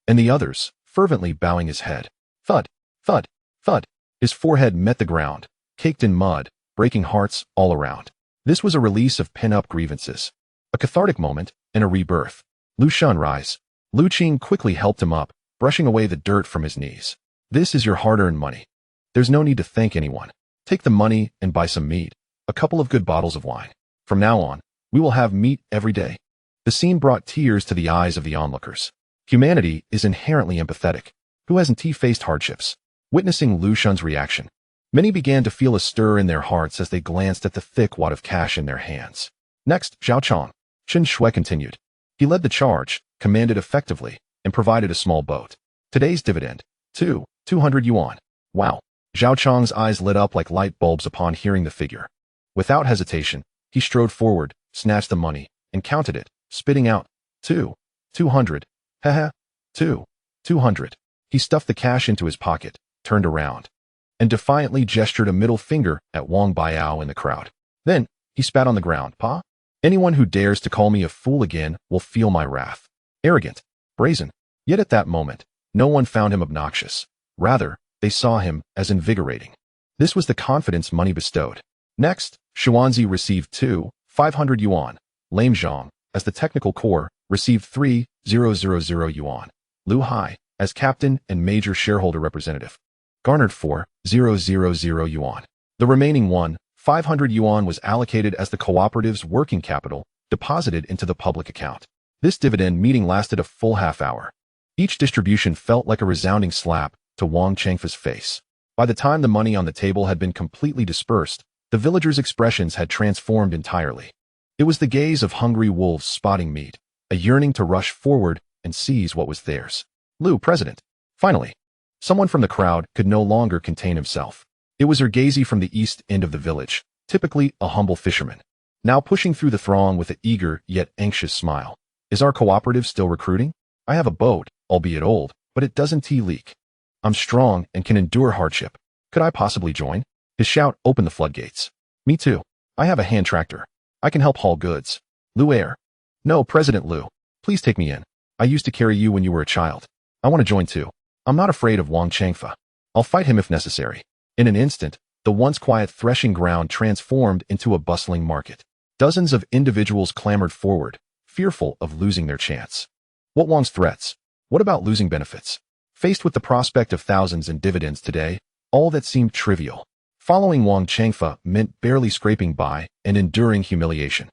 and the others, fervently bowing his head. Thud, thud, thud. His forehead met the ground, caked in mud, breaking hearts all around. This was a release of pent-up grievances, a cathartic moment, and a rebirth. Lu Shun, rise. Lu Qing quickly helped him up, brushing away the dirt from his knees. This is your hard-earned money. There's no need to thank anyone. Take the money and buy some meat, a couple of good bottles of wine. From now on, We will have meat every day. The scene brought tears to the eyes of the onlookers. Humanity is inherently empathetic. Who hasn't faced hardships? Witnessing Lu Xun's reaction, many began to feel a stir in their hearts as they glanced at the thick wad of cash in their hands. Next, Zhao Chong. Qin Shui continued. He led the charge, commanded effectively, and provided a small boat. Today's dividend, 200 yuan. Wow. Zhao Chong's eyes lit up like light bulbs upon hearing the figure. Without hesitation, he strode forward, snatched the money, and counted it, spitting out, 200. Haha, 200. He stuffed the cash into his pocket, turned around, and defiantly gestured a middle finger at Wang Baiao in the crowd. Then, he spat on the ground. Pa? Anyone who dares to call me a fool again will feel my wrath. Arrogant, brazen. Yet at that moment, no one found him obnoxious. Rather, they saw him as invigorating. This was the confidence money bestowed. Next, Xuanzi received 500 yuan. Lame Zhang, as the technical core, received 3,000 yuan. Lu Hai, as captain and major shareholder representative, garnered 4,000 yuan. The remaining 500 yuan was allocated as the cooperative's working capital, deposited into the public account. This dividend meeting lasted a full half hour. Each distribution felt like a resounding slap to Wang Chengfa's face. By the time the money on the table had been completely dispersed, the villagers' expressions had transformed entirely. It was the gaze of hungry wolves spotting meat, a yearning to rush forward and seize what was theirs. Lu, president. Finally, someone from the crowd could no longer contain himself. It was Ergazi from the east end of the village, typically a humble fisherman, now pushing through the throng with an eager yet anxious smile. Is our cooperative still recruiting? I have a boat, albeit old, but it doesn't leak. I'm strong and can endure hardship. Could I possibly join? His shout opened the floodgates. Me too. I have a hand tractor. I can help haul goods. Lu Air. No, President Lu. Please take me in. I used to carry you when you were a child. I want to join too. I'm not afraid of Wang Chengfa. I'll fight him if necessary. In an instant, the once quiet threshing ground transformed into a bustling market. Dozens of individuals clamored forward, fearful of losing their chance. What Wang's threats? What about losing benefits? Faced with the prospect of thousands in dividends today, all that seemed trivial. Following Wang Chengfa meant barely scraping by and enduring humiliation.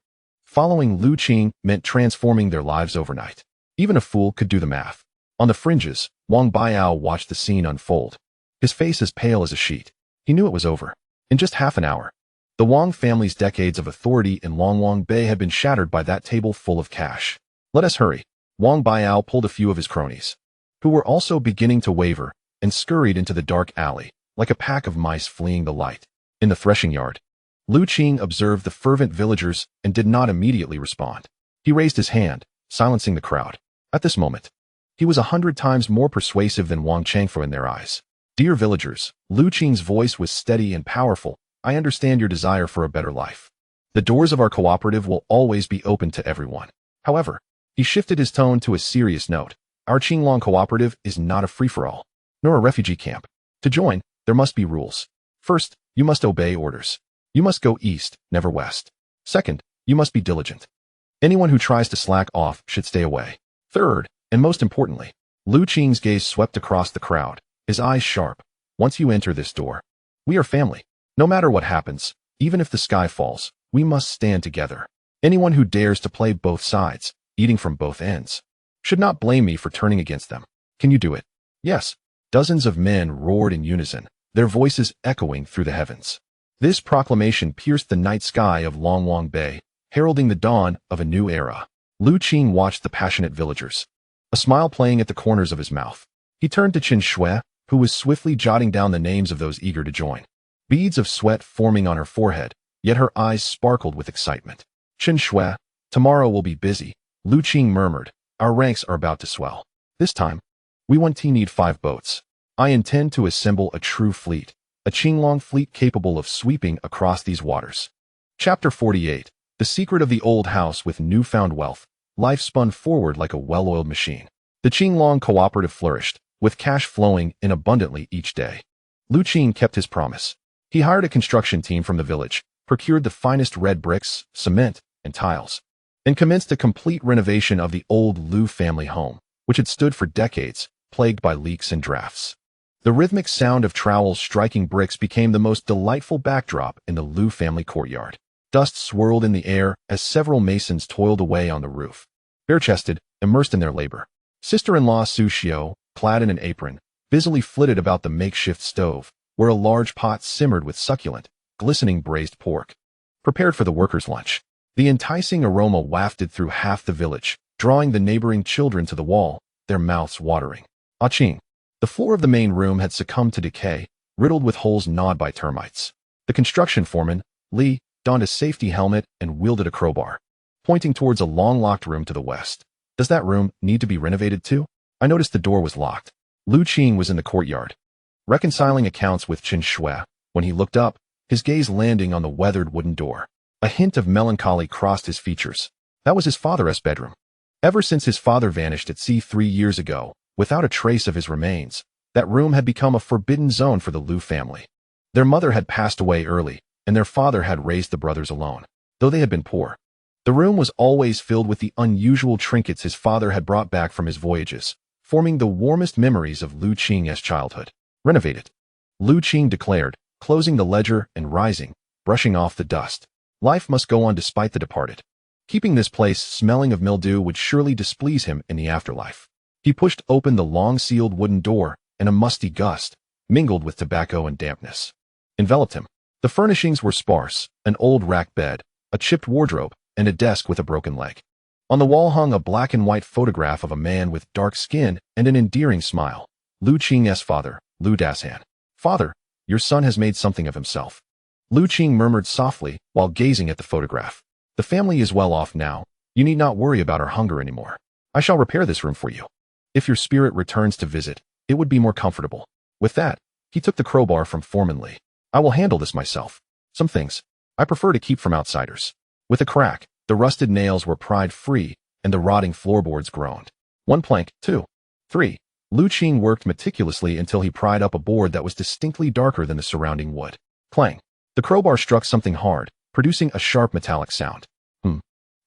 Following Lu Qing meant transforming their lives overnight. Even a fool could do the math. On the fringes, Wang Baiao watched the scene unfold. His face as pale as a sheet. He knew it was over. In just half an hour, the Wang family's decades of authority in Longwang Bay had been shattered by that table full of cash. Let us hurry. Wang Baiao pulled a few of his cronies, who were also beginning to waver, and scurried into the dark alley, like a pack of mice fleeing the light. In the threshing yard, Lu Qing observed the fervent villagers and did not immediately respond. He raised his hand, silencing the crowd. At this moment, he was 100 times more persuasive than Wang Chengfa in their eyes. Dear villagers, Lu Qing's voice was steady and powerful. I understand your desire for a better life. The doors of our cooperative will always be open to everyone. However, he shifted his tone to a serious note. Our Qinglong cooperative is not a free-for-all, nor a refugee camp. To join, there must be rules. First, you must obey orders. You must go east, never west. Second, you must be diligent. Anyone who tries to slack off should stay away. Third, and most importantly, Lu Qing's gaze swept across the crowd, his eyes sharp. Once you enter this door, we are family. No matter what happens, even if the sky falls, we must stand together. Anyone who dares to play both sides, eating from both ends, should not blame me for turning against them. Can you do it? Yes. Dozens of men roared in unison, their voices echoing through the heavens. This proclamation pierced the night sky of Longwang Bay, heralding the dawn of a new era. Lu Qing watched the passionate villagers, a smile playing at the corners of his mouth. He turned to Qin Shui, who was swiftly jotting down the names of those eager to join. Beads of sweat forming on her forehead, yet her eyes sparkled with excitement. Qin Shui, tomorrow will be busy, Lu Qing murmured. Our ranks are about to swell. This time, we need 5 boats. I intend to assemble a true fleet, a Qinglong fleet capable of sweeping across these waters. Chapter 48. The secret of the old house with newfound wealth. Life spun forward like a well-oiled machine. The Qinglong cooperative flourished, with cash flowing in abundantly each day. Lu Qing kept his promise. He hired a construction team from the village, procured the finest red bricks, cement, and tiles, and commenced a complete renovation of the old Lu family home, which had stood for decades, plagued by leaks and drafts. The rhythmic sound of trowels striking bricks became the most delightful backdrop in the Lu family courtyard. Dust swirled in the air as several masons toiled away on the roof. Bare-chested, immersed in their labor. Sister-in-law Su Xiao, clad in an apron, busily flitted about the makeshift stove, where a large pot simmered with succulent, glistening braised pork, prepared for the workers' lunch. The enticing aroma wafted through half the village, drawing the neighboring children to the wall, their mouths watering. Qing. The floor of the main room had succumbed to decay, riddled with holes gnawed by termites. The construction foreman, Li, donned a safety helmet and wielded a crowbar, pointing towards a long-locked room to the west. Does that room need to be renovated too? I noticed the door was locked. Qing was in the courtyard, reconciling accounts with Qin Shui. When he looked up, his gaze landing on the weathered wooden door. A hint of melancholy crossed his features. That was his father's bedroom. Ever since his father vanished at sea 3 years ago, without a trace of his remains, that room had become a forbidden zone for the Liu family. Their mother had passed away early, and their father had raised the brothers alone, though they had been poor. The room was always filled with the unusual trinkets his father had brought back from his voyages, forming the warmest memories of Qing's childhood. Renovate it, Qing declared, closing the ledger and rising, brushing off the dust. Life must go on despite the departed. Keeping this place smelling of mildew would surely displease him in the afterlife. He pushed open the long-sealed wooden door, and a musty gust, mingled with tobacco and dampness, enveloped him. The furnishings were sparse: an old rack bed, a chipped wardrobe, and a desk with a broken leg. On the wall hung a black and white photograph of a man with dark skin and an endearing smile. Qing's father, Liu Dashan. Father, your son has made something of himself. Qing murmured softly while gazing at the photograph. The family is well off now. You need not worry about our hunger anymore. I shall repair this room for you. If your spirit returns to visit, it would be more comfortable. With that, he took the crowbar from Foreman Li. I will handle this myself. Some things I prefer to keep from outsiders. With a crack, the rusted nails were pried free, and the rotting floorboards groaned. 1 plank, 2, 3. Qing worked meticulously until he pried up a board that was distinctly darker than the surrounding wood. Clang. The crowbar struck something hard, producing a sharp metallic sound.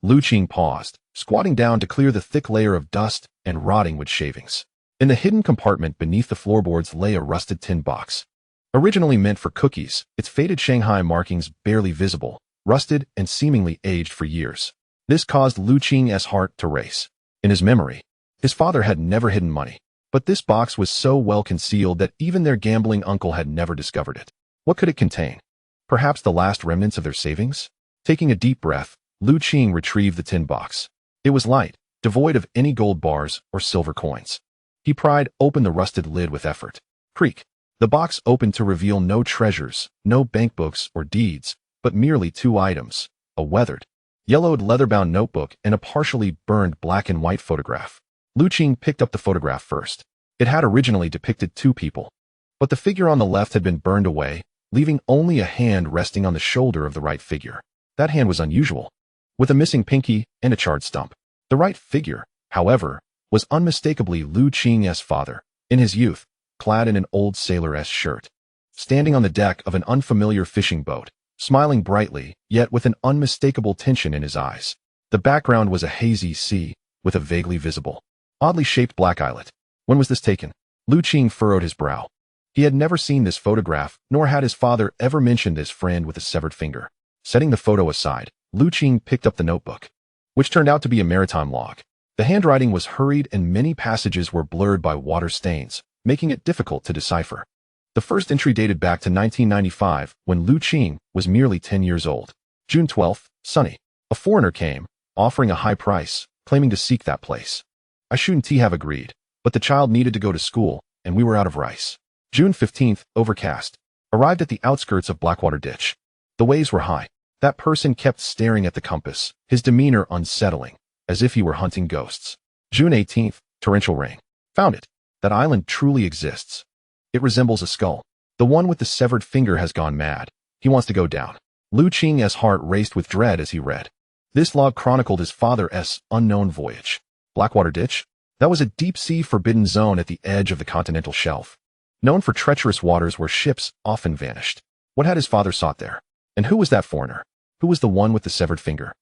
Qing paused, squatting down to clear the thick layer of dust and rotting wood shavings. In the hidden compartment beneath the floorboards lay a rusted tin box. Originally meant for cookies, its faded Shanghai markings barely visible, rusted and seemingly aged for years. This caused Qing's heart to race. In his memory, his father had never hidden money, but this box was so well concealed that even their gambling uncle had never discovered it. What could it contain? Perhaps the last remnants of their savings? Taking a deep breath, Qing retrieved the tin box. It was light, devoid of any gold bars or silver coins. He pried open the rusted lid with effort. Creak. The box opened to reveal no treasures, no bankbooks or deeds, but merely 2 items: a weathered, yellowed leather-bound notebook and a partially burned black and white photograph. Qing picked up the photograph first. It had originally depicted 2 people, but the figure on the left had been burned away, leaving only a hand resting on the shoulder of the right figure. That hand was unusual, with a missing pinky and a charred stump. The right figure, however, was unmistakably Qing's father, in his youth, clad in an old sailor-esque shirt, standing on the deck of an unfamiliar fishing boat, smiling brightly, yet with an unmistakable tension in his eyes. The background was a hazy sea, with a vaguely visible, oddly shaped black islet. When was this taken? Qing furrowed his brow. He had never seen this photograph, nor had his father ever mentioned his friend with a severed finger. Setting the photo aside, Qing picked up the notebook, which turned out to be a maritime log. The handwriting was hurried and many passages were blurred by water stains, making it difficult to decipher. The first entry dated back to 1995, when Qing was merely 10 years old. June 12th, sunny. A foreigner came, offering a high price, claiming to seek that place. I shouldn't have agreed, but the child needed to go to school, and we were out of rice. June 15th, overcast. Arrived at the outskirts of Blackwater Ditch. The waves were high. That person kept staring at the compass, his demeanor unsettling, as if he were hunting ghosts. June 18th, torrential rain. Found it. That island truly exists. It resembles a skull. The one with the severed finger has gone mad. He wants to go down. Qing's heart raced with dread as he read. This log chronicled his father's unknown voyage. Blackwater Ditch? That was a deep-sea forbidden zone at the edge of the continental shelf, known for treacherous waters where ships often vanished. What had his father sought there? And who was that foreigner? Who was the one with the severed finger?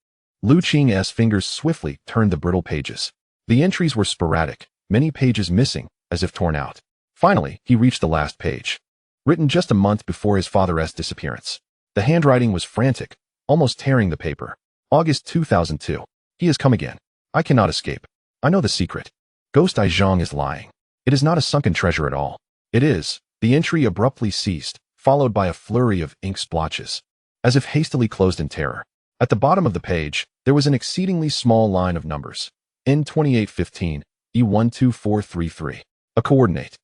Qing's fingers swiftly turned the brittle pages. The entries were sporadic, many pages missing, as if torn out. Finally, he reached the last page. Written just a month before his father's disappearance. The handwriting was frantic, almost tearing the paper. August 2002. He has come again. I cannot escape. I know the secret. Ghost Ai Zhang is lying. It is not a sunken treasure at all. It is. The entry abruptly ceased, followed by a flurry of ink splotches, as if hastily closed in terror. At the bottom of the page, there was an exceedingly small line of numbers. N2815, E12433. A coordinate.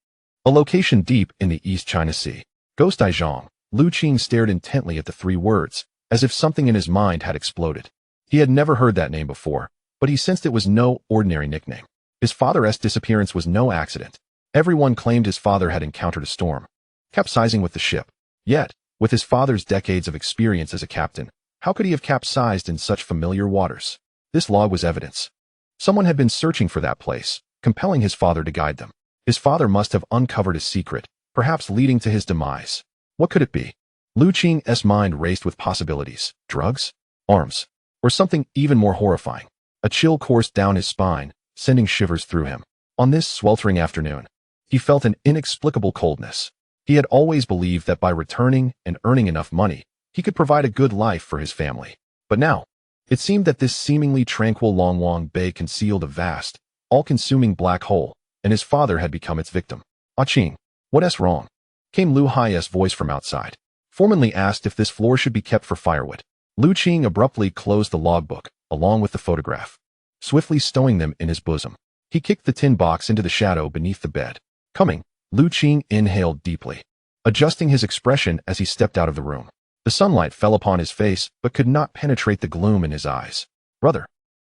A location deep in the East China Sea. Ghost Ai Zhang. Lu Qing stared intently at the 3 words, as if something in his mind had exploded. He had never heard that name before, but he sensed it was no ordinary nickname. His father's disappearance was no accident. Everyone claimed his father had encountered a storm, capsizing with the ship. Yet, with his father's decades of experience as a captain, how could he have capsized in such familiar waters? This log was evidence. Someone had been searching for that place, compelling his father to guide them. His father must have uncovered a secret, perhaps leading to his demise. What could it be? Lu Qing's mind raced with possibilities. Drugs? Arms? Or something even more horrifying? A chill coursed down his spine, sending shivers through him. On this sweltering afternoon, he felt an inexplicable coldness. He had always believed that by returning and earning enough money, he could provide a good life for his family. But now, it seemed that this seemingly tranquil Longwang Bay concealed a vast, all-consuming black hole, and his father had become its victim. Ah Qing, what's wrong? Came Lu Hai's voice from outside. Foreman asked if this floor should be kept for firewood. Lu Qing abruptly closed the logbook, along with the photograph. Swiftly stowing them in his bosom, he kicked the tin box into the shadow beneath the bed. Coming, Lu Qing inhaled deeply, adjusting his expression as he stepped out of the room. The sunlight fell upon his face but could not penetrate the gloom in his eyes. Brother,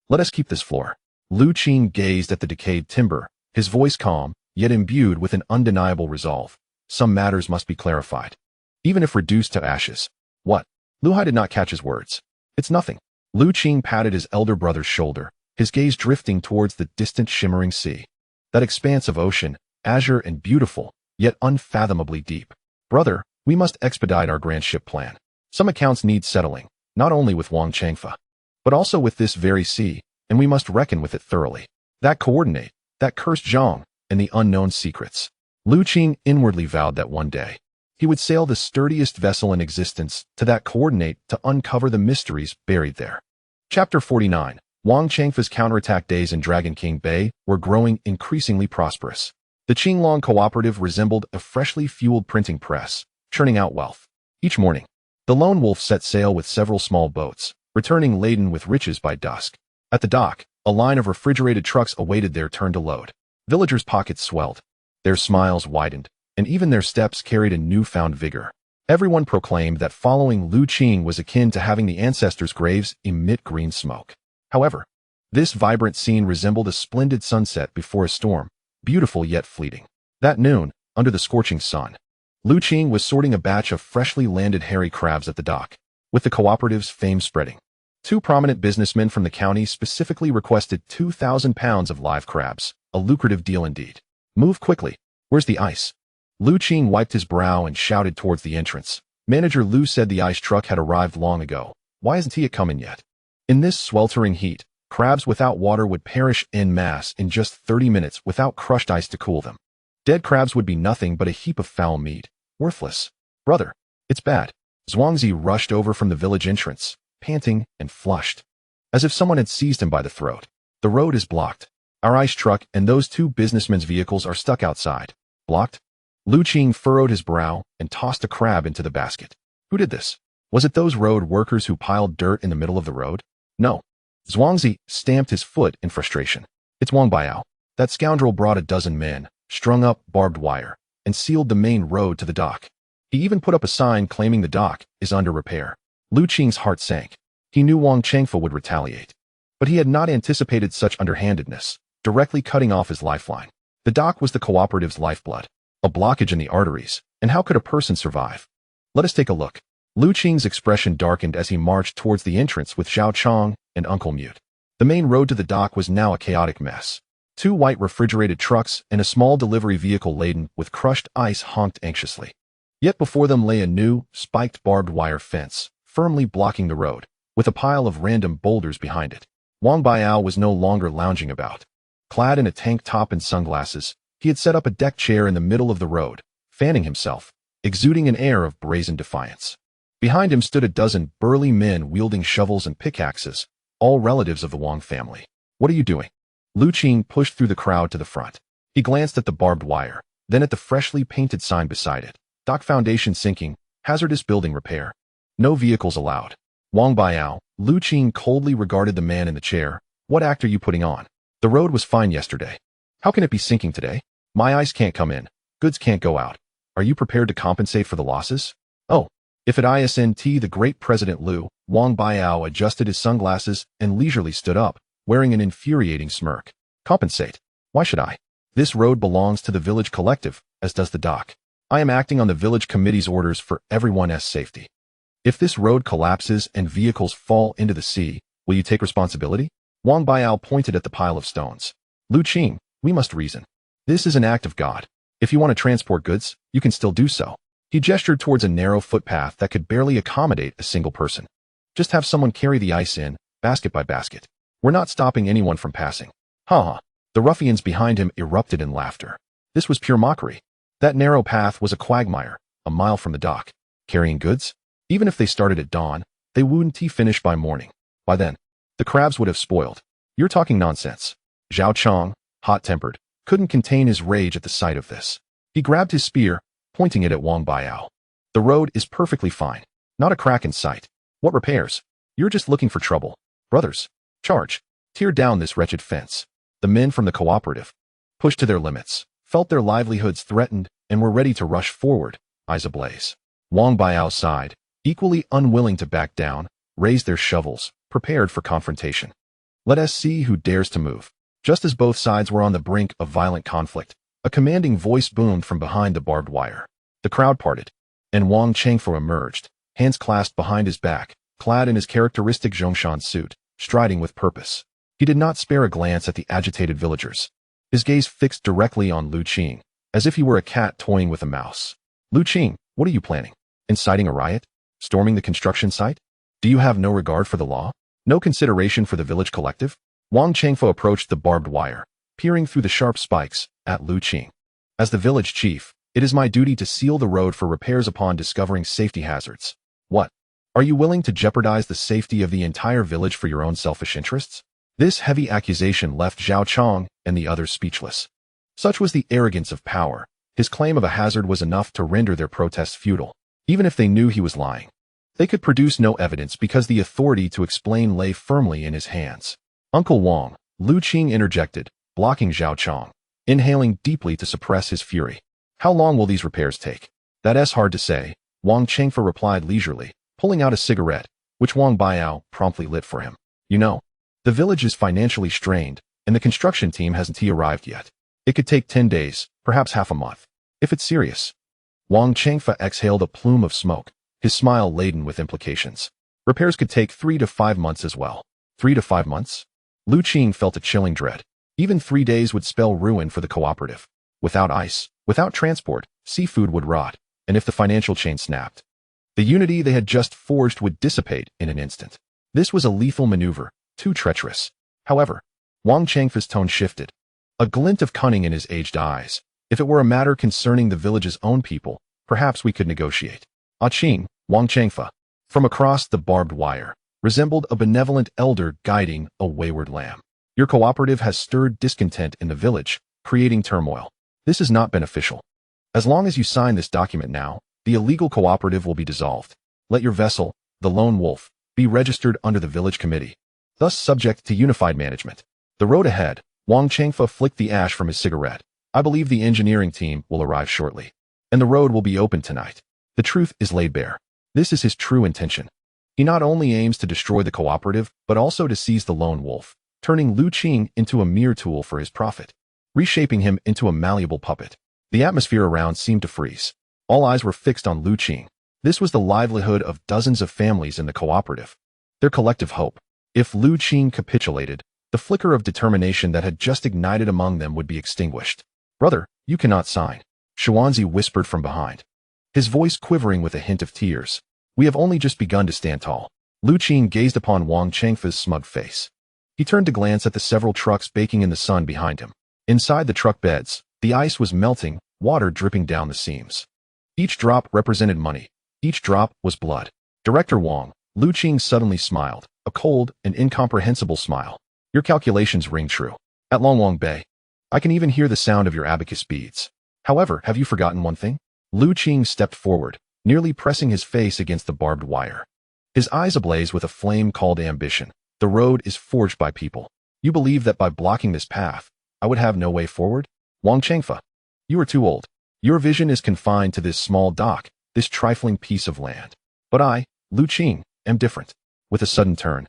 let us keep this floor. Lu Qing gazed at the decayed timber, his voice calm, yet imbued with an undeniable resolve. Some matters must be clarified, even if reduced to ashes. What? Lu Hai did not catch his words. It's nothing. Lu Qing patted his elder brother's shoulder, his gaze drifting towards the distant shimmering sea. That expanse of ocean, azure and beautiful, yet unfathomably deep. Brother, we must expedite our grand ship plan. Some accounts need settling, not only with Wang Changfa, but also with this very sea, and we must reckon with it thoroughly. That coordinate, that cursed Zhang, and the unknown secrets. Lu Qing inwardly vowed that one day, he would sail the sturdiest vessel in existence to that coordinate to uncover the mysteries buried there. Chapter 49. Wang Changfa's counterattack days in Dragon King Bay were growing increasingly prosperous. The Qinglong Cooperative resembled a freshly fueled printing press, churning out wealth. Each morning, the Lone Wolf set sail with several small boats, returning laden with riches by dusk. At the dock, a line of refrigerated trucks awaited their turn to load. Villagers' pockets swelled. Their smiles widened, and even their steps carried a newfound vigor. Everyone proclaimed that following Lu Qing was akin to having the ancestors' graves emit green smoke. However, this vibrant scene resembled a splendid sunset before a storm, beautiful yet fleeting. That noon, under the scorching sun, Lu Qing was sorting a batch of freshly landed hairy crabs at the dock, with the cooperative's fame spreading. 2 prominent businessmen from the county specifically requested 2,000 pounds of live crabs, a lucrative deal indeed. Move quickly. Where's the ice? Lu Qing wiped his brow and shouted towards the entrance. Manager Lu said the ice truck had arrived long ago. Why isn't he coming yet? In this sweltering heat, crabs without water would perish en masse in just 30 minutes without crushed ice to cool them. Dead crabs would be nothing but a heap of foul meat, worthless. Brother, it's bad. Zhuangzi rushed over from the village entrance, panting and flushed, as if someone had seized him by the throat. The road is blocked. Our ice truck and those 2 businessmen's vehicles are stuck outside. Blocked? Lu Qing furrowed his brow and tossed a crab into the basket. Who did this? Was it those road workers who piled dirt in the middle of the road? No. Zhuangzi stamped his foot in frustration. It's Wang Baiao. That scoundrel brought a dozen men, strung up barbed wire, and sealed the main road to the dock. He even put up a sign claiming the dock is under repair. Lu Qing's heart sank. He knew Wang Changfa would retaliate. But he had not anticipated such underhandedness, directly cutting off his lifeline. The dock was the cooperative's lifeblood, a blockage in the arteries, and how could a person survive? Let us take a look. Lu Qing's expression darkened as he marched towards the entrance with Xiao Chong and Uncle Mute. The main road to the dock was now a chaotic mess. 2 white refrigerated trucks and a small delivery vehicle laden with crushed ice honked anxiously. Yet before them lay a new, spiked barbed wire fence, firmly blocking the road, with a pile of random boulders behind it. Wang Baiao was no longer lounging about. Clad in a tank top and sunglasses, he had set up a deck chair in the middle of the road, fanning himself, exuding an air of brazen defiance. Behind him stood a dozen burly men wielding shovels and pickaxes, all relatives of the Wang family. What are you doing? Lu Qing pushed through the crowd to the front. He glanced at the barbed wire, then at the freshly painted sign beside it. Dock foundation sinking, hazardous building repair. No vehicles allowed. Wang Baiao, Lu Qing coldly regarded the man in the chair. What act are you putting on? The road was fine yesterday. How can it be sinking today? My ice can't come in. Goods can't go out. Are you prepared to compensate for the losses? Oh, if at ISNT the great President Lu, Wang Baiao adjusted his sunglasses and leisurely stood up, wearing an infuriating smirk. Compensate? Why should I? This road belongs to the village collective, as does the dock. I am acting on the village committee's orders for everyone's safety. If this road collapses and vehicles fall into the sea, will you take responsibility? Wang Baiao pointed at the pile of stones. Lu Qing, we must reason. This is an act of God. If you want to transport goods, you can still do so. He gestured towards a narrow footpath that could barely accommodate a single person. Just have someone carry the ice in, basket by basket. We're not stopping anyone from passing. Ha! The ruffians behind him erupted in laughter. This was pure mockery. That narrow path was a quagmire, a mile from the dock. Carrying goods? Even if they started at dawn, they wouldn't finish by morning. By then, the crabs would have spoiled. You're talking nonsense. Zhao Chong, hot-tempered, couldn't contain his rage at the sight of this. He grabbed his spear, pointing it at Wang Baiao. The road is perfectly fine. Not a crack in sight. What repairs? You're just looking for trouble. Brothers, charge. Tear down this wretched fence. The men from the cooperative, pushed to their limits, felt their livelihoods threatened and were ready to rush forward, eyes ablaze. Wang Baiao sighed, equally unwilling to back down, raised their shovels, prepared for confrontation. Let us see who dares to move. Just as both sides were on the brink of violent conflict, a commanding voice boomed from behind the barbed wire. The crowd parted, and Wang Chengfu emerged, hands clasped behind his back, clad in his characteristic Zhongshan suit, striding with purpose. He did not spare a glance at the agitated villagers. His gaze fixed directly on Lu Qing, as if he were a cat toying with a mouse. Lu Qing, what are you planning? Inciting a riot? Storming the construction site? Do you have no regard for the law? No consideration for the village collective? Wang Chengfu approached the barbed wire, peering through the sharp spikes at Lu Qing. As the village chief, it is my duty to seal the road for repairs upon discovering safety hazards. What? Are you willing to jeopardize the safety of the entire village for your own selfish interests? This heavy accusation left Zhao Chong and the others speechless. Such was the arrogance of power. His claim of a hazard was enough to render their protests futile, even if they knew he was lying. They could produce no evidence because the authority to explain lay firmly in his hands. Uncle Wang, Lu Qing interjected, blocking Zhao Chong, inhaling deeply to suppress his fury. How long will these repairs take? That's hard to say, Wang Chengfu replied leisurely, pulling out a cigarette, which Wang Baiao promptly lit for him. You know, the village is financially strained, and the construction team hasn't arrived yet. It could take 10 days, perhaps half a month. If it's serious. Wang Chengfu exhaled a plume of smoke, his smile laden with implications. Repairs could take 3 to 5 months as well. 3 to 5 months? Lu Qing felt a chilling dread. Even 3 days would spell ruin for the cooperative. Without ice, without transport, seafood would rot, and if the financial chain snapped, the unity they had just forged would dissipate in an instant. This was a lethal maneuver, too treacherous. However, Wang Chengfu's tone shifted, a glint of cunning in his aged eyes. If it were a matter concerning the village's own people, perhaps we could negotiate. Qing, Wang Chengfu, from across the barbed wire, resembled a benevolent elder guiding a wayward lamb. Your cooperative has stirred discontent in the village, creating turmoil. This is not beneficial. As long as you sign this document now, the illegal cooperative will be dissolved. Let your vessel, the Lone Wolf, be registered under the village committee, thus subject to unified management. The road ahead, Wang Chengfu flicked the ash from his cigarette. I believe the engineering team will arrive shortly, and the road will be open tonight. The truth is laid bare. This is his true intention. He not only aims to destroy the cooperative, but also to seize the Lone Wolf, turning Lu Qing into a mere tool for his profit, reshaping him into a malleable puppet. The atmosphere around seemed to freeze. All eyes were fixed on Lu Qing. This was the livelihood of dozens of families in the cooperative, their collective hope. If Lu Qing capitulated, the flicker of determination that had just ignited among them would be extinguished. Brother, you cannot sign, Xuanzi whispered from behind, his voice quivering with a hint of tears. We have only just begun to stand tall. Lu Qing gazed upon Wang Chengfu's smug face. He turned to glance at the several trucks baking in the sun behind him. Inside the truck beds, the ice was melting, water dripping down the seams. Each drop represented money. Each drop was blood. Director Wang, Lu Qing suddenly smiled, a cold and incomprehensible smile. Your calculations ring true. At Longwang Bay, I can even hear the sound of your abacus beads. However, have you forgotten one thing? Lu Qing stepped forward, nearly pressing his face against the barbed wire. His eyes ablaze with a flame called ambition. The road is forged by people. You believe that by blocking this path, I would have no way forward? Wang Chengfa, you are too old. Your vision is confined to this small dock, this trifling piece of land. But I, Lu Qing, am different. With a sudden turn,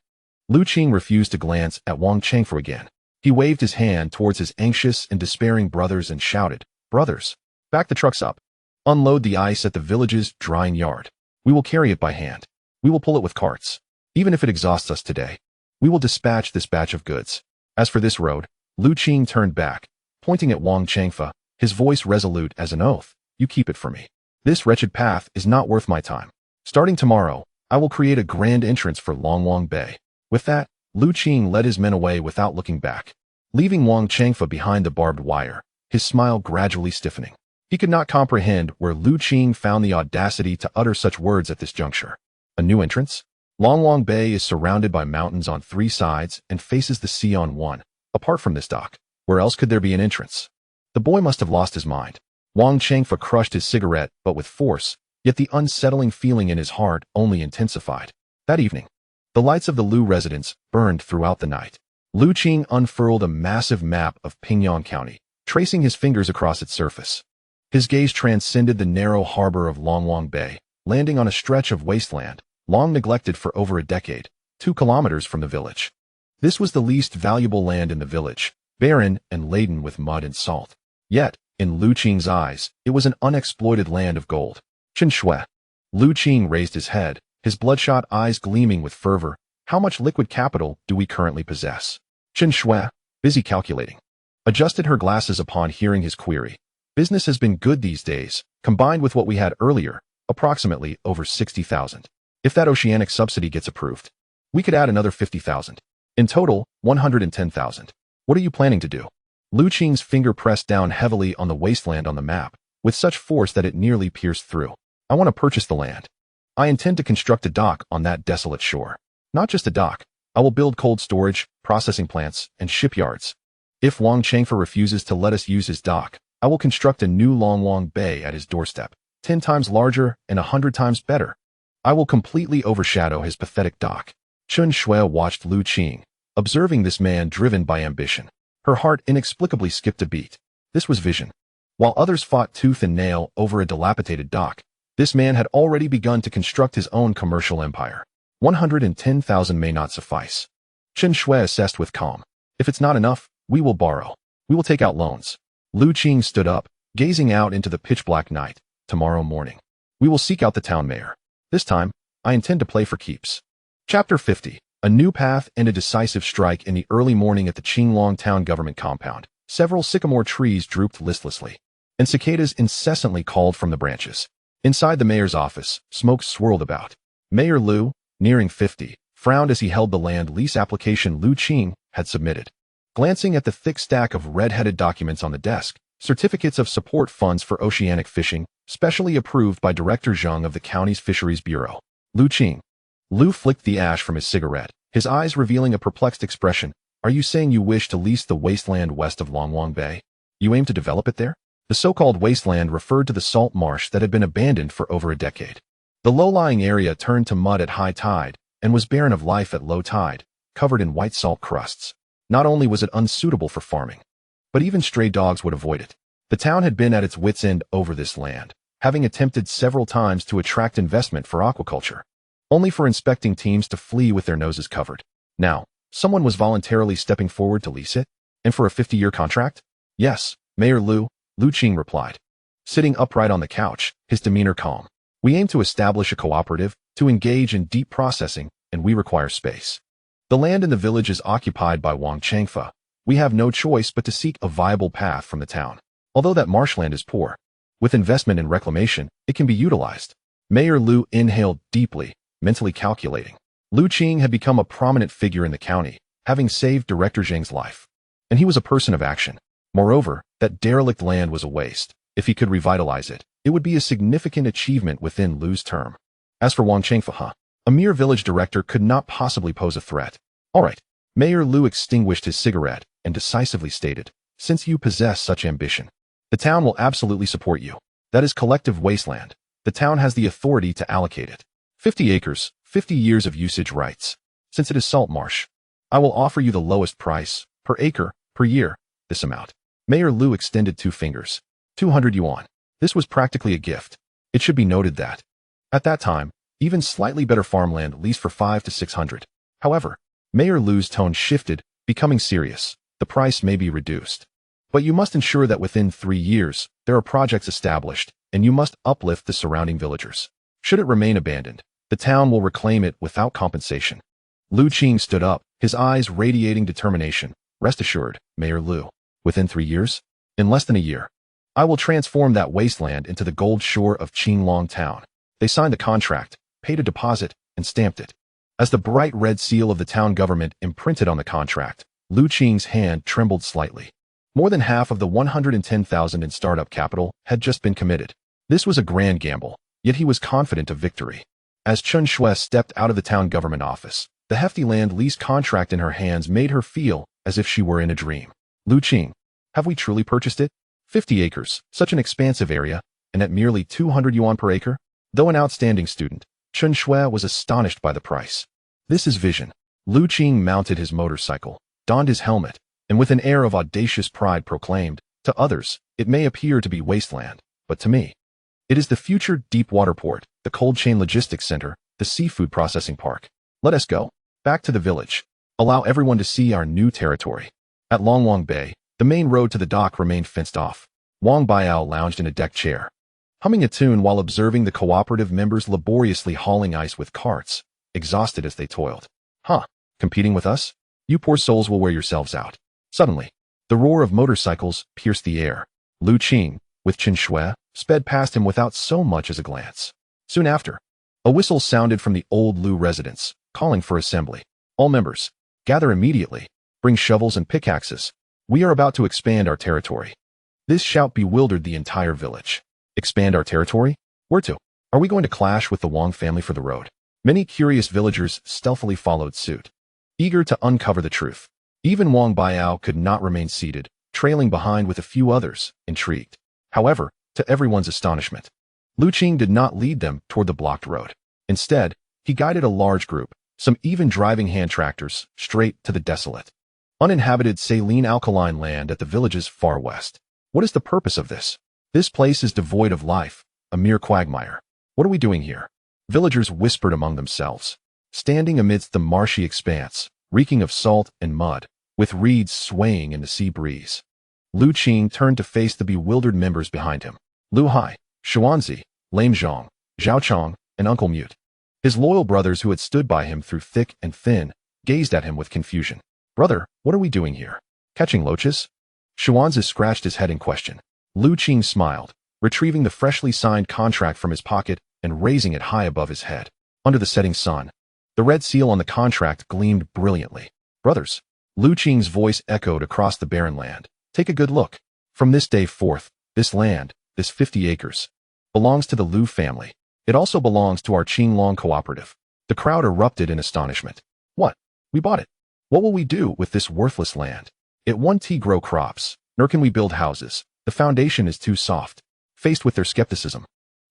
Lu Qing refused to glance at Wang Chengfa again. He waved his hand towards his anxious and despairing brothers and shouted, "Brothers, back the trucks up. Unload the ice at the village's drying yard. We will carry it by hand. We will pull it with carts. Even if it exhausts us today, we will dispatch this batch of goods. As for this road," Lu Qing turned back, pointing at Wang Chengfa, his voice resolute as an oath, "You keep it for me. This wretched path is not worth my time. Starting tomorrow, I will create a grand entrance for Longwang Bay." With that, Lu Qing led his men away without looking back, leaving Wang Chengfa behind the barbed wire, his smile gradually stiffening. He could not comprehend where Lu Qing found the audacity to utter such words at this juncture. A new entrance? Longwang Bay is surrounded by mountains on 3 sides and faces the sea on 1. Apart from this dock, where else could there be an entrance? The boy must have lost his mind. Wang Chengfa crushed his cigarette, but with force, yet the unsettling feeling in his heart only intensified. That evening, the lights of the Lu residence burned throughout the night. Lu Qing unfurled a massive map of Pingyang County, tracing his fingers across its surface. His gaze transcended the narrow harbor of Longwang Bay, landing on a stretch of wasteland, long neglected for over a decade, 2 kilometers from the village. This was the least valuable land in the village, barren and laden with mud and salt. Yet, in Lu Qing's eyes, it was an unexploited land of gold. Chen Shui. Lu Qing raised his head, his bloodshot eyes gleaming with fervor. How much liquid capital do we currently possess? Chen Shui, busy calculating, adjusted her glasses upon hearing his query. Business has been good these days, combined with what we had earlier, approximately over 60,000. If that oceanic subsidy gets approved, we could add another 50,000. In total, 110,000. What are you planning to do? Lu Qing's finger pressed down heavily on the wasteland on the map, with such force that it nearly pierced through. I want to purchase the land. I intend to construct a dock on that desolate shore. Not just a dock. I will build cold storage, processing plants, and shipyards. If Wang Chengfa refuses to let us use his dock, I will construct a new Longwang Bay at his doorstep, 10 times larger and 100 times better. I will completely overshadow his pathetic dock. Chen Shui watched Lu Qing, observing this man driven by ambition. Her heart inexplicably skipped a beat. This was vision. While others fought tooth and nail over a dilapidated dock, this man had already begun to construct his own commercial empire. 110,000 may not suffice. Chen Shui assessed with calm. If it's not enough, we will borrow. We will take out loans. Lu Qing stood up, gazing out into the pitch-black night. Tomorrow morning, we will seek out the town mayor. This time, I intend to play for keeps. Chapter 50. A new path and a decisive strike. In the early morning at the Qinglong town government compound, several sycamore trees drooped listlessly, and cicadas incessantly called from the branches. Inside the mayor's office, smoke swirled about. Mayor Lu, nearing 50, frowned as he held the land lease application Lu Qing had submitted. Glancing at the thick stack of red-headed documents on the desk, certificates of support funds for oceanic fishing, specially approved by Director Zhang of the county's Fisheries Bureau. Lu Qing. Lu flicked the ash from his cigarette, his eyes revealing a perplexed expression. Are you saying you wish to lease the wasteland west of Longwang Bay? You aim to develop it there? The so-called wasteland referred to the salt marsh that had been abandoned for over a decade. The low-lying area turned to mud at high tide and was barren of life at low tide, covered in white salt crusts. Not only was it unsuitable for farming, but even stray dogs would avoid it. The town had been at its wits' end over this land, having attempted several times to attract investment for aquaculture, only for inspecting teams to flee with their noses covered. Now, someone was voluntarily stepping forward to lease it, and for a 50-year contract? Yes, Mayor Lu Qing replied, sitting upright on the couch, his demeanor calm. We aim to establish a cooperative, to engage in deep processing, and we require space. The land in the village is occupied by Wang Chengfa. We have no choice but to seek a viable path from the town. Although that marshland is poor, with investment in reclamation, it can be utilized. Mayor Lu inhaled deeply, mentally calculating. Lu Qing had become a prominent figure in the county, having saved Director Zhang's life. And he was a person of action. Moreover, that derelict land was a waste. If he could revitalize it, it would be a significant achievement within Lu's term. As for Wang Chengfa, A mere village director could not possibly pose a threat. All right. Mayor Lu extinguished his cigarette and decisively stated, since you possess such ambition, the town will absolutely support you. That is collective wasteland. The town has the authority to allocate it. 50 acres, 50 years of usage rights. Since it is salt marsh, I will offer you the lowest price, per acre, per year, this amount. Mayor Lu extended 2 fingers. 200 yuan. This was practically a gift. It should be noted that, at that time, even slightly better farmland leased for 5 to 600. However, Mayor Lu's tone shifted, becoming serious. The price may be reduced. But you must ensure that within 3 years, there are projects established, and you must uplift the surrounding villagers. Should it remain abandoned, the town will reclaim it without compensation. Lu Qing stood up, his eyes radiating determination. Rest assured, Mayor Lu. Within 3 years? In less than a year. I will transform that wasteland into the gold shore of Qinglong town. They signed the contract, paid a deposit, and stamped it. As the bright red seal of the town government imprinted on the contract, Lu Qing's hand trembled slightly. More than half of the 110,000 in startup capital had just been committed. This was a grand gamble, yet he was confident of victory. As Chen Shui stepped out of the town government office, the hefty land lease contract in her hands made her feel as if she were in a dream. Lu Qing, have we truly purchased it? 50 acres, such an expansive area, and at merely 200 yuan per acre? Though an outstanding student, Chen Shui was astonished by the price. This is vision. Lu Qing mounted his motorcycle, donned his helmet, and with an air of audacious pride proclaimed, to others, it may appear to be wasteland, but to me, it is the future deep water port, the cold chain logistics center, the seafood processing park. Let us go. Back to the village. Allow everyone to see our new territory. At Longwang Bay, the main road to the dock remained fenced off. Wang Baiao lounged in a deck chair, humming a tune while observing the cooperative members laboriously hauling ice with carts, exhausted as they toiled. Huh, competing with us? You poor souls will wear yourselves out. Suddenly, the roar of motorcycles pierced the air. Lu Qing, with Chen Shui, sped past him without so much as a glance. Soon after, a whistle sounded from the old Lu residence, calling for assembly. All members, gather immediately. Bring shovels and pickaxes. We are about to expand our territory. This shout bewildered the entire village. Expand our territory? Where to? Are we going to clash with the Wang family for the road? Many curious villagers stealthily followed suit, eager to uncover the truth. Even Wang Baiao could not remain seated, trailing behind with a few others, intrigued. However, to everyone's astonishment, Lu Qing did not lead them toward the blocked road. Instead, he guided a large group, some even driving hand tractors, straight to the desolate, uninhabited saline alkaline land at the village's far west. What is the purpose of this? This place is devoid of life, a mere quagmire. What are we doing here? Villagers whispered among themselves, standing amidst the marshy expanse, reeking of salt and mud, with reeds swaying in the sea breeze. Lu Qing turned to face the bewildered members behind him. Lu Hai, Xuanzi, Lame Zhong, Zhao Chong, and Uncle Mute. His loyal brothers who had stood by him through thick and thin, gazed at him with confusion. Brother, what are we doing here? Catching loaches? Xuanzi scratched his head in question. Lu Qing smiled, retrieving the freshly signed contract from his pocket and raising it high above his head. Under the setting sun, the red seal on the contract gleamed brilliantly. Brothers, Lu Qing's voice echoed across the barren land. Take a good look. From this day forth, this land, this 50 acres, belongs to the Lu family. It also belongs to our Qinglong cooperative. The crowd erupted in astonishment. What? We bought it. What will we do with this worthless land? It won't grow crops, nor can we build houses. The foundation is too soft. Faced with their skepticism,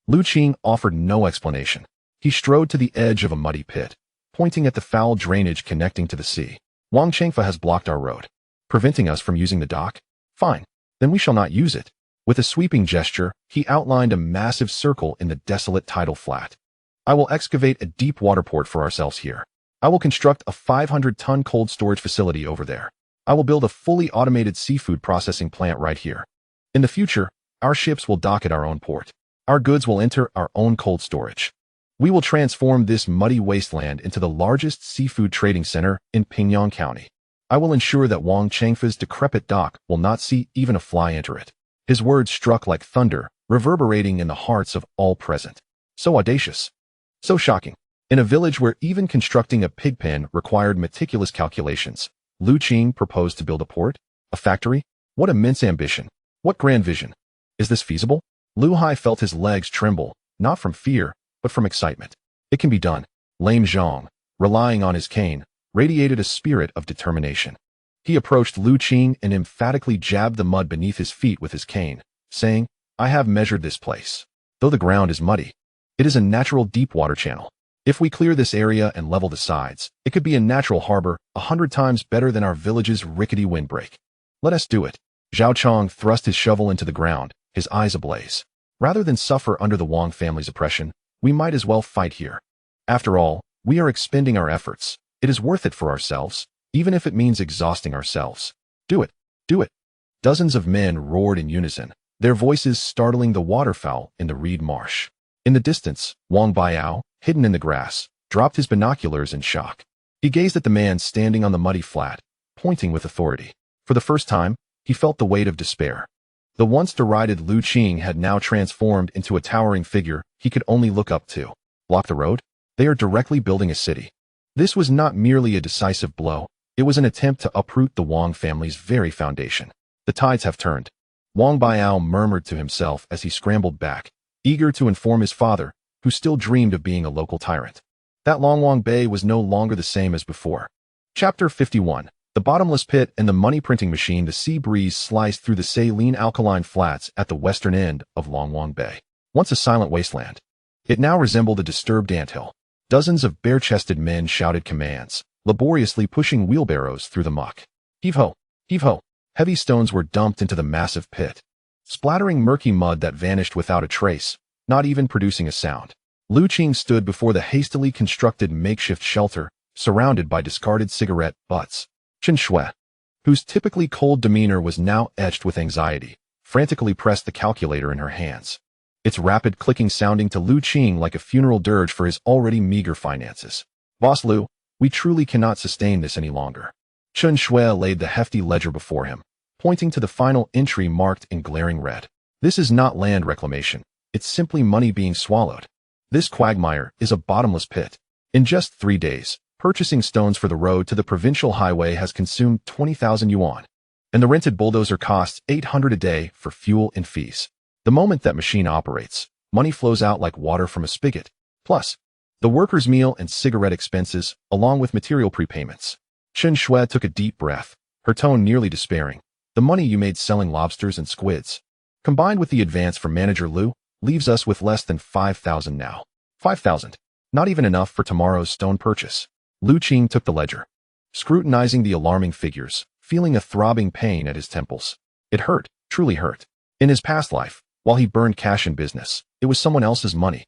Lu Qing offered no explanation. He strode to the edge of a muddy pit, pointing at the foul drainage connecting to the sea. Wang Chengfa has blocked our road, preventing us from using the dock. Fine, then we shall not use it. With a sweeping gesture, he outlined a massive circle in the desolate tidal flat. I will excavate a deep water port for ourselves here. I will construct a 500-ton cold storage facility over there. I will build a fully automated seafood processing plant right here. In the future, our ships will dock at our own port. Our goods will enter our own cold storage. We will transform this muddy wasteland into the largest seafood trading center in Pingyang County. I will ensure that Wang Chengfa's decrepit dock will not see even a fly enter it. His words struck like thunder, reverberating in the hearts of all present. So audacious. So shocking. In a village where even constructing a pig pen required meticulous calculations, Lu Qing proposed to build a port? A factory? What immense ambition. What grand vision. Is this feasible? Lu Hai felt his legs tremble, not from fear, but from excitement. It can be done. Lame Zhang, relying on his cane, radiated a spirit of determination. He approached Lu Qing and emphatically jabbed the mud beneath his feet with his cane, saying, "I have measured this place. Though the ground is muddy, it is a natural deep water channel. If we clear this area and level the sides, it could be a natural harbor 100 times better than our village's rickety windbreak. Let us do it." Zhao Chong thrust his shovel into the ground, his eyes ablaze. Rather than suffer under the Wang family's oppression, we might as well fight here. After all, we are expending our efforts. It is worth it for ourselves, even if it means exhausting ourselves. Do it, do it. Dozens of men roared in unison, their voices startling the waterfowl in the reed marsh. In the distance, Wang Baiao, hidden in the grass, dropped his binoculars in shock. He gazed at the man standing on the muddy flat, pointing with authority. For the first time, he felt the weight of despair. The once derided Lu Qing had now transformed into a towering figure he could only look up to. Block the road? They are directly building a city. This was not merely a decisive blow, it was an attempt to uproot the Wang family's very foundation. The tides have turned. Wang Baiao murmured to himself as he scrambled back, eager to inform his father, who still dreamed of being a local tyrant. That Longwang Bay was no longer the same as before. Chapter 51. The bottomless pit and the money-printing machine. The sea breeze sliced through the saline alkaline flats at the western end of Longwang Bay. Once a silent wasteland, it now resembled a disturbed anthill. Dozens of bare-chested men shouted commands, laboriously pushing wheelbarrows through the muck. Heave-ho! Heave-ho! Heavy stones were dumped into the massive pit, splattering murky mud that vanished without a trace, not even producing a sound. Lu Qing stood before the hastily constructed makeshift shelter, surrounded by discarded cigarette butts. Chen Shui, whose typically cold demeanor was now etched with anxiety, frantically pressed the calculator in her hands, its rapid clicking sounding to Lu Qing like a funeral dirge for his already meager finances. "Boss Lu, we truly cannot sustain this any longer." Chen Shui laid the hefty ledger before him, pointing to the final entry marked in glaring red. "This is not land reclamation, it's simply money being swallowed. This quagmire is a bottomless pit. In just 3 days, purchasing stones for the road to the provincial highway has consumed 20,000 yuan, and the rented bulldozer costs 800 a day for fuel and fees. The moment that machine operates, money flows out like water from a spigot. Plus, the workers' meal and cigarette expenses, along with material prepayments." Chen Shui took a deep breath, her tone nearly despairing. "The money you made selling lobsters and squids, combined with the advance from Manager Lu, leaves us with less than 5,000 now. 5,000. Not even enough for tomorrow's stone purchase." Lu Qing took the ledger, scrutinizing the alarming figures, feeling a throbbing pain at his temples. It hurt, truly hurt. In his past life, while he burned cash in business, it was someone else's money.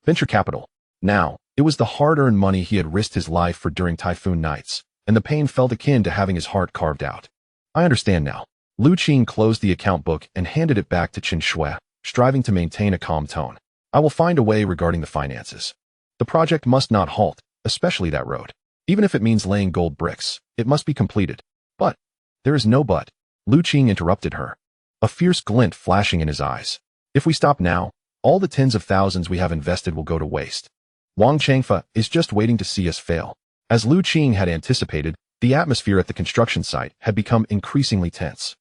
Venture capital. Now, it was the hard-earned money he had risked his life for during typhoon nights, and the pain felt akin to having his heart carved out. "I understand now." Lu Qing closed the account book and handed it back to Chen Shui, striving to maintain a calm tone. "I will find a way regarding the finances. The project must not halt, especially that road. Even if it means laying gold bricks, it must be completed." "But, there is no but," Lu Qing interrupted her, a fierce glint flashing in his eyes. "If we stop now, all the tens of thousands we have invested will go to waste. Wang Changfa is just waiting to see us fail." As Lu Qing had anticipated, the atmosphere at the construction site had become increasingly tense.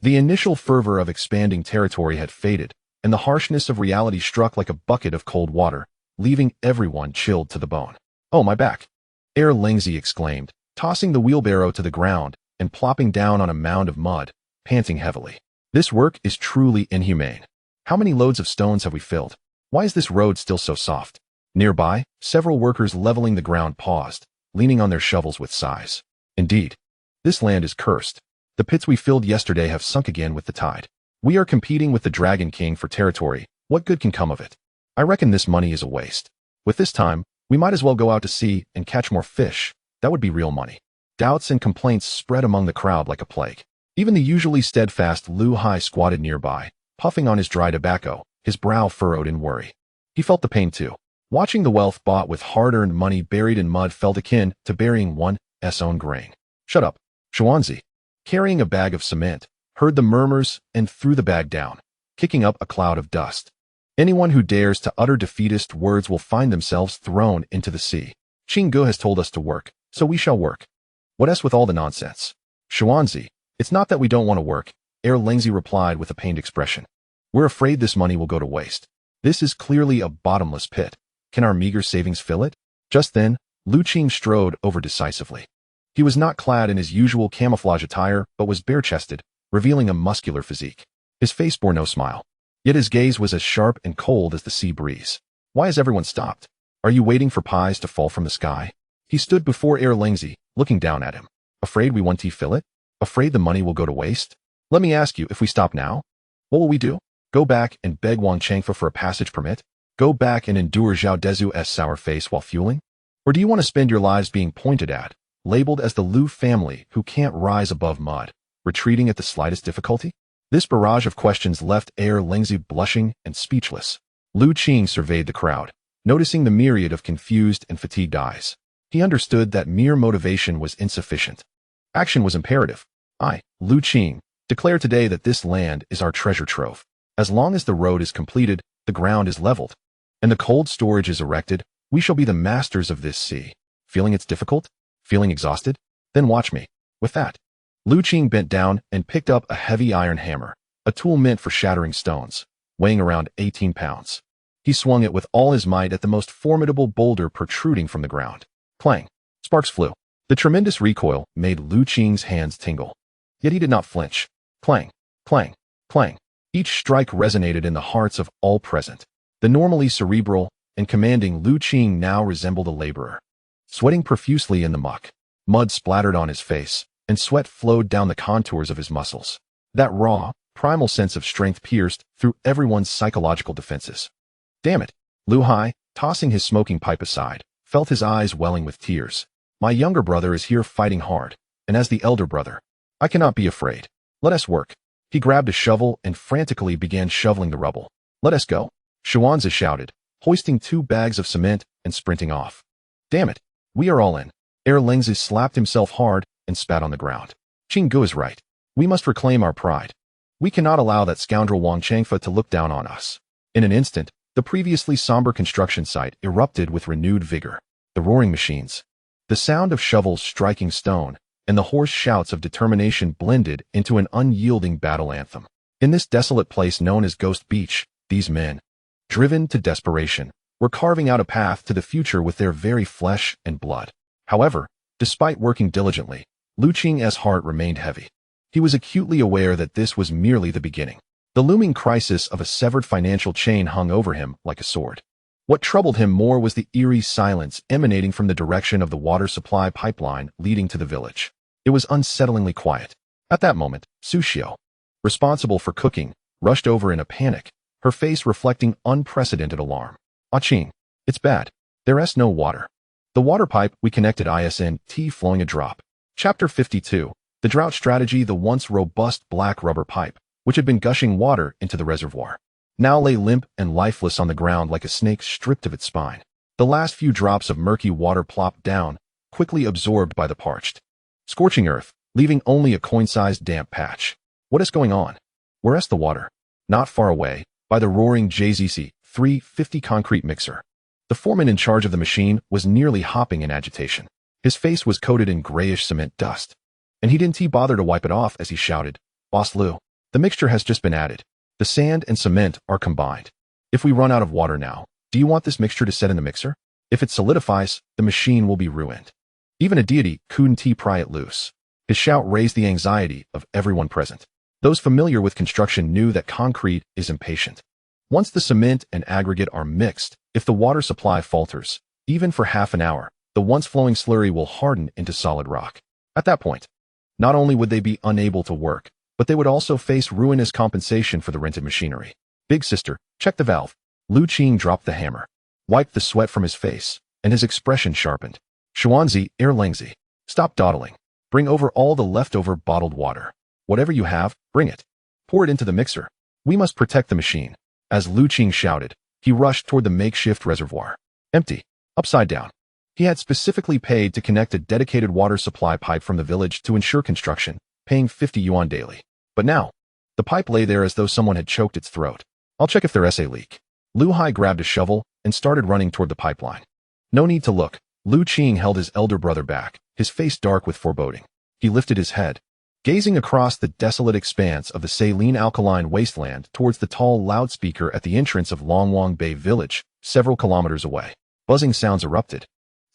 The initial fervor of expanding territory had faded, and the harshness of reality struck like a bucket of cold water, leaving everyone chilled to the bone. "Oh, my back!" Lengzi exclaimed, tossing the wheelbarrow to the ground and plopping down on a mound of mud, panting heavily. "This work is truly inhumane. How many loads of stones have we filled? Why is this road still so soft?" Nearby, several workers leveling the ground paused, leaning on their shovels with sighs. "Indeed, this land is cursed. The pits we filled yesterday have sunk again with the tide. We are competing with the Dragon King for territory. What good can come of it? I reckon this money is a waste. With this time, we might as well go out to sea and catch more fish. That would be real money." Doubts and complaints spread among the crowd like a plague. Even the usually steadfast Lu Hai squatted nearby, puffing on his dry tobacco, his brow furrowed in worry. He felt the pain too. Watching the wealth bought with hard-earned money buried in mud felt akin to burying one's own grain. "Shut up." Xuanzi, carrying a bag of cement, heard the murmurs and threw the bag down, kicking up a cloud of dust. "Anyone who dares to utter defeatist words will find themselves thrown into the sea. Qing Gu has told us to work, so we shall work. What else with all the nonsense?" "Xuanzi, it's not that we don't want to work," Lengzi replied with a pained expression. "We're afraid this money will go to waste. This is clearly a bottomless pit. Can our meager savings fill it? Just then, Lu Qing strode over decisively. He was not clad in his usual camouflage attire, but was bare-chested, revealing a muscular physique. His face bore no smile, yet his gaze was as sharp and cold as the sea breeze. Why has everyone stopped? Are you waiting for pies to fall from the sky? He stood before Lengzi, looking down at him. Afraid we won't fillet? Afraid the money will go to waste? Let me ask you, if we stop now, what will we do? Go back and beg Wang Changfa for a passage permit? Go back and endure Zhao Dezu's sour face while fueling? Or do you want to spend your lives being pointed at, labeled as the Lu family who can't rise above mud, retreating at the slightest difficulty? This barrage of questions left Lengzi blushing and speechless. Lu Qing surveyed the crowd, noticing the myriad of confused and fatigued eyes. He understood that mere motivation was insufficient. Action was imperative. I, Lu Qing, declare today that this land is our treasure trove. As long as the road is completed, the ground is leveled, and the cold storage is erected, we shall be the masters of this sea. Feeling it's difficult? Feeling exhausted? Then watch me. With that, Lu Qing bent down and picked up a heavy iron hammer, a tool meant for shattering stones, weighing around 18 pounds. He swung it with all his might at the most formidable boulder protruding from the ground. Clang! Sparks flew. The tremendous recoil made Lu Qing's hands tingle. Yet he did not flinch. Clang! Clang! Clang! Each strike resonated in the hearts of all present. The normally cerebral and commanding Lu Qing now resembled a laborer. Sweating profusely in the muck, mud splattered on his face, and sweat flowed down the contours of his muscles. That raw, primal sense of strength pierced through everyone's psychological defenses. Damn it! Lu Hai, tossing his smoking pipe aside, felt his eyes welling with tears. My younger brother is here fighting hard, and as the elder brother, I cannot be afraid. Let us work. He grabbed a shovel and frantically began shoveling the rubble. Let us go, Xuanzi shouted, hoisting 2 bags of cement and sprinting off. Damn it, we are all in. Lengzi slapped himself hard and spat on the ground. Qinggu is right. We must reclaim our pride. We cannot allow that scoundrel Wang Changfa to look down on us. In an instant, the previously somber construction site erupted with renewed vigor. The roaring machines, the sound of shovels striking stone, and the hoarse shouts of determination blended into an unyielding battle anthem. In this desolate place known as Ghost Beach, these men, driven to desperation, were carving out a path to the future with their very flesh and blood. However, despite working diligently, Lu Qing's heart remained heavy. He was acutely aware that this was merely the beginning. The looming crisis of a severed financial chain hung over him like a sword. What troubled him more was the eerie silence emanating from the direction of the water supply pipeline leading to the village. It was unsettlingly quiet. At that moment, Su Xiao, responsible for cooking, rushed over in a panic, her face reflecting unprecedented alarm. Ah Qing, it's bad. There's no water. The water pipe we connected isn't flowing a drop. Chapter 52, The Drought Strategy. The once robust black rubber pipe, which had been gushing water into the reservoir, now lay limp and lifeless on the ground like a snake stripped of its spine. The last few drops of murky water plopped down, quickly absorbed by the parched, scorching earth, leaving only a coin-sized damp patch. What is going on? Where's the water? Not far away, by the roaring JZC 350 concrete mixer. The foreman in charge of the machine was nearly hopping in agitation. His face was coated in grayish cement dust, and he didn't bother to wipe it off as he shouted, Boss Lu, the mixture has just been added. The sand and cement are combined. If we run out of water now, do you want this mixture to set in the mixer? If it solidifies, the machine will be ruined. Even a deity couldn't pry it loose. His shout raised the anxiety of everyone present. Those familiar with construction knew that concrete is impatient. Once the cement and aggregate are mixed, if the water supply falters, even for half an hour, the once flowing slurry will harden into solid rock. At that point, not only would they be unable to work, but they would also face ruinous compensation for the rented machinery. Big sister, check the valve. Lu Qing dropped the hammer, wiped the sweat from his face, and his expression sharpened. Xuanzi, Lengzi, stop dawdling. Bring over all the leftover bottled water. Whatever you have, bring it. Pour it into the mixer. We must protect the machine. As Lu Qing shouted, he rushed toward the makeshift reservoir. Empty. Upside down. He had specifically paid to connect a dedicated water supply pipe from the village to ensure construction, paying 50 yuan daily. But now, the pipe lay there as though someone had choked its throat. I'll check if there's a leak. Lu Hai grabbed a shovel and started running toward the pipeline. No need to look. Lu Qing held his elder brother back, his face dark with foreboding. He lifted his head, gazing across the desolate expanse of the saline alkaline wasteland towards the tall loudspeaker at the entrance of Longwang Bay village, several kilometers away. Buzzing sounds erupted.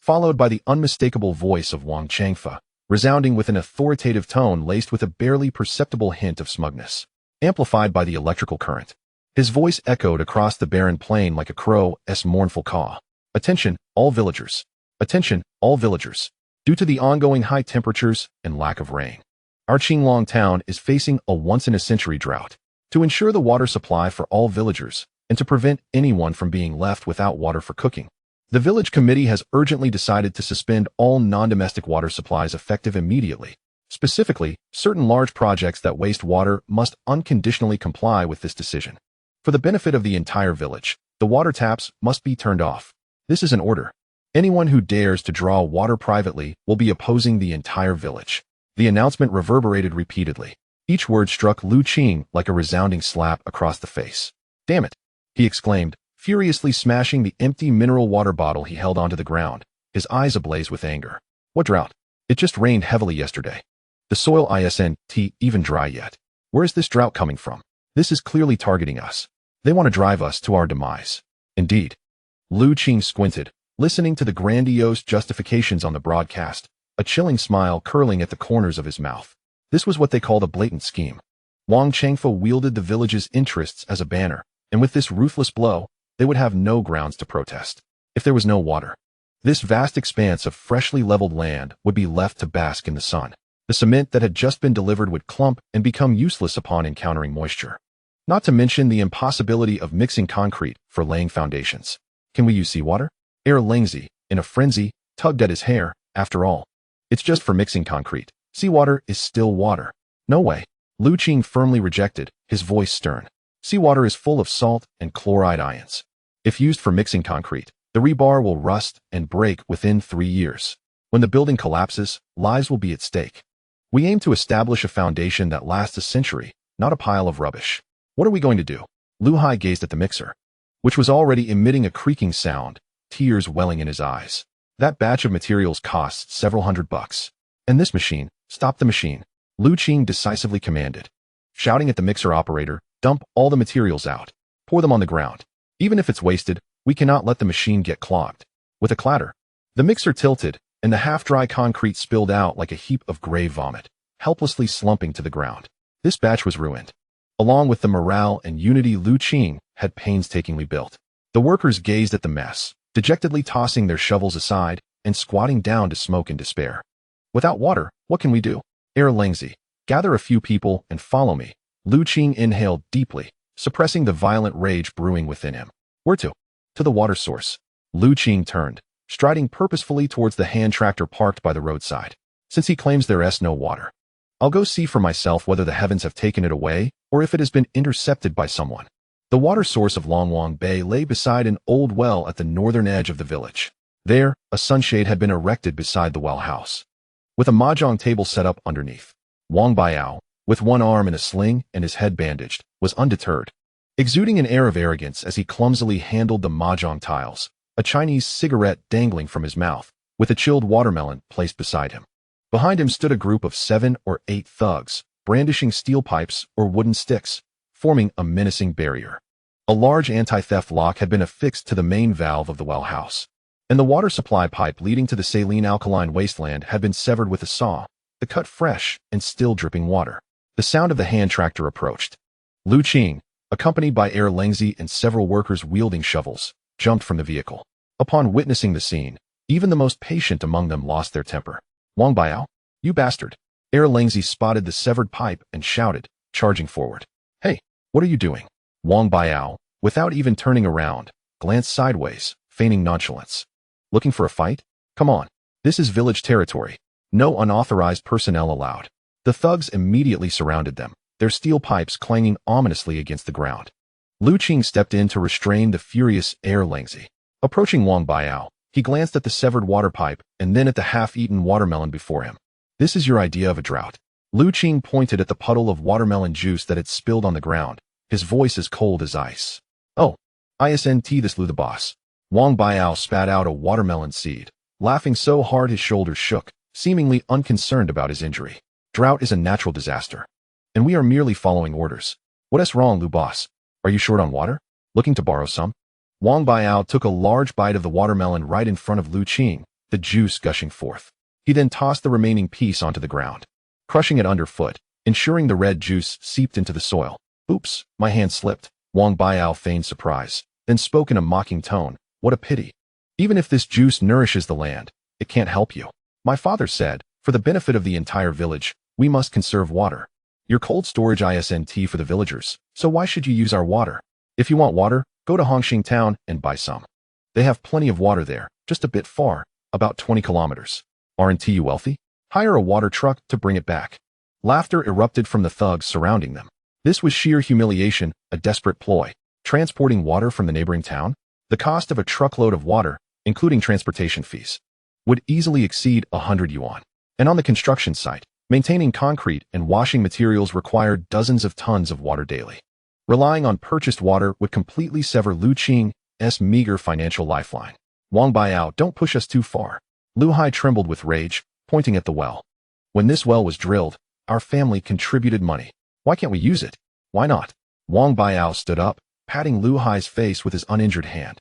followed by the unmistakable voice of Wang Changfa, resounding with an authoritative tone laced with a barely perceptible hint of smugness, amplified by the electrical current. His voice echoed across the barren plain like a crow's mournful caw. Attention, all villagers. Attention, all villagers. Due to the ongoing high temperatures and lack of rain, our Qinglong town is facing a once-in-a-century drought. To ensure the water supply for all villagers, and to prevent anyone from being left without water for cooking, the village committee has urgently decided to suspend all non-domestic water supplies effective immediately. Specifically, certain large projects that waste water must unconditionally comply with this decision. For the benefit of the entire village, the water taps must be turned off. This is an order. Anyone who dares to draw water privately will be opposing the entire village. The announcement reverberated repeatedly. Each word struck Lu Qing like a resounding slap across the face. "Damn it!" he exclaimed, furiously smashing the empty mineral water bottle he held onto the ground, his eyes ablaze with anger. "What drought? It just rained heavily yesterday. The soil isn't even dry yet. Where is this drought coming from? This is clearly targeting us. They want to drive us to our demise." Indeed. Lu Qing squinted, listening to the grandiose justifications on the broadcast, a chilling smile curling at the corners of his mouth. This was what they called a blatant scheme. Wang Changfa wielded the village's interests as a banner, and with this ruthless blow, they would have no grounds to protest. If there was no water, this vast expanse of freshly leveled land would be left to bask in the sun. The cement that had just been delivered would clump and become useless upon encountering moisture. Not to mention the impossibility of mixing concrete for laying foundations. "Can we use seawater?" Lengzi, in a frenzy, tugged at his hair. "After all, it's just for mixing concrete. Seawater is still water." "No way." Lu Qing firmly rejected, his voice stern. "Seawater is full of salt and chloride ions. If used for mixing concrete, the rebar will rust and break within 3 years. When the building collapses, lives will be at stake. We aim to establish a foundation that lasts a century, not a pile of rubbish." "What are we going to do?" Lu Hai gazed at the mixer, which was already emitting a creaking sound, tears welling in his eyes. "That batch of materials costs several $100. And this machine, stop the machine," Lu Qing decisively commanded. Shouting at the mixer operator, "Dump all the materials out. Pour them on the ground. Even if it's wasted, we cannot let the machine get clogged." With a clatter, the mixer tilted, and the half-dry concrete spilled out like a heap of gray vomit, helplessly slumping to the ground. This batch was ruined, along with the morale and unity Lu Qing had painstakingly built. The workers gazed at the mess, dejectedly tossing their shovels aside and squatting down to smoke in despair. "Without water, what can we do?" Lengzi, gather a few people and follow me." Lu Qing inhaled deeply, suppressing the violent rage brewing within him. "Where to?" "To the water source." Lu Qing turned, striding purposefully towards the hand tractor parked by the roadside. "Since he claims there's no water, I'll go see for myself whether the heavens have taken it away or if it has been intercepted by someone." The water source of Longwang Bay lay beside an old well at the northern edge of the village. There, a sunshade had been erected beside the well house, with a mahjong table set up underneath. Wang Baiao, with one arm in a sling and his head bandaged, was undeterred, exuding an air of arrogance as he clumsily handled the mahjong tiles, a Chinese cigarette dangling from his mouth, with a chilled watermelon placed beside him. Behind him stood a group of 7 or 8 thugs, brandishing steel pipes or wooden sticks, forming a menacing barrier. A large anti-theft lock had been affixed to the main valve of the well house, and the water supply pipe leading to the saline alkaline wasteland had been severed with a saw, the cut fresh and still dripping water. The sound of the hand tractor approached. Lu Qing, accompanied by Lengzi and several workers wielding shovels, jumped from the vehicle. Upon witnessing the scene, even the most patient among them lost their temper. "Wang Baiao, you bastard!" Lengzi spotted the severed pipe and shouted, charging forward. "Hey, what are you doing?" Wang Baiao, without even turning around, glanced sideways, feigning nonchalance. "Looking for a fight? Come on. This is village territory. No unauthorized personnel allowed." The thugs immediately surrounded them, their steel pipes clanging ominously against the ground. Lu Qing stepped in to restrain the furious Lengzi. Approaching Wang Baiao, he glanced at the severed water pipe and then at the half-eaten watermelon before him. "This is your idea of a drought." Lu Qing pointed at the puddle of watermelon juice that had spilled on the ground, his voice as cold as ice. "Oh, isn't this Lu the boss?" Wang Baiao spat out a watermelon seed, laughing so hard his shoulders shook, seemingly unconcerned about his injury. "Drought is a natural disaster, and we are merely following orders. What's wrong, Lu boss? Are you short on water? Looking to borrow some?" Wang Baiao took a large bite of the watermelon right in front of Lu Qing, the juice gushing forth. He then tossed the remaining piece onto the ground, crushing it underfoot, ensuring the red juice seeped into the soil. Oops, my hand slipped. Wang Biao feigned surprise, then spoke in a mocking tone. What a pity. Even if this juice nourishes the land, it can't help you. My father said, for the benefit of the entire village, we must conserve water. Your cold storage isn't for the villagers, so why should you use our water? If you want water, go to Hongxing town and buy some. They have plenty of water there, just a bit far, about 20 kilometers. Aren't you wealthy? Hire a water truck to bring it back. Laughter erupted from the thugs surrounding them. This was sheer humiliation, a desperate ploy. Transporting water from the neighboring town? The cost of a truckload of water, including transportation fees, would easily exceed 100 yuan. And on the construction site, maintaining concrete and washing materials required dozens of tons of water daily. Relying on purchased water would completely sever Lu Qing's meager financial lifeline. Wang Biao, don't push us too far. Lu Hai trembled with rage, pointing at the well. When this well was drilled, our family contributed money. Why can't we use it? Why not? Wang Biao stood up, patting Lu Hai's face with his uninjured hand.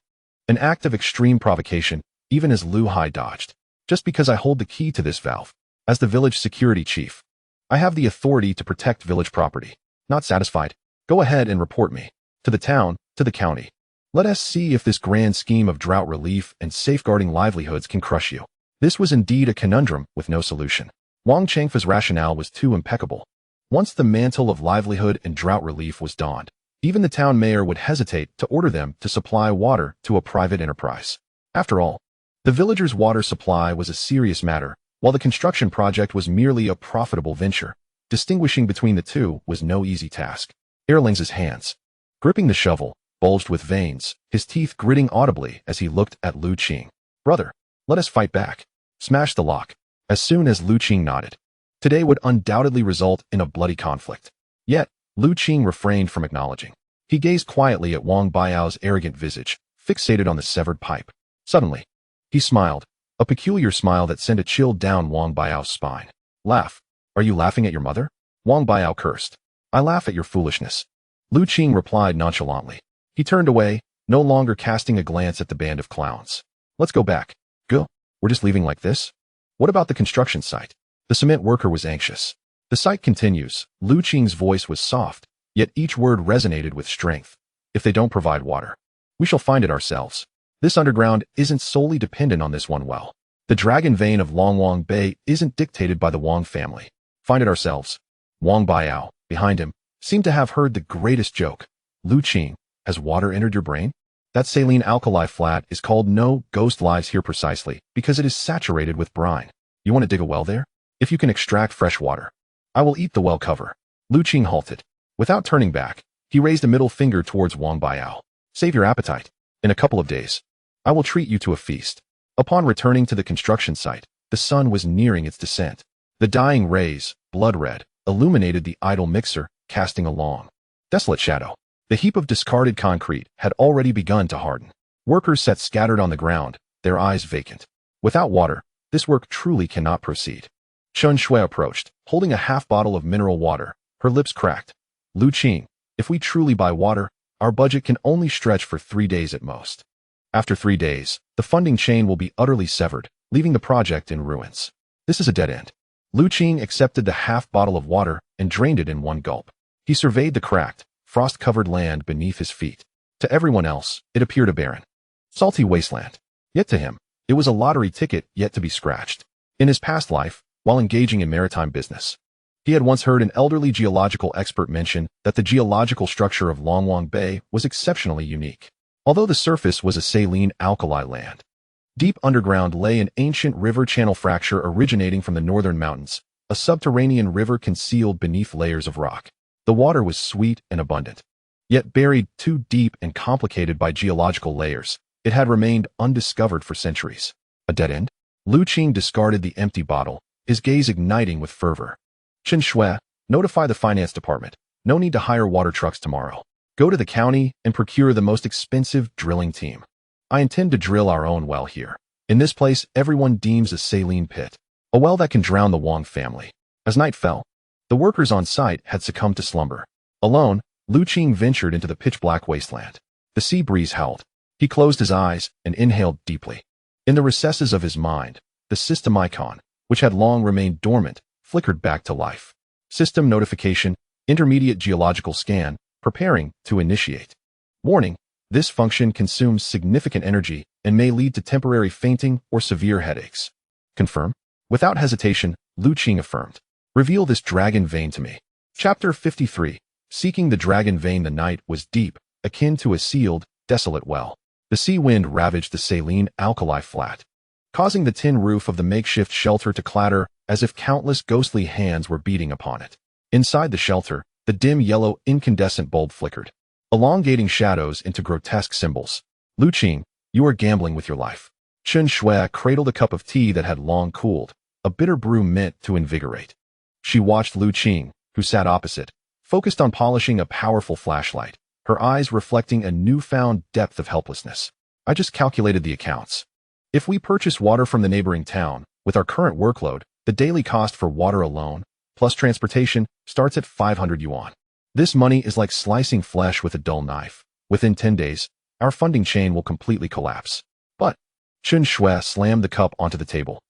An act of extreme provocation, even as Lu Hai dodged. Just because I hold the key to this valve, as the village security chief, I have the authority to protect village property. Not satisfied? Go ahead and report me. To the town, to the county. Let us see if this grand scheme of drought relief and safeguarding livelihoods can crush you. This was indeed a conundrum with no solution. Wang Chengfa's rationale was too impeccable. Once the mantle of livelihood and drought relief was donned, even the town mayor would hesitate to order them to supply water to a private enterprise. After all, the villagers' water supply was a serious matter, while the construction project was merely a profitable venture. Distinguishing between the two was no easy task. Erling's hands, gripping the shovel, bulged with veins, his teeth gritting audibly as he looked at Lu Qing. Brother, let us fight back. Smash the lock. As soon as Lu Qing nodded. Today would undoubtedly result in a bloody conflict. Yet, Lu Qing refrained from acknowledging. He gazed quietly at Wang Biao's arrogant visage, fixated on the severed pipe. Suddenly, he smiled, a peculiar smile that sent a chill down Wang Biao's spine. Laugh. Are you laughing at your mother? Wang Biao cursed. I laugh at your foolishness. Lu Qing replied nonchalantly. He turned away, no longer casting a glance at the band of clowns. Let's go back. Go. We're just leaving like this? What about the construction site? The cement worker was anxious. The site continues. Lu Qing's voice was soft, yet each word resonated with strength. If they don't provide water, we shall find it ourselves. This underground isn't solely dependent on this one well. The dragon vein of Longwang Bay isn't dictated by the Wang family. Find it ourselves. Wang Biao, behind him, seemed to have heard the greatest joke. Lu Qing, has water entered your brain? That saline alkali flat is called No Ghost Lives here precisely because it is saturated with brine. You want to dig a well there? If you can extract fresh water, I will eat the well cover. Lu Qing halted. Without turning back, he raised a middle finger towards Wang Biao. Save your appetite. In a couple of days, I will treat you to a feast. Upon returning to the construction site, the sun was nearing its descent. The dying rays, blood red, illuminated the idle mixer, casting a long, desolate shadow. The heap of discarded concrete had already begun to harden. Workers sat scattered on the ground, their eyes vacant. Without water, this work truly cannot proceed. Chen Shui approached, holding a half bottle of mineral water. Her lips cracked. Lu Qing, if we truly buy water, our budget can only stretch for 3 days at most. After 3 days, the funding chain will be utterly severed, leaving the project in ruins. This is a dead end. Lu Qing accepted the half bottle of water and drained it in one gulp. He surveyed the cracked, frost-covered land beneath his feet. To everyone else, it appeared a barren, salty wasteland. Yet to him, it was a lottery ticket yet to be scratched. In his past life, while engaging in maritime business, he had once heard an elderly geological expert mention that the geological structure of Longwang Bay was exceptionally unique. Although the surface was a saline alkali land, deep underground lay an ancient river channel fracture originating from the northern mountains, a subterranean river concealed beneath layers of rock. The water was sweet and abundant, yet buried too deep and complicated by geological layers. It had remained undiscovered for centuries. A dead end? Lu Qing discarded the empty bottle, his gaze igniting with fervor. Chen Shui, notify the finance department. No need to hire water trucks tomorrow. Go to the county and procure the most expensive drilling team. I intend to drill our own well here. In this place, everyone deems a saline pit, a well that can drown the Wang family. As night fell, the workers on site had succumbed to slumber. Alone, Lu Qing ventured into the pitch-black wasteland. The sea breeze howled. He closed his eyes and inhaled deeply. In the recesses of his mind, the system icon, which had long remained dormant, flickered back to life. System notification, intermediate geological scan, preparing to initiate. Warning, this function consumes significant energy and may lead to temporary fainting or severe headaches. Confirm? Without hesitation, Lu Qing affirmed. Reveal this dragon vein to me. Chapter 53. Seeking the dragon vein. The night was deep, akin to a sealed, desolate well. The sea wind ravaged the saline alkali flat, causing the tin roof of the makeshift shelter to clatter as if countless ghostly hands were beating upon it. Inside the shelter, the dim yellow incandescent bulb flickered, elongating shadows into grotesque symbols. Lu Qing, you are gambling with your life. Chen Shui cradled a cup of tea that had long cooled, a bitter brew meant to invigorate. She watched Lu Qing, who sat opposite, focused on polishing a powerful flashlight, her eyes reflecting a newfound depth of helplessness. I just calculated the accounts. If we purchase water from the neighboring town, with our current workload, the daily cost for water alone, plus transportation, starts at 500 yuan. This money is like slicing flesh with a dull knife. Within 10 days, our funding chain will completely collapse. But, Chen Shui slammed the cup onto the table.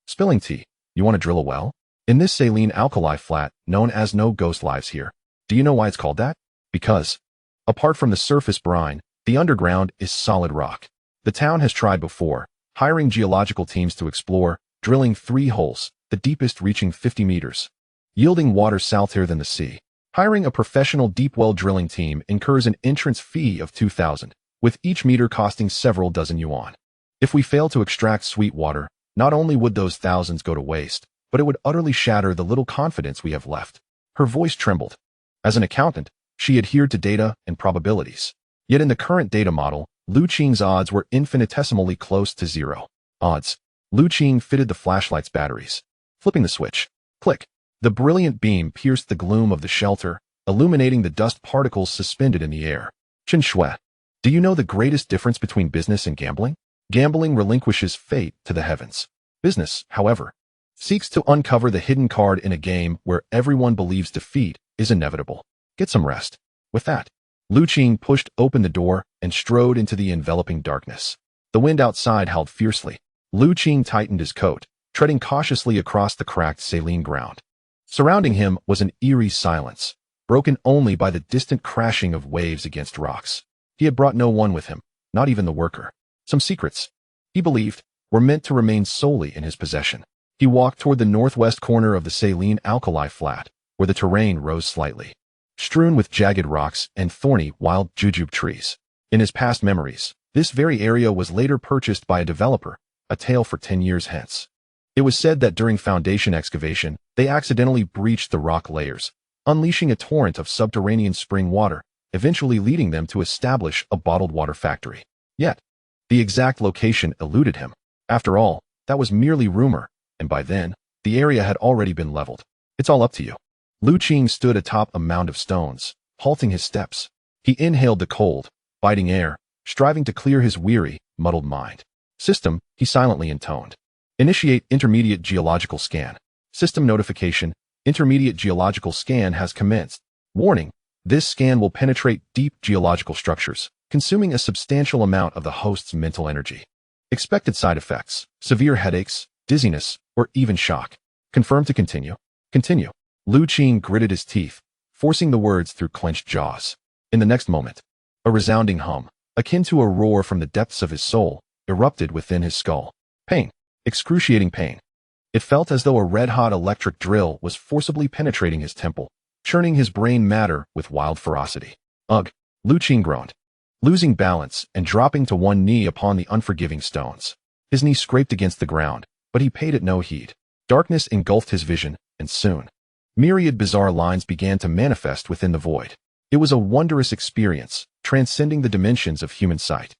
Spilling tea, you want to drill a well? In this saline alkali flat, known as no ghost lives here. Do you know why it's called that? Because, apart from the surface brine, the underground is solid rock. The town has tried before, hiring geological teams to explore, drilling 3 holes, the deepest reaching 50 meters, yielding water saltier than the sea. Hiring a professional deep well drilling team incurs an entrance fee of 2,000, with each meter costing several dozen yuan. If we fail to extract sweet water, not only would those thousands go to waste, but it would utterly shatter the little confidence we have left. Her voice trembled. As an accountant, she adhered to data and probabilities. Yet in the current data model, Lu Qing's odds were infinitesimally close to zero. Odds. Lu Qing fitted the flashlight's batteries. Flipping the switch. Click. The brilliant beam pierced the gloom of the shelter, illuminating the dust particles suspended in the air. Chen Shui, do you know the greatest difference between business and gambling? Gambling relinquishes fate to the heavens. Business, however, seeks to uncover the hidden card in a game where everyone believes defeat is inevitable. Get some rest. With that, Lu Qing pushed open the door and strode into the enveloping darkness. The wind outside howled fiercely. Lu Qing tightened his coat, treading cautiously across the cracked saline ground. Surrounding him was an eerie silence, broken only by the distant crashing of waves against rocks. He had brought no one with him, not even the worker. Some secrets, he believed, were meant to remain solely in his possession. He walked toward the northwest corner of the saline alkali flat, where the terrain rose slightly, strewn with jagged rocks and thorny wild jujube trees. In his past memories, this very area was later purchased by a developer, a tale for 10 years hence. It was said that during foundation excavation, they accidentally breached the rock layers, unleashing a torrent of subterranean spring water, eventually leading them to establish a bottled water factory. Yet, the exact location eluded him. After all, that was merely rumor, and by then, the area had already been leveled. It's all up to you. Lu Qing stood atop a mound of stones, halting his steps. He inhaled the cold, biting air, striving to clear his weary, muddled mind. System, he silently intoned. Initiate intermediate geological scan. System notification, intermediate geological scan has commenced. Warning, this scan will penetrate deep geological structures, consuming a substantial amount of the host's mental energy. Expected side effects, severe headaches, dizziness, or even shock. Confirm to continue. Continue. Lu Qing gritted his teeth, forcing the words through clenched jaws. In the next moment, a resounding hum, akin to a roar from the depths of his soul, erupted within his skull. Pain. Excruciating pain. It felt as though a red-hot electric drill was forcibly penetrating his temple, churning his brain matter with wild ferocity. Ugh, Lu Qing groaned, losing balance and dropping to one knee upon the unforgiving stones. His knee scraped against the ground, but he paid it no heed. Darkness engulfed his vision, and soon, myriad bizarre lines began to manifest within the void. It was a wondrous experience, transcending the dimensions of human sight.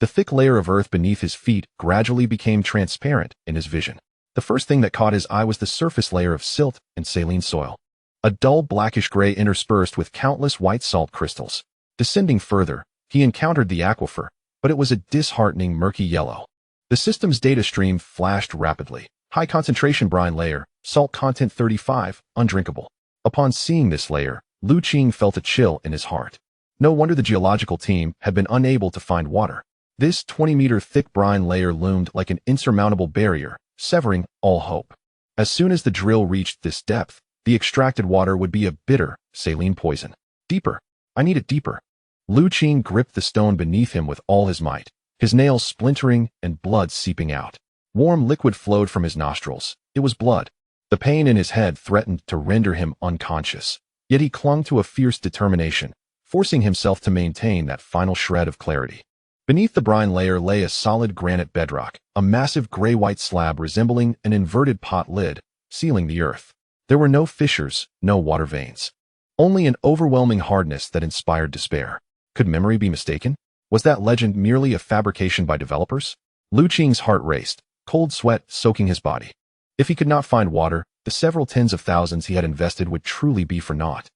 The thick layer of earth beneath his feet gradually became transparent in his vision. The first thing that caught his eye was the surface layer of silt and saline soil, a dull blackish gray interspersed with countless white salt crystals. Descending further, he encountered the aquifer, but it was a disheartening murky yellow. The system's data stream flashed rapidly. High concentration brine layer, salt content 35, undrinkable. Upon seeing this layer, Lu Qing felt a chill in his heart. No wonder the geological team had been unable to find water. This 20-meter thick brine layer loomed like an insurmountable barrier, severing all hope. As soon as the drill reached this depth, the extracted water would be a bitter, saline poison. Deeper. I need it deeper. Lu Qing gripped the stone beneath him with all his might, his nails splintering and blood seeping out. Warm liquid flowed from his nostrils. It was blood. The pain in his head threatened to render him unconscious, yet he clung to a fierce determination, forcing himself to maintain that final shred of clarity. Beneath the brine layer lay a solid granite bedrock, a massive gray-white slab resembling an inverted pot lid, sealing the earth. There were no fissures, no water veins. Only an overwhelming hardness that inspired despair. Could memory be mistaken? Was that legend merely a fabrication by developers? Lu Qing's heart raced, cold sweat soaking his body. If he could not find water, the several tens of thousands he had invested would truly be for naught.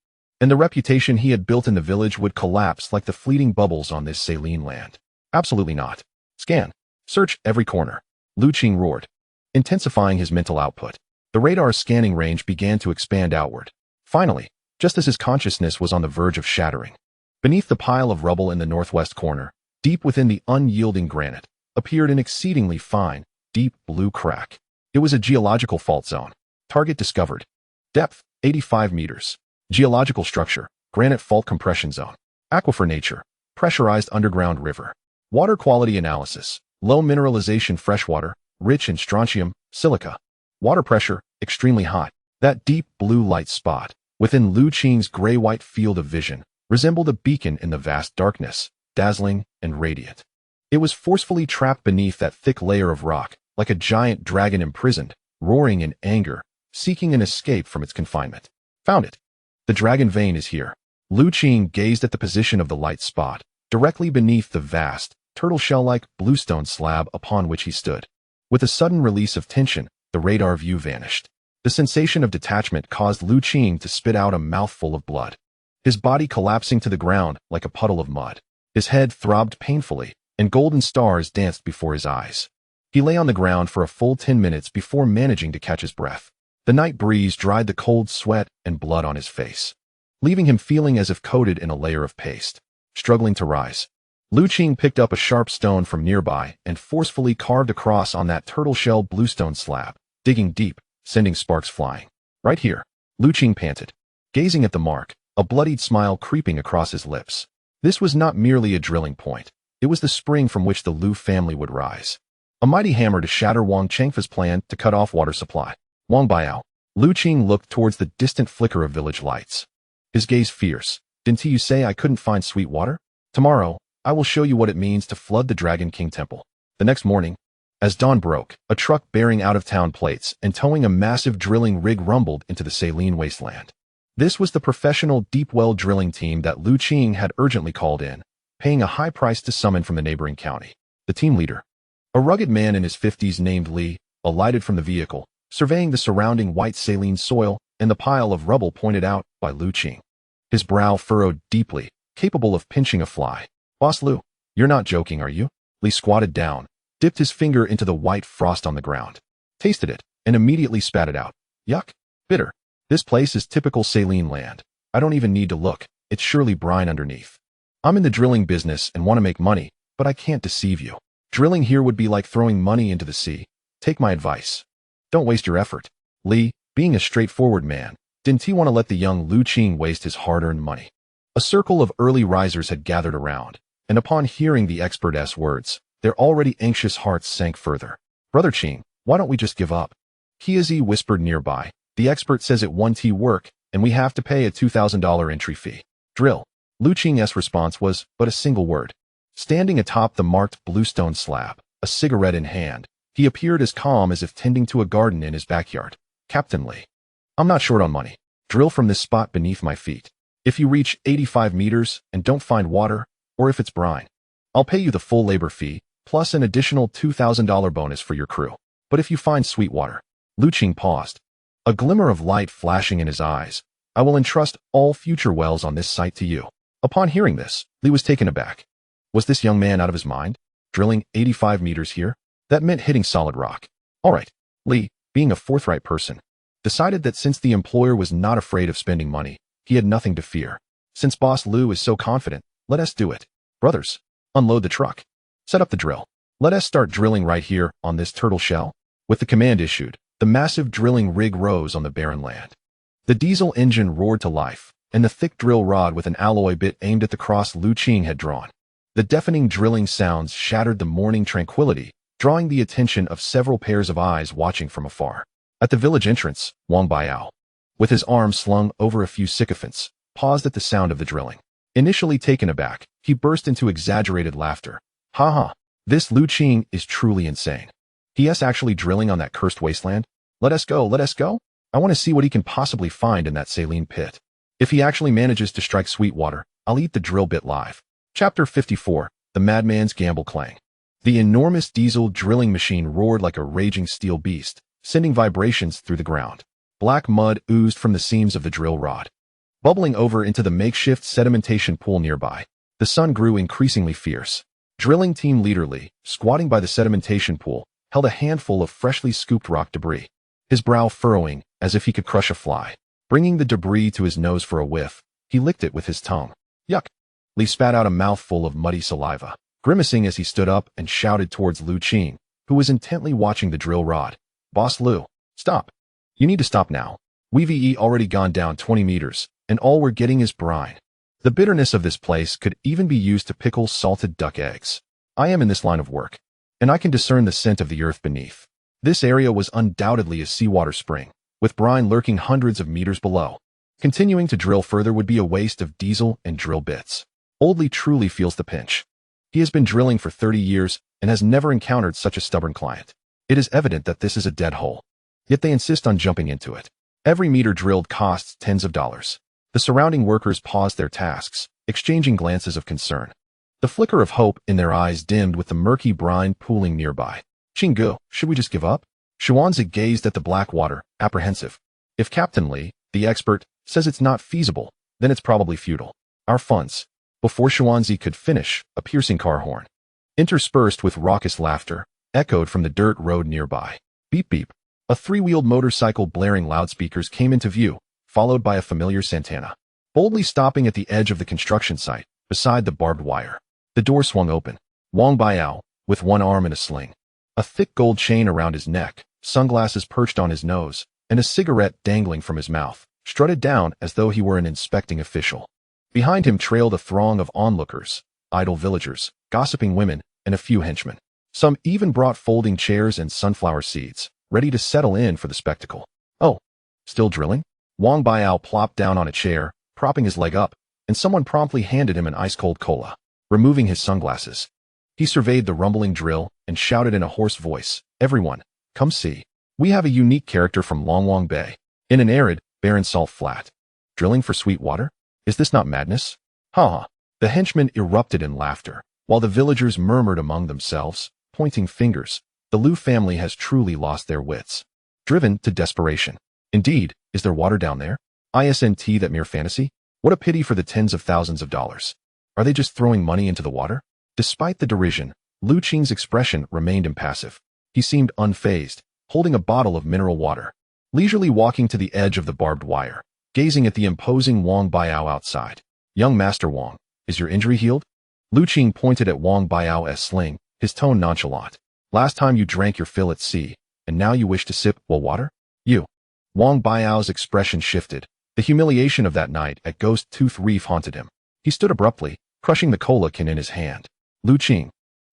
And the reputation he had built in the village would collapse like the fleeting bubbles on this saline land. Absolutely not. Scan. Search every corner. Lu Qing roared, intensifying his mental output. The radar's scanning range began to expand outward. Finally, just as his consciousness was on the verge of shattering, beneath the pile of rubble in the northwest corner, deep within the unyielding granite, appeared an exceedingly fine, deep blue crack. It was a geological fault zone. Target discovered. Depth, 85 meters. Geological structure, granite fault compression zone. Aquifer nature, pressurized underground river. Water quality analysis, low mineralization freshwater, rich in strontium, silica. Water pressure, extremely hot. That deep blue light spot, within Lu Qing's gray-white field of vision, resembled a beacon in the vast darkness, dazzling and radiant. It was forcefully trapped beneath that thick layer of rock, like a giant dragon imprisoned, roaring in anger, seeking an escape from its confinement. Found it. The dragon vein is here. Lu Qing gazed at the position of the light spot, directly beneath the vast, turtle shell-like bluestone slab upon which he stood. With a sudden release of tension, the radar view vanished. The sensation of detachment caused Lu Qing to spit out a mouthful of blood, his body collapsing to the ground like a puddle of mud. His head throbbed painfully, and golden stars danced before his eyes. He lay on the ground for a full 10 minutes before managing to catch his breath. The night breeze dried the cold sweat and blood on his face, leaving him feeling as if coated in a layer of paste. Struggling to rise, Lu Qing picked up a sharp stone from nearby and forcefully carved a cross on that turtle-shell bluestone slab, digging deep, sending sparks flying. Right here, Lu Qing panted, gazing at the mark, a bloodied smile creeping across his lips. This was not merely a drilling point. It was the spring from which the Lu family would rise. A mighty hammer to shatter Wang Chengfa's plan to cut off water supply. Wang Baiao. Lu Qing looked towards the distant flicker of village lights, his gaze fierce. Didn't you say I couldn't find sweet water? Tomorrow, I will show you what it means to flood the Dragon King Temple. The next morning, as dawn broke, a truck bearing out-of-town plates and towing a massive drilling rig rumbled into the saline wasteland. This was the professional deep-well drilling team that Lu Qing had urgently called in, paying a high price to summon from the neighboring county. The team leader, a rugged man in his 50s named Li, alighted from the vehicle, surveying the surrounding white saline soil and the pile of rubble pointed out by Lu Qing. His brow furrowed deeply, capable of pinching a fly. Boss Lu, you're not joking, are you? Li squatted down, dipped his finger into the white frost on the ground, tasted it, and immediately spat it out. Yuck. Bitter. This place is typical saline land. I don't even need to look. It's surely brine underneath. I'm in the drilling business and want to make money, but I can't deceive you. Drilling here would be like throwing money into the sea. Take my advice. Don't waste your effort. Li, being a straightforward man, didn't he want to let the young Lu Qing waste his hard-earned money? A circle of early risers had gathered around, and upon hearing the expert's words, their already anxious hearts sank further. Brother Qing, why don't we just give up? Kiazi whispered nearby. The expert says it won't work, and we have to pay a $2,000 entry fee. Drill. Lu Qing's response was but a single word. Standing atop the marked bluestone slab, a cigarette in hand, he appeared as calm as if tending to a garden in his backyard. Captain Li, I'm not short on money. Drill from this spot beneath my feet. If you reach 85 meters and don't find water, or if it's brine, I'll pay you the full labor fee, plus an additional $2,000 bonus for your crew. But if you find sweet water, Lu Qing paused, a glimmer of light flashing in his eyes, I will entrust all future wells on this site to you. Upon hearing this, Li was taken aback. Was this young man out of his mind? Drilling 85 meters here? That meant hitting solid rock. All right, Li, being a forthright person, decided that since the employer was not afraid of spending money, he had nothing to fear. Since Boss Lu is so confident, let us do it. Brothers, unload the truck. Set up the drill. Let us start drilling right here on this turtle shell. With the command issued, the massive drilling rig rose on the barren land. The diesel engine roared to life, and the thick drill rod with an alloy bit aimed at the cross Lu Qing had drawn. The deafening drilling sounds shattered the morning tranquility, drawing the attention of several pairs of eyes watching from afar. At the village entrance, Wang Baiao, with his arms slung over a few sycophants, paused at the sound of the drilling. Initially taken aback, he burst into exaggerated laughter. Ha ha, this Lu Qing is truly insane. He is actually drilling on that cursed wasteland? Let us go, let us go. I want to see what he can possibly find in that saline pit. If he actually manages to strike sweet water, I'll eat the drill bit live. Chapter 54, The Madman's Gamble Clang. The enormous diesel drilling machine roared like a raging steel beast, sending vibrations through the ground. Black mud oozed from the seams of the drill rod, bubbling over into the makeshift sedimentation pool nearby. The sun grew increasingly fierce. Drilling team leader Li, squatting by the sedimentation pool, held a handful of freshly scooped rock debris, his brow furrowing as if he could crush a fly. Bringing the debris to his nose for a whiff, he licked it with his tongue. Yuck! Li spat out a mouthful of muddy saliva, grimacing as he stood up and shouted towards Lu Qing, who was intently watching the drill rod. Boss Lu, stop. You need to stop now. We've already gone down 20 meters, and all we're getting is brine. The bitterness of this place could even be used to pickle salted duck eggs. I am in this line of work, and I can discern the scent of the earth beneath. This area was undoubtedly a seawater spring, with brine lurking hundreds of meters below. Continuing to drill further would be a waste of diesel and drill bits. Old Li truly feels the pinch. He has been drilling for 30 years and has never encountered such a stubborn client. It is evident that this is a dead hole, yet they insist on jumping into it. Every meter drilled costs tens of dollars. The surrounding workers paused their tasks, exchanging glances of concern. The flicker of hope in their eyes dimmed with the murky brine pooling nearby. Qinggu, should we just give up? Xuanzi gazed at the black water, apprehensive. If Captain Li, the expert, says it's not feasible, then it's probably futile. Our funds. Before Xuanzi could finish, a piercing car horn, interspersed with raucous laughter, echoed from the dirt road nearby. Beep beep. A three-wheeled motorcycle blaring loudspeakers came into view, followed by a familiar Santana, boldly stopping at the edge of the construction site, beside the barbed wire. The door swung open. Wang Baiao, with one arm in a sling, a thick gold chain around his neck, sunglasses perched on his nose, and a cigarette dangling from his mouth, strutted down as though he were an inspecting official. Behind him trailed a throng of onlookers, idle villagers, gossiping women, and a few henchmen. Some even brought folding chairs and sunflower seeds, ready to settle in for the spectacle. Oh, still drilling? Wang Baiao plopped down on a chair, propping his leg up, and someone promptly handed him an ice-cold cola. Removing his sunglasses, he surveyed the rumbling drill and shouted in a hoarse voice, "Everyone, come see. We have a unique character from Longwang Bay, in an arid, barren salt flat. Drilling for sweet water? Is this not madness?" Ha ha. The henchmen erupted in laughter, while the villagers murmured among themselves, pointing fingers. The Lu family has truly lost their wits. Driven to desperation. Indeed, is there water down there? Isn't that mere fantasy? What a pity for the tens of thousands of dollars. Are they just throwing money into the water? Despite the derision, Lu Qing's expression remained impassive. He seemed unfazed, holding a bottle of mineral water, leisurely walking to the edge of the barbed wire, gazing at the imposing Wang Baiao outside. "Young Master Wang, is your injury healed?" Lu Qing pointed at Wang Baiao's sling, his tone nonchalant. "Last time you drank your fill at sea, and now you wish to sip, well, water? You." Wang Baiao's expression shifted. The humiliation of that night at Ghost Tooth Reef haunted him. He stood abruptly, crushing the cola can in his hand. "Lu Qing,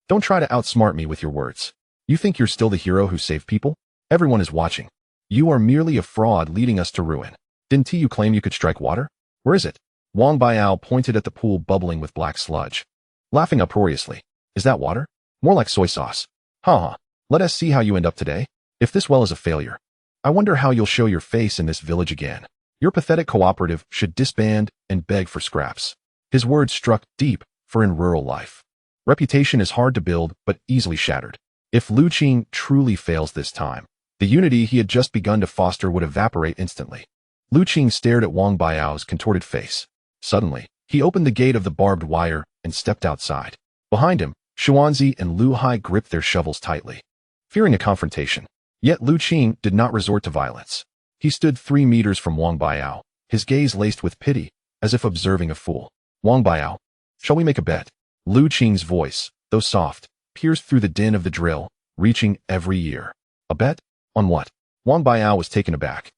don't try to outsmart me with your words. You think you're still the hero who saved people? Everyone is watching. You are merely a fraud leading us to ruin. Didn't you claim you could strike water? Where is it?" Wang Baiao pointed at the pool bubbling with black sludge, laughing uproariously. "Is that water? More like soy sauce. Ha ha. Let us see how you end up today. If this well is a failure, I wonder how you'll show your face in this village again. Your pathetic cooperative should disband and beg for scraps." His words struck deep, for in rural life, reputation is hard to build but easily shattered. If Lu Qing truly fails this time, the unity he had just begun to foster would evaporate instantly. Lu Qing stared at Wang Baiao's contorted face. Suddenly, he opened the gate of the barbed wire and stepped outside. Behind him, Xuanzi and Lu Hai gripped their shovels tightly, fearing a confrontation. Yet Lu Qing did not resort to violence. He stood 3 meters from Wang Baiao, his gaze laced with pity, as if observing a fool. "Wang Baiao, shall we make a bet?" Lu Qing's voice, though soft, pierced through the din of the drill, reaching every ear. A bet? On what? Wang Biao was taken aback.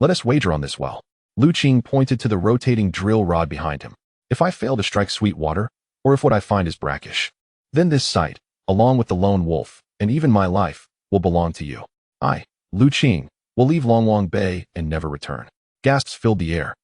Let us wager on this well. Lu Qing pointed to the rotating drill rod behind him. If I fail to strike sweet water, or if what I find is brackish, then this site, along with the lone wolf, and even my life, will belong to you. I, Lu Qing, will leave Longwang Bay and never return. Gasps filled the air.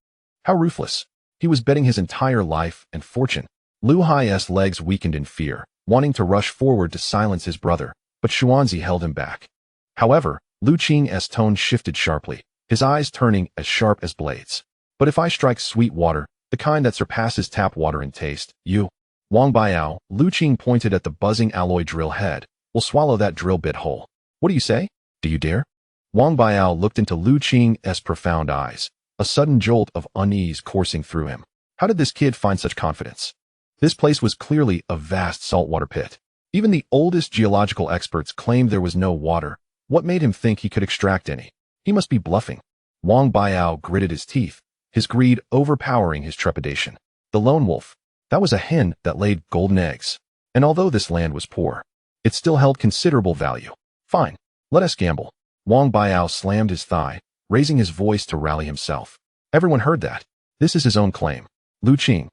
How ruthless. He was betting his entire life and fortune. Lu Hai's legs weakened in fear, wanting to rush forward to silence his brother, but Xuanzi held him back. However, Lu Qing's tone shifted sharply, his eyes turning as sharp as blades. But if I strike sweet water, the kind that surpasses tap water in taste, you, Wang Biao, Lu Qing pointed at the buzzing alloy drill head, will swallow that drill bit whole. What do you say? Do you dare? Wang Biao looked into Lu Qing's profound eyes, a sudden jolt of unease coursing through him. How did this kid find such confidence? This place was clearly a vast saltwater pit. Even the oldest geological experts claimed there was no water. What made him think he could extract any? He must be bluffing. Wang Biao gritted his teeth, his greed overpowering his trepidation. The lone wolf. That was a hen that laid golden eggs. And although this land was poor, it still held considerable value. Fine. Let us gamble. Wang Biao slammed his thigh, raising his voice to rally himself. Everyone heard that. This is his own claim. Lu Qing.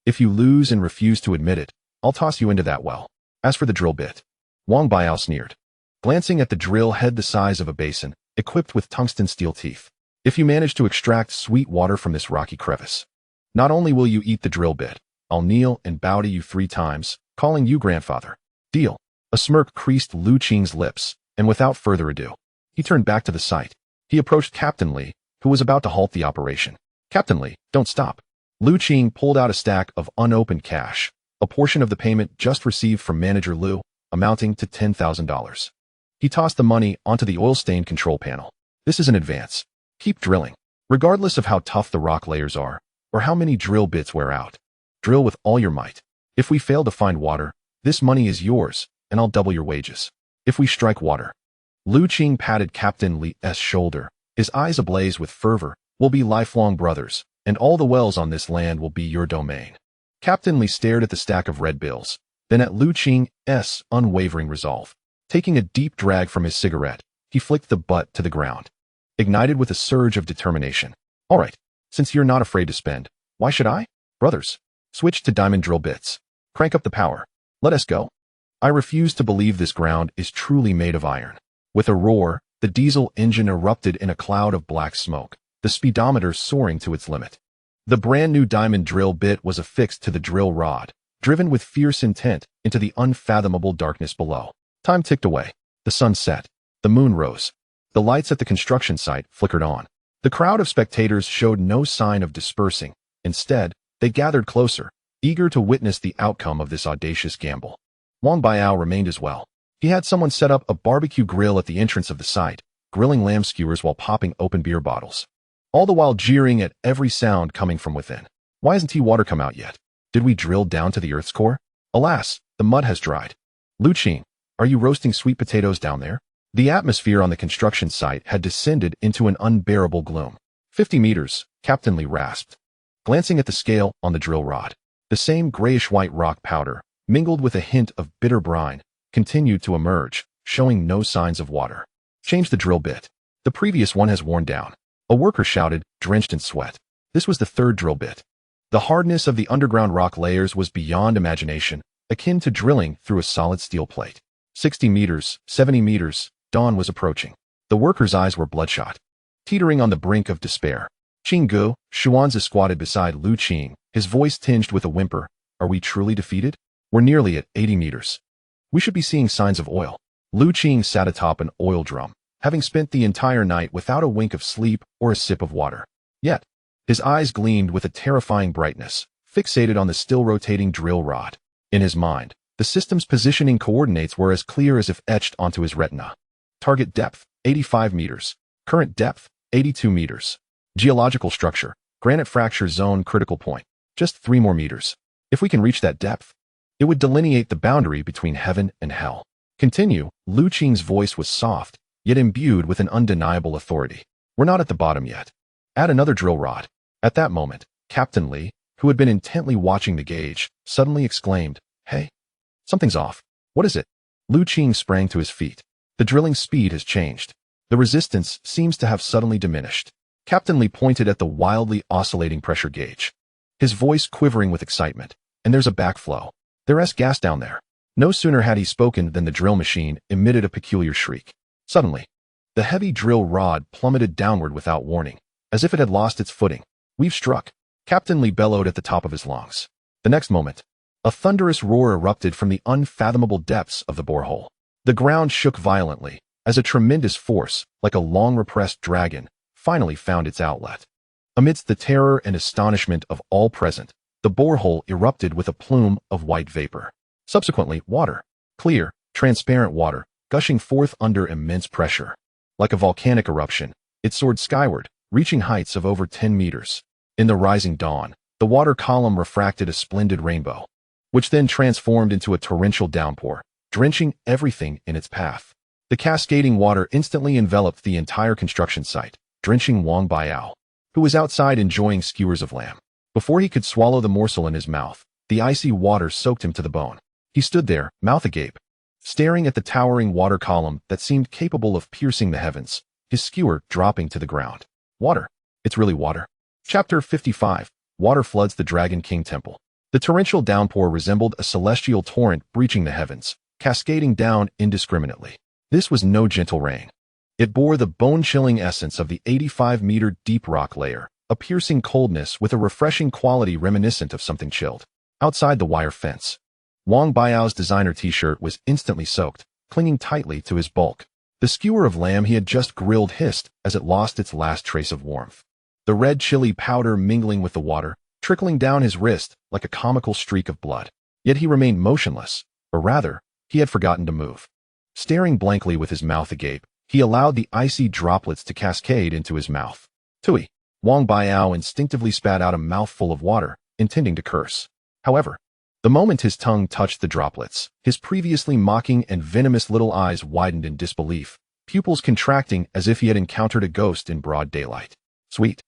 If you lose and refuse to admit it, I'll toss you into that well. As for the drill bit, Wang Biao sneered, glancing at the drill head the size of a basin, equipped with tungsten steel teeth. If you manage to extract sweet water from this rocky crevice, not only will you eat the drill bit, I'll kneel and bow to you 3 times, calling you grandfather. Deal. A smirk creased Lu Qing's lips, and without further ado, he turned back to the site. He approached Captain Li, who was about to halt the operation. Captain Li, don't stop. Lu Qing pulled out a stack of unopened cash, a portion of the payment just received from Manager Lu, amounting to $10,000. He tossed the money onto the oil-stained control panel. This is an advance. Keep drilling. Regardless of how tough the rock layers are, or how many drill bits wear out. Drill with all your might. If we fail to find water, this money is yours, and I'll double your wages. If we strike water. Lu Qing patted Captain Li's shoulder, his eyes ablaze with fervor. We'll be lifelong brothers, and all the wells on this land will be your domain. Captain Li stared at the stack of red bills, then at Lu Qing's unwavering resolve. Taking a deep drag from his cigarette, he flicked the butt to the ground, ignited with a surge of determination. All right, since you're not afraid to spend, why should I? Brothers, switch to diamond drill bits. Crank up the power. Let us go. I refuse to believe this ground is truly made of iron. With a roar, the diesel engine erupted in a cloud of black smoke, the speedometer soaring to its limit. The brand new diamond drill bit was affixed to the drill rod, driven with fierce intent into the unfathomable darkness below. Time ticked away. The sun set. The moon rose. The lights at the construction site flickered on. The crowd of spectators showed no sign of dispersing. Instead, they gathered closer, eager to witness the outcome of this audacious gamble. Wang Biao remained as well. He had someone set up a barbecue grill at the entrance of the site, grilling lamb skewers while popping open beer bottles, all the while jeering at every sound coming from within. Why hasn't water come out yet? Did we drill down to the Earth's core? Alas, the mud has dried. Lu Qing, are you roasting sweet potatoes down there? The atmosphere on the construction site had descended into an unbearable gloom. 50 meters, Captain Li rasped, glancing at the scale on the drill rod. The same grayish-white rock powder, mingled with a hint of bitter brine, continued to emerge, showing no signs of water. Change the drill bit. The previous one has worn down. A worker shouted, drenched in sweat. This was the 3rd drill bit. The hardness of the underground rock layers was beyond imagination, akin to drilling through a solid steel plate. 60 meters, 70 meters, dawn was approaching. The worker's eyes were bloodshot, teetering on the brink of despair. Qing Gu, Xuanzi squatted beside Lu Qing, his voice tinged with a whimper. Are we truly defeated? We're nearly at 80 meters. We should be seeing signs of oil. Lu Qing sat atop an oil drum, having spent the entire night without a wink of sleep or a sip of water. Yet, his eyes gleamed with a terrifying brightness, fixated on the still-rotating drill rod. In his mind, the system's positioning coordinates were as clear as if etched onto his retina. Target depth, 85 meters. Current depth, 82 meters. Geological structure, granite fracture zone critical point. Just 3 more meters. If we can reach that depth, it would delineate the boundary between heaven and hell. Continue. Lu Qing's voice was soft, yet imbued with an undeniable authority. We're not at the bottom yet. Add another drill rod. At that moment, Captain Li, who had been intently watching the gauge, suddenly exclaimed, Hey, something's off. What is it? Lu Qing sprang to his feet. The drilling speed has changed. The resistance seems to have suddenly diminished. Captain Li pointed at the wildly oscillating pressure gauge, his voice quivering with excitement. And there's a backflow. There's gas down there. No sooner had he spoken than the drill machine emitted a peculiar shriek. Suddenly, the heavy drill rod plummeted downward without warning, as if it had lost its footing. We've struck. Captain Li bellowed at the top of his lungs. The next moment, a thunderous roar erupted from the unfathomable depths of the borehole. The ground shook violently, as a tremendous force, like a long-repressed dragon, finally found its outlet. Amidst the terror and astonishment of all present, the borehole erupted with a plume of white vapor. Subsequently, water. Clear, transparent water, gushing forth under immense pressure. Like a volcanic eruption, it soared skyward, reaching heights of over 10 meters. In the rising dawn, the water column refracted a splendid rainbow, which then transformed into a torrential downpour, drenching everything in its path. The cascading water instantly enveloped the entire construction site, drenching Wang Baiao, who was outside enjoying skewers of lamb. Before he could swallow the morsel in his mouth, the icy water soaked him to the bone. He stood there, mouth agape, staring at the towering water column that seemed capable of piercing the heavens, his skewer dropping to the ground. Water. It's really water. Chapter 55. Water floods the Dragon King Temple. The torrential downpour resembled a celestial torrent breaching the heavens, cascading down indiscriminately. This was no gentle rain. It bore the bone-chilling essence of the 85-meter deep rock layer, a piercing coldness with a refreshing quality reminiscent of something chilled. Outside the wire fence, Wang Baiao's designer t-shirt was instantly soaked, clinging tightly to his bulk. The skewer of lamb he had just grilled hissed as it lost its last trace of warmth. The red chili powder mingling with the water, trickling down his wrist like a comical streak of blood. Yet he remained motionless, or rather, he had forgotten to move. Staring blankly with his mouth agape, he allowed the icy droplets to cascade into his mouth. Tui! Wang Baiao instinctively spat out a mouthful of water, intending to curse. However, the moment his tongue touched the droplets, his previously mocking and venomous little eyes widened in disbelief, pupils contracting as if he had encountered a ghost in broad daylight. Sweet.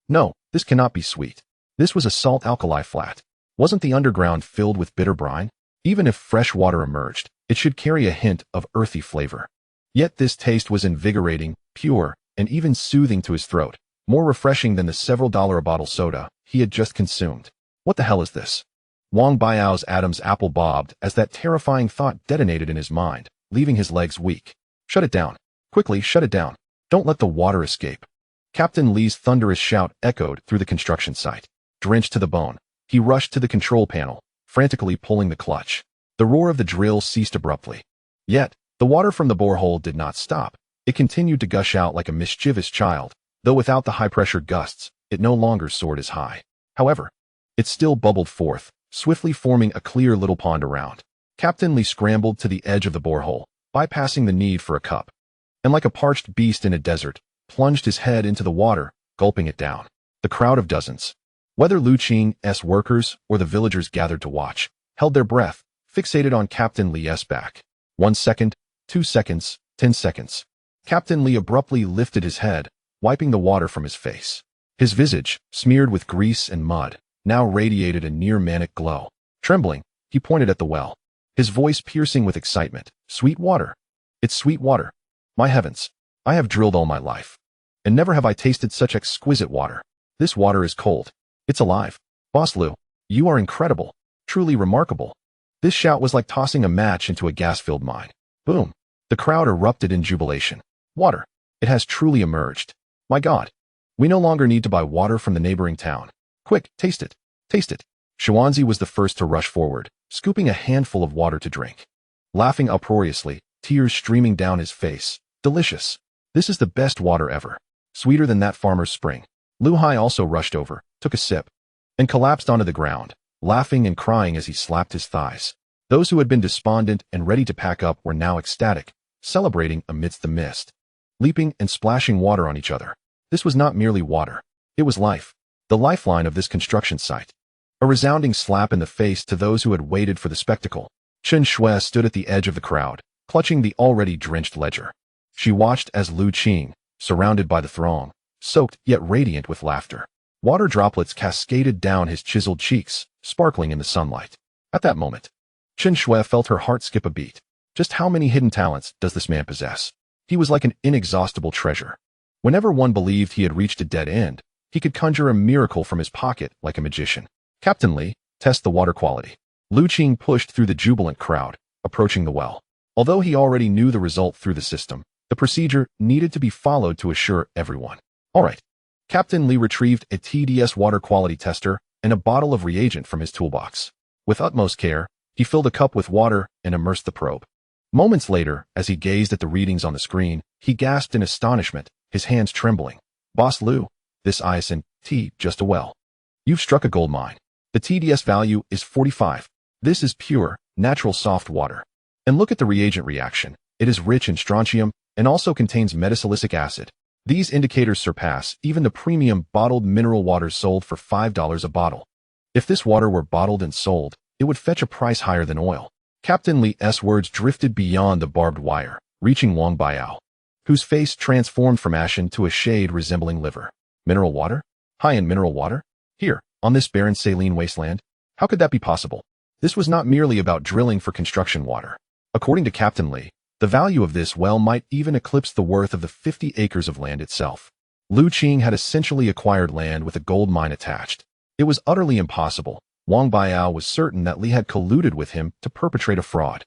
No, this cannot be sweet. This was a salt-alkali flat. Wasn't the underground filled with bitter brine? Even if fresh water emerged, it should carry a hint of earthy flavor. Yet this taste was invigorating, pure, and even soothing to his throat, more refreshing than the several-dollar-a-bottle soda he had just consumed. What the hell is this? Wang Baiao's Adam's apple bobbed as that terrifying thought detonated in his mind, leaving his legs weak. Shut it down. Quickly, shut it down. Don't let the water escape. Captain Li's thunderous shout echoed through the construction site. Drenched to the bone, he rushed to the control panel, frantically pulling the clutch. The roar of the drill ceased abruptly. Yet, the water from the borehole did not stop. It continued to gush out like a mischievous child, though without the high-pressure gusts, it no longer soared as high. However, it still bubbled forth, swiftly forming a clear little pond around. Captain Li scrambled to the edge of the borehole, bypassing the need for a cup, and like a parched beast in a desert, plunged his head into the water, gulping it down. The crowd of dozens, whether Lu Qing's workers or the villagers gathered to watch, held their breath, fixated on Captain Li's back. 1 second, 2 seconds, 10 seconds. Captain Li abruptly lifted his head, wiping the water from his face. His visage, smeared with grease and mud, now radiated a near-manic glow. Trembling, he pointed at the well, his voice piercing with excitement. Sweet water. It's sweet water. My heavens. I have drilled all my life, and never have I tasted such exquisite water. This water is cold. It's alive. Boss Lu, you are incredible. Truly remarkable. This shout was like tossing a match into a gas-filled mine. Boom. The crowd erupted in jubilation. Water. It has truly emerged. My God. We no longer need to buy water from the neighboring town. Quick, taste it. Taste it. Xuanzi was the first to rush forward, scooping a handful of water to drink. Laughing uproariously, tears streaming down his face. Delicious. This is the best water ever. Sweeter than that farmer's spring. Lu Hai also rushed over, took a sip, and collapsed onto the ground, laughing and crying as he slapped his thighs. Those who had been despondent and ready to pack up were now ecstatic, celebrating amidst the mist, leaping and splashing water on each other. This was not merely water. It was life, the lifeline of this construction site. A resounding slap in the face to those who had waited for the spectacle. Chen Shui stood at the edge of the crowd, clutching the already drenched ledger. She watched as Lu Qing, surrounded by the throng, soaked yet radiant with laughter. Water droplets cascaded down his chiseled cheeks, sparkling in the sunlight. At that moment, Chen Shui felt her heart skip a beat. Just how many hidden talents does this man possess? He was like an inexhaustible treasure. Whenever one believed he had reached a dead end, he could conjure a miracle from his pocket like a magician. Captain Li, test the water quality. Lu Qing pushed through the jubilant crowd, approaching the well. Although he already knew the result through the system, the procedure needed to be followed to assure everyone. All right. Captain Li retrieved a TDS water quality tester and a bottle of reagent from his toolbox. With utmost care, he filled a cup with water and immersed the probe. Moments later, as he gazed at the readings on the screen, he gasped in astonishment, his hands trembling. Boss Lu, this ISNT just a well. You've struck a gold mine. The TDS value is 45. This is pure, natural soft water. And look at the reagent reaction. It is rich in strontium and also contains metasilicic acid. These indicators surpass even the premium bottled mineral waters sold for $5 a bottle. If this water were bottled and sold, it would fetch a price higher than oil. Captain Li's words drifted beyond the barbed wire, reaching Wang Biao, whose face transformed from ashen to a shade resembling liver. Mineral water? High-end mineral water? Here, on this barren saline wasteland? How could that be possible? This was not merely about drilling for construction water. According to Captain Li, the value of this well might even eclipse the worth of the 50 acres of land itself. Lu Qing had essentially acquired land with a gold mine attached. It was utterly impossible. Wang Biao was certain that Li had colluded with him to perpetrate a fraud.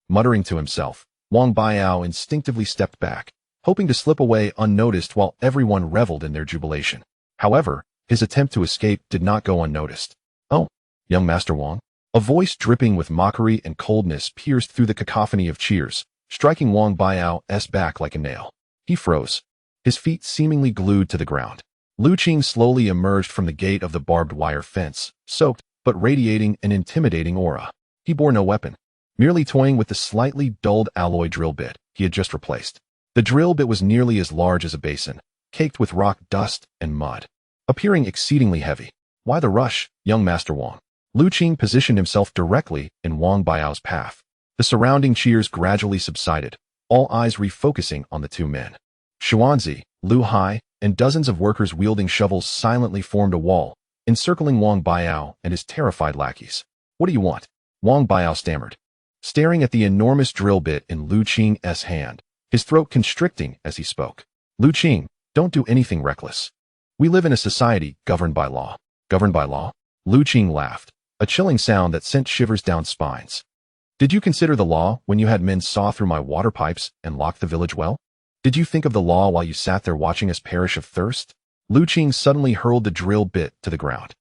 Muttering to himself, Wang Biao instinctively stepped back, hoping to slip away unnoticed while everyone reveled in their jubilation. However, his attempt to escape did not go unnoticed. Oh, young Master Wang? A voice dripping with mockery and coldness pierced through the cacophony of cheers, striking Wang Biao's back like a nail. He froze, his feet seemingly glued to the ground. Lu Qing slowly emerged from the gate of the barbed wire fence, soaked, but radiating an intimidating aura. He bore no weapon, merely toying with the slightly dulled alloy drill bit he had just replaced. The drill bit was nearly as large as a basin, caked with rock dust and mud, appearing exceedingly heavy. Why the rush, young Master Wang? Lu Qing positioned himself directly in Wang Biao's path. The surrounding cheers gradually subsided, all eyes refocusing on the two men. Xuanzi, Lu Hai, and dozens of workers wielding shovels silently formed a wall, encircling Wang Biao and his terrified lackeys. What do you want? Wang Biao stammered, staring at the enormous drill bit in Lu Qing's hand, his throat constricting as he spoke. Lu Qing, don't do anything reckless. We live in a society governed by law. Governed by law? Lu Qing laughed, a chilling sound that sent shivers down spines. Did you consider the law when you had men saw through my water pipes and lock the village well? Did you think of the law while you sat there watching us perish of thirst? Lu Qing suddenly hurled the drill bit to the ground.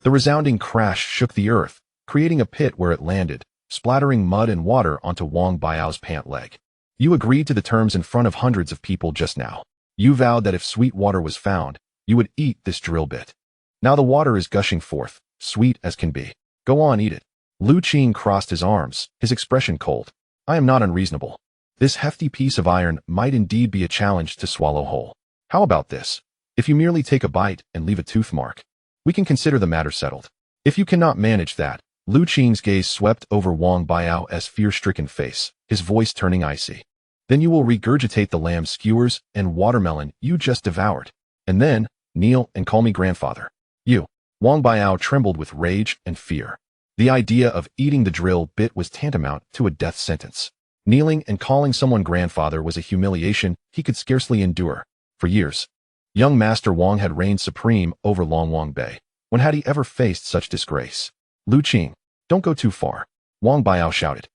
The resounding crash shook the earth, creating a pit where it landed, splattering mud and water onto Wang Biao's pant leg. You agreed to the terms in front of hundreds of people just now. You vowed that if sweet water was found, you would eat this drill bit. Now the water is gushing forth, sweet as can be. Go on, eat it. Lu Qing crossed his arms, his expression cold. I am not unreasonable. This hefty piece of iron might indeed be a challenge to swallow whole. How about this? If you merely take a bite and leave a tooth mark, we can consider the matter settled. If you cannot manage that, Lu Qing's gaze swept over Wang Biao's fear-stricken face, his voice turning icy. Then you will regurgitate the lamb skewers and watermelon you just devoured. And then, kneel and call me grandfather. You. Wang Biao trembled with rage and fear. The idea of eating the drill bit was tantamount to a death sentence. Kneeling and calling someone grandfather was a humiliation he could scarcely endure. For years, young Master Wang had reigned supreme over Longwang Bay. When had he ever faced such disgrace? Lu Qing, don't go too far, Wang Biao shouted,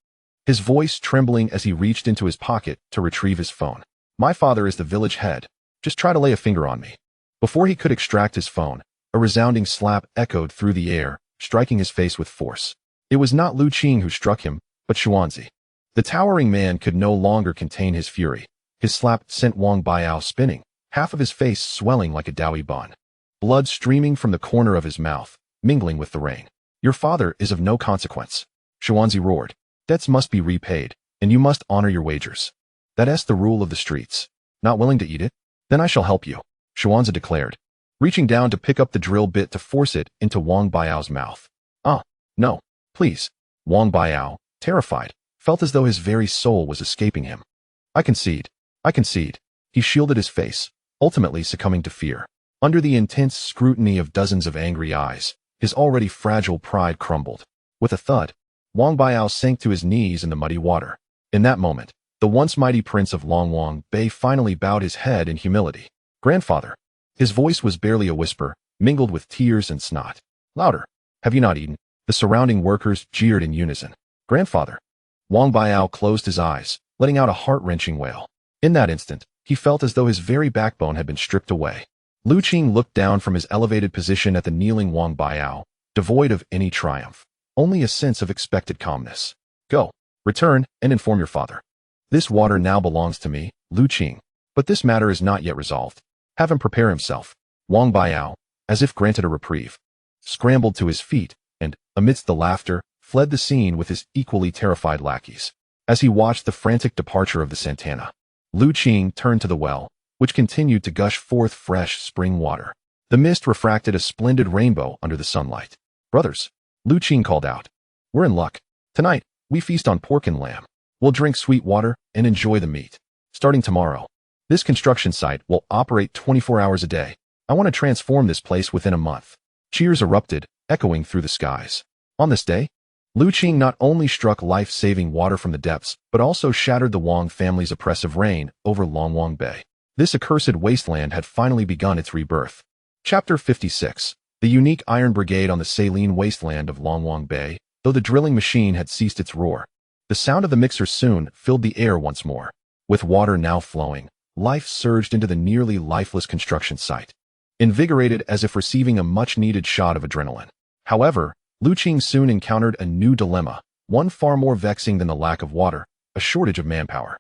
his voice trembling as he reached into his pocket to retrieve his phone. My father is the village head. Just try to lay a finger on me. Before he could extract his phone, a resounding slap echoed through the air, striking his face with force. It was not Lu Qing who struck him, but Xuanzi. The towering man could no longer contain his fury. His slap sent Wang Biao spinning, half of his face swelling like a doughy bun. Blood streaming from the corner of his mouth, mingling with the rain. Your father is of no consequence. Xuanzi roared. Debts must be repaid, and you must honor your wagers. That's the rule of the streets. Not willing to eat it? Then I shall help you, Xuanzi declared, reaching down to pick up the drill bit to force it into Wang Biao's mouth. Ah, no, please. Wang Biao, terrified, felt as though his very soul was escaping him. I concede. I concede. He shielded his face, ultimately succumbing to fear. Under the intense scrutiny of dozens of angry eyes, his already fragile pride crumbled. With a thud, Wang Biao sank to his knees in the muddy water. In that moment, the once mighty prince of Longwang Bay finally bowed his head in humility. "Grandfather." His voice was barely a whisper, mingled with tears and snot. "Louder. Have you not eaten?" The surrounding workers jeered in unison. "Grandfather." Wang Biao closed his eyes, letting out a heart-wrenching wail. In that instant, he felt as though his very backbone had been stripped away. Lu Qing looked down from his elevated position at the kneeling Wang Biao, devoid of any triumph, only a sense of expected calmness. "Go, return, and inform your father. This water now belongs to me, Lu Qing. But this matter is not yet resolved. Have him prepare himself." Wang Biao, as if granted a reprieve, scrambled to his feet and, amidst the laughter, fled the scene with his equally terrified lackeys. As he watched the frantic departure of the Santana, Lu Qing turned to the well, which continued to gush forth fresh spring water. The mist refracted a splendid rainbow under the sunlight. "Brothers," Lu Qing called out, "we're in luck. Tonight, we feast on pork and lamb. We'll drink sweet water and enjoy the meat. Starting tomorrow, this construction site will operate 24 hours a day. I want to transform this place within a month." Cheers erupted, echoing through the skies. On this day, Lu Qing not only struck life-saving water from the depths, but also shattered the Wang family's oppressive reign over Longwang Bay. This accursed wasteland had finally begun its rebirth. Chapter 56. The unique Iron Brigade on the saline wasteland of Longwang Bay. Though the drilling machine had ceased its roar, the sound of the mixer soon filled the air once more. With water now flowing, life surged into the nearly lifeless construction site, invigorated as if receiving a much-needed shot of adrenaline. However, Lu Qing soon encountered a new dilemma, one far more vexing than the lack of water: a shortage of manpower.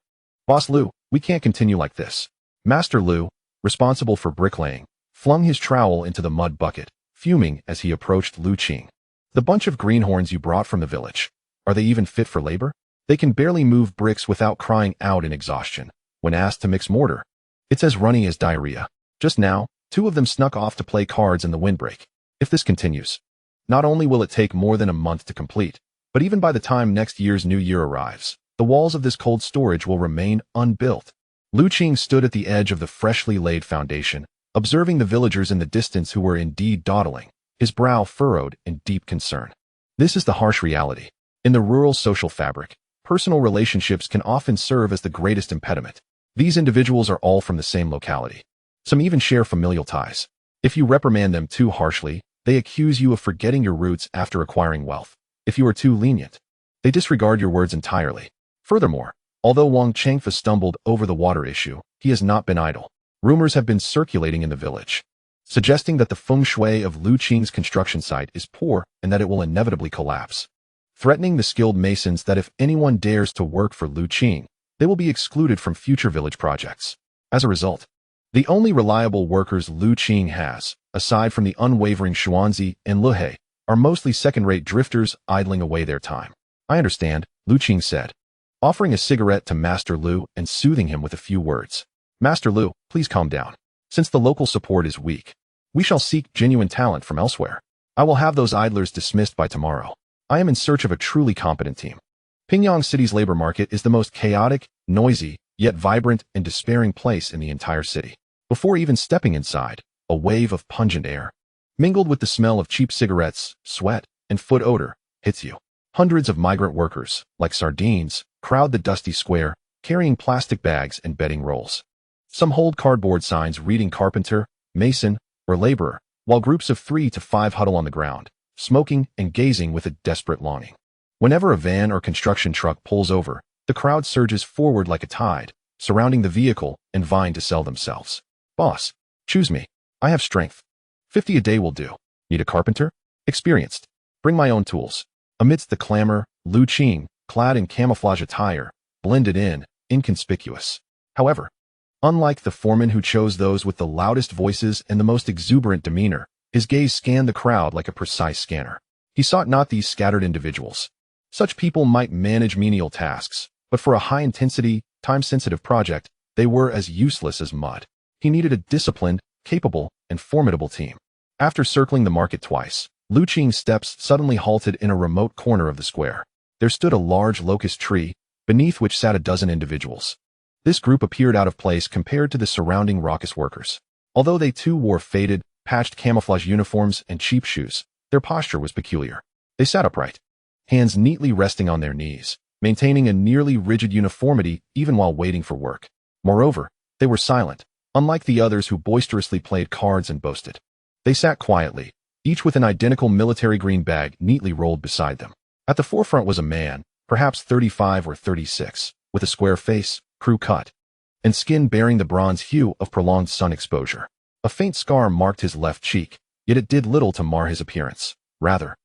"Boss Lu, we can't continue like this." Master Lu, responsible for bricklaying, flung his trowel into the mud bucket, fuming as he approached Lu Qing. "The bunch of greenhorns you brought from the village, are they even fit for labor? They can barely move bricks without crying out in exhaustion when asked to mix mortar. It's as runny as diarrhea. Just now, 2 of them snuck off to play cards in the windbreak. If this continues, not only will it take more than a month to complete, but even by the time next year's new year arrives, the walls of this cold storage will remain unbuilt." Lu Qing stood at the edge of the freshly laid foundation, observing the villagers in the distance who were indeed dawdling, his brow furrowed in deep concern. This is the harsh reality. In the rural social fabric, personal relationships can often serve as the greatest impediment. These individuals are all from the same locality. Some even share familial ties. If you reprimand them too harshly, they accuse you of forgetting your roots after acquiring wealth. If you are too lenient, they disregard your words entirely. Furthermore, although Wang Chengfa stumbled over the water issue, he has not been idle. Rumors have been circulating in the village, suggesting that the feng shui of Lu Qing's construction site is poor and that it will inevitably collapse, threatening the skilled masons that if anyone dares to work for Lu Qing, they will be excluded from future village projects. As a result, the only reliable workers Lu Qing has, aside from the unwavering Xuanzi and Luhe, are mostly second-rate drifters idling away their time. "I understand," Lu Qing said, offering a cigarette to Master Lu and soothing him with a few words. "Master Lu, please calm down. Since the local support is weak, we shall seek genuine talent from elsewhere. I will have those idlers dismissed by tomorrow. I am in search of a truly competent team." Pingyang City's labor market is the most chaotic, noisy, yet vibrant and despairing place in the entire city. Before even stepping inside, a wave of pungent air, mingled with the smell of cheap cigarettes, sweat, and foot odor, hits you. Hundreds of migrant workers, like sardines, crowd the dusty square, carrying plastic bags and bedding rolls. Some hold cardboard signs reading carpenter, mason, or laborer, while groups of 3 to 5 huddle on the ground, smoking and gazing with a desperate longing. Whenever a van or construction truck pulls over, the crowd surges forward like a tide, surrounding the vehicle and vying to sell themselves. "Boss, choose me. I have strength. 50 a day will do. Need a carpenter? Experienced. Bring my own tools." Amidst the clamor, Lu Qing, clad in camouflage attire, blended in, inconspicuous. However, unlike the foreman who chose those with the loudest voices and the most exuberant demeanor, his gaze scanned the crowd like a precise scanner. He sought not these scattered individuals. Such people might manage menial tasks, but for a high-intensity, time-sensitive project, they were as useless as mud. He needed a disciplined, capable, and formidable team. After circling the market twice, Lu Qing's steps suddenly halted in a remote corner of the square. There stood a large locust tree, beneath which sat a dozen individuals. This group appeared out of place compared to the surrounding raucous workers. Although they too wore faded, patched camouflage uniforms and cheap shoes, their posture was peculiar. They sat upright, hands neatly resting on their knees, maintaining a nearly rigid uniformity even while waiting for work. Moreover, they were silent, unlike the others who boisterously played cards and boasted. They sat quietly, each with an identical military green bag neatly rolled beside them. At the forefront was a man, perhaps 35 or 36, with a square face, crew cut, and skin bearing the bronze hue of prolonged sun exposure. A faint scar marked his left cheek, yet it did little to mar his appearance. Rather,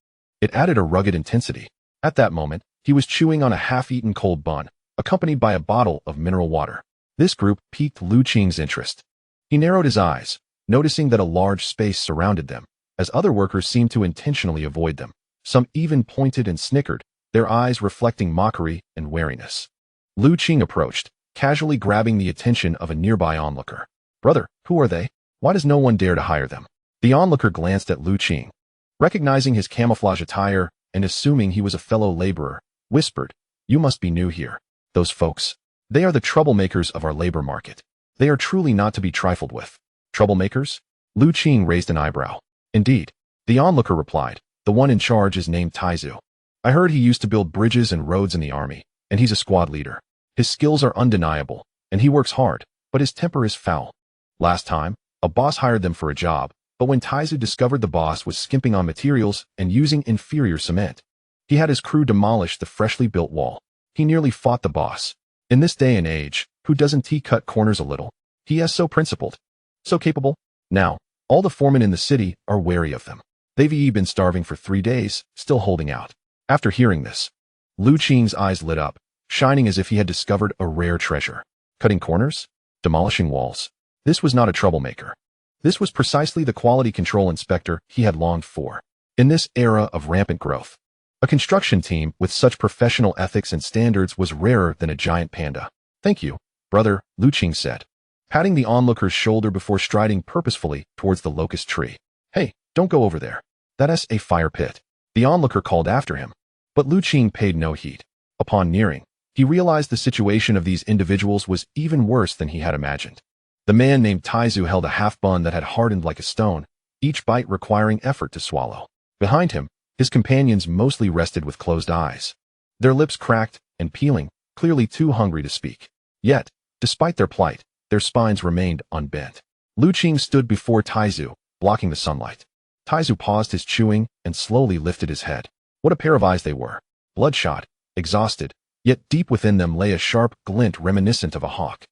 it added a rugged intensity. At that moment, he was chewing on a half-eaten cold bun, accompanied by a bottle of mineral water. This group piqued Lu Qing's interest. He narrowed his eyes, noticing that a large space surrounded them, as other workers seemed to intentionally avoid them. Some even pointed and snickered, their eyes reflecting mockery and wariness. Lu Qing approached, casually grabbing the attention of a nearby onlooker. "Brother, who are they? Why does no one dare to hire them?" The onlooker glanced at Lu Qing, recognizing his camouflage attire and assuming he was a fellow laborer, whispered, "You must be new here. Those folks, they are the troublemakers of our labor market. They are truly not to be trifled with." "Troublemakers?" Lu Qing raised an eyebrow. "Indeed," the onlooker replied. "The one in charge is named Taizu. I heard he used to build bridges and roads in the army, and he's a squad leader. His skills are undeniable, and he works hard, but his temper is foul. Last time, a boss hired them for a job, but when Taizu discovered the boss was skimping on materials and using inferior cement, he had his crew demolish the freshly built wall. He nearly fought the boss. In this day and age, who doesn't cut corners a little? He is so principled, so capable. Now, all the foremen in the city are wary of them. They've been starving for 3 days, still holding out." After hearing this, Lu Qing's eyes lit up, shining as if he had discovered a rare treasure. Cutting corners? Demolishing walls? This was not a troublemaker. This was precisely the quality control inspector he had longed for. In this era of rampant growth, a construction team with such professional ethics and standards was rarer than a giant panda. "Thank you, brother," Lu Qing said, patting the onlooker's shoulder before striding purposefully towards the locust tree. "Hey, don't go over there. That's a fire pit." The onlooker called after him, but Lu Qing paid no heed. Upon nearing, he realized the situation of these individuals was even worse than he had imagined. The man named Taizu held a half-bun that had hardened like a stone, each bite requiring effort to swallow. Behind him, his companions mostly rested with closed eyes, their lips cracked and peeling, clearly too hungry to speak. Yet, despite their plight, their spines remained unbent. Lu Qing stood before Taizu, blocking the sunlight. Taizu paused his chewing and slowly lifted his head. What a pair of eyes they were. Bloodshot, exhausted, yet deep within them lay a sharp glint reminiscent of a hawk,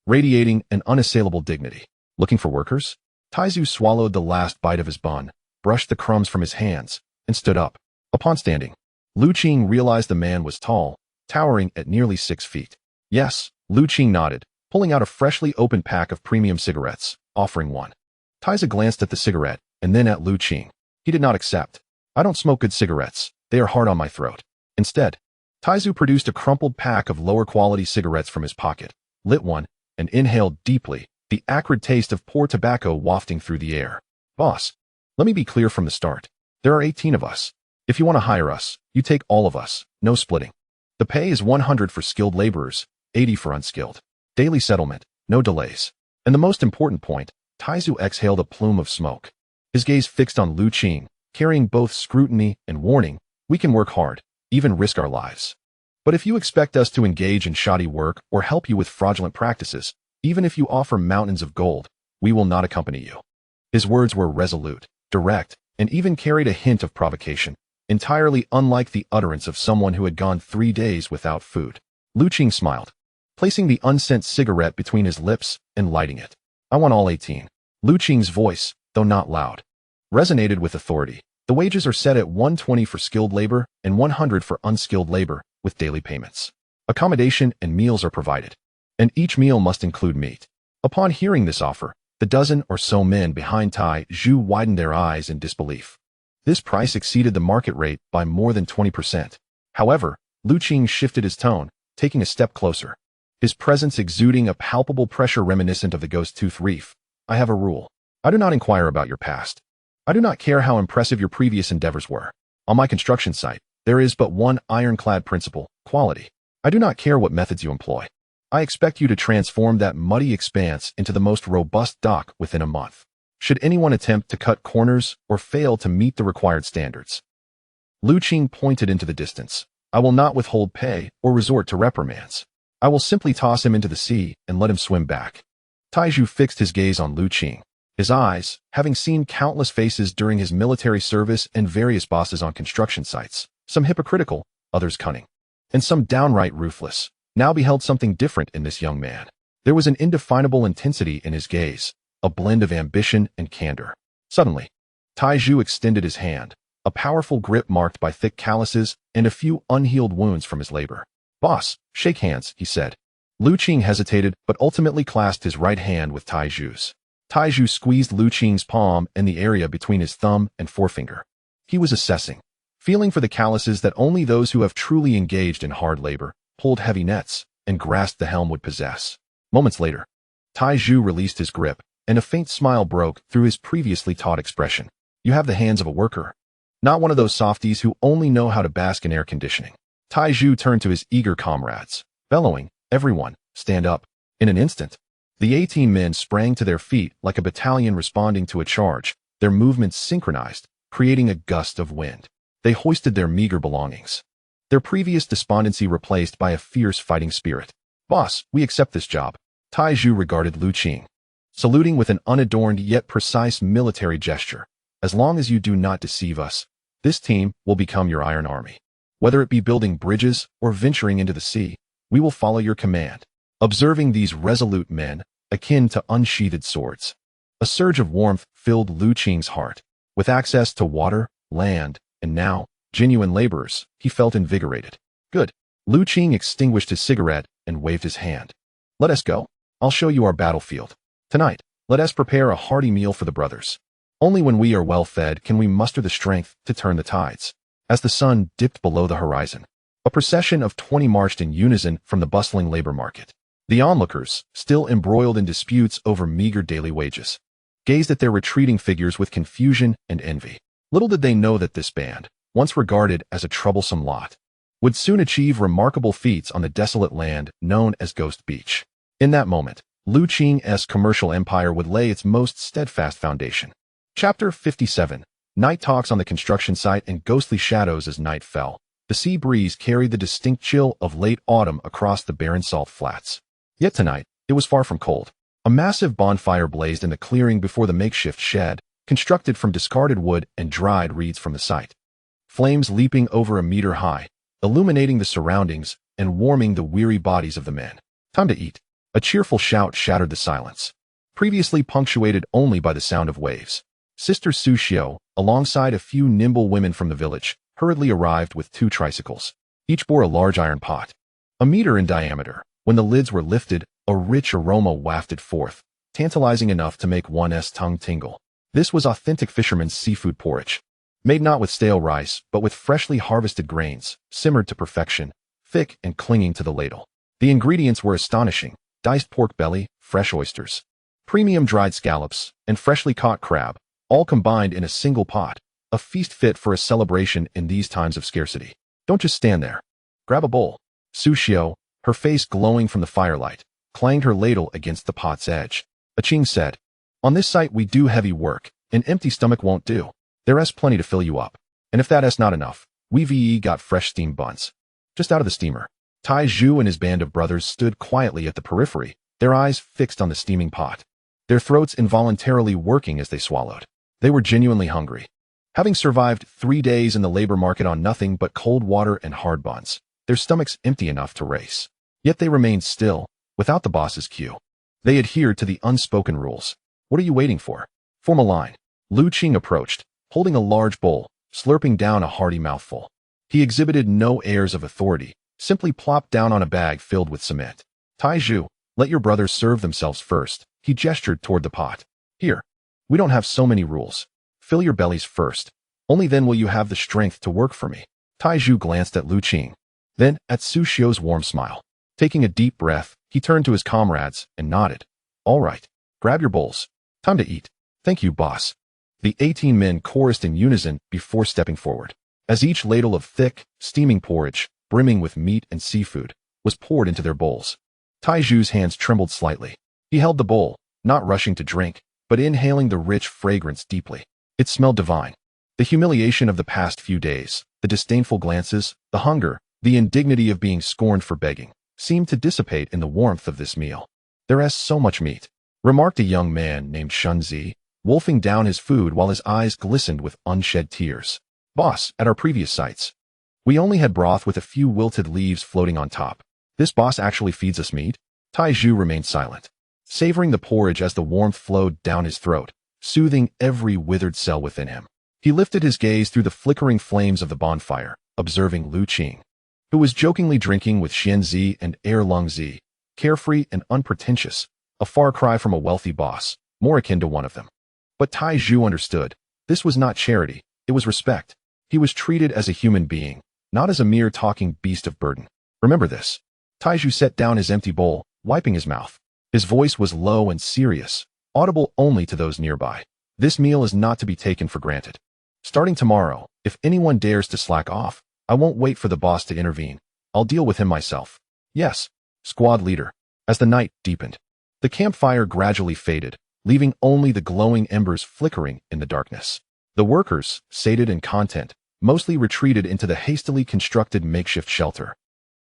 radiating an unassailable dignity. "Looking for workers?" Taizu swallowed the last bite of his bun, brushed the crumbs from his hands, and stood up. Upon standing, Lu Qing realized the man was tall, towering at nearly 6 feet. "Yes," Lu Qing nodded, pulling out a freshly opened pack of premium cigarettes, offering one. Taizu glanced at the cigarette, and then at Lu Qing. He did not accept. "I don't smoke good cigarettes. They are hard on my throat." Instead, Taizu produced a crumpled pack of lower-quality cigarettes from his pocket, lit one, and inhaled deeply, the acrid taste of poor tobacco wafting through the air. "Boss, let me be clear from the start. There are 18 of us. If you want to hire us, you take all of us, no splitting. The pay is 100 for skilled laborers, 80 for unskilled. Daily settlement, no delays." And the most important point, Taizu exhaled a plume of smoke, his gaze fixed on Lu Qing, carrying both scrutiny and warning. "We can work hard, even risk our lives. But if you expect us to engage in shoddy work or help you with fraudulent practices, even if you offer mountains of gold, we will not accompany you." His words were resolute, direct, and even carried a hint of provocation, entirely unlike the utterance of someone who had gone 3 days without food. Lu Qing smiled, placing the unsent cigarette between his lips and lighting it. "I want all 18. Lu Qing's voice, though not loud, resonated with authority. "The wages are set at 120 for skilled labor and 100 for unskilled labor, with daily payments. Accommodation and meals are provided, and each meal must include meat." Upon hearing this offer, the dozen or so men behind Taizu widened their eyes in disbelief. This price exceeded the market rate by more than 20%. However, Lu Qing shifted his tone, taking a step closer, his presence exuding a palpable pressure reminiscent of the ghost-tooth reef. "I have a rule. I do not inquire about your past. I do not care how impressive your previous endeavors were. On my construction site, there is but one ironclad principle: quality. I do not care what methods you employ. I expect you to transform that muddy expanse into the most robust dock within a month. Should anyone attempt to cut corners or fail to meet the required standards." Lu Qing pointed into the distance, I will not withhold pay or resort to reprimands. I will simply toss him into the sea and let him swim back. Taizhu fixed his gaze on Lu Qing. His eyes, having seen countless faces during his military service and various bosses on construction sites, some hypocritical, others cunning, and some downright ruthless, now beheld something different in this young man. There was an indefinable intensity in his gaze, a blend of ambition and candor. Suddenly, Taizhu extended his hand, a powerful grip marked by thick calluses and a few unhealed wounds from his labor. "Boss, shake hands," he said. Lu Qing hesitated but ultimately clasped his right hand with Taizhu's. Taizhu squeezed Lu Qing's palm and the area between his thumb and forefinger. He was assessing, feeling for the calluses that only those who have truly engaged in hard labor, pulled heavy nets, and grasped the helm would possess. Moments later, Taizhu released his grip, and a faint smile broke through his previously taut expression. "You have the hands of a worker, not one of those softies who only know how to bask in air conditioning." Taizhu turned to his eager comrades, bellowing, "Everyone, stand up." In an instant, the 18 men sprang to their feet like a battalion responding to a charge, their movements synchronized, creating a gust of wind. They hoisted their meager belongings, their previous despondency replaced by a fierce fighting spirit. "Boss, we accept this job." Taizhu regarded Lu Qing, saluting with an unadorned yet precise military gesture. "As long as you do not deceive us, this team will become your iron army. Whether it be building bridges or venturing into the sea, we will follow your command." Observing these resolute men, akin to unsheathed swords, a surge of warmth filled Lu Qing's heart. With access to water, land, and now, genuine laborers, he felt invigorated. "Good." Lu Qing extinguished his cigarette and waved his hand. "Let us go. I'll show you our battlefield. Tonight, let us prepare a hearty meal for the brothers. Only when we are well fed can we muster the strength to turn the tides." As the sun dipped below the horizon, a procession of 20 marched in unison from the bustling labor market. The onlookers, still embroiled in disputes over meager daily wages, gazed at their retreating figures with confusion and envy. Little did they know that this band, once regarded as a troublesome lot, would soon achieve remarkable feats on the desolate land known as Ghost Beach. In that moment, Lu Qing's commercial empire would lay its most steadfast foundation. Chapter 57. Night talks on the construction site and ghostly shadows as night fell. The sea breeze carried the distinct chill of late autumn across the barren salt flats. Yet tonight, it was far from cold. A massive bonfire blazed in the clearing before the makeshift shed, constructed from discarded wood and dried reeds from the site. Flames leaping over a meter high, illuminating the surroundings and warming the weary bodies of the men. "Time to eat." A cheerful shout shattered the silence, previously punctuated only by the sound of waves. Sister Sushio, alongside a few nimble women from the village, hurriedly arrived with 2 tricycles. Each bore a large iron pot, a meter in diameter. When the lids were lifted, a rich aroma wafted forth, tantalizing enough to make one's tongue tingle. This was authentic fisherman's seafood porridge, made not with stale rice, but with freshly harvested grains, simmered to perfection, thick and clinging to the ladle. The ingredients were astonishing: diced pork belly, fresh oysters, premium dried scallops, and freshly caught crab, all combined in a single pot, a feast fit for a celebration in these times of scarcity. "Don't just stand there. Grab a bowl." Sushio, her face glowing from the firelight, clanged her ladle against the pot's edge. Qing said, "On this site we do heavy work. An empty stomach won't do. There's plenty to fill you up. And if that's not enough, we've got fresh steamed buns, just out of the steamer." Taizhu and his band of brothers stood quietly at the periphery, their eyes fixed on the steaming pot, their throats involuntarily working as they swallowed. They were genuinely hungry. Having survived 3 days in the labor market on nothing but cold water and hard buns, their stomachs empty enough to race. Yet they remained still, without the boss's cue. They adhered to the unspoken rules. "What are you waiting for? Form a line." Lu Qing approached, holding a large bowl, slurping down a hearty mouthful. He exhibited no airs of authority, simply plopped down on a bag filled with cement. "Taizhu, let your brothers serve themselves first." He gestured toward the pot. "Here. We don't have so many rules. Fill your bellies first. Only then will you have the strength to work for me." Taizhu glanced at Lu Qing, then at Sushio's warm smile. Taking a deep breath, he turned to his comrades and nodded. "All right. Grab your bowls. Time to eat." "Thank you, boss." The 18 men chorused in unison before stepping forward. As each ladle of thick, steaming porridge, brimming with meat and seafood, was poured into their bowls, Taizhu's hands trembled slightly. He held the bowl, not rushing to drink, but inhaling the rich fragrance deeply. It smelled divine. The humiliation of the past few days, the disdainful glances, the hunger, The indignity of being scorned for begging seemed to dissipate in the warmth of this meal. "There is so much meat," remarked a young man named Shunzi, wolfing down his food while his eyes glistened with unshed tears. "Boss, at our previous sites, we only had broth with a few wilted leaves floating on top. This boss actually feeds us meat?" Taiju remained silent, savoring the porridge as the warmth flowed down his throat, soothing every withered cell within him. He lifted his gaze through the flickering flames of the bonfire, observing Lu Qing, who was jokingly drinking with Xianzi and Erlongzi, carefree and unpretentious, a far cry from a wealthy boss, more akin to one of them. But Taiju understood. This was not charity, it was respect. He was treated as a human being, not as a mere talking beast of burden. "Remember this." Taiju set down his empty bowl, wiping his mouth. His voice was low and serious, audible only to those nearby. "This meal is not to be taken for granted. Starting tomorrow, if anyone dares to slack off, I won't wait for the boss to intervene. I'll deal with him myself." "Yes, squad leader." As the night deepened, the campfire gradually faded, leaving only the glowing embers flickering in the darkness. The workers, sated and content, mostly retreated into the hastily constructed makeshift shelter,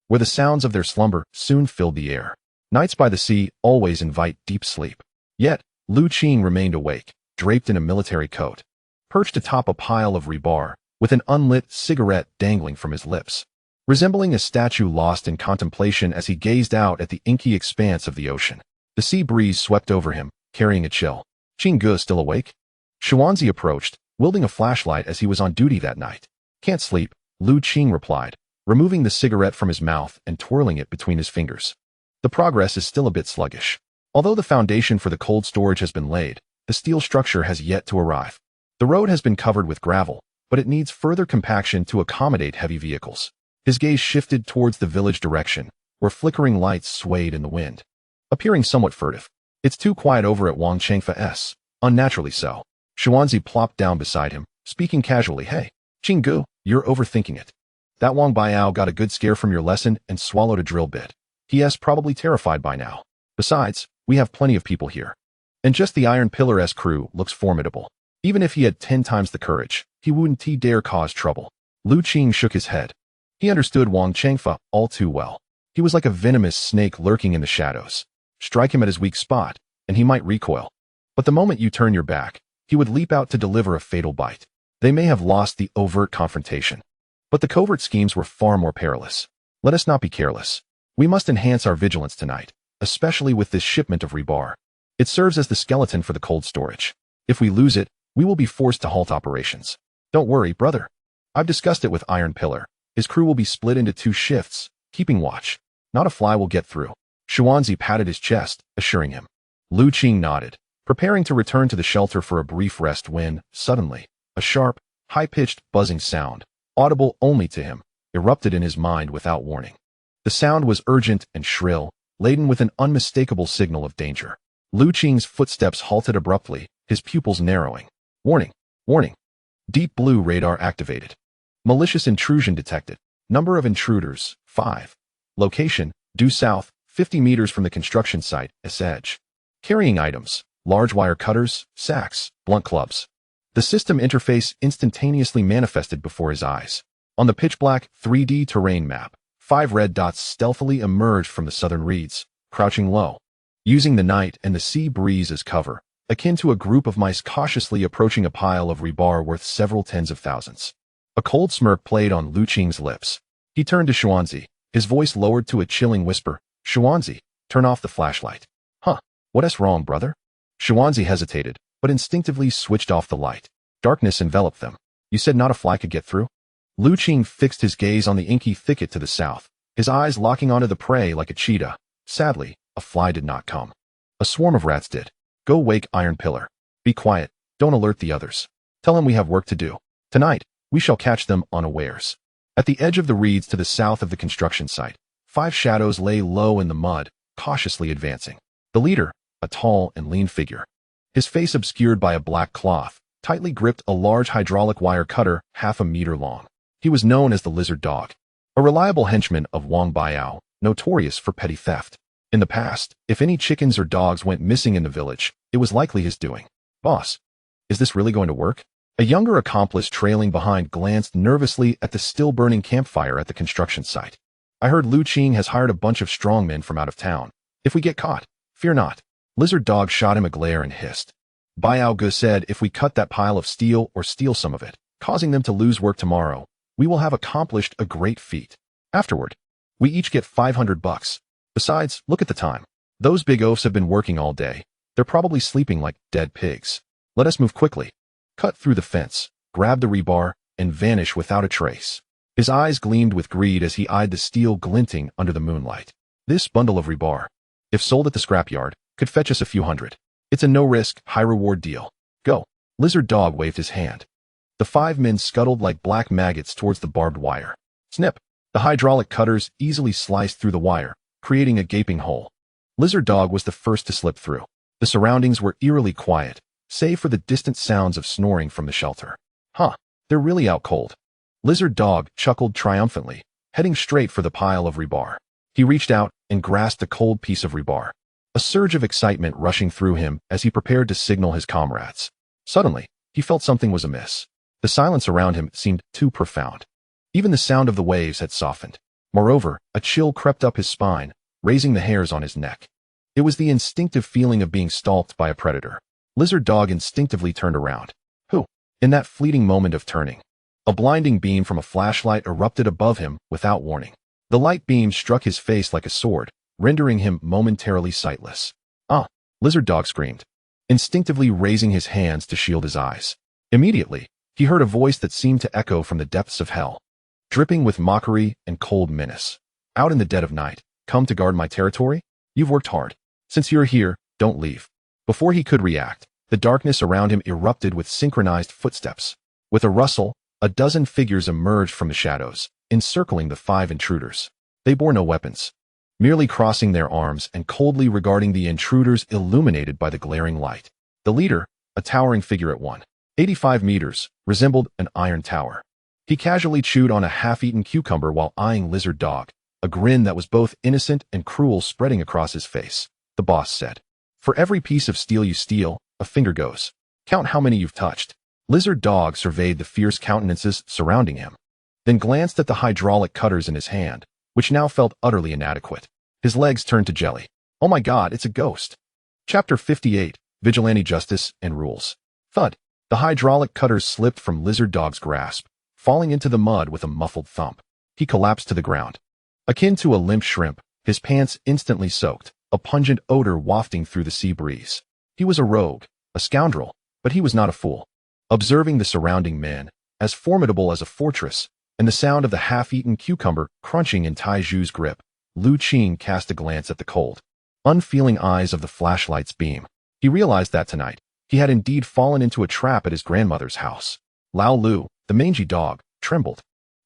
where the sounds of their slumber soon filled the air. Nights by the sea always invite deep sleep. Yet, Lu Qing remained awake, draped in a military coat, perched atop a pile of rebar, with an unlit cigarette dangling from his lips, resembling a statue lost in contemplation as he gazed out at the inky expanse of the ocean. The sea breeze swept over him, carrying a chill. "Qing still awake?" Xuanzi approached, wielding a flashlight as he was on duty that night. "Can't sleep," Lu Qing replied, removing the cigarette from his mouth and twirling it between his fingers. "The progress is still a bit sluggish. Although the foundation for the cold storage has been laid, the steel structure has yet to arrive. The road has been covered with gravel, but it needs further compaction to accommodate heavy vehicles." His gaze shifted towards the village direction, where flickering lights swayed in the wind, appearing somewhat furtive. "It's too quiet over at Wang Chengfa's, unnaturally so." Xuanzi plopped down beside him, speaking casually. "Hey, Qing, you're overthinking it. That Wang Biao got a good scare from your lesson and swallowed a drill bit. He's probably terrified by now. Besides, we have plenty of people here. And just the Iron Pillar's crew looks formidable. Even if he had 10 times the courage, he wouldn't dare cause trouble." Lu Qing shook his head. He understood Wang Chengfa all too well. He was like a venomous snake lurking in the shadows. Strike him at his weak spot, and he might recoil. But the moment you turn your back, he would leap out to deliver a fatal bite. They may have lost the overt confrontation, but the covert schemes were far more perilous. Let us not be careless. We must enhance our vigilance tonight, especially with this shipment of rebar. It serves as the skeleton for the cold storage. If we lose it, we will be forced to halt operations. Don't worry, brother. I've discussed it with Iron Pillar. His crew will be split into 2 shifts, keeping watch. Not a fly will get through." Xuanzi patted his chest, assuring him. Lu Qing nodded, preparing to return to the shelter for a brief rest when, suddenly, a sharp, high-pitched buzzing sound, audible only to him, erupted in his mind without warning. The sound was urgent and shrill, laden with an unmistakable signal of danger. Lu Qing's footsteps halted abruptly, his pupils narrowing. "Warning! Warning! Deep blue radar activated. Malicious intrusion detected. Number of intruders, 5. Location, due south, 50 meters from the construction site, edge. Carrying items, large wire cutters, sacks, blunt clubs." The system interface instantaneously manifested before his eyes. On the pitch-black 3D terrain map, 5 red dots stealthily emerged from the southern reeds, crouching low, using the night and the sea breeze as cover, akin to a group of mice cautiously approaching a pile of rebar worth several tens of thousands. A cold smirk played on Lu Qing's lips. He turned to Xuanzi, his voice lowered to a chilling whisper. "Xuanzi, turn off the flashlight." "Huh, what's wrong, brother?" Xuanzi hesitated, but instinctively switched off the light. Darkness enveloped them. "You said not a fly could get through?" Lu Qing fixed his gaze on the inky thicket to the south, his eyes locking onto the prey like a cheetah. Sadly, a fly did not come. A swarm of rats did. "Go wake Iron Pillar. Be quiet, don't alert the others. Tell him we have work to do. Tonight, we shall catch them unawares." At the edge of the reeds to the south of the construction site, 5 shadows lay low in the mud, cautiously advancing. The leader, a tall and lean figure, his face obscured by a black cloth, tightly gripped a large hydraulic wire cutter 1/2 meter long. He was known as the Lizard Dog, a reliable henchman of Wang Biao, notorious for petty theft. In the past, if any chickens or dogs went missing in the village, it was likely his doing. "Boss, is this really going to work?" A younger accomplice trailing behind glanced nervously at the still-burning campfire at the construction site. I heard Lu Qing has hired a bunch of strongmen from out of town. If we get caught, fear not. Lizard Dog shot him a glare and hissed. Biao Gu said if we cut that pile of steel or steal some of it, causing them to lose work tomorrow, we will have accomplished a great feat. Afterward, we each get $500. Besides, look at the time. Those big oafs have been working all day. They're probably sleeping like dead pigs. Let us move quickly. Cut through the fence, grab the rebar, and vanish without a trace. His eyes gleamed with greed as he eyed the steel glinting under the moonlight. This bundle of rebar, if sold at the scrapyard, could fetch us a few hundred. It's a no-risk, high-reward deal. Go. Lizard Dog waved his hand. The 5 men scuttled like black maggots towards the barbed wire. Snip. The hydraulic cutters easily sliced through the wire, creating a gaping hole. Lizard Dog was the first to slip through. The surroundings were eerily quiet, save for the distant sounds of snoring from the shelter. Huh, they're really out cold. Lizard Dog chuckled triumphantly, heading straight for the pile of rebar. He reached out and grasped a cold piece of rebar. A surge of excitement rushing through him as he prepared to signal his comrades. Suddenly, he felt something was amiss. The silence around him seemed too profound. Even the sound of the waves had softened. Moreover, a chill crept up his spine, raising the hairs on his neck. It was the instinctive feeling of being stalked by a predator. Lizard Dog instinctively turned around. Who? In that fleeting moment of turning, a blinding beam from a flashlight erupted above him without warning. The light beam struck his face like a sword, rendering him momentarily sightless. Ah! Lizard Dog screamed, instinctively raising his hands to shield his eyes. Immediately, he heard a voice that seemed to echo from the depths of hell, dripping with mockery and cold menace. Out in the dead of night, come to guard my territory? You've worked hard. Since you're here, don't leave. Before he could react, the darkness around him erupted with synchronized footsteps. With a rustle, a dozen figures emerged from the shadows, encircling the 5 intruders. They bore no weapons, merely crossing their arms and coldly regarding the intruders illuminated by the glaring light. The leader, a towering figure at 185 meters, resembled an iron tower. He casually chewed on a half-eaten cucumber while eyeing Lizard Dog, a grin that was both innocent and cruel spreading across his face. The boss said, "For every piece of steel you steal, a finger goes. Count how many you've touched." Lizard Dog surveyed the fierce countenances surrounding him, then glanced at the hydraulic cutters in his hand, which now felt utterly inadequate. His legs turned to jelly. Oh my god, it's a ghost. Chapter 58, Vigilante Justice and Rules. Thud. The hydraulic cutters slipped from Lizard Dog's grasp, falling into the mud with a muffled thump. He collapsed to the ground. Akin to a limp shrimp, his pants instantly soaked, a pungent odor wafting through the sea breeze. He was a rogue, a scoundrel, but he was not a fool. Observing the surrounding men, as formidable as a fortress, and the sound of the half-eaten cucumber crunching in Taiju's grip, Lu Qing cast a glance at the cold, unfeeling eyes of the flashlight's beam. He realized that tonight, he had indeed fallen into a trap at his grandmother's house. Lao Lu, the mangy dog, trembled,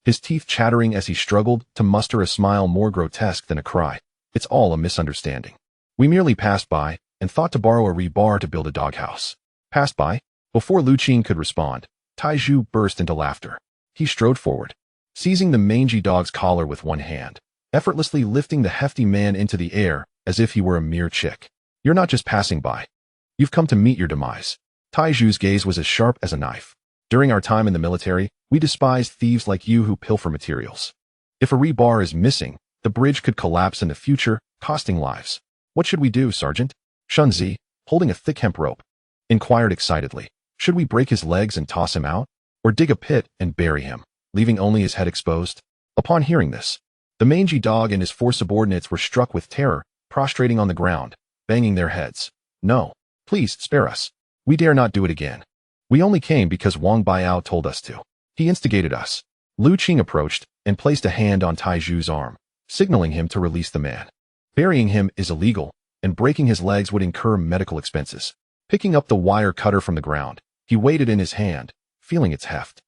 his teeth chattering as he struggled to muster a smile more grotesque than a cry. It's all a misunderstanding. We merely passed by and thought to borrow a rebar to build a doghouse. Passed by? Before Lu Qing could respond, Taiju burst into laughter. He strode forward, seizing the mangy dog's collar with one hand, effortlessly lifting the hefty man into the air as if he were a mere chick. You're not just passing by. You've come to meet your demise. Taiju's gaze was as sharp as a knife. During our time in the military, we despised thieves like you who pilfer materials. If a rebar is missing, the bridge could collapse in the future, costing lives. What should we do, Sergeant? Shunzi, holding a thick hemp rope, inquired excitedly. Should we break his legs and toss him out? Or dig a pit and bury him, leaving only his head exposed? Upon hearing this, the mangy dog and his 4 subordinates were struck with terror, prostrating on the ground, banging their heads. No, please, spare us. We dare not do it again. We only came because Wang Baiao told us to. He instigated us. Lu Qing approached and placed a hand on Taiju's arm, signaling him to release the man. Burying him is illegal, and breaking his legs would incur medical expenses. Picking up the wire cutter from the ground, he weighed it in his hand, feeling its heft.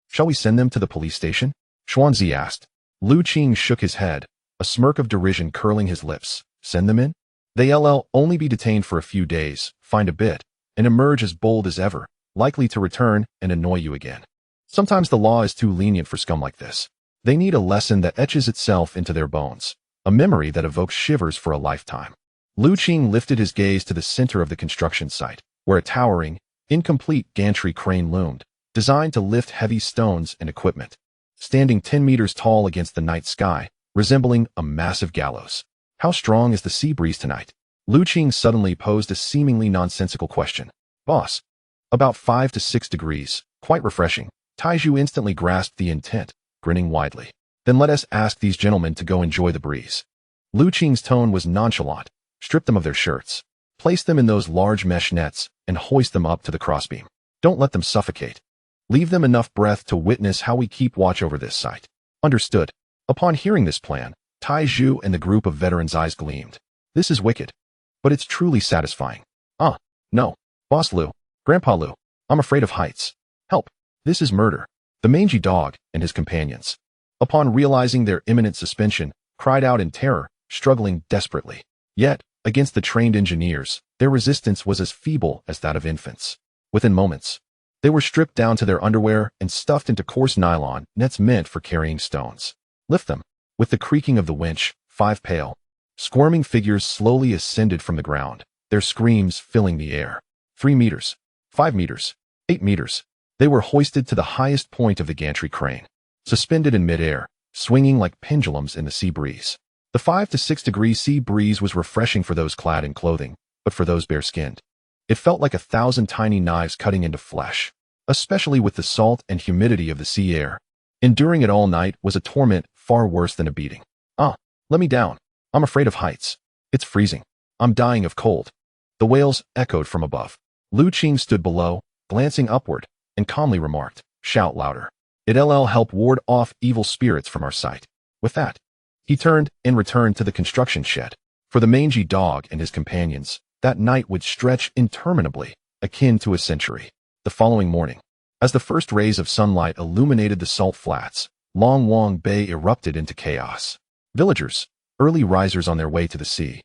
Shall we send them to the police station? Xuanzi asked. Lu Qing shook his head, a smirk of derision curling his lips. Send them in? They'll only be detained for a few days, find a bit, and emerge as bold as ever, likely to return and annoy you again. Sometimes the law is too lenient for scum like this. They need a lesson that etches itself into their bones, a memory that evokes shivers for a lifetime. Lu Qing lifted his gaze to the center of the construction site, where a towering, incomplete gantry crane loomed, designed to lift heavy stones and equipment. Standing 10 meters tall against the night sky, resembling a massive gallows. How strong is the sea breeze tonight? Qing suddenly posed a seemingly nonsensical question. Boss. About 5 to 6 degrees, quite refreshing. Taiju instantly grasped the intent, grinning widely. Then let us ask these gentlemen to go enjoy the breeze. Qing's tone was nonchalant. Strip them of their shirts. Place them in those large mesh nets and hoist them up to the crossbeam. Don't let them suffocate. Leave them enough breath to witness how we keep watch over this site. Understood. Upon hearing this plan, Taiju and the group of veterans' eyes gleamed. This is wicked. But it's truly satisfying. No. Boss Lu, Grandpa Lu, I'm afraid of heights. Help. This is murder. The mangy dog and his companions, upon realizing their imminent suspension, cried out in terror, struggling desperately. Yet, against the trained engineers, their resistance was as feeble as that of infants. Within moments, they were stripped down to their underwear and stuffed into coarse nylon nets meant for carrying stones. Lift them. With the creaking of the winch, 5 pale, squirming figures slowly ascended from the ground, their screams filling the air. 3 meters, 5 meters, 8 meters. They were hoisted to the highest point of the gantry crane, suspended in midair, swinging like pendulums in the sea breeze. The 5 to 6 degree sea breeze was refreshing for those clad in clothing, but for those bare-skinned, it felt like 1,000 tiny knives cutting into flesh, especially with the salt and humidity of the sea air. Enduring it all night was a torment far worse than a beating. Let me down. I'm afraid of heights. It's freezing. I'm dying of cold. The wails echoed from above. Qing stood below, glancing upward, and calmly remarked, shout louder. It'll help ward off evil spirits from our sight. With that, he turned and returned to the construction shed. For the mangy dog and his companions, that night would stretch interminably, akin to a century. The following morning, as the first rays of sunlight illuminated the salt flats, Long Wong Bay erupted into chaos. Villagers, early risers on their way to the sea,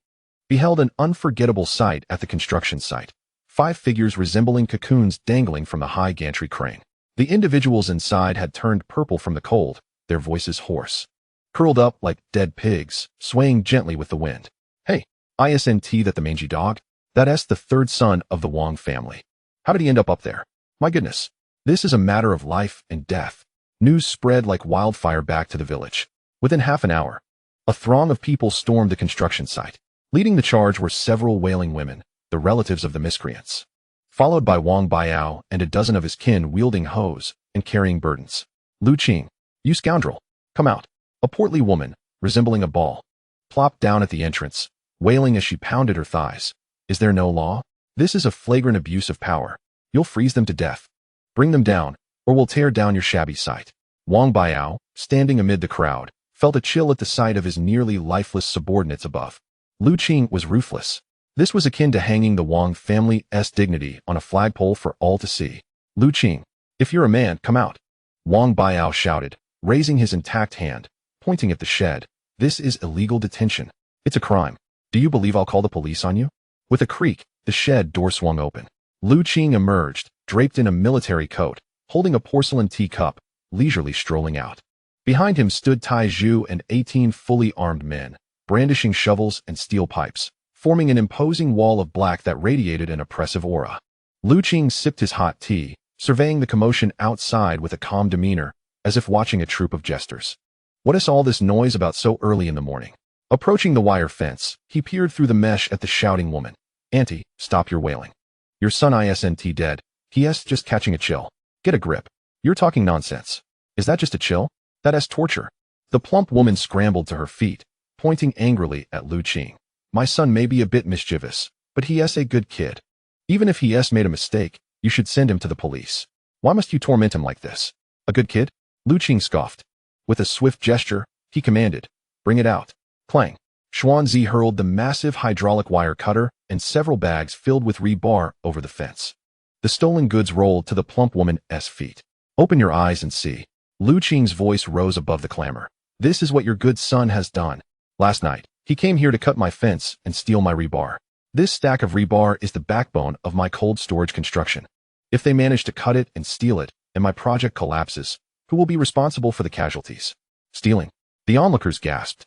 beheld an unforgettable sight at the construction site. 5 figures resembling cocoons dangling from the high gantry crane. The individuals inside had turned purple from the cold, their voices hoarse. Curled up like dead pigs, swaying gently with the wind. Hey, isn't that the mangy dog? That's the 3rd son of the Wong family. How did he end up there? My goodness, this is a matter of life and death. News spread like wildfire back to the village. Within half an hour, a throng of people stormed the construction site. Leading the charge were several wailing women, the relatives of the miscreants, followed by Wang Biao and a dozen of his kin wielding hoes and carrying burdens. Qing, you scoundrel, come out. A portly woman, resembling a ball, plopped down at the entrance, wailing as she pounded her thighs. Is there no law? This is a flagrant abuse of power. You'll freeze them to death. Bring them down, or we'll tear down your shabby site. Wang Biao, standing amid the crowd, felt a chill at the sight of his nearly lifeless subordinates above. Qing was ruthless. This was akin to hanging the Wang family's dignity on a flagpole for all to see. Qing, if you're a man, come out. Wang Biao shouted, raising his intact hand, pointing at the shed. This is illegal detention. It's a crime. Do you believe I'll call the police on you? With a creak, the shed door swung open. Qing emerged, draped in a military coat, holding a porcelain teacup, leisurely strolling out. Behind him stood Taiju and 18 fully armed men, brandishing shovels and steel pipes, forming an imposing wall of black that radiated an oppressive aura. Qing sipped his hot tea, surveying the commotion outside with a calm demeanor, as if watching a troop of jesters. What is all this noise about so early in the morning? Approaching the wire fence, he peered through the mesh at the shouting woman. Auntie, stop your wailing. Your son isn't dead. He's just catching a chill. Get a grip. You're talking nonsense. Is that just a chill? That's torture. The plump woman scrambled to her feet, pointing angrily at Qing. My son may be a bit mischievous, but he's a good kid. Even if he's made a mistake, you should send him to the police. Why must you torment him like this? A good kid? Qing scoffed. With a swift gesture, he commanded, bring it out. Clang. Xuanzi hurled the massive hydraulic wire cutter and several bags filled with rebar over the fence. The stolen goods rolled to the plump woman's feet. Open your eyes and see. Qing's voice rose above the clamor. This is what your good son has done. Last night, he came here to cut my fence and steal my rebar. This stack of rebar is the backbone of my cold storage construction. If they manage to cut it and steal it, and my project collapses, who will be responsible for the casualties? Stealing. The onlookers gasped,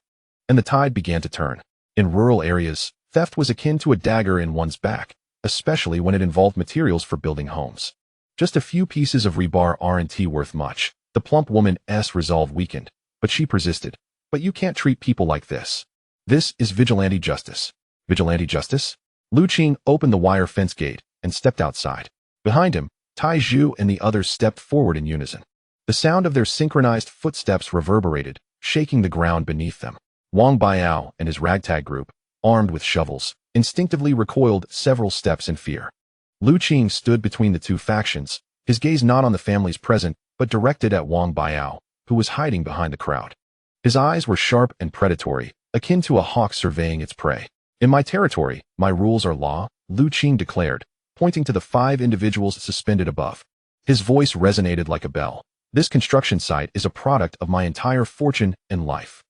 and the tide began to turn. In rural areas, theft was akin to a dagger in one's back, especially when it involved materials for building homes. Just a few pieces of rebar aren't worth much. The plump woman's resolve weakened, but she persisted. But you can't treat people like this. This is vigilante justice. Vigilante justice? Lu Qing opened the wire fence gate and stepped outside. Behind him, Tai Zhu and the others stepped forward in unison. The sound of their synchronized footsteps reverberated, shaking the ground beneath them. Wang Biao and his ragtag group, armed with shovels, instinctively recoiled several steps in fear. Lu Qing stood between the two factions, his gaze not on the families present, but directed at Wang Biao, who was hiding behind the crowd. His eyes were sharp and predatory, akin to a hawk surveying its prey. In my territory, my rules are law, Lu Qing declared, pointing to the 5 individuals suspended above. His voice resonated like a bell. This construction site is a product of my entire fortune and life.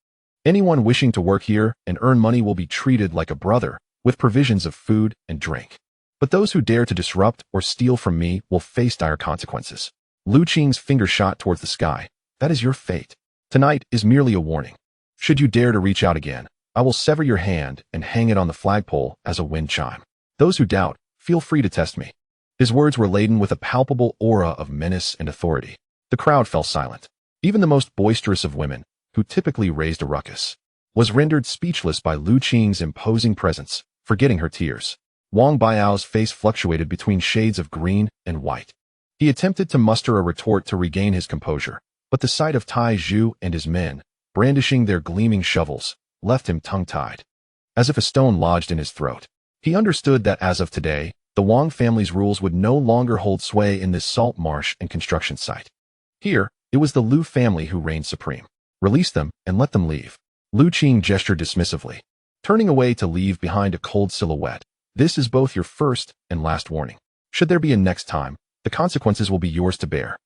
Anyone wishing to work here and earn money will be treated like a brother, with provisions of food and drink. But those who dare to disrupt or steal from me will face dire consequences. Lu Qing's finger shot towards the sky. That is your fate. Tonight is merely a warning. Should you dare to reach out again, I will sever your hand and hang it on the flagpole as a wind chime. Those who doubt, feel free to test me. His words were laden with a palpable aura of menace and authority. The crowd fell silent. Even the most boisterous of women, who typically raised a ruckus, was rendered speechless by Lu Qing's imposing presence, forgetting her tears. Wang Biao's face fluctuated between shades of green and white. He attempted to muster a retort to regain his composure, but the sight of Tai Zhu and his men, brandishing their gleaming shovels, left him tongue-tied, as if a stone lodged in his throat. He understood that as of today, the Wang family's rules would no longer hold sway in this salt marsh and construction site. Here, it was the Lu family who reigned supreme. Release them and let them leave. Lu Qing gestured dismissively, turning away to leave behind a cold silhouette. This is both your first and last warning. Should there be a next time, the consequences will be yours to bear.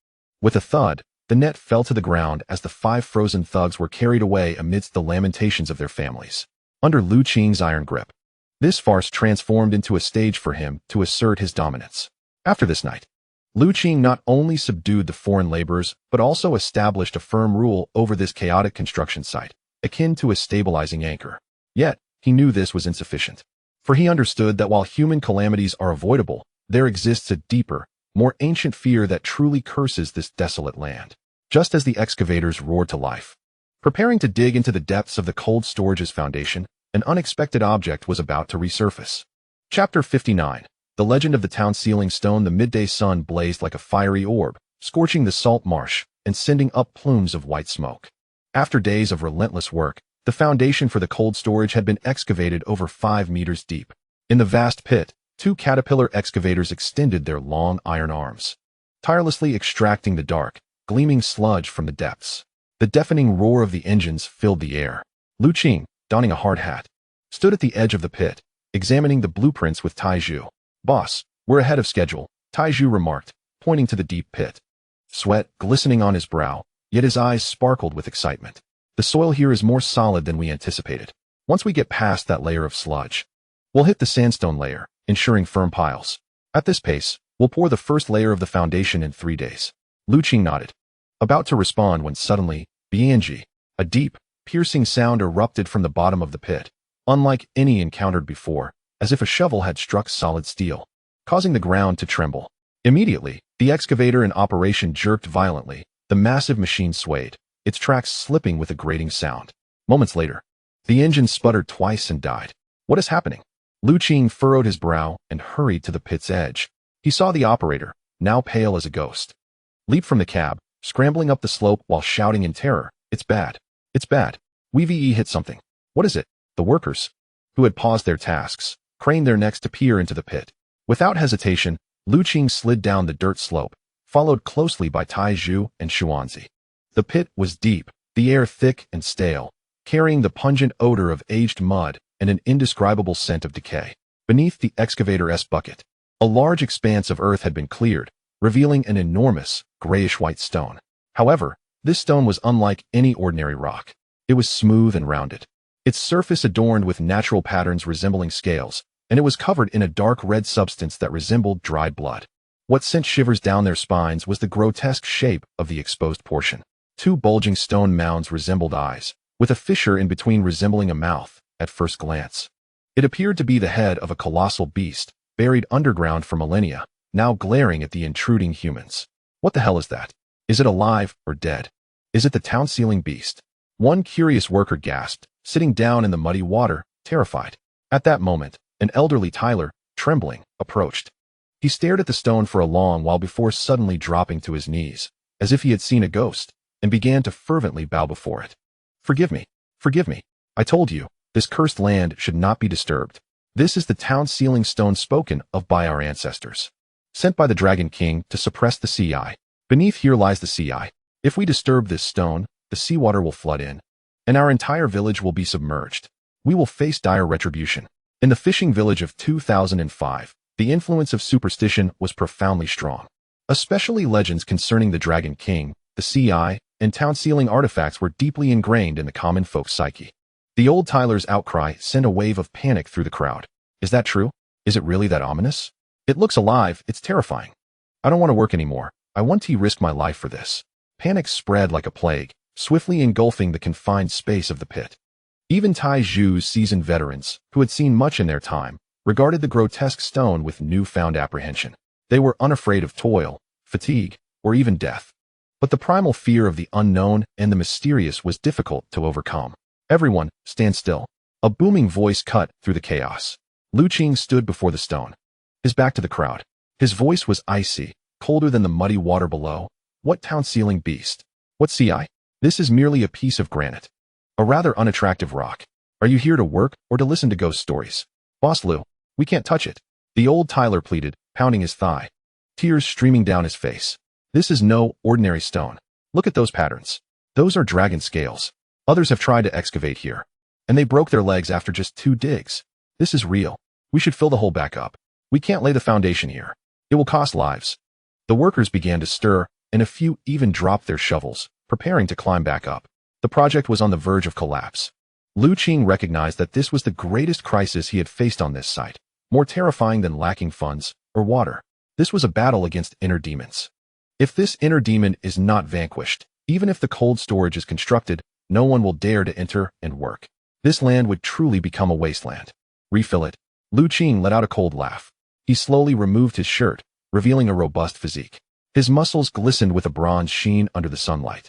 With a thud, the net fell to the ground as the 5 frozen thugs were carried away amidst the lamentations of their families. Under Lu Qing's iron grip, this farce transformed into a stage for him to assert his dominance. After this night, Lu Qing not only subdued the foreign laborers, but also established a firm rule over this chaotic construction site, akin to a stabilizing anchor. Yet, he knew this was insufficient. For he understood that while human calamities are avoidable, there exists a deeper, more ancient fear that truly curses this desolate land. Just as the excavators roared to life, preparing to dig into the depths of the cold storage's foundation, an unexpected object was about to resurface. Chapter 59. The Legend of the Town Ceiling Stone. The midday sun blazed like a fiery orb, scorching the salt marsh and sending up plumes of white smoke. After days of relentless work, the foundation for the cold storage had been excavated over 5 meters deep. In the vast pit, 2 caterpillar excavators extended their long iron arms, tirelessly extracting the dark, gleaming sludge from the depths. The deafening roar of the engines filled the air. Lu Qing, donning a hard hat, stood at the edge of the pit, examining the blueprints with Tai Zhu. Boss, we're ahead of schedule, Tai Zhu remarked, pointing to the deep pit. Sweat glistening on his brow, yet his eyes sparkled with excitement. The soil here is more solid than we anticipated. Once we get past that layer of sludge, we'll hit the sandstone layer, ensuring firm piles. At this pace, we'll pour the first layer of the foundation in 3 days. Lu Qing nodded, about to respond when suddenly, Bianji, a deep, piercing sound erupted from the bottom of the pit, unlike any encountered before, as if a shovel had struck solid steel, causing the ground to tremble. Immediately, the excavator in operation jerked violently. The massive machine swayed, its tracks slipping with a grating sound. Moments later, the engine sputtered twice and died. What is happening? Lu Qing furrowed his brow and hurried to the pit's edge. He saw the operator, now pale as a ghost, leap from the cab, scrambling up the slope while shouting in terror, "It's bad. It's bad. We've hit something." "What is it?" The workers, who had paused their tasks, craned their necks to peer into the pit. Without hesitation, Lu Qing slid down the dirt slope, followed closely by Tai Zhu and Xuanzi. The pit was deep, the air thick and stale, carrying the pungent odor of aged mud and an indescribable scent of decay. Beneath the excavator's bucket, a large expanse of earth had been cleared, revealing an enormous, grayish-white stone. However, this stone was unlike any ordinary rock. It was smooth and rounded, its surface adorned with natural patterns resembling scales, and it was covered in a dark red substance that resembled dried blood. What sent shivers down their spines was the grotesque shape of the exposed portion. 2 bulging stone mounds resembled eyes, with a fissure in between resembling a mouth, at first glance. It appeared to be the head of a colossal beast, buried underground for millennia. now glaring at the intruding humans. What the hell is that? Is it alive or dead? Is it the town-sealing beast? One curious worker gasped, sitting down in the muddy water, terrified. At that moment, an elderly Tyler, trembling, approached. He stared at the stone for a long while before suddenly dropping to his knees, as if he had seen a ghost, and began to fervently bow before it. Forgive me. Forgive me. I told you, this cursed land should not be disturbed. This is the town-sealing stone spoken of by our ancestors. Sent by the Dragon King to suppress the sea eye. Beneath here lies the sea eye. If we disturb this stone, the seawater will flood in, and our entire village will be submerged. We will face dire retribution. In the fishing village of 2005, the influence of superstition was profoundly strong. Especially legends concerning the Dragon King, the sea eye, and town-sealing artifacts were deeply ingrained in the common folk's psyche. The old Tyler's outcry sent a wave of panic through the crowd. Is that true? Is it really that ominous? It looks alive, it's terrifying. I don't want to work anymore. I want to risk my life for this. Panic spread like a plague, swiftly engulfing the confined space of the pit. Even Tai Zhu's seasoned veterans, who had seen much in their time, regarded the grotesque stone with newfound apprehension. They were unafraid of toil, fatigue, or even death. But the primal fear of the unknown and the mysterious was difficult to overcome. Everyone, stand still. A booming voice cut through the chaos. Lu Qing stood before the stone, his back to the crowd. His voice was icy, colder than the muddy water below. What town-sealing beast? What sea eye? This is merely a piece of granite. A rather unattractive rock. Are you here to work or to listen to ghost stories? Boss Lu, we can't touch it. The old Tyler pleaded, pounding his thigh, tears streaming down his face. This is no ordinary stone. Look at those patterns. Those are dragon scales. Others have tried to excavate here, and they broke their legs after just 2 digs. This is real. We should fill the hole back up. We can't lay the foundation here. It will cost lives. The workers began to stir, and a few even dropped their shovels, preparing to climb back up. The project was on the verge of collapse. Lu Qing recognized that this was the greatest crisis he had faced on this site, more terrifying than lacking funds or water. This was a battle against inner demons. If this inner demon is not vanquished, even if the cold storage is constructed, no one will dare to enter and work. This land would truly become a wasteland. Refill it. Lu Qing let out a cold laugh. He slowly removed his shirt, revealing a robust physique. His muscles glistened with a bronze sheen under the sunlight.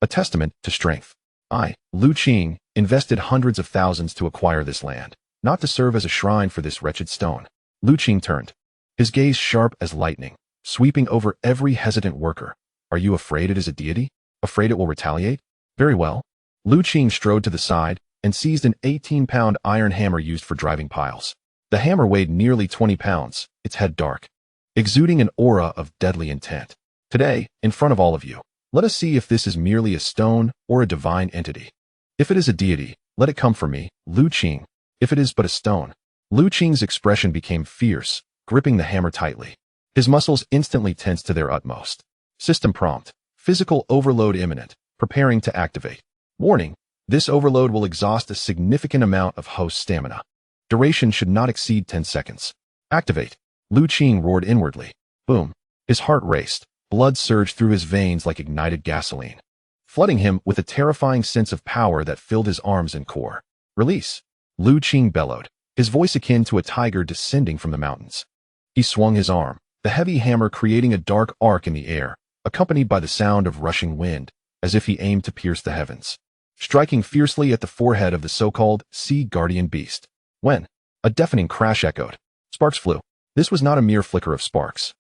A testament to strength. I, Lu Qing, invested hundreds of thousands to acquire this land, not to serve as a shrine for this wretched stone. Lu Qing turned, his gaze sharp as lightning, sweeping over every hesitant worker. Are you afraid it is a deity? Afraid it will retaliate? Very well. Lu Qing strode to the side and seized an 18-pound iron hammer used for driving piles. The hammer weighed nearly 20 pounds, its head dark, exuding an aura of deadly intent. Today, in front of all of you, let us see if this is merely a stone or a divine entity. If it is a deity, let it come for me, Lu Qing. If it is but a stone. Lu Qing's expression became fierce, gripping the hammer tightly. His muscles instantly tensed to their utmost. System prompt. Physical overload imminent. Preparing to activate. Warning. This overload will exhaust a significant amount of host stamina. Duration should not exceed 10 seconds. Activate. Lu Qing roared inwardly. Boom. His heart raced. Blood surged through his veins like ignited gasoline, flooding him with a terrifying sense of power that filled his arms and core. Release. Lu Qing bellowed, his voice akin to a tiger descending from the mountains. He swung his arm, the heavy hammer creating a dark arc in the air, accompanied by the sound of rushing wind, as if he aimed to pierce the heavens, striking fiercely at the forehead of the so-called sea guardian beast. When a deafening crash echoed, sparks flew. This was not a mere flicker of sparks,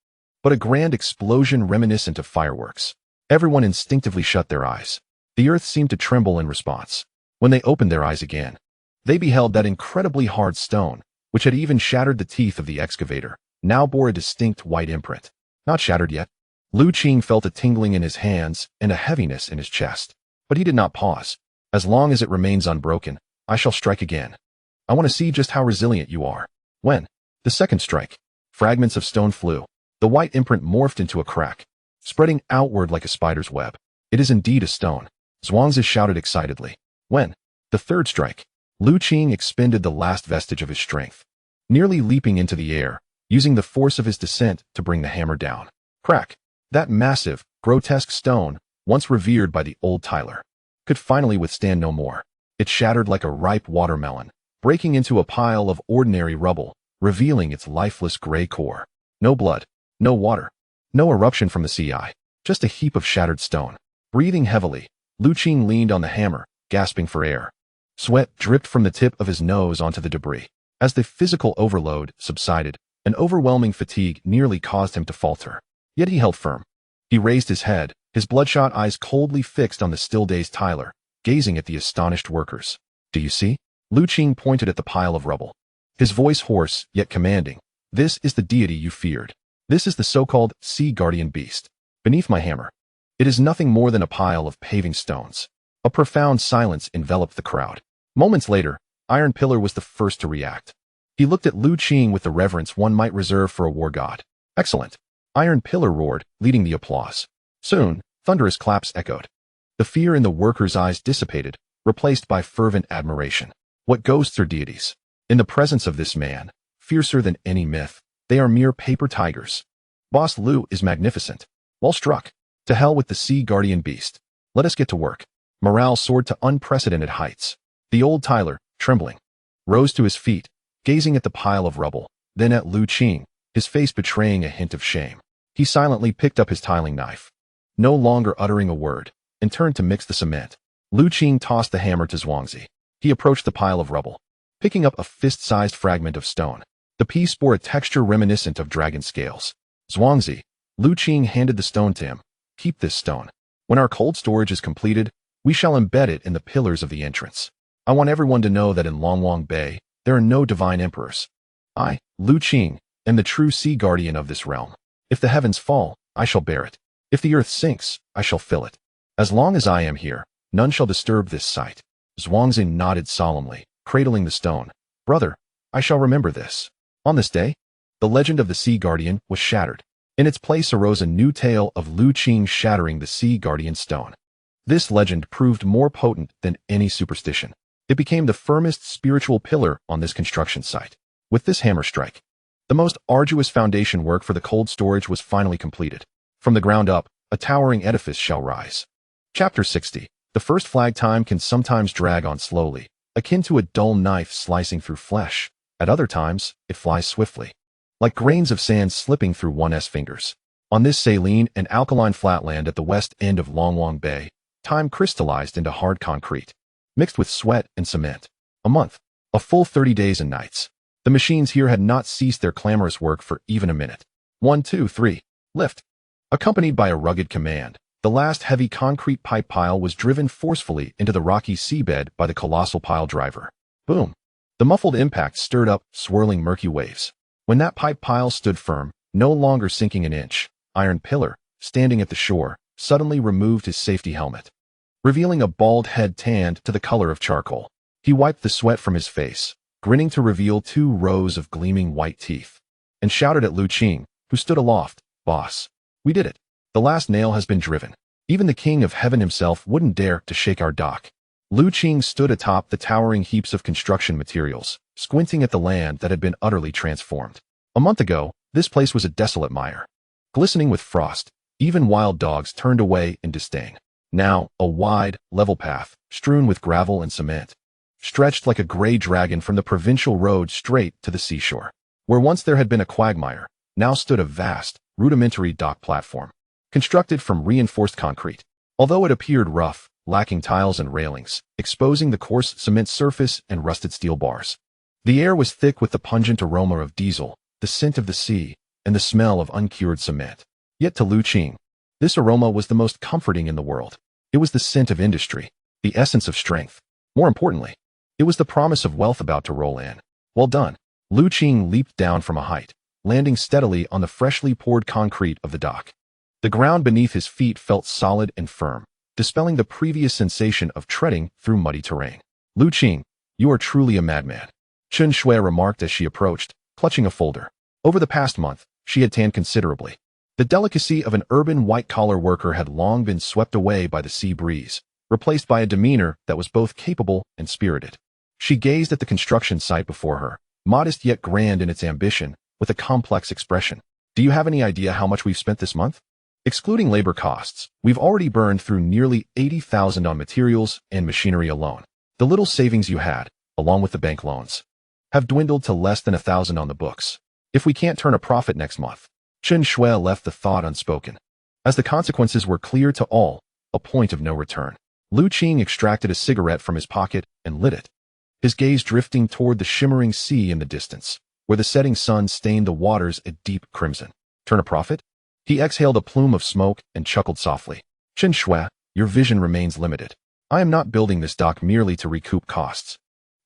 but a grand explosion reminiscent of fireworks. Everyone instinctively shut their eyes. The earth seemed to tremble in response. When they opened their eyes again, they beheld that incredibly hard stone, which had even shattered the teeth of the excavator, now bore a distinct white imprint. Not shattered yet. Lu Qing felt a tingling in his hands and a heaviness in his chest. But he did not pause. As long as it remains unbroken, I shall strike again. I want to see just how resilient you are. When? The second strike. Fragments of stone flew. The white imprint morphed into a crack, spreading outward like a spider's web. It is indeed a stone. Zhuangzi shouted excitedly. When? The third strike. Lu Qing expended the last vestige of his strength, nearly leaping into the air, using the force of his descent to bring the hammer down. Crack. That massive, grotesque stone, once revered by the old Tyler, could finally withstand no more. It shattered like a ripe watermelon, breaking into a pile of ordinary rubble, revealing its lifeless gray core. No blood. No water. No eruption from the sea eye. Just a heap of shattered stone. Breathing heavily, Qing leaned on the hammer, gasping for air. Sweat dripped from the tip of his nose onto the debris. As the physical overload subsided, an overwhelming fatigue nearly caused him to falter. Yet he held firm. He raised his head, his bloodshot eyes coldly fixed on the still-dazed Tyler, gazing at the astonished workers. "Do you see?" Qing pointed at the pile of rubble. His voice hoarse, yet commanding. "This is the deity you feared. This is the so-called sea guardian beast. Beneath my hammer. It is nothing more than a pile of paving stones." A profound silence enveloped the crowd. Moments later, Iron Pillar was the first to react. He looked at Qing with the reverence one might reserve for a war god. "Excellent," Iron Pillar roared, leading the applause. Soon, thunderous claps echoed. The fear in the workers' eyes dissipated, replaced by fervent admiration. What ghosts are deities? In the presence of this man, fiercer than any myth, they are mere paper tigers. Boss Liu is magnificent. Well struck. To hell with the sea guardian beast. Let us get to work. Morale soared to unprecedented heights. The old Tyler, trembling, rose to his feet, gazing at the pile of rubble, then at Qing, his face betraying a hint of shame. He silently picked up his tiling knife, no longer uttering a word, and turned to mix the cement. Qing tossed the hammer to Zhuangzi. He approached the pile of rubble, picking up a fist-sized fragment of stone. The piece bore a texture reminiscent of dragon scales. "Zhuangzi," Qing handed the stone to him. "Keep this stone. When our cold storage is completed, we shall embed it in the pillars of the entrance. I want everyone to know that in Longwang Bay, there are no divine emperors. I, Qing, am the true sea guardian of this realm. If the heavens fall, I shall bear it. If the earth sinks, I shall fill it. As long as I am here, none shall disturb this site." Zhuangzi nodded solemnly, cradling the stone. "Brother, I shall remember this." On this day, the legend of the Sea Guardian was shattered. In its place arose a new tale of Qing shattering the Sea Guardian stone. This legend proved more potent than any superstition. It became the firmest spiritual pillar on this construction site. With this hammer strike, the most arduous foundation work for the cold storage was finally completed. From the ground up, a towering edifice shall rise. Chapter 60. The first flag time can sometimes drag on slowly, akin to a dull knife slicing through flesh. At other times, it flies swiftly, like grains of sand slipping through one's fingers. On this saline and alkaline flatland at the west end of Longwang Bay, time crystallized into hard concrete, mixed with sweat and cement. A month, a full 30 days and nights. The machines here had not ceased their clamorous work for even a minute. 1, 2, 3, lift. Accompanied by a rugged command, the last heavy concrete pipe pile was driven forcefully into the rocky seabed by the colossal pile driver. Boom. The muffled impact stirred up swirling murky waves. When that pipe pile stood firm, no longer sinking an inch, Iron Pillar, standing at the shore, suddenly removed his safety helmet, revealing a bald head tanned to the color of charcoal. He wiped the sweat from his face, grinning to reveal 2 rows of gleaming white teeth, and shouted at Qing, who stood aloft, "Boss, we did it. The last nail has been driven. Even the King of Heaven himself wouldn't dare to shake our dock." Qing stood atop the towering heaps of construction materials, squinting at the land that had been utterly transformed. A month ago, this place was a desolate mire, glistening with frost. Even wild dogs turned away in disdain. Now, a wide, level path, strewn with gravel and cement, stretched like a gray dragon from the provincial road straight to the seashore. Where once there had been a quagmire, now stood a vast, rudimentary dock platform, constructed from reinforced concrete. Although it appeared rough, lacking tiles and railings, exposing the coarse cement surface and rusted steel bars. The air was thick with the pungent aroma of diesel, the scent of the sea, and the smell of uncured cement. Yet to Qing, this aroma was the most comforting in the world. It was the scent of industry, the essence of strength. More importantly, it was the promise of wealth about to roll in. Well done. Qing leaped down from a height, landing steadily on the freshly poured concrete of the dock. The ground beneath his feet felt solid and firm, dispelling the previous sensation of treading through muddy terrain. "Qing, you are truly a madman," Chen Shui remarked as she approached, clutching a folder. Over the past month, she had tanned considerably. The delicacy of an urban white-collar worker had long been swept away by the sea breeze, replaced by a demeanor that was both capable and spirited. She gazed at the construction site before her, modest yet grand in its ambition, with a complex expression. "Do you have any idea how much we've spent this month? Excluding labor costs, we've already burned through nearly 80,000 on materials and machinery alone. The little savings you had, along with the bank loans, have dwindled to less than 1,000 on the books. If we can't turn a profit next month..." Chen Shui left the thought unspoken. As the consequences were clear to all, a point of no return. Lu Qing extracted a cigarette from his pocket and lit it, his gaze drifting toward the shimmering sea in the distance, where the setting sun stained the waters a deep crimson. Turn a profit? He exhaled a plume of smoke and chuckled softly. Chen Shui, your vision remains limited. I am not building this dock merely to recoup costs.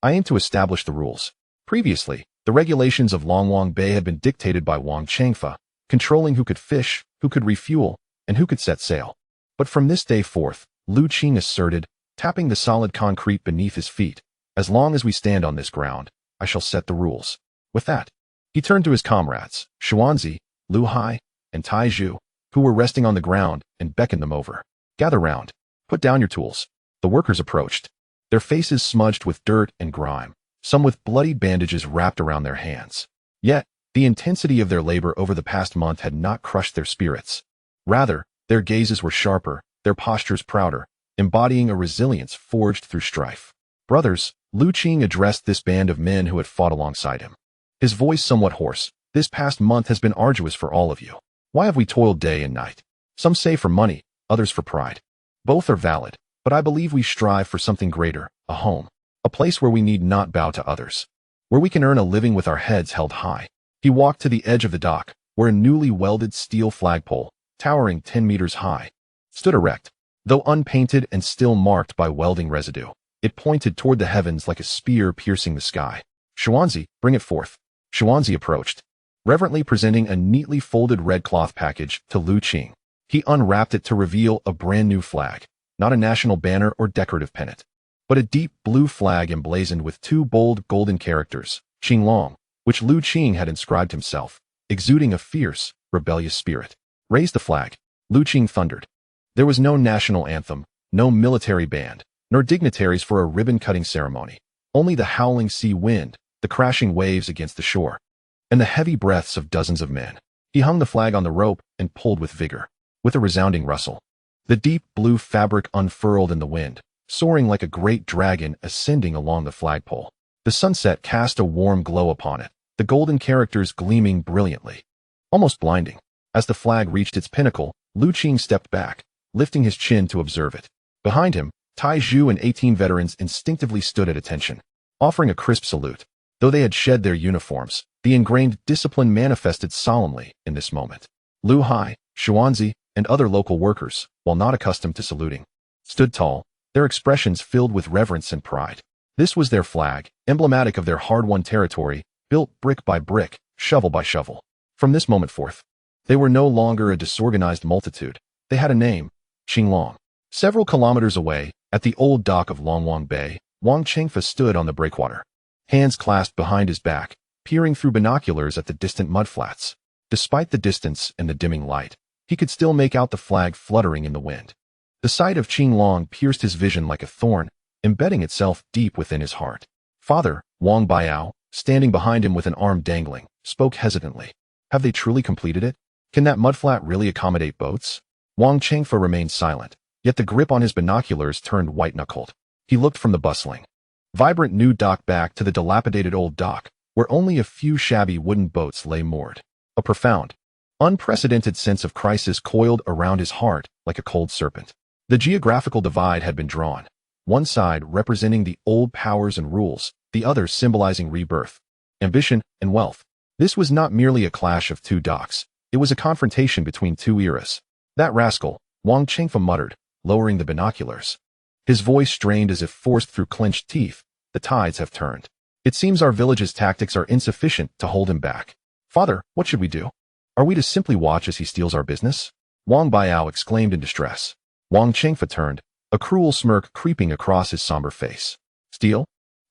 I aim to establish the rules. Previously, the regulations of Longwang Bay had been dictated by Wang Changfa, controlling who could fish, who could refuel, and who could set sail. But from this day forth, Lu Qing asserted, tapping the solid concrete beneath his feet, as long as we stand on this ground, I shall set the rules. With that, he turned to his comrades, Xuanzi, Lu Hai, and Tai Zhu, who were resting on the ground, and beckoned them over. Gather round. Put down your tools. The workers approached, their faces smudged with dirt and grime, some with bloody bandages wrapped around their hands. Yet, the intensity of their labor over the past month had not crushed their spirits. Rather, their gazes were sharper, their postures prouder, embodying a resilience forged through strife. Brothers, Lu Qing addressed this band of men who had fought alongside him. His voice somewhat hoarse. This past month has been arduous for all of you. Why have we toiled day and night? Some say for money, others for pride. Both are valid, but I believe we strive for something greater, a home, a place where we need not bow to others, where we can earn a living with our heads held high. He walked to the edge of the dock, where a newly welded steel flagpole, towering 10 meters high, stood erect. Though unpainted and still marked by welding residue, it pointed toward the heavens like a spear piercing the sky. Xuanzi, bring it forth. Xuanzi approached, reverently presenting a neatly folded red cloth package to Lu Qing. He unwrapped it to reveal a brand new flag, not a national banner or decorative pennant, but a deep blue flag emblazoned with 2 bold golden characters, Qinglong, which Lu Qing had inscribed himself, exuding a fierce, rebellious spirit. Raise the flag, Lu Qing thundered. There was no national anthem, no military band, nor dignitaries for a ribbon-cutting ceremony. Only the howling sea wind, the crashing waves against the shore, and the heavy breaths of dozens of men. He hung the flag on the rope and pulled with vigor. With a resounding rustle, the deep blue fabric unfurled in the wind, soaring like a great dragon ascending along the flagpole. The sunset cast a warm glow upon it, the golden characters gleaming brilliantly, almost blinding. As the flag reached its pinnacle, Lu Qing stepped back, lifting his chin to observe it. Behind him, Tai Zhu and 18 veterans instinctively stood at attention, offering a crisp salute. Though they had shed their uniforms, the ingrained discipline manifested solemnly in this moment. Lu Hai, Xuanzi, and other local workers, while not accustomed to saluting, stood tall, their expressions filled with reverence and pride. This was their flag, emblematic of their hard-won territory, built brick by brick, shovel by shovel. From this moment forth, they were no longer a disorganized multitude. They had a name, Qinglong. Several kilometers away, at the old dock of Longwang Bay, Wang Changfa stood on the breakwater, hands clasped behind his back, peering through binoculars at the distant mudflats. Despite the distance and the dimming light, he could still make out the flag fluttering in the wind. The sight of Qinglong pierced his vision like a thorn, embedding itself deep within his heart. Father, Wang Baiao, standing behind him with an arm dangling, spoke hesitantly. Have they truly completed it? Can that mudflat really accommodate boats? Wang Changfa remained silent, yet the grip on his binoculars turned white-knuckled. He looked from the bustling, vibrant new dock back to the dilapidated old dock, where only a few shabby wooden boats lay moored. A profound, unprecedented sense of crisis coiled around his heart like a cold serpent. The geographical divide had been drawn, one side representing the old powers and rules, the other symbolizing rebirth, ambition, and wealth. This was not merely a clash of 2 docks, it was a confrontation between 2 eras. That rascal, Wang Changfa muttered, lowering the binoculars. His voice strained as if forced through clenched teeth. The tides have turned. It seems our village's tactics are insufficient to hold him back. Father, what should we do? Are we to simply watch as he steals our business? Wang Baiao exclaimed in distress. Wang Changfa turned, a cruel smirk creeping across his somber face. Steal?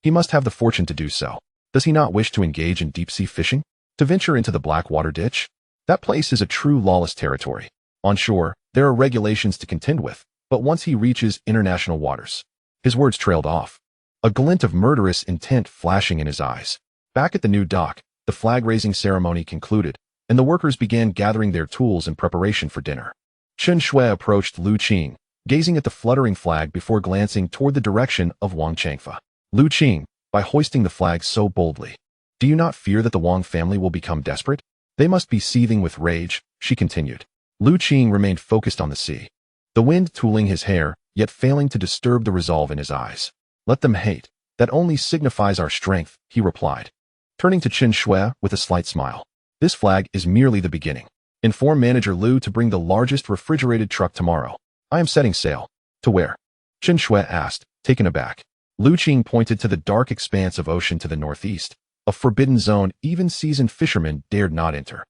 He must have the fortune to do so. Does he not wish to engage in deep-sea fishing? To venture into the Blackwater Ditch? That place is a true lawless territory. On shore, there are regulations to contend with, but once he reaches international waters. His words trailed off, a glint of murderous intent flashing in his eyes. Back at the new dock, the flag-raising ceremony concluded, and the workers began gathering their tools in preparation for dinner. Chen Shui approached Lu Qing, gazing at the fluttering flag before glancing toward the direction of Wang Changfa. Lu Qing, by hoisting the flag so boldly, do you not fear that the Wang family will become desperate? They must be seething with rage, she continued. Lu Qing remained focused on the sea, the wind tooling his hair, yet failing to disturb the resolve in his eyes. Let them hate. That only signifies our strength, he replied, turning to Qin Shui with a slight smile. This flag is merely the beginning. Inform Manager Lu to bring the largest refrigerated truck tomorrow. I am setting sail. To where? Qin Shui asked, taken aback. Lu Qing pointed to the dark expanse of ocean to the northeast, a forbidden zone even seasoned fishermen dared not enter.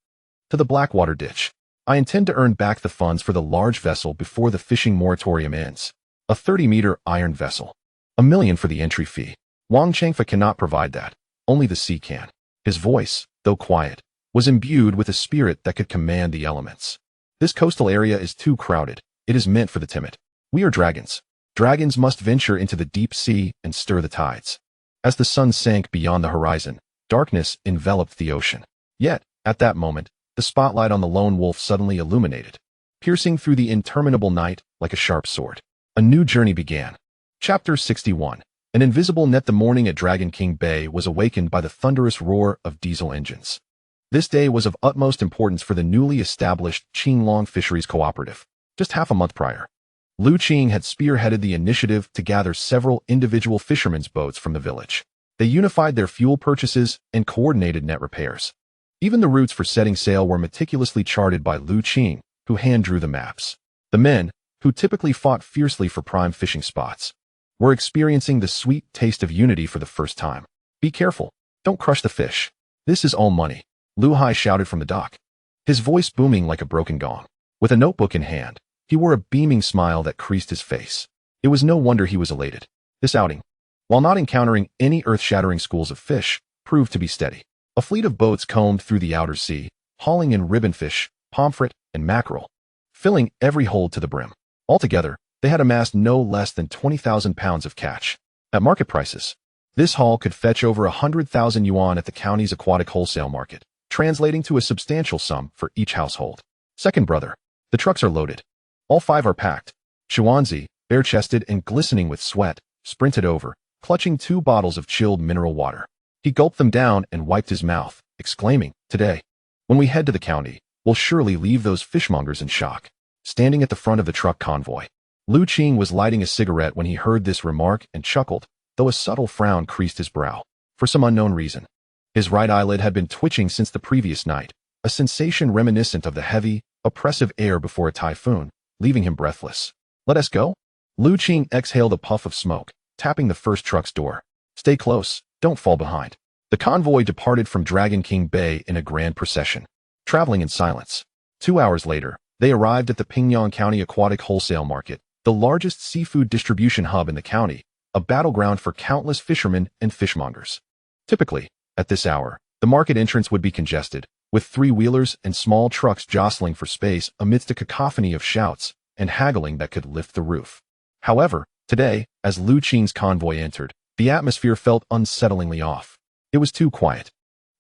To the Blackwater ditch. I intend to earn back the funds for the large vessel before the fishing moratorium ends. A 30-meter iron vessel. $1 million for the entry fee. Wang Changfa cannot provide that. Only the sea can. His voice, though quiet, was imbued with a spirit that could command the elements. This coastal area is too crowded. It is meant for the timid. We are dragons. Dragons must venture into the deep sea and stir the tides. As the sun sank beyond the horizon, darkness enveloped the ocean. Yet, at that moment, the spotlight on the lone wolf suddenly illuminated, piercing through the interminable night like a sharp sword. A new journey began. Chapter 61. An invisible net. The morning at Dragon King Bay was awakened by the thunderous roar of diesel engines. This day was of utmost importance for the newly established Qing Fisheries Cooperative. Just half a month prior, Lu Qing had spearheaded the initiative to gather several individual fishermen's boats from the village. They unified their fuel purchases and coordinated net repairs. Even the routes for setting sail were meticulously charted by Lu Qing, who hand-drew the maps. The men, who typically fought fiercely for prime fishing spots, were experiencing the sweet taste of unity for the first time. Be careful. Don't crush the fish. This is all money, Lu Hai shouted from the dock, his voice booming like a broken gong. With a notebook in hand, he wore a beaming smile that creased his face. It was no wonder he was elated. This outing, while not encountering any earth-shattering schools of fish, proved to be steady. A fleet of boats combed through the outer sea, hauling in ribbonfish, pomfret, and mackerel, filling every hold to the brim. Altogether, they had amassed no less than 20,000 pounds of catch. At market prices, this haul could fetch over 100,000 yuan at the county's aquatic wholesale market, translating to a substantial sum for each household. Second brother, the trucks are loaded. All 5 are packed. Xuanzi, bare-chested and glistening with sweat, sprinted over, clutching 2 bottles of chilled mineral water. He gulped them down and wiped his mouth, exclaiming, "Today, when we head to the county, we'll surely leave those fishmongers in shock." Standing at the front of the truck convoy, Lu Qing was lighting a cigarette when he heard this remark and chuckled, though a subtle frown creased his brow. For some unknown reason, his right eyelid had been twitching since the previous night, a sensation reminiscent of the heavy, oppressive air before a typhoon, leaving him breathless. "Let us go?" Lu Qing exhaled a puff of smoke, tapping the first truck's door. "Stay close, don't fall behind." The convoy departed from Dragon King Bay in a grand procession, traveling in silence. 2 hours later, they arrived at the Pingyang County Aquatic Wholesale Market, the largest seafood distribution hub in the county, a battleground for countless fishermen and fishmongers. Typically, at this hour, the market entrance would be congested, with 3-wheelers and small trucks jostling for space amidst a cacophony of shouts and haggling that could lift the roof. However, today, as Lu Qing's convoy entered, the atmosphere felt unsettlingly off. It was too quiet.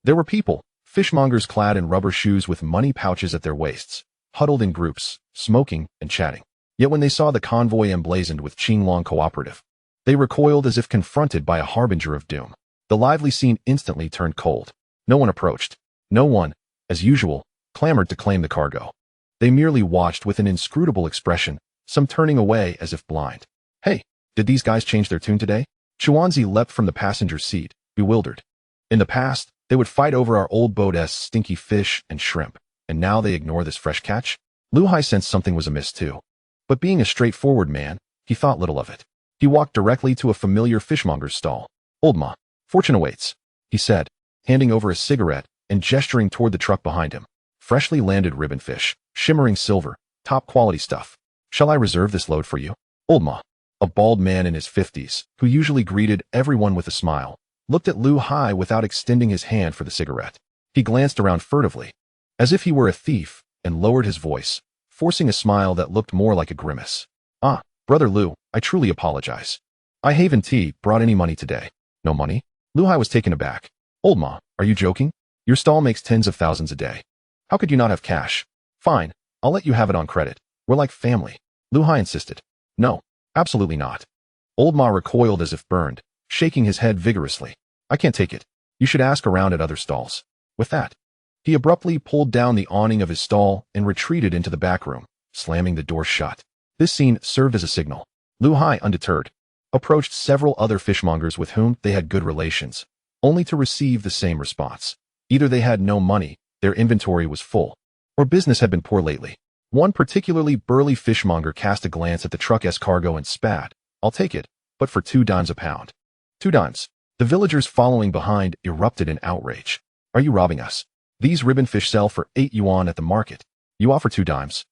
There were people, fishmongers clad in rubber shoes with money pouches at their waists, huddled in groups, smoking and chatting. Yet when they saw the convoy emblazoned with Qing Cooperative, they recoiled as if confronted by a harbinger of doom. The lively scene instantly turned cold. No one approached. No one, as usual, clamored to claim the cargo. They merely watched with an inscrutable expression, some turning away as if blind. "Hey, did these guys change their tune today?" Xuanzi leapt from the passenger seat, bewildered. In the past, they would fight over our old boat's stinky fish and shrimp, and now they ignore this fresh catch? Lu Hai sensed something was amiss too. But being a straightforward man, he thought little of it. He walked directly to a familiar fishmonger's stall. "Old ma, fortune awaits," he said, handing over a cigarette and gesturing toward the truck behind him. "Freshly landed ribbonfish, shimmering silver, top-quality stuff. Shall I reserve this load for you?" Old ma, a bald man in his 50s, who usually greeted everyone with a smile, looked at Lu Hai without extending his hand for the cigarette. He glanced around furtively, as if he were a thief, and lowered his voice, forcing a smile that looked more like a grimace. "Ah, Brother Lu, I truly apologize. I haven't brought any money today." "No money?" Lu Hai was taken aback. "Old ma, are you joking? Your stall makes tens of thousands a day. How could you not have cash?" "Fine, I'll let you have it on credit. We're like family," Lu Hai insisted. "No, absolutely not." Old ma recoiled as if burned, shaking his head vigorously. "I can't take it. You should ask around at other stalls." With that, He abruptly pulled down the awning of his stall and retreated into the back room, slamming the door shut. This scene served as a signal. Lu Hai, undeterred, approached several other fishmongers with whom they had good relations, only to receive the same response. Either they had no money, their inventory was full, or business had been poor lately. One particularly burly fishmonger cast a glance at the truck's cargo and spat, "I'll take it, but for 2 dimes a pound." 2 dimes. The villagers following behind erupted in outrage. "Are you robbing us? These ribbon fish sell for 8 yuan at the market. You offer 2 dimes.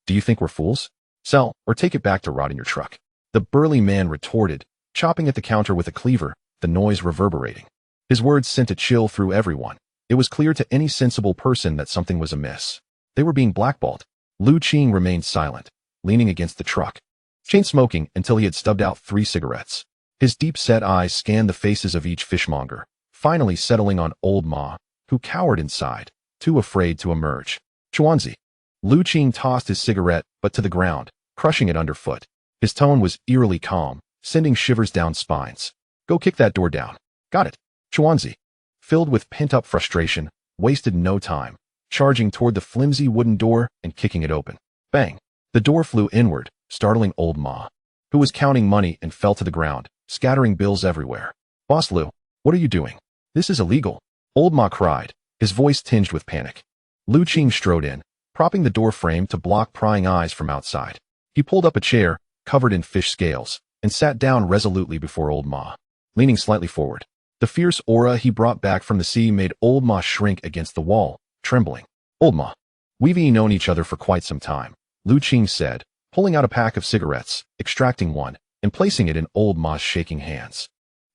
Do you think we're fools? Sell, or take it back to rot in your truck." The burly man retorted, chopping at the counter with a cleaver, the noise reverberating. His words sent a chill through everyone. It was clear to any sensible person that something was amiss. They were being blackballed. Lu Qing remained silent, leaning against the truck, chain-smoking until he had stubbed out 3 cigarettes. His deep-set eyes scanned the faces of each fishmonger, finally settling on old Ma, who cowered inside, too afraid to emerge. "Chuanzi." Lu Qing tossed his cigarette, but to the ground, crushing it underfoot. His tone was eerily calm, sending shivers down spines. "Go kick that door down." "Got it." Chuanzi, filled with pent-up frustration, wasted no time, charging toward the flimsy wooden door and kicking it open. Bang! The door flew inward, startling old Ma, who was counting money and fell to the ground, scattering bills everywhere. "Boss Lu, what are you doing? This is illegal." Old Ma cried, his voice tinged with panic. Lu Qing strode in, propping the door frame to block prying eyes from outside. He pulled up a chair, covered in fish scales, and sat down resolutely before old Ma, leaning slightly forward. The fierce aura he brought back from the sea made old Ma shrink against the wall, trembling. "Old Ma, we've known each other for quite some time," Lu Qing said, pulling out a pack of cigarettes, extracting one, and placing it in old Ma's shaking hands.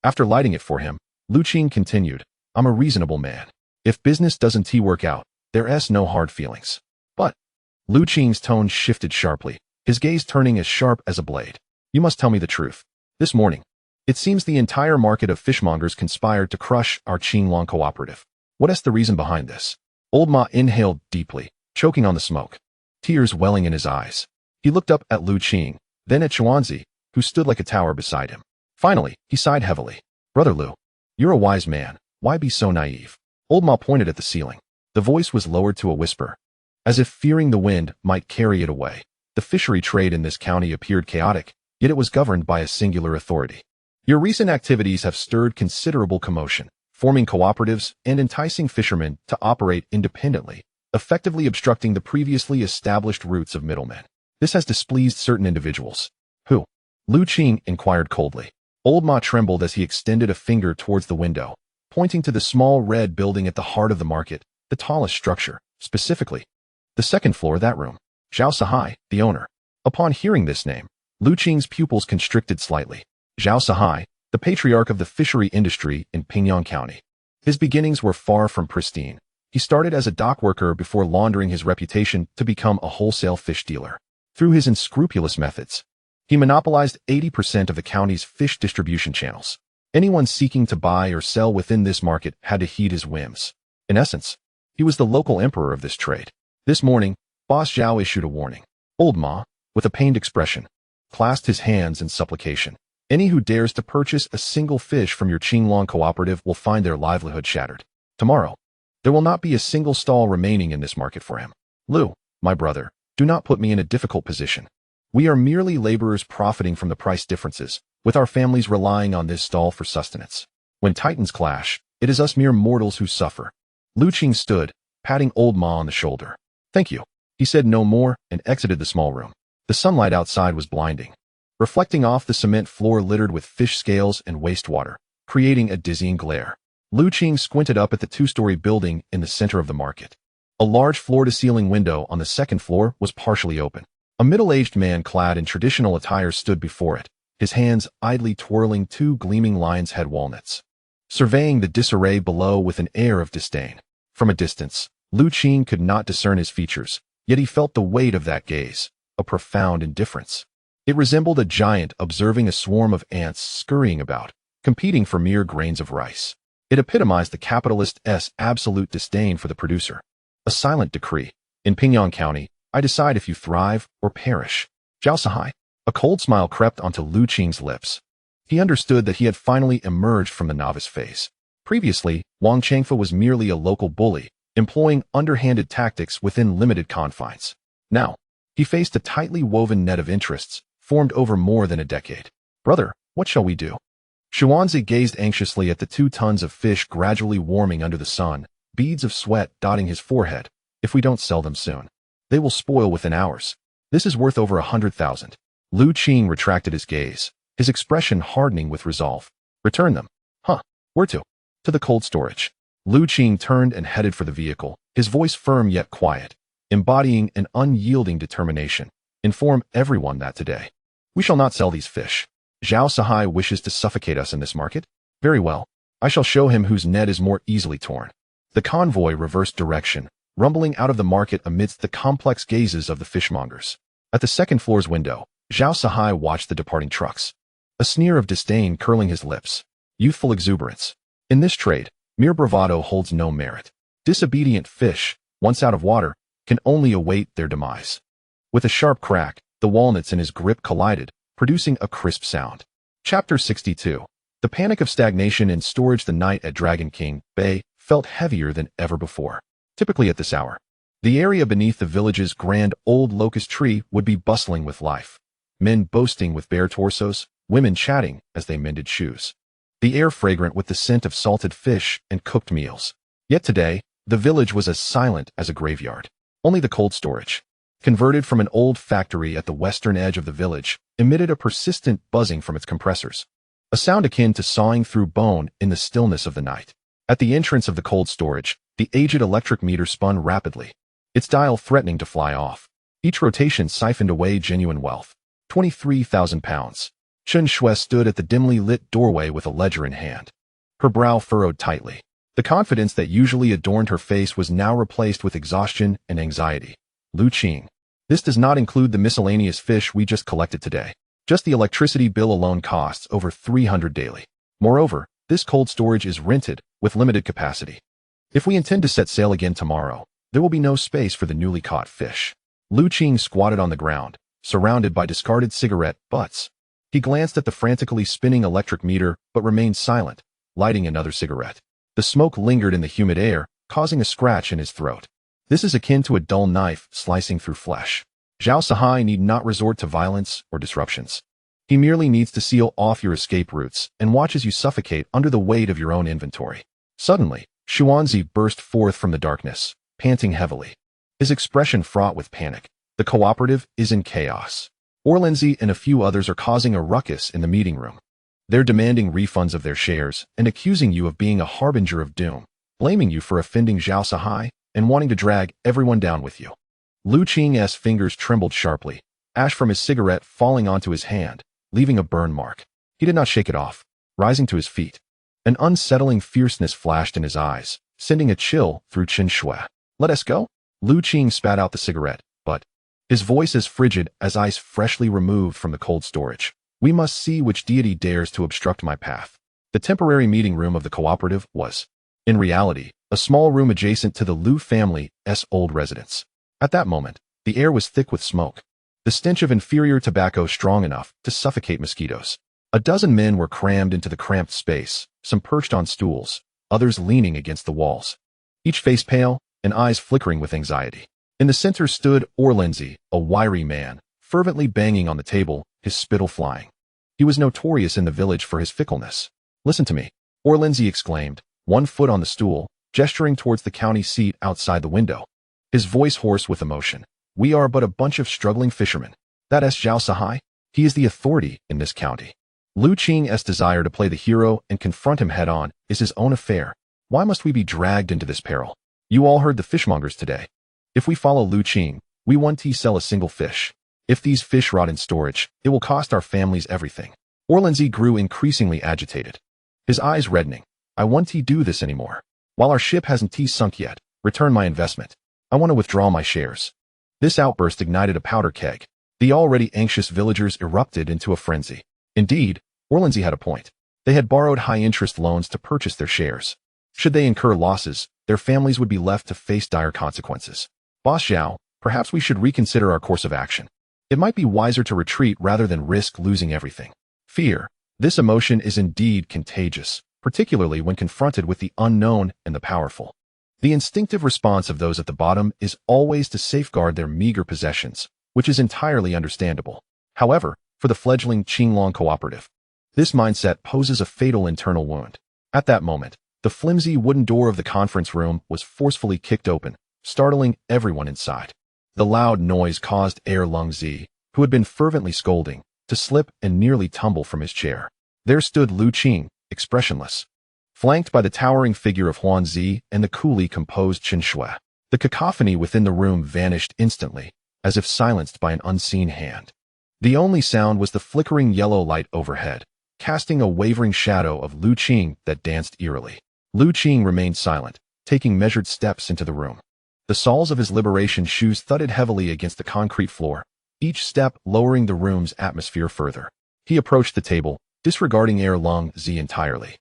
After lighting it for him, Lu Qing continued, "I'm a reasonable man. If business doesn't work out, there's no hard feelings." "But..." Lu Qing's tone shifted sharply, his gaze turning as sharp as a blade. "You must tell me the truth. This morning, it seems the entire market of fishmongers conspired to crush our Qing cooperative. What's the reason behind this?" Old Ma inhaled deeply, choking on the smoke, tears welling in his eyes. He looked up at Lu Qing, then at Chuanzi, who stood like a tower beside him. Finally, he sighed heavily. "Brother Lu, you're a wise man. Why be so naive?" Old Ma pointed at the ceiling. The voice was lowered to a whisper, as if fearing the wind might carry it away. "The fishery trade in this county appeared chaotic, yet it was governed by a singular authority. Your recent activities have stirred considerable commotion, forming cooperatives and enticing fishermen to operate independently, effectively obstructing the previously established routes of middlemen. This has displeased certain individuals." "Who?" Lu Qing inquired coldly. Old Ma trembled as he extended a finger towards the window, pointing to the small red building at the heart of the market, the tallest structure, specifically the second floor, that room. Zhao Sahai, the owner. Upon hearing this name, Lu Qing's pupils constricted slightly. Zhao Sahai, the patriarch of the fishery industry in Pingyang County. His beginnings were far from pristine. He started as a dock worker before laundering his reputation to become a wholesale fish dealer. Through his unscrupulous methods, he monopolized 80% of the county's fish distribution channels. Anyone seeking to buy or sell within this market had to heed his whims. In essence, he was the local emperor of this trade. This morning, Boss Zhao issued a warning. Old Ma, with a pained expression, clasped his hands in supplication. "Any who dares to purchase a single fish from your Qing cooperative will find their livelihood shattered. Tomorrow, there will not be a single stall remaining in this market for him. Lu, my brother, do not put me in a difficult position. We are merely laborers profiting from the price differences, with our families relying on this stall for sustenance. When titans clash, it is us mere mortals who suffer." Lu Qing stood, patting old Ma on the shoulder. "Thank you." He said no more and exited the small room. The sunlight outside was blinding, reflecting off the cement floor littered with fish scales and wastewater, creating a dizzying glare. Lu Qing squinted up at the 2-story building in the center of the market. A large floor-to-ceiling window on the second floor was partially open. A middle-aged man clad in traditional attire stood before it, his hands idly twirling 2 gleaming lion's head walnuts, surveying the disarray below with an air of disdain. From a distance, Lu Qing could not discern his features, yet he felt the weight of that gaze, a profound indifference. It resembled a giant observing a swarm of ants scurrying about, competing for mere grains of rice. It epitomized the capitalist's absolute disdain for the producer. A silent decree. In Pingyang County, I decide if you thrive or perish. Zhao Sahai. A cold smile crept onto Lu Qing's lips. He understood that he had finally emerged from the novice phase. Previously, Wang Changfa was merely a local bully, employing underhanded tactics within limited confines. Now, he faced a tightly woven net of interests, formed over more than a decade. Brother, what shall we do? Xuanzi gazed anxiously at the 2 tons of fish gradually warming under the sun, beads of sweat dotting his forehead. If we don't sell them soon, they will spoil within hours. This is worth over 100,000. Lu Qing retracted his gaze, his expression hardening with resolve. Return them. Huh. Where to? To the cold storage. Lu Qing turned and headed for the vehicle, his voice firm yet quiet, embodying an unyielding determination. Inform everyone that today we shall not sell these fish. Zhao Sahai wishes to suffocate us in this market? Very well. I shall show him whose net is more easily torn. The convoy reversed direction, rumbling out of the market amidst the complex gazes of the fishmongers. At the second floor's window, Zhao Sahai watched the departing trucks, a sneer of disdain curling his lips. Youthful exuberance. In this trade, mere bravado holds no merit. Disobedient fish, once out of water, can only await their demise. With a sharp crack, the walnuts in his grip collided, producing a crisp sound. Chapter 62. The panic of stagnation in storage. The night at Dragon King Bay felt heavier than ever before. Typically at this hour, the area beneath the village's grand old locust tree would be bustling with life. Men boasting with bare torsos, women chatting as they mended shoes. The air fragrant with the scent of salted fish and cooked meals. Yet today, the village was as silent as a graveyard. Only the cold storage, converted from an old factory at the western edge of the village, emitted a persistent buzzing from its compressors, a sound akin to sawing through bone in the stillness of the night. At the entrance of the cold storage, the aged electric meter spun rapidly, its dial threatening to fly off. Each rotation siphoned away genuine wealth. 23,000 pounds. Chen Shui stood at the dimly lit doorway with a ledger in hand. Her brow furrowed tightly. The confidence that usually adorned her face was now replaced with exhaustion and anxiety. Lu Qing. This does not include the miscellaneous fish we just collected today. Just the electricity bill alone costs over 300 daily. Moreover, this cold storage is rented, with limited capacity. If we intend to set sail again tomorrow, there will be no space for the newly caught fish. Lu Qing squatted on the ground, surrounded by discarded cigarette butts. He glanced at the frantically spinning electric meter but remained silent, lighting another cigarette. The smoke lingered in the humid air, causing a scratch in his throat. This is akin to a dull knife slicing through flesh. Zhao Sahai need not resort to violence or disruptions. He merely needs to seal off your escape routes and watch as you suffocate under the weight of your own inventory. Suddenly, Xuanzi burst forth from the darkness, panting heavily, his expression fraught with panic. The cooperative is in chaos. Orlinzi and a few others are causing a ruckus in the meeting room. They're demanding refunds of their shares and accusing you of being a harbinger of doom, blaming you for offending Zhao Sahai and wanting to drag everyone down with you. Lu Qing's fingers trembled sharply, ash from his cigarette falling onto his hand, leaving a burn mark. He did not shake it off, rising to his feet. An unsettling fierceness flashed in his eyes, sending a chill through Chen Shui. Let us go? Lu Qing spat out the cigarette, but his voice as frigid as ice freshly removed from the cold storage. We must see which deity dares to obstruct my path. The temporary meeting room of the cooperative was, in reality, a small room adjacent to the Lu family's old residence. At that moment, the air was thick with smoke, the stench of inferior tobacco strong enough to suffocate mosquitoes. A dozen men were crammed into the cramped space, some perched on stools, others leaning against the walls, each face pale and eyes flickering with anxiety. In the center stood Orlinzi, a wiry man, fervently banging on the table, his spittle flying. He was notorious in the village for his fickleness. Listen to me, Orlinzi exclaimed, one foot on the stool, gesturing towards the county seat outside the window, his voice hoarse with emotion. We are but a bunch of struggling fishermen. That is Zhao Sahai. He is the authority in this county. Lu Qing's desire to play the hero and confront him head-on is his own affair. Why must we be dragged into this peril? You all heard the fishmongers today. If we follow Lu Qing, we won't sell a single fish. If these fish rot in storage, it will cost our families everything. Orlinzi grew increasingly agitated, his eyes reddening. I won't do this anymore. While our ship hasn't sunk yet, return my investment. I want to withdraw my shares. This outburst ignited a powder keg. The already anxious villagers erupted into a frenzy. Indeed, Orlinzi had a point. They had borrowed high-interest loans to purchase their shares. Should they incur losses, their families would be left to face dire consequences. Boss Zhao, perhaps we should reconsider our course of action. It might be wiser to retreat rather than risk losing everything. Fear. This emotion is indeed contagious, particularly when confronted with the unknown and the powerful. The instinctive response of those at the bottom is always to safeguard their meager possessions, which is entirely understandable. However, for the fledgling Qing cooperative, this mindset poses a fatal internal wound. At that moment, the flimsy wooden door of the conference room was forcefully kicked open, startling everyone inside. The loud noise caused Longzi, who had been fervently scolding, to slip and nearly tumble from his chair. There stood Lu Qing, expressionless, flanked by the towering figure of Huanzi and the coolly composed Chen Shui. The cacophony within the room vanished instantly, as if silenced by an unseen hand. The only sound was the flickering yellow light overhead, casting a wavering shadow of Lu Qing that danced eerily. Lu Qing remained silent, taking measured steps into the room. The soles of his liberation shoes thudded heavily against the concrete floor, each step lowering the room's atmosphere further. He approached the table, disregarding Longzi entirely,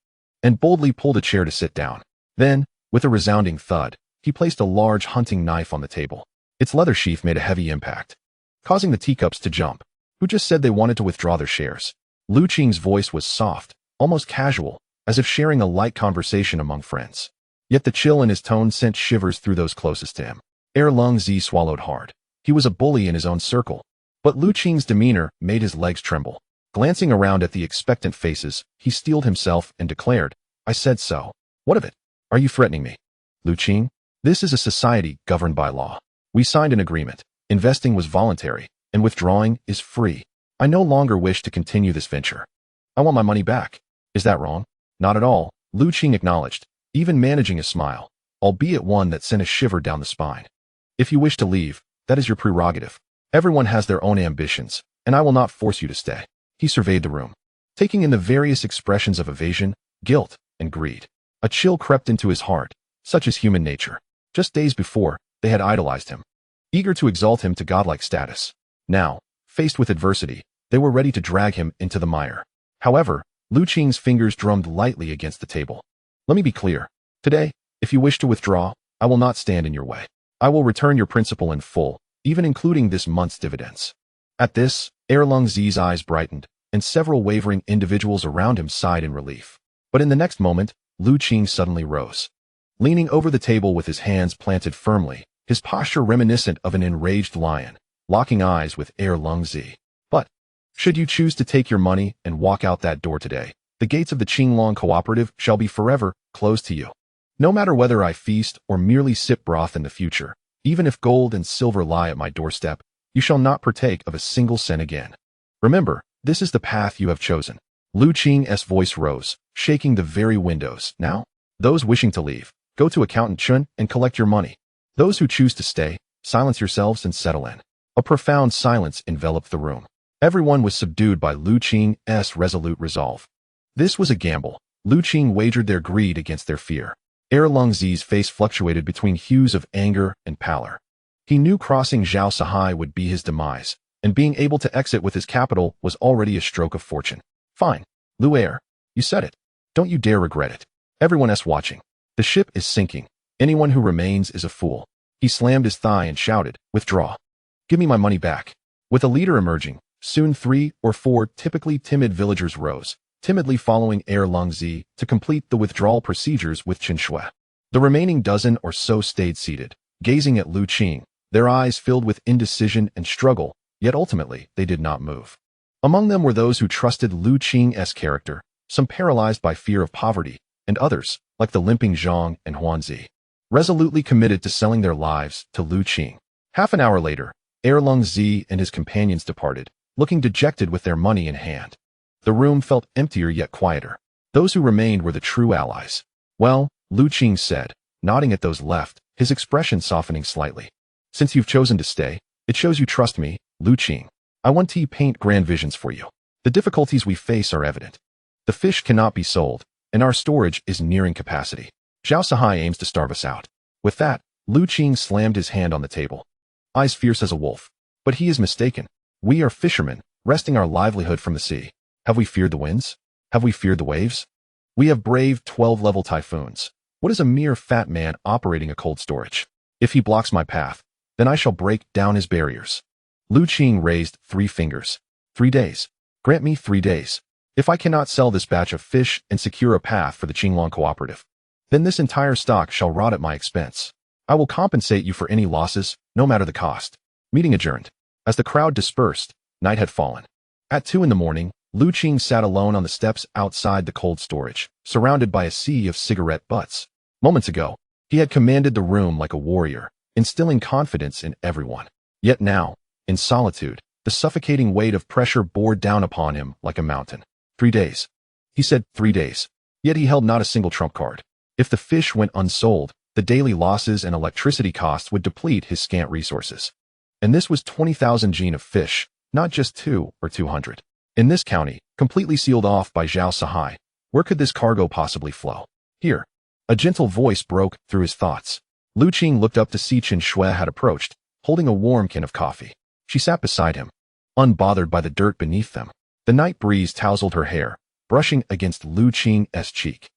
and boldly pulled a chair to sit down. Then, with a resounding thud, he placed a large hunting knife on the table. Its leather sheath made a heavy impact, causing the teacups to jump. Who just said they wanted to withdraw their shares? Lu Qing's voice was soft, almost casual, as if sharing a light conversation among friends. Yet the chill in his tone sent shivers through those closest to him. Longzi swallowed hard. He was a bully in his own circle, but Lu Qing's demeanor made his legs tremble. Glancing around at the expectant faces, he steeled himself and declared, "I said so. What of it? Are you threatening me? Lu Qing, this is a society governed by law. We signed an agreement. Investing was voluntary, and withdrawing is free. I no longer wish to continue this venture. I want my money back. Is that wrong?" "Not at all," Lu Qing acknowledged, even managing a smile, albeit one that sent a shiver down the spine. "If you wish to leave, that is your prerogative. Everyone has their own ambitions, and I will not force you to stay." He surveyed the room, taking in the various expressions of evasion, guilt, and greed. A chill crept into his heart, such is human nature. Just days before, they had idolized him, eager to exalt him to godlike status. Now, faced with adversity, they were ready to drag him into the mire. However, Lu Qing's fingers drummed lightly against the table. "Let me be clear. Today, if you wish to withdraw, I will not stand in your way. I will return your principal in full, even including this month's dividends." At this, Longzi's eyes brightened, and several wavering individuals around him sighed in relief. But in the next moment, Lu Qing suddenly rose. Leaning over the table with his hands planted firmly, his posture reminiscent of an enraged lion, locking eyes with Longzi. "But, should you choose to take your money and walk out that door today, the gates of the Qing cooperative shall be forever closed to you. No matter whether I feast or merely sip broth in the future, even if gold and silver lie at my doorstep, you shall not partake of a single cent again. Remember, this is the path you have chosen." Lu Qing's voice rose, shaking the very windows. "Now, those wishing to leave, go to Accountant Chen and collect your money. Those who choose to stay, silence yourselves and settle in." A profound silence enveloped the room. Everyone was subdued by Lu Qing's resolute resolve. This was a gamble. Lu Qing wagered their greed against their fear. Longzi's face fluctuated between hues of anger and pallor. He knew crossing Zhao Sahai would be his demise, and being able to exit with his capital was already a stroke of fortune. "Fine, Lu Heir, you said it. Don't you dare regret it. Everyone else watching. The ship is sinking. Anyone who remains is a fool." He slammed his thigh and shouted, "Withdraw. Give me my money back." With a leader emerging, soon 3 or 4 typically timid villagers rose, timidly following Longzi to complete the withdrawal procedures with Chen Shui. The remaining dozen or so stayed seated, gazing at Lu Qing, their eyes filled with indecision and struggle, yet ultimately they did not move. Among them were those who trusted Lu Qing's character, some paralyzed by fear of poverty, and others, like the limping Zhang and Huanzi, resolutely committed to selling their lives to Lu Qing. Half an hour later, Longzi and his companions departed, looking dejected with their money in hand. The room felt emptier yet quieter. Those who remained were the true allies. "Well," Lu Qing said, nodding at those left, his expression softening slightly. "Since you've chosen to stay, it shows you trust me, Lu Qing. I want to paint grand visions for you. The difficulties we face are evident. The fish cannot be sold, and our storage is nearing capacity. Zhao Sahai aims to starve us out." With that, Lu Qing slammed his hand on the table, eyes fierce as a wolf. "But he is mistaken. We are fishermen, wresting our livelihood from the sea. Have we feared the winds? Have we feared the waves? We have braved 12-level typhoons. What is a mere fat man operating a cold storage? If he blocks my path, then I shall break down his barriers." Lu Qing raised 3 fingers. 3 days. Grant me 3 days. If I cannot sell this batch of fish and secure a path for the Qing cooperative, then this entire stock shall rot at my expense. I will compensate you for any losses, no matter the cost. Meeting adjourned. As the crowd dispersed, night had fallen. At 2 in the morning, Qing sat alone on the steps outside the cold storage, surrounded by a sea of cigarette butts. Moments ago, he had commanded the room like a warrior, instilling confidence in everyone. Yet now, in solitude, the suffocating weight of pressure bore down upon him like a mountain. 3 days. He said 3 days. Yet he held not a single trump card. If the fish went unsold, the daily losses and electricity costs would deplete his scant resources. And this was 20,000 jin of fish, not just 2 or 200. In this county, completely sealed off by Zhao Sahai, where could this cargo possibly flow? Here. A gentle voice broke through his thoughts. Qing looked up to see Chen Shui had approached, holding a warm can of coffee. She sat beside him, unbothered by the dirt beneath them. The night breeze tousled her hair, brushing against Qing's cheek,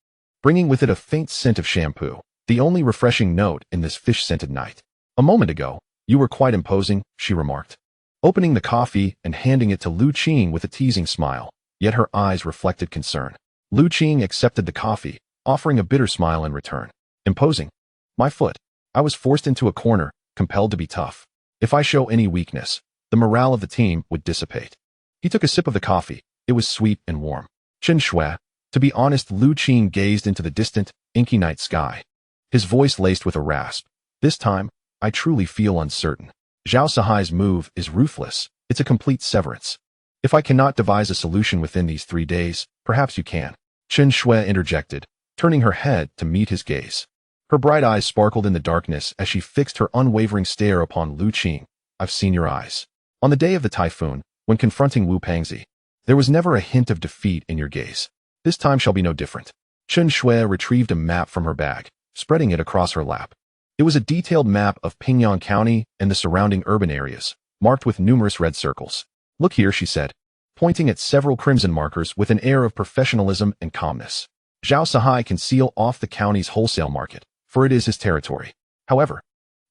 bringing with it a faint scent of shampoo, the only refreshing note in this fish-scented night. A moment ago, you were quite imposing, she remarked, opening the coffee and handing it to Qing with a teasing smile, yet her eyes reflected concern. Qing accepted the coffee, offering a bitter smile in return. Imposing? My foot. I was forced into a corner, compelled to be tough. If I show any weakness, the morale of the team would dissipate. He took a sip of the coffee. It was sweet and warm. Chen Shui. To be honest, Qing gazed into the distant, inky night sky. His voice laced with a rasp. This time, I truly feel uncertain. Zhao Sahai's move is ruthless. It's a complete severance. If I cannot devise a solution within these 3 days, perhaps you can. Chen Shui interjected, turning her head to meet his gaze. Her bright eyes sparkled in the darkness as she fixed her unwavering stare upon Qing. I've seen your eyes. On the day of the typhoon, when confronting Wu Pangzi, there was never a hint of defeat in your gaze. This time shall be no different. Chen Shui retrieved a map from her bag, spreading it across her lap. It was a detailed map of Pingyang County and the surrounding urban areas, marked with numerous red circles. Look here, she said, pointing at several crimson markers with an air of professionalism and calmness. Zhao Sahai can seal off the county's wholesale market, for it is his territory. However,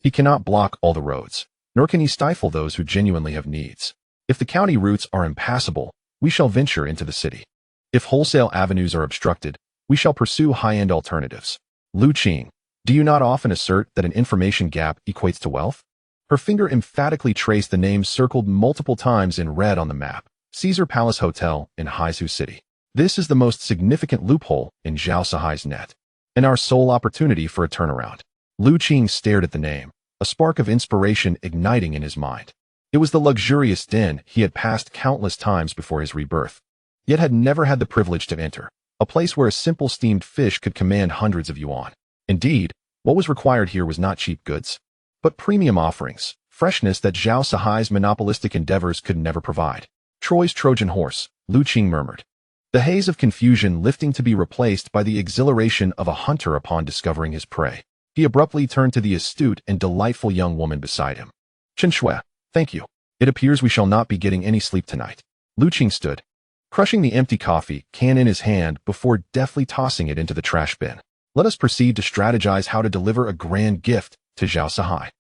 he cannot block all the roads, nor can he stifle those who genuinely have needs. If the county routes are impassable, we shall venture into the city. If wholesale avenues are obstructed, we shall pursue high-end alternatives. Qing, do you not often assert that an information gap equates to wealth? Her finger emphatically traced the names circled multiple times in red on the map. Caesar Palace Hotel in Haizu City. This is the most significant loophole in Zhao Sahai's net, and our sole opportunity for a turnaround. Qing stared at the name, a spark of inspiration igniting in his mind. It was the luxurious den he had passed countless times before his rebirth, yet had never had the privilege to enter, a place where a simple steamed fish could command hundreds of yuan. Indeed, what was required here was not cheap goods, but premium offerings, freshness that Zhao Sahai's monopolistic endeavors could never provide. Troy's Trojan horse, Qing murmured, the haze of confusion lifting to be replaced by the exhilaration of a hunter upon discovering his prey. He abruptly turned to the astute and delightful young woman beside him. Chen Shui, thank you. It appears we shall not be getting any sleep tonight. Qing stood, crushing the empty coffee can in his hand before deftly tossing it into the trash bin. Let us proceed to strategize how to deliver a grand gift to Zhao Sahai.